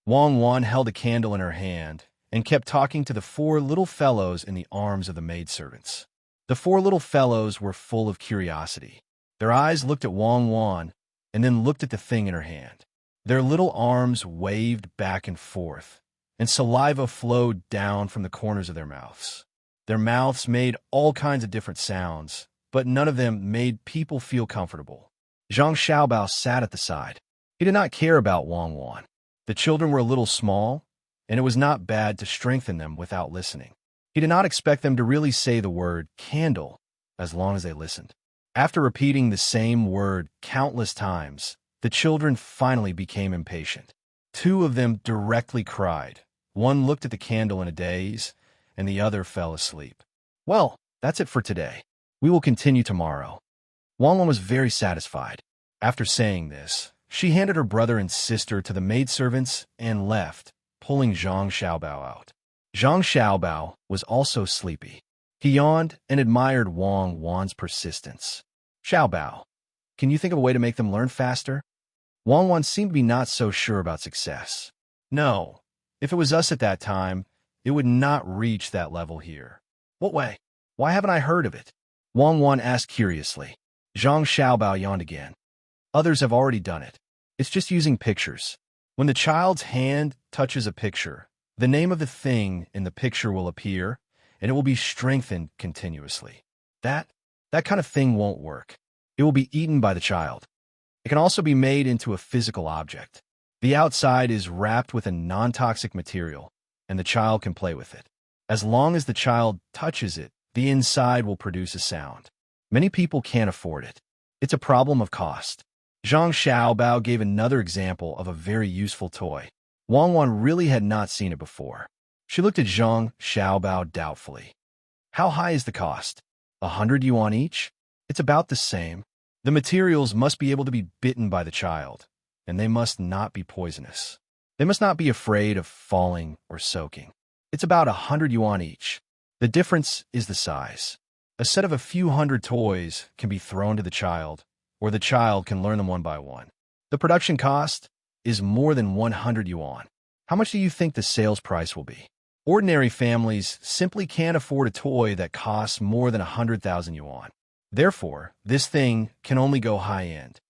[SPEAKER 1] Wang Wan held a candle in her hand and kept talking to the four little fellows in the arms of the maidservants. The four little fellows were full of curiosity. Their eyes looked at Wang Wan and then looked at the thing in her hand. Their little arms waved back and forth, and saliva flowed down from the corners of their mouths. Their mouths made all kinds of different sounds, but none of them made people feel comfortable. Zhang Xiaobao sat at the side. He did not care about Wang Wan. The children were a little small, and it was not bad to strengthen them without listening. He did not expect them to really say the word candle as long as they listened. After repeating the same word countless times, the children finally became impatient. Two of them directly cried. One looked at the candle in a daze, and the other fell asleep. Well, that's it for today. We will continue tomorrow. Wang Wan was very satisfied. After saying this, she handed her brother and sister to the maidservants and left, pulling Zhang Xiaobao out. Zhang Xiaobao was also sleepy. He yawned and admired Wang Wan's persistence. Xiaobao, can you think of a way to make them learn faster? Wang Wan seemed to be not so sure about success. No, if it was us at that time, it would not reach that level here. What way? Why haven't I heard of it? Wang Wan asked curiously. Zhang Xiaobao yawned again. Others have already done it. It's just using pictures. When the child's hand touches a picture, the name of the thing in the picture will appear, and it will be strengthened continuously. That kind of thing won't work. It will be eaten by the child. It can also be made into a physical object. The outside is wrapped with a non-toxic material, and the child can play with it. As long as the child touches it, the inside will produce a sound. Many people can't afford it. It's a problem of cost. Zhang Xiaobao gave another example of a very useful toy. Wang Wan really had not seen it before. She looked at Zhang Xiaobao doubtfully. How high is the cost? 100 yuan each? It's about the same. The materials must be able to be bitten by the child, and they must not be poisonous. They must not be afraid of falling or soaking. It's about 100 yuan each. The difference is the size. A set of a few hundred toys can be thrown to the child, or the child can learn them one by one. The production cost is more than 100 yuan. How much do you think the sales price will be? Ordinary families simply can't afford a toy that costs more than 100,000 yuan. Therefore, this thing can only go high-end.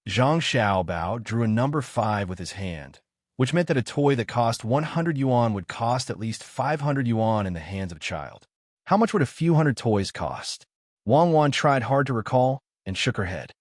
[SPEAKER 1] Zhang Xiaobao drew a number 5 with his hand, which meant that a toy that cost 100 yuan would cost at least 500 yuan in the hands of a child. How much would a few hundred toys cost? Wang Wan tried hard to recall and shook her head.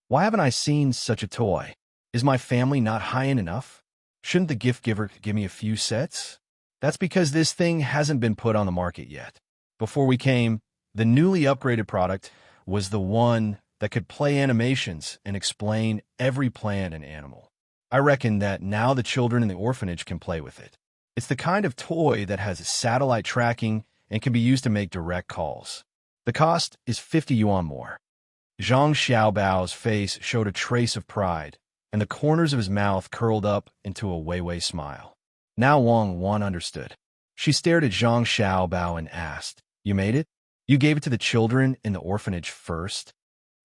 [SPEAKER 1] Why haven't I seen such a toy? Is my family not high-end enough? Shouldn't the gift giver give me a few sets? That's because this thing hasn't been put on the market yet. Before we came, the newly upgraded product was the one that could play animations and explain every plant and animal. I reckon that now the children in the orphanage can play with it. It's the kind of toy that has satellite tracking and can be used to make direct calls. The cost is 50 yuan more. Zhang Xiaobao's face showed a trace of pride, and the corners of his mouth curled up into a Wei smile. Now Wang Wan understood. She stared at Zhang Xiaobao and asked, "You made it? You gave it to the children in the orphanage first?"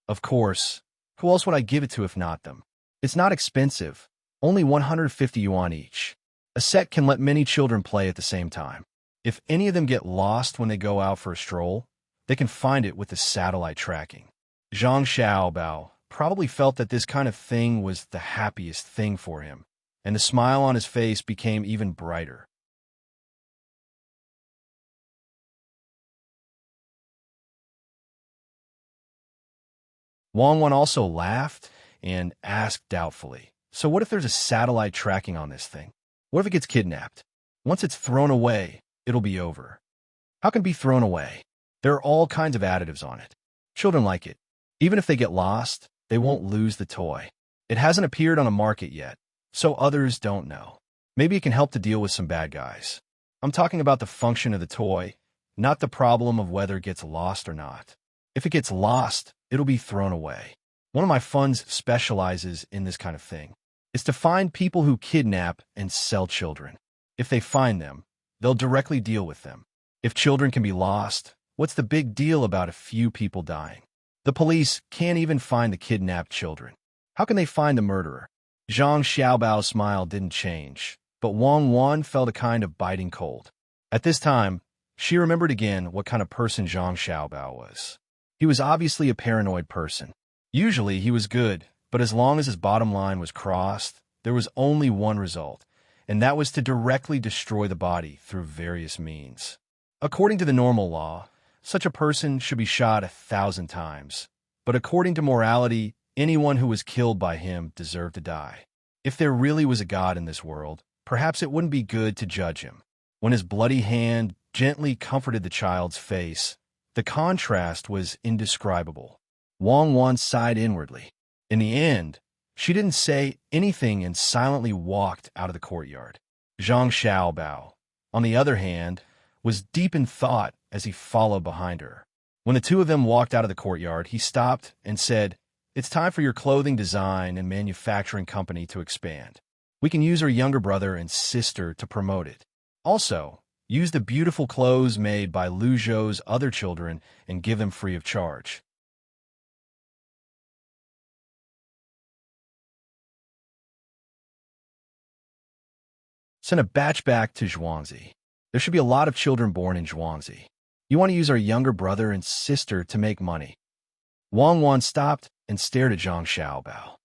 [SPEAKER 1] "Of course. Who else would I give it to if not them? It's not expensive, only 150 yuan each. A set can let many children play at the same time. If any of them get lost when they go out for a stroll, they can find it with the satellite tracking." Zhang Xiaobao probably felt that this kind of thing was the happiest thing for him, and the smile on his face became even brighter. Wang Wan also laughed and asked doubtfully, "So what if there's a satellite tracking on this thing? What if it gets kidnapped? Once it's thrown away, it'll be over." "How can it be thrown away? There are all kinds of additives on it. Children like it. Even if they get lost, they won't lose the toy. It hasn't appeared on the market yet, so others don't know. Maybe it can help to deal with some bad guys. I'm talking about the function of the toy, not the problem of whether it gets lost or not. If it gets lost, it'll be thrown away. One of my funds specializes in this kind of thing. It's to find people who kidnap and sell children. If they find them, they'll directly deal with them. If children can be lost, what's the big deal about a few people dying? The police can't even find the kidnapped children. How can they find the murderer?" Zhang Xiaobao's smile didn't change, but Wang Wan felt a kind of biting cold. At this time, she remembered again what kind of person Zhang Xiaobao was. He was obviously a paranoid person. Usually he was good, but as long as his bottom line was crossed, there was only one result, and that was to directly destroy the body through various means. According to the normal law, such a person should be shot 1,000 times, but according to morality, anyone who was killed by him deserved to die. If there really was a God in this world, perhaps it wouldn't be good to judge him. When his bloody hand gently comforted the child's face, the contrast was indescribable. Wang Wan sighed inwardly. In the end, she didn't say anything and silently walked out of the courtyard. Zhang Xiaobao, on the other hand, was deep in thought as he followed behind her. When the two of them walked out of the courtyard, he stopped and said, "It's time for your clothing design and manufacturing company to expand. We can use our younger brother and sister to promote it. Also, use the beautiful clothes made by Lu Zhou's other children and give them free of charge." Send a batch back to Zhuangzi. There should be a lot of children born in Zhuangzi. You want to use our younger brother and sister to make money. Wang Wan stopped and stared at Zhang Xiaobao.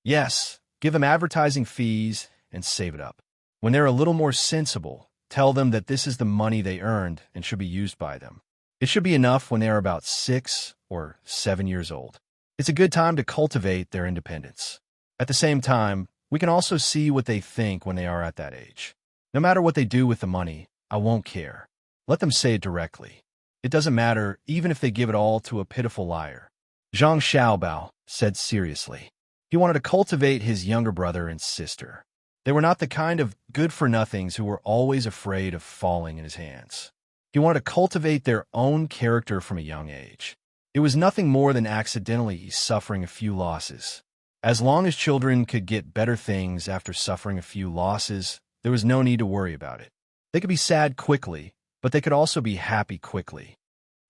[SPEAKER 1] "Yes, give them advertising fees and save it up. When they're a little more sensible, tell them that this is the money they earned and should be used by them. It should be enough when they are about 6 or 7 years old. It's a good time to cultivate their independence. At the same time, we can also see what they think when they are at that age. No matter what they do with the money, I won't care. Let them say it directly. It doesn't matter even if they give it all to a pitiful liar." Zhang Xiaobao said seriously. He wanted to cultivate his younger brother and sister. They were not the kind of good-for-nothings who were always afraid of falling in his hands. He wanted to cultivate their own character from a young age. It was nothing more than accidentally suffering a few losses. As long as children could get better things after suffering a few losses, there was no need to worry about it. They could be sad quickly, but they could also be happy quickly.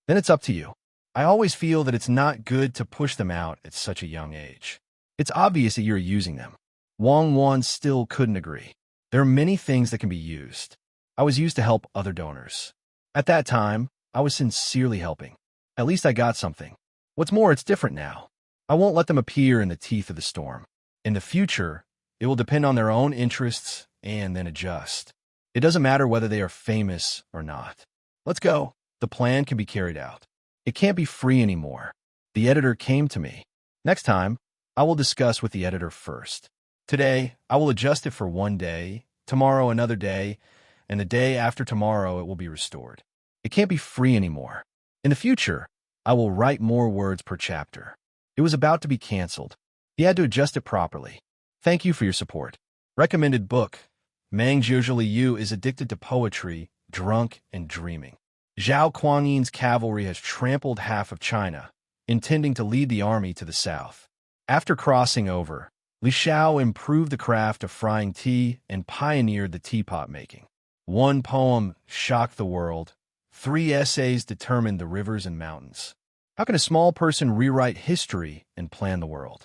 [SPEAKER 1] Then it's up to you. I always feel that it's not good to push them out at such a young age. It's obvious that you're using them. Wang Wan still couldn't agree. There are many things that can be used. I was used to help other donors. At that time, I was sincerely helping. At least I got something. What's more, it's different now. I won't let them appear in the teeth of the storm. In the future, it will depend on their own interests and then adjust. It doesn't matter whether they are famous or not. Let's go. The plan can be carried out. It can't be free anymore. The editor came to me. Next time, I will discuss with the editor first. Today, I will adjust it for 1 day, tomorrow another day, and the day after tomorrow it will be restored. It can't be free anymore. In the future, I will write more words per chapter. It was about to be canceled. He had to adjust it properly. Thank you for your support. Recommended book. Mang Jiuzhili Yu is addicted to poetry, drunk, and dreaming. Zhao Kuangyin's cavalry has trampled half of China, intending to lead the army to the south. After crossing over, Li Shao improved the craft of frying tea and pioneered the teapot making. 1 poem shocked the world. 3 essays determined the rivers and mountains. How can a small person rewrite history and plan the world?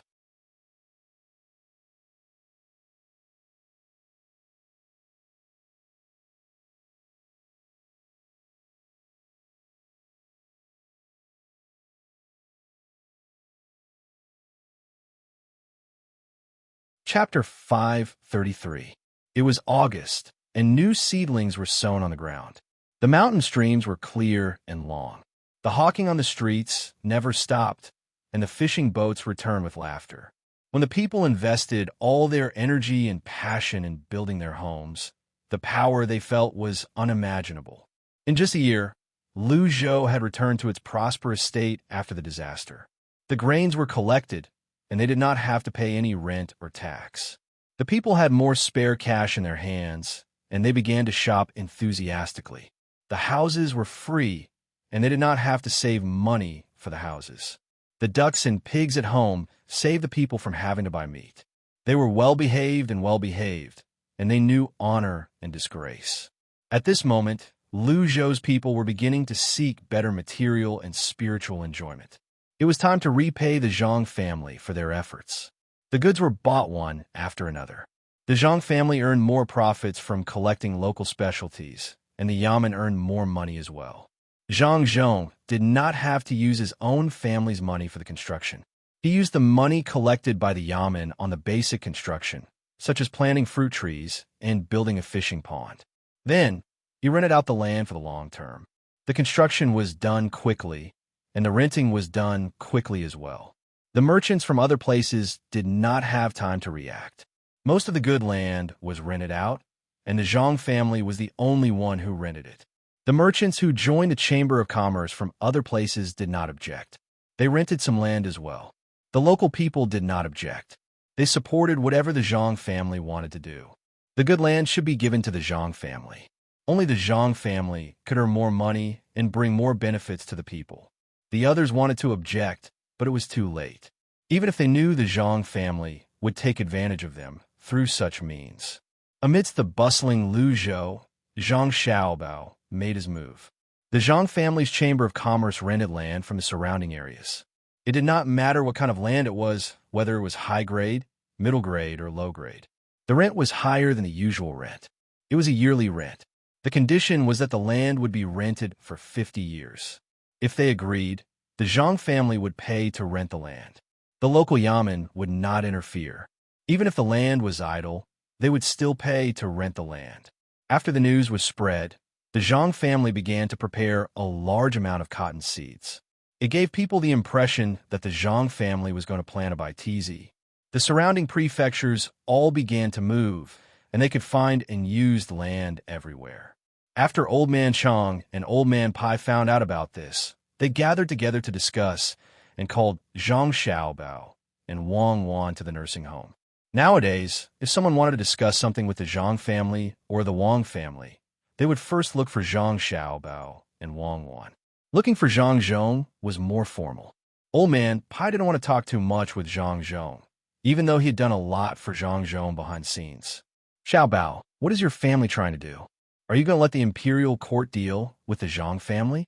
[SPEAKER 1] Chapter 533. It was August, and new seedlings were sown on the ground. The mountain streams were clear and long. The hawking on the streets never stopped, and the fishing boats returned with laughter. When the people invested all their energy and passion in building their homes, the power they felt was unimaginable. In just a year, Luzhou had returned to its prosperous state after the disaster. The grains were collected, and they did not have to pay any rent or tax. The people had more spare cash in their hands, and they began to shop enthusiastically. The houses were free, and they did not have to save money for the houses. The ducks and pigs at home saved the people from having to buy meat. They were well-behaved, and they knew honor and disgrace. At this moment, Luzhou's people were beginning to seek better material and spiritual enjoyment. It was time to repay the Zhang family for their efforts. The goods were bought one after another. The Zhang family earned more profits from collecting local specialties, and the Yamen earned more money as well. Zhang Zhong did not have to use his own family's money for the construction. He used the money collected by the Yamen on the basic construction, such as planting fruit trees and building a fishing pond. Then, he rented out the land for the long term. The construction was done quickly, and the renting was done quickly as well. The merchants from other places did not have time to react. Most of the good land was rented out, and the Zhang family was the only one who rented it. The merchants who joined the Chamber of Commerce from other places did not object. They rented some land as well. The local people did not object. They supported whatever the Zhang family wanted to do. The good land should be given to the Zhang family. Only the Zhang family could earn more money and bring more benefits to the people. The others wanted to object, but it was too late. Even if they knew the Zhang family would take advantage of them through such means. Amidst the bustling Luzhou, Zhang Xiaobao made his move. The Zhang family's Chamber of Commerce rented land from the surrounding areas. It did not matter what kind of land it was, whether it was high grade, middle grade, or low grade. The rent was higher than the usual rent. It was a yearly rent. The condition was that the land would be rented for 50 years. If they agreed, the Zhang family would pay to rent the land. The local Yamen would not interfere. Even if the land was idle, they would still pay to rent the land. After the news was spread, the Zhang family began to prepare a large amount of cotton seeds. It gave people the impression that the Zhang family was going to plant a BTZ. The surrounding prefectures all began to move, and they could find and use land everywhere. After Old Man Chang and Old Man Pai found out about this, they gathered together to discuss and called Zhang Xiaobao and Wang Wan to the nursing home. Nowadays, if someone wanted to discuss something with the Zhang family or the Wang family, they would first look for Zhang Xiaobao and Wang Wan. Looking for Zhang Zhong was more formal. Old Man Pai didn't want to talk too much with Zhang Zhong, even though he had done a lot for Zhang Zhong behind scenes. Xiaobao, what is your family trying to do? Are you going to let the imperial court deal with the Zhang family?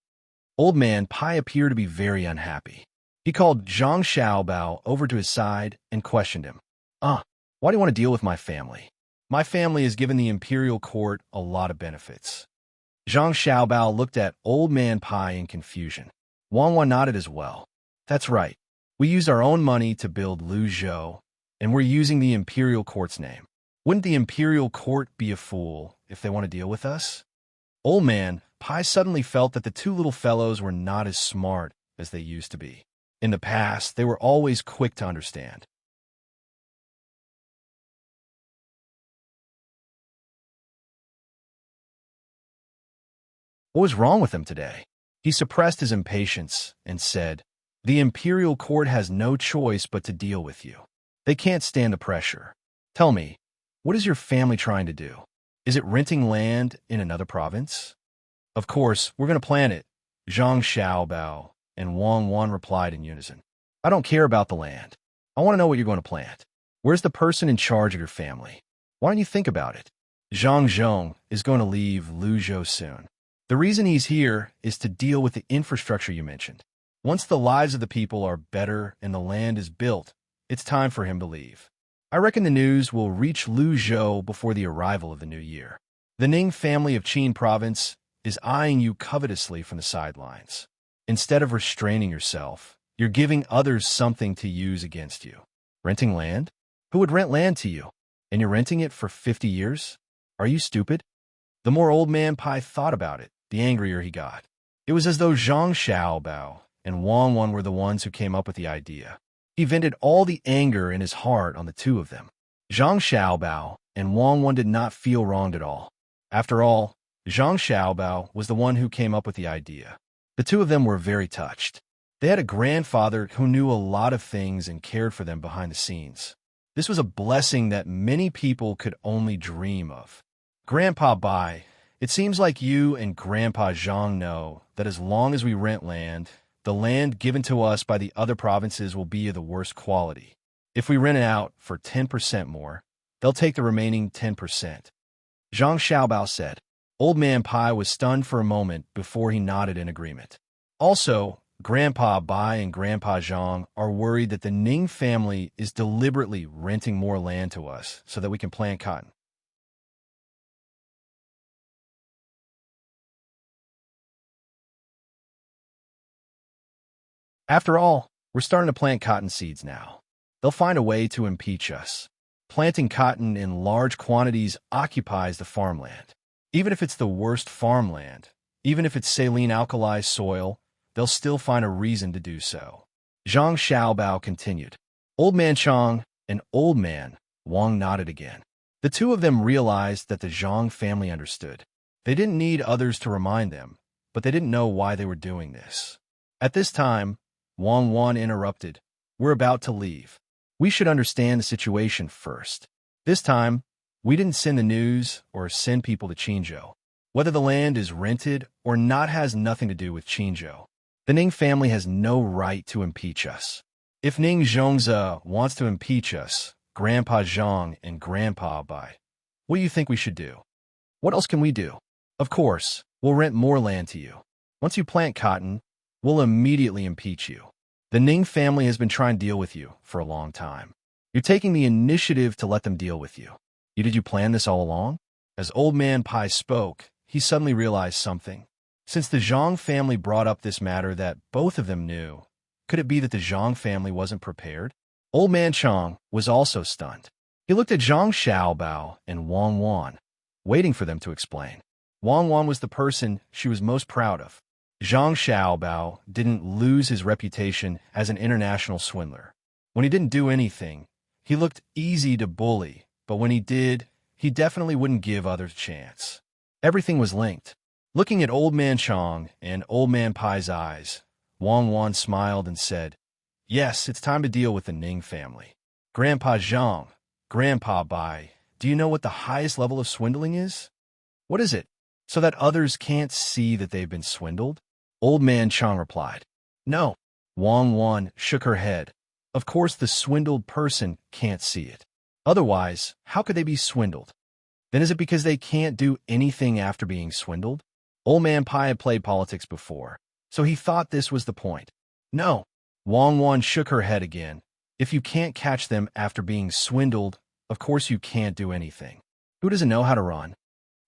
[SPEAKER 1] Old Man Pai appeared to be very unhappy. He called Zhang Xiaobao over to his side and questioned him. Why do you want to deal with my family? My family has given the imperial court a lot of benefits. Zhang Xiaobao looked at Old Man Pai in confusion. Wang Wan nodded as well. That's right. We used our own money to build Luzhou, and we're using the imperial court's name. Wouldn't the imperial court be a fool if they want to deal with us? Old Man Pai suddenly felt that the two little fellows were not as smart as they used to be. In the past, they were always quick to understand. What was wrong with him today? He suppressed his impatience and said, "The imperial court has no choice but to deal with you. They can't stand the pressure. Tell me, what is your family trying to do? Is it renting land in another province?" "Of course, we're going to plan it," Zhang Xiaobao and Wang Wan replied in unison. "I don't care about the land. I want to know what you're going to plant. Where's the person in charge of your family? Why don't you think about it?" "Zhang Zhong is going to leave Luzhou soon. The reason he's here is to deal with the infrastructure you mentioned. Once the lives of the people are better and the land is built, it's time for him to leave. I reckon the news will reach Luzhou before the arrival of the new year. The Ning family of Qin province is eyeing you covetously from the sidelines. Instead of restraining yourself, you're giving others something to use against you. Renting land? Who would rent land to you? And you're renting it for 50 years? Are you stupid?" The more Old Man Pai thought about it, the angrier he got. It was as though Zhang Xiaobao and Wang Wan were the ones who came up with the idea. He vented all the anger in his heart on the two of them. Zhang Xiaobao and Wang Wan did not feel wronged at all. After all, Zhang Xiaobao was the one who came up with the idea. The two of them were very touched. They had a grandfather who knew a lot of things and cared for them behind the scenes. This was a blessing that many people could only dream of. "Grandpa Bai, it seems like you and Grandpa Zhang know that as long as we rent land, the land given to us by the other provinces will be of the worst quality. If we rent it out for 10% more, they'll take the remaining 10%. Zhang Xiaobao said. Old Man Pai was stunned for a moment before he nodded in agreement. Also, Grandpa Bai and Grandpa Zhang are worried that the Ning family is deliberately renting more land to us so that we can plant cotton. After all, we're starting to plant cotton seeds now. They'll find a way to impeach us. Planting cotton in large quantities occupies the farmland. Even if it's the worst farmland, even if it's saline alkali soil, they'll still find a reason to do so. Zhang Xiaobao continued. Old Man Chang and Old Man Wang nodded again. The two of them realized that the Zhang family understood. They didn't need others to remind them, but they didn't know why they were doing this. At this time, Wang Wan interrupted. We're about to leave. We should understand the situation first. This time, we didn't send the news or send people to Qinzhou. Whether the land is rented or not has nothing to do with Qinzhou. The Ning family has no right to impeach us. If Ning Zhongze wants to impeach us, Grandpa Zhang and Grandpa Bai, what do you think we should do? What else can we do? Of course, we'll rent more land to you. Once you plant cotton, we'll immediately impeach you. The Ning family has been trying to deal with you for a long time. You're taking the initiative to let them deal with you. Did you plan this all along? As Old Man Pai spoke, he suddenly realized something. Since the Zhang family brought up this matter that both of them knew, could it be that the Zhang family wasn't prepared? Old Man Chang was also stunned. He looked at Zhang Xiaobao and Wang Wan, waiting for them to explain. Wang Wan was the person she was most proud of. Zhang Xiaobao didn't lose his reputation as an international swindler. When he didn't do anything, he looked easy to bully, but when he did, he definitely wouldn't give others a chance. Everything was linked. Looking at Old Man Chang and Old Man Pai's eyes, Wang Wan smiled and said, Yes, it's time to deal with the Ning family. Grandpa Zhang, Grandpa Bai, do you know what the highest level of swindling is? What is it? So that others can't see that they've been swindled? Old Man Chang replied, No. Wang Wan shook her head. Of course the swindled person can't see it. Otherwise, how could they be swindled? Then is it because they can't do anything after being swindled? Old Man Pai had played politics before, so he thought this was the point. No. Wang Wan shook her head again. If you can't catch them after being swindled, of course you can't do anything. Who doesn't know how to run?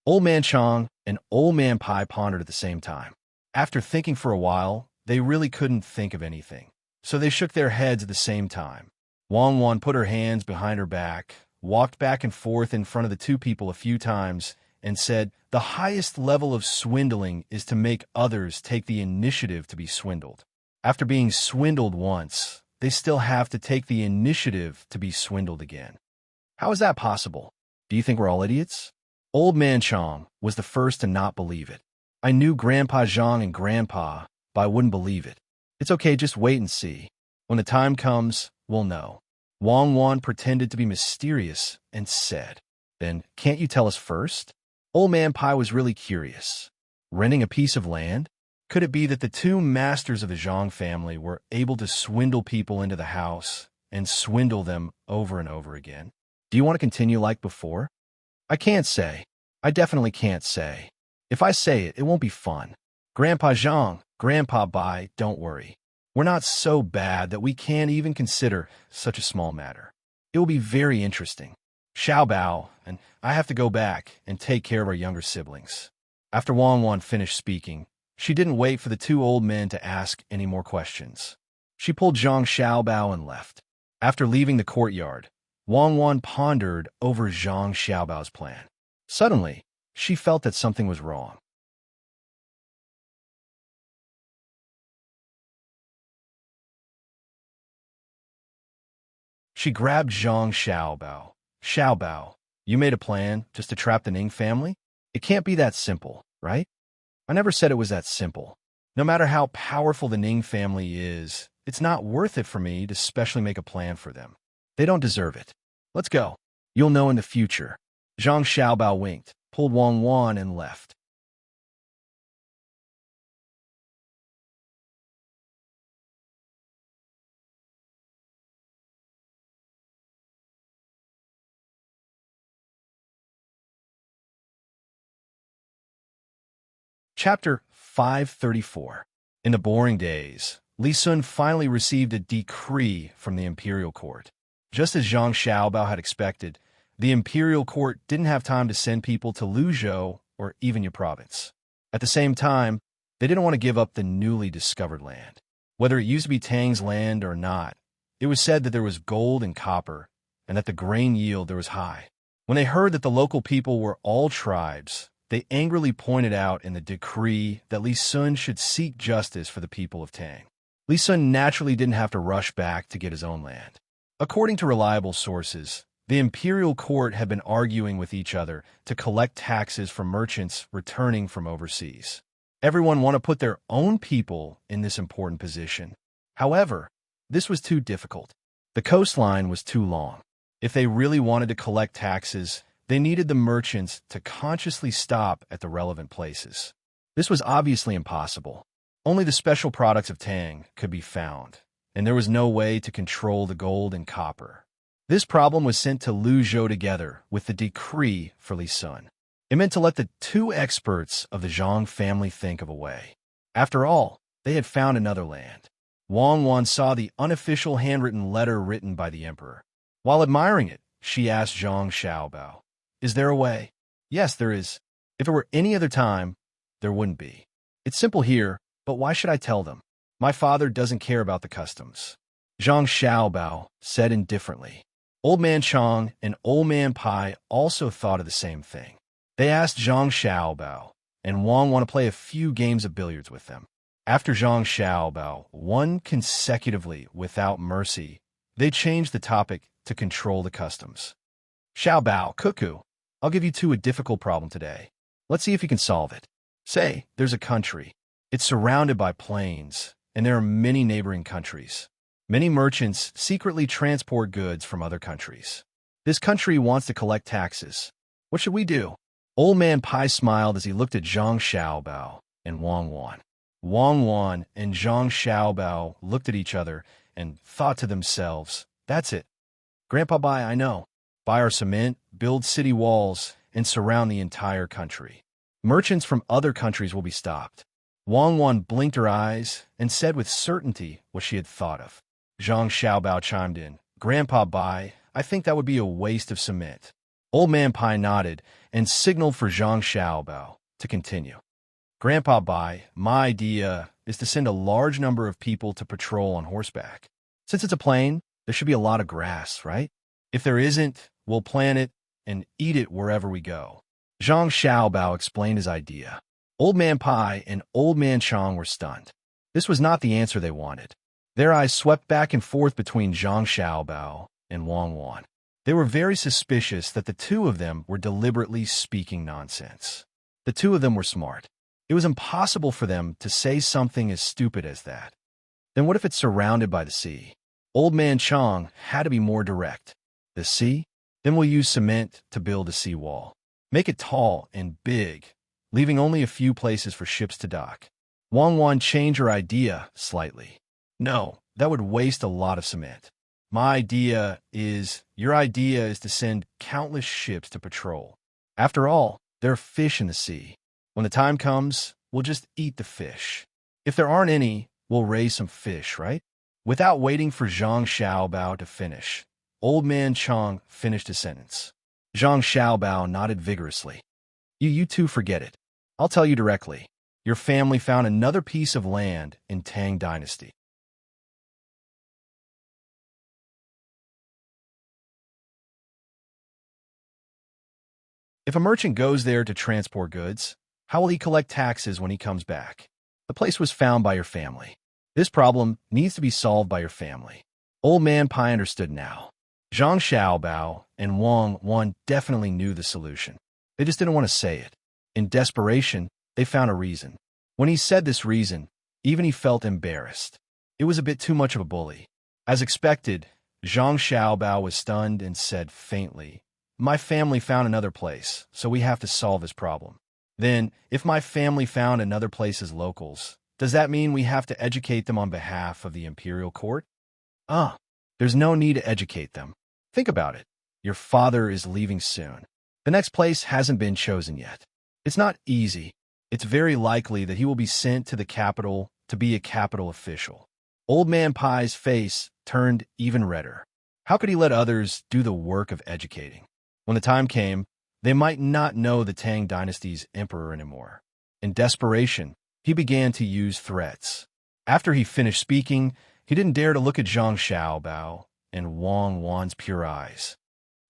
[SPEAKER 1] Old Man Chong and Old Man Pai pondered at the same time. After thinking for a while, they really couldn't think of anything. So they shook their heads at the same time. Wang Wan put her hands behind her back, walked back and forth in front of the two people a few times, and said, "The highest level of swindling is to make others take the initiative to be swindled. After being swindled once, they still have to take the initiative to be swindled again." How is that possible? Do you think we're all idiots? Old Man Chong was the first to not believe it. I knew Grandpa Zhang and Grandpa, but I wouldn't believe it. It's okay, just wait and see. When the time comes, we'll know. Wang Wan pretended to be mysterious and said, "Then can't you tell us first?" Old Man Pai was really curious. Renting a piece of land? Could it be that the two masters of the Zhang family were able to swindle people into the house and swindle them over and over again? Do you want to continue like before? I can't say. I definitely can't say. If I say it, it won't be fun. Grandpa Zhang, Grandpa Bai, don't worry. We're not so bad that we can't even consider such a small matter. It will be very interesting. Xiao Bao and I have to go back and take care of our younger siblings. After Wang Wan finished speaking, she didn't wait for the two old men to ask any more questions. She pulled Zhang Xiaobao and left. After leaving the courtyard, Wang Wan pondered over Zhang Xiaobao's plan. Suddenly, she felt that something was wrong. She grabbed Zhang Xiaobao. "Xiaobao, you made a plan just to trap the Ning family? It can't be that simple, right?" "I never said it was that simple. No matter how powerful the Ning family is, it's not worth it for me to specially make a plan for them. They don't deserve it. Let's go. You'll know in the future." Zhang Xiaobao winked, pulled Wang Wan, and left. Chapter 534. In the boring days, Li Sun finally received a decree from the imperial court. Just as Zhang Xiaobao had expected, the imperial court didn't have time to send people to Luzhou or even your province. At the same time, they didn't want to give up the newly discovered land. Whether it used to be Tang's land or not, it was said that there was gold and copper, and that the grain yield there was high. When they heard that the local people were all tribes, they angrily pointed out in the decree that Li Sun should seek justice for the people of Tang. Li Sun naturally didn't have to rush back to get his own land. According to reliable sources, the imperial court had been arguing with each other to collect taxes from merchants returning from overseas. Everyone wanted to put their own people in this important position. However, this was too difficult. The coastline was too long. If they really wanted to collect taxes, they needed the merchants to consciously stop at the relevant places. This was obviously impossible. Only the special products of Tang could be found, and there was no way to control the gold and copper. This problem was sent to Luzhou together with the decree for Li Sun. It meant to let the two experts of the Zhang family think of a way. After all, they had found another land. Wang Wan saw the unofficial handwritten letter written by the emperor. While admiring it, she asked Zhang Xiaobao, "Is there a way?" "Yes, there is. If it were any other time, there wouldn't be. It's simple here, but why should I tell them? My father doesn't care about the customs." Zhang Xiaobao said indifferently. Old Man Chong and Old Man Pai also thought of the same thing. They asked Zhang Xiaobao, and Wang wanted to play a few games of billiards with them. After Zhang Xiaobao won consecutively without mercy, they changed the topic to control the customs. "Xiaobao, cuckoo, I'll give you two a difficult problem today. Let's see if you can solve it. Say, there's a country. It's surrounded by plains, and there are many neighboring countries. Many merchants secretly transport goods from other countries. This country wants to collect taxes. What should we do?" Old Man Pai smiled as he looked at Zhang Xiaobao and Wang Wan. Wang Wan and Zhang Xiaobao looked at each other and thought to themselves, "That's it. Grandpa Bai, I know. Buy our cement, build city walls, and surround the entire country. Merchants from other countries will be stopped." Wang Wan blinked her eyes and said with certainty what she had thought of. Zhang Xiaobao chimed in, "Grandpa Bai, I think that would be a waste of cement. Old Man Pai nodded and signaled for Zhang Xiaobao to continue. Grandpa Bai, my idea is to send a large number of people to patrol on horseback. Since it's a plain, there should be a lot of grass, right? If there isn't, we'll plant it and eat it wherever we go. Zhang Xiaobao explained his idea. Old Man Pai and Old Man Chang were stunned. This was not the answer they wanted. Their eyes swept back and forth between Zhang Xiaobao and Wang Wan. They were very suspicious that the two of them were deliberately speaking nonsense. The two of them were smart. It was impossible for them to say something as stupid as that. Then what if it's surrounded by the sea? Old Man Chang had to be more direct. The sea? Then we'll use cement to build a seawall. Make it tall and big, leaving only a few places for ships to dock. Wang Wan changed her idea slightly. No, that would waste a lot of cement. Your idea is to send countless ships to patrol. After all, there are fish in the sea. When the time comes, we'll just eat the fish. If there aren't any, we'll raise some fish, right? Without waiting for Zhang Xiaobao to finish, Old Man Chang finished his sentence. Zhang Xiaobao nodded vigorously. You two forget it. I'll tell you directly. Your family found another piece of land in Tang Dynasty. If a merchant goes there to transport goods, how will he collect taxes when he comes back? The place was found by your family. This problem needs to be solved by your family. Old Man Pai understood now. Zhang Xiaobao and Wang Wan definitely knew the solution. They just didn't want to say it. In desperation, they found a reason. When he said this reason, even he felt embarrassed. It was a bit too much of a bully. As expected, Zhang Xiaobao was stunned and said faintly, "My family found another place, so we have to solve this problem." Then, if my family found another place as locals, does that mean we have to educate them on behalf of the imperial court? There's no need to educate them. Think about it. Your father is leaving soon. The next place hasn't been chosen yet. It's not easy. It's very likely that he will be sent to the capital to be a capital official. Old Man Pai's face turned even redder. How could he let others do the work of educating? When the time came, they might not know the Tang Dynasty's emperor anymore. In desperation, he began to use threats. After he finished speaking, he didn't dare to look at Zhang Xiaobao and Wang Wan's pure eyes.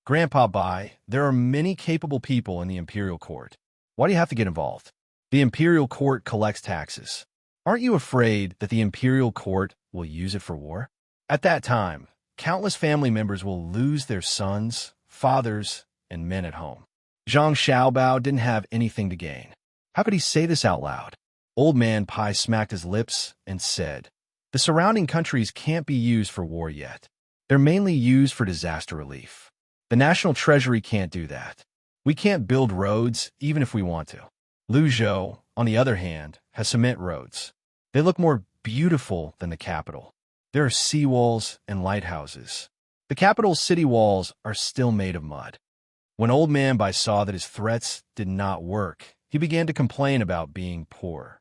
[SPEAKER 1] Grandpa Bai, there are many capable people in the imperial court. Why do you have to get involved? The imperial court collects taxes. Aren't you afraid that the imperial court will use it for war? At that time, countless family members will lose their sons, fathers, and men at home. Zhang Xiaobao didn't have anything to gain. How could he say this out loud? Old Man Pai smacked his lips and said, "The surrounding countries can't be used for war yet. They're mainly used for disaster relief. The national treasury can't do that. We can't build roads even if we want to. Luzhou, on the other hand, has cement roads. They look more beautiful than the capital. There are seawalls and lighthouses. The capital's city walls are still made of mud." When Old Man Bai saw that his threats did not work, he began to complain about being poor.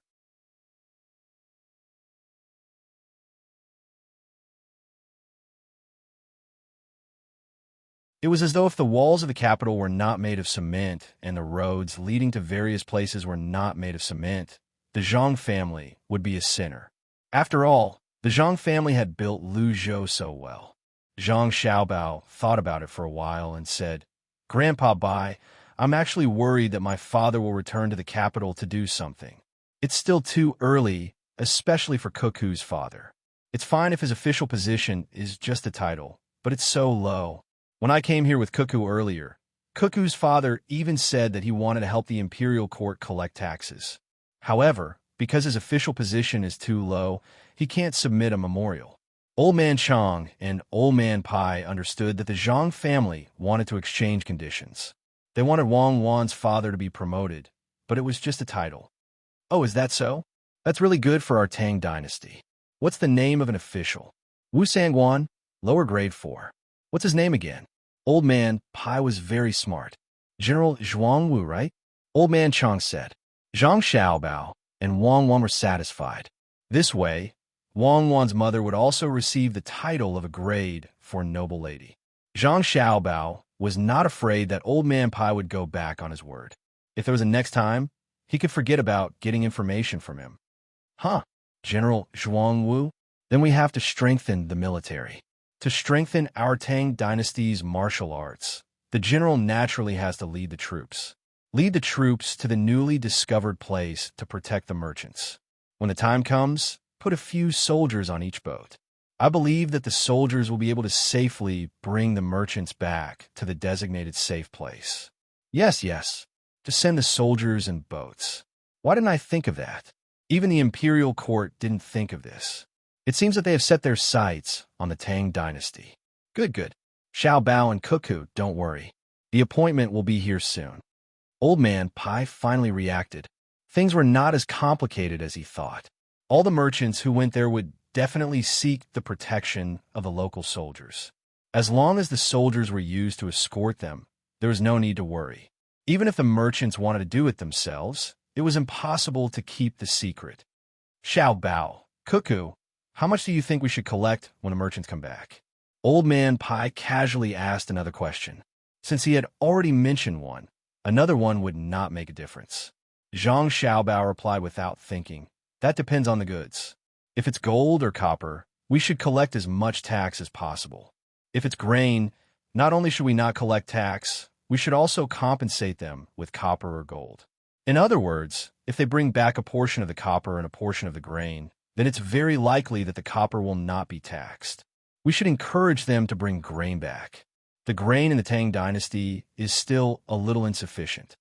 [SPEAKER 1] It was as though if the walls of the capital were not made of cement and the roads leading to various places were not made of cement, the Zhang family would be a sinner. After all, the Zhang family had built Luzhou so well. Zhang Xiaobao thought about it for a while and said, "Grandpa Bai, I'm actually worried that my father will return to the capital to do something. It's still too early, especially for Cuckoo's father. It's fine if his official position is just a title, but it's so low. When I came here with Cuckoo earlier, Cuckoo's father even said that he wanted to help the imperial court collect taxes. However, because his official position is too low, he can't submit a memorial." Old Man Chang and Old Man Pai understood that the Zhang family wanted to exchange conditions. They wanted Wang Wan's father to be promoted, but it was just a title. "Oh, is that so? That's really good for our Tang dynasty. What's the name of an official?" "Wu Sangguan, lower grade 4. What's his name again?" Old Man Pai was very smart. "General Zhuang Wu, right?" Old Man Chang said. Zhang Xiaobao and Wang Wan were satisfied. This way, Wang Wan's mother would also receive the title of a grade for noble lady. Zhang Xiaobao was not afraid that Old Man Pai would go back on his word. If there was a next time, he could forget about getting information from him. Huh, General Zhuangwu? Then we have to strengthen the military. To strengthen our Tang dynasty's martial arts, the general naturally has to lead the troops. Lead the troops to the newly discovered place to protect the merchants. When the time comes, put a few soldiers on each boat. I believe that the soldiers will be able to safely bring the merchants back to the designated safe place. Yes, to send the soldiers and boats. Why didn't I think of that? Even the imperial court didn't think of this. It seems that they have set their sights on the Tang dynasty. Good. Xiao Bao and Cuckoo, don't worry. The appointment will be here soon. Old Man Pai finally reacted. Things were not as complicated as he thought. All the merchants who went there would definitely seek the protection of the local soldiers. As long as the soldiers were used to escort them, there was no need to worry. Even if the merchants wanted to do it themselves, it was impossible to keep the secret. Xiao Bao, Cuckoo, how much do you think we should collect when the merchants come back? Old Man Pai casually asked another question. Since he had already mentioned one, another one would not make a difference. Zhang Xiaobao replied without thinking, that depends on the goods. If it's gold or copper, we should collect as much tax as possible. If it's grain, not only should we not collect tax, we should also compensate them with copper or gold. In other words, if they bring back a portion of the copper and a portion of the grain, then it's very likely that the copper will not be taxed. We should encourage them to bring grain back. The grain in the Tang dynasty is still a little insufficient.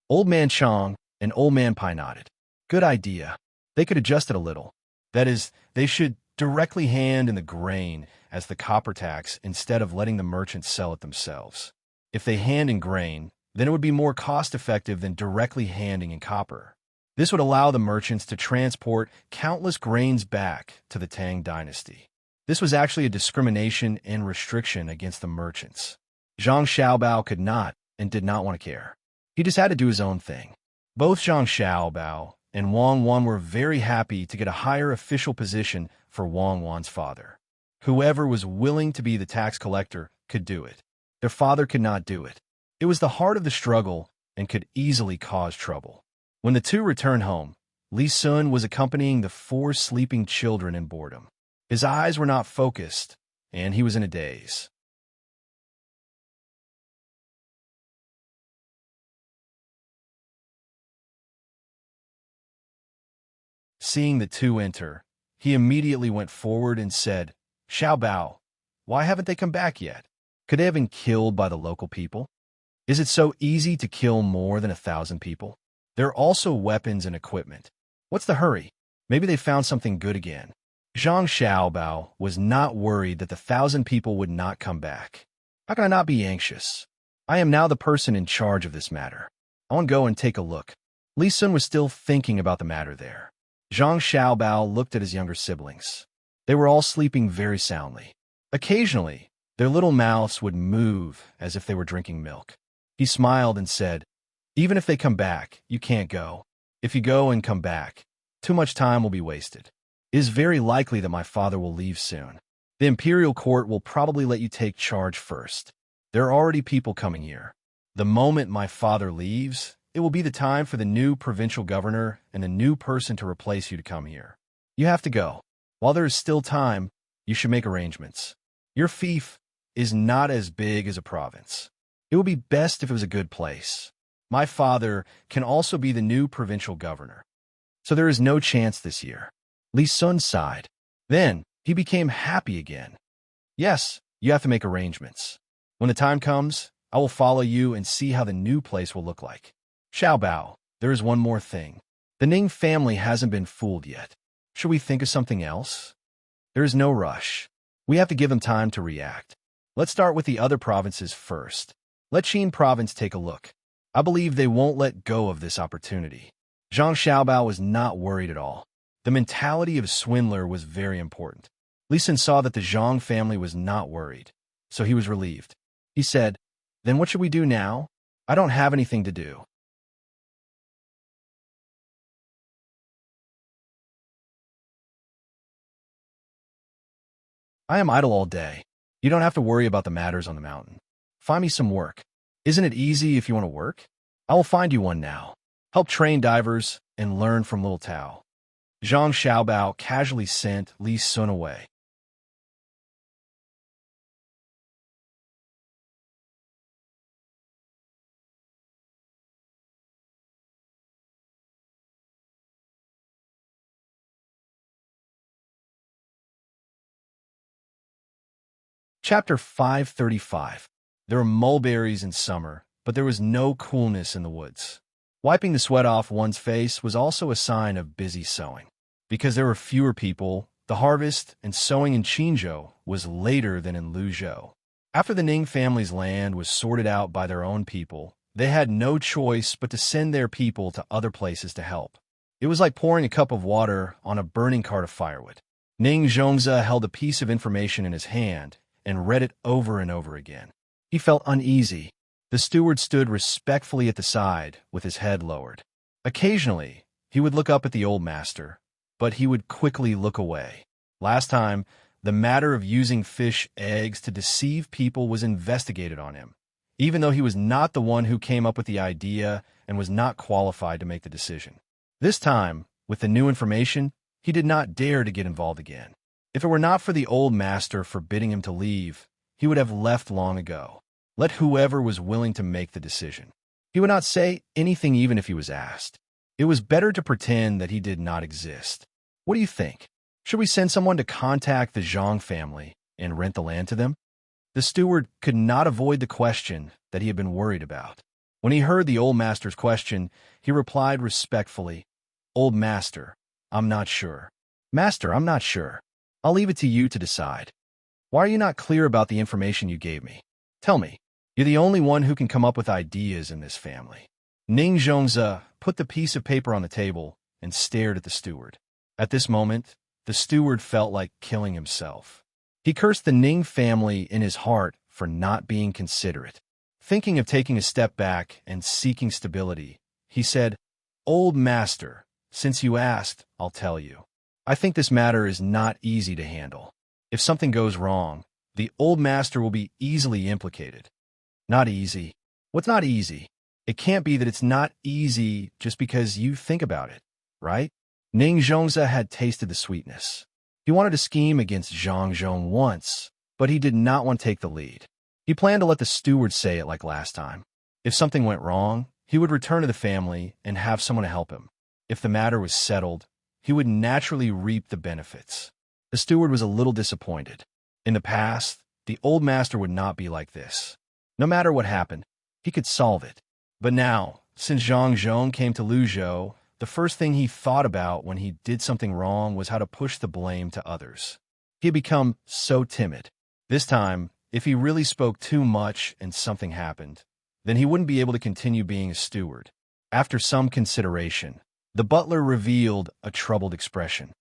[SPEAKER 1] Old Man Chang and Old Man Pai nodded. Good idea. They could adjust it a little. That is, they should directly hand in the grain as the copper tax instead of letting the merchants sell it themselves. If they hand in grain, then it would be more cost-effective than directly handing in copper. This would allow the merchants to transport countless grains back to the Tang dynasty. This was actually a discrimination and restriction against the merchants. Zhang Xiaobao could not and did not want to care. He just had to do his own thing. Both Zhang Xiaobao and Wang Wan were very happy to get a higher official position for Wang Wan's father. Whoever was willing to be the tax collector could do it. Their father could not do it. It was the heart of the struggle and could easily cause trouble. When the two returned home, Li Sun was accompanying the 4 sleeping children in boredom. His eyes were not focused, and he was in a daze. Seeing the two enter, he immediately went forward and said, Xiao Bao, why haven't they come back yet? Could they have been killed by the local people? Is it so easy to kill more than 1,000 people? There are also weapons and equipment. What's the hurry? Maybe they found something good again. Zhang Xiaobao was not worried that the 1,000 people would not come back. How can I not be anxious? I am now the person in charge of this matter. I want to go and take a look. Li Sun was still thinking about the matter there. Zhang Xiaobao looked at his younger siblings. They were all sleeping very soundly. Occasionally, their little mouths would move as if they were drinking milk. He smiled and said, even if they come back, you can't go. If you go and come back, too much time will be wasted. It is very likely that my father will leave soon. The imperial court will probably let you take charge first. There are already people coming here. The moment my father leaves, it will be the time for the new provincial governor and a new person to replace you to come here. You have to go. While there is still time, you should make arrangements. Your fief is not as big as a province. It would be best if it was a good place. My father can also be the new provincial governor. So there is no chance this year. Li Sun sighed. Then he became happy again. Yes, you have to make arrangements. When the time comes, I will follow you and see how the new place will look like. Xiao Bao, there is one more thing. The Ning family hasn't been fooled yet. Should we think of something else? There is no rush. We have to give them time to react. Let's start with the other provinces first. Let Qin province take a look. I believe they won't let go of this opportunity. Zhang Xiaobao was not worried at all. The mentality of a swindler was very important. Li Sun saw that the Zhang family was not worried, so he was relieved. He said, then what should we do now? I don't have anything to do. I am idle all day. You don't have to worry about the matters on the mountain. Find me some work. Isn't it easy if you want to work? I will find you one now. Help train divers and learn from Little Tao. Zhang Xiaobao casually sent Li Sun away. Chapter 535. There were mulberries in summer, but there was no coolness in the woods. Wiping the sweat off one's face was also a sign of busy sowing. Because there were fewer people, the harvest and sowing in Qinzhou was later than in Luzhou. After the Ning family's land was sorted out by their own people, they had no choice but to send their people to other places to help. It was like pouring a cup of water on a burning cart of firewood. Ning Zhongze held a piece of information in his hand and read it over and over again. He felt uneasy. The steward stood respectfully at the side with his head lowered. Occasionally, he would look up at the old master, but he would quickly look away. Last time, the matter of using fish eggs to deceive people was investigated on him, even though he was not the one who came up with the idea and was not qualified to make the decision. This time, with the new information, he did not dare to get involved again. If it were not for the old master forbidding him to leave, he would have left long ago. Let whoever was willing to make the decision. He would not say anything even if he was asked. It was better to pretend that he did not exist. What do you think? Should we send someone to contact the Zhang family and rent the land to them? The steward could not avoid the question that he had been worried about. When he heard the old master's question, he replied respectfully, "Old master, I'm not sure." "Master, I'm not sure. I'll leave it to you to decide. Why are you not clear about the information you gave me? Tell me. You're the only one who can come up with ideas in this family." Ning Zhongze put the piece of paper on the table and stared at the steward. At this moment, the steward felt like killing himself. He cursed the Ning family in his heart for not being considerate. Thinking of taking a step back and seeking stability, he said, "Old master, since you asked, I'll tell you. I think this matter is not easy to handle. If something goes wrong, the old master will be easily implicated." "Not easy? What's not easy? It can't be that it's not easy just because you think about it, right?" Ning Zhongze had tasted the sweetness. He wanted to scheme against Zhang Zhong once, but he did not want to take the lead. He planned to let the steward say it like last time. If something went wrong, he would return to the family and have someone to help him. If the matter was settled, he would naturally reap the benefits. The steward was a little disappointed. In the past, the old master would not be like this. No matter what happened, he could solve it. But now, since Zhang Zhong came to Luzhou, the first thing he thought about when he did something wrong was how to push the blame to others. He had become so timid. This time, if he really spoke too much and something happened, then he wouldn't be able to continue being a steward. After some consideration, the butler revealed a troubled expression.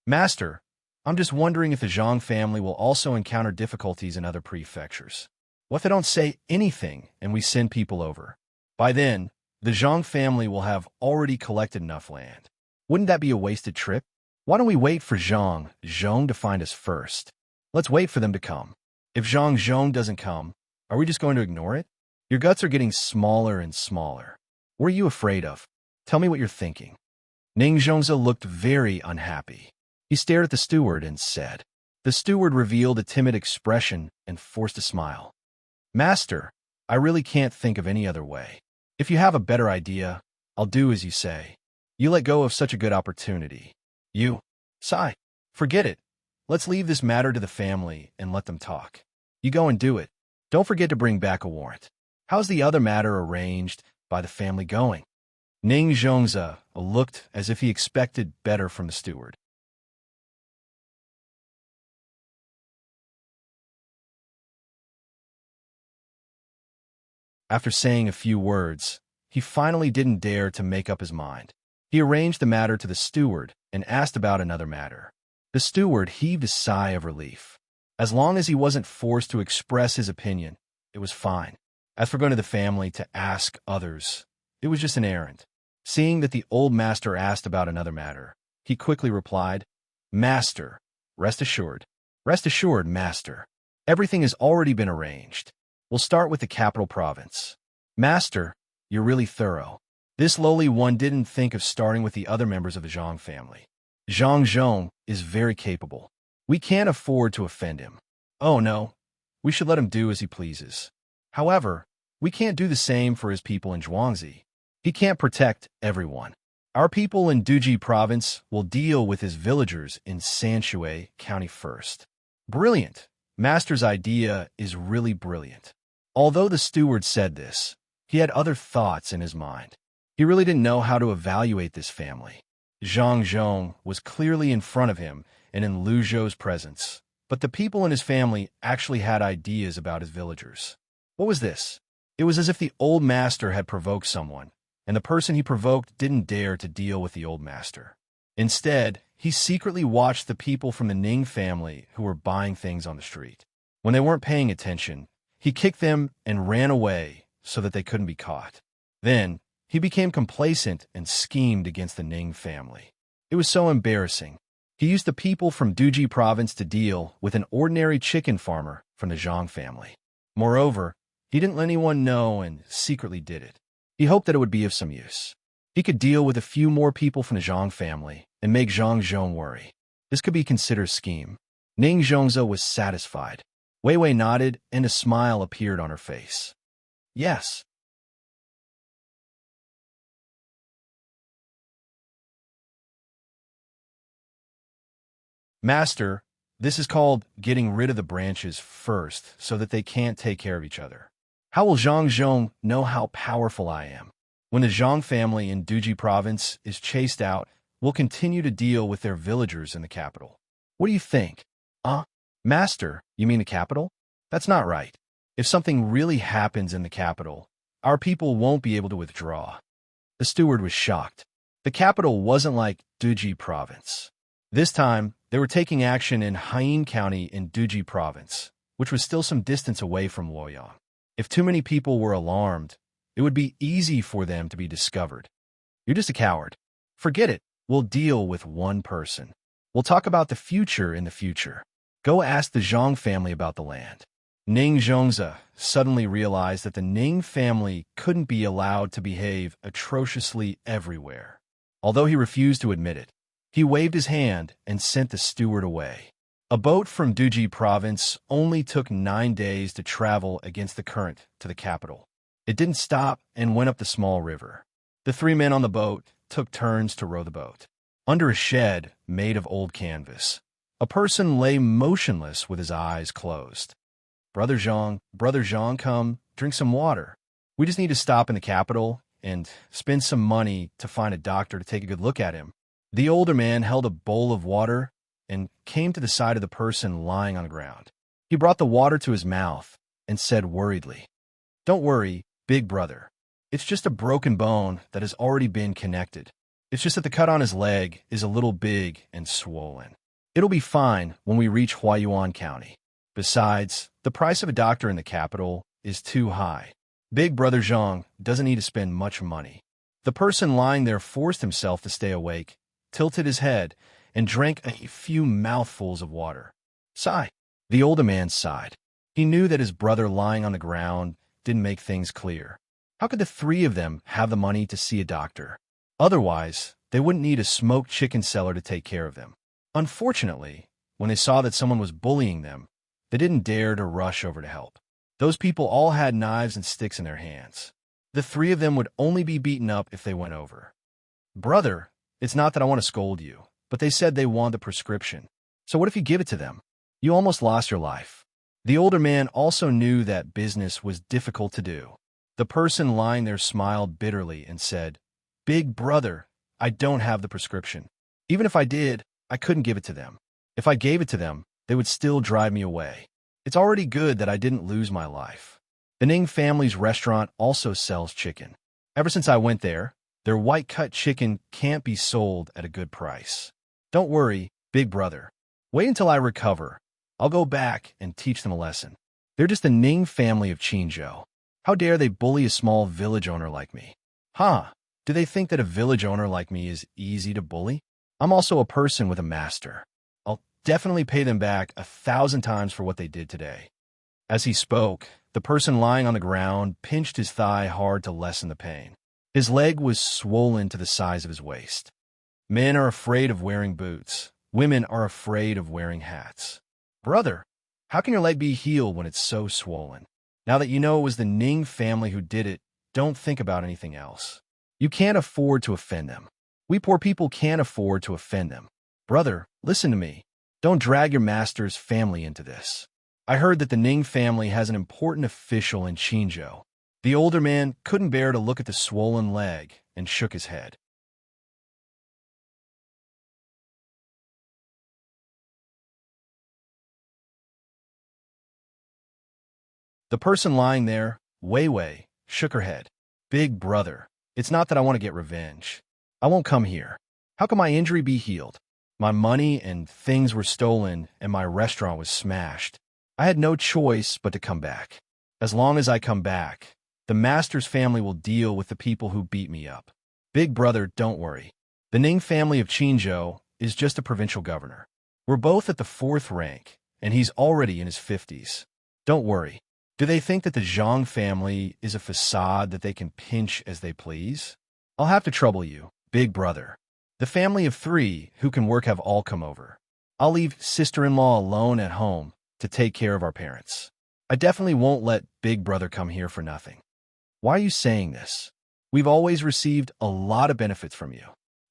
[SPEAKER 1] "Master, I'm just wondering if the Zhang family will also encounter difficulties in other prefectures. What if they don't say anything and we send people over? By then, the Zhang family will have already collected enough land. Wouldn't that be a wasted trip? Why don't we wait for Zhang Zhong to find us first? Let's wait for them to come. If Zhang Zhong doesn't come, are we just going to ignore it? Your guts are getting smaller and smaller. What are you afraid of? Tell me what you're thinking." Ning Zhongze looked very unhappy. He stared at the steward and said. The steward revealed a timid expression and forced a smile. "Master, I really can't think of any other way. If you have a better idea, I'll do as you say. You let go of such a good opportunity. You, sigh, forget it. Let's leave this matter to the family and let them talk. You go and do it. Don't forget to bring back a warrant. How's the other matter arranged by the family going?" Ning Zhongze looked as if he expected better from the steward. After saying a few words, he finally didn't dare to make up his mind. He arranged the matter to the steward and asked about another matter. The steward heaved a sigh of relief. As long as he wasn't forced to express his opinion, it was fine. As for going to the family to ask others, it was just an errand. Seeing that the old master asked about another matter, he quickly replied, "Master, rest assured, master. Everything has already been arranged. We'll start with the capital province. Master, you're really thorough. This lowly one didn't think of starting with the other members of the Zhang family. Zhang Zhong is very capable. We can't afford to offend him. Oh no, we should let him do as he pleases. However, we can't do the same for his people in Zhuangzi. He can't protect everyone. Our people in Duji province will deal with his villagers in Sanshui County first. Brilliant. Master's idea is really brilliant. Although the steward said this, he had other thoughts in his mind. He really didn't know how to evaluate this family. Zhang Zhong was clearly in front of him and in Lu Zhou's presence, but the people in his family actually had ideas about his villagers. What was this? It was as if the old master had provoked someone, and the person he provoked didn't dare to deal with the old master. Instead, he secretly watched the people from the Ning family who were buying things on the street. When they weren't paying attention, he kicked them and ran away so that they couldn't be caught. Then, he became complacent and schemed against the Ning family. It was so embarrassing. He used the people from Duji province to deal with an ordinary chicken farmer from the Zhang family. Moreover, he didn't let anyone know and secretly did it. He hoped that it would be of some use. He could deal with a few more people from the Zhang family and make Zhang Zhong worry. This could be considered a scheme. Ning Zhongzhe was satisfied. Wei Wei nodded and a smile appeared on her face. Yes. Master, this is called getting rid of the branches first so that they can't take care of each other. How will Zhang Zhong know how powerful I am? When the Zhang family in Duji province is chased out, we'll continue to deal with their villagers in the capital. What do you think? Master, you mean the capital? That's not right. If something really happens in the capital, our people won't be able to withdraw. The steward was shocked. The capital wasn't like Duji province. This time, they were taking action in Haiyin County in Duji province, which was still some distance away from Luoyang. If too many people were alarmed, it would be easy for them to be discovered. You're just a coward. Forget it. We'll deal with one person. We'll talk about the future in the future. Go ask the Zhang family about the land. Ning Zhongzhe suddenly realized that the Ning family couldn't be allowed to behave atrociously everywhere. Although he refused to admit it, he waved his hand and sent the steward away. A boat from Duji province only took 9 days to travel against the current to the capital. It didn't stop and went up the small river. The 3 men on the boat took turns to row the boat. Under a shed made of old canvas, a person lay motionless with his eyes closed. Brother Zhang, come, drink some water. We just need to stop in the capital and spend some money to find a doctor to take a good look at him. The older man held a bowl of water and came to the side of the person lying on the ground. He brought the water to his mouth and said worriedly, "Don't worry, big brother. It's just a broken bone that has already been connected. It's just that the cut on his leg is a little big and swollen. It'll be fine when we reach Huayuan County. Besides, the price of a doctor in the capital is too high. Big brother Zhang doesn't need to spend much money." The person lying there forced himself to stay awake, tilted his head, and drank a few mouthfuls of water. Sigh. The older man sighed. He knew that his brother lying on the ground didn't make things clear. How could the 3 of them have the money to see a doctor? Otherwise, they wouldn't need a smoked chicken seller to take care of them. Unfortunately, when they saw that someone was bullying them, they didn't dare to rush over to help. Those people all had knives and sticks in their hands. The 3 of them would only be beaten up if they went over. Brother, it's not that I want to scold you, but they said they want the prescription. So what if you give it to them? You almost lost your life. The older man also knew that business was difficult to do. The person lying there smiled bitterly and said, "Big brother, I don't have the prescription. Even if I did, I couldn't give it to them. If I gave it to them, they would still drive me away. It's already good that I didn't lose my life." The Ning family's restaurant also sells chicken. Ever since I went there, their white-cut chicken can't be sold at a good price. Don't worry, big brother. Wait until I recover. I'll go back and teach them a lesson. They're just the Ning family of Qinzhou. How dare they bully a small village owner like me? Do they think that a village owner like me is easy to bully? I'm also a person with a master. I'll definitely pay them back 1,000 times for what they did today. As he spoke, the person lying on the ground pinched his thigh hard to lessen the pain. His leg was swollen to the size of his waist. Men are afraid of wearing boots. Women are afraid of wearing hats. Brother, how can your leg be healed when it's so swollen? Now that you know it was the Ning family who did it, don't think about anything else. You can't afford to offend them. We poor people can't afford to offend them. Brother, listen to me. Don't drag your master's family into this. I heard that the Ning family has an important official in Qinzhou. The older man couldn't bear to look at the swollen leg and shook his head. The person lying there, Wei Wei, shook her head. Big brother, it's not that I want to get revenge. I won't come here. How can my injury be healed? My money and things were stolen and my restaurant was smashed. I had no choice but to come back. As long as I come back, the master's family will deal with the people who beat me up. Big brother, don't worry. The Ning family of Qinzhou is just a provincial governor. We're both at the 4th rank, and he's already in his 50s. Don't worry. Do they think that the Zhang family is a facade that they can pinch as they please? I'll have to trouble you, big brother. The family of 3 who can work have all come over. I'll leave sister-in-law alone at home to take care of our parents. I definitely won't let big brother come here for nothing. Why are you saying this? We've always received a lot of benefits from you.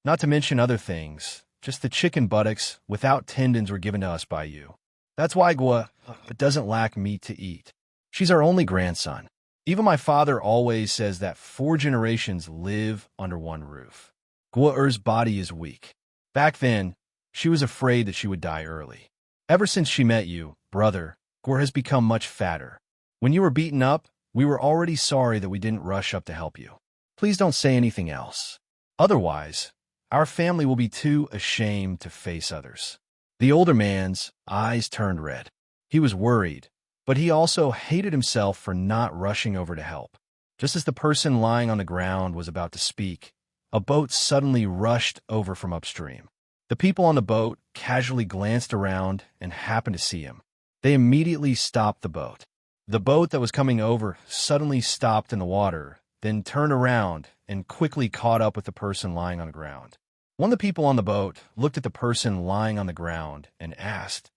[SPEAKER 1] Not to mention other things, just the chicken buttocks without tendons were given to us by you. That's why Gua doesn't lack meat to eat. She's our only grandson. Even my father always says that 4 generations live under one roof. Gua-er's body is weak. Back then, she was afraid that she would die early. Ever since she met you, brother, Gua has become much fatter. When you were beaten up, we were already sorry that we didn't rush up to help you. Please don't say anything else. Otherwise, our family will be too ashamed to face others. The older man's eyes turned red. He was worried, but he also hated himself for not rushing over to help. Just as the person lying on the ground was about to speak, a boat suddenly rushed over from upstream. The people on the boat casually glanced around and happened to see him. They immediately stopped the boat. The boat that was coming over suddenly stopped in the water, then turned around and quickly caught up with the person lying on the ground. One of the people on the boat looked at the person lying on the ground and asked,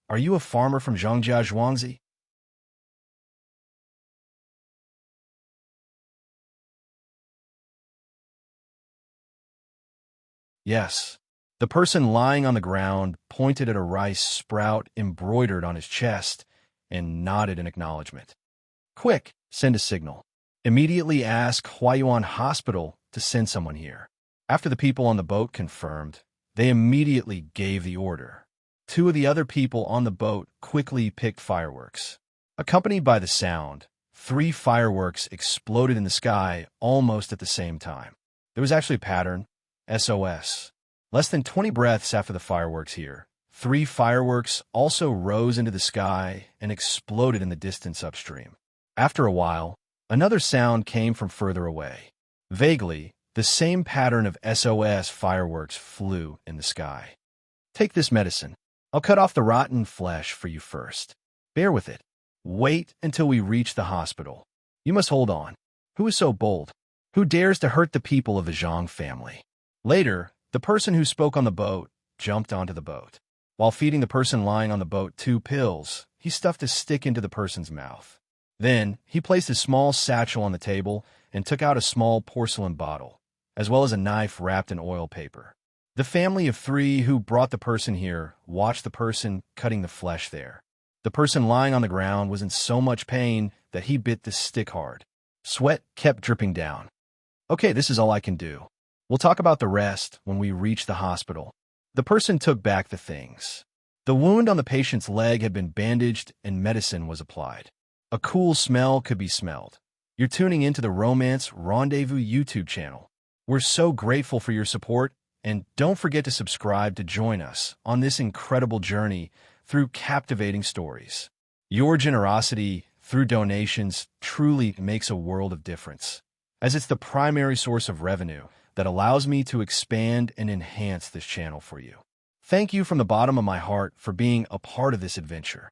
[SPEAKER 1] "Are you a farmer from Zhongjia Zhuangzi?" Yes. The person lying on the ground pointed at a rice sprout embroidered on his chest and nodded in acknowledgement. Quick, send a signal. Immediately ask Huayuan Hospital to send someone here. After the people on the boat confirmed, they immediately gave the order. 2 of the other people on the boat quickly picked fireworks. Accompanied by the sound, 3 fireworks exploded in the sky almost at the same time. There was actually a pattern, SOS. Less than 20 breaths after the fireworks here, 3 fireworks also rose into the sky and exploded in the distance upstream. After a while, another sound came from further away. Vaguely, the same pattern of SOS fireworks flew in the sky. Take this medicine. I'll cut off the rotten flesh for you first. Bear with it. Wait until we reach the hospital. You must hold on. Who is so bold? Who dares to hurt the people of the Zhang family? Later, the person who spoke on the boat jumped onto the boat. While feeding the person lying on the boat 2 pills, he stuffed a stick into the person's mouth. Then, he placed a small satchel on the table and took out a small porcelain bottle, as well as a knife wrapped in oil paper. The family of 3 who brought the person here watched the person cutting the flesh there. The person lying on the ground was in so much pain that he bit the stick hard. Sweat kept dripping down. Okay, this is all I can do. We'll talk about the rest when we reach the hospital. The person took back the things. The wound on the patient's leg had been bandaged and medicine was applied. A cool smell could be smelled. You're tuning into the Romance Rendezvous YouTube channel. We're so grateful for your support, and don't forget to subscribe to join us on this incredible journey through captivating stories. Your generosity through donations truly makes a world of difference, as it's the primary source of revenue that allows me to expand and enhance this channel for you. Thank you from the bottom of my heart for being a part of this adventure.